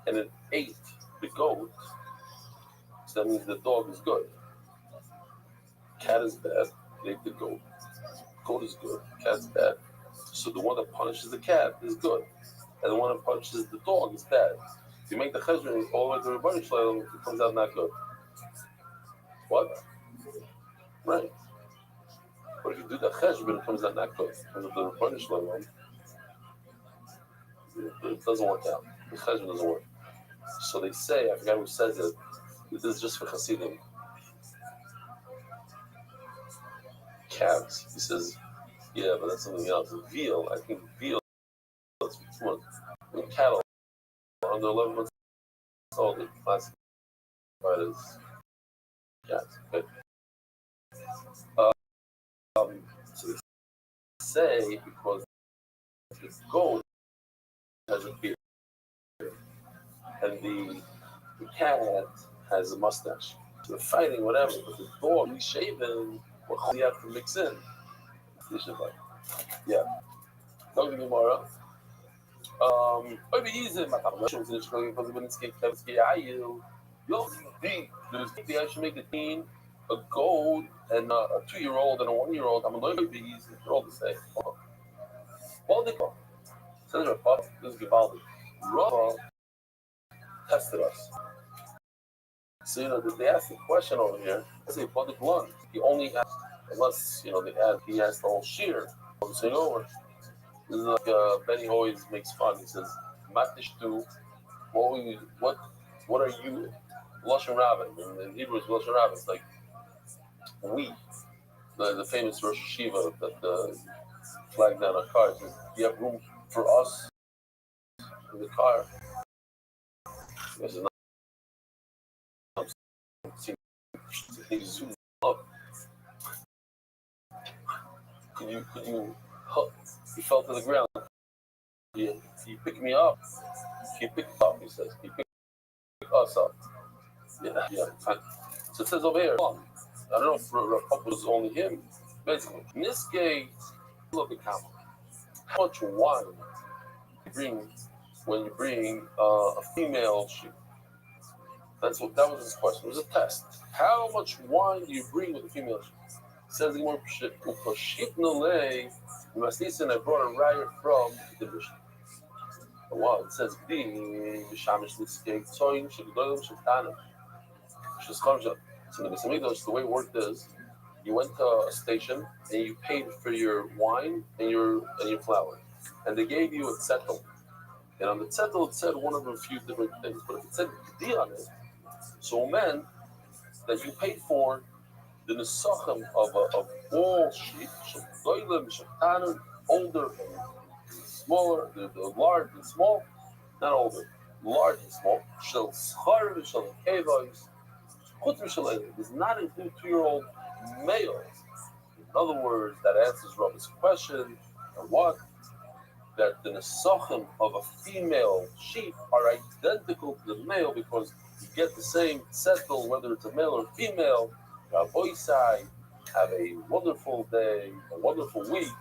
and it ate the goat, so that means the dog is good. Cat is bad, it ate the goat. Goat is good, cat's bad. So the one that punishes the cat is good, and the one that punishes the dog is bad. If you make the cheshbon all the way to the Rothschild, it comes out not good. What? Right. But if you do the cheshbon, it comes out not good. Because of the Rothschild, it doesn't work out. The cheshbon doesn't work. So they say, I forgot who says it, this is just for Hasidim. Calves. He says, yeah, but that's something else. Veal, I think veal is when cattle under 11 months old, they're classified as cats. Okay. So they say because the goat has a beard and the cat has a mustache. So they're fighting, whatever, but the dog, he's shaven, what do you have to mix in? Yeah. Don't give me more. Maybe easy. I should make a team, a gold, and a 2-year-old and a 1-year-old. I'm going to be easy. They're all the same. Baldiko. Says Rabbi, this is Givaldi. Rabbi tested us. So, you know, they asked the question over here. I say, Baldik one. He only asked, unless, you know, he asked the whole shear. So, you know, this is like Benny always makes fun. He says, Matish tu, what are you? Lashon Rabbi. In Hebrew, it's Lashon Rabbi. It's like we, the famous Rosh Hashiva that flagged down our cars. Do you have room for us in the car? This is not. Could you help? He fell to the ground. Can you pick me up? Can you pick up? He says. Can you pick us up? Yeah, fine. So it says over here. I don't know if Rabbi was only him. Basically, in this case, look at how much wine you bring when you bring a female sheep. That was his question. It was a test. How much wine do you bring with a female sheep? It says more and I brought a riot from the Mishnah. Wow, it says so the way it worked is you went to a station and you paid for your wine and your flour. And they gave you a zettel. And on the zettel it said one of a few different things. But if it said gdi on it, so it meant that you paid for the nesachim of all sheep, older and smaller, the large and small, not older, large and small, does not include 2-year-old males. In other words, that answers Rabbi's question, and what? That the nesachim of a female sheep are identical to the male because you get the same settle whether it's a male or female. Rabbi, have a wonderful day, a wonderful week.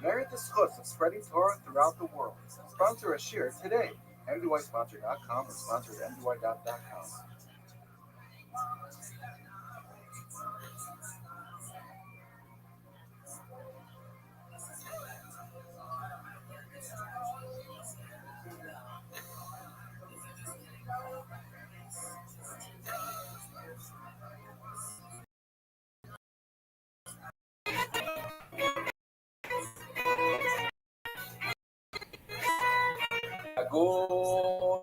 Merit the schutz of spreading Torah throughout the world. Sponsor a shir today. MDYsponsor.com or sponsor at MDY.com. You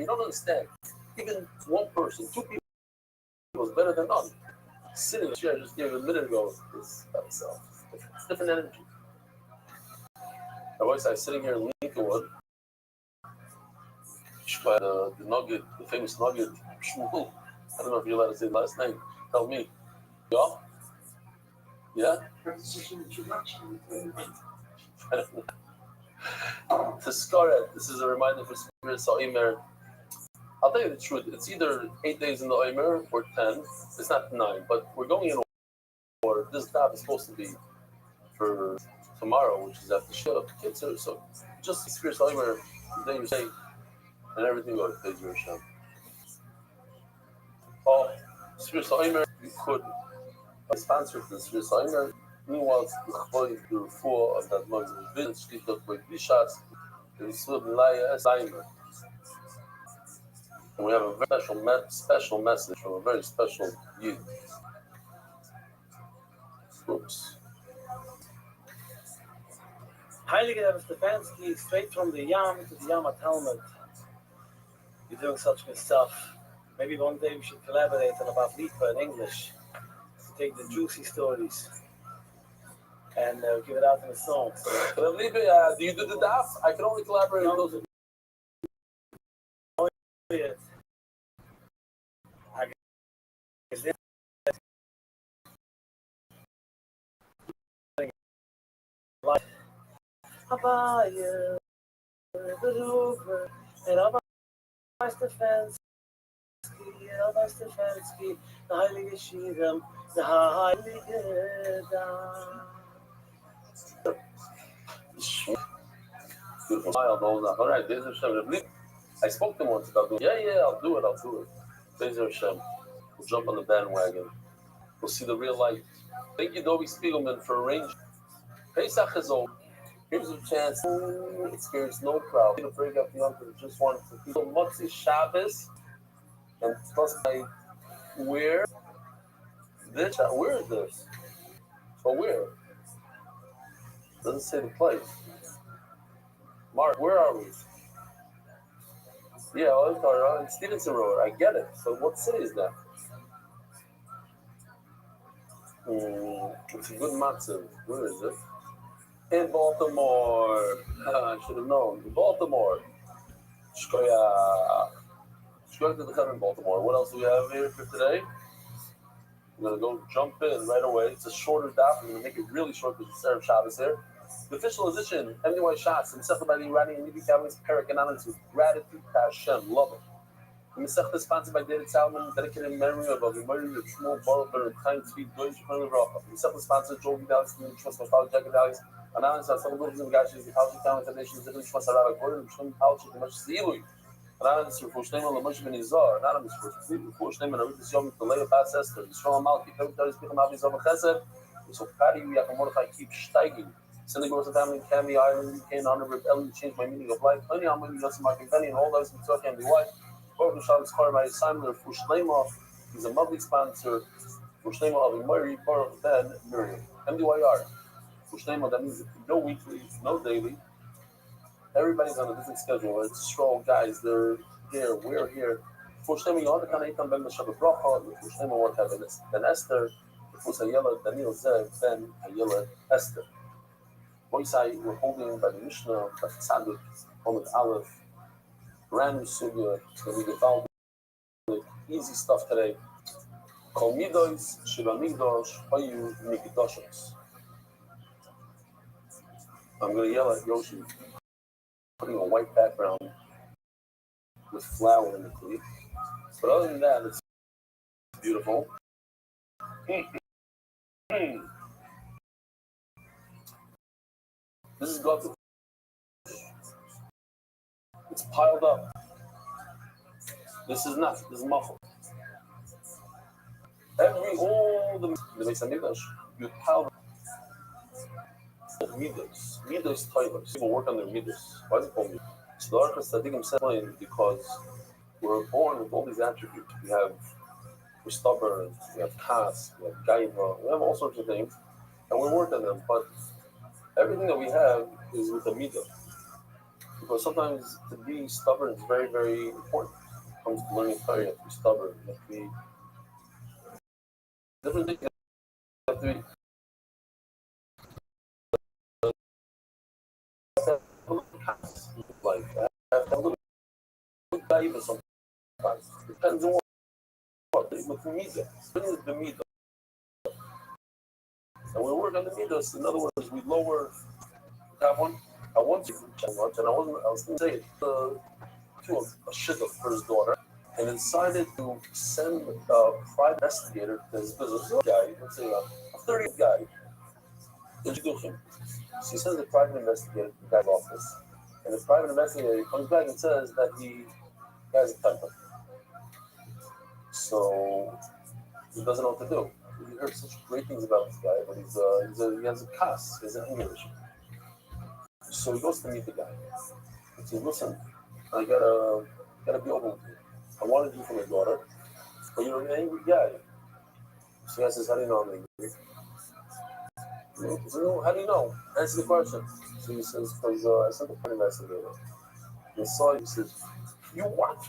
don't understand. Even one person, two people is better than none. Sitting in the chair I just gave a minute ago is by itself. It's different energy. My voice, I was sitting here in Lincolnwood. The nugget, the famous nugget, Shmuel. I don't know if you're allowed to say the last name. Tell me. Yeah? Yeah? To Skaret, this is a reminder for Spirit Sa'imer. I'll tell you the truth. It's either 8 days in the Omer or 10. It's not 9, but we're going in order. This dab is supposed to be for tomorrow, which is after Shul Kitzur. So just Spirit Sa'imer, then you say, and everything goes. Praise your Hashem. Oh, Spirit Sa'imer, you could sponsor for the Spirit Sa'imer. Meanwhile, it's the refuah of that month's visit. She's got by Bishas. There's still Laya Sa'imer. And we have a very special message from a very special Yid. Oops. Heilige Rebbe Stefanski, straight from the Yam to the Yama Talmud. You're doing such good stuff. Maybe one day we should collaborate on about Lipa in English. Take the juicy stories and give it out in a song. So, Lipa, do you do the daf? I can only collaborate with those. Abaya, Beruver, and Abba Stefanski, the Heilige Shidam, the Heilige Beautiful smile, all right, Bezer Hashem. I spoke to him once about doing yeah, I'll do it. Bezer Hashem. We'll jump on the bandwagon. We'll see the real light. Thank you, Dovi Spiegelman, for arranging. Pesach is over. Here's a chance to experience no crowd. To break up the uncle just wanted to feel Motzi Shabbos and plus where is this? But where? Doesn't say the place. Mark, where are we? Yeah, in Stevenson Road. I get it. So what city is that? It's a good matzah. Where is it? In Baltimore. I should have known. In Baltimore. Shkoya to the Chem in Baltimore. What else do we have here for today? We're going to go jump in right away. It's a shorter daf. I'm going to make it really short because it's Erev Shabbos here. The official edition, MDY Shots, and Sechel by the Iranian and Nibi Cavalry's Perik Anonymous with gratitude to Hashem. Love it. The Masechta is sponsored by David Salmon, dedicated in memory of Avimari, of Shmuel, Baruch, and Chaim Tzvi, Deutsch, Shmuel, Rafa. The Masechta is sponsored by Joel Vidalis, the Trust of Father Jacob Dalis, Anonymous, and some of the Gashis, the House of Town, and the Nations, the Trust of Father Gordon, and Shmuel, Alchik, and Mush Zilui. Anonymous for Shneiman, the Mush Benizar, Anonymous for Shneiman, and Ritus Yom, the Leah Pass Esther, the Strong Malki, Kevin Daris, Picham Avi Zoma Chesed, so Kari, Yakamordechai keep steiging. Sending goes to family in Cami Island, UK, in honor of Ellen, changed my meaning of life. Only I'm with Yossi Mark and Penny, and all those who talk and be white. Baruch Shalom's Kar, my Simon, for Shlema, he's a monthly sponsor. For Shlema of Murray, Baruch Ben, Miriam. MDYR. For Shlema, that means no weekly, no daily. Everybody's on a different schedule. It's strong guys, they're here, we're here. For Shlema, you want to kind of Ben Meshav Bracha, for Shlema, what have Ben Esther, for Sayela, Daniel Zev, Ben Ayela Esther. We're holding by the Mishnah, by Tzaddik, Omid Aleph, brand new sugya. It's going to be developed. Easy stuff today. Kol midos, shiva migdosh, hoyu mikdoshos. I'm going to yell at Yoshi, putting a white background with flower in the clip. But other than that, it's beautiful. This is God. It's piled up. This is not. This is muffled. All the Beis Hamikdash, you piled up midos. Midos toilets. People work on their midos. Why is it called midos? So the Archas Tzaddikim said because we're born with all these attributes. We have we're stubborn, we have kas, we have gaiva, we have all sorts of things, and we work on them. But everything that we have is with the midah. Because sometimes to be stubborn is very, very important. When it comes to learning Torah, you have to be stubborn. You have to be different things. You have to be like a little gaiva sometimes. Depends on what with the midah. What is the midah? And we work on the midas. In other words, we lower that one. I want to much, and I was going to say it to a shidduch for his daughter, and decided to send a private investigator to his business guy, let's say a 30 guy, in shidduchim. So he sends a private investigator to the guy's office, and the private investigator comes back and says that he has a temper. So he doesn't know what to do. He heard such great things about this guy, but he has a kas, he has an English. So he goes to meet the guy. He says, listen, I gotta be open with you. I wanted you for my daughter, but you're an angry guy. So he says, how do you know I'm angry? He says, no, how do you know? Answer the question. So he says, because I sent a private investigator. He saw it, he says, you what?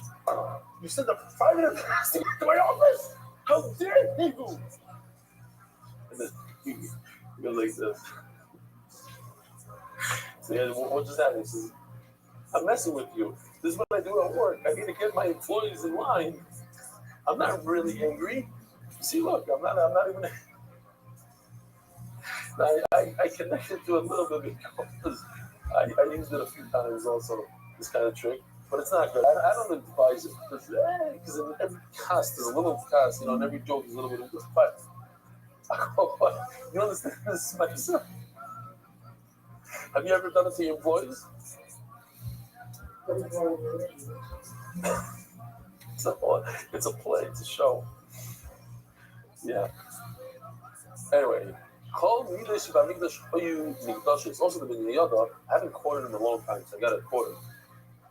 You sent a private investigator to my office? How dare you? And then he goes like this. So he says, what just happened? He says, I'm messing with you. This is what I do at work. I need to get my employees in line. I'm not really angry. See, look, I'm not even. I connected to a little bit because I used it a few times also, this kind of trick. But it's not good. I don't advise it because in every cast there's a little cast, in every joke is a little bit of this. But you understand this is myself. Have you ever done it to your employees? It's a play, it's a show. Yeah. Anyway, call Midash Bamigdash Hoyu Migdash. It's also the Bnei Yoda. I haven't quoted him in a long time, so I got to quote him.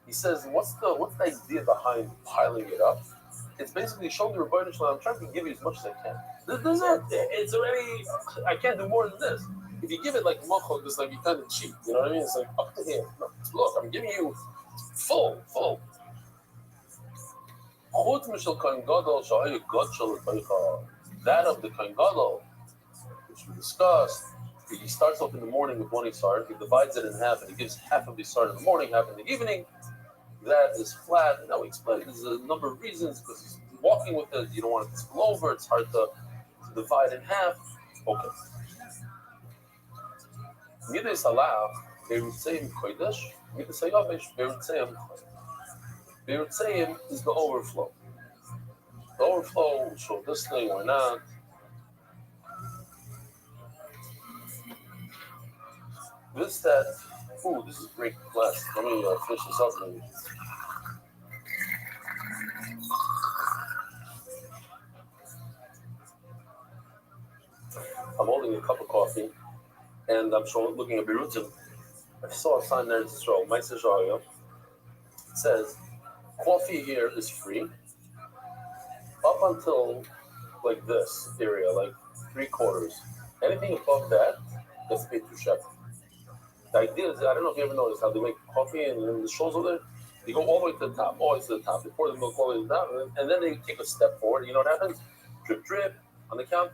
He says, what's the idea behind piling it up? It's basically showing the Rabbi I'm trying to give you as much as I can. This is it. It's already, I can't do more than this. If you give it like mochok, it's like you kind of cheat. You know what I mean? It's like up to here. No, look, I'm giving you full. That of the Kohen Gadol, which we discussed, he starts off in the morning with one Isar, he divides it in half, and he gives half of the Isar in the morning, half in the evening. That is flat. And now we explained there's a number of reasons, because he's walking with it, you don't want it to spill over, it's hard to divide in half. Okay. Midei Salah, Berutzayim Kodesh, Midei Sayavish, Berutzayim Kodesh. Berutzayim is the overflow. The overflow will show this thing or not. This, that, this is great class. Let me finish this up maybe. I'm holding a cup of coffee, and I'm looking at Berutzim. I saw a sign there in Israel, Meister Sharia. It says, coffee here is free up until like this area, like 3/4. Anything above that, you have to pay 2 shekels. The idea is, I don't know if you ever noticed how they make coffee and then the shows over there, they go all the way to the top, always to the top. They pour the milk all the way to the top, and then they take a step forward. You know what happens? Drip, drip on the count.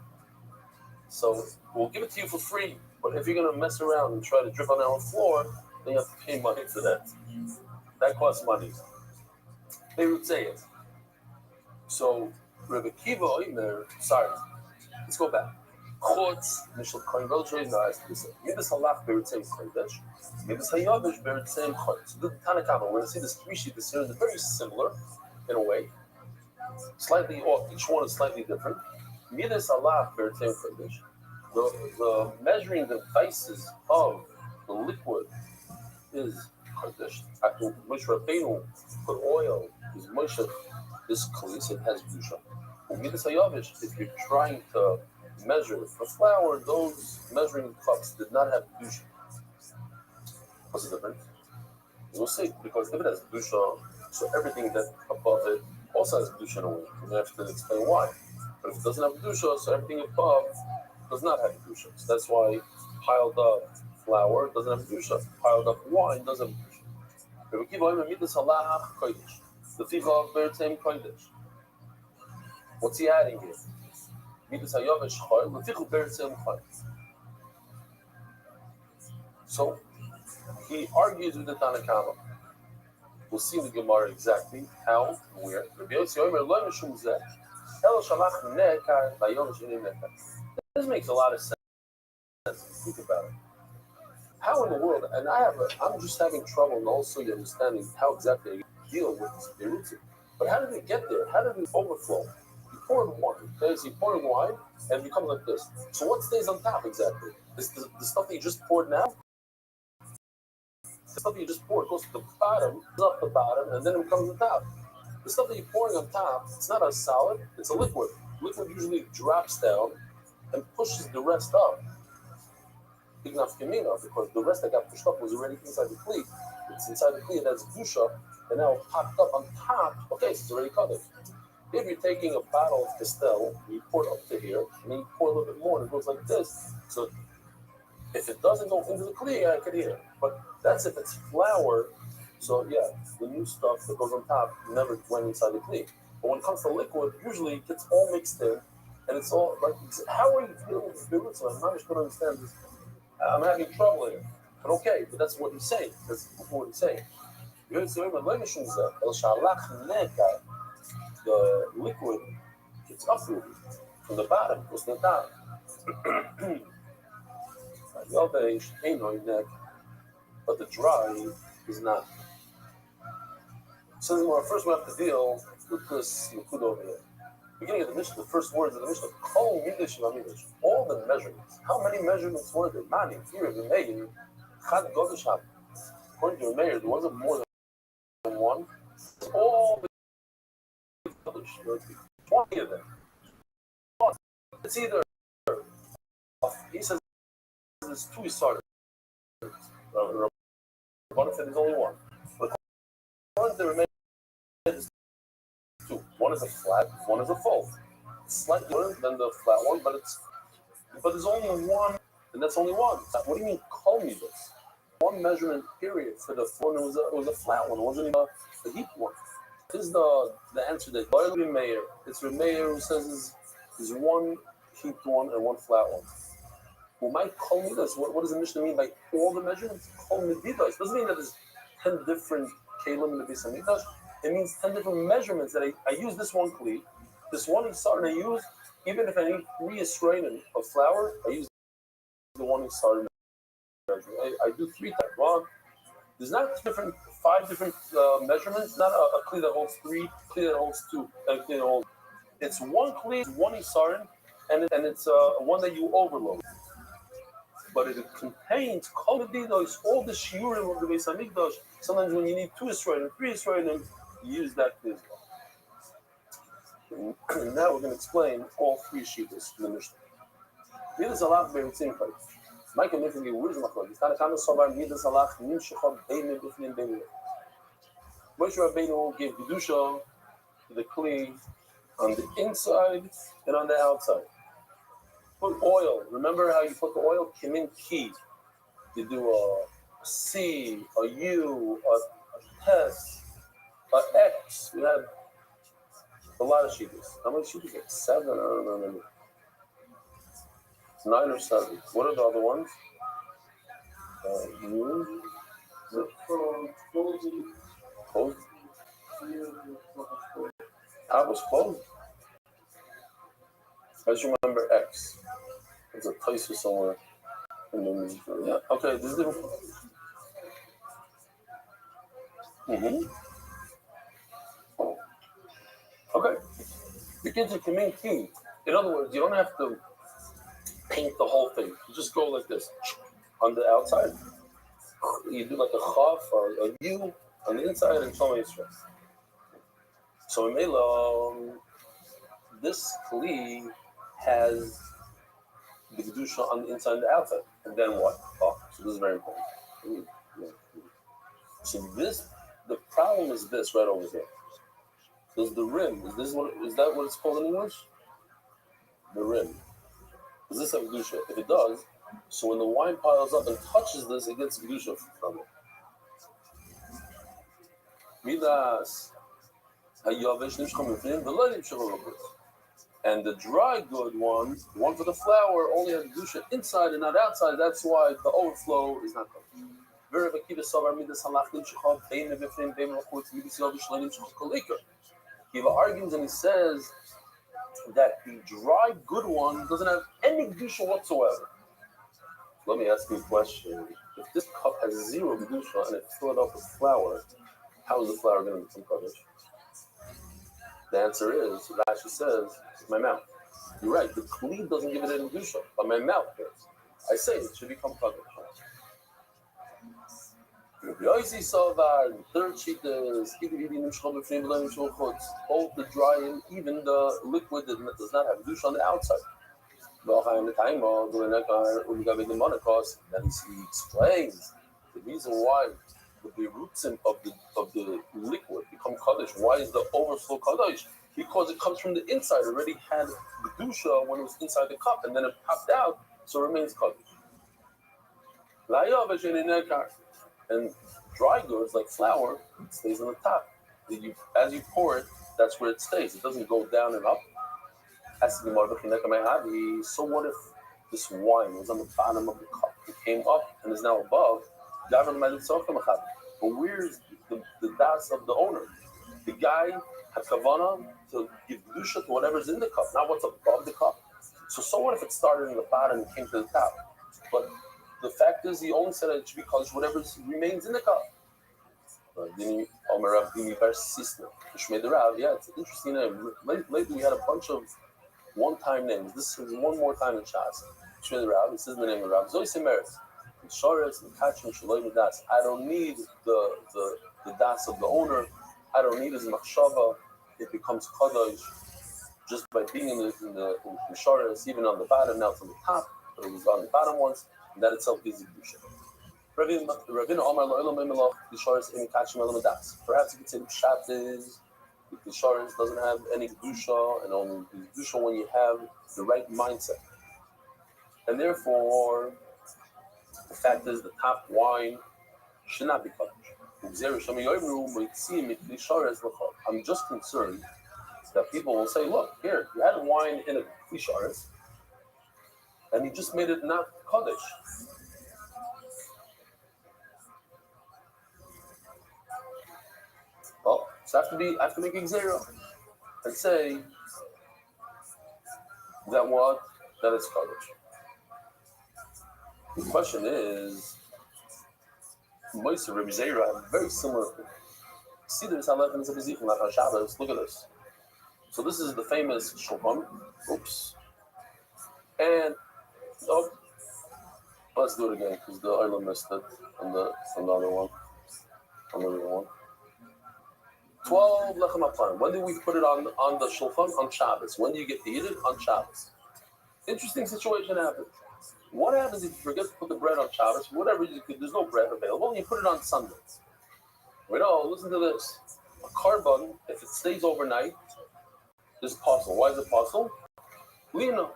So we'll give it to you for free, but if you're going to mess around and try to drip on our floor, then you have to pay money for that. That costs money. They would say it. So, Rabbi Kiva Oimer, let's go back. Chutz, Mishal Kohen Gadol is nice. Midas Halach Berutzayim Kodesh, Midas Hayavish Berutzayim Chutz. The Tanakama, we're going to see this 3 sheets here. They're very similar in a way. Slightly off, each one is slightly different. Midas Halach Berutzayim Kodesh. The measuring devices of the liquid is Kodesh. After Moshe Rabbeinu put oil, is Moshe, this klis, it has Dusha. Midas Hayavish, if you're trying to measure for flour, those measuring cups did not have Dusha. What's the difference? We'll see, because if it has Dusha, so everything that above it also has Dusha in a way. We have to explain why. But if it doesn't have kedusha, so everything above does not have kedusha. So that's why piled up flour doesn't have kedusha. Piled up wine doesn't have kedusha. Rabbi Kiva Omer midas halach kodesh. The ficha bertem kodesh. What's he adding here? Midas hayavesh choy. The ficha bertem kodesh. So he argues with the Tanakama. We'll see in the Gemara exactly how, where. This makes a lot of sense. Think about it. How in the world? And I'm just having trouble and also understanding how exactly you deal with this biruti. But how did it get there? How did it overflow? You pour in wine. Okay, so you pour in wine and it becomes like this. So what stays on top exactly? Is the stuff that you just poured now? The stuff that you just poured goes to the bottom, up the bottom, and then it comes on top. The stuff that you're pouring on top, it's not a solid, it's a liquid. Liquid usually drops down and pushes the rest up. Big enough because the rest that got pushed up was already inside the kli. It's inside the kli that's dusha, and now popped up on top. Okay, so it's already covered. If you're taking a bottle of Castell, you pour it up to here, and then you pour a little bit more, and it goes like this. So if it doesn't go into the kli, I can hear. But that's if it's flour. So yeah, the new stuff that goes on top never went inside the kli. But when it comes to liquid, usually it gets all mixed in, and it's all like, how are you dealing with spirits? So I'm not just going to understand this. I'm having trouble here. But okay, but that's what he's saying. That's what he's saying. The liquid gets uprooted from the bottom, goes to the top. But the dry is not. So first we have to deal with this liquid over here. Beginning of the Mishnah, the first words of the Mishnah, all the measurements. How many measurements were there? Mani, here, the mayor, Chad Godeshab. According to the mayor, there wasn't more than one. All the 20 of them. It's either, he says there's two starters. One said there's only one. But according to the mayor, there's two. One is a flat, one is a full. It's slightly different than the flat one, but there's only one, and that's only one. What do you mean, call me this? One measurement period for the phone, it was a flat one, it wasn't even a heap one. This is the answer that Mayor. It's Mayor who says there's one heaped one and one flat one. Well, my call me this. What does the Mishnah mean by all the measurements? Call me this. Doesn't mean that there's 10 different kalim in the Beis Hamikdash. It means 10 different measurements that I use this one kli, this one isar, and I use, even if I need 3 Yisraelim of flour, I use the one isar measurement. I do 3 types. Well, there's not 5 different measurements, not a kli that holds 3, kli that holds 2, and a kli that holds. It's one kli, one isar, and it's one that you overload. But it contains all the shiurim of the Beis Hamikdash. Sometimes when you need 2 Yisraelim, 3 Yisraelim, you use that kli as well. And now we're going to explain all 3 shittas in the Mishnah. Midas halach be'ritzim kayif. Mike and Nifin where's Machlok? It's not a kind of sobar midas halach nimshachah beinu b'fnim beinu. Moshe Rabbeinu gave kedusha to the kli on the inside and on the outside. Put oil. Remember how you put the oil? Kimin ki. You do a C, a U, a test, a X. We had a lot of shittas. How many shittas? Like 7? I don't remember. 9 or 7. What are the other ones? Closed. How was closed? I just remember X. There's a Taisa somewhere in the music. Yeah. Okay, this is different. Okay. Begins with Kamin Ki. In other words, you don't have to paint the whole thing. You just go like this. On the outside, you do like a chaf or a U on the inside and so many stress. So in Mela, this kli has the kedusha on the inside and the outside. And then what? Oh, so this is very important. So the problem is this right over here. There's the rim. Is that what it's called in English? the rim. Does this have Kedusha? If it does, so when the wine piles up and touches this, it gets Kedusha from it. Midas hayavish nimshcham b'fnim v'lo nimshcham b'chutz. And the dry good one, the one for the flour, only has Kedusha inside and not outside. That's why the overflow is not covered. Kiva argues and he says that the dry good one doesn't have any Kedusha whatsoever. Let me ask you a question. If this cup has zero Kedusha and it's filled up with flour, how is the flour going to become Kaddish? The answer is, Rashi says, my mouth. You're right, the Kli doesn't give it any Kedusha, but my mouth does. I say it should become Kaddish. Rabbi Savar, third sheet is both the dry and even the liquid that does not have Kedusha on the outside. Then he explains the reason why the roots of the liquid become Kaddish. Why is the overflow Kaddish? Because it comes from the inside. It already had Kedusha when it was inside the cup, and then it popped out, so it remains Kaddish. And dry goods like flour, it stays on the top. As you pour it, that's where it stays. It doesn't go down and up. So what if this wine was on the bottom of the cup? It came up and is now above. But where's the das of the owner? The guy had kavanah to give kedusha to whatever's in the cup, not what's above the cup. So what if it started in the bottom and came to the top? But the fact is, he only said it should be because whatever remains in the cup. Yeah, it's interesting. Lately, we had a bunch of one-time names. This is one more time in Shas. This is the name of Rabbi. I don't need the das of the owner. I don't need his machshava. It becomes kadosh just by being in the Shoretz, even on the bottom. Now it's on the top, but it was on the bottom once, and that itself gives you kedusha. Perhaps you could say the pshat is the Shoretz doesn't have any kedusha, and only kedusha when you have the right mindset. And therefore, the fact is the top wine should not be kaddish. I'm just concerned that people will say, look, here, you had wine in a klisharis, and he just made it not kaddish. Well, so I have to make exera and say that it's kaddish. The question is, Moishe Rabbi Zera have very similar thing. See, there's Halef and Zabizich on Shabbos. Look at this. So this is the famous Shulchan. Oops. And let's do it again because the Olam missed it from the other one, on the real one. 12 lechem aplan. When do we put it on the Shulchan? On Shabbos. When do you get to eat it? On Shabbos. Interesting situation happens. What happens if you forget to put the bread on Shabbos? Whatever you could, there's no bread available, and you put it on Sunday. Wait, listen to this. A carbon, if it stays overnight, is possible. Why is it possible? Lina.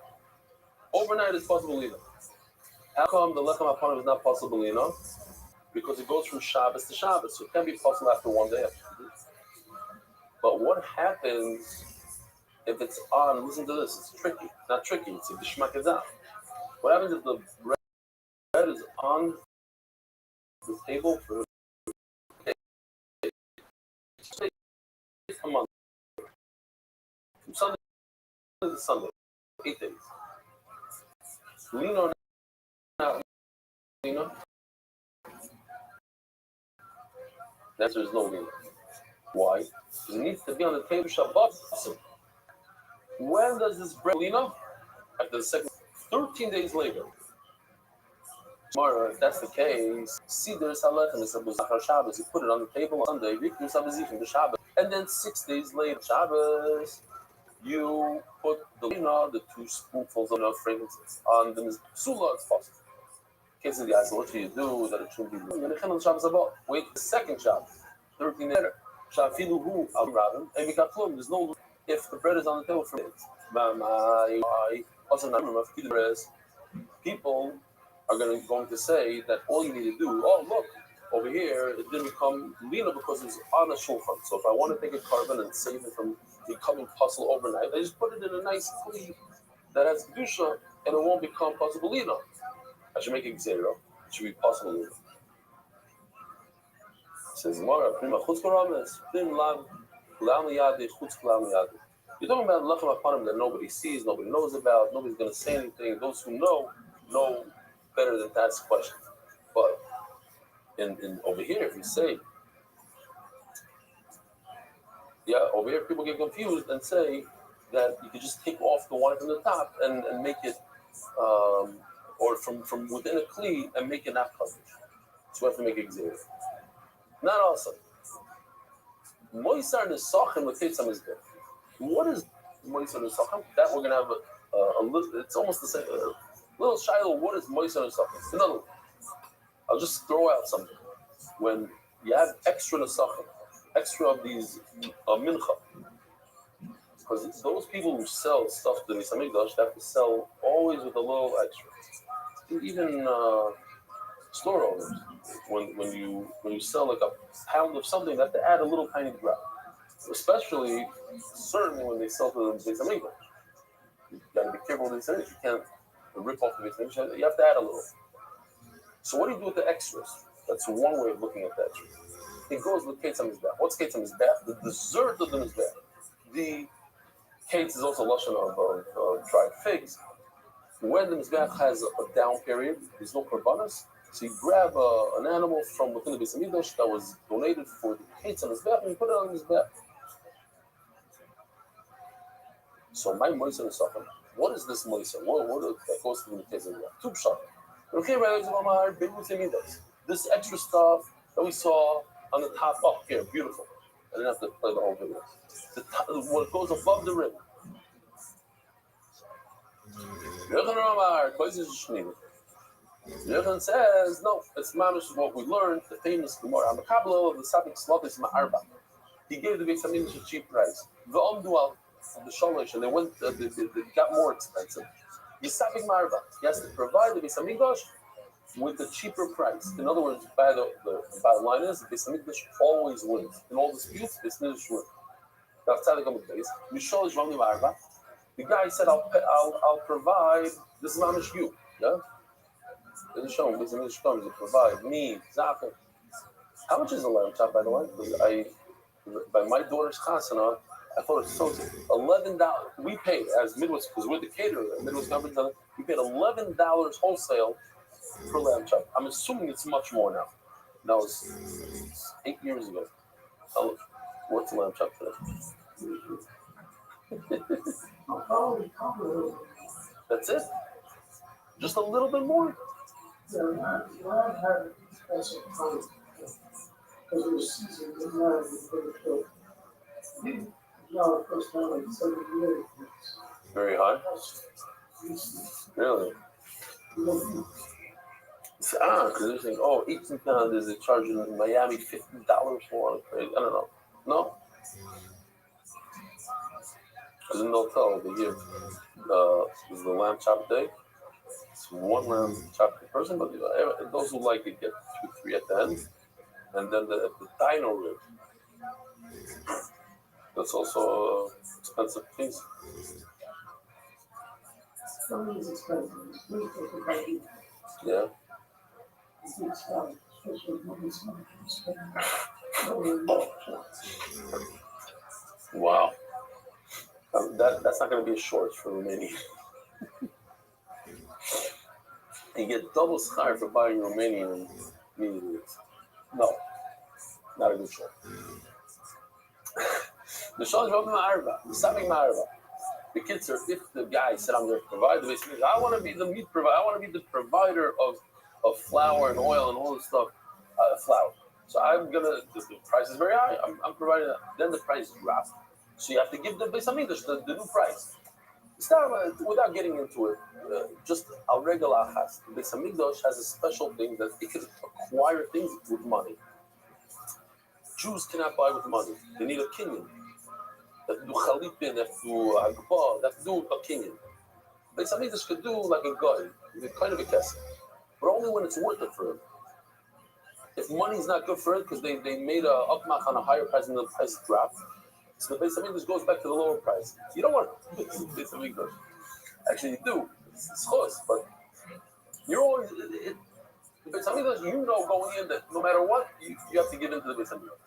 Overnight is possible lina. How come the lechem apana is not possible lina? Because it goes from Shabbos to Shabbos, so it can be possible after one day. But what happens if it's on? Listen to this. It's tricky. Not tricky. It's a bishmak ezah. What happens if the bread is on the table for a month? From Sunday to Sunday, 8 days. Lean on out, Lena. The answer is no lean. Why? Because it needs to be on the table Shabbat. When does this bread lean up? After the second. 13 days later. Tomorrow, if that's the case, Siddur Salechem is a Shabbos. You put it on the table on Sunday, the Shabbos, and then 6 days later, Shabbos, you put the 2 spoonfuls of fragrances on the Mizpsula. It's possible. In case of the answer, what do you do that it shouldn't be done? Wait the second Shabbos, 13 days later. There's no if the bread is on the table for days. People are going to say that all you need to do, oh look, over here it didn't become lina because it's on a shulchan. So if I want to take a carbon and save it from becoming puzzle overnight, I just put it in a nice kli that has kedusha, and it won't become puzzle lina. I should make it zero. It should be puzzle lina. Says Mara, prima chutz karames, prim lav, lam yadi, chutz lam yadi. You're talking about lachem upon him that nobody sees, nobody knows about, nobody's going to say anything. Those who know better than to ask questions. But in over here, if you say, over here people get confused and say that you could just take off the wine from the top and make it, or from within a kli and make it not covered. So we have to make it zero. Not awesome. Moisar nesachim l'ketzam is there. What is moisar nesachim? That we're gonna have a little. It's almost the same. Little shiloh. What is moisar nesachim? In other words, I'll just throw out something. When you have extra nesachim, extra of these mincha, because those people who sell stuff to the Beis Hamikdash, they have to sell always with a little extra. Even store owners, when you sell like a pound of something, they have to add a little tiny drop. Especially, certainly when they sell to the Beis Hamikdash. You got to be careful with these things. You can't rip off the Beis Hamikdash. You have to add a little. So what do you do with the extras? That's one way of looking at that. It goes with Kates HaMizbeach. What's Kates HaMizbeach? The dessert of the Mizbeach. The Kates is also lashon of dried figs. When the Mizbeach has a down period, there's no korbanos. So you grab an animal from within the Beis Hamikdash that was donated for the Kates HaMizbeach and you put it on the Mizbeach. So my moisar nesachim. What is this moisar? What that goes to the Kates HaMizbeach? Two pshat. This extra stuff that we saw on the top up here, beautiful. I didn't have to play the whole video. What goes above the rim. Yochanan says, no, it's mamish what we learned, the famous Gemara. On the Kabbalah of the Sapik Slavis Ma'arba. He gave the Beis Hamikdash a cheap price. The Omdual of the Shalosh, and they got more expensive. Yisapik Ma'arba. He has to provide the Beis Hamikdash with the cheaper price. In other words, the bottom line is the Beis Hamikdash always wins. In all disputes, Beis Hamikdash wins. Now, the guy said, I'll provide this mamish you. Yeah? Beis Hamikdash comes to provide me, Zaka. How much is a lamb chop, by the way? By my daughter's chasana, I thought it was so $11. We paid as Midwest, because we're the caterer at Midwest Conference. We paid $11 wholesale per lamb chop. I'm assuming it's much more now. That was 8 years ago. What's a lamb chop today? That's it? Just a little bit more? Very high? Really? Because they're saying, 18 pounds, they're charging in Miami $50 for it. I don't know. No? Because in the hotel, they give this is the lamb chop day. It's one lamb chop per person, but those who like it get 2, 3 at the end. And then the dino rib. That's also expensive piece. Yeah. Wow. That's not going to be a short for Romania. You get double schar for buying Romanian meat. No, not a good short. The shah is Rabbi Ma'arba, the Samik Ma'arba. The kids are, if the guy said, I'm going to provide the basic, I want to be the meat provider, I want to be the provider of flour and oil and all this stuff, flour. So I'm going to, the price is very high, I'm providing that. Then the price drops. So you have to give the Beis Hamikdash the new price. It's not, without getting into it, just al regel achas. The Beis Hamikdash has a special thing that it can acquire things with money. Jews cannot buy with money. They need a kinyan. They have to do chalipin, they have to do agba, they have to do a kinyan. But something this could do like a guy, kind of a kesef, but only when it's worth it for him. If money's not good for it because they made a upmach on a higher price and the price dropped, so the Beis Hamikdash goes back to the lower price. You don't want Beis Hamikdash. Actually, you do. It's chos, but you're always the Beis Hamikdash. You know going in that no matter what, you have to give in to the Beis Hamikdash.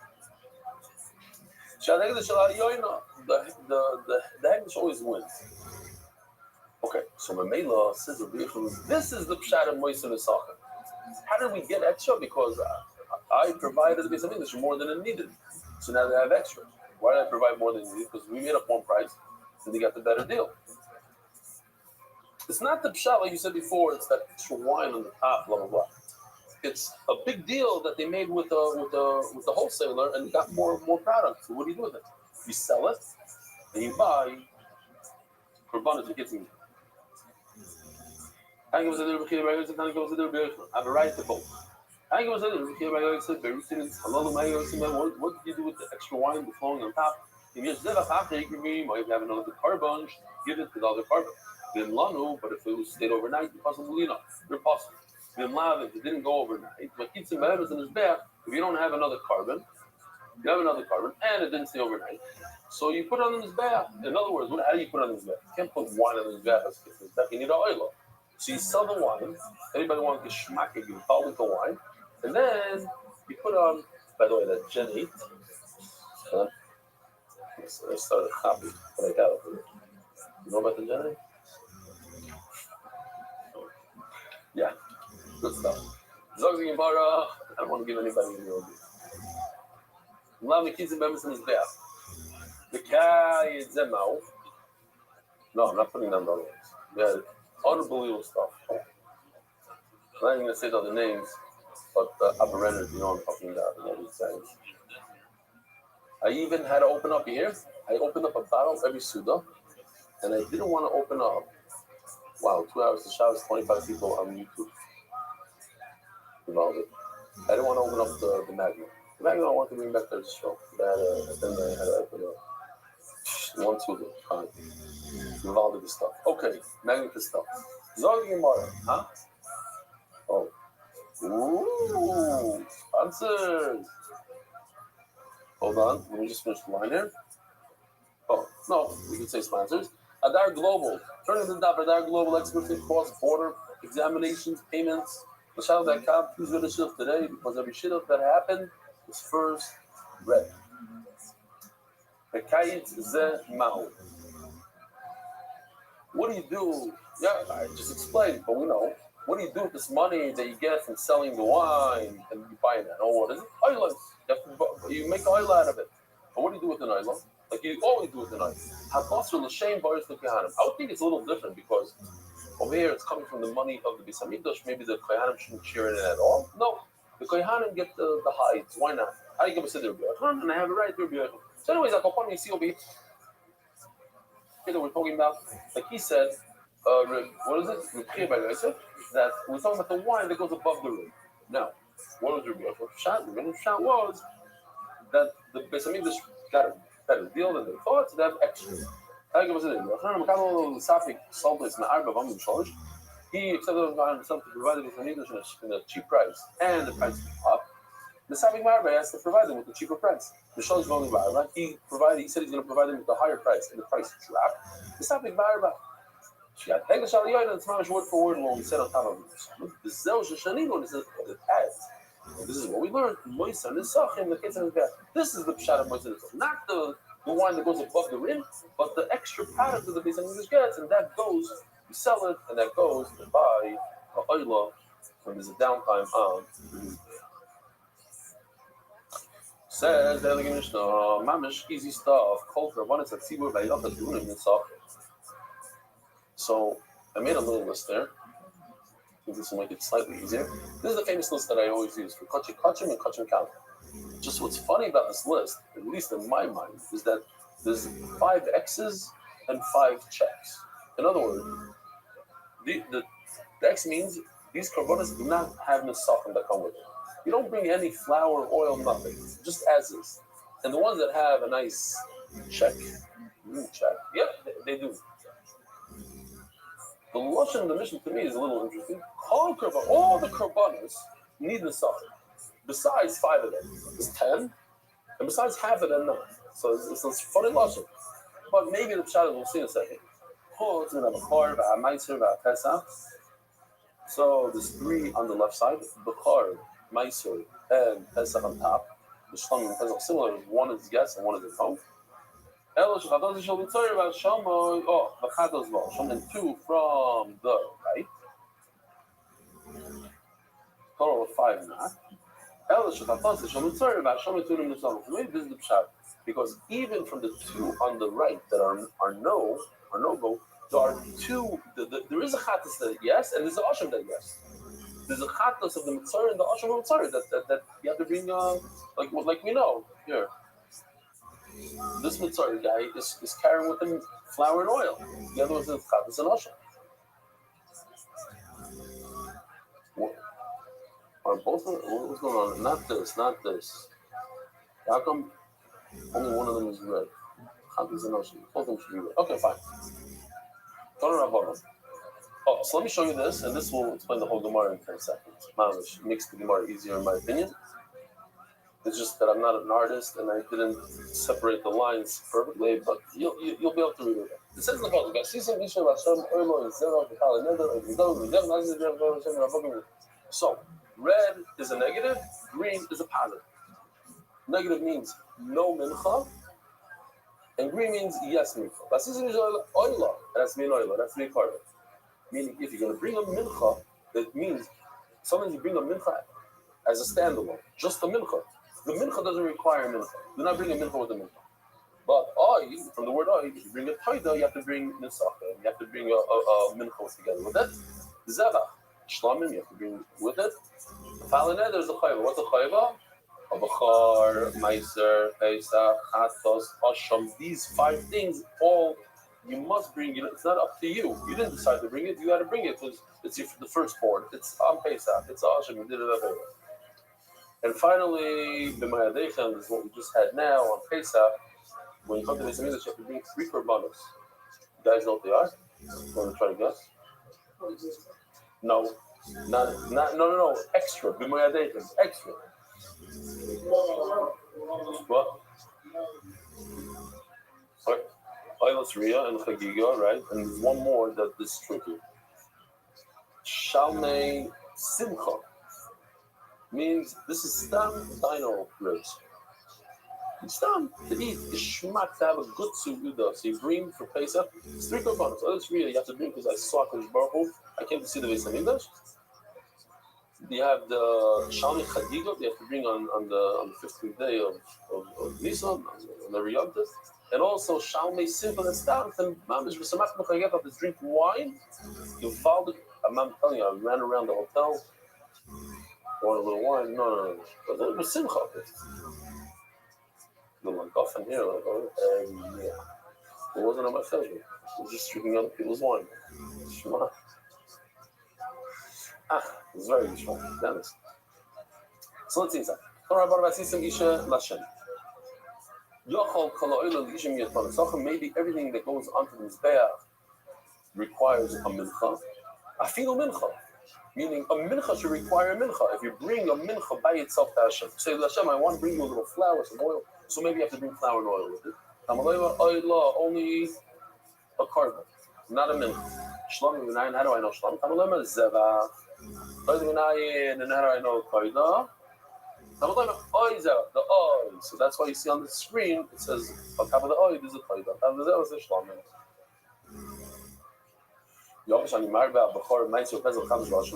The Hegdish always wins. Okay, so Mamela says this is the pshat of Moishe Nesachim. How did we get extra? Because I provided the Beis Hamikdash more than it needed. So now they have extra. Why did I provide more than it needed? Because we made up one price and they got the better deal. It's not the pshat like you said before. It's that extra wine on the top, blah blah blah. It's a big deal that they made with the wholesaler and they got more product. So what do you do with it? You sell it and you buy korbanos to get to me. I have a right to both. What did you do with the extra wine that's flowing on top? If you have another carbon, give it to the other carbon. But if it stayed overnight, you're possible. If it didn't go overnight, but if you don't have another carbon, you have another carbon, and it didn't stay overnight, so you put it on the mizbeach. In other words, how do you put it on the mizbeach? You can't put wine on the mizbeach. You need an oil. So you sell the wine. Anybody want to schmack it, you call it the wine. And then you put on, by the way, that Gen 8. I started a copy, but I got it. You know about the Gen 8? Yeah, good stuff. Zogzi Yibara, I don't want to give anybody any idea. Lav the kids and members in his bath. The Kai is Zemau. No, I'm not putting down the other ones. Yeah. Unbelievable stuff. I'm not even going to say the other names, but Aberrenners, you know what I'm talking about. You know these things. I even had to open up here. I opened up a bottle of every Suda, and I didn't want to open up. Wow, 2 hours to Shabbos, 25 people on YouTube. Involved it. I didn't want to open up the Magnum. The Magnum I wanted to bring back to the show. Then I had to open up. 1, 2, 5. Involved with the stuff. Okay, magnificent stuff. Zoggy Gemara, huh? Oh. Ooh, sponsors. Hold on, let me just finish the line here. Oh, no, we can say sponsors. Adar Global. Turn to the top, Adar Global experts in cross-border examinations, payments. L'shal.com, please go to shidduch today because every shidduch that happened was first read. Bekayit ze mahu. What do you do? Yeah, I just explained, but we know. What do you do with this money that you get from selling the wine and you buy that? Oh, what is it? Oil. You make oil out of it. But what do you do with an oil? Like you always do with an oil. I would think it's a little different because over here it's coming from the money of the Beis Hamikdash. Maybe the Kohanim shouldn't share in it at all. No, the Kohanim get the hides. Why not? How do you give a siddur b'yachon? And I have a right to b'yachon. So anyways, you see over here that we're talking about, like he said, what is it? That we're talking about the wine that goes above the rim. Now, what was Rabbi Shot? The Rabbi Shot was that the Beis Hamikdash got a better deal than they thought, so they have extra. He accepted himself to provide the Beis Hamikdash in a cheap price, and the price was up. The Sabbath Marba has to provide them with a cheaper price. The Shalish going Marba, he said he's going to provide them with a higher price, and the price dropped. The Sabbath Marba, she got English out of the it's not word for word what we said on top of it. This is it adds. This is what we learned. This is the pshat of Moishe, not the wine that goes above the rim, but the extra product that the Beis Hamikdash gets, and that goes, you sell it, and that goes to buy a oila when there's a downtime on. Says the Elegant Mishnah, mamish easy stuff. Culture one is a tzibur vayilach dunim nitzach. So I made a little list there. I think this will make it slightly easier. This is the famous list that I always use for kachim and kachim count. Just what's funny about this list, at least in my mind, is that there's 5 X's and 5 checks. In other words, the X means these korbanos do not have nisachim that come with it. You don't bring any flour, oil, nothing, just as is. And the ones that have a nice check, Check. Yep, they do. The Lashon in the mission to me is a little interesting. All the Korbanos need the Suffer. Besides 5 of them, it's 10, and besides half of them, 9. So it's funny Lashon. But maybe the Pshat, we'll see in a second. So there's 3 on the left side, Bechor, Maisur, and Pesach on top. The Shlom and Pesach similar, one is yes and one is at home. And 2 from the right. Total of 5 not. Maybe this is the Pshat. Because even from the 2 on the right that are no go, there are 2. There is a Chattas that yes, and there's an Asham that yes. There's a Chattas of the Mitzvah and the Asham of the Mitzvah that you have to bring like we know here. This Mitzvah guy is carrying with him flour and oil. The other one's Chattas and Asham. Are both of them? What's going on? Not this. How come only one of them is red? Chattas and Asham. Both of them should be red. Okay, fine. Oh, so let me show you this, and this will explain the whole Gemara in 10 seconds. Mamish makes the Gemara easier, in my opinion. It's just that I'm not an artist, and I didn't separate the lines perfectly, but you'll be able to read it. It says in the Bible, so, red is a negative, green is a positive. Negative means no mincha, and green means yes mincha. That's mean oila. That's mean oila. That's mean part of it. Meaning, if you're going to bring a mincha, that means sometimes you bring a mincha as a standalone, just a mincha. The mincha doesn't require a mincha. Do not bring a mincha with a mincha. But from the word if you bring a taida, you have to bring nisach. You have to bring a mincha together with it. Zevach, shlamim, you have to bring with it. Falineh, there's a chayva. What's a chayva? A bachar, meiser, pesach, chatos, asham. These 5 things all you must bring it. It's not up to you. You didn't decide to bring it. You got to bring it because it's the firstborn. It's on Pesach. It's Asham. You did it. And finally, b'mayadechem is what we just had now on Pesach. When you come to Beis Hamikdash, you have to bring 3 korbanos. You guys know what they are? You want to try to guess? No, no. Extra. B'mayadechem. Extra. What? Sorry. Oilas Riyah and Chagiga, right? And there's one more that is tricky. Shalmei Simcha means this is stam dino ribs. Stam to eat, ishmak, to have a good suguda. So you bring for Pesach, it's 3 korbanos. Oilas Riyah you have to bring because I saw Kodesh Baruch Hu. I came to see the Beis Hamikdash. You have the Shalmei Chagiga, you have to bring on the 15th day of Nisan, on every Yom Tov. And also, Shalmei Simcha and Stam, and Mamish V'samach Mechayet of this drink wine. You followed. I'm telling you, I ran around the hotel, wanted a little wine. No. But it was Simcha. The like off in here, yeah. It wasn't on my schedule. It was just drinking other people's wine. Shema. It was very strong. Dennis. So let's see inside. Maybe everything that goes onto the Mizbeach requires a mincha. Afilu mincha. Meaning a mincha should require a mincha. If you bring a mincha by itself to Hashem, say to Hashem, I want to bring you a little flour, some oil, so maybe you have to bring flour and oil with it. Only a carbon, not a mincha. Shlami v'nayin, how do I know Shlami? Tamalema zevach. And how do I know Kaida? The oi. So that's why you see on the screen it says on top of the oi there's a Kaida. On top of the zevach is Shlami.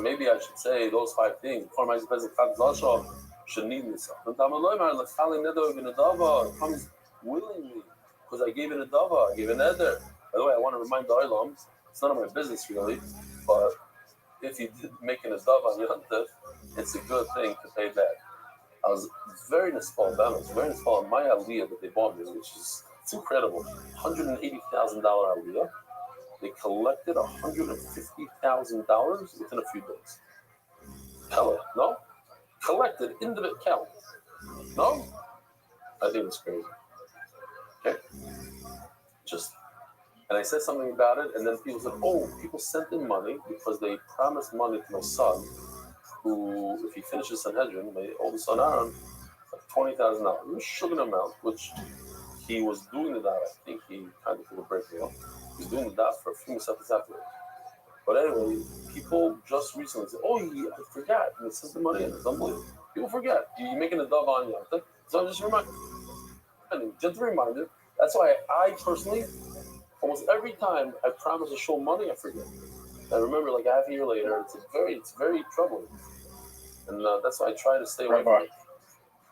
Maybe I should say those 5 things. Should need this. It comes willingly because I gave it a dava, I gave it an eder. By the way, I want to remind the Olam, it's none of my business really, but if you did making a dava on Yom Tov, it's a good thing to pay back. I was very nispal on my aliyah that they bought me, which is it's incredible. $180,000 aliyah. They collected $150,000 within a few days. Hella, no? Collected in the account. No? I think it's crazy. Okay? just, and I said something about it, and then people said, oh, people sent in money because they promised money to my son, who, if he finishes Sanhedrin, my oldest son Aaron, like $20,000. It was a sugar amount, which he was doing the dot. I think he kind of took a break, He was doing the dot for a few months afterwards. But anyway, people just recently said, oh, I forgot. And it sent the money in. It's unbelievable. People forget. You're making a dove on you. So I'm just reminding. Just a reminder. That's why I personally, almost every time I promise to show money, I forget. I remember like half a year later, it's very troubling. And that's why I try to stay away from it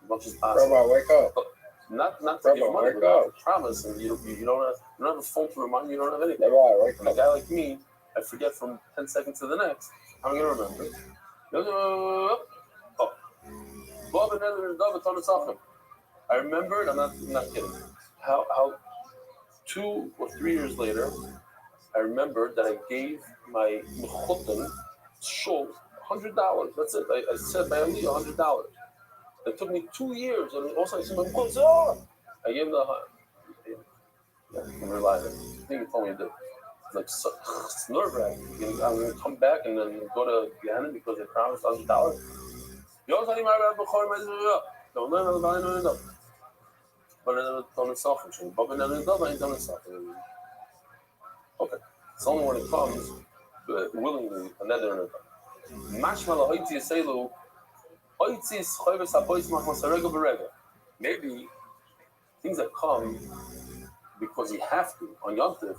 as much as possible. Rabbi, wake up. But not to give money, but not to promise. And you don't have a phone to remind you, you don't have anything. Rabbi, wake up. And a guy like me, I forget from 10 seconds to the next. I'm going to remember. I remembered, I'm not kidding, how 2 or 3 years later, I remembered that I gave my mechutin shul $100. That's it. I said by Ali $100. It took me 2 years, and also I said my mechutin. I gave him the I'm relying. I think you told me that. Like it's nerve-wracking. I'm going to come back and then go to Gehenna because I promised $100. But don't itself. Okay. It's only when it comes willingly, and then they're maybe things that come because you have to on Yom Tov.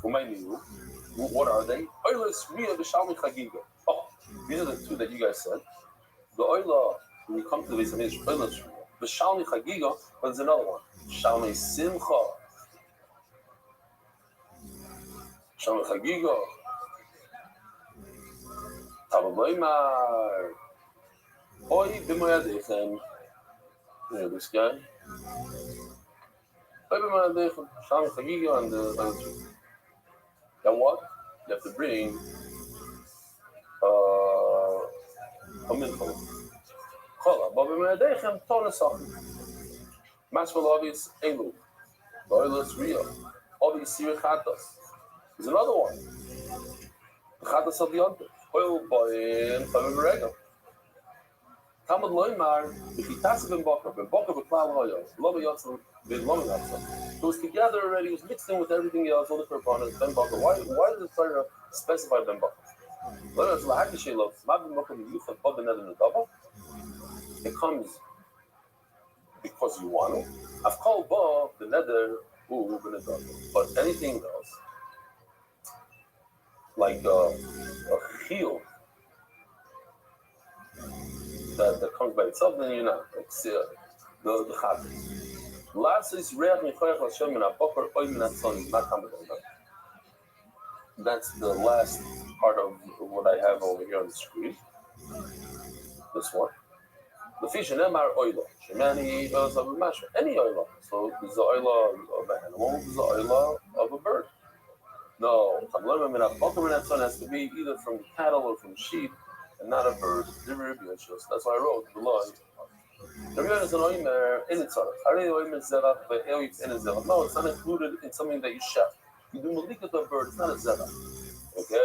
What are they? Oh, these are the two that you guys said. The oila, when you come to the Beis Hamikdash, oila shmiyah. The shalmi chagiga, but there's another one. Shalmi simcha. Shalmi chagiga. Tabaloymar. Oy b'moyadechem. You know this guy. Oy b'moyadechem. Shalmi chagiga and the other two. Then what? You have to bring a mincha. Chola, but b'me'adechem tonesach. Mashmal obvious elu. Loyalist real. Obvious sirichatas. There's another one. The chatas of the yontif. Oil boy and chavim regel. Talmud loymar. If he tasses ben boker b'klal hoyos. Lo b'yotzim b'lom yotzim. It was together already. It was mixed in with everything else. All the korbanos. Ben boker. Why does the Torah specify ben boker? It comes because you want it. I've called Ba the nether who but anything else, like a heel that comes by itself, then you're not. Like the chat. Last is that's the last part of what I have over here on the screen. This one. The fish and emar oila. Shemani oils of a masher. Any oila. So there's the oila of an animal, there's the oila of a bird. No, son has to be either from cattle or from sheep and not a bird. That's why I wrote below. No, it's not included in something that you chef. You do malika to a bird, it's not a zebah. Okay,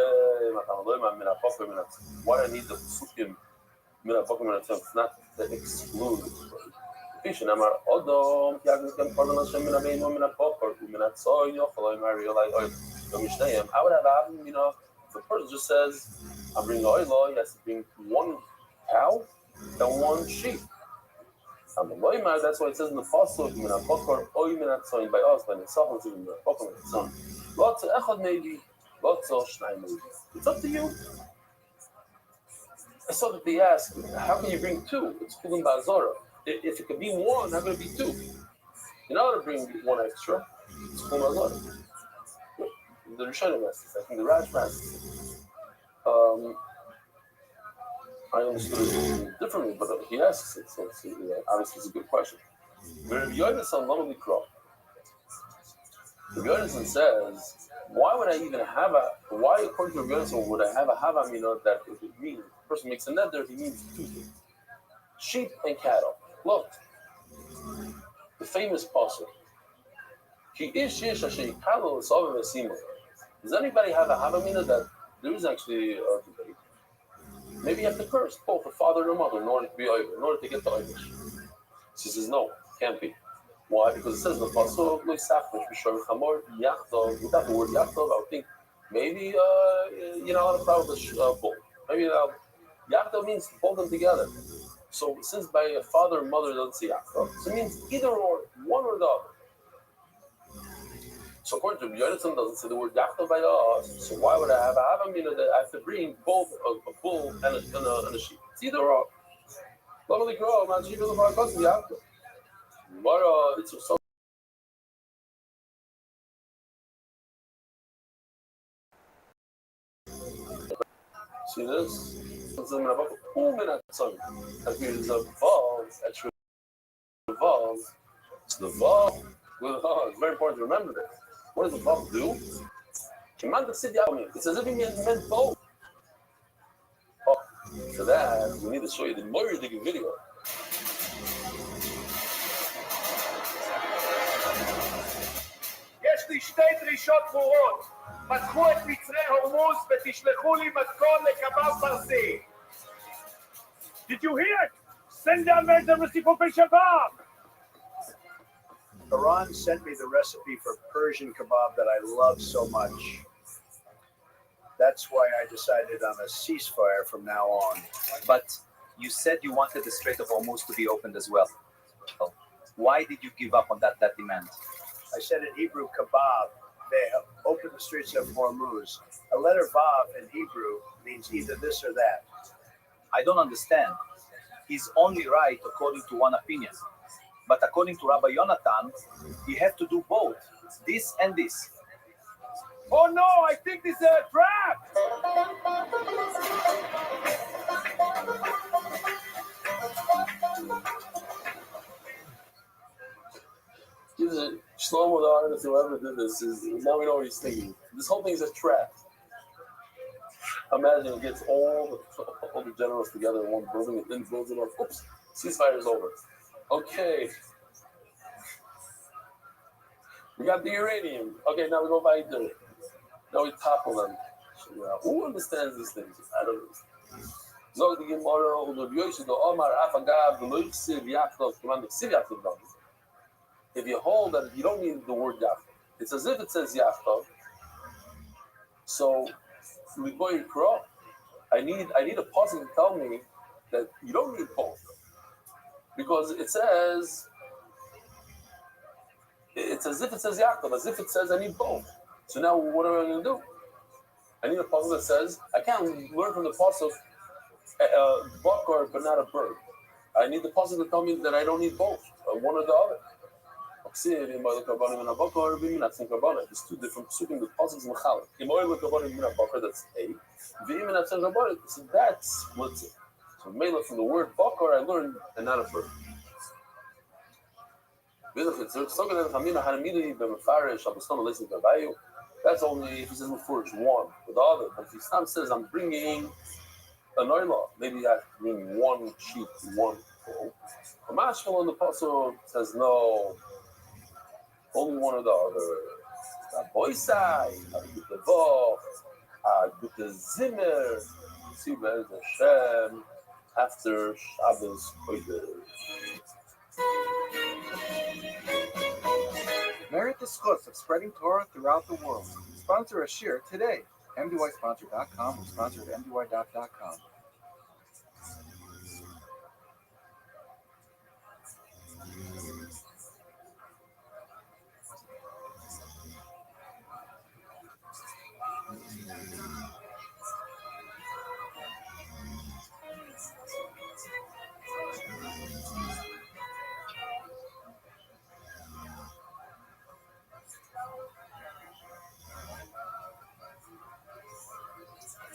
why do I need the psukim? It's not to exclude the bird. Fish and Amar Odom, Yagan Pardon Hashem in a main woman at Popper, who may not saw you, Holly Mario like oil. I would have happened, if the person just says, I'm bringing oil, he has to bring one cow and one sheep. That's why it says in the fossil, by us, by itself, lots of echad maybe, lots of shnai maybe. It's up to you. I saw that they asked, how can you bring two? It's kulim ba'azora. If it could be one, how can it be two? You're not going to bring one extra. It's kulim ba'azora. The Rishonim asked this. I think the Rash asked this. I understood it differently, but he asks it, so obviously it's a good question. Rabbi Yonason says, why would I even have why according to Rabbi Yonason would I have a havamina that if it means, the person makes a nether, he means two things. Sheep and cattle. Look, the famous pasuk, Does anybody have a Havamina that there is actually a debate? Maybe you have to curse both the father and the mother in order to be over, in order to get the Irish. She says, no, can't be. Why? Because it says in the Pasuk, without the word Yachtov, I would think maybe you're not allowed to problem with bull. Maybe Yachtov means hold them together. So since by a father and mother doesn't say Yachtov, so it means either or, one or the other. So according to Yonason doesn't say the word Yachtov by us, so why would I have a Havamina that I have to bring both a bull and a sheep? It's either or. Lovely girl, man, she doesn't want to cause Yachtov. But it's so. See this? It's a minute song. That means a vav, extra vav. It's the vav. It's very important to remember this. What does the vav do? It's as if he meant both. Oh, for that, we need to show you the more digging video. יש לי שתי דרישות ברורות. פתחו את מצרי הורמוז ותשלחו לי מתכון לקבב פרסי. Did you hear it? Send down there the recipe for kebab. Iran sent me the recipe for Persian kebab that I love so much. That's why I decided on a ceasefire from now on. But you said you wanted the Strait of Hormuz to be opened as well. Why did you give up on that demand? I said in Hebrew, kebab, they open the streets of Hormuz. A letter vav in Hebrew means either this or that. I don't understand. He's only right according to one opinion. But according to Rabbi Yonatan, he had to do both, this and this. Oh no, I think this is a trap! Shlomo, the artist, whoever did this, now we know what he's thinking. This whole thing is a trap. Imagine it gets all the generals together in one building and then builds it up. Oops, ceasefire is over. Okay. We got the uranium. Okay, now we go by the. Now we topple them. Who understands these things? I don't know. If you hold that you don't need the word Yachtov, it's as if it says Yachtov. So I need a puzzle to tell me that you don't need both. Because it's as if it says Yachtov, as if it says I need both. So now what am I going to do? I need a puzzle that says I can't learn from the puzzle buck but not a bird. I need the puzzle to tell me that I don't need both, one or the other. There's two different psukim with puzzles and chalak. That's A. So that's what's it. So mela from the word bakar I learned and not a bird. That's only if he says mufurish one. With the other, but if he says I'm bringing an oila, maybe I have to bring one sheep, one bull. The mashal on the puzzle says no. Only one or the other. Boysai, the Voch, the Zimmer, see where the Shem after Shabbos Merit the schus of spreading Torah throughout the world. Sponsor a shir today. MDYsponsor.com or sponsor at MDY.com.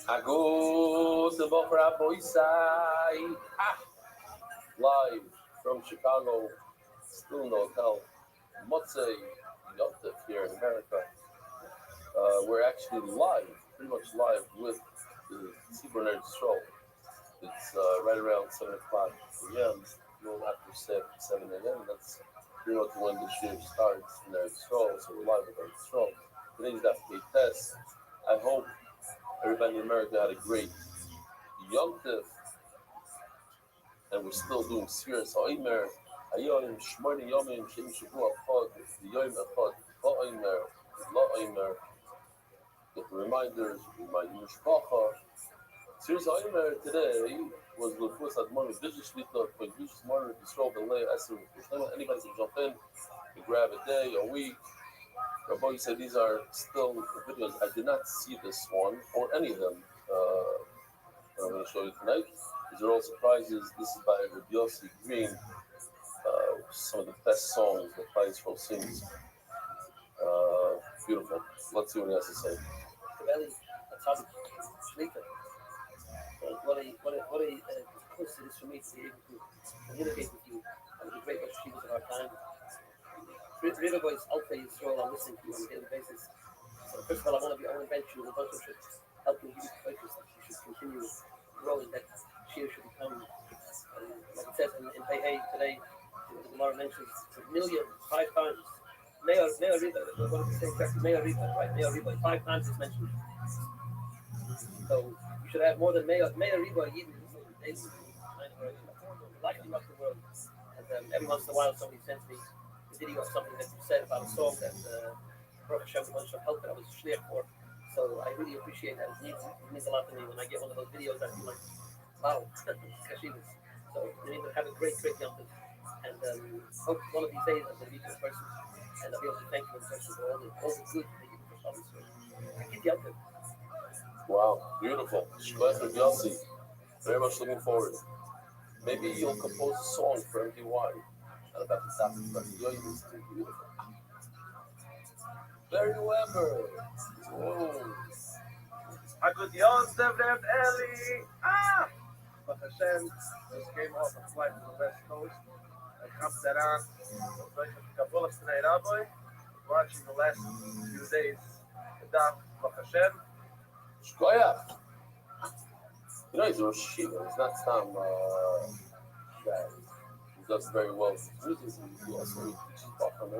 Ago the Bokra Boysai live from Chicago, still in the hotel. Motzei Yontif here in America. We're actually live, pretty much live with the Tzibur Nerd Stroll. It's right around 7 o'clock p.m., a little after 7 a.m. That's You know, when the year starts and they're strong, so we're live with our strong. Today's that big test. I hope everybody in America had a great Yom Tif, and we're still doing Sfiras HaOmer. Hayoim, Shmoni Yomim, Shem Shavu Achad, Yom Achad, Va'omer, La'omer. Get the reminders, remind Mishpacha. Sfiras HaOmer today was the first Admon of Vizhi Shlita, for Vizhi Smart, Yisrael, Belay, Eser, anybody can jump in, you grab a day, a week. Rabbi said these are still videos. I did not see this one or any of them. I'm going to show you tonight. These are all surprises. This is by Rabbi Yossi Green. Some of the best songs that Klal Yisrael sings. Beautiful. Let's see what he has to say. What a course it is for me to be able to communicate with you and the great achievements of our time. River Boys, Alpha Yisrael, I'm listening to you on a daily basis. So first of all, I want to invite you, the Rothschild should help you give you focus that you should continue growing, that Shia should become, like it says in Pei today, the Gemara mentions a million, 5 times. Me'or Riba, what does it say exactly? Me'or Riba, right? Me'or Riba, 5 times it's mentioned. So you should have more than Me'or Riba Yidin daily, likely around the world. And every once in a while somebody sends me a video of something that you said about a song that Baruch Hashem help that I was shliach for. So I really appreciate that. It means a lot to me when I get one of those videos. I feel like, wow, kashivas. So you need to have a great Yom Tov. And hope one of these days I'm going to meet this person and I'll be able to thank you in person for all the good that you do for others. Keep Yom Tov. Wow, beautiful. Shkoyach Rabbi Yossi. Very much looking forward. Maybe you'll compose a song for MDY. And about the topic, but Yoyim is too beautiful. Barry Weber. Whoa. Good Yom Tov, Eli. But Hashem just came off a flight to the West Coast. I come down. Kabbalah today, Rabbi. Watching the last few days. The Daf, Hashem. Shkoyach. You know, he's a Rosh Yeshiva. He's not some guy. He does very well. He also teaches Bachar.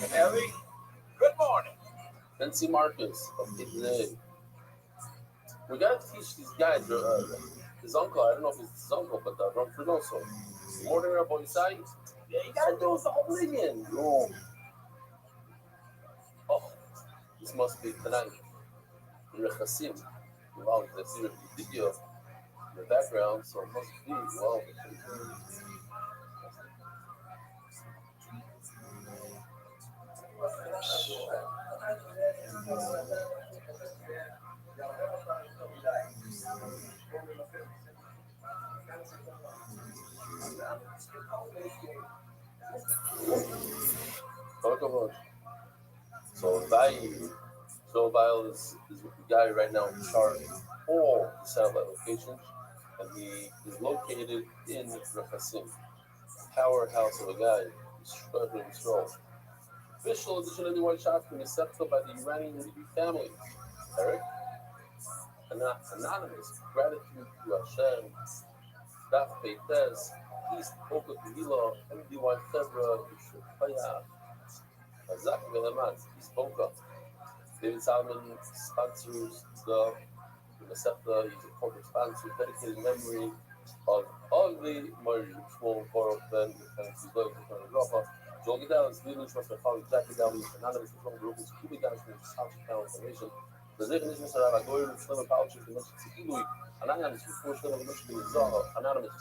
And Eli, good morning. Nancy Marcus of Italy. We gotta teach these guys. His uncle, I don't know if it's his uncle, but Ron Frinoso. Good morning, Rabbi Isai. Yeah, you gotta do it the whole Indian. No. Oh, this must be tonight. Rechasim. Wow, I see the video in the background, so it must be, wow. Talk about so Vile is the guy right now in charge of all the satellite locations, and he is located in Rechasim, powerhouse of a guy. Official edition of the White Shot from accepted by the Iranian Rabbi family. Eric, anonymous gratitude to Hashem. Daf Beites, East Oka Tehila, MDY Febra, Shufaya, Azak Vehemat, East Oka. David Salmon sponsors the Masepta. He's a corporate sponsor, dedicated memory of ugly Marty Shmuel Baruch Ben, and his life is going to drop off. Joel Gedal is leading trust my father, Jackie Dowling, anonymous from the group, is keeping down from his house of information. The definition is Rabbi Goyer, Slim and Pouch, the mention Sikilui, anonymous before Slim and mention Zaha, anonymous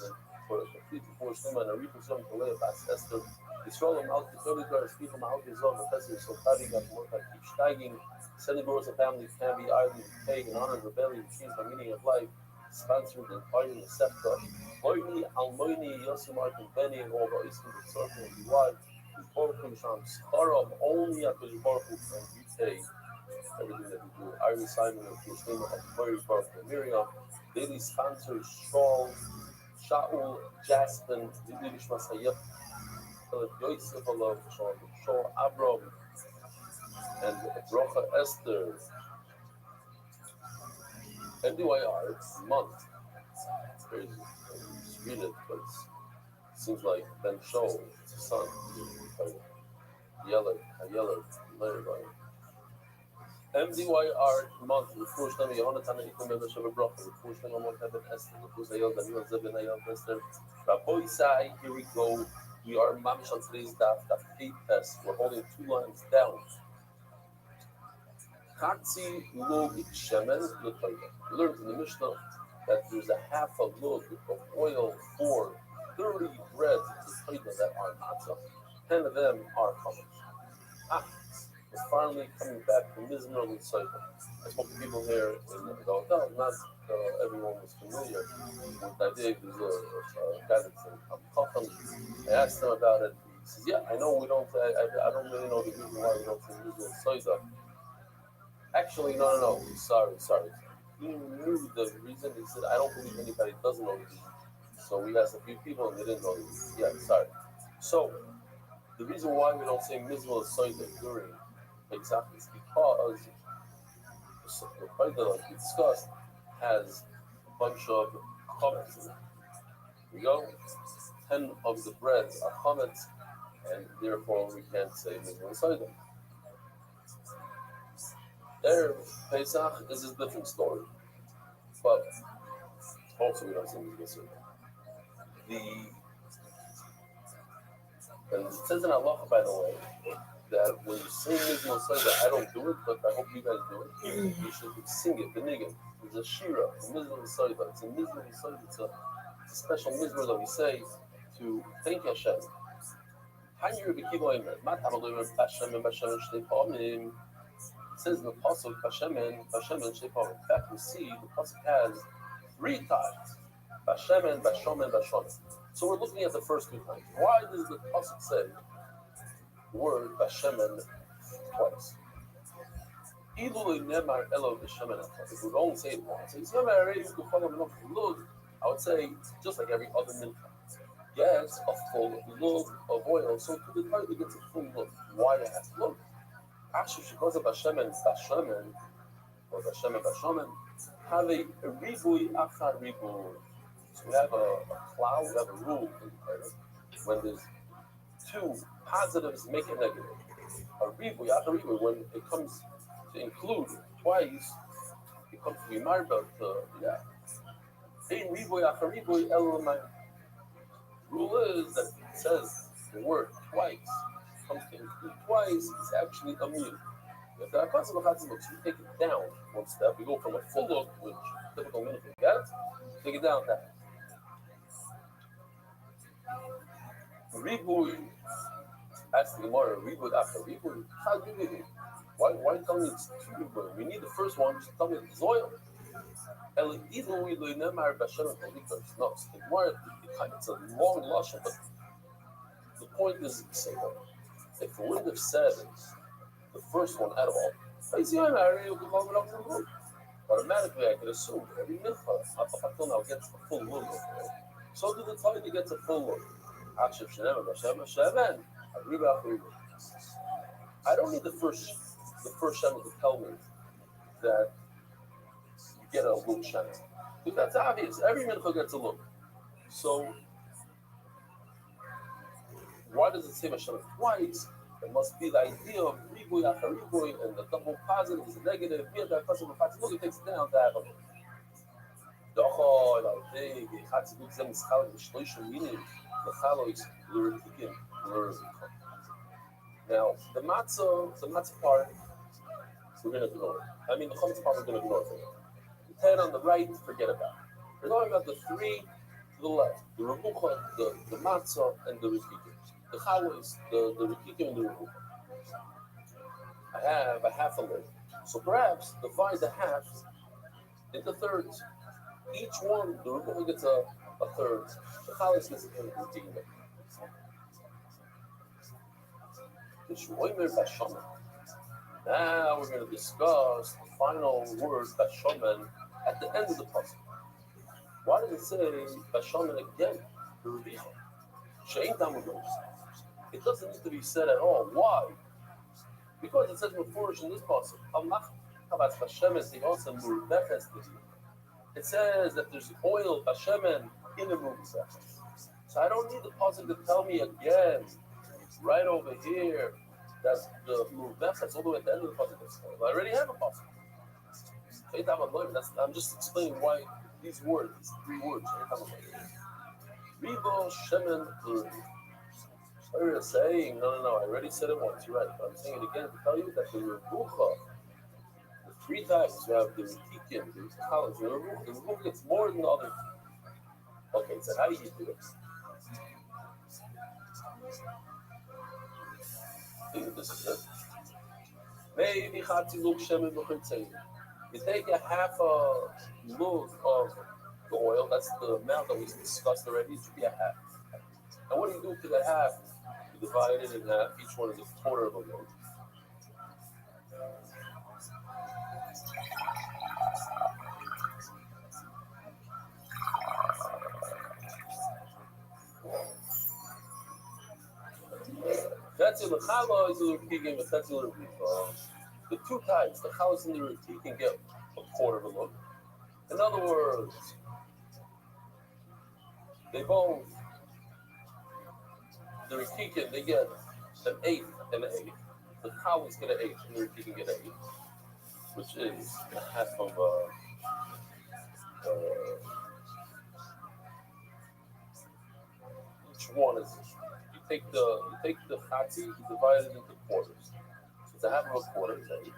for a complete before Slim and a representative for Leah Bass Esther. Israel and Malki, the early guards, people Malki Zah, the president, so Tadi got more like keep steiging. Sending girls and families can be idly paid in honor of rebellion, change the meaning of life, sponsored and fighting the Septa. Loyni, Almoini, Yosimar, and Benny, and all the Eastern Circle and Diwad. Baruch Shem Skaram, only at the Baruch and repay everything that we do. Iris Simon and Christina of Mary Baruch and Miriam. Daily sponsors Shaul, Jasmine, Yiddish Masayef, Yosef Alav, Shaul Abram, and Brocha Esther. NDYR month. It's crazy. Just read it, but Seems like Ben Show, son, yellow, later, MDYR month, Refush Nami Yonatan Ikum Ben Shavu Bracha, Refush Nami Amon Heaven Esther, Refush Ayel Daniel Zebin Ayel Esther, Rabbi Sai, here we go. We are mamish on today's daf 8 test. We're holding 2 lines down. Chatzi lug shemen l'toida. We learned in the Mishnah that there's a half a lug of oil for 30 breads l'toida that are matzah. 10 of them are chametz. We're finally coming back to Mizmer l'tzayda. I spoke to people here in the hotel. Not everyone was familiar with the idea. There's a guy that's in Chacham. I asked him about it. He says, "Yeah, I know we don't. I don't really know the reason why we don't say Mizmer l'tzayda." Actually, no. Sorry. He knew the reason. He said, "I don't believe anybody doesn't know the reason." So we asked a few people, and they didn't know the reason. Yeah, sorry. So the reason why we don't say Mizmer l'tzayda during exactly is because the point that like we discussed has a bunch of comments in it. We go, 10 of the breads are chametz, and therefore we can't say Mizmer l'tzayda. Erev Pesach is a different story, but also we don't say Mizmer l'tzayda. And it says in Allah, by the way, that when you sing Mizmer l'tzayda, I don't do it, but I hope you guys do it. You should sing it, benign. There's a shira, a Mizmer l'tzayda. It's a Mizmer l'tzayda. It's a special Mizmer that we say to thank Hashem. It says in the pasuk, Bashemen, Shepar. In fact, we see the pasuk has 3 times. Bashemen, Bashomen, Bashomen. So we're looking at the first 2 times. Why does the pasuk say the word Bashemen twice? If we don't say it once, I would say just like every other mincha. Yes, a full load of oil. So to the Torah gets a full load. Why it has load? Actually, because of Bashemen, or Bashemen, have a ribui achar ribui. So we have a cloud, we have a rule in the Torah. When there's 2 positives make a negative. A ribui achar ribui, when it comes to include twice, it comes to be marba to, yeah. Ein ribui achar ribui el. Rule is that it says the word twice, comes to include twice, it's actually a meal. If there are possible chatzim looks, we take it down 1 step. We go from a full look, which typical minute we get, take it down that. Ribui, ask the Gemara, ribui after ribui, how do you do? Why tell me it's 2 ribui? We need the first one, just tell me it's oil. No, it's a long lashon, but the point is simple. If we would have said the first one at all, automatically I could assume every mincha up until now gets a full load. So do the Torah gets a full load. I don't need the first Shema to tell me that you get a look Shema. Because that's obvious. Every mincha gets a look. So why does it say Hashem twice? It must be the idea of ribui after ribui, and the double positive is a negative. Here, that positive look, it takes it down to have a now, the matzah part, we're going to ignore. I mean, the chametz part, we're going to ignore. The 10 on the right, forget about it. We're talking about the 3 to the left, the rebucha, the matzah, and the rikikim. The chalais, the rikikim, and the rebucha. I have a half a lid. So perhaps divide the half into thirds. Each one, the rebucha gets a third. The chalais gets a third. Now we're going to discuss the final word, Bashomen, at the end of the puzzle. Why does it say Bashomen again? The Revicha. It doesn't need to be said at all. Why? Because it says before in this puzzle, it says that there's oil, Bashemen, in the room. So So I don't need the pasuk to tell me again, right over here, that the muvef that's all the way at the end of the pasuk. I already have a pasuk. I'm just explaining why these words, these three words, Ribo, Shemen, Uri. Sorry to saying, no, I already said it once, you're right, but I'm saying it again to tell you that the Rebucha, the three types, you have the Retikin, the Retikalans, the Rebucha gets more than the other. Okay, so how do you do it? I think this is it. Maybe Chatzi Lug Shemen B'Chitzein. You take a half a lug of the oil, that's the amount that we discussed already, it should be a half. And what do you do to the half? You divide it in half, each one is a quarter of a lug. That's in the challah is the repeating, but that's the the two types, the challah and the repeat can get a quarter of a lug. In other words, they both, the repeat they get an eighth and an eighth. The challah get an eighth, and the repeat can get an eighth, which is a half of each one is. You take the chatzi, you divide it into quarters. So it's a half of a quarter, is eight.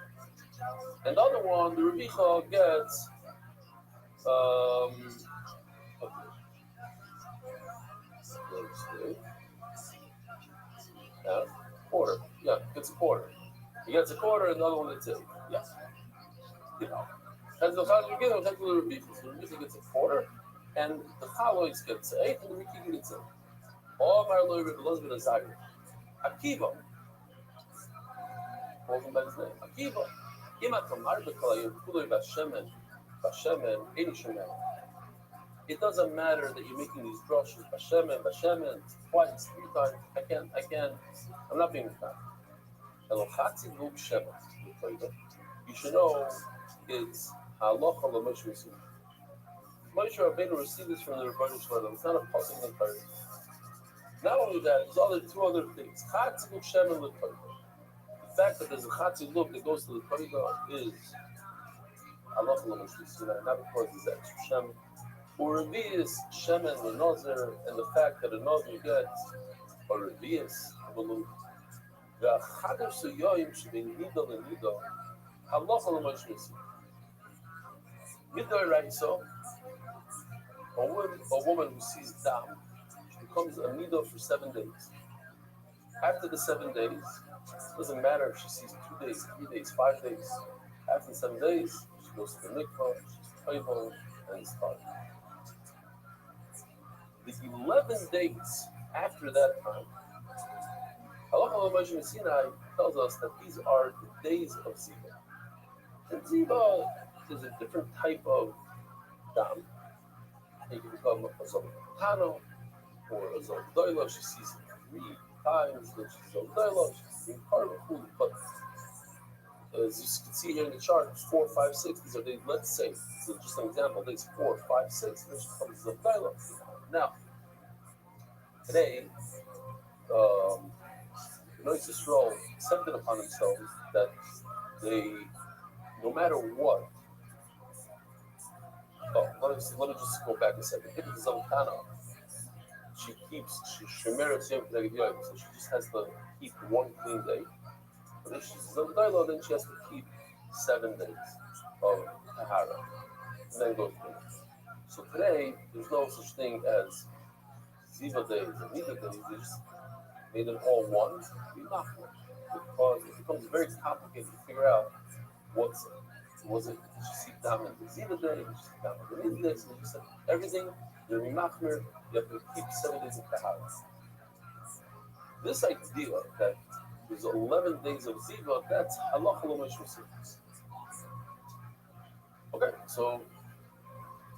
And the other one, the revicha gets quarter. Yeah, gets a quarter. He gets a quarter, and the other one gets eight. Yeah. You know. As the challah begins, that's the revicha. So the revicha gets a quarter, and the chalois gets eight, and the revicha gets eight. All my Lord, the husband is Zagir. Akiva. Calls him by his name. Akiva. It doesn't matter that you're making these drushes, Bashemen, twice, three times. I can't, I'm not being fat. You should know it's halacha l'Moshe Rabbeinu. Moshe Rabbeinu received this from the Rothschild. It's not a pasuk in the Torah. Not only that, there's two other things. The fact that there's a chatziluk that goes to the Torah is halacha l'Moshe, not because there's extra shem. Or revius shemen l'nozer, and the fact that a nozer gets a revius of a lug. The chader suyoyim should be nidal and nidal. Halacha l'Moshe. Midor raiso, a woman who sees dam, she becomes a nidah for 7 days. After the 7 days, it doesn't matter if she sees 2 days, 3 days, 5 days. After the 7 days, she goes to the mikvah, she's toivel, and it's fine. The 11 days after that time, Halacha l'Moshe Sinai tells us that these are the days of Ziva. And Ziva is a different type of dam. It can become a Zoltano or a Zoldoilo. She sees it 3 times, then she's Zoldoilo, she's being part of food. But as you can see here in the chart, 4, 5, 6, these are days, let's say, so just an example, days 4, 5, 6, then she becomes Zoldoilo. Now, today, Bnei Yisrael accepted upon themselves that they, no matter what, let me just go back a second. If it's Zoltana, she shemerets yom k'neged yom, so she just has to keep 1 clean day. But if she's Zoltana, then she has to keep 7 days of tahara, and then go through. So today, there's no such thing as Ziva days and Nida days. They just made it all one, because it becomes very complicated to figure out what's it. Was it, did you see down in the Ziva day? Did you see down in the Nida day? So you said everything, you're Machmer, you have to keep 7 days of Tahara. This idea that there's 11 days of Ziva, that's halacha l'Moshe. Okay, so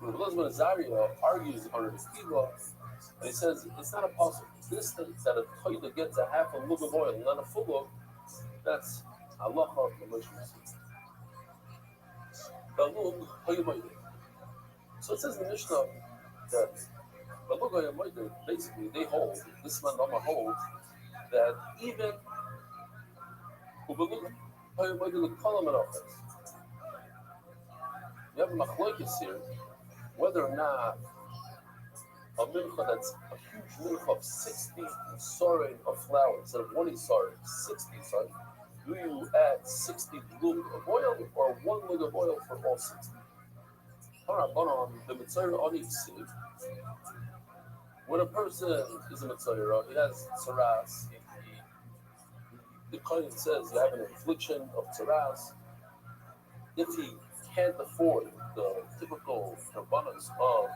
Rabbi Zaria argues on the Ziva, and he says it's not a puzzle. This thing that a toilet gets a half a lug of oil, not a full lug, that's halacha l'Moshe. So it says in the Mishnah that Basically, they hold, this man Dama holds, that even you have a machlokes here, whether or not a mincha that's a huge mincha of 60 sorin of flour instead of 1 sorin, 60 sorin, do you add 60 lug of oil or 1 lug of oil for all 60? The mitzvah on each seed. When a person is a mitzvah, he has tzaras. The Kohen says you have an affliction of tzaras. If he can't afford the typical karbanos of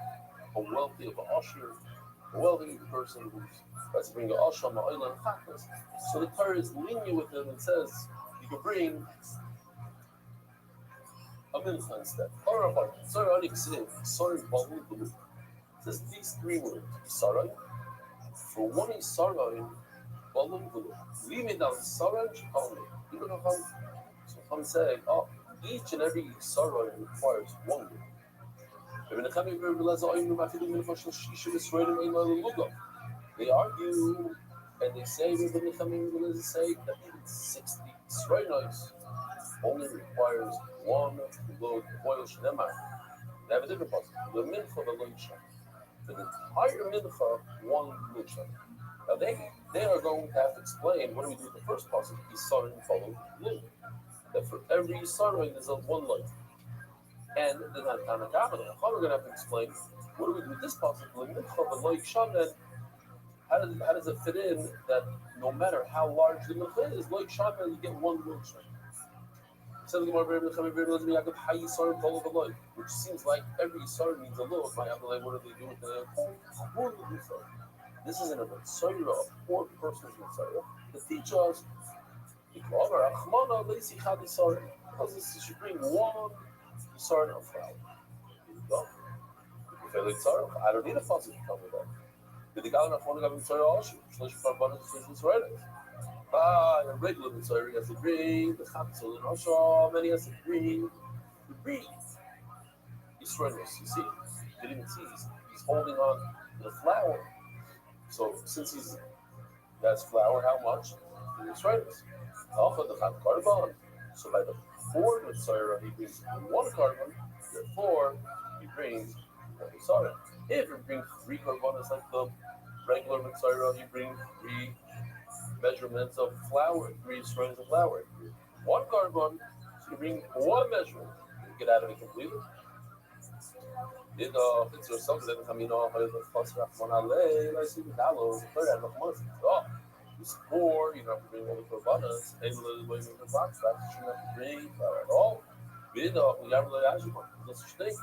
a wealthy, of a usher, a wealthy person who's tries to bring an usher, ma'olam, chakras, so the Torah is lenient with him and says you can bring a mincha instead. It says these 3 words, Sarai, for 1 Sarai, Balum Gulu. Leave it down, Sarai, Chikali. You don't know how. So I'm saying, each and every Sarai requires 1 Gulu. They argue and they say, say that even 60 Srainos only requires 1 load of oil Shnemar. They have a different process. The mincha of a loisha. The entire mincha, 1 loisha. Now they are going to have to explain what do we do with the first process? Isarin follow lu. That for every Isarin there's a 1 load. And then we're going to have to explain what do we do with this process? The mincha of a loisha. How does it fit in that no matter how large the mincha is, loisha, you get 1 loisha. Which seems like every Yisar needs a load. What do they do with the poor Yisar? This isn't a Mitzvah, a poor person's Mitzvah. The teach us, because this should bring 1 Yisar of flour. I don't need a faucet to tell me that. The guy on phone got Mitzvah also. A regular Mitzvah has to bring the Chatzol and Asham, and he has to bring the breed. Yisraelis, you see, you didn't see, he's holding on to the flour. So since he has flour, how much? Yisraelis. Also the Chat Karban. So by the 4th Mitzvah, he brings 1 carbon, therefore he brings 1 Mitzvah. If he brings 3 carbonas like the regular Mitzvah, he brings 3 measurements of flour, 3 strings of flour. 1 carbon, so you bring 1 measurement. You get out of it completely. It's yourself that it's 4, you don't have to bring all the carbonas. You shouldn't have to bring flour at all. No such thing.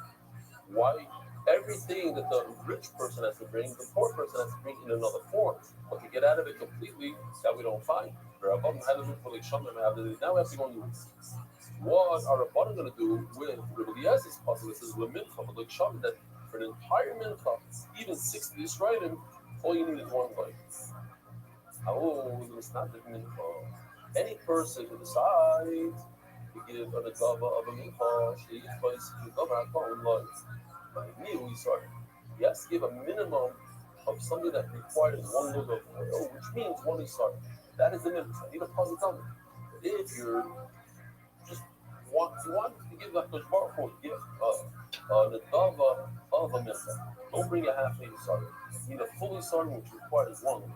Why? Everything that the rich person has to bring, the poor person has to bring in another form. But to get out of it completely, that we don't find. Now we have to go on. What are Rabbi going to do with Rabbi Eliezer's puzzle? This is mincha, but that for an entire mincha, even 60 Yisraelim, all you need is 1 light. It's not the mincha. Any person who decides to give an agava of a mincha, she is by agava at light. Yes, give a minimum of something that requires 1 load of oil, which means 1 Isar. That is the minimum. I need a puzzle tell me. If you're just you want to give that Baruch Hu a gift an adava of a mincha, don't bring a half Isar. You need a full Isar, which requires 1 load.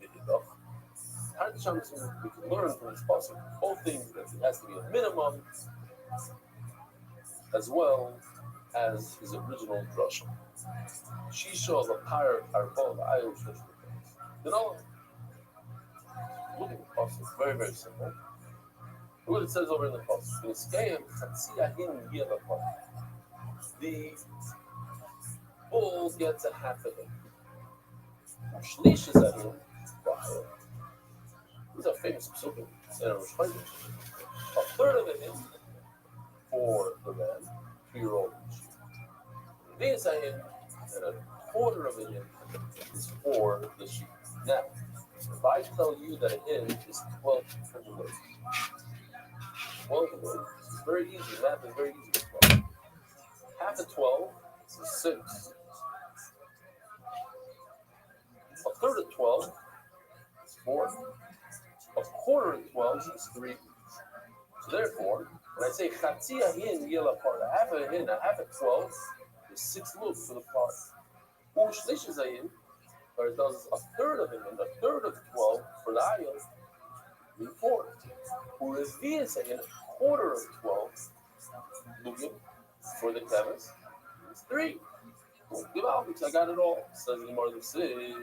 We can learn from this puzzle both things, that it has to be a minimum as well as his original drasha. Shisha l'par arbol ayu shlosh. Look at the pasuk. It's very, very simple. Look what it says over in the pasuk. The bull gets a half of it. Shlish is at him. These are famous psukim in Rothschild. A third of it is for the ram, 2-year-old sheep. These are in, and a quarter of it is for the sheep. Now, if I tell you that a hin is 1,200 loads, 12 loads, it's very easy. Math is very easy. Half of 12 is 6. third of 12 is 4. A quarter of 12 is 3. So therefore, when I say chatzi ahin yela part, a half a hin, a half of 12 is 6 lug for the part. U'shlish is ahin, but it does a third of him, and a third of 12 for the ayah is 4. U'revi is ahin, a quarter of 12 lugim for the kevis is 3. Give out because I got it all. Says the more the say.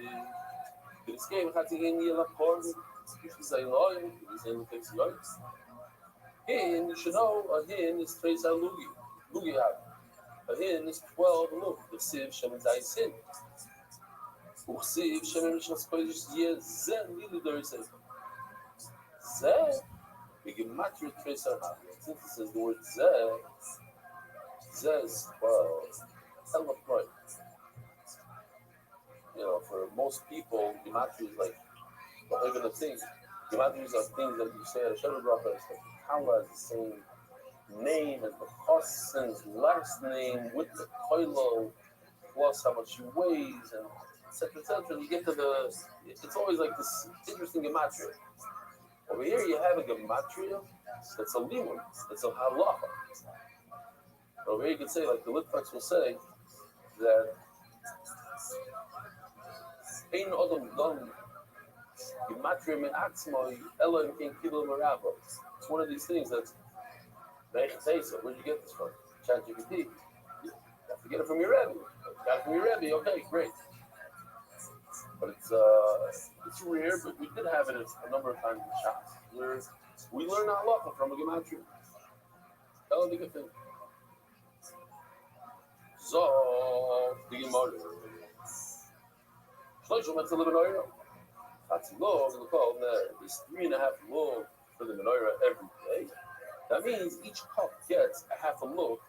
This game had to get in the part. If you say no, you say it takes you. Hin, you should know a hin is trace out lugi. Lugi out. A hin is 12 look. The sieve shemin zay sin. Sieve shemin mishnas kodesh ye zen really there is zen. We give matri trace out. Since it says the word zen, zen is 12. Tell them right. You know, for most people, gematria is like what they're gonna think. Gematrias are things that you say at a Shabbat bracha. It's like Kala has the same name as the chassan's last name with the koilo plus how much she weighs and etc. etc. And you get to the, it's always like this interesting gematria. Over here, you have a gematria that's a limud, that's a halacha. Over here, you can say like the Litvaks will say that. Ein Adam Dam Gematria min Atzmai Elohim King Kibel Marabba. It's one of these things that's Where'd you get this from? ChatGPT. You have to get it from your Rabbi. Got it from your Rabbi. Okay, great. But it's rare, but we did have it a number of times in shots. We learn halacha from a gematria. That would be a good thing. So the Gemara. Shloshim went to the menorah. That's log. Look all there. There's 3.5 log for the menorah every day. That means each cup gets a half a log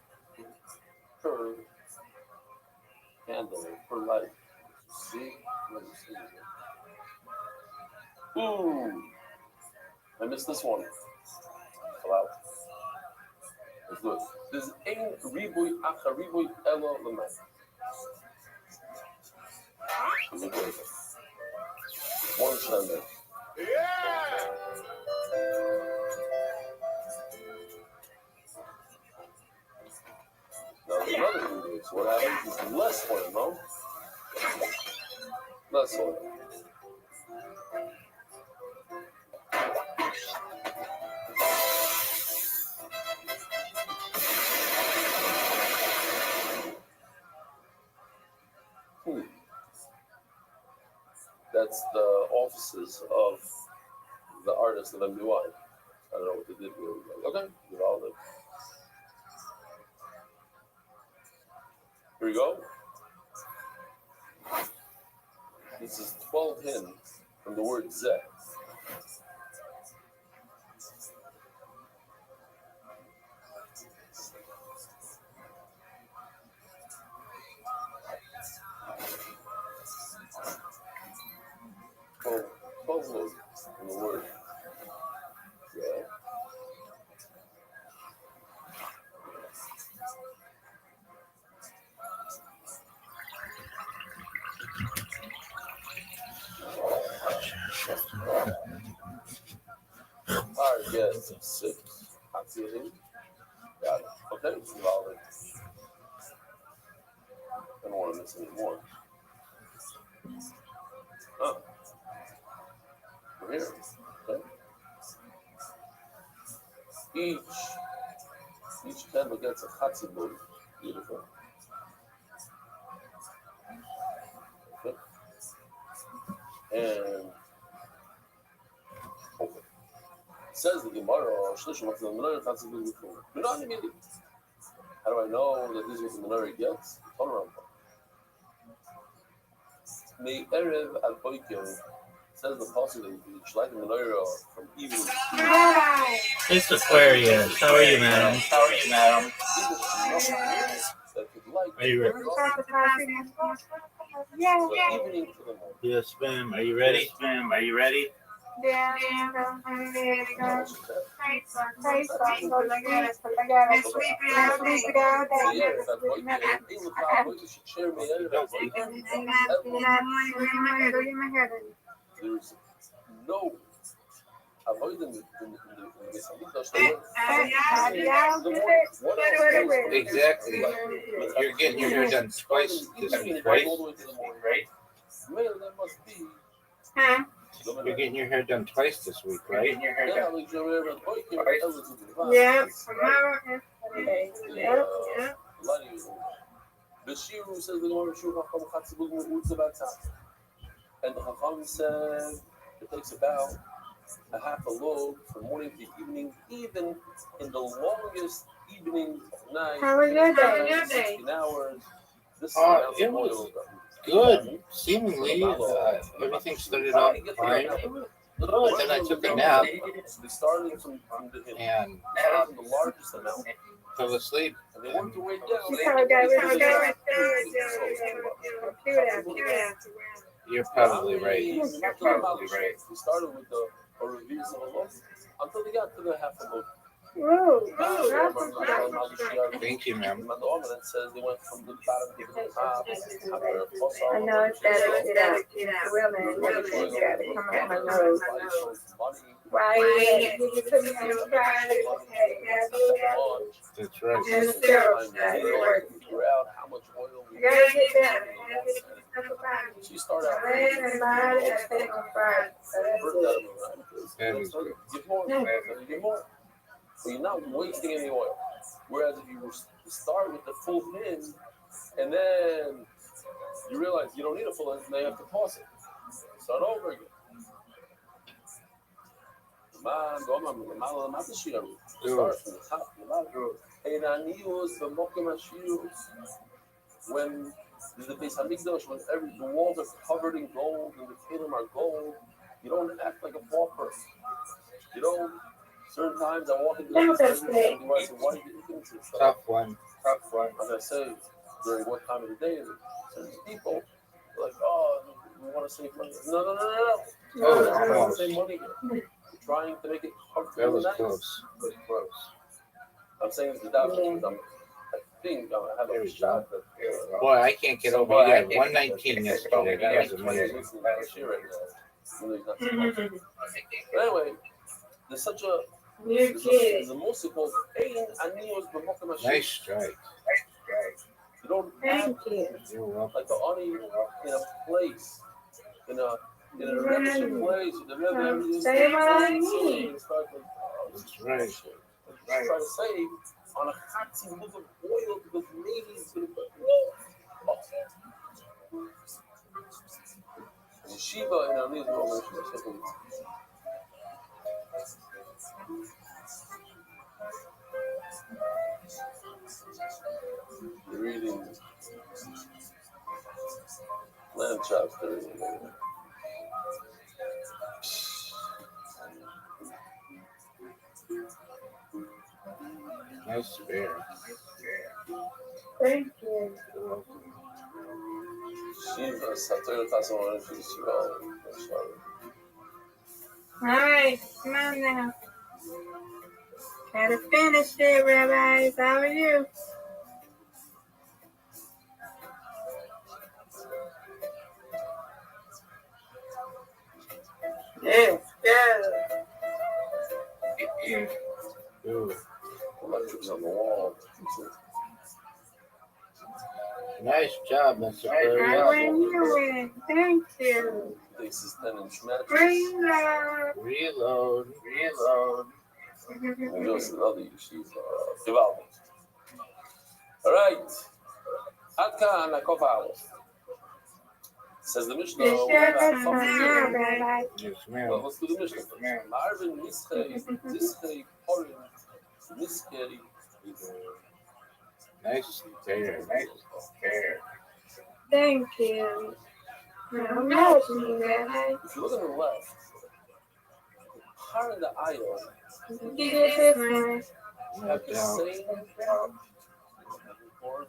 per candle, per light. See? Let me see. Ooh, I missed this one. Wow. Let's do it. There's ein ribuy acha ribuy elo lemay. One Sunday. Yeah! Now the other thing is what happens is less oil, no? Less oil. That's the offices of the artist of MBY. I don't know what they did here. Okay, we're all there. Here we go. This is 12 hin from the word zeh. Twelve words from the word zeh. Alright, yes, 6. I see it. Got it. Okay, it's valid. I don't want to miss any more. Huh. We're here. Okay. Each candle gets a chatzibur. Beautiful. Okay. And okay. Says the Gemara, how do I know that this is what the menorah gets? Turn around. Me Erev al Boiker says the possibility that like the menorah from evening. It's Aquarius. How are you, madam? How are you, madam? Are you ready? Yes, ma'am. Are you ready? Yes, ma'am. Are you ready? There's no avoid in the Exactly. You're getting your hair done twice this week, right? Man, that must be. You're getting your hair done twice this week, right? Yeah. Bashiru says the Gemara Shulchan Aruch Chatzibug Me'utz Batzah. And the Chacham said it takes about a half a load from morning to evening, even in the longest evening of night. How was your day? 16 hours. This It was good, seemingly. Everything started off fine. But then I took a nap They started from and the largest amount. fell asleep. And they worked their way down. You're probably right. You're probably right. We started with a review of a until they got to the half a load. Thank you, ma'am. That says they went from the bottom to the top. I know it's better, women, come out my nose. Right, you put me on the pride. That's right. And syrup, figure out how much oil we gotta get that. She started out. That is good. Get more. Get more. So you're not wasting any oil. Whereas if you start with the full hin, and then you realize you don't need a full hin, and then you have to toss it. Start over again. Start from the top. When the Beis Hamikdash, when the walls are covered in gold and the kelim are gold, you don't act like a poor person. You don't. Certain times I walk into the place and I say, why do you think it's Tough one. As I say, during what time of the day is it? Certain people are like, oh, we want to save money. No. Oh, I want to save money here. We're trying to make it comfortable. That was nice. close. Pretty close. I'm saying it's the doctor because I think I have a shot. But, Boy, I can't get over. You had 119 yesterday. That was amazing. Anyway, there's such a there's a most called nice strike. You don't Thank you. You're welcome. like the oni in a place, in a rich place. Say what I need. That's right. Try to save on a chatzi worth of oil because maybe it's going to be Yeshiva in our news promotion. You're reading lamb chops. They're reading. Nice spare. Thank you. You're welcome. Shiva, Sator Tasson, Shiva. All right, come on now. Gotta finish it, Rabbi. How are you? Yes, Ooh. Electrics on the wall. Nice job, Mr. I went you in. Thank you. This is 10-inch mattress. Reload. And just another yeshiva. Development. All right. Adkan, a couple hours. Says the Mishnah. Yes, ma'am. Well, let's do the Mishnah first. Marvin Mischei, Dischei, Porin, Mischei. Nice there. Thank you. I'm not me, Rabbi. If you look on the left, part of the aisle, You did this one. you have the same art.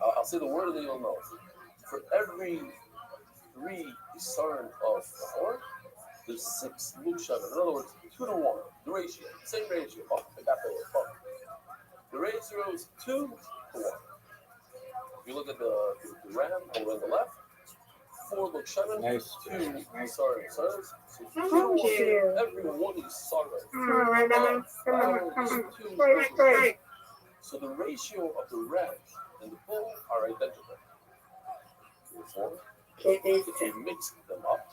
I'll say the word that you'll know. For every 3 isarim of flour, there's 6 lug shemen. In other words, 2 to 1. The ratio, same ratio. Oh, I got the fuck. The ratio is 2 to 1. If you look at the ram over on the left, 4 lug shemen, Nice. 2 isarim. So 2 to 1. Every one isarim. So the ratio of the ram and the bull are identical. Therefore, if you mix them up,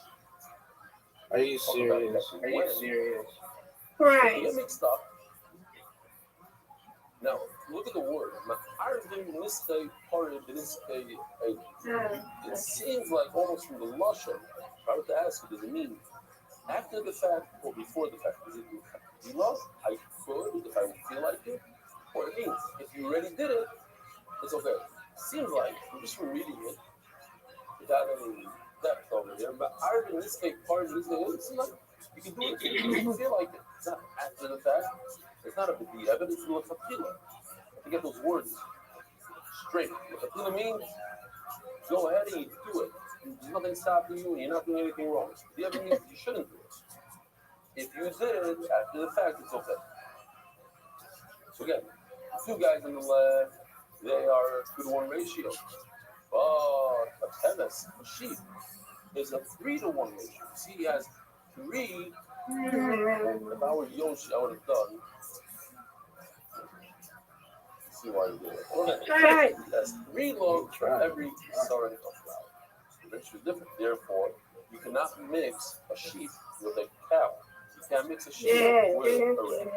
Are you serious? Are you serious? they get mixed up. Now, look at the word. It seems like almost from the Lashon. If I were to ask you, does it mean after the fact or before the fact? Does it mean I could if I feel like it? Or it means if you already did it, it's okay. Seems like, just from reading it, without any depth over here, but Arab in this case, part of this thing, it's like, you can do it if you feel like it. It's not after the fact. It's not a big deal, but it's l'chatchila. To get those words straight. L'chatchila means, go ahead and you do it. There's nothing stopping you, and you're not doing anything wrong. The other means you shouldn't do it. If you did it after the fact, it's okay. So again, 2 guys on the left, they are 2 to 1 ratio. But a temes, a sheep, is a 3 to 1 ratio. See, he has 3. If I were Yoshi, I would have done. See why you did it. That's 3 loaves for every sorry of flour. The ratio is different. Therefore, you cannot mix a sheep with a cow. You can't mix a sheep with a ram.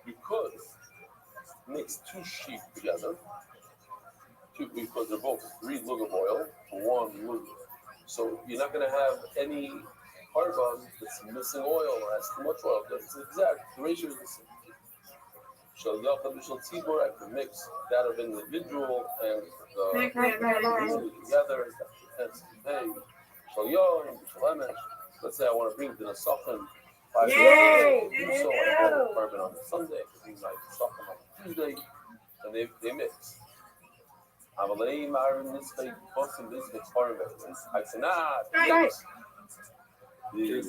You could mix 2 sheep together, because they're both 3 lug of oil to 1 lug. So you're not going to have any carbon that's missing oil or has too much oil. It's exact. The ratio is the same. I can mix that of individual and the together. Let's say I want to bring to the Sochan 5 days. Do so. I have carbon on Sunday. I bring my Sochan on Tuesday, and they mix. I cannot mix.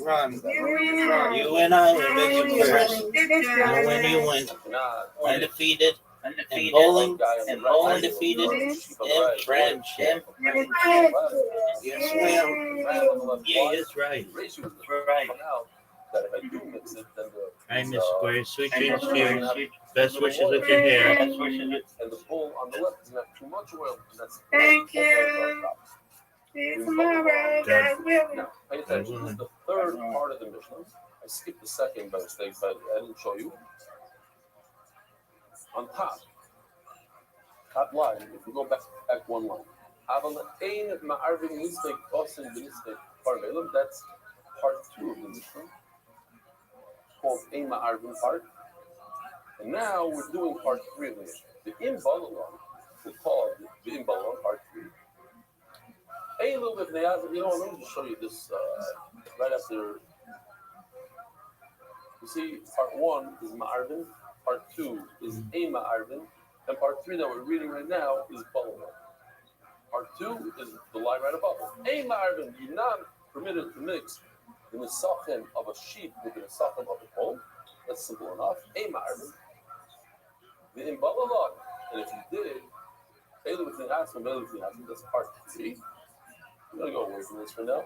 Run. You and I are making first. And when you win, undefeated in bowling, and undefeated in friendship. Yes, ma'am. Yeah, that's right. Right. That if I do mix it, then Hi, Miss Square. Sweet dreams to you. Best wishes with your hair. And the bull on the left doesn't have too much oil. And that's Thank you. Tomorrow, now, pay attention. This is the 3rd part of the Mishnah. I skipped the 2nd by mistake, but I didn't show you. On top line, if you go back 1 line. That's part 2 of the Mishnah, called Ein Ma'arvin part. And now we're doing part 3 of the Mishnah. The Im Balalon, we call it the Im Balalon part 3. You know what, let me just show you this right after. You see, part 1 is Ma'arvin, part 2 is Ein Ma'arvin, and part 3 that we're reading right now is Balalon. Part 2 is the line right above it. Ein Ma'arvin, you're not permitted to mix the nesachim of a sheep with the nesachim of a bull. That's simple enough. Ein Ma'arvin. The Im Balalon, and if you did, that's part 3. I'm going to go away from this for now.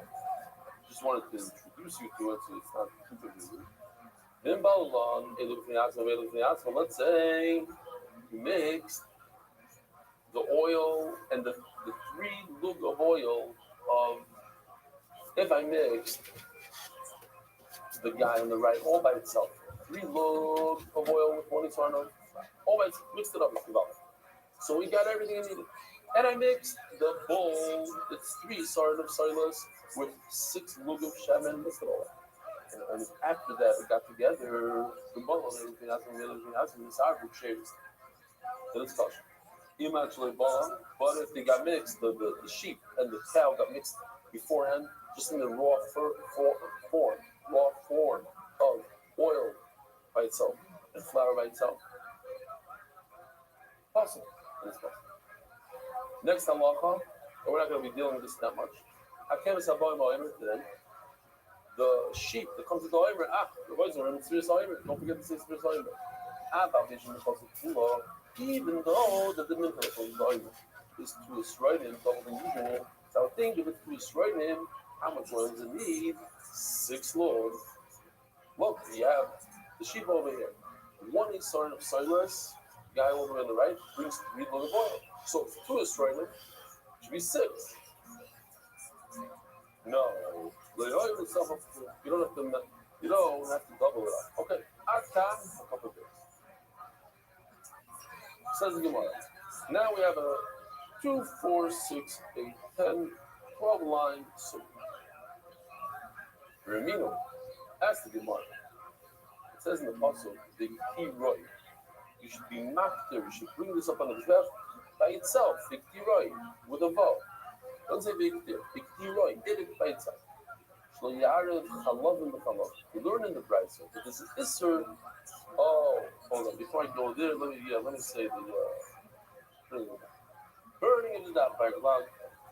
Just wanted to introduce you to it so it's not too confusing. Then let's say you mixed the oil and the 3 lug of oil of, if I mixed the guy on the right all by itself, 3 lug of oil with 1 isarno, all by itself, mixed it up with developed. So we got everything I needed. And I mixed the bowl, it's 3 isarno of silas with 6 lug of shemen, mixed it all up. And after that, we got together the bowl and everything else, and this artwork shapes. Then it's kosher. Actually bomb, but if they got mixed, the sheep and the cow got mixed beforehand, just in the raw form of oil by itself and flour by itself. Possible. It's possible. Next halacha, and we're not going to be dealing with this that much. Hakemis haboim oimer today. The sheep that comes to the oimer, the boys are in the serious oimer. Don't forget to say serious oimer. Even though the minhag of the oimer is to destroy him, double the username. So I think if it's to destroy him, how much oil does it need? 6 loads. Look, you have the sheep over here. One is sort of sightless. Guy over on the right brings 3 loads of oil. So if 2 is destroying him, it should be 6. No, you don't have to. You don't have to double it up. Okay, I can a couple of days. Says the Gemara. Now we have a 2, 4, 6, 8, 10, 12 line suit. Remino. That's the Gemara. It says in the puzzle, the key roy. You should be master. You should bring this up on the Mizbech by itself. The key roy with a vav. Don't say big deal. Big roy did it by itself. So Yared Chalav in the Chalav. We learn in the Brisa that this is Isser. Oh, hold on. Before I go there, let me say the burning of the dot by Glad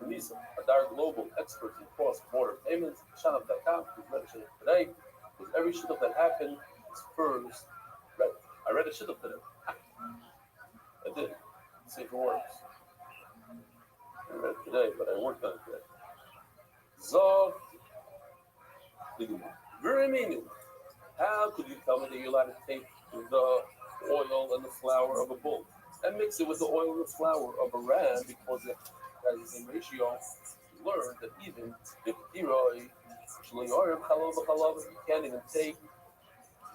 Tunisa, a dark global expert in cross-border payments. Shanab.com, who's read a shit today. Because every shit that happened is first read. I read a shit today. I did. See if it works. I read it today, but I worked on it today. Zog, very meaning. How could you tell me that you're allowed to take the oil and the flour of a bull and mix it with the oil and the flour of a ram because it has the same ratio? You learned that even if you can't even take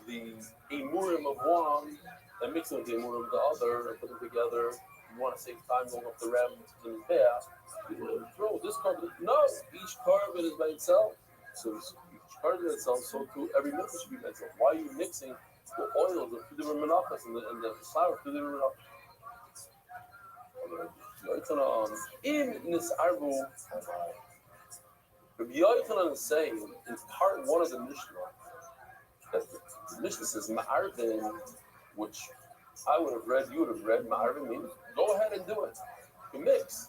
the emurim of one and mix it with the emurim of the other and put them together. You want to save time going up the ram to the pair. You throw this carbon. No, each carbon is by itself. So each carbon is itself. So too, every mix should be by itself. Why are you mixing the oils of 2 different menachas and the flour of 2 different menachas? In this arbu, Rabbi Yochanan is saying in part 1 of the Mishnah that the Mishnah says ma'arvin, which I would have read, you would have read ma'arvin means go ahead and do it. You mix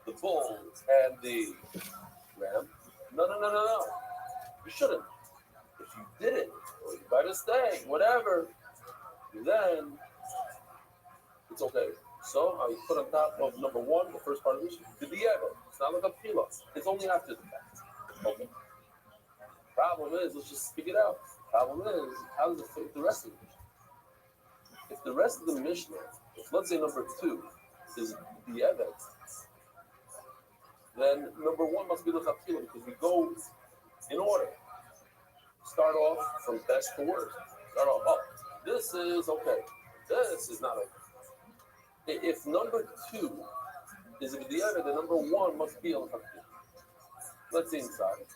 the bull and the ram. No. You shouldn't. If you did it, or you buy this thing, whatever, then it's okay. So I put on top of number 1, the first part of the issue, the diego. It's not like a pila. It's only after the fact. Okay. Problem is, let's just speak it out. Problem is, how does it fit with the rest of the Mishnah? If the rest of the Mishnah, if let's say number 2 is the evet, then number 1 must be the chapila because we go in order. Start off from best to worst. Start off, this is okay. This is not okay. If number 2 is the evet, then number 1 must be on chapila. Let's see inside.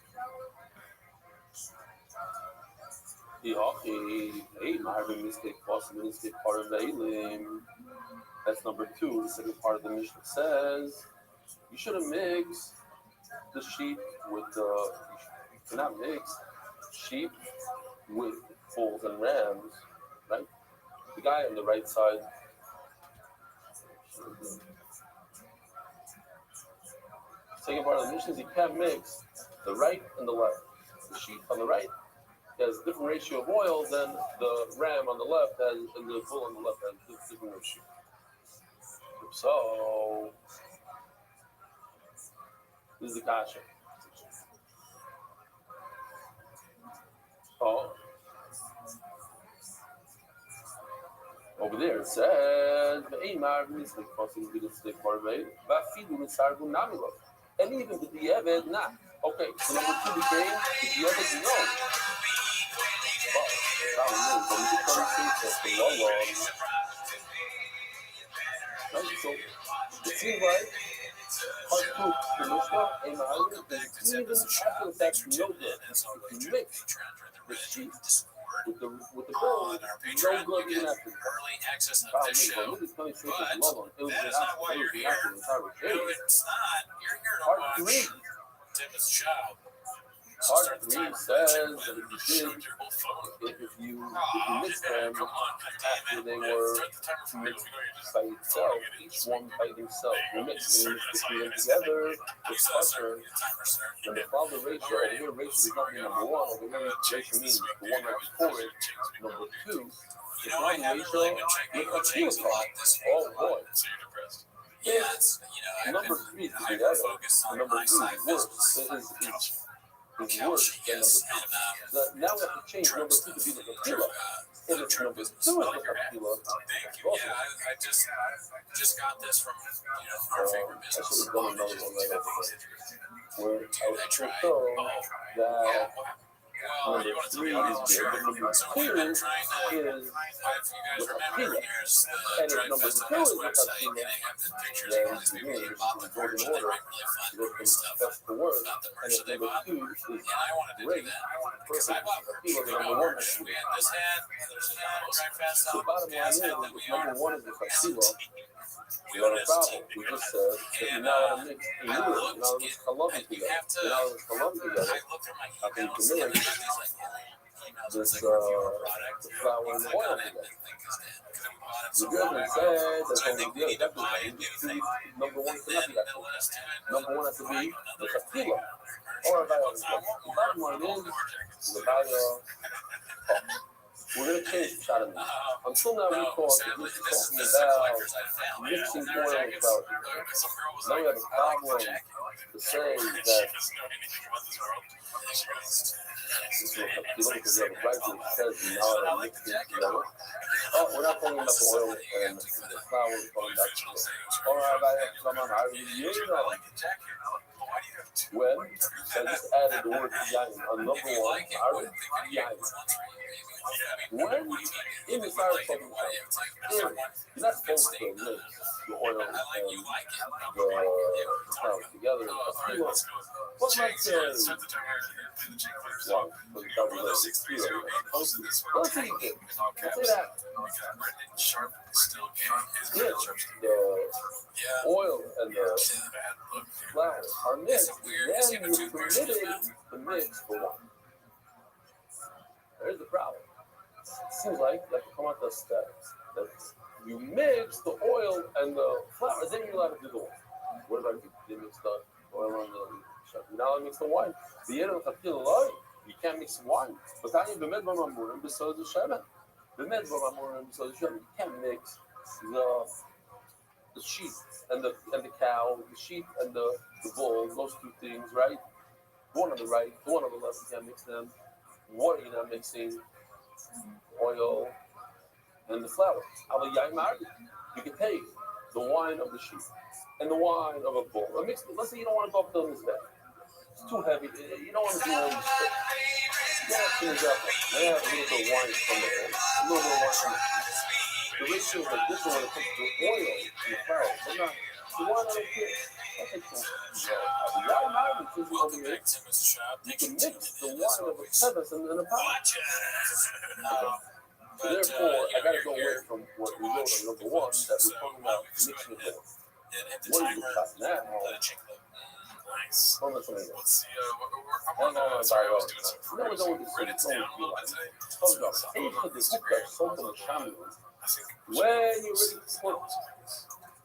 That's number 2. The second part of the Mishnah says you shouldn't mix the sheep with you cannot mix sheep with bulls and rams, right? The guy on the right side. Second part of the Mishnah is you can't mix the right and the left. The sheep on the right has a different ratio of oil than the ram on the left has, and the bull on the left has a different ratio. So, this is the kasha. Over there it says, and even with the Eved, not. Okay, so number 2 became the Eved, no. So it seems like part 2, the Mishnah, is even after the fact, no good. If you mix the sheep with the bull, no good even after. Early access of this show, but that is not why you're here. No, it's not. You're here to Part watch 3. Tim's show. Part 3 says that if you mix them after they were mixed by itself, each one by themselves, you mix them together with pressure, and the flour ratio, over here ratio is not the number one, over here ratio means the one right before it, number 2, the flour ratio, look at fuel cost. Oh boy. Yeah, it's, Number 3 is together, number 2 is worse. Is worse than number 2. Now we have to change number 2 to be the tequila. If it's number 2 is the tequila, thank you. Yeah, I just got this from our favorite business. I should have done another one right after that. Where I was told that number 3 is good, but number 2 is the tequila. And if number 2 is the tequila, then it's the golden order. Let them best to work. And if number 2 is great, perfect, tequila, then number 1 is good. The bottom line is, if number 1 is the tequila, you have a problem. We just said that you now have to mix a meal, you now mix Colombia together. You now mix Colombia together. I think you can mix this the flour and the oil together. The government said that's only good. Number 1 cannot be that. Number 1 has to be the tequila or a bio. The bottom line is the bio. We're going to change the shot of meat. Until now, we thought that this is talking about mixing oil and flour. Now we have a problem to say that this is a tequila because we have a Bible that says now that mixed it together. Oh, we're not talking about the oil and the flour. We're talking about the oil. All right, come on, I really when I just added the word yain on number 1, Arab yain. When in the fire talking about you're not supposed to mix the oil and the flour together. What might say? Well, let's see it. Let's say that. The oil and the flour are mixed, then you're permitted to mix for 1. There's the problem. It seems like you have to come out the steps that you mix the oil and the flour, then you're allowed to do the wine. What about if you mix the oil and the flour? You're not allowed to mix the wine. You can't mix wine. But you can't mix the sheep and the cow, the sheep and the bull, those 2 things, right? One on the right, one on the left, you can't mix them. What are you not mixing? Oil and the flour. You can take the wine of the sheep and the wine of a bull. Let's say you don't want to go up to this bag. It's too heavy. You don't want to do all this stuff. You have things up. They have a little bit of wine from the oil. A little bit of wine from the sheep. The ratio is like this one when it comes to oil and the flour. But not the wine I don't care. You can mix the wine of a Tevis and a pot. So therefore, I got to go away from what we wrote on number 1 that we're talking about mixing it with. What is the shot now? Well, let's see. We're going to sorry, we're going to when you really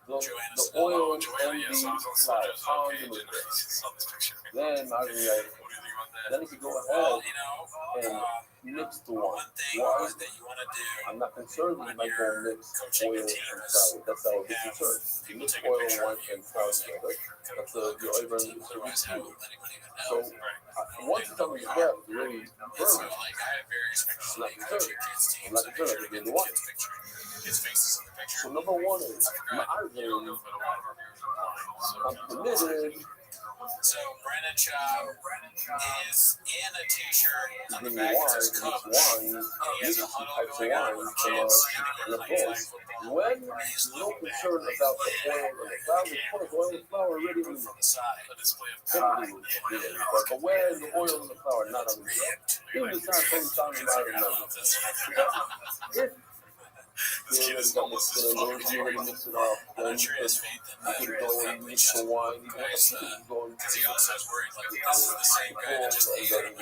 put the oil and the flour pounds in the then if you go ahead and mix the wine. Why? I'm not concerned that you might go and mix oil and flour. That's how I would be concerned. You mix oil and wine and flour together. That's the over and so once it's on your breath, it's really firm. I'm not concerned. I'm not concerned. I can do the wine. So number 1 is I'm committed. So Brennan Shaw is in a t-shirt on the back of his cup. He has a huddle going on with kids and the boys. When you're no concerned about the oil and the flour, you put the oil and flour already from the side. A display of but when the oil and the flour are not on the side, even the time talking about it. You already mix it off. Then you could go and mix the wine. You can go and Because he also is worried, like, this is the same guy that just ate it.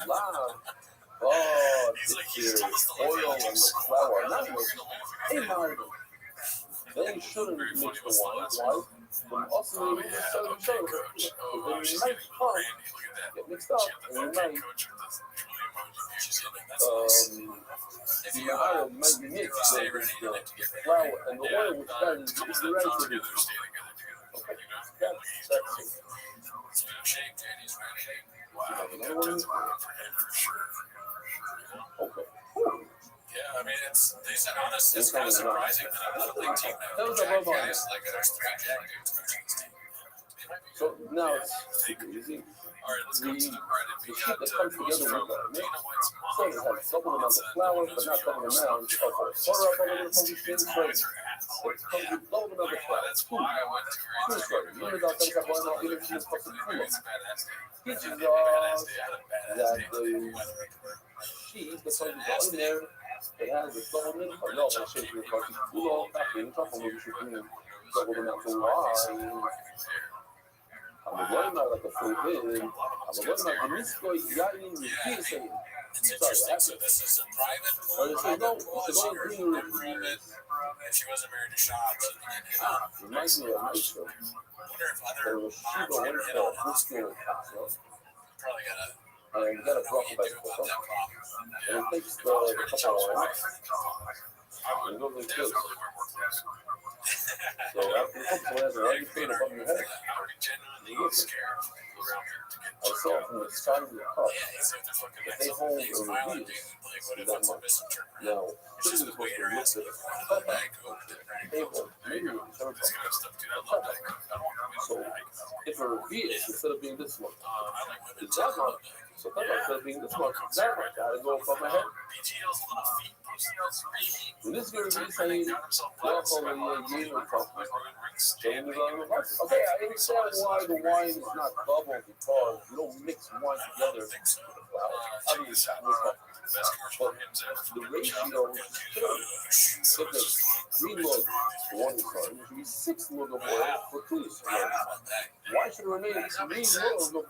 Wow. Oh, He's like, the he's told us the oil and the flour. Not mixed. Hey, Mario. They shouldn't mix the wine. Why? When also they mix each other. When you make pump, get mixed up, and you might the oil might be mixed with the flour and the oil, which then is ready to be. Okay, that's it. Another one? Okay. Yeah, I mean, it's kind of surprising that I'm not a league team now. That was a robot. Guys, like, there's 3 Jack dudes coaching this team. So now it's super easy. All right, let's go to the Reddit. The shit that comes together with that mix, so it has double the amount of flour, but not double the amount of butter up over the funky things. So it comes with double the amount of flour. It's food. Food right. You know that things are going on in the fucking food. This is that the sheet that's going to go in there. It has a double milk. No, I'm saying you're talking cool off back in top of what you should do. Double the amount of wine. I'm going to like a full bit. I'm going to like a misco yayin with this. It's interesting. So this is a private pool. It's a private. And she wasn't married to shops. It might be a nice one. I wonder if other moms are going to hit on that. Probably got to. And you got a drop about it. And it takes the couple of hours. And it goes like this. So after the couple of hours, right between above your head, I saw from the side of the cup that they hold a review to that much. Now, this is supposed to look at the table, maybe with the third one. So if a review is instead of being this much, it's that much. So that much instead of being this much, that much got to go above my head. When this girl is saying, walk over here, you know, okay, I understand why the wine is not bubble because you don't mix wine together with the flour. I mean, it's not but the ratio is if it's 3 loaves for 1 son, it should be 6 loaves of oil for 2 sons. Why should it remain 3 loaves of oil for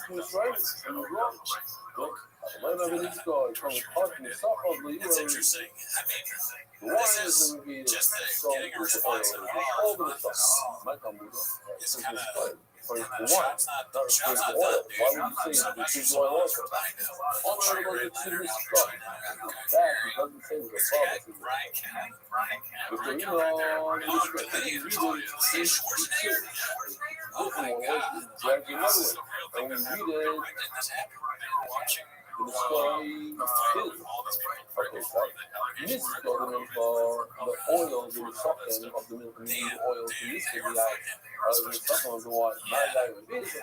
2 sons? And you're wrong. Look, when I'm in this guy, from the parking, the softball, you it's interesting. I mean, the wine is going to be just so getting a with the response oil. at All the stuff. My company, it's kind of. for wine, not for the oil. Why would you say the cheese oil also? All the other ones are serious stuff. That doesn't say it was a problem. But the drag you another way. And we read it in the story too. Okay, so this is the element for the oils in the softening of the milk and the oils in this area. The second one, the one, my life is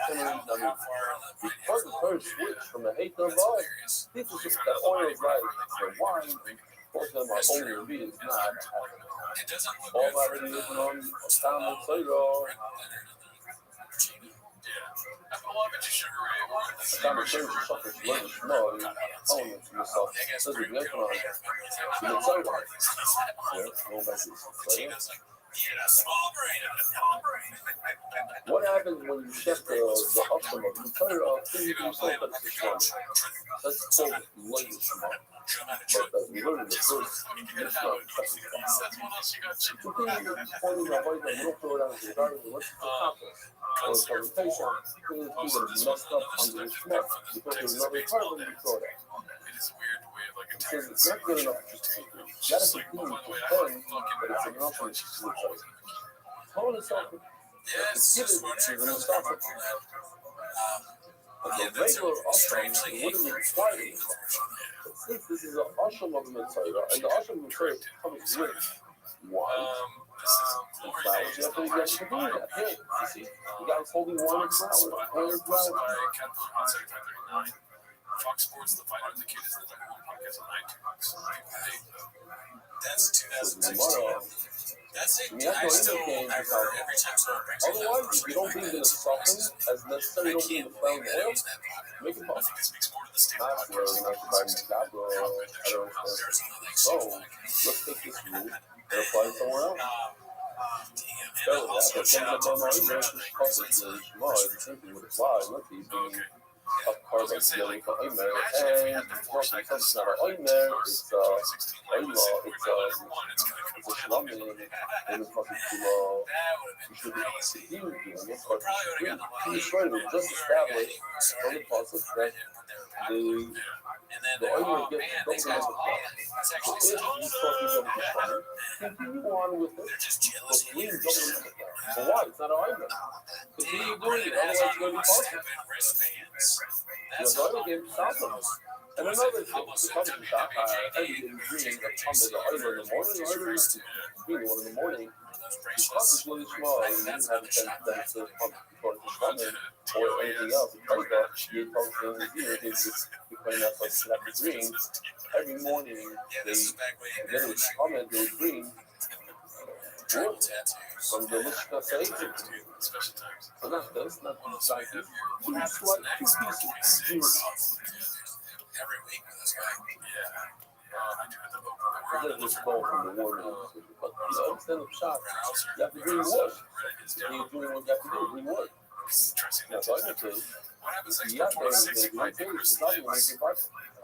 because the first switch from the hate of oil, this is just the oil is like the wine, and both of them are only revealed, it's not all my already living on Osama Soyo. I'm a change of chocolate lunch. No, I own it to myself. This is good for me. It's so hard. Yeah, no basis. What happens when you check the option of the player of the that's called language mark. But we learned the first mission pointing the way that you don't throw it out regarding what's the compass or presentation is either messed up under the smoke because there's another carbon you throw it at. Because it's not good enough to just take it. You gotta continue to defend, but it's an option to switch out. Hold it something. Give it to the stop it. But the regular option wouldn't require it. Since this is an Asham of the Mitzvah, and the Asham of the Mitzvah comes with wine and flowers, you have to do that. Here, you see, the guy's holding wine and flowers. Wine and flowers. Fox Sports, the fighter and the kid is the number 1 podcast on iTunes. That's 2016. That's it. I still every time someone brings it up. Otherwise, if you don't bring the soften as necessary, don't bring the flour and oil, make it pop. Not where we have to buy Micabo, I don't know. So, let's take this rule and apply it somewhere else. Spell that, but then the Bama Oimer is coupled to Shema, the same thing would apply. Let's see, up carbon yelling for Oimer, and it's not an Oimer, it's Oila, it's a Shlamim, and it's not a Shula. You should be continuing doing it, but you should just establish from the process that the Oimer gets don't remember that. So if you thought you don't be funny, continue on with it, but please don't remember that. But why? It's not an Oimer. Continue doing it, otherwise it's going to be possible. The Oimer game stops them. And another thing, the Talmud Shachar, everything bringing a Talmud, the Oimer in the morning, the Oimer in the morning, because it's really small, and you didn't have a chance to according to Shlamim or anything else, because that you talk things here, it's becoming that like that bring every morning they would comment, they would bring wood from the Lishka Satan. So not this, not like this. So it's like two pieces, two zeros. Every week with this guy. Then just go from the word, but you understand the shot. You have to bring wood. You're doing what you have to do, bring wood. That's all I can say. You have to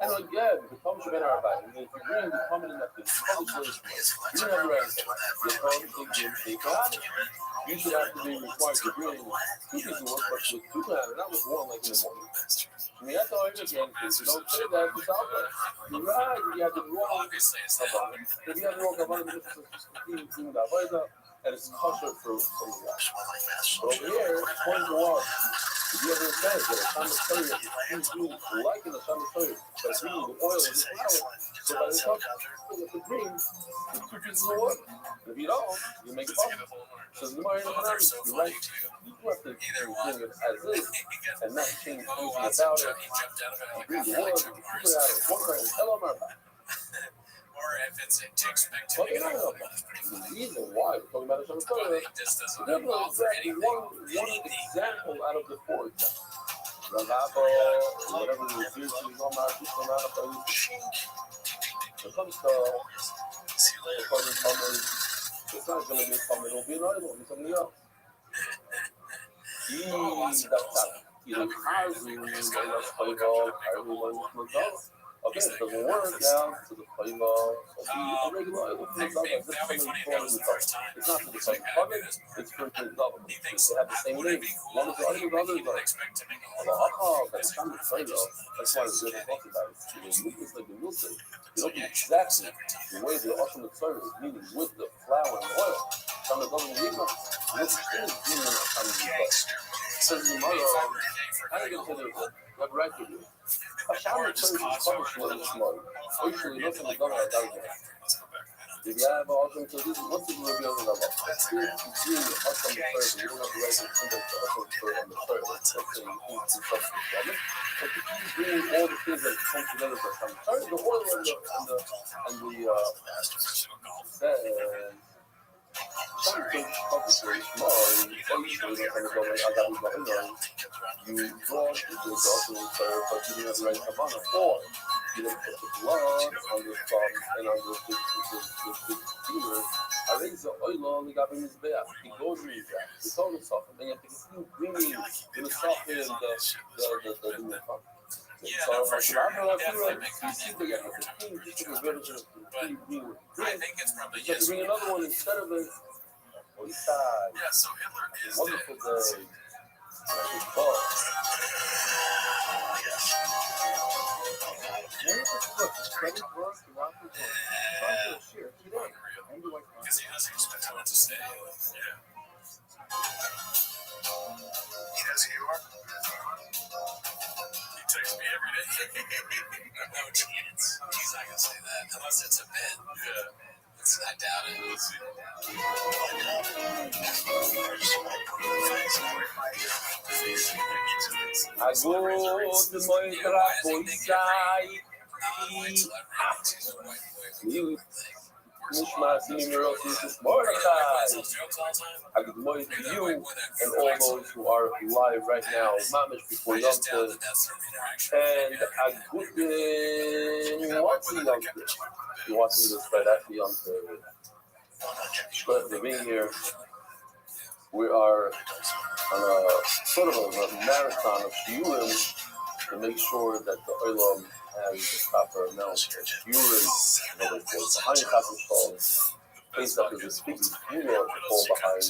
and again, the comes from Rabbi. If you bring the common in that thing, you don't have to answer. You should have to be required to bring two pieces of work, but with two hands, not with one like in the morning. I mean, that's all I understand. You don't say that without that. You're right, you have the wrong. If you have the wrong command, and it's kosher for some of that. But over here, it's pointing to water. If you ever said that a Shama Torah is like in a Shama Torah, but it's really the oil and the flour, so by the time you have to bring the two pieces of wood. If you don't, you make it possible. So the Gemara in the Quran, you're right. You do have to bring it as is and not change anything about it. You bring the wood, you put it out of one part and tell them about it. Or if it's to expect to make it the reason why we're talking about a Shama Torah, there's no exactly one example out of the four examples. Rabbi, whatever the Jews is on my system out of those. When it comes to the Talmud, it's not going to be Talmud, it'll be another one, it'll be something else. Either Kazu, okay, it doesn't work down to the Playma, so be a regular item. It's not for the same public, it's for the government. They have the same name. One is the other, the other is the other. That's kind of Playma. That's why it's really talking about it. It's like the music. You don't do exactly the way the ultimate service, meaning with the flour and oil. Some of them leave them. This is doing it on the so tomorrow, I don't get to the right to do. A shower service is published with a small. Usually, nothing is done at that. If you have also to this, what's the review of the law? It's here to do awesome service. You don't have the right to send it to awesome service on the service. Let's say you think it's something together. But if you bring all the things that come together for some service, the oil and the some things obviously small, you obviously kind of go like, I got to you draw the doctor serve, but you didn't have the right amount of oil. You didn't put the blood on the thumb and on the finger. I raise the oil only got in his back. He goes in his back. The total soften, and you have to keep bringing the soften the thumb. So, I think it's probably yes. Bring another one instead of it. Yeah, so Hitler is wonderful day. Because he doesn't expect him to stay. Yeah. He knows who you are. He texts me every day. No chance. He's not going to say that unless it's a bit. Yeah. I doubt it. Nishma Simiros is Mordechai. I good morning to you and all those who are live right now. Mamish before Yom Tov. And a good day. Watching Yom Tov. You're watching this right after Yom Tov. But for being here, we are on a sort of a marathon of shiurim to make sure that the olam has the proper amount of shiurim. In other words, behind Chazal Shalom, Pesach is a speaking funeral to fall behind.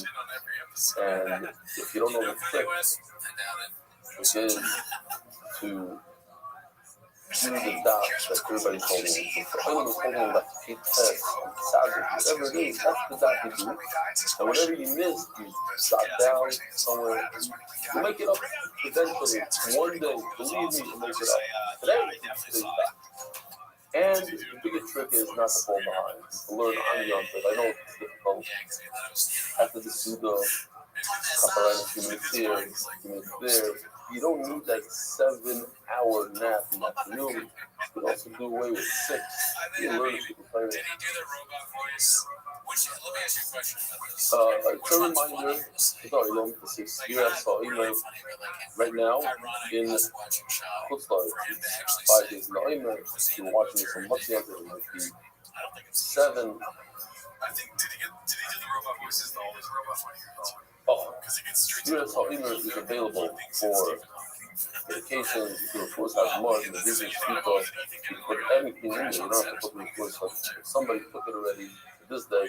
And if you don't know the trick, which is to do the dot that everybody's holding. If the olam is holding about the keep test, whatever it is, that's the dot you do. And whatever you miss, you jot down somewhere. You make it up eventually. One day, believe me, you make it up. Today, it's back. And the biggest trick is not to fall behind. To learn on Yom Tov. I know it's difficult. After the Suda, couple of minutes here, there. You don't need that 7-hour nap in the afternoon. You can also do away with 6. You can learn to play it. Did he do the robot voice? Let me ask you a question about this. It's a reminder. This is here I saw email right now in Rothschild. 5 days in the email. You're watching this on much younger than like the 7. I think did he do the robot voices though? All these robot voices. Oh, US email is available for vacations. You can of course have more in the business people. You can put anything in there. You don't have to put it of course. Somebody took it already to this day.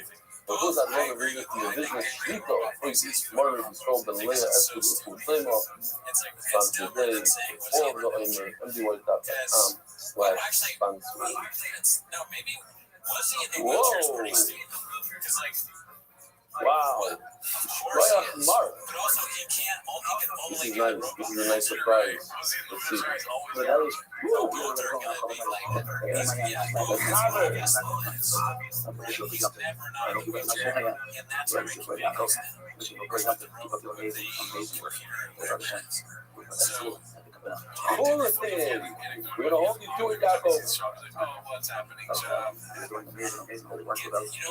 But those that want to read it in the business people, please more to be sold than later as to the full claim of on today or the email mdy.com/sponsor. Whoa! Wow. Right off the mark. This is nice. This is a nice surprise. Let's see. But that was We're gonna hold you to it, Yaakov. What's happening?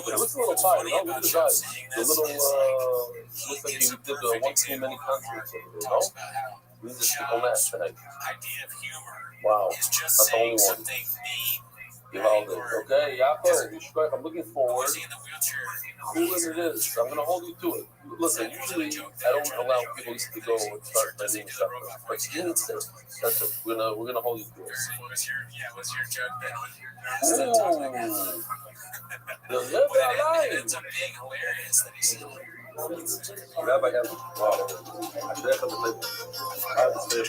Looks a little tired, no? Look at his eyes. The little, looks like he did one too many concerts over there, no? We just took on that tonight. Wow, that's the only one. Okay, Yaakov, I'm looking forward. Who it is, I'm going to hold you to it. Listen, usually I don't allow people to go and start spending stuff. But you didn't say that's it. We're gonna hold you to it. What's your joke then? The Rabbi alive. It's a big hilarious that he's Rabbi has wow. I have to say it.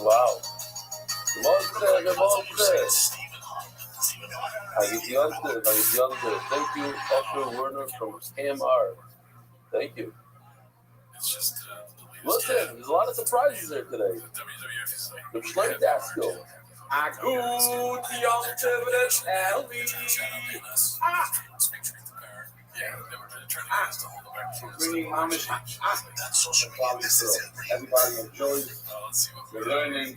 Wow. Thank you, Dr. Werner from KMR. Thank you. Listen, there's a lot of surprises there today. The Schleich Dasko. Agut Yom Tov Eli. Bringing mamish. Everybody enjoys. We're learning.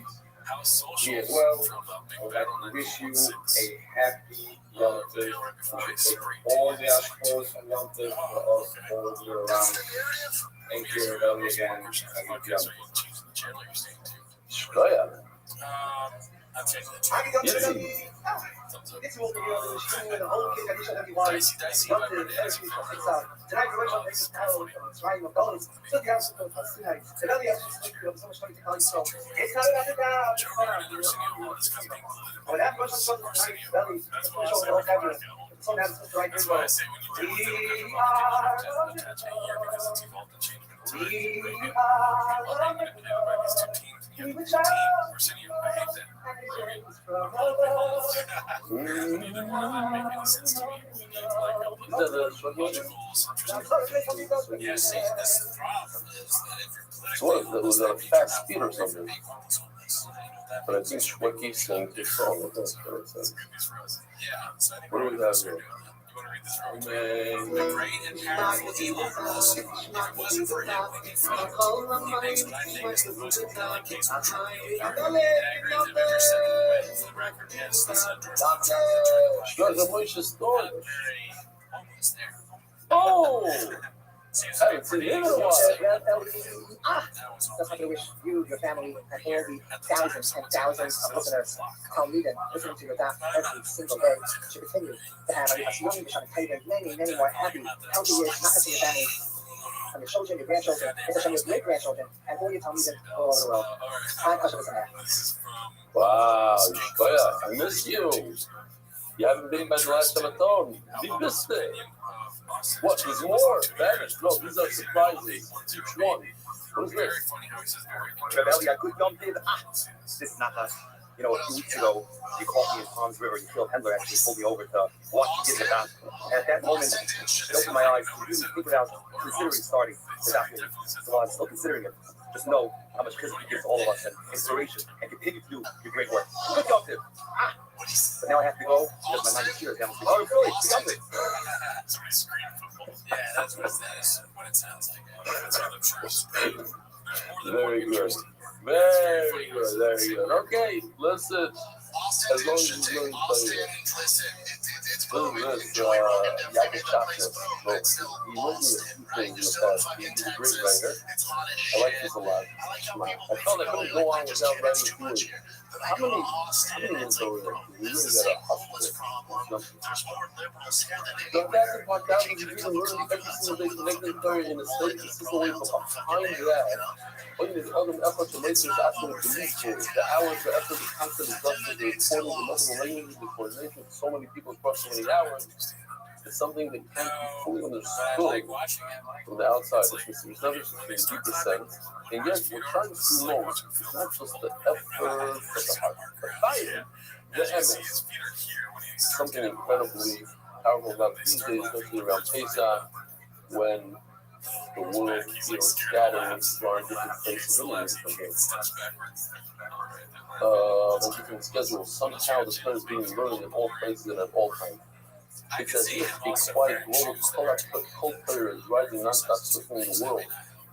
Be as well. I would like to wish you a happy Yom Tov. Take all the ashkos and Yom Tov for us all year round. Thank you, Rabbi, again. Happy Yom Tov. So what was that, a fast speed or something? But I think Schwecki sang his song. What do we have here? the great and powerful Elon Musk. If it wasn't for him, we could find he makes what I think is the most compelling case for Trump being fired. And I agree with him every second of the way. For the record, yes, that's not George Guys, I'm Moshe's story. Almost there. Oh! Haven't seen him in a while. Just like I wish you, your family, and all the thousands and thousands of listeners, Talmudim, listening to your daf every single day, should continue to have many, many more happy, healthy years, not just in your family, and your children, your grandchildren, and your great-grandchildren, and all your Talmudim all over the world. I'm Hashem Sameach. Wow, Shkoya, I miss you. You haven't been by the last Shabbaton. You missed it. What? There's more? Vanished? No, these are surprises. Each one. What is this? Rabbi, I could dump it. This is not us. You know, a few weeks ago, you caught me in Palms River. You killed Hendler actually pulled me over to watch you get the daf. And at that moment, it opened my eyes to really think about considering starting the daf. So I'm still considering it. Just know how much chizuk you give to all of us and inspiration and continue to do your great work. Good job, Tim. But now I have to go because my 90 years down. Oh, really? You got it. Yeah, that's what it sounds like. That's what I'm sure. Very good. Very good. Very good. Okay, listen. As long as you learn to play it. Listen, Yaakov Chapman. He wrote me a few things in the past. He's a great writer. I like this a lot. I felt I couldn't go on without writing through it. How many years over there? We really got a hustle. So that's the part that you even learn every single day to make the story in the state. This is the way behind that. All you need all the effort to make this absolutely believable. The hours, the effort, the constant adjustment, the reporting, the multiple languages, the coordination with so many people across so many hours. It's something that can't be fully understood from the outside. It's never in a deeper sense. And yet, we're trying to see more. It's not just the effort, but the heart. The fire, the MS. Something incredibly powerful about these days, especially around Pesach, when the world, scattering into our different places in different games. On different schedules. Somehow the Torah is being learned in all places and at all times. It's as if a quiet global cult player is rising non-stop circling the world,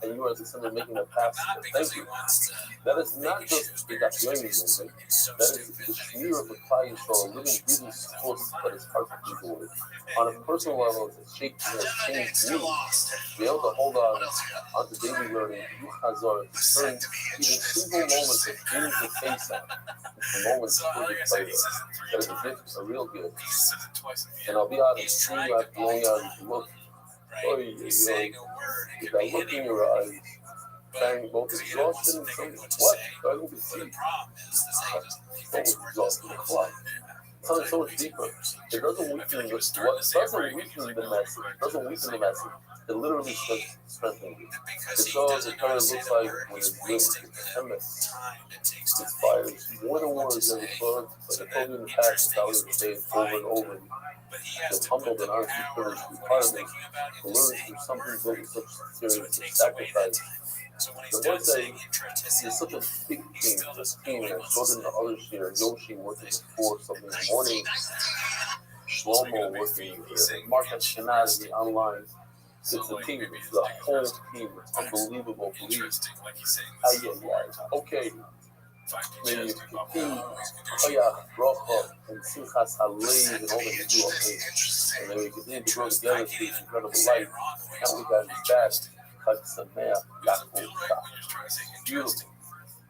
and you are the center making a pass. Thank you. That is not just the Dafyomi movement. That is the smear of the Klal Yisrael, a living, breathing source that is hard to people with. On a personal level, it has changed me to be able to hold on to daily learning, to use Hazar, to turn even simple moments of dreams of face out into moments of perfect pleasure. That is a gift, a real gift. And I'll be honest, seeing you after going out and look, with that look in your eyes, carrying both exhaustion and some what? Starting to see. Almost exhausted the clock. Something so much deeper. It doesn't weaken the message. It doesn't weaken the message. It literally strengthens it. It's all the kind of looks like when it's good. It's endless. It inspires more than words ever spoke. But I told you in the past, I was saying over and over. The humbled and honestly privileged requirement to learn through something built with such sincerity and sacrifice. The one thing is such a big team, this team, and I showed it in the others here. Yoshi working before something in the morning, Shlomo working here, Mark Ashkenazi online. It's a team, it's the whole team, it's unbelievable belief. Okay. Maybe you can Koyach, Rothschild, and Simchas Halev, and all that you do on me. And then we continue to grow together through this incredible life. Now we got his best. Beautiful.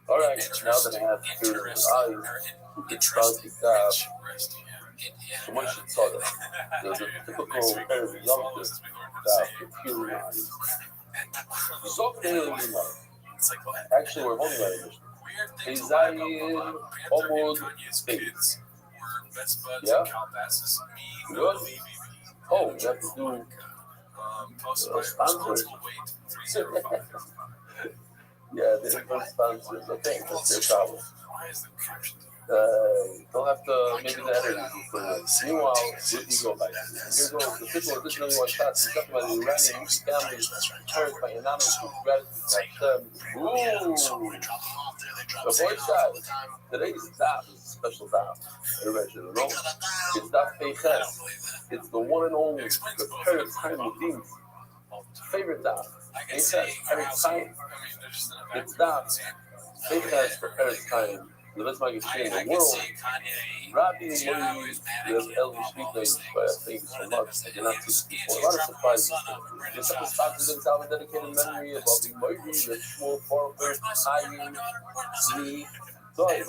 All right, now that I have the spirit of his eyes, who can start to dive? So one should saw that. There's a typical kind of youngster that with pure eyes. Actually, we're holding that edition. Kezayin Omud States. Yeah? Good? Oh, we have to do sponsors. Yeah, they're good sponsors. Okay, that's their problem. They'll have to, maybe the editors will fill in. Meanwhile, what do you go by? Here goes the official edition of One Shot. It's talking about the Iranian Muslim family parents by anonymous with gratitude. Ooh! The voice side. Today's daf is a special daf. Everybody should know. It's daf Peiches. It's the one and only, the Peretz Chaim Mudim. Favorite daf. Peiches, Peretz Chaim. It's daf Peiches for Peretz Chaim. the best magazine in the world. Rabbi and Mori, the elder speak names, thank you so much. I did not see this before. A lot of surprises. The second spot is going to have a dedicated memory of Rabbi Mori, the Shmuel Farber, Chaim, Zvi, Doi.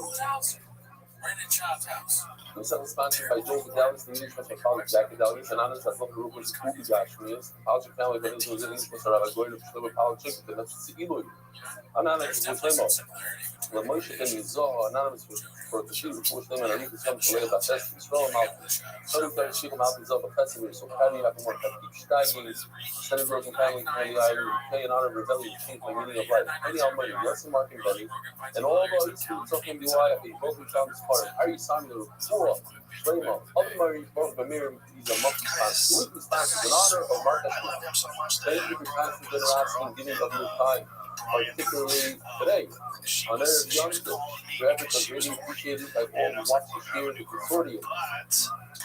The second sponsored by Joe Vidalis, the English Master College, Jack Vidalis, and honors that local group was Kubi Gashmias. College family, but this was in English Master Rabbi Goy, the Shlomo College, and that's the Eloi. Anonymous was Lemo. The Moshe and Yizah, anonymous for the Shiva, Push them and Arif, some Shalay, that test, Israel, Malcolm. 33rd Shiva, Malcolm, Zah, Pessimir, so Penny, Akamor, Keep Steiging, Senate Broken Family, Candy Island, pay in honor of rebellion, change the meaning of life. Penny Almighty, Yossi, Mark, and Benny, and all the students of him, DY, they both found this part. How are you signing the report? Shlemo, other Murray, both Bamir, he's a monthly sponsor. The weekly sponsor is in honor of Mark Ashman. Thank you for constant generosity and giving of your time. Particularly today, on Erev Yom Tov, traffic was really appreciated by all who watch the share of the consortium.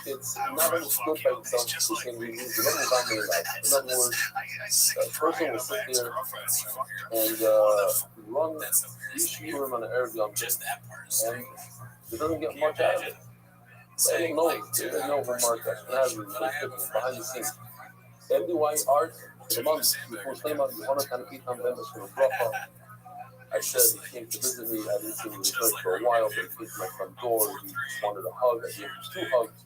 It's not understood by itself to say we lose the level of family life. In other words, a person will sit there and run each year on the Erev Yom Tov, and it doesn't get much out of it. They don't know it. They don't know who Mark Ashman is behind the scenes. MDY art. The month before Shlema, the honor kind of keep on members from the Bracha. I said he came to visit me. I didn't see him in the church for a while, but he came to my front door. He just wanted a hug. I gave him 2 hugs.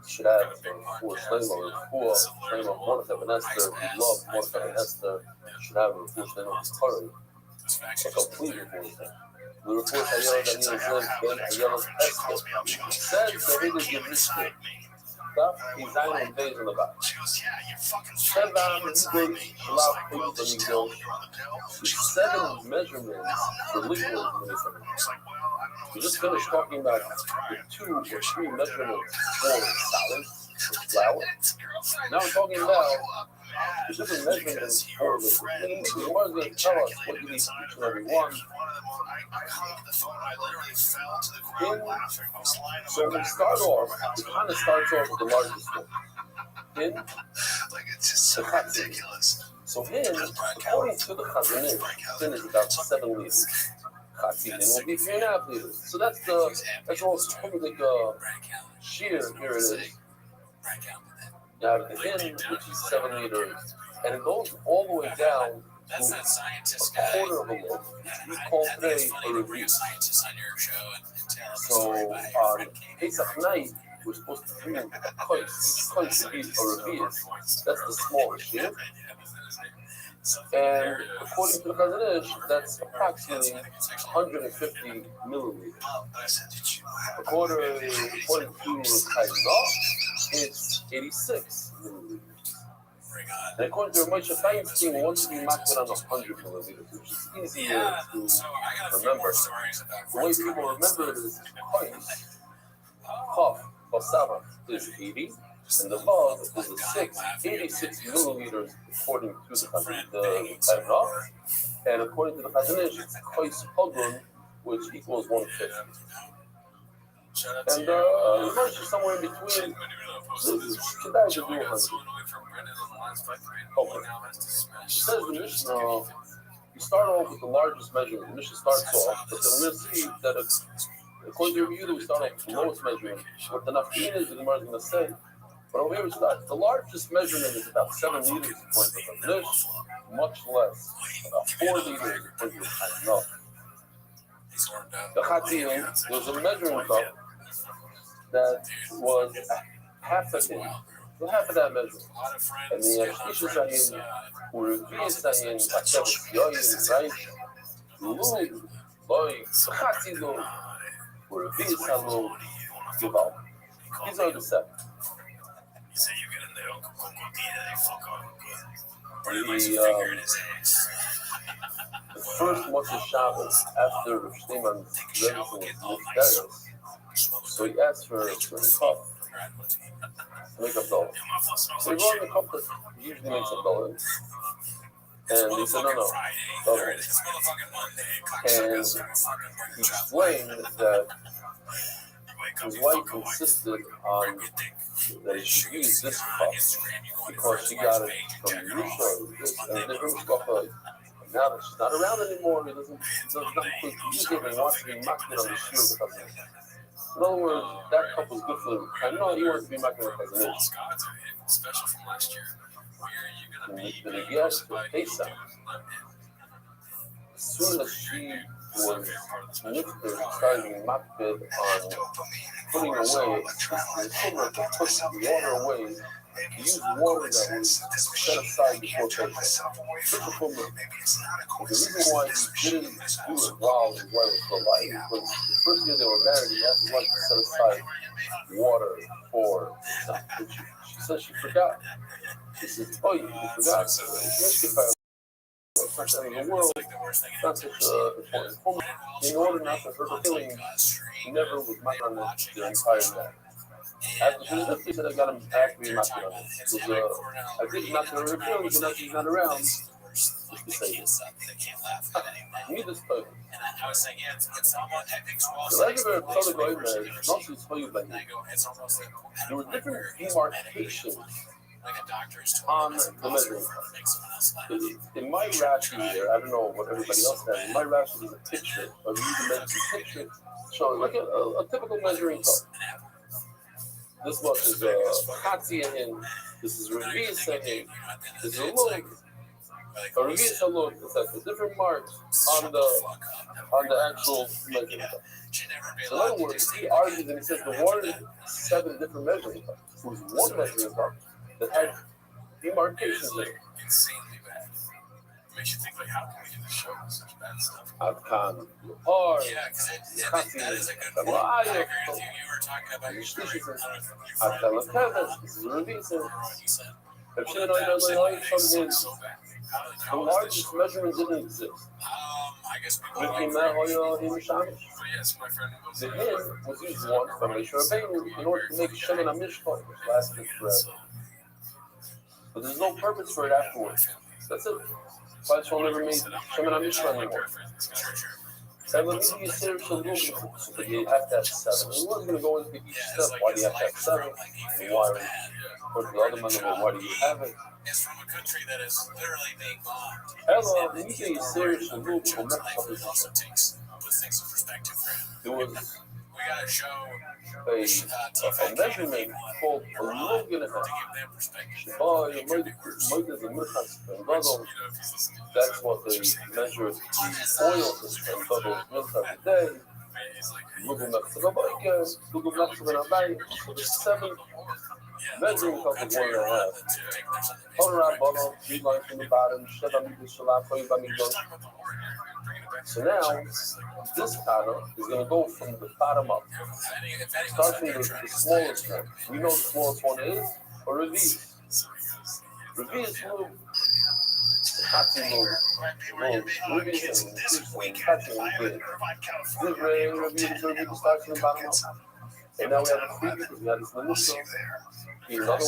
He should have for Shlema or for Shlema, Mordechai and Esther. He loved Mordechai and Esther. He should have a for Shlema thoroughly. A complete report. The report Hayel Daniel Zed Ben Hayel Esther says that he did give this to he's dining days in the back. Seven measurements for liquid. We just finished talking about the 2 or 3 measurements for solid, for flour. Now we're talking about the different measurements for the things. The Gemara is going to tell us what you need each and every one. So we start off, it kind of starts off with the largest one. Hin, the Chatzin. So Hin, according to the Chazanir, Hin is about 7 liters. Chatzin will be 3.5 liters. So that's the most public shear, here it is. You have the Hin, which is 7 liters, and it goes all the way down to a quarter of a loaf, which we call today a Rabbi. So on Pesach night, we're supposed to bring a kos. Each kos should be a Rabbi. That's the smallest shear. And according to the Chazanish, that's approximately 150 milliliters. According to Chaim, it's 86 milliliters. And according to Moshe Feinstein, we want to be marked on 100 milliliters, which is easier to remember. The way people remember it is Chaf, Basava is 80, and the Vav is a 6, 86 milliliters according to the Tanakh. And according to the Chazanish, it's Kos Pogron, which equals 150. And Moshe is somewhere in between. Today we do 100. Okay. It says the Mishnah, you start off with the largest measurement. The Mishnah starts off, but then we'll see that according to your view, we start off with the lowest measurement. What the Nafkin is, the Gemara is going to say. But over here we start. The largest measurement is about 7 liters according to the Mishnah, much less, about 4 liters according to the Tanakh. The Chatzin was a measuring cup that was half a din. So half of that measure. And the Shlisha Zayin, Uravi Zayin, Achev Yoyin, right? Lug, Loi, Chatzi Lug, Uravi Zalug, Yuval. These are the 7. The first Moshe Shabbos after Rav Shteiman's everything was so he asked for a cup. Make a dough. So he brought the cup that he usually makes a dough in. And he said, no. And he explained that his wife insisted on that he should use this cup because she got it from Rothschild. And the different cup, Now that she's not around anymore, he does not quick use it and wants to be makbid on the shiur because of it. In other words, that cup was good for the I know he wants to be makbid because of it. Special from last year. Where you're going to be. The guest for Pesach. As soon as she was nifter, started being makbid on putting away the equivalent of putting water away. He used water that was set aside before Pesach. The reason why he didn't do it while his wife was still alive was the first year they were married, he asked his wife to set aside water for Pesach. She said she forgot. She said, "Oh, you forgot." It's not the end of the world. It's not such an important point. In order not to hurt her feelings, he never was not on the entire night. After he said, I got him asked me not to on this. I did not to hurt her feelings, but now she's not around. Just to say this. Needless to I was saying, yeah, it's almost the legendary Toda Goyim is mostly explained by me. There were different demarcations on the measuring cup. In my Rashi there, I don't know what everybody else has. In my Rashi is a picture, but we use a measuring picture, showing like a typical measuring cup. This one is Chatzi and him. This is Revis and him. This is a look. A Revis is a look. It's like the different marks on the actual measuring cup. So in other words, he argues and he says the water is 7 different measuring cups. It was one measuring cup that had demarcations in it. Insanely bad. It makes you think, like, how can we do the show with such bad stuff? Avkan, or yeah, because that is a good point. I agree with you. You were talking about your story. This is a revision. The largest measurement didn't exist. I guess people The hymn was used once by Moshe Rabbeinu in order to make Shemen HaMishkan, which lasted forever. But there's no purpose for it afterwards. That's it. Why shall never make Shemen HaMishkan anymore? So you have to have 7. He wasn't going to go into each step. Why do you have to have 7? And why? Or the other man, why do you have it? It's from a country that is literally being bombed. Hello, the meeting is serious and moving from also takes puts things in perspective for him. There was we got to show a measurement called a log and a half. Oh, you might as a milchas. That's what they measured the oil system. So there's milk every day. Look at the so there's 7 measuring cup of 1.5. Hold 3 lines from the bottom. So now, this pattern is going to go from the bottom up. Start from the smallest one. We know the smallest one is a Rabbi. Rabbi is move. Chatzi move. Rabbi is Chatzi move. Rabbi starts from the bottom up. And now we have a 3 because we have this Lamusha. Here's another one.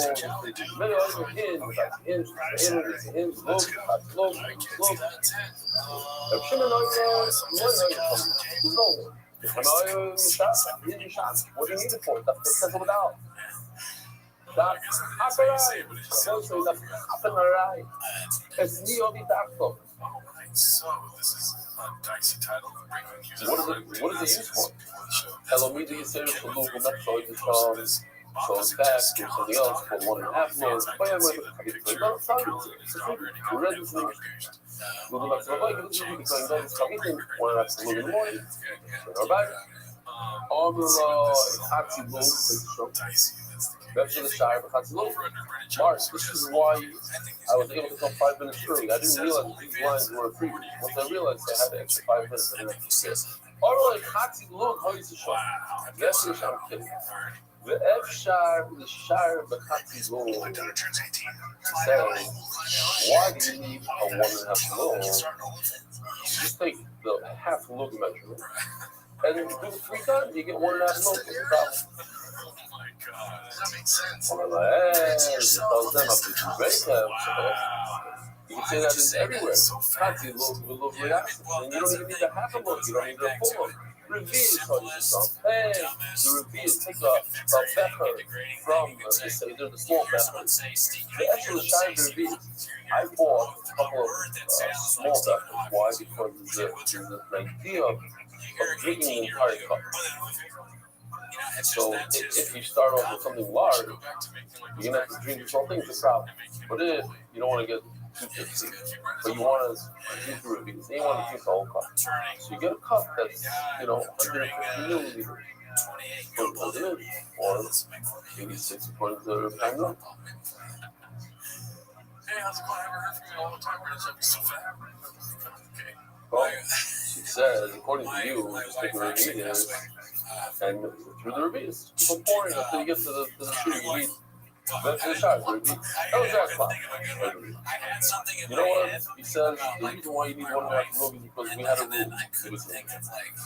What do you need it for? That's simple without. That's so this is a dicey title. What is it used for? Hello, me, do you say for local metro? So it's back to something else for 1.5 months. Mark, this is why I was able to come 5 minutes early. I didn't realize these lines were free. Once I realized I had an extra 5 minutes, I didn't have to sit. Yes, I'm kidding. The F-sharp, the sharp, the Hatzi Lul says, why do you need a 1.5 lul? Just take the half lul measurement and then do it 3 times, you get 1.5 lul. Oh my God, that makes sense. You can say that in everywhere. Hatzi Lul, and you don't even need a half a lul, you don't need a full lul. Rabbi is hey, the Rabbi is take a becher from the Seder, the small becher. The actual shine Rabbi, I bought a couple of small bechers. Why? Because there's an idea of drinking the entire cup. So if you start off with something large, you're gonna have to drink this whole thing to problem. But if you don't want to get too tipsy, but you want to drink the Rabbi, then you want to drink the whole cup. So you get a cup that's 150 milliliters. Put it in, or 86 according to the Rabbi. Hey, how's it going? I haven't heard from you all the time. We're gonna be so fat. Okay. Well, she says, according to you, just take the Rabbi and through the Rabbi, keep on pouring until you get to the tree. You eat. That's the shot, Rabbi. That was that class. You know what? He says the reason why you need 1.5 rub is because we had a rule.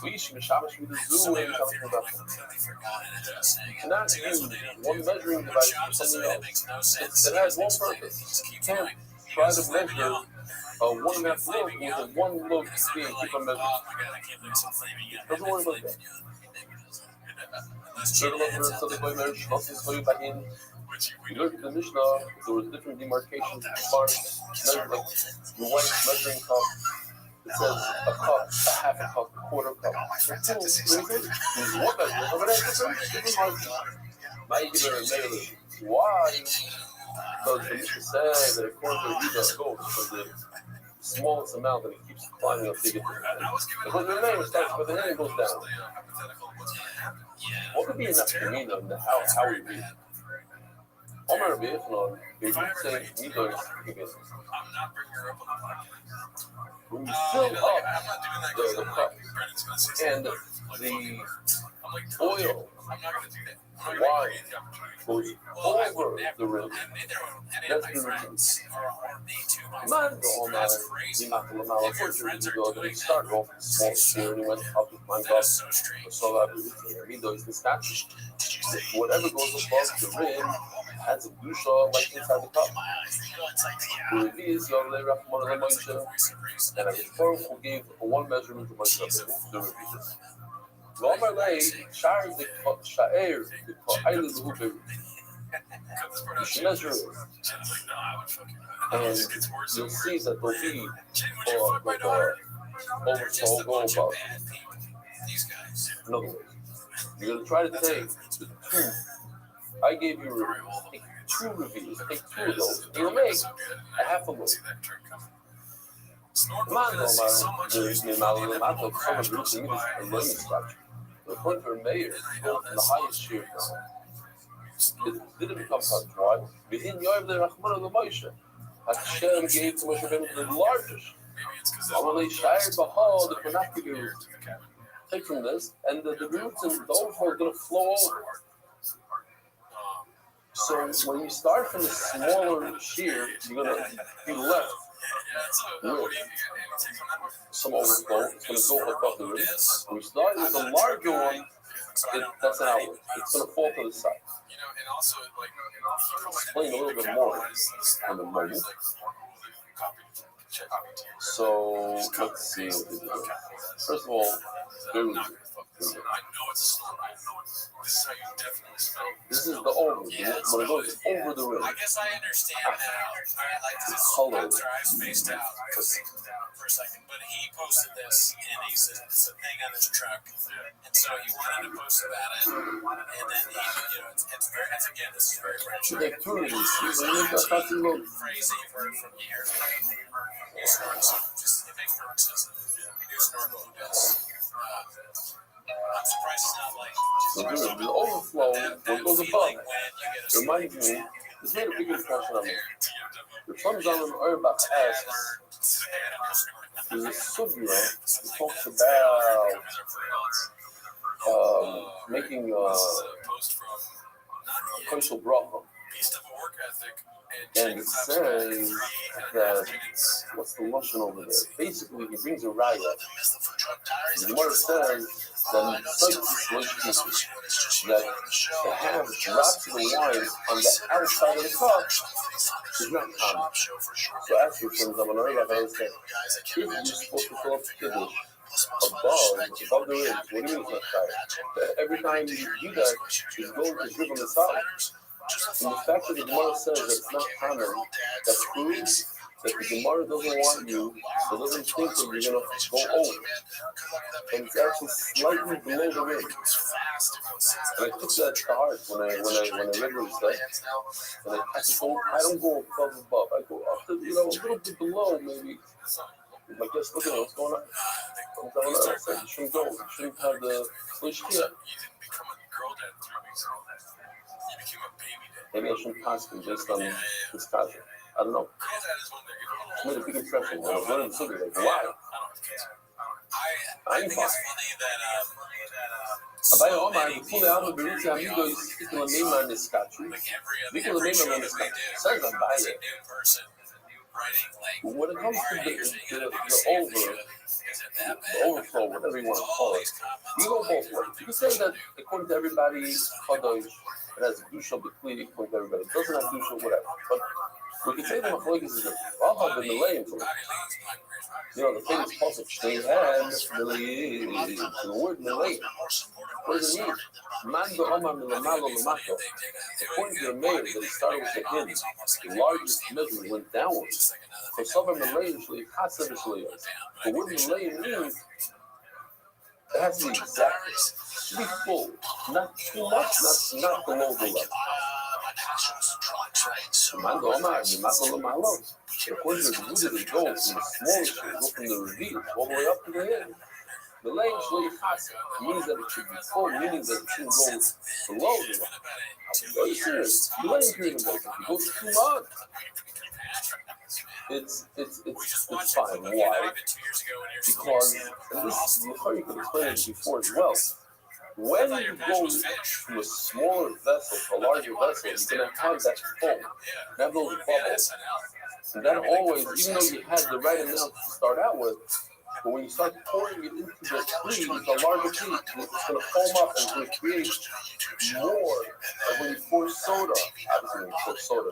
We should Shabbos with the zoo and Shabbos with that. You cannot use one measuring device for something else. It has one purpose. You can't try to measure 1.5 loaf with one loaf speed and keep on measuring. Doesn't worry about that. You look at the Mishnah, there was different demarcations of parts. Like your white measuring cup, it says a cup, a half a cup, a quarter cup. There's one measure, but that's different margins. Why? Because the Mishnah said that according to the Yudah goes for the smallest amount and it keeps climbing up to get there. Because the name starts with the name goes down. What could be enough to mean on how we read? Omer B'Yechnon, they would say, Nido is again. When you fill up the cup and the oil, wine goes over the rim, that's the reason. Man, the Omer, he knocked the Lamala fortune to go, then he started off with a small spear and he went up with my God. So that Nido is the statue. Whatever goes above the rim has a gusha like inside the cup. The Rabbi is Yavle Rachman Moshe, and I who gave one measurement to Moshe Rabbeinu, the Rabbi is. Gomer Lei, Sha'er the Ha'il the Huber. You should measure it. And you'll see that there'll be overflow go above. In other words, you're going to try to take the two. I gave you take 2 reviews, take 2 of those, and you'll make a half a loaf. The point for mayor is going from the highest share now. It didn't become such. Why? Within Yoav the Rachman of the Moshe, Hashem gave to Moshe Rabbeinu the largest. Amalei Sha'er Bahal, the vernacular. Take from this, and the roots and the overflow are going to flow over. So when you start from the smaller shear, you're going to be left with some overflow. It's going to go above the rim. When you start with the larger one, that's an outward. It's going to fall to the side. I'll explain a little bit more in a moment. So let's see what they do. First of all, this is the over, when it goes over the rim. I guess I understand now. The color. Spaced out for a second, but he posted this, and he said it's a thing on his truck, and so he wanted to post about it, and then he, it's again, this is very French. Right? Phrase that you've heard from years. You snort, so just it makes perfect sense. You do snort, who does? I'm surprised it's not like the overflow, what goes above, reminds me, this made a big impression on me. The Trump Zalman Auerbach asks, there's a sugya that talks about making kosher bracha. And it says that, what's the lotion over there? Basically, he brings a raya. The Gemara says that in such situations that to have drops of wine on the outside of the cup is not common. So actually, from Zalman Auerbach, I said, if you're supposed to fill up the kiddush above the rim. What do you mean it's not shy? Every time you do that, it's going to dribble inside. And the fact that the Gemara says that it's not common, that proves that the Gemara doesn't want you, so doesn't think that you're going to go over. And it's actually slightly below the rim. And I took that to heart when I read what he said. And I don't go above. I go up to, a little bit below maybe. Like, just look at what's going on. I said, you shouldn't go. You shouldn't have the Slishkia. Maybe I shouldn't constantly based on this concept. I don't know. It made a big impression when I was learning the city. Like, why? I ain't fine. Abai Omar, before Alma Beruti Amigo is speaking on name on this country. Speaking on name on this country. Says Abai. When it comes to the overflow, whatever you want to call it, you go both ways. You can say that according to everybody, Chodosh, it has Dusha B'Kli, according to everybody. It doesn't have Dusha, whatever. But we can say that Machlokes is the Vahav and the Leim for it. The famous passage, they had the word Leim. What does it mean? Mando Omar Milamalo Lamato. According to the mayor, that it started with the hymn, the largest measure went downwards. For Sober Malay, the word Malay means it has to be exact. It should be full. Not too much, not below the level. Mando Omar Milamalo Lamato. According to the Buddha, they go from the smallest, they go from the reveal all the way up to the head. The lane means that it should be full, meaning that it shouldn't go below the line. Are you serious? The lane period of it goes too much. It's fine. Why? Because, and this before you could explain it before as well. When you go from a smaller vessel to a larger vessel, you're going to have that foam, have those bubbles. And that always, even though you had the right amount to start out with, but when you start pouring it into the tree, the larger tree, it's going to foam up and it's going to create more. Like when you pour soda, obviously when you pour soda.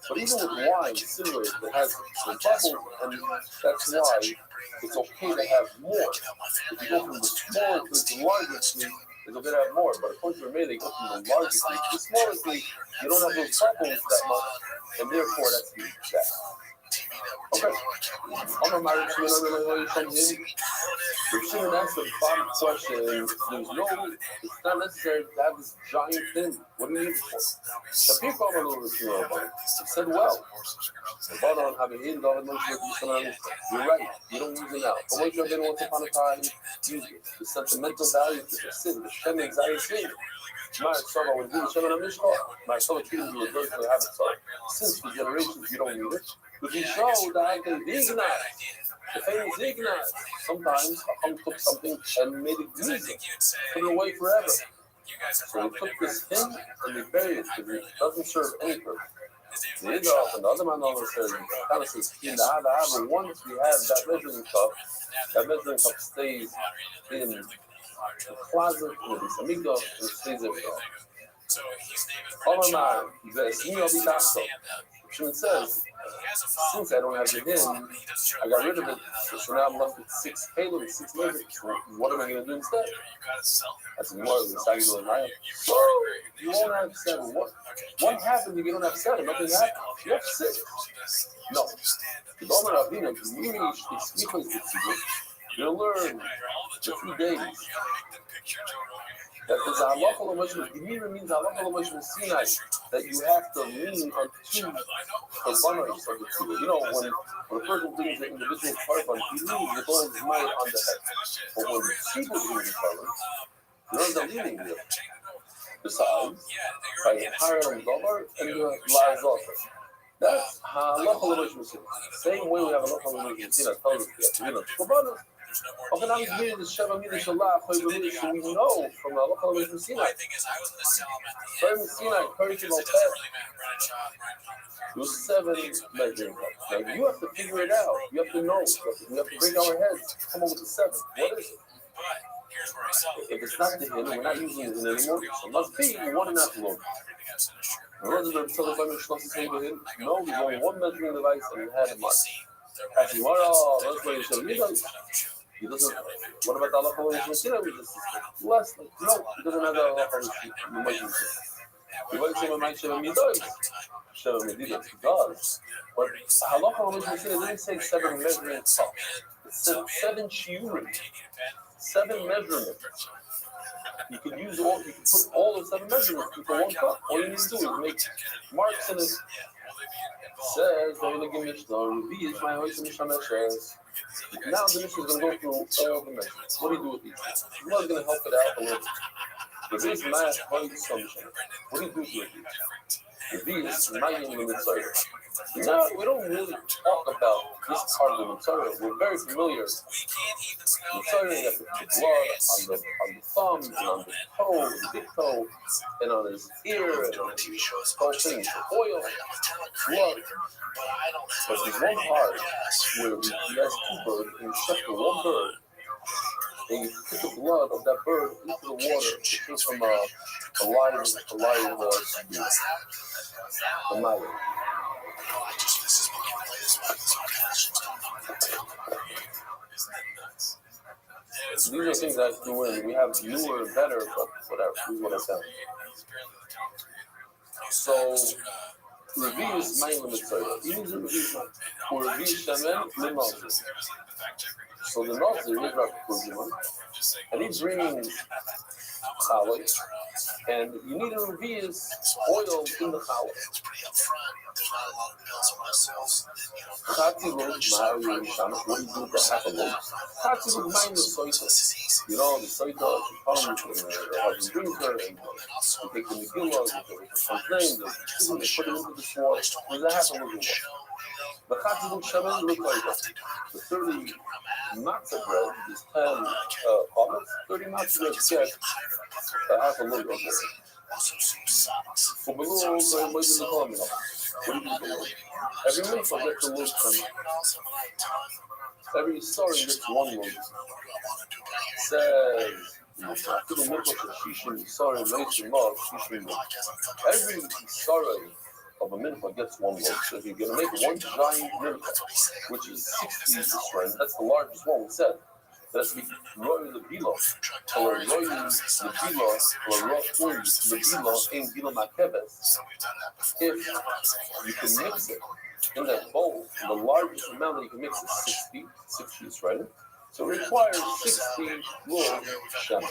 But even with wine, similar, it has the bubbles, and that's why it's okay to have more. If you go from the smaller to the larger tree, it's okay to have more. But according to Rabbi, they go from the larger tree to the smaller tree, you don't have those bubbles that much, and therefore that's the exact. Okay. I'm a married to another comes in. If Shimon asked the bottom question, it's not necessary to have this giant thing. What do you need it for? Shapir called a little bit he said, well, you're right, you don't use it now. But what you've been once upon a time, use it. The sentimental value to the sin, the Shem anxiety sin. When you Shem and Mishkah, my soul treated you as though you have it. Since for generations, you don't need it. But you show that I can Ignat. The famous Ignat. Sometimes Chacham took something and made it easy. Put it away forever. So we took this hymn and we buried it because it doesn't serve any purpose. The Idol and the other man always says, kind of says, in the Hava, once we have that measuring cup stays in the closet with his amigo and it stays there. Shimon says, since I don't have the hymn, I got rid of it, so now I'm left with 6 halos, 6 measures. What am I going to do instead? That's more than Sagil and I. You won't have 7. What happens if you don't have 7? Nothing happens. You have 6. No. You'll learn the 2 days. That the halacha l'moshe Gemira means halacha l'moshe Sinai, that you have to lean on 2 korbanos of the 2. When a person brings an individual korban, he leans with all his might on the head. But when the people bring the korban, you're not leaning there. Besides, by a higher dollar and the lies also. That's halacha l'moshe Sinai. Same way we have halacha l'moshe Sinai tells us that korbanos. So we know from Allah from Sinai. From Sinai, courage of Al-Peh. Those 7 measuring cups. Now you have to figure it out. You have to know. We have to bring our heads. Come up with the 7. What is it? If it's not the hymn, we're not using it anymore. So it must be 1.5 loads. No, there's only 1 measuring device and we had a mark. Actually, He doesn't. What about the halacha of Mishina? We just less. No, he doesn't have the halacha of Mishina. He might say my mind Sheva Midos. Sheva Midos. He does. But halacha of Mishina didn't say 7 measuring cups. It said 7 shiurim. 7 measurements. You can use all. You can put all the 7 measurements into 1 cup. All you need to do is make marks in it. Says the Elohim Mishnah. Rabbi is my house Mishnah says. Now the Mishnah is going to go through all the measurements. What do you do with these? I'm not going to help it out a little bit. But this math, what do you do with these? These Mayim in the Mitzvah. Now, we don't really talk about this part of the Mitzvah. We're very familiar. The Mitzvah, you have to put blood on the thumb, and on the toe, the big toe, and on his ear, and on his whole thing, oil, blood. But there's one part where he has 2 birds, and you separate 1 bird, and you put the blood of that bird into the water. It came from a live the Maya. These are things that I do in. We have newer, better, but whatever. This is what I said. So, Rabbi is my limit. He needs a Rabbi for Rabbi Shemen Limazir. So the Nazir is Rabbi Kuzima, and he's bringing challah, and you need a Rabbi's oil in the challah. Chati log ma'ari yisham. What do you do with the half a log? Chati log ma'in the soita. You know, the soita, the husband brings her, and you take the megillah, you complain, you put it into the sword, there's a half a log in water. The chati log shaman look like that. The 30 matzah bread is 10 comments. 30 matzah bread is half a log of water. For below, every mincha gets a load from every story gets 1 load. Says after the mincha shishim story makes him up shishim. Every story of a mincha gets 1 load. So if you're gonna make 1 giant mincha, which is 60 Israel, that's the largest one we said. That's the roy the bilo, or roy the bilo, or roy the bilo in bilo makebes. If you can mix it in that bowl, the largest amount that you can mix is 60 is right. So it requires 60 log shaman.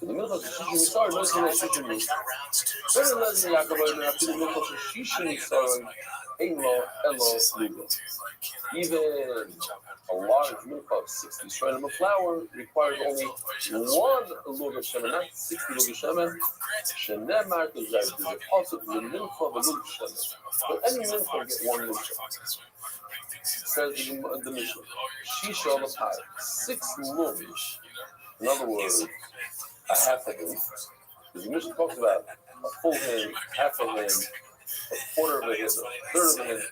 The milk shishim sorry, most of the shishim is very less than Yaakov after the milk shishim sorry, elo libo. Even a large milk of 60 shredded of flour requires only 1 log of shaman, not 60 log of shaman. Shenemar to zay the also the milk of a log of shaman. But any milk will get 1 log of shaman. Says the Mishnah, shisha on the pie, 6 logs. In other words, a half a hand. Because the Mishnah talks about a full hand, half a hand, a quarter of a hand, a third of a hand.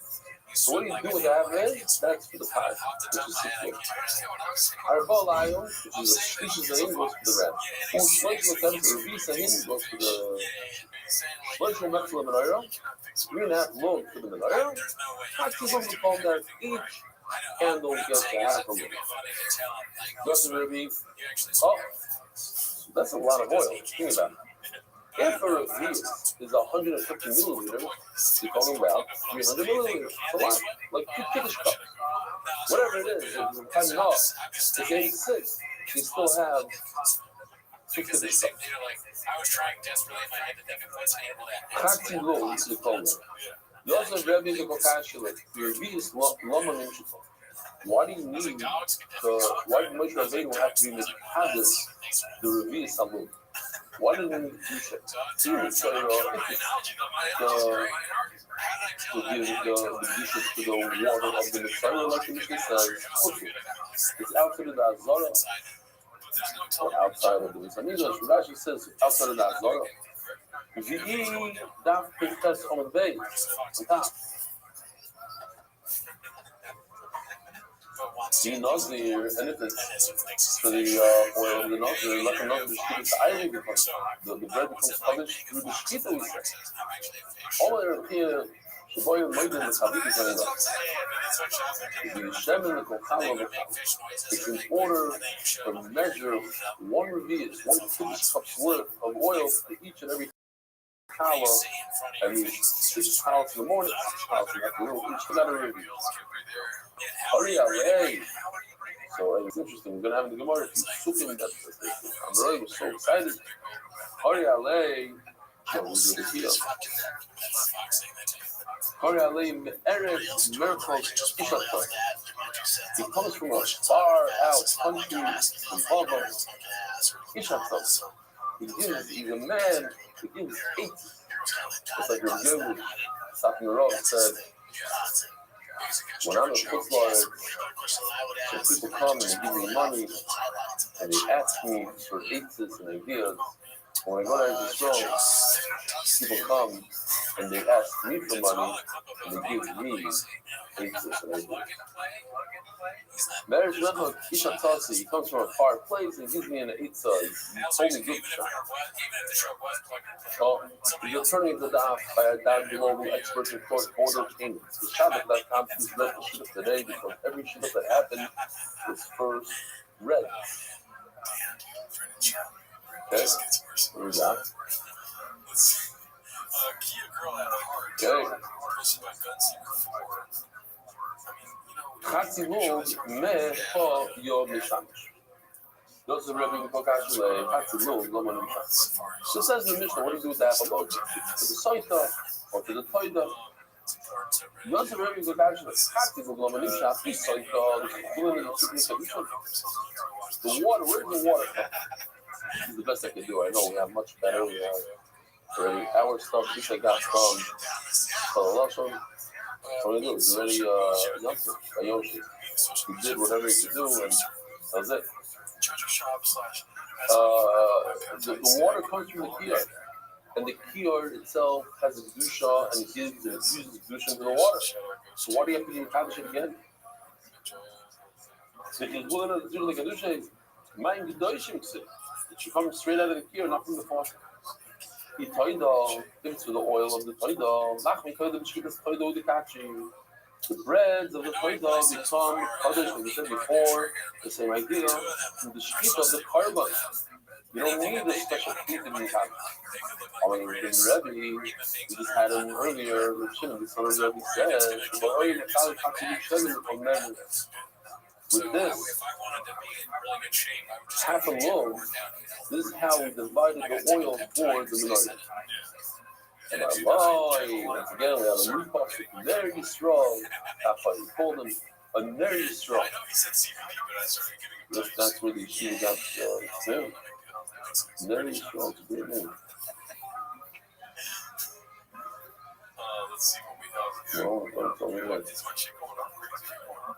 So what do you do with the half hand? That's for the pie, which is 6 loaves. Arbal ayon, which is a shlish zayin, goes to the ram. Shlish l'kem to Rabbi Sahin goes to the shlish l'kem to the menorah. 3.5 loaves to the menorah. Half two loaves call that each candle gets a half a loaf. Goes to Rabbi. Oh. That's a lot of oil. Think about it. If a Rabbi is 150 milliliters, you're talking about 300 milliliters. It's a lot. Like 2 kiddush cups. Whatever it is, if you're cutting off, it's 86. You still have 2 kiddush cups. I was trying desperately if I had to think of what's handle that. Chati lo is the color. You also have Rabbi the Kokashila. Your Rabbi is Lama Minchita. Why do you need to, why do Moshe Rabbeinu have to be Mishadis, the Rabbi Salud? Why didn't he do shit? He would say, to give the dishes to the water of the Messiah, like the Mishnah says, okay, it's outside of the Azara, or outside of the Messiah. Rashi says, outside of the Azara. V'i daf pintas on the bay, on top. The Nazir, and if it's for the oil of the Nazir, like a Nazir, the island becomes, the bread becomes covered through the shkita. All there here, Shaboy might be the Chavik is running up. The Shemin the Kochal it's in order to measure one revius, one cup's worth of oil for each and every challah. I mean, 6 challahs in the morning, 6 challahs in the afternoon, each got a review. Hurry away. So it's interesting. We're going to have in the Gemara a few sukkim that Amroi was so excited. Hurry away. So we do the here. Hurry away. Erev Merkos Ishatov. He comes from a far out country from Baba. Ishatov. He's a man who gives 8. It's like Rabbi Sakin Roth said, when I'm in Football, people come and they give me money and they ask me for eights and ideas. When I go to Israel, people come and they ask me for money and they give me eights and ideas. Marriage Rebbe Kisha Tasi, he comes from a far place and gives me an eitzah. He told me good shot. So you're turning the daf by a daf global expert in court order payments. The Shabbat.com is read the shidduch today because every shidduch that happened was first read. Okay, where is that? Okay. Chatzilud meho yom mishamish. Those are Rabbi Pokashule. Chatzilud lo man mishamish. So says the Mishnah. What do you do with the apple? To the soita or to the toida? Those are Rabbi Pokashule. Chatzilud lo man mishamish. This soita, the water. Where does the water come? This is the best I can do. I know we have much better. We have already our stuff. This I got from Rothschild. What do? He's already youngster, a Yoshi. He did whatever he could do, and that was it. The water comes from the kiyar, and the kiyar itself has a kedusha, and it infuses kedusha into the water. So why do you have to do the again? So if you're willing to do the kedusha, mind kedoshim k'sid. It should come straight out of the kiyar, not from the faucet. The toida, gives to the oil of the toida. The breads of the toida become kodesh, like we said before, the same idea. And the shkita of the carbon. You don't need a special feed in the kachi. When Rabbi, we just had him earlier, the son of Rabbi said, with this, half a loaf, this is how we divided the oil for the menorah. And once again, we have a new pasuk, very strong. That's why we call them a very strong. That's where the yeshiva got there. Very strong to be a name. Let's see what we have here.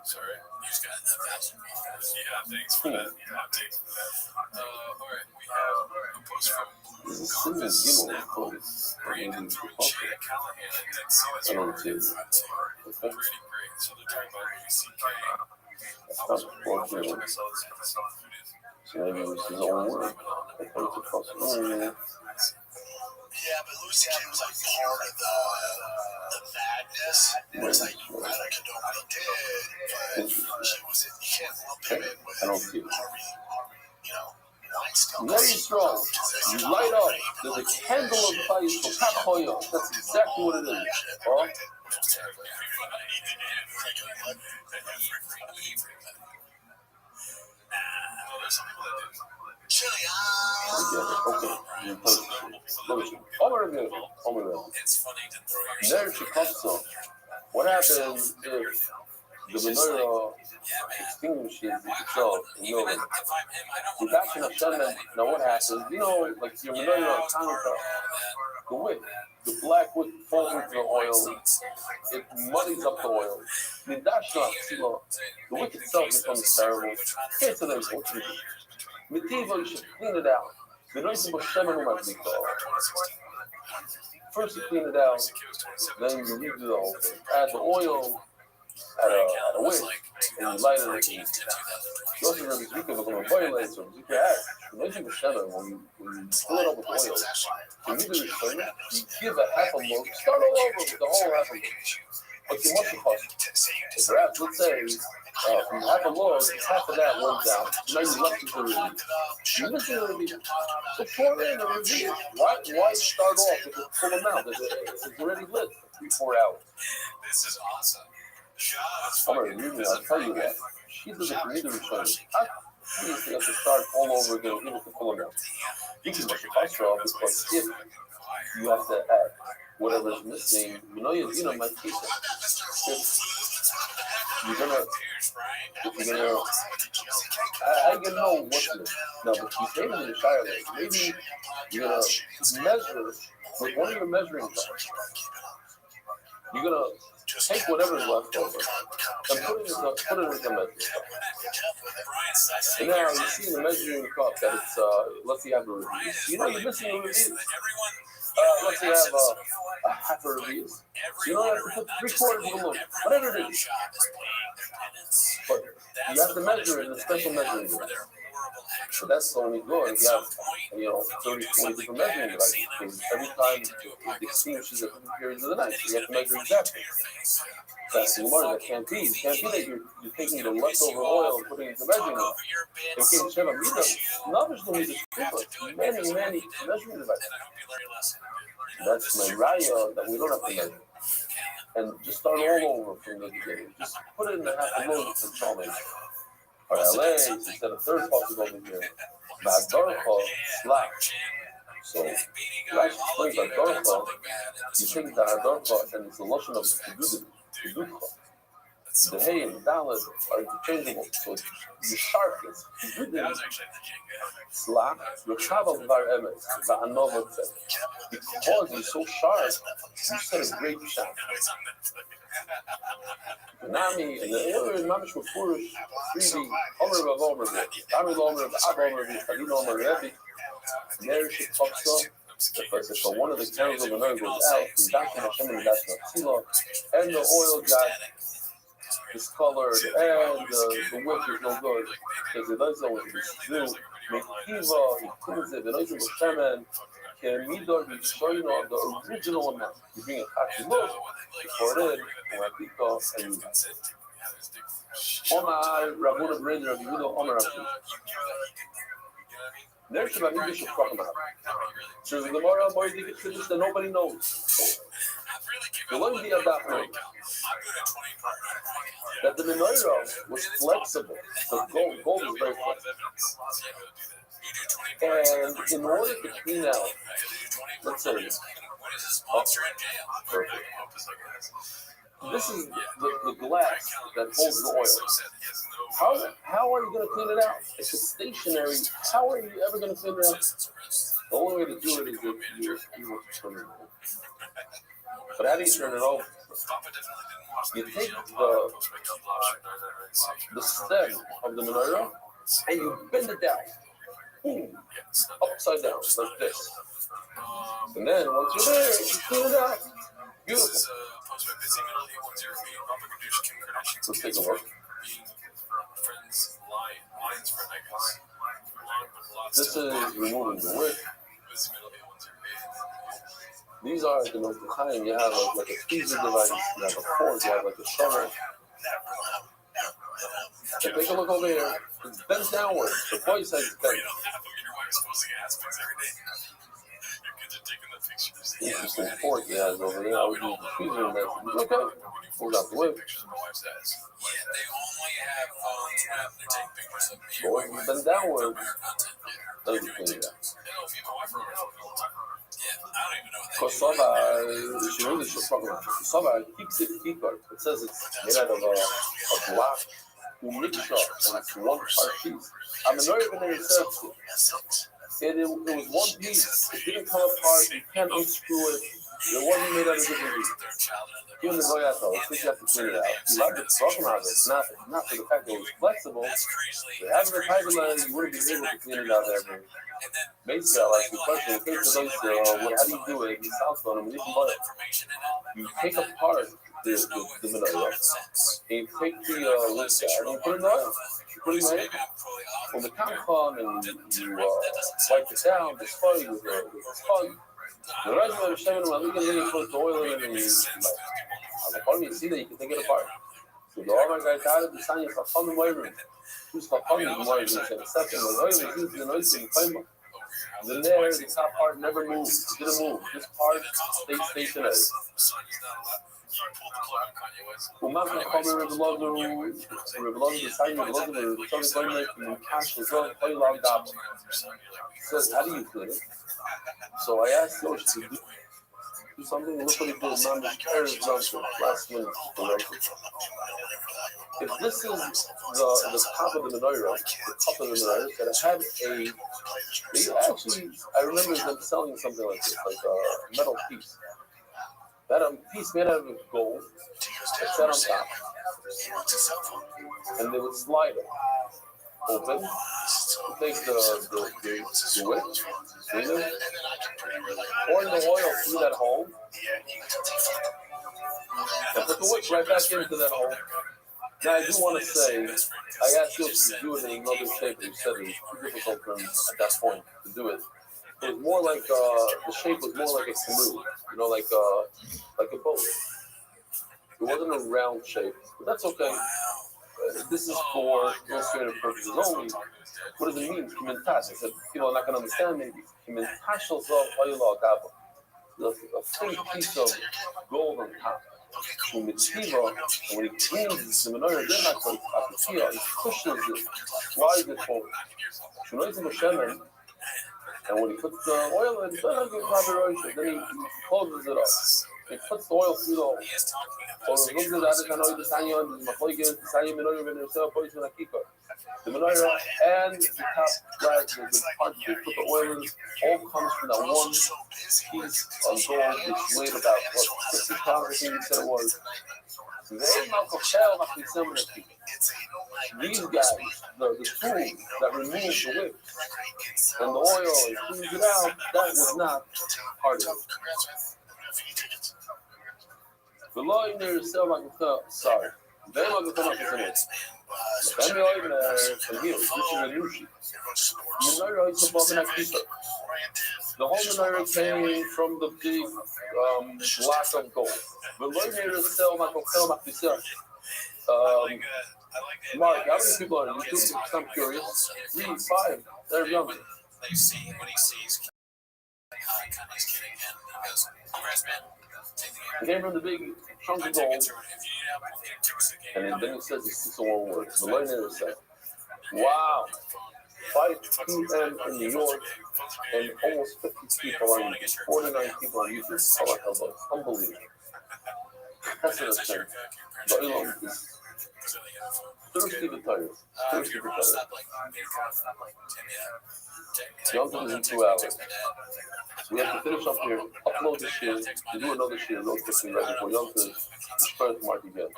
Sorry. You just got 1,000 views. Yeah, thanks for that. All right, we have a post from Callahan. I don't see it. Pretty great. So they're talking about UCK. I was wondering how much I saw this. So maybe this is all word. I thought it's a possibility. Yeah, but Lucy King was like part of the madness. It was like, I don't know what he did, but she was in, you can't lump him in with Harvey, Weinstein. Very strong. You light up. There's a candle of fire for Kakoyo. That's exactly what it is. Oh. What happens if the menorah extinguishes itself in the middle? Now what happens? You know, like your menorah on Hanukkah, the wick, the black wick falls into the oil, it muddies up the oil. The wick itself becomes terrible. Can't say there's what to do. Mitiva, you should clean it out. First you clean it out, then you redo the whole thing. Add the oil, add a wick, and you light it, those are really weak of a violate, so you can ask, when you fill it up with oil, when you do it, you give a half a loaf, start all over with the whole half a loaf. But you must cost. Perhaps, let's say, from half a loaf, half of that went down. Now you left it to the review. You're missing a review. So pour in a review. Why start off with a full amount? It's already lit for 3-4 hours. This is awesome. I'm going to read I'll tell you what. She does it for me to return. You have to start all over again, even with the full amount. You can make your cholesterol because if you have to add whatever is missing, you know my case. You're gonna, I can know what's in it. Now, but you say in the shower, maybe you're gonna measure with one of your measuring cups. You're gonna take whatever's left over and put it in the measuring cup. And now you see in the measuring cup that it's let's say you have a review. You know you're missing a review. Let's say you have a half a review. So you don't have to put 3/4 of the loaf, whatever it is. But you have to measure it in a special measuring device. So that's the only good. You have 30, 40 different measuring devices. Because every time it distinguishes at different periods of the night, so you have to measure exactly. That's the water that can't be. It can't be that you're taking the leftover oil and putting it in the measuring device. It can't share a meter. Numbers don't need to many measuring devices. That's my raya that we don't have to measure. And just start all over from the beginning. Just put it in the half a loaf and chalming. Or LA, instead of third possible over here. Ba'adorcha, slack. So, Rashi explains Ba'adorcha, you take the Ba'adorcha and it's the lotion of Kedudcha. The hay and the dalet are interchangeable, so you sharpen it. Slack, your travel var emet, va'anova tzed. Because you're so sharp, you set a great shot. Nami, and the other Mamish Mufurish, 3D, Omer of Omer, Dami Omer of Abomer, Chalina Omer Rebbe, Nerish Chopso. So one of the candles of the night goes out, and Dachim Hashem and Dachim Hatzila, and the oil got discolored, and the wick is no good, because it doesn't want to be still. Mekiva, he cleans it, and also the shaman can midor be showing on the original amount. You bring a hot loaf, you pour it in, and you got it. Omar, Rabuna Brenda, Rabbi Omar Rabbi. There's about English of Krokomat. So the Gemara, boy, they get finished that nobody knows. The one idea about that the menorah was flexible. So gold is very flexible. And in order to clean out, let's say, perfect. This is the glass that holds the oil. How are you going to clean it out? It's a stationary. How are you ever going to clean it out? The only way to do it is if you turn it over. But how do you turn it over? You take the stem of the menorah and you bend it down. Boom. Upside down, like this. And then once you're there, you clean it out. Beautiful. Let's take a look. This is removing the wick. These are the time you have like a tweezer device, you have a fork, you have like a shovel. So take a look over here. It's bent downward. The voice has bent. Interesting fork he has over there. I would use the tweezer in there. Okay. Pull out the wick. So when you bend downward, doesn't clean it out. Kosova, keeps it deeper. It says it's made out of a block, mixture, and it's one part piece. I mean, not even in itself. It was one piece. It didn't come apart. You can't unscrew it. It wasn't made out of different pieces. Even the Goyato, it's just you have to clean it out. You like the problem of it. It's not for the fact that it was flexible. If you have the pipeline, you wouldn't be able to clean it out ever. Basically, I like the question. How do you do it? It sounds fun. You take apart the menorah, and you take the wood guy and you put it in the oil. You put it in the oil. When the time comes and you wipe it down, this fire with a sponge. The rest of the Shem and Malik and put the oil in it and you see that you can take it apart. So the Omar guy started the sign for fun and wavering. Who's for fun and wavering? The second, the oil is used in the noise in the time. Then there, the top part never moved. It didn't move. This part stayed stationary. ومهما قام رجلان deciding the cash was well quite long up. Says, how do you clean it? So I asked Yosh to do something. Look what he did. Last minute. If this is the top of the menorah, that had I remember them selling something like this, like a metal piece. That a piece made out of gold, set on top, and they would slide it open, take the wick, clean it, pour in the oil through that hole, and put the wick right back into that hole. Now I do want to say, I asked you to do it in another shape. You said it was too difficult for him at that point to do it. It was more like the shape was more like a canoe, like a boat. It wasn't a round shape, but that's okay. This is for illustrative purposes only. What does it mean? I said people are not going to understand maybe. A thin piece of gold on top. And when he cleans the menorah, he pushes it, slides it forward. And when he puts the oil in, then he closes it up. He puts the oil through the hole. The menorah and the top flag, the part they put the oil in, all comes from that one piece of gold which weighed about 50 pounds, I think he said it was. These guys, the tools that remove the wick and the oil and cleans it out, that was not part of it. The law in there is sorry. From here, this is a new sheet. Menorah is above an akita. The whole menorah came from the big glass of gold. Mark, how many people are on YouTube? I'm curious. 3, 5. They're young. They see what he sees. He's kidding, and he goes, "Congrats, man." It came from the big chunk of gold. And then it says it's one word. The learner said, wow, 5 p.m. in New York, and almost 50 people on YouTube, 49 people on YouTube. Oh, unbelievable. That's what I'm saying. But Elon is thirsty to tire. Thirsty to tire. Yom is in 2 hours. We have to finish up here, upload the share, to do another share real quickly right before Yom to spread the mark again.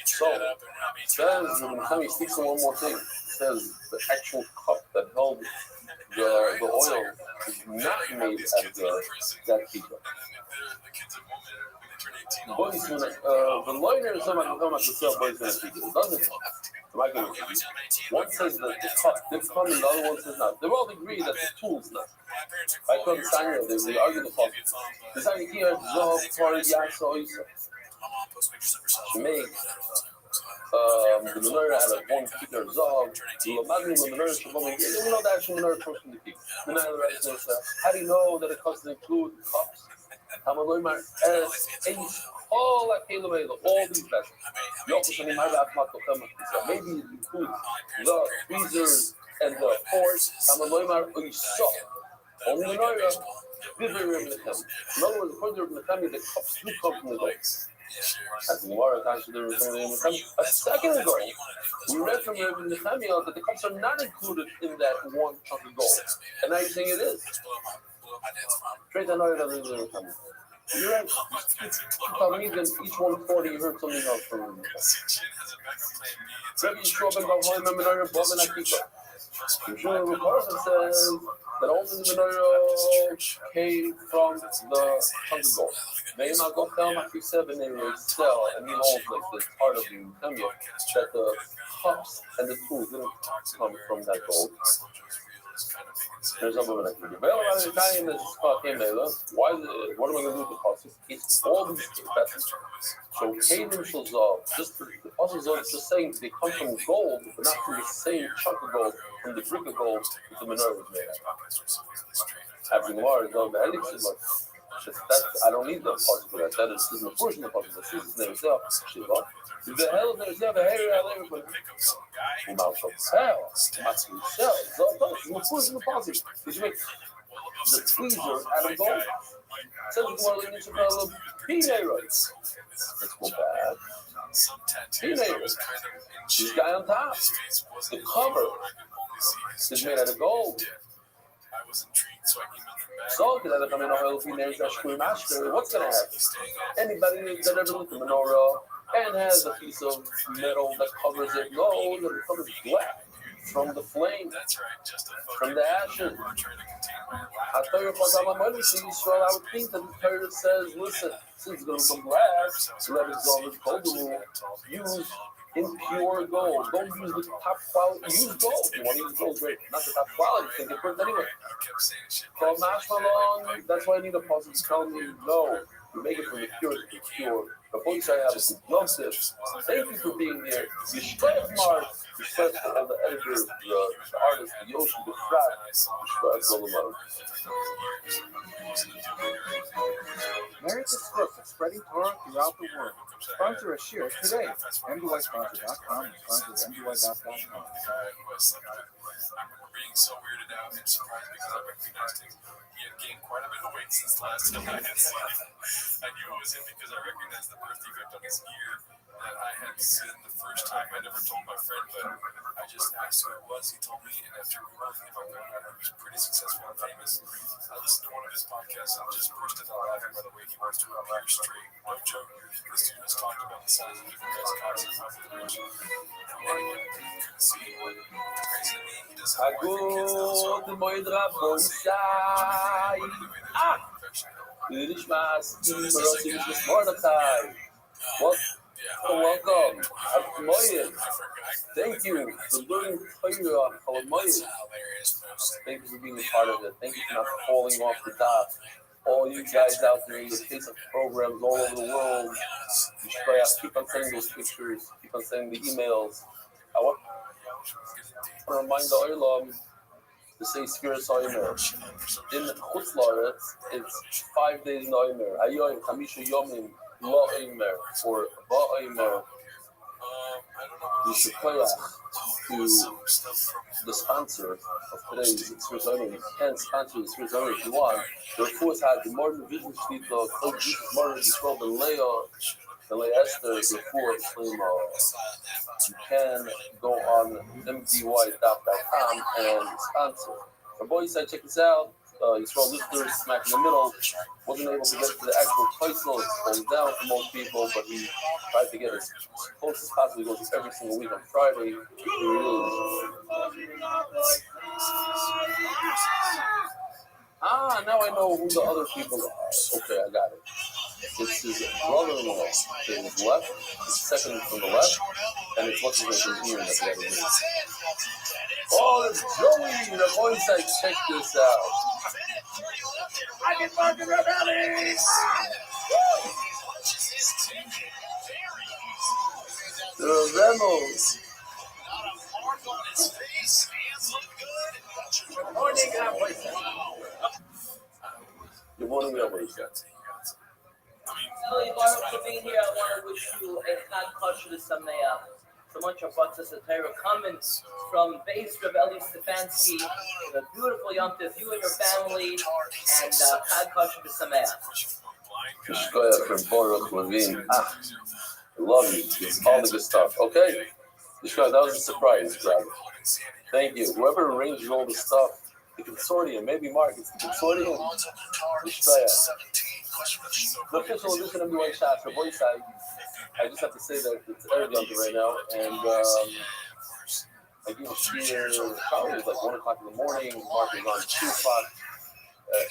So, says, when he speaks on one more thing, says the actual cup that held the oil is not made out of that people. The lawyer is someone who comes to sell boys and people, doesn't it? One says that the cup did come and the other one says not. They all agree that the tool's not. I couldn't sign it, they argue the fault. The sign here, Zohar, Torah, Yasa, Isa. Shemay, the menorah had a one particular Zohar. The menorah, we know that actual menorah comes from the people. How do you know that it doesn't include cups? All these vessels. Maybe it includes the freezers and the forks. Only menorah, in other words, according to the family, the cups do come from the gold. A second ago, we read from Rabbi Nehemiah that the cups are not included in that one chunk of gold. And now you're saying it is. Straight to another Nehemiah. You're right. Each 140, you heard something else from him. Rabbi Yisrael ben Bavai Menorah Bob and Akika. Rishon Rukosa says that all the menorah came from the Chunk of Gold. They not go tell my seven they sell, and he holds like this part of you tell you that the cups and the tools didn't come from that gold. There's a woman that can do. Well, I'm Italian. This is fucking why? What am I going to do with the pasuk? It's all these vessels. So Canaan Shulzal, just the pasuk is just saying they come from gold, but not from the same chunk of gold, from the brick of gold that the menorah was made out. Having Gemara is on the Helix that's I don't need the pasuk for that. That is the portion of the pasuk. This is the itself. Shiva. The hell is there? The hair out there, but the mouth of hell. That's himself. So the portion of the pasuk. Did you make the tweezer out of gold? Says the Gemara in Israel, P-Neiros. Let's go back. P-Neiros. This guy on top. The cover is made out of gold. So, what's going to happen? Anybody that ever looked at the menorah and has a piece of metal that covers it gold and it covers black from the flame, from the ashes. I tell you, if I got my money to Israel, I would think that the Torah says, listen, since it's going to come black, let it go with gold. Use impure gold. Don't use the top quality. Use gold. You want to use gold, great. Not the top quality. You can get burnt anyway. Called Mashmalon. That's why I need a puzzle to tell me, no, you make it from the pure to the pure. Before you say I have a good love this, thank you for being here. You straight Mars. You straight the editor, the artist, the Yoshi, the Frat. You straight Golamar. Merit is close to spreading Torah throughout the world. Sponsor a share today. MDYsponsor.com and sponsor MDY.com. Being so weirded out and surprised because I recognized him. He had gained quite a bit of weight since the last time I had seen him. I knew it was him because I recognized the birth defect on his ear that I had seen the first time. I never told my friend, but I just asked who it was. He told me, and after realizing about that, he was pretty successful and famous. I listened to one of his podcasts and just bursted out laughing. By the way, he wants to appear straight, no joke. This dude has talked about the size of different guys' cocks and how he's rich. Anyone couldn't see what crazy to me. He does have a wife and kids now, so Agud moed Rabbosai. Good Mordechai. Welcome. Thank you for learning Torah. Thank you for being a part of it. Thank you for not falling off the top. All you guys out there in the face of programs all over the world, keep on sending those pictures, keep on sending the emails. I want to remind the Olam to say Spirit Oimer. In Chutz La'aretz, it's 5 days in Oimer. Hayoim, Chamisha Yomim, Lo Oimer, or Ba Oimer. You should play to the sponsor of today's Spirit Oimer. You can sponsor the Spirit Oimer if you want. The reports had the modern vision sheet of modern Yisrael, the Leah. The Esther is before you can go on mdy.com and sponsor. Our boys said, check this out. Yisrael listeners smack in the middle. Wasn't able to get to the actual title. It's going down for most people, but he tried to get as close as possible. He goes every single week on Friday. Now I know who the other people are. Okay, I got it. It's his brother-in-law to his left, his second from the left, and it's what's his name from here that the other name. Oh, it's Joey! The voice I check this out. I can fucking Rabbi! The Remos. Good morning, Rabbi. Good morning, Rabbi. Ellie, Baruch for being here. I want to wish you a Chag Kosher Sameach. So much of what's a Torah coming from base Rabbi Eli Stefanski. A beautiful Yom Tov, you and your family, and Chag Kosher Sameach. Yishkoyach from Baruch Levine. I love you. It's all the good stuff. Okay? Yishkoyach, that was a surprise, brother. Thank you. Whoever arranged all the stuff, the consortium, maybe Mark, it's the consortium. Yishkoyach. The official edition of the White Shots for Boyside. I just have to say that it's Erev Yom Tov right now, and I give a share probably like 1 o'clock in the morning. Mark is on 2 o'clock.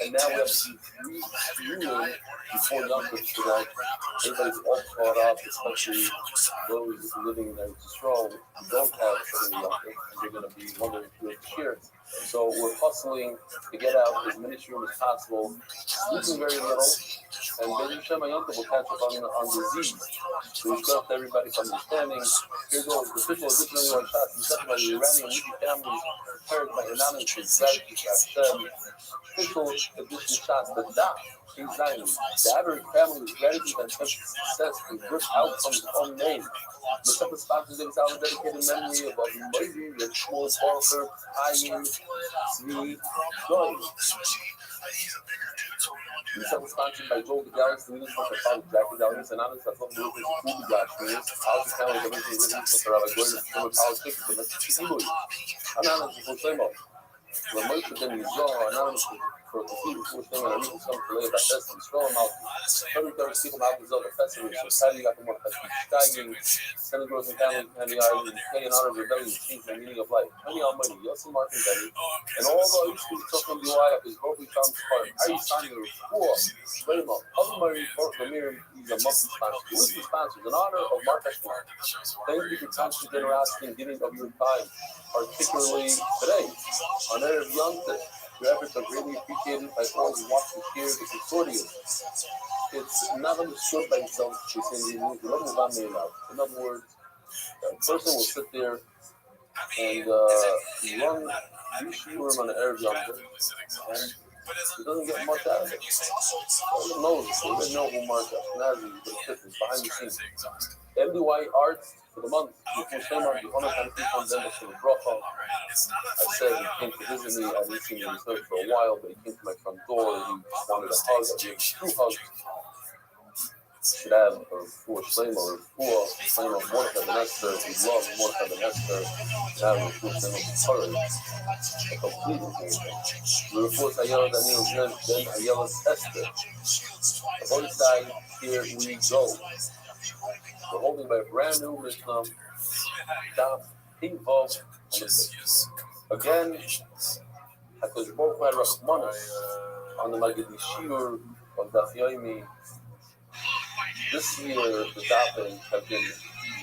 And now we have to do 3 viewing before Yom Tov today. Everybody's all caught up, especially those living in Israel who don't have any Yom Tov, and they're going to be wondering if we're here. So we're hustling to get out as many shurim as possible, sleeping very little, and Be'ez Hashem Yom Tov will catch up on the Z's. So we start everybody from understanding. Here goes the official edition of the shots. We talk about the Iranian Leafy families prepared by anonymous gratitude to Hashem. Official edition shots the Daf, King Zion. The average family is gratitude and success and good outcomes unknown. The couple sponsors of our dedicated memory of Rabbi, the Shmuel Parker, Ayin, Zvi, Joy. The couple sponsored by Joel the Galaxy, the leaders of the father, Jackie Dallas, and others that love the workers of Ubi Gashmiers, House Families, everything written for Rabbi Goyer, the former college ticket, and that's Chibui. Anonymous for Shemo. The Moshe Ben Yizor, anonymous for the Feed, for Shemo, and some for Leah Bethesda, and Stroll Mouth. Every third people out of the festival, so Saturday got the more Steiging, Senators and Family, and the Island, Pay in honor of rebellion, change the meaning of life. Honey Almighty, Yossi Martin Benny, and all those who took from the eye of his broken comes part. Are you signing the four? Raymo, Mary Fort Ramir, he's a monthly sponsor. Weekly sponsors, in honor of Mark Eshman. Thank you for constant generosity and giving of your time, particularly today, on Erev Yom Tov. Your efforts are greatly appreciated by all who watch and share the consortium. It's not understood by itself to say in other words, a person will sit there and run Yishurim on the Erev Yom Tov, and he doesn't get much out of it. He knows who Mark Ashkenazi is, but it's behind the scenes. MDY Arts for the month. I said he came to visit me. I didn't see him for a while, but he came to my front door. He wanted a hug. I gave him 2 hugs. Should have a four Shlema or 4 Shlema of Mordechai Ben Esther. He loves Mordechai Ben Esther. Should have a 4 Shlema of courage. A complete thing. The reports Ayala Daniel Ben Ayala Esther. The Holy side, here we go. We're holding by a brand new Mishnah, Daf Pink Vav on the page. Again, HaKadosh Baruch Hu had Rachmanos on the Magadi Shiur of Daf Yomi. This year, the Dafim have been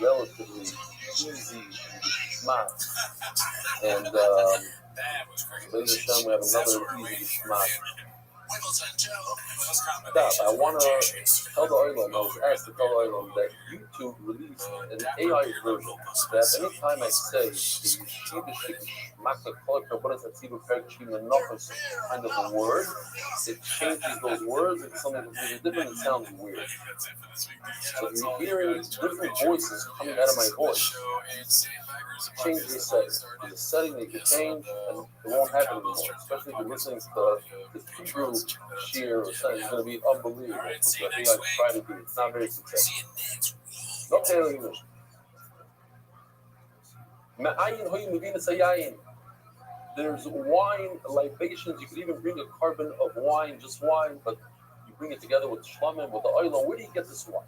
relatively easy and geschmack. And Be'ez Hashem, we have another easy geschmack. I want to tell the Oilon, I was asked to tell the Oilon that YouTube released an AI version that anytime I say the Yeshiva Shikmaka Kolka, what is that Tibu Perchim and Nofus kind of a word, it changes those words into something completely different. It sounds weird. So you're hearing different voices coming out of my voice. Change the setting. There's a setting that you can change and it won't happen anymore. Especially if you're listening to the Hebrew shear or something, it's going to be unbelievable. It's what AI try to do. It's not very successful. No tailoring English. There's wine libations. You could even bring a carbon of wine, just wine, but you bring it together with shlamim, with the oil. Where do you get this wine?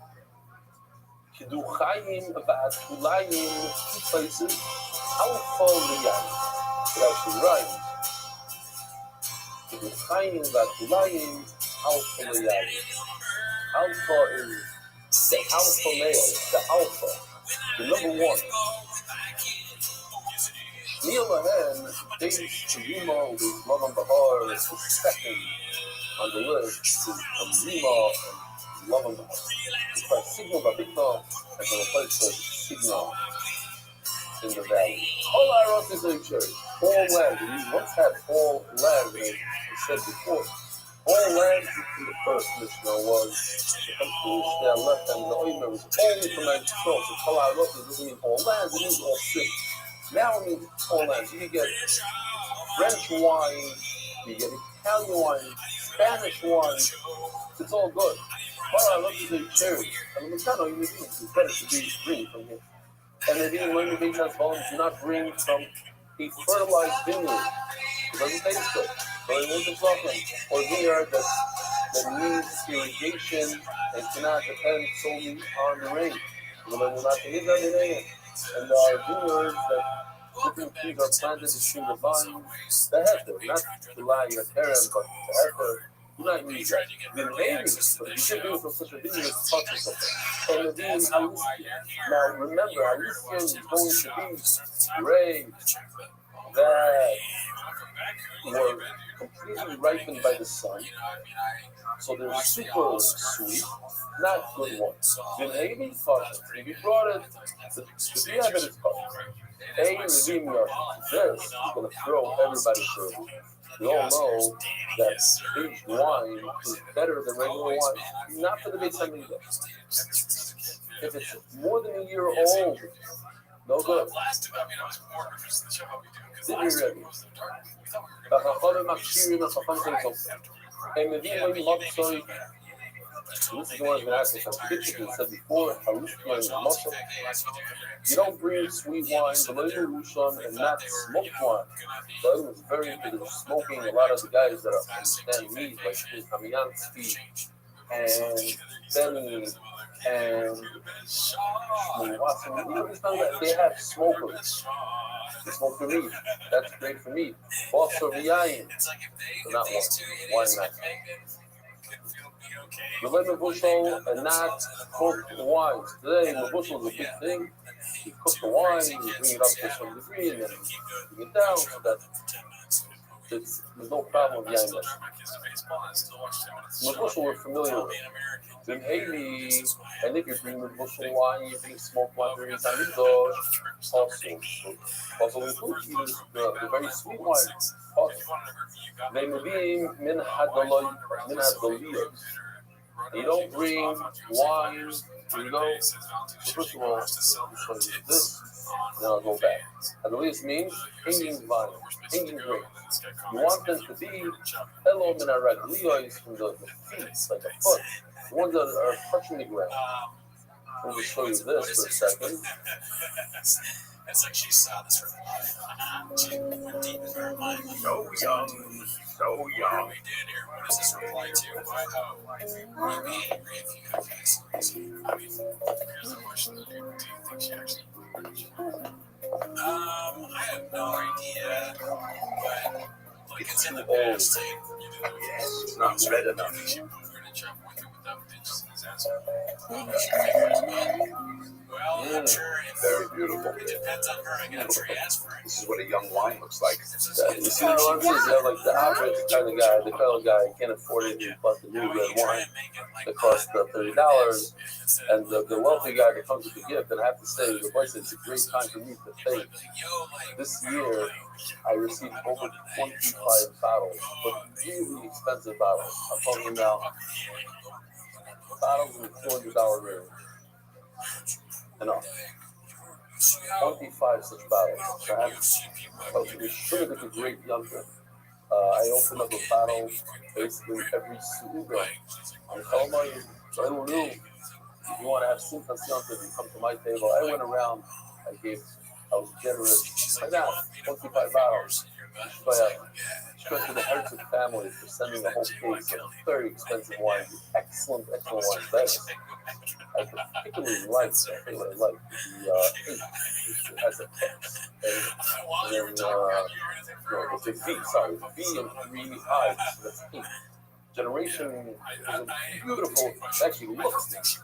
Kiduchayim va'atulayim, 2 places. Alpha liyayim. It actually rhymes. Kiduchayim va'atulayim, alpha liyayim. Alpha is the alpha male, the alpha, the number 1. Shmiel David Shirima with Maman Bahar is the second on the list to Rima and Maman Bahar. It's by Signal Babika and from a place called Signal in the valley. All our is in church. All land. We once had all land, as I said before. All land in the first Mishnah was the complete their left and the Oimer was only from my soul. So Kol HaRot doesn't mean all land, it means all cities. Now it means all lands. You can get French wine, you get Italian wine, Spanish wine. It's all good. But I love to say cherry. And it's not only it's better to be green from here. And then even when you make that bone, do not bring from a fertilized vineyard. It doesn't taste good. Or it isn't welcome. Or vineyard that needs irrigation and cannot depend solely on the rain. And there are vineyards that different things are planted between the vines. The heter, not the line of harem, but the heter. Do not use that. Then maybe, but you should do it for such a thing as possible. And the being Haliskia. Now remember, Haliskia is going to be grapes that were completely ripened by the sun. So they're super sweet, not good ones. Then maybe caution. If you brought it, the diabetes is caution. This is going to throw everybody through. We all know that aged wine is better than regular wine, not for the big family. If it's more than a year old, no good. Then you're ready. This is the one I'm going to ask you something. I said before, you don't bring sweet wine, and not smoked wine. So it was very into the smoking. A lot of the guys that understand meat, like Kamiansky and Benny and Watson, they have smokers. They smoke for meat. That's great for meat. Also, Riyayin. So not wine not. The lemon bushel and not cooked wines. Today, the bushel is a big thing. You cook the wine, you bring it up to some degree, and then you bring it down so that there's no problem with yain. The bushel we're familiar with. Then Haley, and if you bring the bushel wine, you bring smoked wine, bring it down the door. Also includes the very sweet wine. They may be min hadoliyah. You don't bring wine, you know. So first of all, I'll show you this, and then I'll go back. Hadoliyah means hanging vine, hanging grape. You want them to be hello minaragliyos from the feet, like a foot, the ones that are touching the ground. Let me show you this for a second. It's like she saw this for deep in her mind. So young, so young. We did here. What does this reply to? Why? You'd be angry if you had this reason. I mean, here's the question: do you think she actually? I have no idea, but like it's in the past. Yes, it's not red enough. Well, I'm sure very beautiful. It depends on her. I got a free ask for it. This is what a young wine looks like. You see the nuances? They're like the average kind of guy, the fellow guy who can't afford it, he bought the new red wine that cost $30, and the wealthy guy that comes with the gift. And I have to say, the voice it's a great time for me to thank. This year, I received over 25 bottles, but really expensive bottles. I'm talking about bottles in the $200 range. Enough. 25 such bottles. So I was sure that the great younger. I opened up a bottle basically every Suga. I'm telling you, I don't know. If you want to have simcha sianta, you come to my table. I went around, I was generous. Why not? 25 bottles. Straight to the Herzog family for sending the whole case of very expensive wine. Excellent wine. I particularly like the as a text. And then, it's a V, sorry, V and 3 I's, that's pink. Generation is a beautiful, it actually looks tasty.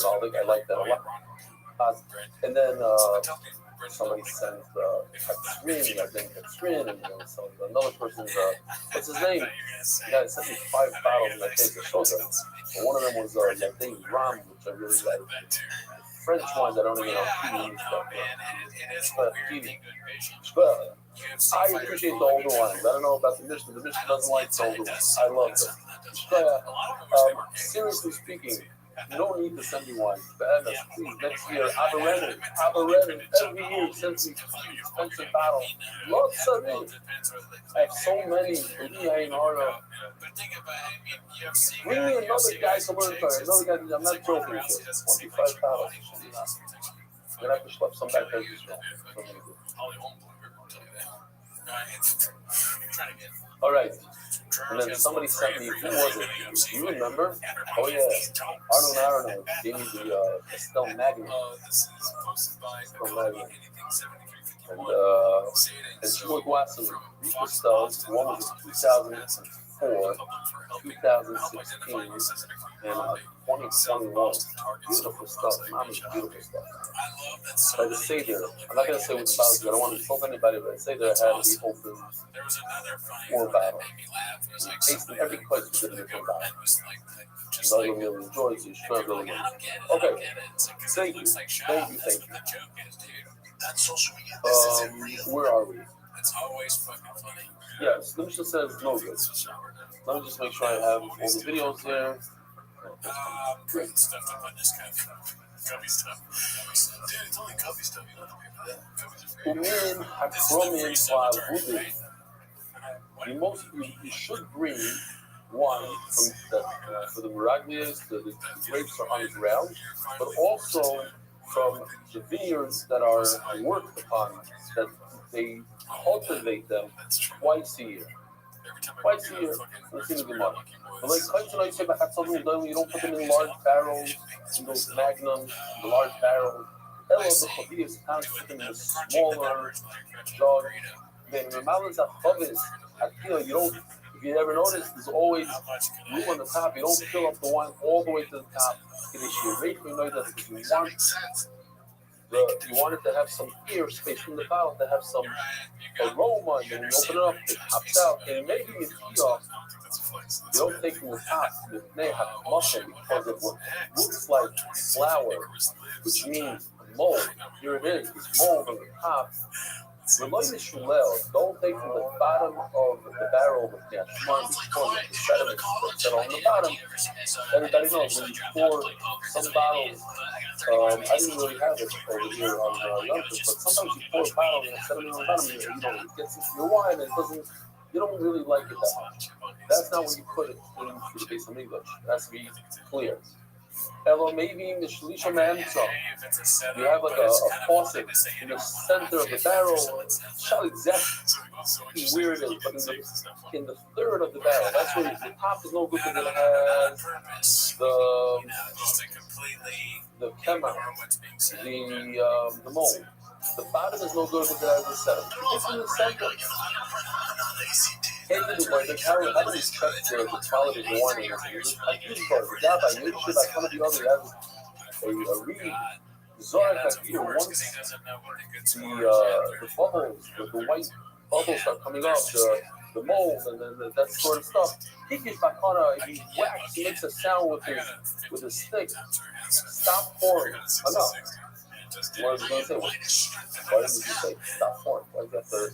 I like that a lot. And then somebody sent Xrin, I think Xrin, and another person's, what's his name? The guy sent me 5 bottles in that case of soda. And one of them was Yadin Ram, which I really like. French wine that I don't even know but I appreciate the older wines. I don't know about the Mishnah. The Mishnah doesn't like the older ones. I love them. Seriously speaking, you don't need to send me wine. Please, next year, Aberrenin, every year sends me expensive bottles. Lots of it. I have so many. Bring me another guy to learn from. Another guy, I'm not joking. 25 bottles. I'm going to have to schlep some back there as well. All right. And then somebody sent me, who was it? Do you remember? Oh, yeah. Arnold gave me the Estelle Magnet. and two more glasses of Reaper studs. One was 2004, 2016, and 2021. Beautiful stuff. Mommy's beautiful stuff. But I say there, I'm not going to say which bottles, I don't want to insult anybody, but I say there had to be open 4 bottles. Tasting every place we did a different bottle. Another really enjoys it. Okay. Thank you. Where are we? Yes, Lucia says no good. Let me just make sure I have all the videos there. Great stuff to put in this Cubby stuff. Dude, it's only Cubby stuff. You don't have to pay for that. Umin hakromin v'avudin. You should bring wine from for the miraglias, the grapes are on the ground, but also from the vineyards that are worked upon, that they cultivate them twice a year. Twice a year, we've seen the Gemara. But like you don't put them in large barrels, in those magnums, the large barrels. Hello, the Chavias can't put them in a smaller jug. Then the Malas Chavis, you don't. If you ever notice, there's always room on the top. You don't fill up the wine all the way to the top. You want it to have some air space in the bottle, to have some aroma, and then you open it up, it pops out, and maybe it's you don't take from the top the muffin because of what looks like flour, which means mold. Here it is, it's mold on the top. Don't take from the bottom of the barrel with the sediment that are on the bottom. Everybody knows when you pour some bottles, I didn't really have it over here on Yonkers, but sometimes you pour a bottle and the sediment on the bottom, it gets into your wine and it doesn't, you don't really like it that much. That's not when you put it into the base of English. It has to be clear. Hello, maybe in the Shalisha Manza, you have like a faucet in the center of the barrel. Show exactly where it is, but in the third of the barrel, that's where the top is no good because it has the kema, the mold. The bottom is no good because it has the sediment. It's in the center. How do you check the quality of the wine? I use for the job. I use it like some of the others have a reed. Zoran here, once the bubbles, the white bubbles start coming up, the mold, and then that sort of stuff. He gets back on he whacks, he makes a sound with his stick. Stop pouring. Enough. What was I going to say? Why did you say stop pouring? Why is that the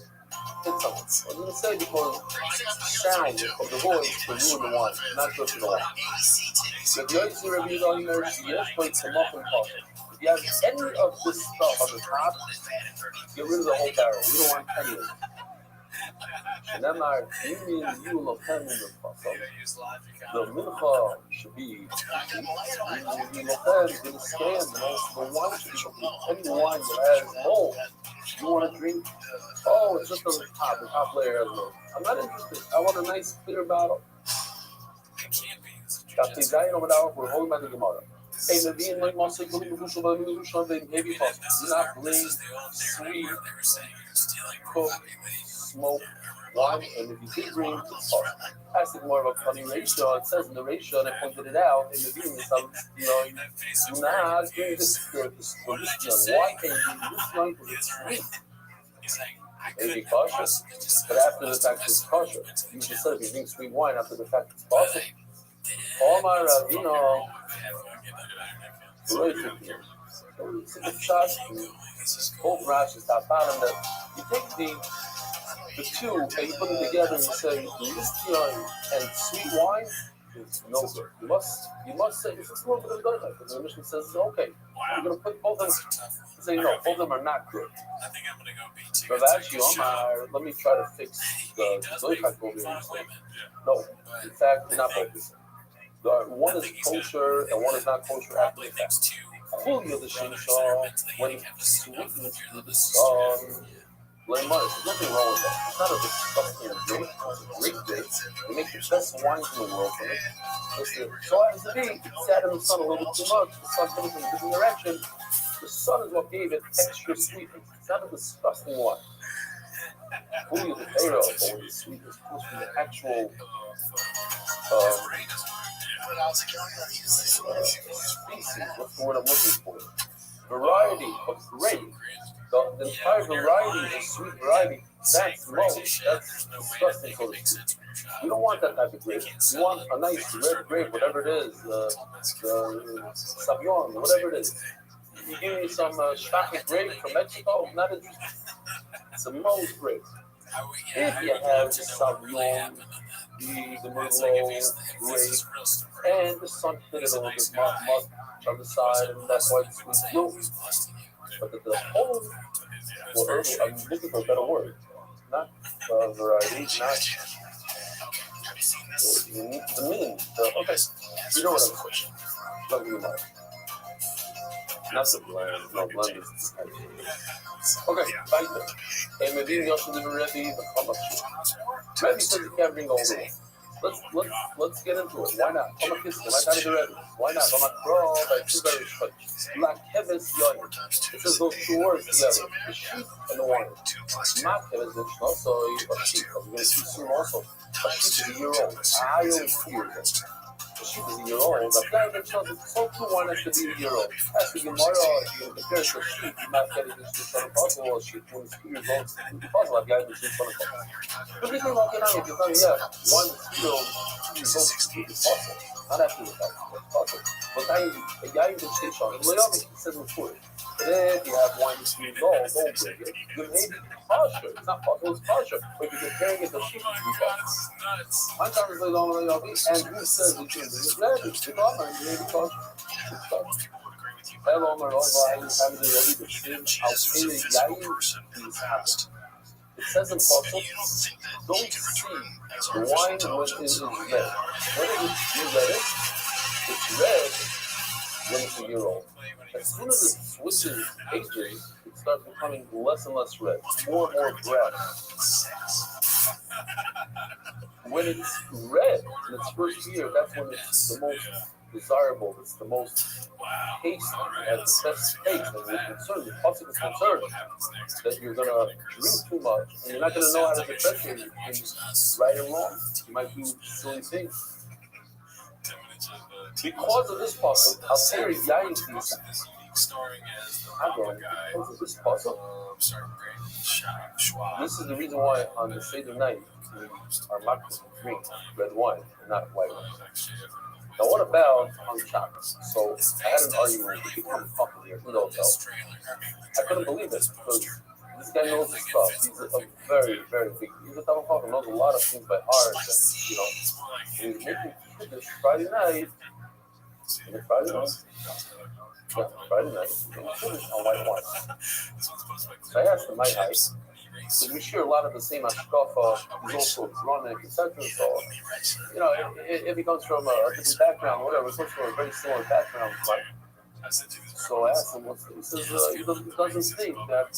hit something? I was going to say because sound of the voice can ruin the wine, not just the wine. If you have to review the ordinary, yes, but it's a muffin coffee. If you have any of this stuff on the top, get rid of the whole barrel. We don't want any of it. And then our Indian view of the mincha should be the stand, the wine should be any wine that has mold. You want to drink? Oh, it's just on the top layer has mold. I'm not interested. I want a nice clear bottle. We're holding back the Gemara. Hey, do not bring sweet, cooked, smoked wine, and if you did bring it's ask it more of a funny ratio. It says in the ratio, and I pointed it out in the beginning, do not bring this why can't you do this wine because it's sweet? Maybe cautious, but after the fact it's kosher. You just said if you drink sweet wine after the fact it's kosher. Omar Ravino, both rashes top bottom that you take the two and you put them together and you say whiskey and sweet wine is no good. You must say it's a little bit of good. Because the Mishnah says okay, you're going to put both of them. Say no, both of them are not good. So actually, Omar, let me try to fix the zoichak over here. No, in fact, they're not both. One is kosher and one is not kosher after the fact. Chulio the Shinshaw, when sweetness to the sun, there's nothing wrong with that. It's not a disgusting drink, it's a great drink. They make the best wines in the world from it. So as it be, it sat in the sun a little bit too much, the sun comes in a different direction, The sun is what gave it extra sweetness. It's not a disgusting one. Fully of the potato, but when the sweetness comes from the actual species, what's the word I'm looking for? Variety of grape. The entire variety, the sweet variety, that's low. That's disgusting, so to speak. You don't want that type of grape. You want a nice red grape, whatever it is, the Sauvignon, whatever it is. You give me some chocolate grape from Mexico, not interested. It's the most grape. If you have the Sauvignon, the Merlot grape, and the sun hit it a little bit must on the side, and that's why it's sweet blue. But the whole, well, herbal, I'm looking for a better word. Not variety, not the mean. Okay, you know what I'm saying. Don't be like. Not the blend, no, blend is okay, back there. And maybe you should live already, but how much? Maybe says you can't bring all the way. Let's get into it. Why not? Come on, kiss me. Like I did already. Why not? I'm like, bro, like two very short. Black heavens, young. It says those two words together. The sheep and the wine. Not heavens, it's also a sheep. I'm going to see soon also. A sheep is a year old. I always fear that. The sheep is a year old. The guy themselves is so too one has to be a year old. As the Gemara, you compare to a sheep, you're not getting this to son of possible. A sheep when it's 2 years old, it's possible. I've got this to son of possible. The reason why you're not, if you're telling me, yeah, 1 year old, 2 years old, it's possible. Not actually it's possible. But I, the guy in the station, it says before. But if you have 1 to 3 years old, don't break it. You may be kosher. It's not possible, it's kosher. But if you're comparing it to sheep, it's kosher. I'm trying to say, don't let y'all be. And who says it is? It's ready. It's kosher. It's maybe kosher. It's kosher. Hello, my Lord, I am having the ready to sin. I'll say the yayin is happening. It says in Pasuk, don't see the wine when it is red. When it is red, it's red when it's a year old. As soon as it switches ages, it starts becoming less and less red, more and more brown. When it's red in its first year, that's when it's the most desirable, it's the most tasty, it has the best taste, and we're concerned, the Pasuk is concerned that you're going to drink too much, and you're not going to know how to differentiate between right and wrong. You might do silly things. Because of this Pasuk, I'll say yayin to you. Because of this Pasuk, this is the reason why on the Seder night, we are not to drink red wine and not white wine. Now, what about on Shabbos? So, I had an argument with people in company here, who don't know. I couldn't believe it because this guy knows his stuff. He's a very, very big. He's a Talmud Chacham, knows a lot of things by heart, and he's making Kiddush Friday night. Friday night, Kiddush on white wine. So I asked him my height. So we share a lot of the same hashkafa. He's also Dronic, etc. So, if he comes from a different background, whatever, he comes from a very similar background. So I asked him, he says he doesn't think that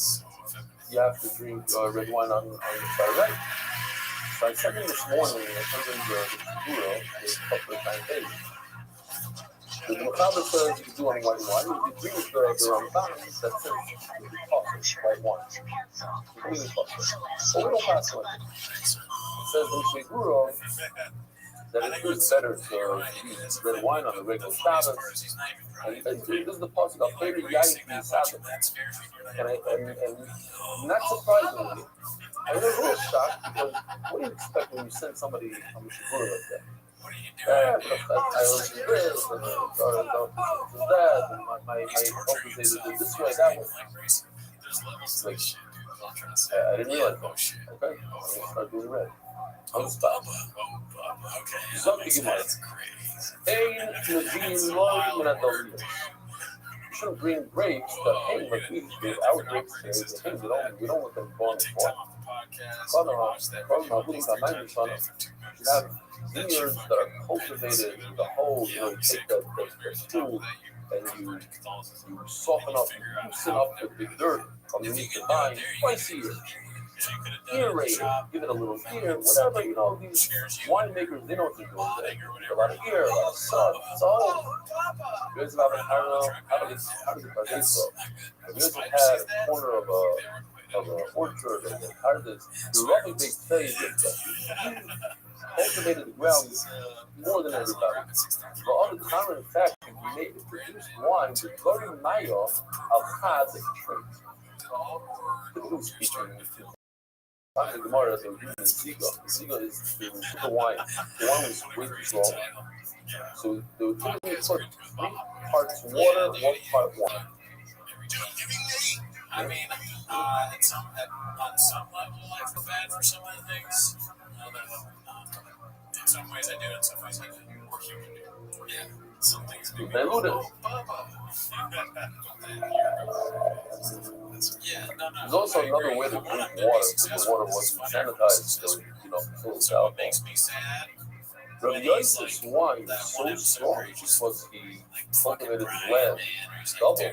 you have to drink red wine on Friday night. So I sent him this morning, I sent him the Shiguro, a couple of times days. The Mechaber says you can do on white wine. If you drink the Ramban, that's it. You can toss it, white wine. Completely toss it. But we don't pass on it. It says in Shiguro that it is better to use red wine on the regular Sabbath. And this is the Pasuk, I'll play the yayin for the Sabbath. And not surprisingly, I was a little shocked because what do you expect when you send somebody on the Shiguro like that? I was this, and that, and my uncle said this way, that way. Like, I didn't realize that. Okay, I'm going to start doing red. On the spot. Something you might. You shouldn't bring grapes that hang like we do. Our grapes, they hang, we don't want them going for. You have vineyards that are cultivated the whole, you take the tool and you soften up, you loosen up the dirt underneath the vine twice a year. ear rating, give it a little ear, whatever, these winemakers, they know what they're doing. They give a lot of ear, a lot of salt. So, here's about how does it taste so? Here's had a corner of an orchard and the harvest. The Rabbi big say that he cultivated the ground more than everybody. But all the time, in fact, he produced wine with very maya of had the trait. Who's speaking? The Gemara says the Ziga. The Ziga is the wine. The wine was way too strong. So they would typically put 3 parts water, 1 part wine. I mean, on some level, I feel bad for some of the things. In some ways I do, in some ways I don't. Or you can do. Yeah, some things do. There's also another way to drink water, because the water wasn't sanitized, so full of alcohol. Makes me sad. Rabbi Yosef's wine was so strong because he cultivated his land double,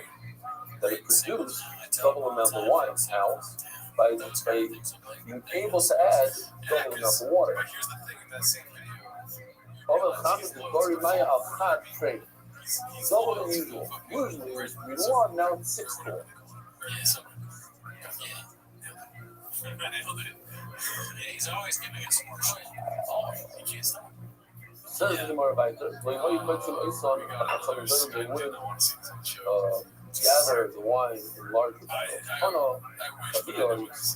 that it produced double amount of wine. How? By being able to add double amount of water. Double than usual. Usually it was 3 to 1, now it's 6 to 1. He's always giving us more shit. He can't stop. Says the Gemara weiter, they wouldn't gather the wine in large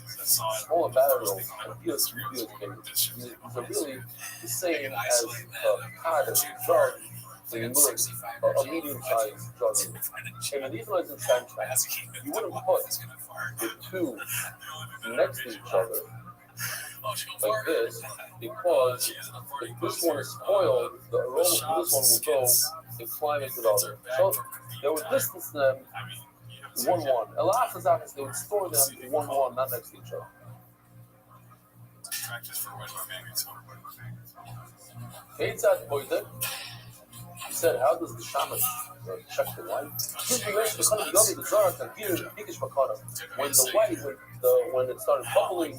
smaller barrels, and these are really the same as a pot of jug. So you put a medium-sized jug in. And in these ones in Sanchez, you wouldn't put the 2 next to each other like this, because if this one is spoiled, the aroma from this one will go and climb into the other. So they would distance them 1-1. A lot of times they would store them 1-1, not next to each other. He said, how does the shaman check the wine? When it started bubbling,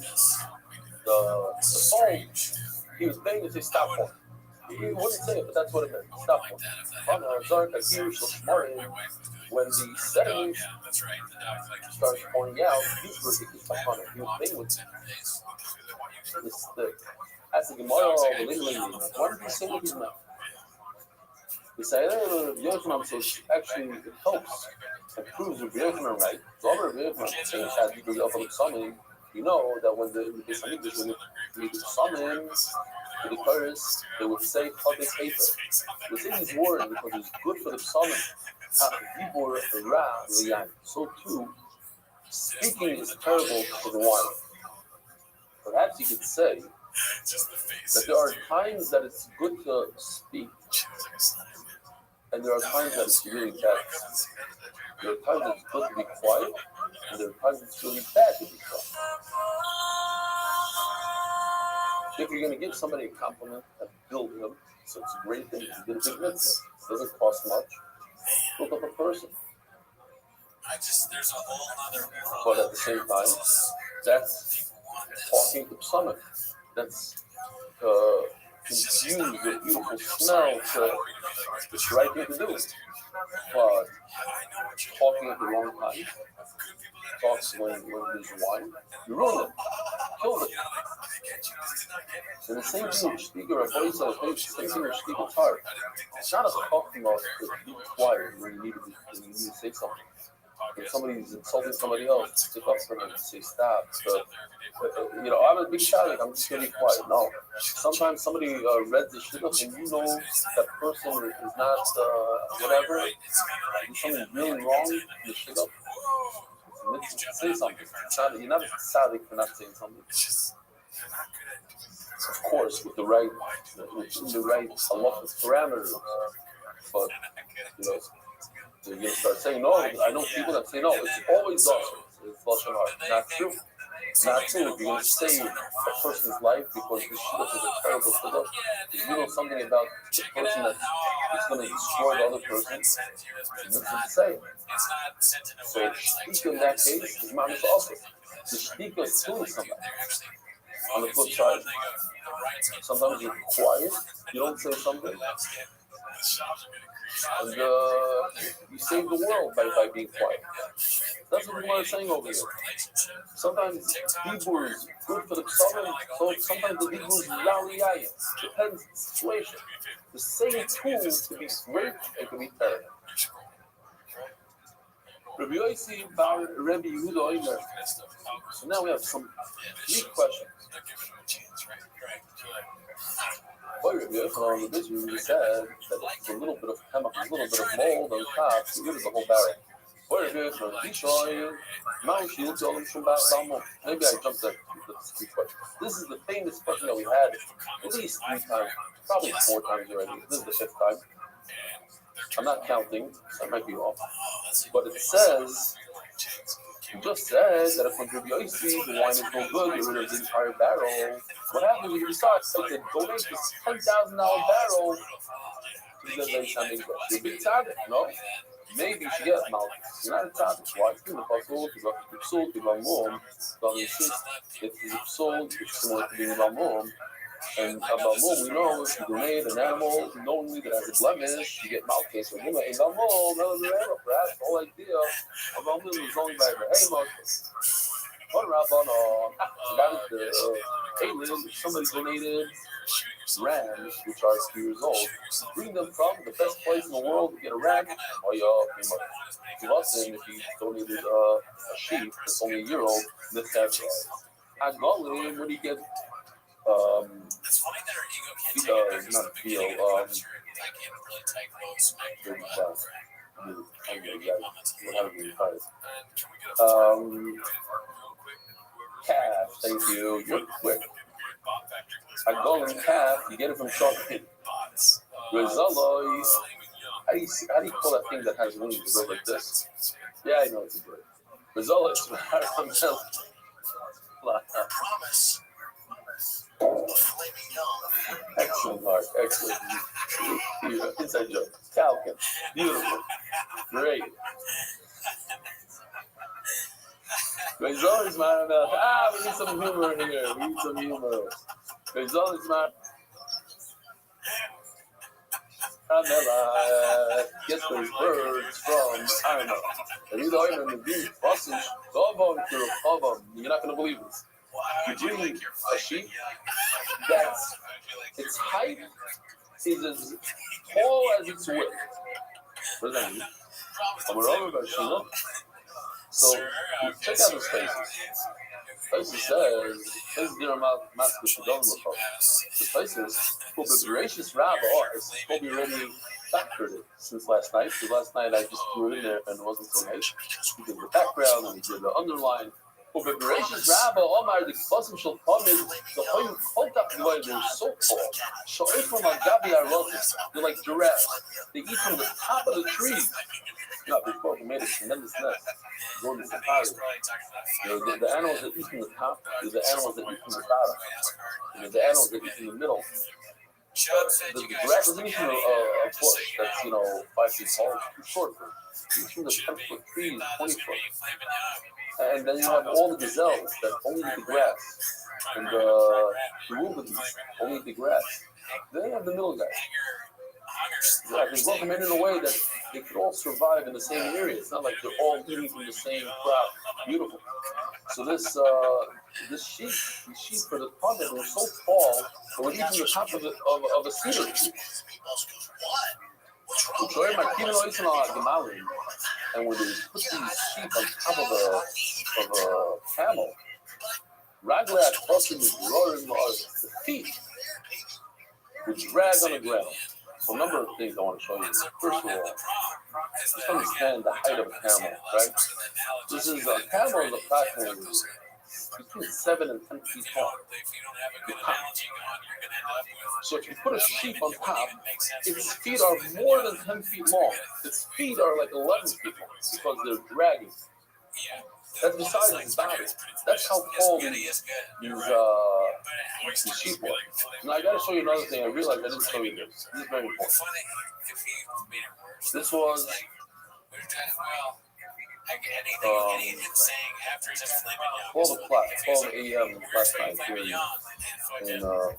the foam, he was begging to say stop for. He wouldn't say it, but that's what it meant. Stop for. When the sediment starts pouring out, he was begging with this stick. As the Gemara, what did he say with his mouth? He said, Yochanan says, actually, it helps. It proves Rabbi Yochanan right. So, Rabbi Yochanan saying that you know that when the Beis when the summon to the chorus, they would say Chodesh Eifer. The thing is worried because it's good for the summon. So too, speaking is terrible for the wine. Perhaps you could say that there are times that it's good to speak, and there are times that it's really bad. There are times that it's good to be quiet, and there are times it's really bad to be quiet. If you're going to give somebody a compliment and build them, so it's a great thing. You did a big mitzvah. It doesn't cost much. Build up a person. There's a whole other world. But at the same time, that's talking to someone. That's infuse the beautiful smell to the right thing to do. But talking at the wrong time, talks when there's wine, you ruin it, kill it. And the same thing with speaker of voice, the same thing with speaker's heart. It's not a talking about to be quiet when you need to say something. If somebody's insulting somebody else, stick up for them and say stop. I'm a big shot, I'm just going to be quiet. No. Sometimes somebody read the shit up and you know that person is not whatever. Something really wrong, you shit up. Say something. You're not a tzaddik for not saying something. Of course, with the right halachic parameters. But, you're going to start saying no. I know people that say no. It's always awesome. It's lashon hara. Not true. Not saying if you're going to save a person's life because this shidduch is a terrible shidduch. If you know something about the person that is going to destroy the other person, you need to say it. So shtika in that case is mamish also. The shtika is killing somebody. On the flip side, sometimes you're quiet, you don't say something, and you save the world by being quiet. That's what we are saying over here. Sometimes Hebrew is good for the Psalm, so sometimes the Hebrew is Laliyah. Depends on the situation. The same tool can be great and can be terrible. Rabbi Yossi Bar Rabbi Yehuda Omer. So now we have some 3 questions. Boy, Rabbi Yochanan on the Bishu, we said that it's a little bit of hemach, a little bit of mold on top, so it is the whole barrel. Boy, Rabbi Yochanan, maybe I jumped at the 3 questions. This is the famous question that we had at least 3 times, probably 4 times already. This is the 5th time. I'm not counting, so I might be off. But it says, you just said that if when Rabbi Yossi, the wine is no good, get rid of the entire barrel. What happens if you decide to donate this $10,000 barrel to the Beis Hamikdash? You'll be tzaddik, no? Maybe you should get malchus. You're not a tzaddik. Why? It's in the puzzle, because it's psul, it's balmum. If it's psul, it's similar to being balmum. And a balmum, we know, if you donate an animal knowingly that has a blemish, you get malchus. So, you know, a balmum, perhaps the whole idea of balmum is only by the hey, malchus. One rabban, about the if somebody donated rams, which are 2 years old, bring them from the best place in the world to get a ram. Oh, yeah, to us, if he donated a sheep that's only a year old, let's have Agoli, when he get not feel calf, thank you. You're quick. A golden calf, you get it from Shotkin. Rizaloi, how do you call that thing that has wings that go like this? Yeah, I know it's a bird. Rizaloi is excellent, Mark. Excellent. Inside joke. Falcon. Beautiful. Great. Rizal is man. We need some humor here. We need some humor. Rizal is man. Get those birds from, I don't know. And you know, in the deep buses, you're not going to believe this. You bring a sheep that's its height is as tall as its width. What does that mean? So check out his faces. Faces says, "This is the faces will be gracious Rabbi. Will be already factored it since last night. Because last night I just threw it in there and it wasn't so nice. He did the background and he did the underline. But gracious Rabbi, Omar, the Kvasim shall come in, the whole Hotak Dwight, they're so tall. Sho'ay from Agabi Arotis, they're like giraffes. They eat from the top of the tree. No, before we made a tremendous nest. Going to safari. The animals that eat from the top, there's the animals that eat from the bottom. And there's the animals that eat from the middle. The giraffe doesn't eat from a bush that's, 5 feet tall, it's too short for it. It eats from the 10-foot trees, 20 foot. And then you have all the gazelles that only eat the grass. And the rubens only eat the grass. Then you have the middle guys. They brought them in a way that they could all survive in the same area. It's not like they're all eating from the same crop. Beautiful. So this sheep, these sheep for the pond, they were so tall, they would eat from the top of a cedar tree. And when they put these sheep on top of a camel, Raglat crossing the roaring laws, the feet would drag on the ground. So a number of things I want to show you. First of all, let's understand the height of a camel, right? This is a camel is a platform between 7 and 10 feet tall. So if you put a sheep on top, its feet are more than 10 feet long. Its feet are like 11 feet long because they're dragging. That's besides his body. That's how tall these sheep were. Now I gotta show you another thing. I realized I didn't show you this. This is very important. This was Anything saying after he's 12 o'clock, 12 a.m. last night here in no.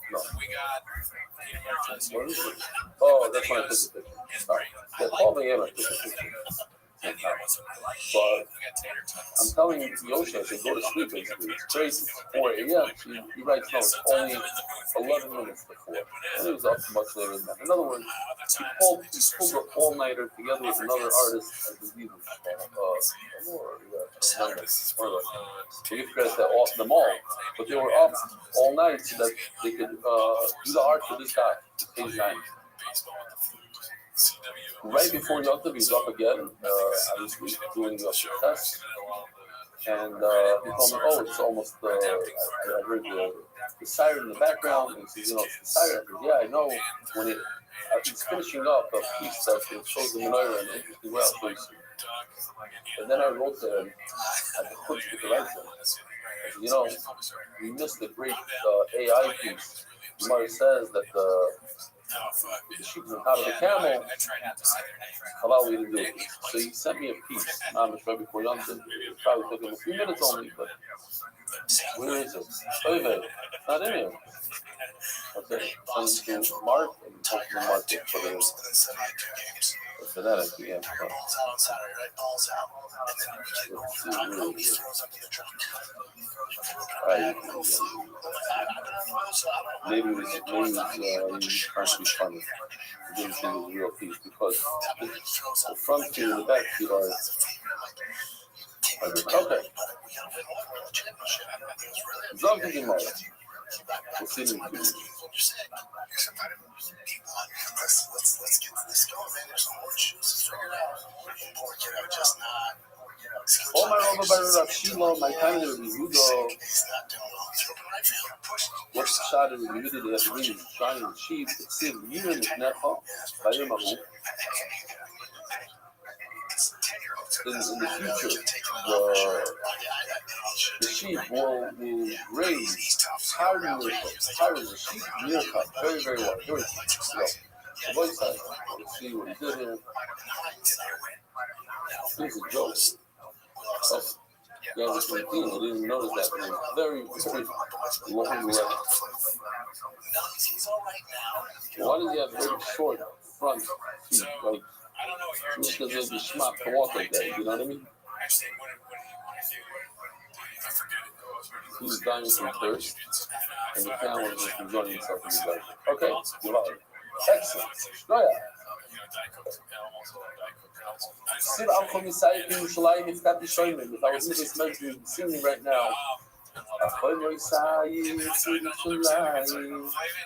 What is it? Oh, that's when I took the picture. Yeah, 12 a.m. I took the picture. But I'm telling Yosha, I said, go to sleep, basically. It's crazy. 4 a.m. He writes, no, it's only 11 minutes before. And he was up much later than that. In other words, he pulled the all-nighter together with another artist, I believe, you forget that off them all. But they were up all night so that they could do the art for this guy, page 9. Right before Yontav, he's up again, obviously doing the test. And he told me, oh, it's almost, I heard the siren in the background. And he says, it's the siren. I said, yeah, I know. When he's finishing up a piece that it shows the menorah in an interesting way, I'll show you soon. And then I wrote there, I put it the right thing. I said, we missed the great AI piece. The Gemara says that the sheep is on top of the camel. Halal, we didn't do it. So he sent me a piece. Right before Yontav. It probably took him a few minutes only, but where is it? Not in here. Okay, send it to Mark and hopefully Mark will put it in. For that, I can't. Maybe he's trying to be funny. He didn't think it was a real piece because the front feet and the back feet are. Okay. Something in mind. We'll see them. Let's get this going, man. There's some more juices figured out. Poor kiddo, just not. Oh, my Rabbi by Rothschild, my time to review what's the shot of the video that the ring is trying to achieve? It's still even if not hot. By your mom. In the future, the sheep will raise higher than the sheep meal cup very, very well. Here it is. The boy side. Let's see what he did here. Here's a joke. Yeah, I was 15. I didn't even notice that. It was very, very long way. Why does he have very short front feet? Like, just because there's a schmuck to walk like that, you know what I mean? He's dying from thirst, and the camel is just enjoying himself in the garden. Okay, you're right. Excellent. Go ahead. If I was in this measure singing right now,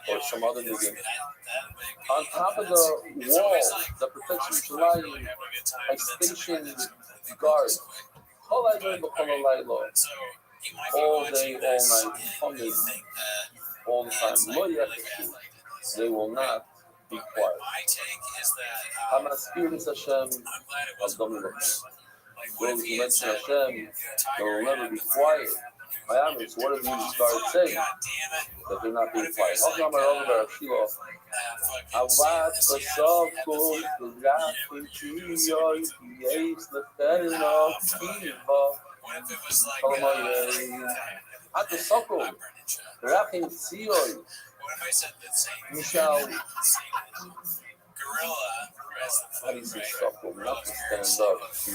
or some other nigga, on top of the wall that protects Yerushalayim, I stationed guards all day, all night, all the time. They will not be quiet. Hamaskiris Hashem al-Dominus. Those who mention Hashem, they will never be quiet. My Amish, what do these guards say? That they're not being quiet. How come I over Shiloh? Avat Kosoko, the Rafintiyo, Yes, the Ferino, Kiva, Kolomoye, Atosoko, Rafintiyo, Michelle. How do you say Soko? Not to stand up, to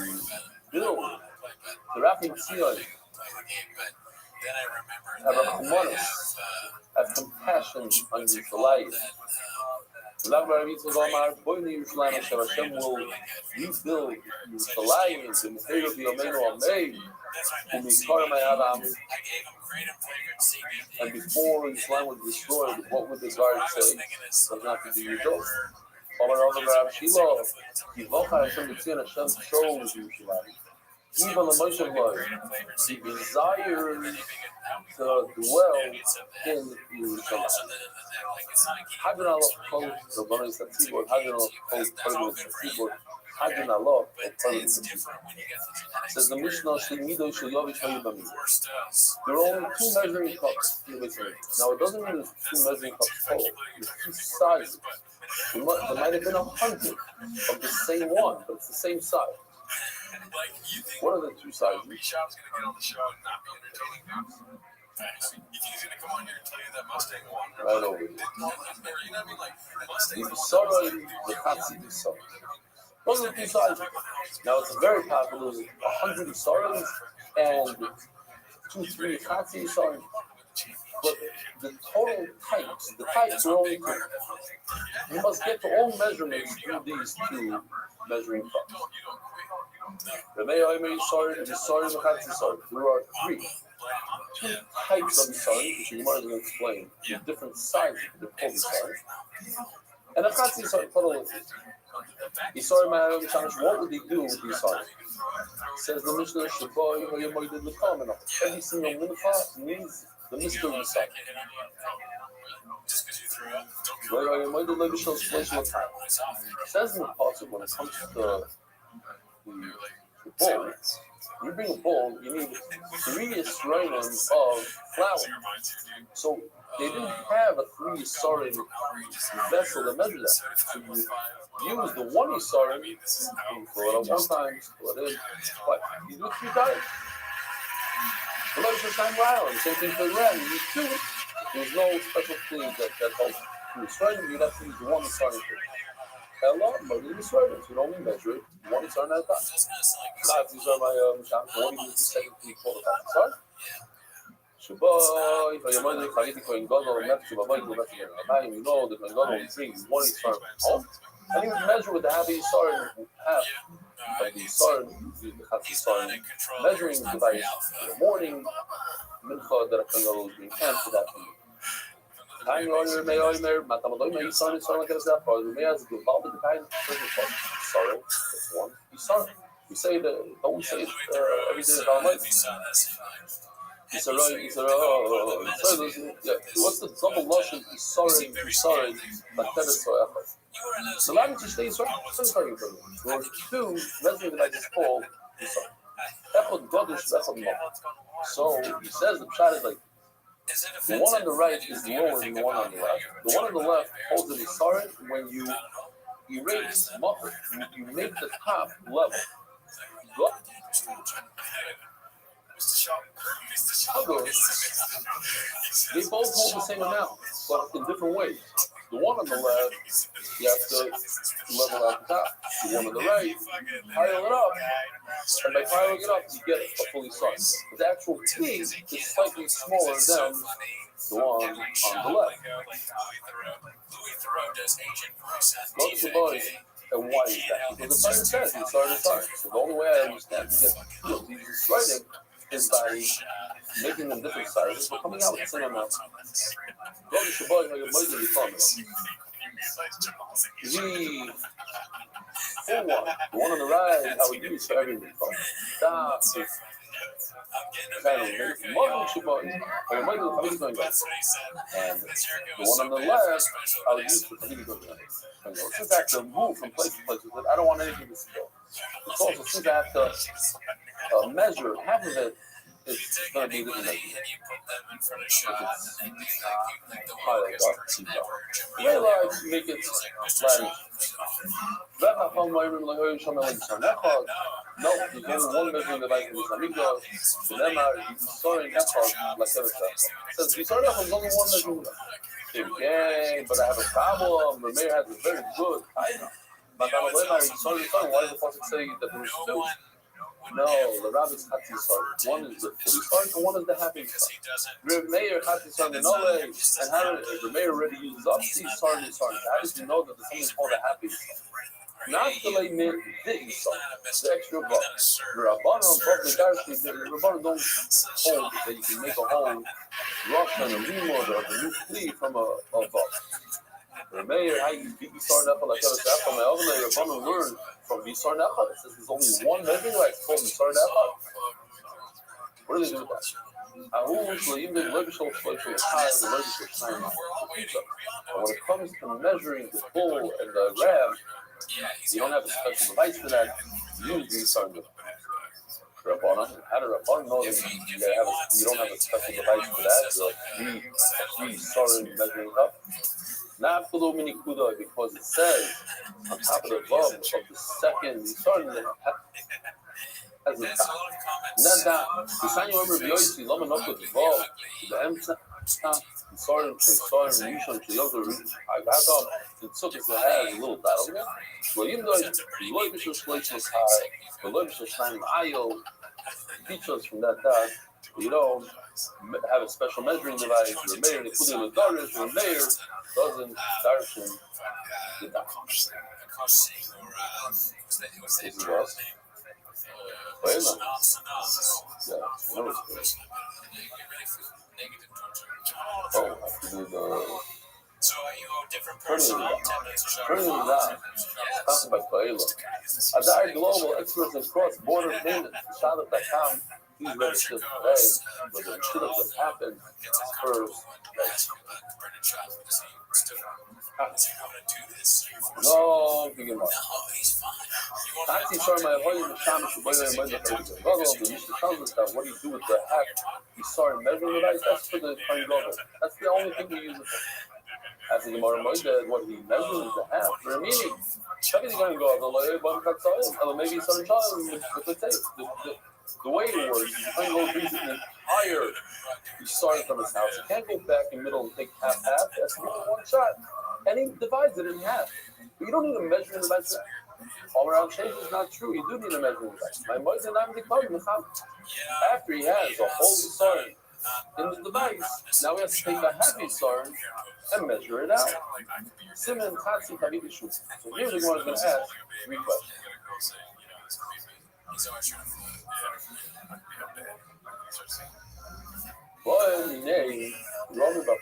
build. The Rafintiyo. Have a humanus, have compassion on Yerushalayim. Hashem will rebuild Yerushalayim into Meheru B'Yomeinu Amen. And before Yerushalayim was destroyed, what would the guard say? Does not to be rebuilt. He chose Yerushalayim. Even the Moshe was, he desires to dwell in Yerushalayim. Hagan Allah calls the Banis at Tzibor, Hagan Allah calls Pergamum at Tzibor. Hagin Allah, says the Mishnah, there are only two measuring cups in the Mishnah. Now, it doesn't mean there's two measuring cups total. There's two sizes. There might have been 100 of the same one, but it's the same size. What are the two sizes? Bishop's going to get on the show and not be entertaining now. You think he's going to come on here and tell you that Mustang won? Right over. You know what I mean? Like, Mustang. Those are the two sizes. Now, it's very popular. There's 100 Isaras and 2-3 Chatzi Isaras. But the total types are only two. You must get the own measurements through these two measuring cups. There are three. Two types of Isarim, which you might as well explain, with different sizes of the total Isarim. And a Chatzi Isarim, total Isarim, what would they do with the Isarim? Says the Mishnah, every single mincha means the mystery of the Isarim. Says in the passage, when it comes to the bowl, you bring a bowl, you need 3 Yisraelim of flour. So they didn't have a 3 Yisraelim vessel to measure that. So you use the 1 Yisraelim, you throw it out 1 time, throw it in, but you do it 3 times. The time round, same thing for the ram, you use 2. There's no special thing that helps 3 Yisraelim, you'd have to use the 1 Yisraelim. Hello, but in Israel, you only measure it 1 Yisrael at a time. These are my what do you use the second thing for the time? Sorry? Shabbat, if you're the Khalidi Kohen Gadol, you know the Kohen Gadol will bring 1 Yisrael home, and he would measure with the half Yisrael half of the Yisrael, the half Yisrael, measuring the device in the morning, mincha that a Kohen Gadol is being and for that thing. Sorry, that's one. We say that, don't we say it every day of our life? What's the double lotion? Sorry, the language is saying sorry. There are 2 measuring that I just called. So he says the pshat is like, the one on the right is lower than the one on the left. The one on the left holds the Isarim when you erase muffin, you make the top level. They both hold the same amount, but in different ways. The one on the left, you have to level out the top. The one on the right, pile it up. And by piling it up, you get a fully size. But the actual T is slightly smaller than the one on the left. Notice the body. And why is that? Because the Bible says you start to start. So the only way I understand to get these writing is by making them different sizes, but coming out with the same amount. Go to Shabbat, you're going to be fun. The full one, the one on the right, I would use for everything. Stop. And the one on the left, I would use for since I have to move from place to place, I don't want anything to go. It's also since I have to measure half of it, it's going to be different measure. Make it flat. No, you can't have one measuring device in the Amigdash. Says Yisrael is only one measuring device. Okay, but I have a problem. The mayor has a very good item. But why does the Pasuk say that there is 2? No, the Rabbi's Chatzi Yisrael. One is the fully Yisrael and one is the happy Yisrael. The mayor Chatzi Yisrael and Nole, and how the mayor already uses up the Yisrael. How does he know that there's something called a happy Yisrael? Not the lay the Yisrael, the extra buck. The Rabbanon, the Rabbanon don't hold that you can make a whole rough and a limud or a new flea from a buck. The mayor, how you beat Yisrael Nechal, like that, from my other layer, Rabbanon learned from Yisrael Nechal. It says there's only one measuring right called Yisrael Nechal. What do they do with that? And when it comes to measuring the bull and the ram, You don't have a special device for that. Use the Yisar device. Rabbanan, how do Rabbanan know that you don't have a special device for that? Three Yisar measuring up. Not below mini kuda, because it says on top of the vav of the second Yisar that has a top. Not that. The sign you remember B'yoysi, Lama Nokot Vav, the Emtza, Yisar and Yishon Sheyother. How come the Tzukas has a little battle there? Well, even though Loy Bishop Shleishos High, the Loy Bishop Shnaim Ayo teach us from that you don't have a special measuring device. Your mayor, including the daughters, your mayor doesn't darshan the dach. Oh, I have to do the turning it down. Sponsored by Kaila. Adar Global, experts in cross-border payments. Shalom.com. He's registered today, but the shit that happened first. No, begin about. Actually, sorry, my volume is Shamish. The Mishnah tells us that what do you do with the half? You saw measuring device. That's for the coin global. That's the only thing we use it for. As the Gemara Moed, what he measures is the half for a meaning. Maybe they're going to go maybe some time with the way it works, you can go brings it entire. You start from his house. You can't go back in the middle and take half. That's one shot. And he divides it in half. But you don't need a measuring device. All around change is not true. You do need a measuring device. My mother and I'm after he has a whole Yisar in the device, now we have to take a half Yisar and measure it out. Simon Tatsi Kavidishu. So here's the one I'm going to ask 3 questions. Well, nay, Rabbi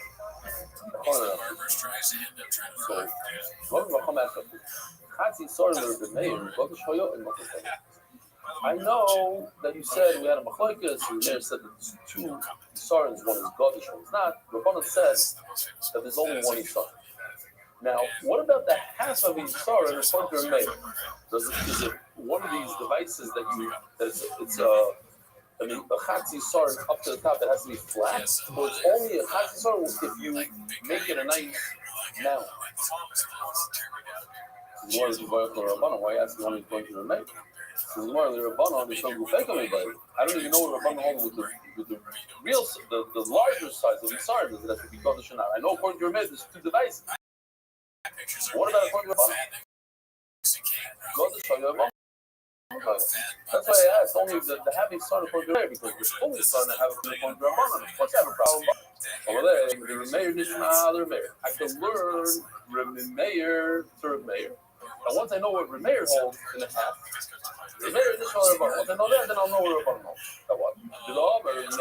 I know that you said we had a machlokes. You may have said that there's 2 Yisarins, one is Godish, one is not. Rabbanan says that there's only 1 Yisar. Now, what about the half of Yisar in a partner made? Is it one of these devices a Chatzi Yisar up to the top that has to be flat? Or it's only a Chatzi Yisar if you make it a nice mound? Why ask one is going to make? I don't even know what Rabbanan holds with the real, the larger size of Yisar. Does it have to be Kodesh or not? I know according to your med, there's 2 devices. What about according to Rabbanan? That's why I asked only the having started according to Rabbanan, because the only starting to have it according to Rabbanan. Of course, I have a problem. Over there, the Meir Nishma, the Meir. I can learn Meir to Meir. And once I know what Meir holds in a half, Meir Nishma, once I know that, then I'll know what Rabbanan holds. That what? The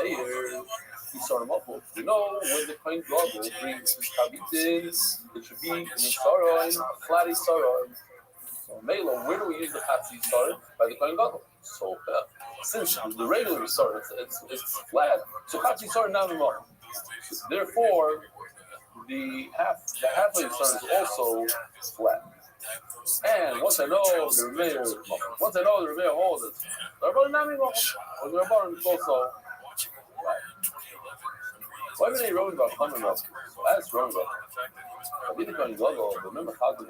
Meir, he started up with. You know, when the coin global brings his kabitin, it should be in Yisarain, a flat Yisarain. So, Mela, where do we use the Chatzi Yisar? By the coin global. So, since the regular Yisar, it's flat, so Chatzi Yisar now the model. Therefore, the half of Yisar is also flat. And once I know the Rabbi holds it, the Rabbi is also. Why did they wrote about Hanukkah? So that's wrong about the Kohen Gadol. Remember how the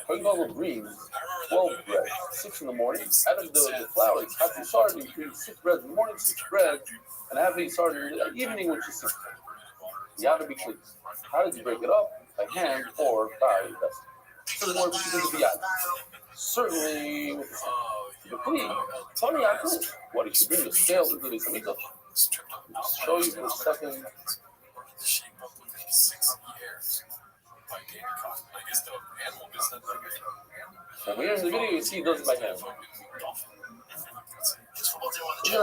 Kohen Gadol brings 12 bread, 6 in the morning. Out of the flour, it's half the Yisar. He brings 6 bread in the morning, 6 bread, and half the Yisar in the evening, which is 6. You have to be clean. How does he break it up? By hand or by vessel? So the more we should be at. Certainly with the clean. Tony Yaakov, what he should bring the scales into the Samikdash. Show you for a second. When we're in the video, you see he does it by hand.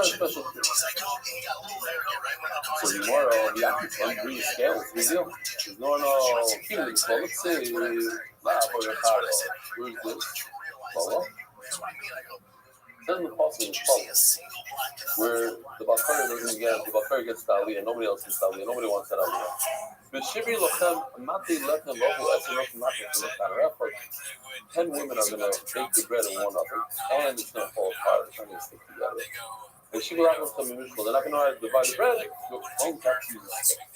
Special. So tomorrow, Yaakov bring the scales. Big deal. No, keep it. So let's say, where's this? Follow. says in the Pasuk in Shul, where the Bakari doesn't get, the Bakari gets the Aliyah, nobody else gets the Aliyah, nobody wants that Aliyah. B'shivri lochem mati lechem lohu etzem lochem mati from the Tanaref. 10 women are going to bake the bread in one oven, and it's going to fall apart. It's not going to stick together. And she will not come in Mishmal. They're not going to know how to divide the bread. Your own tax uses scale.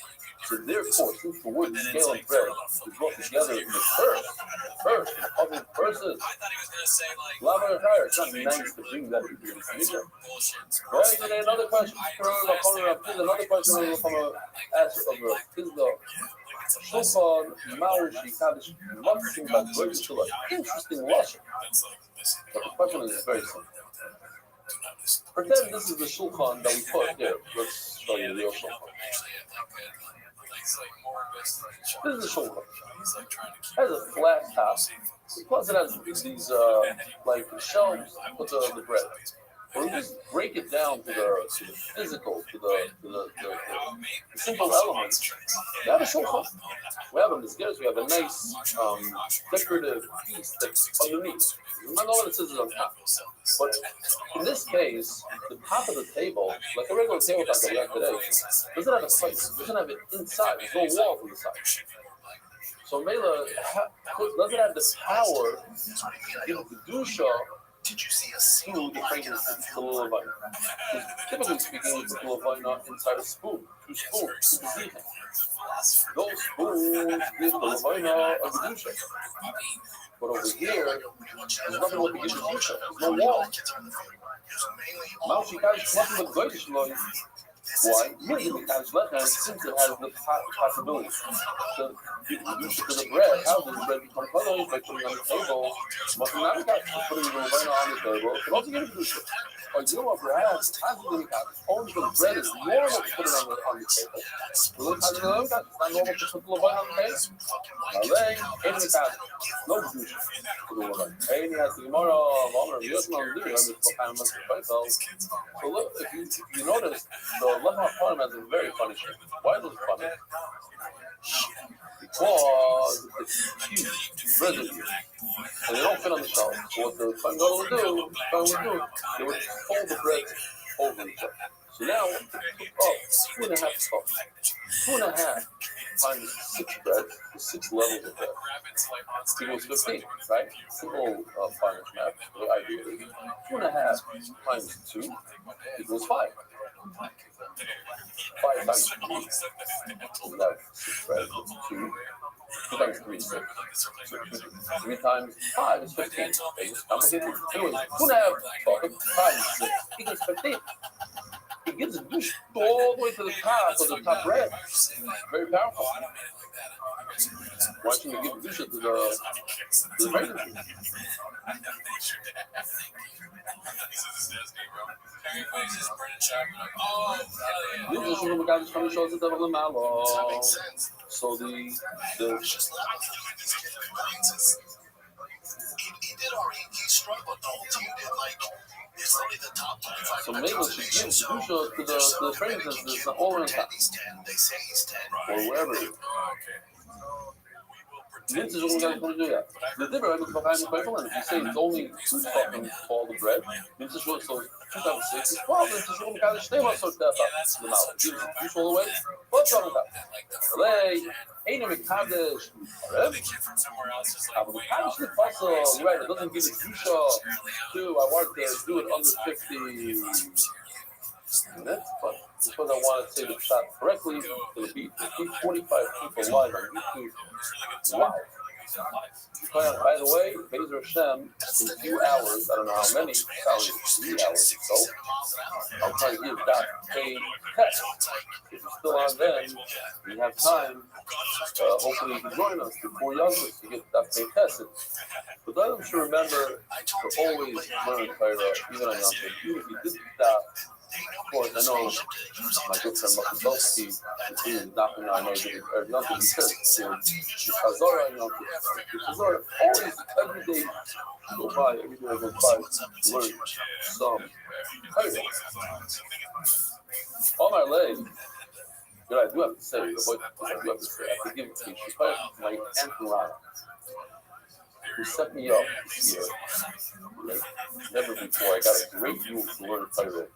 So therefore, since the word scale and bread is brought together in the first, in other verses, Lama and Chayr, it's not nice to bring that into the future. Right? And another question. Another question from a answer of a Pizda. Shulchan Ma'arishi Kaddish Maksim by Goyim Shulchan. Interesting lesson. But the question is very simple. Pretend this is the Shulchan that we put here. Let's show you the real Shulchan. This is the Shulchan. It has a flat top. Plus it has these like shelves to put the bread. Or we just break it down to the physical, to the simple elements. We have a shulchan. We have a mizgeres. We have a nice decorative piece that's underneath. Remember what it says is on top. But in this case, the top of the table, like a regular tabletop that we have today, doesn't have a place. It doesn't have it inside. There's no wall from the side. So Mela doesn't have the power to give the kedusha to the fragrance of the vina. Typically speaking, we put the vina inside a spoon, 2 spoons, to deceive him. Those spoons give the vina a kedusha. But over here, there's nothing what to give the kedusha. There's no wall. Maushi Kaddish nothing but goyish loy. Why? Since it has the possibility to give kedusha to the bread, how does the bread become colored? By putting it on the table. Putting the vina on the table, it also gives kedusha. Or you know what, perhaps only the bread is normal to put it on the table. It's not normal to put the vina on the table. No kedusha. Hey, has the Gemara so look, if you notice, the Lemha Farm has a very funny shape. Why is it funny? Because it's huge, residue, and they don't fit on the shelf. So what the Kohen Gadol would do, they would fold the bread over each other. So now, it took 2.5 cups. 2.5 times 6 bread, 6 levels of bread. Equals 15, right? Simple finance math, the idea is 2.5 times 2 equals 5. 5 times 3 is that 6 bread, 2. 2 times 3 is 6. 3 times 5 is 15. It's complicated. Anyway, 2.5 times 6 equals 15. It gives a douche all the way to the top of the top bread. Very powerful. Why shouldn't we give douche to the pregnancy? So so maybe she gives kedusha to the fragrances that's all on top, or wherever it is. The difference is behind the Bible, and if you say it's only 2 fucking call the bread, means it's really so 2 times 6 is 12. It's just one kind of stay so that's the mouth. Gives all the way. What's wrong with that? Ain't a Kaddish. Right, it doesn't give it kedusha to. I want to do it under 50 minutes, but because I want to say the shot correctly, it'll be 45 people live on YouTube. Wow. By the way, Bezer Hashem, in a few hours, I don't know how many, probably 3 hours or so, I'll try to give that paid test. If you're still on then, we have time. Hopefully you can join us before Yontif to get that paid tested. But then should remember to always learn Torah, even on Yontif. Even if you did that, of course, I know my good friend Rothschild is not going to know nothing because the Chazorah, Chazorah always, every day go by, every day I go by, learn some Torah. On our leg, what I do have to say, I have to give it to my Aunt Rana. who set me up this year, like never before. I got a great room to learn Torah.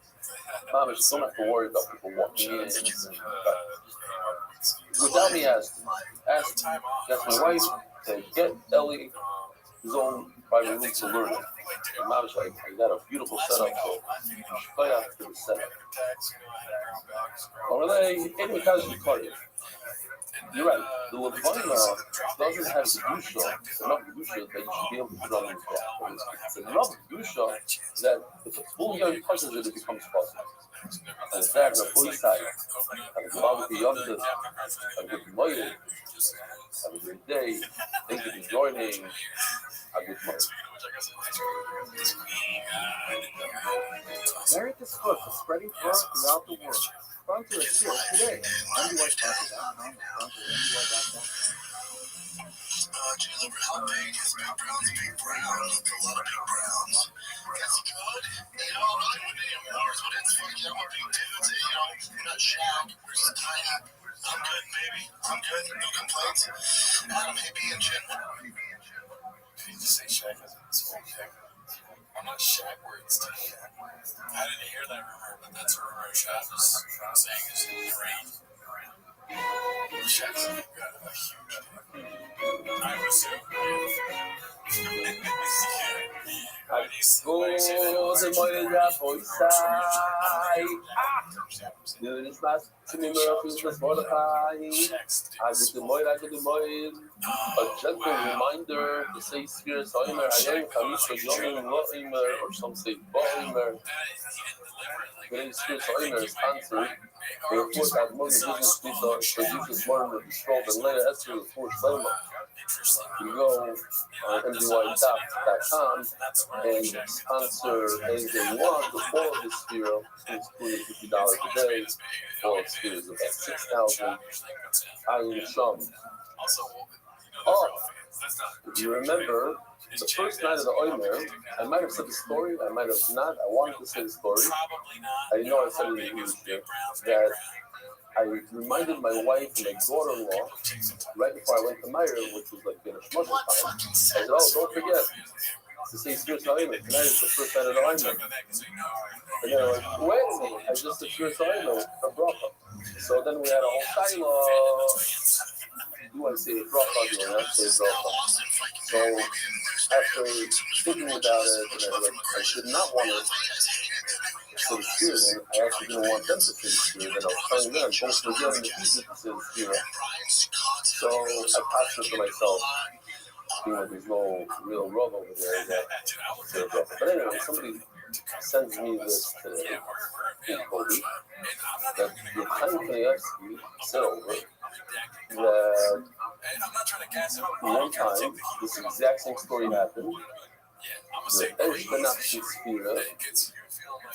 Mom, I just don't have to worry about people walking in. Without me asking, asked my wife to get Ellie his own private room to learn it. And Mom was like, I got a beautiful setup, so you should play out for the setup. You're right. The Levina doesn't have the Dusha, enough Dusha that you should be able to put on his back. It's enough Dusha that if a full young touches it, it becomes possible. And in fact, the boy side, have a good yonder, have a good morning, have a great day, thank you for joining, have a good morning. Merit this book is spreading Torah throughout the world. Sponsor a share today. MDYsponsor.com. Delivers the big, his big browns, big brown. Look, a lot of big browns. That's good. You know, I'm looking with AMRs, but it's fucking, I'm a big dude. You know, you're not Shaq. We're just tiny. I'm good, baby. I'm good. No complaints. Adam, hey, B and Jen. Did you just say Shaq as a small pick? I'm not Shaq where it's tiny. I didn't hear that rumor, but that's a rumor Shaq was saying is great. Shaq's got a huge I would assume. A gentle reminder to say Spirit Oimer, Ayem Kamisha Yomim Loimer, or some say Boimer. Today's Spirit Oimer is sponsored. They report that among the business people produces more than the stroll than later Esther with Force Lema. You go on MDY.com and sponsor anything you want with all of this Spiro, including $50 a day. All of Spiro is about 6,000. Ayin Sham. Oh, if you remember, the first night of the Oimer, I might have said the story, I might have not. I wanted to say the story. I know I said it in the English here, that I reminded my wife and my daughter-in-law right before I went to Meyer, which was like dinner shmoshes time. I said, oh, don't forget to say Spirit Oimer. Tonight is the first night of the Oimer. And they're like, wait a minute, I just said Spirit Oimer for bracha. So then we had a whole shiloh. Do I say bracha? Do I not say bracha? So after thinking about it, and I did not want to say the Spirit, and I actually didn't want them to say the Spirit, and I was telling them, don't forget in the future to say the Spirit. So I postured for myself, being like there's no real rub over there that say bracha. But anyway, somebody sends me this today in Kobe that the Chaim Kanievsky said over that one time this exact same story happened. The Eshkenazim Spira is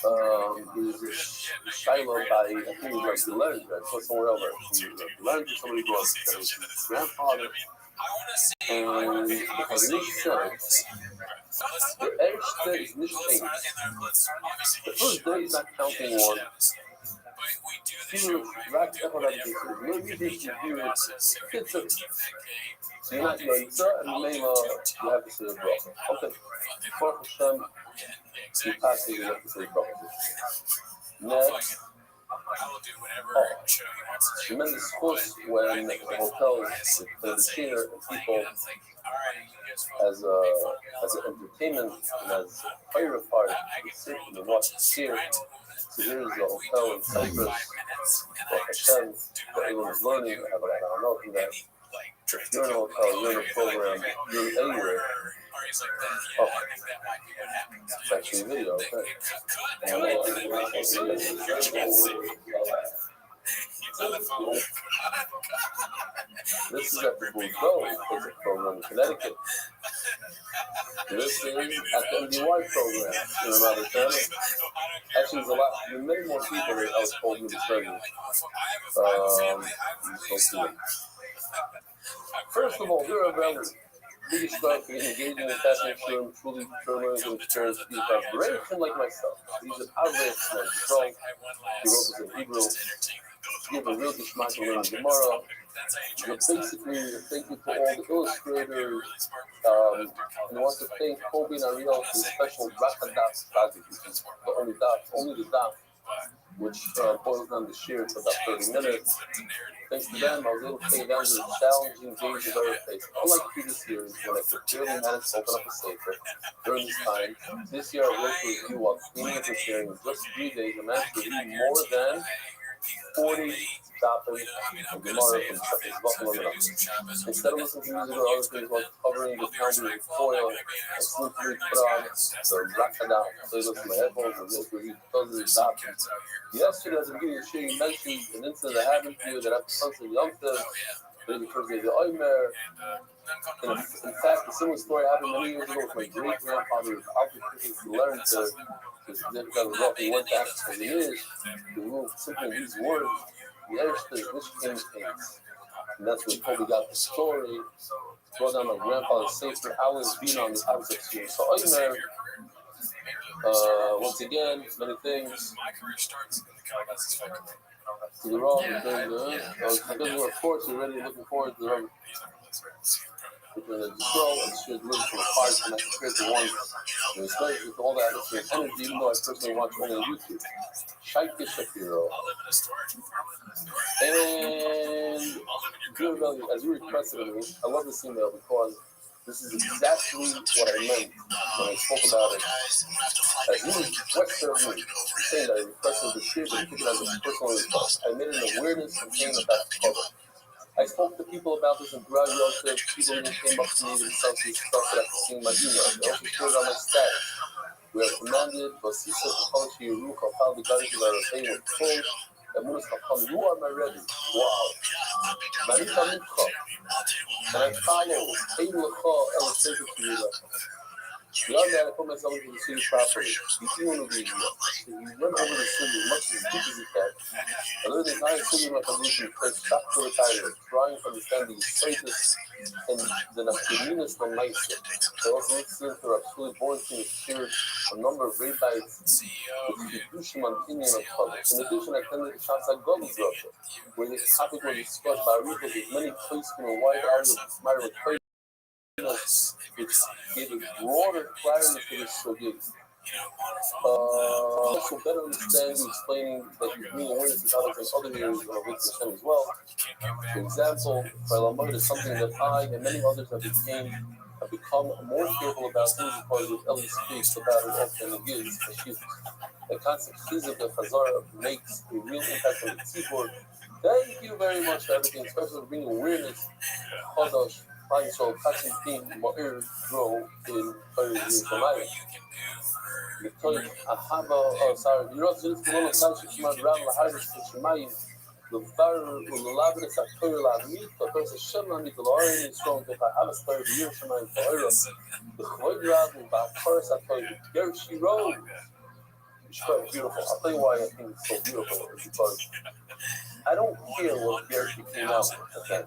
a Shiloh by, I think it was the learned, I saw somewhere else. The learned somebody brought his grandfather, and the Chazanish says the Erste is nicht eins. The first day is not counting one. Maybe they should do it. So you're not Yaitza, and maybe you have to say a bracha. Okay. For Hashem, you pass it, you have to say a bracha. Next. Tremendous force when the hotels play the cheer and people as an entertainment and as a fire part sit and watch the cheer. So here's the hotel in Cyprus for Hashem that everyone's learning. I don't know from that. If you're in a hotel, you're in a program, you're anywhere. Oh, it's actually a video, okay. This is at the Bordeaux, it's a program in Connecticut. This is at the MDY program in another channel. Actually, there's many more people that I was told to be studying. First of all, there are about biggest stuff in engaging in fashion, truly determined and experienced people have great like myself. He's an outlet, strong. He wrote this in Hebrew. give a real geschmack in the Gemara. But basically, thank you for all the illustrators. And I want to thank Kobe and Ariel for the special Rakadat project, which is the only the daf, which boils down the shir for about 30 minutes. Thanks to them, I was able to take down the challenging days of our face. Unlike previous years, when I could barely manage to open up a sefer during this time, this year I wrote to review while cleaning and preparing in just 3 days. I managed to read more than 40 chapters of Gemara from Shepherds Buffalo. Instead of listening to music or other things while covering the calendar with foil, I simply put on the Rakadah playlist in my headphones and just read dozens of chapters. Yesterday, at the beginning of the show, you mentioned an incident that happened to you that after Sunday Yom Tov, maybe first day of the Omer. In fact, a similar story happened many years ago with my great grandfather. He learned to rough. He went back for years to move simply these words. The Erster, which came kings. And that's when Kobe got the story. Brought down my grandfather's safer. I was being on the house of here. So Omer, once again, many things. To the wrong, because we're of course already looking forward to the wrong. Between the scroll and should live from apart and I compared to one. And especially with all that energy, even though I personally watch only on YouTube. Shaike Shapiro. And dear Rabbi, as you requested of me, I love this email because this is exactly what I meant when I spoke about it. He was Western of me, saying that I requested the shit and took it as a personal request. I made an awareness campaign about the cover. I spoke to people about this in throughout Yosef. People even came up to me themselves and stuff that after seeing my email. They also shared on my status. We are commanded, Basisa to come to your room, Kapal, the God of our faith with full. The moon is Kapal, you are my Rebbe. Wow. Manita Mikha. And I follow. Hey, Lekha, El Sefer Kirila. Beyond that, I put myself into the city properly. He went over the city, as much as deep as he can. I lived the entire city in my position, placed back to the tyrant, trying to understand the status and the Nafkaminas from Maisa. I also listened to absolutely boring things, shared a number of rabbis with Kiddushim on opinion of Chazal. In addition, I attended the Shatzah Government Russia, where this topic was discussed by Arichos with many placements in a wide area of Smarter Torah, which gave a broader clarity to this subject. Also better understanding, explaining that you're being awareness of others and other areas of Hashem as well. For example, Philomoid is something that I and many others have become more careful about things because with Eli speaks about it often and gives achievements. The concept physics of Hazara makes a real impact on the keyboard. Thank you very much for everything, especially for bringing awareness of Chodosh. Fine, so catching thing Ma'ir grow in Yerushalayim. Because Ahava, sorry, Yerushalayim is one of the Shishman Ram Laharish Shemayim. The Var Ulabris Akir Lamit, but there's a Shema Nikolari is strong to have a story of Yerushalayim for Eros. The Khoidrab and Bakars Akir Gershi Road. It's quite beautiful. I'll tell you why I think it's so beautiful. It's because I don't care what Gershi came out with. Okay?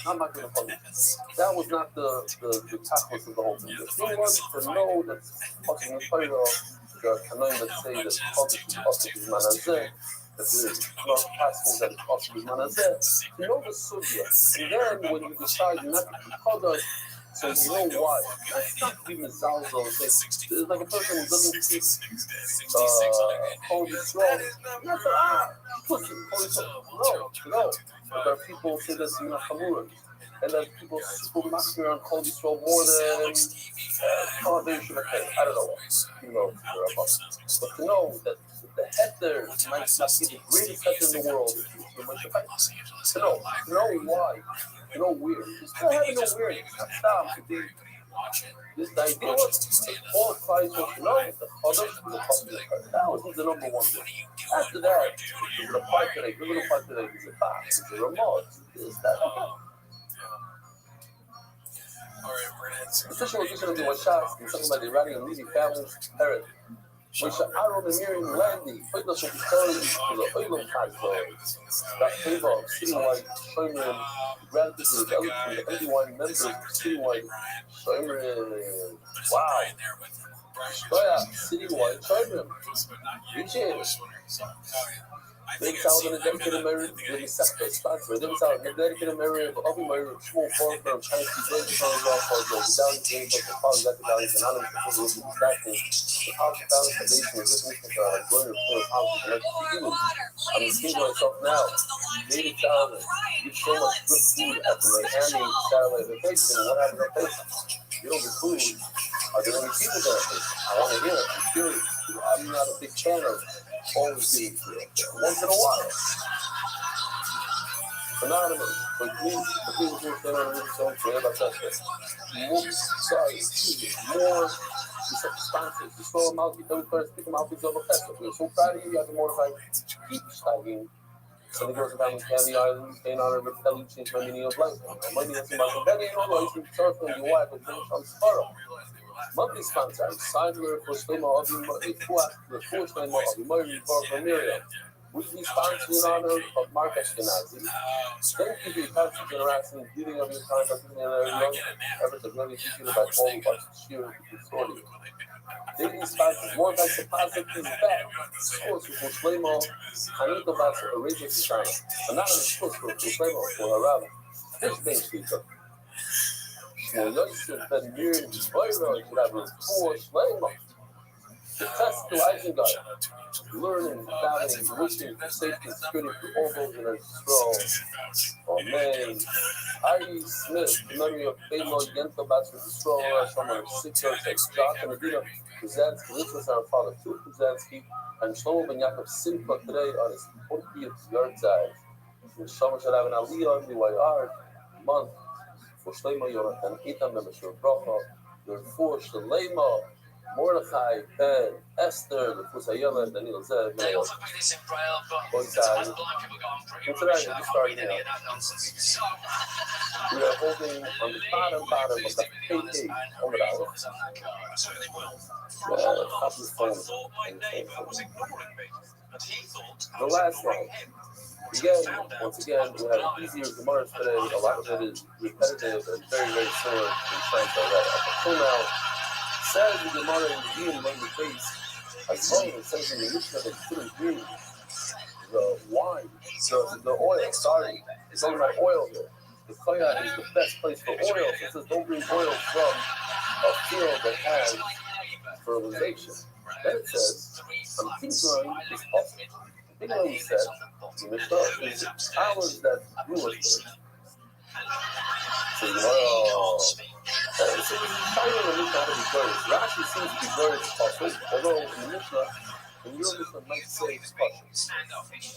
I'm not going to publish. That was not the tachlis of the whole thing. The thing was to know that fucking Torah, the Kanoim that say that Chodesh is Manazeh, that there is not passages that Chodesh is Manazeh, to know the Sugya. And then when you decide not to be Chodesh, so you know why. That's not to be Mizalzo and say, it's like a person who doesn't keep Holy Scroll. Not to, pussy, Holy Scroll. No. But there are people who say that's Minachamura. And then people super master on Holy Scroll more than Foundation of Faith. I don't know what. You know, but to know that the heter might not be the greatest heter in the world, to know why. You know, weird. You still having no weird. Stop. This idea was all fights what you know, the Chodesh and the Chodesh. That was the number one thing. After that, we're going to fight today. There's a box, there's a remote, this, that, Official edition of the Washas, and something about the Iranian and leading families, Herod. Which Aaron and Miriam Landy put us on the story to the Oilon Chazal. That favor of citywide Shomer, gratitude to the 81 members of citywide Shomer. Wow. citywide charter. They sound in a dedicated memory, they separate sponsor. They sound in a dedicated memory of other memory of small farm from Chinese people, from Rothschild, the Italian James, the Paul Zacadalians, and other people who were stacking. The House of Balance Foundation is this week for a joint report of how to connect to humans. I'm thinking to myself now, David Salmon, you get so much good food after Miami satellite vacation, and what happened to place? You don't get food. Are there any people there? I want to hear it. I'm curious. I'm not a big fan of always getting food. Once in a while. Anonymous. But please, the people who are saying I'm really so clear about that. More sponsors. The store Malki, the first pick them out with double festival. We're so proud of you. You have to mortify. Keep tagging. So they goes down in Candy Island, staying on a repelling, change my meaning of life. My meaning is about the better, you know, you can surf and your wife and finish on Sparrow. Monthly sponsor, Sidler for Slima of the fourth Slima of the Murray for Miriam. Weekly sponsor in honor of Mark Ashkenazi. Thank you for your constant generosity and giving of your time by giving another young efforts of really appreciated by all who watch the sheer story. Daily sponsors, more like the positive is back. Sports for Slimo, Hanito Basa, Arabia Susana. Anonymous sports for Slimo, for Rabbi. This Main Street Cup. Shmoyoysim Ben Mir, Viro, Rabbi, for Slimo. The test to Isengard. Learning, battling, wishing for safety and security for all those in our stroll. Oh man. Heidi Smith, the memory of Belo Yento Basa, the stroll, someone 6 years, like Jock and Adina. Kuzansky, this was our father, too, Kuzansky, and Shlomo Ben Yaakov Simcha today on his 40th yard side. And Shlomo should have an Aliyah on the YR month for Shlomo Yonatan Itam Memeshur Bracha, your four Shlomo, Mordechai, Ben, Esther, the Fusayela, Daniel Zev, They also put this in Braille, but as blind people go on pretty much. I wouldn't be any of that nonsense. we are holding on the bottom of the KK over the hour. Up his phone. The last one. Again, once again, we have easier Gemara's today. A lot of it is repetitive and very, very similar in French already. Until now, says the Gemara in the Diyim on the face, as long as it says in the Mishnah that you shouldn't drink the wine, the oil, sorry, it's talking about oil here. The koya is the best place for oil. So it says don't bring oil from a field that has fertilization. Then it says, I'm tinkering is possible. The thing that we said, the Mishnah is hours that grew it. So, so the title of the Mishnah to be buried. Rashi seems to be buried possible, although in the Mishnah, in your Mishnah might say it's possible.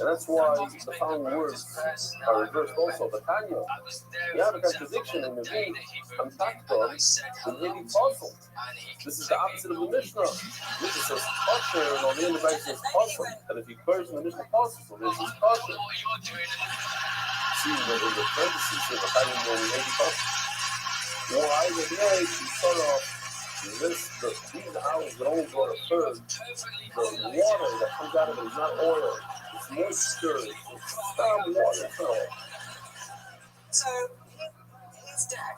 And that's why the following words are reversed also. The Tanya, you have a contradiction in the Vim, and Takton, the really possible. This is the opposite of the Mishnah. Mishnah says kosher, and on the end of the says kosher. And if you curse in the Mishnah possible, this is kosher. See, in the parentheses, the Tanya will be maybe kosher. Why the day you start off these hours that only go to third, the water that comes out of it is not oil, it's moisture, it's not water, it's not oil. So, he's dead.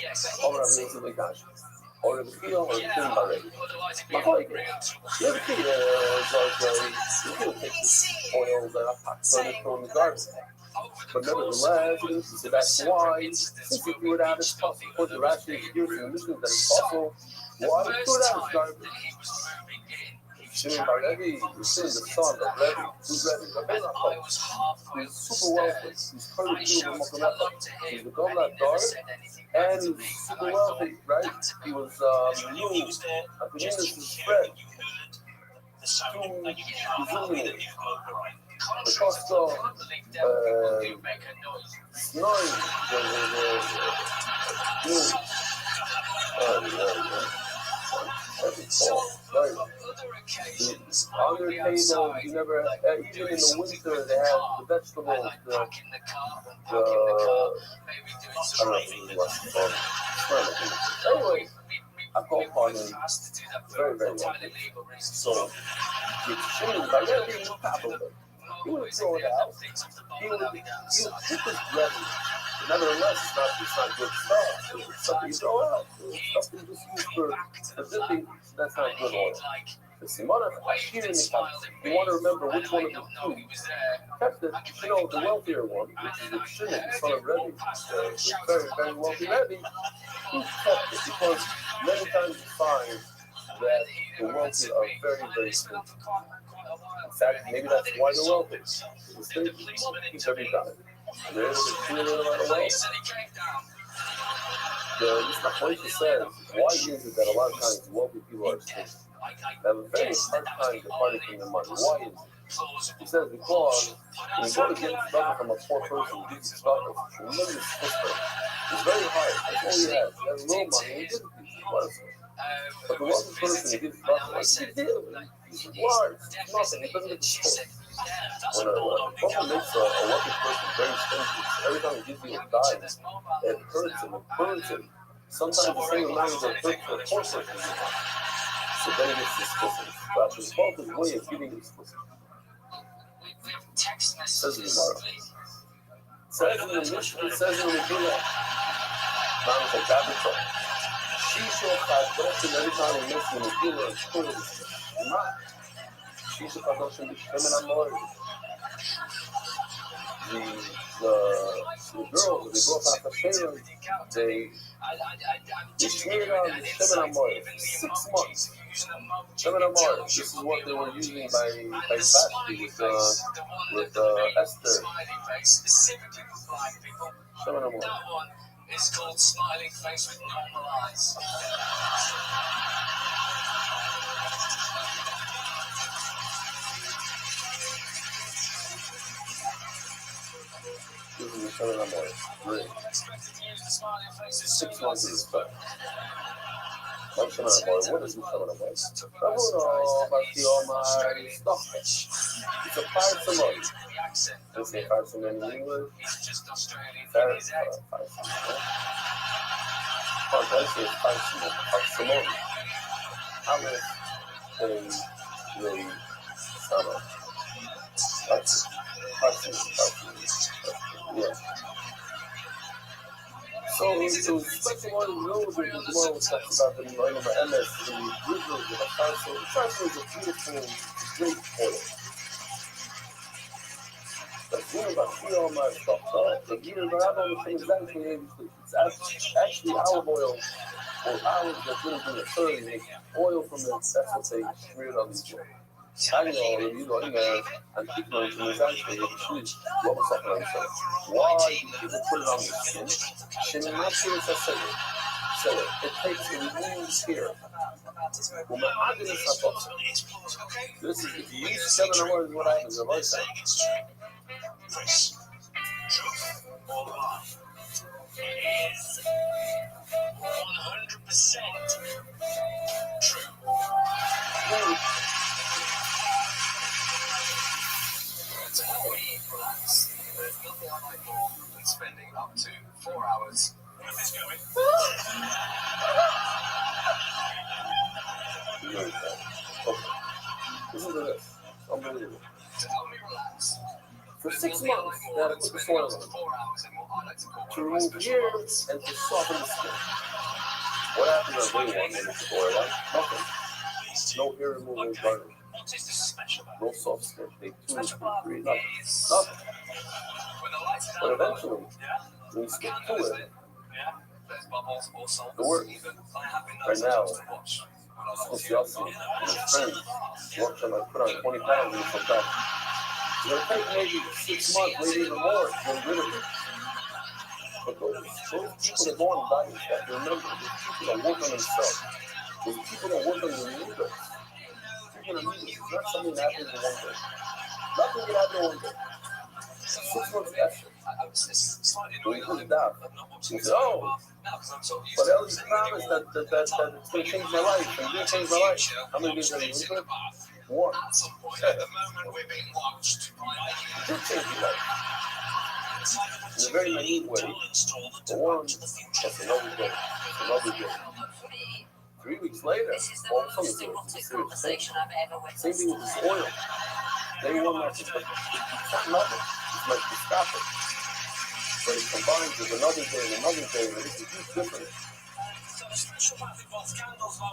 Yes. Or I'm making the gosh. Or the key or the thing already. Like, you have a key, you can take this oil that I packed from the garden. But nevertheless, that's why, since you threw it out as possible, because the Rashi is using the Mishnah that it's possible, why you threw it out as garbage? Shimon Bar Levi, you're seeing the son of Levi, who's Levi, he's super wealthy, he's currently doing Mokamecha, he's the Gomla Dar, and he's super wealthy, right? He was new, Aquinas' friend, to the cost of snoring, on your table, you never, even in the winter, they have the vegetables, I don't know anyway, I call upon him very, very well. So, it's shame, but they're being on top of it. He would throw it out. He would put his bread nevertheless, it's not good stuff. It's stuff that you throw out. It's stuff that you just use for dipping. That's not good oil. The simona ashir nikam. You want to remember which one of the two kept it. You know, the wealthier one, which is the Shimon, the son of Rabbi, the very, very wealthy Rabbi, who kept it because many times you find that the wealthy are very, very stingy. In fact, maybe that's why they're wealthy. The stingy keep every time. They're able to clear it right away. The Mishnah says, why is it that a lot of times wealthy people are stingy? They have a very hard time departing from their money. Why is it? He says because when you go to get stuff from a poor person who gives you stuff, it's a tremendous system. It's very hard. That's all he has. He has little money and he gives it to you. But the wealthy person who gives stuff, like he did, he's large, it's nothing. He doesn't get the stuff. When a woman makes a wealthy person very stingy, every time he gives you a dime, it hurts him, it burns him. Sometimes the same amount of hurt for a poor person. So then he gets explicit. But his wealth is way of giving explicit. Says the Gemara. Says in the Mishnah, says in the Megillah, Mom is a capital. She shall kadosh every time he makes the Megillah and schools. She shall kadosh and Bishkemen Amor. The girls, they brought out the Shalem, they smeared on the Shemen Amor for 6 months. Shemen Amor, this is what they were using by Vashti with Esther. Shemen Amor. It's called smiling face with normal eyes. This is the Shemen Amor. Great. 6 months is fun. Like Shemen Amor, what is the Shemen Amor? It's a parsimony. They say parsimony in English. Parsimony. Yeah. So special one knows that the Gemara talks about the Noam of MS, the rivers of a parcel. The parcel is a beautiful, great oil. But you know about all my stuff, the gear of the it's actually olive oil or olives that didn't bring a third, make oil from it. That's what they smeared on these oil. I know, you know, and people in the actually what was that like? Why do people put it on the skin? Shouldn't not see it as so it takes the removes here. Well, my idea is not this is if you use 7 hours, what happens? Like that. Chris, truth or lie? It is 100% true. To help me relax, there's nothing I like more than spending up to 4 hours. Where's this going? Listen to this. Unbelievable. To help me relax. For 6 months, they had to put the soil on to remove hairs and to soften the skin. What happened on day 1 when they put the oil on? Nothing. No hair removal is garden. No soft skin. Day 2, 3, nothing. But eventually, when you stick to it, it works. Right now, it's Yossi and his friends worked on like put on 20 pounds and come back. It's going to take maybe 6 months, maybe even more to get rid of it. But those people that go on diets, you have to remember, those people that work on themselves, those people that work on their leaders, it's not something that happens in one day. Nothing can happen in one day. 6 months after. When you put it down, you say, oh, but Ellie's promised that it's going to change my life, and it didn't change my life. How many days have you been? 1. It did change your life. In a very naive way. But 1, that's another day. Another day. 3 weeks later, all of a sudden, it's a serious thing. Same thing with this oil. Day 1, it's not nothing. It's like to stop it. But it combines with another day and another day, and it's a huge difference.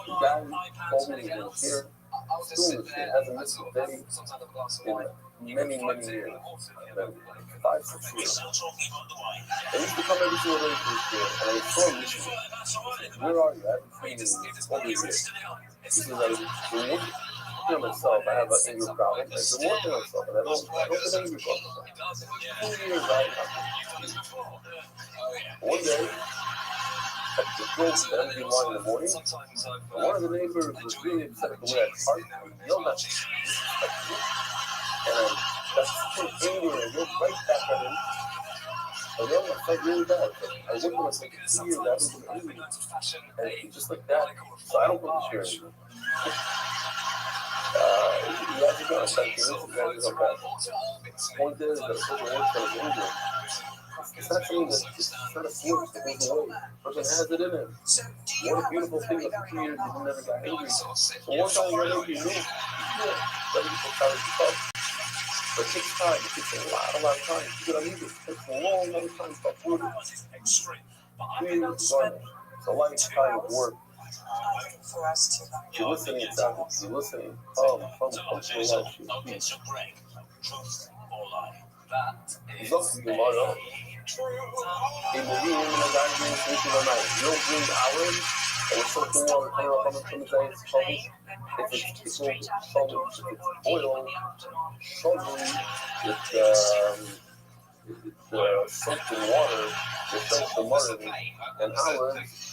The guy told me he was here, doing this shit, hasn't missed a day in many, many years. 5, 6 years. I used to come every single day to this year, and I saw him this year. Where are you? I haven't seen you over a year. He says, I've been working on myself. I have an anger problem. I've been working on myself, and I don't get angry problem. 2 years out. One day, at the close to every 1 in the morning, one of the neighbors was really upset at the way I parked and yelled at me. And that's such anger, and you're right back at him. And then I felt really bad. I worked on myself for 2 years, I haven't been angry. And just like that, so I don't put this here anymore. You have to go outside, you have to go back. Point is that it's over work for his anger. It's not something that it's not a switch that goes away. The person has it in him. What a beautiful thing that for 2 years you never got angry. So one time you got angry, you knew. That people try to talk. But it takes time. It takes a lot of time. You gotta leave it. It takes a long time to stop working. 2 years is gone. It's a lifetime of work. You're listening, exactly. You're listening. Come to your life. He's also the Gemara. In the room, in the dining room, sleeping all night. You don't bring hours, and it's something water coming up on the days. If it's oil, it's soaked in water, it's soaked in water, and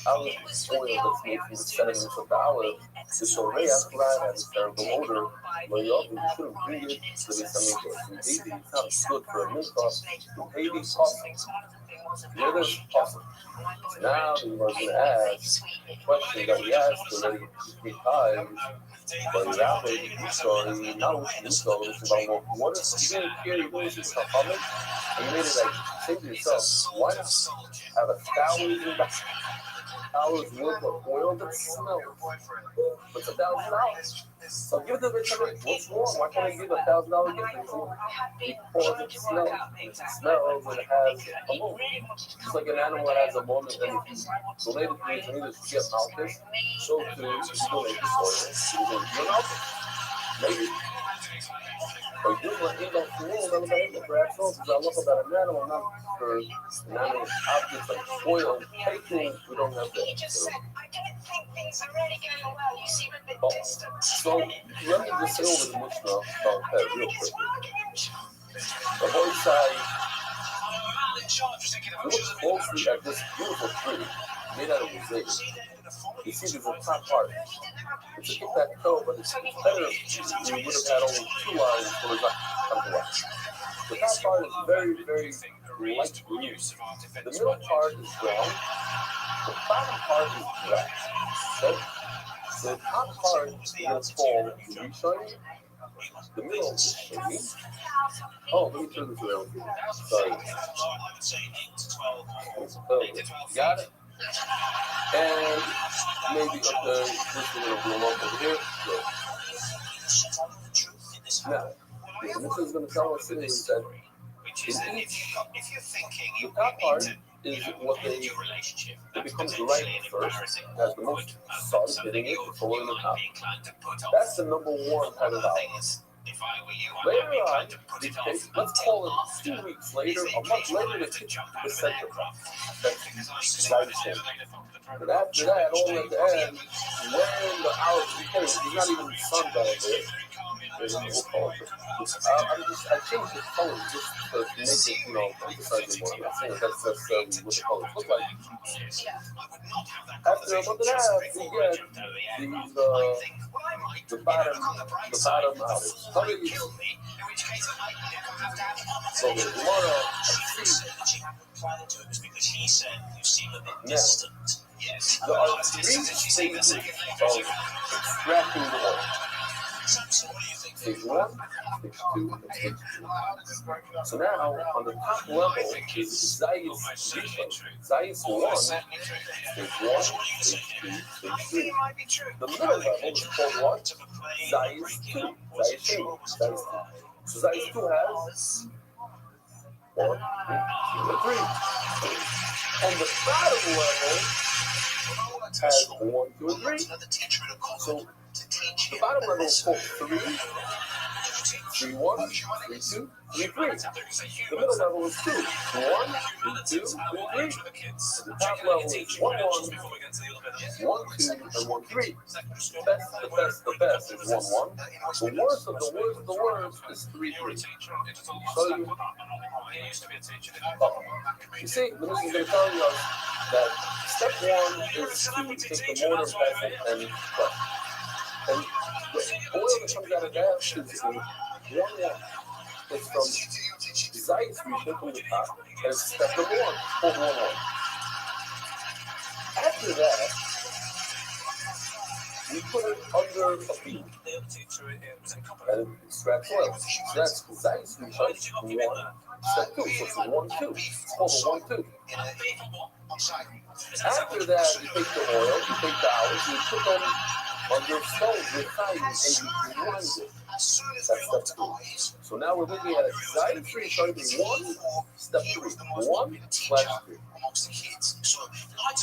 olive is oil that's made from the sediments of the olive. It's a ray after that has a terrible odor. Well, you shouldn't bring it to the Samika. In Haiti, it's not good for a minkoff. In Haiti, it's awesome. Yeah, that's awesome. Now, we were going to ask a question that we asked already 3 times. But that way, you saw it, now you saw it, it's about what if you didn't care, you didn't see the comment, and you made it like, say to yourself, why not have 1,000 hours worth of oil that smells? It's $1,000. So give the rich man, what's wrong? Why can't I give $1,000 gift? Because it smells. It smells and it has a moment. Just like an animal that has a moment, and if you donate it to me, and either get Malchus, so too, if you donate this oil, you're going to be an Malchus. Maybe. But you want to end up for all, never mind for ourselves, because I look about an animal, not for an animal objects like oil, taking, we don't have that. So let me just say over the Mishnah about that real quick. The whole side, look closely at this beautiful tree made out of mosaic. You see there's a top part. It's a tic-tac-toe, but it's better if we would have had only 2 lines for the top part. The top part is very, very light green. The middle part is brown. The bottom part is black. Okay? The top part is called shiny. The middle is shiny. Oh, let me turn this around. Sorry. Got it? And maybe up there, this is going to blow up over here. Good. Now, what this is going to tell us is that in each, the top part is what it becomes light first, has the most sun hitting it, the solar in the top. That's the number 1 kind of album. Later on, let's call it 2 weeks later, a month later, they hit the center. That's light. But after that, all at the end, when the hours, because there's not even sun down there. I changed the color just to make it, emphasize it more. I'm not saying that's what the colors look like. After a month and a half, we get these, the bottom hours. How many? So the tomorrow, now, there are 3 stages of extracting the oil. Stage 1, stage 2, and stage 3. So now, on the top level is Zayis Rishon. Zayis 1, stage 1, stage 2, stage 3. The middle level is called what? Zayis 2. Zayis 2. So Zayis 2 has 1 1, 2, and 3. And the bottom level has 1, 2, and 3. So the bottom level is 3, 3, 1, 3, 2, 3, 3. The middle level is 2, 1, 2, 3, 3. The top level is 1, 1, 1, 2, and 1, 3. The best is 1, 1. The worst of the worst is 3, 3. So you see, this is going to tell you that step 1 is to take the mortar vessel and crush. And the oil that comes out of that is 1, 1. It's from Zayit's Rishon from the top, and it's step number 1, hold 1, 1. After that, we put it under a beam and extract oil. So that's Zayit's Rishon 1, step 2. So it's 1, 2. It's called a 1, 2. After that, you take the oil, you take the olives, you put them under stones with time, and you grind it. That's step 2. So now we're looking at a Zayit's Rishon 1, step 3. 1 / 3.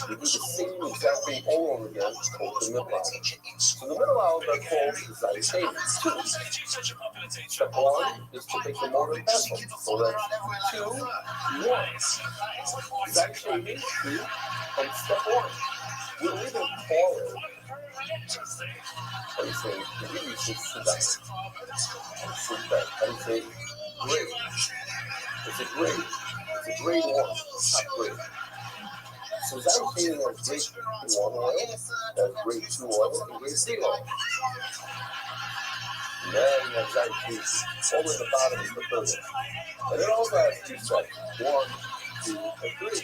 We do the same exact thing all over again for the middle olive. So the middle olives are called Zayit's 2. Step 1 is to take the mortar and pestle. So that's 2, 1. Zayit's 2, and step 1. We'll even call it. How do you say? The English is Sudan. How do you say? Grade. It's a grade. It's a grade 1, top grade. So Zayit's has grade 1 oil, has grade 2 oil, and grade 3 oil. And then you have Zayit's all the way at the bottom is the third. And it also has 2 steps, 1, 2, and 3.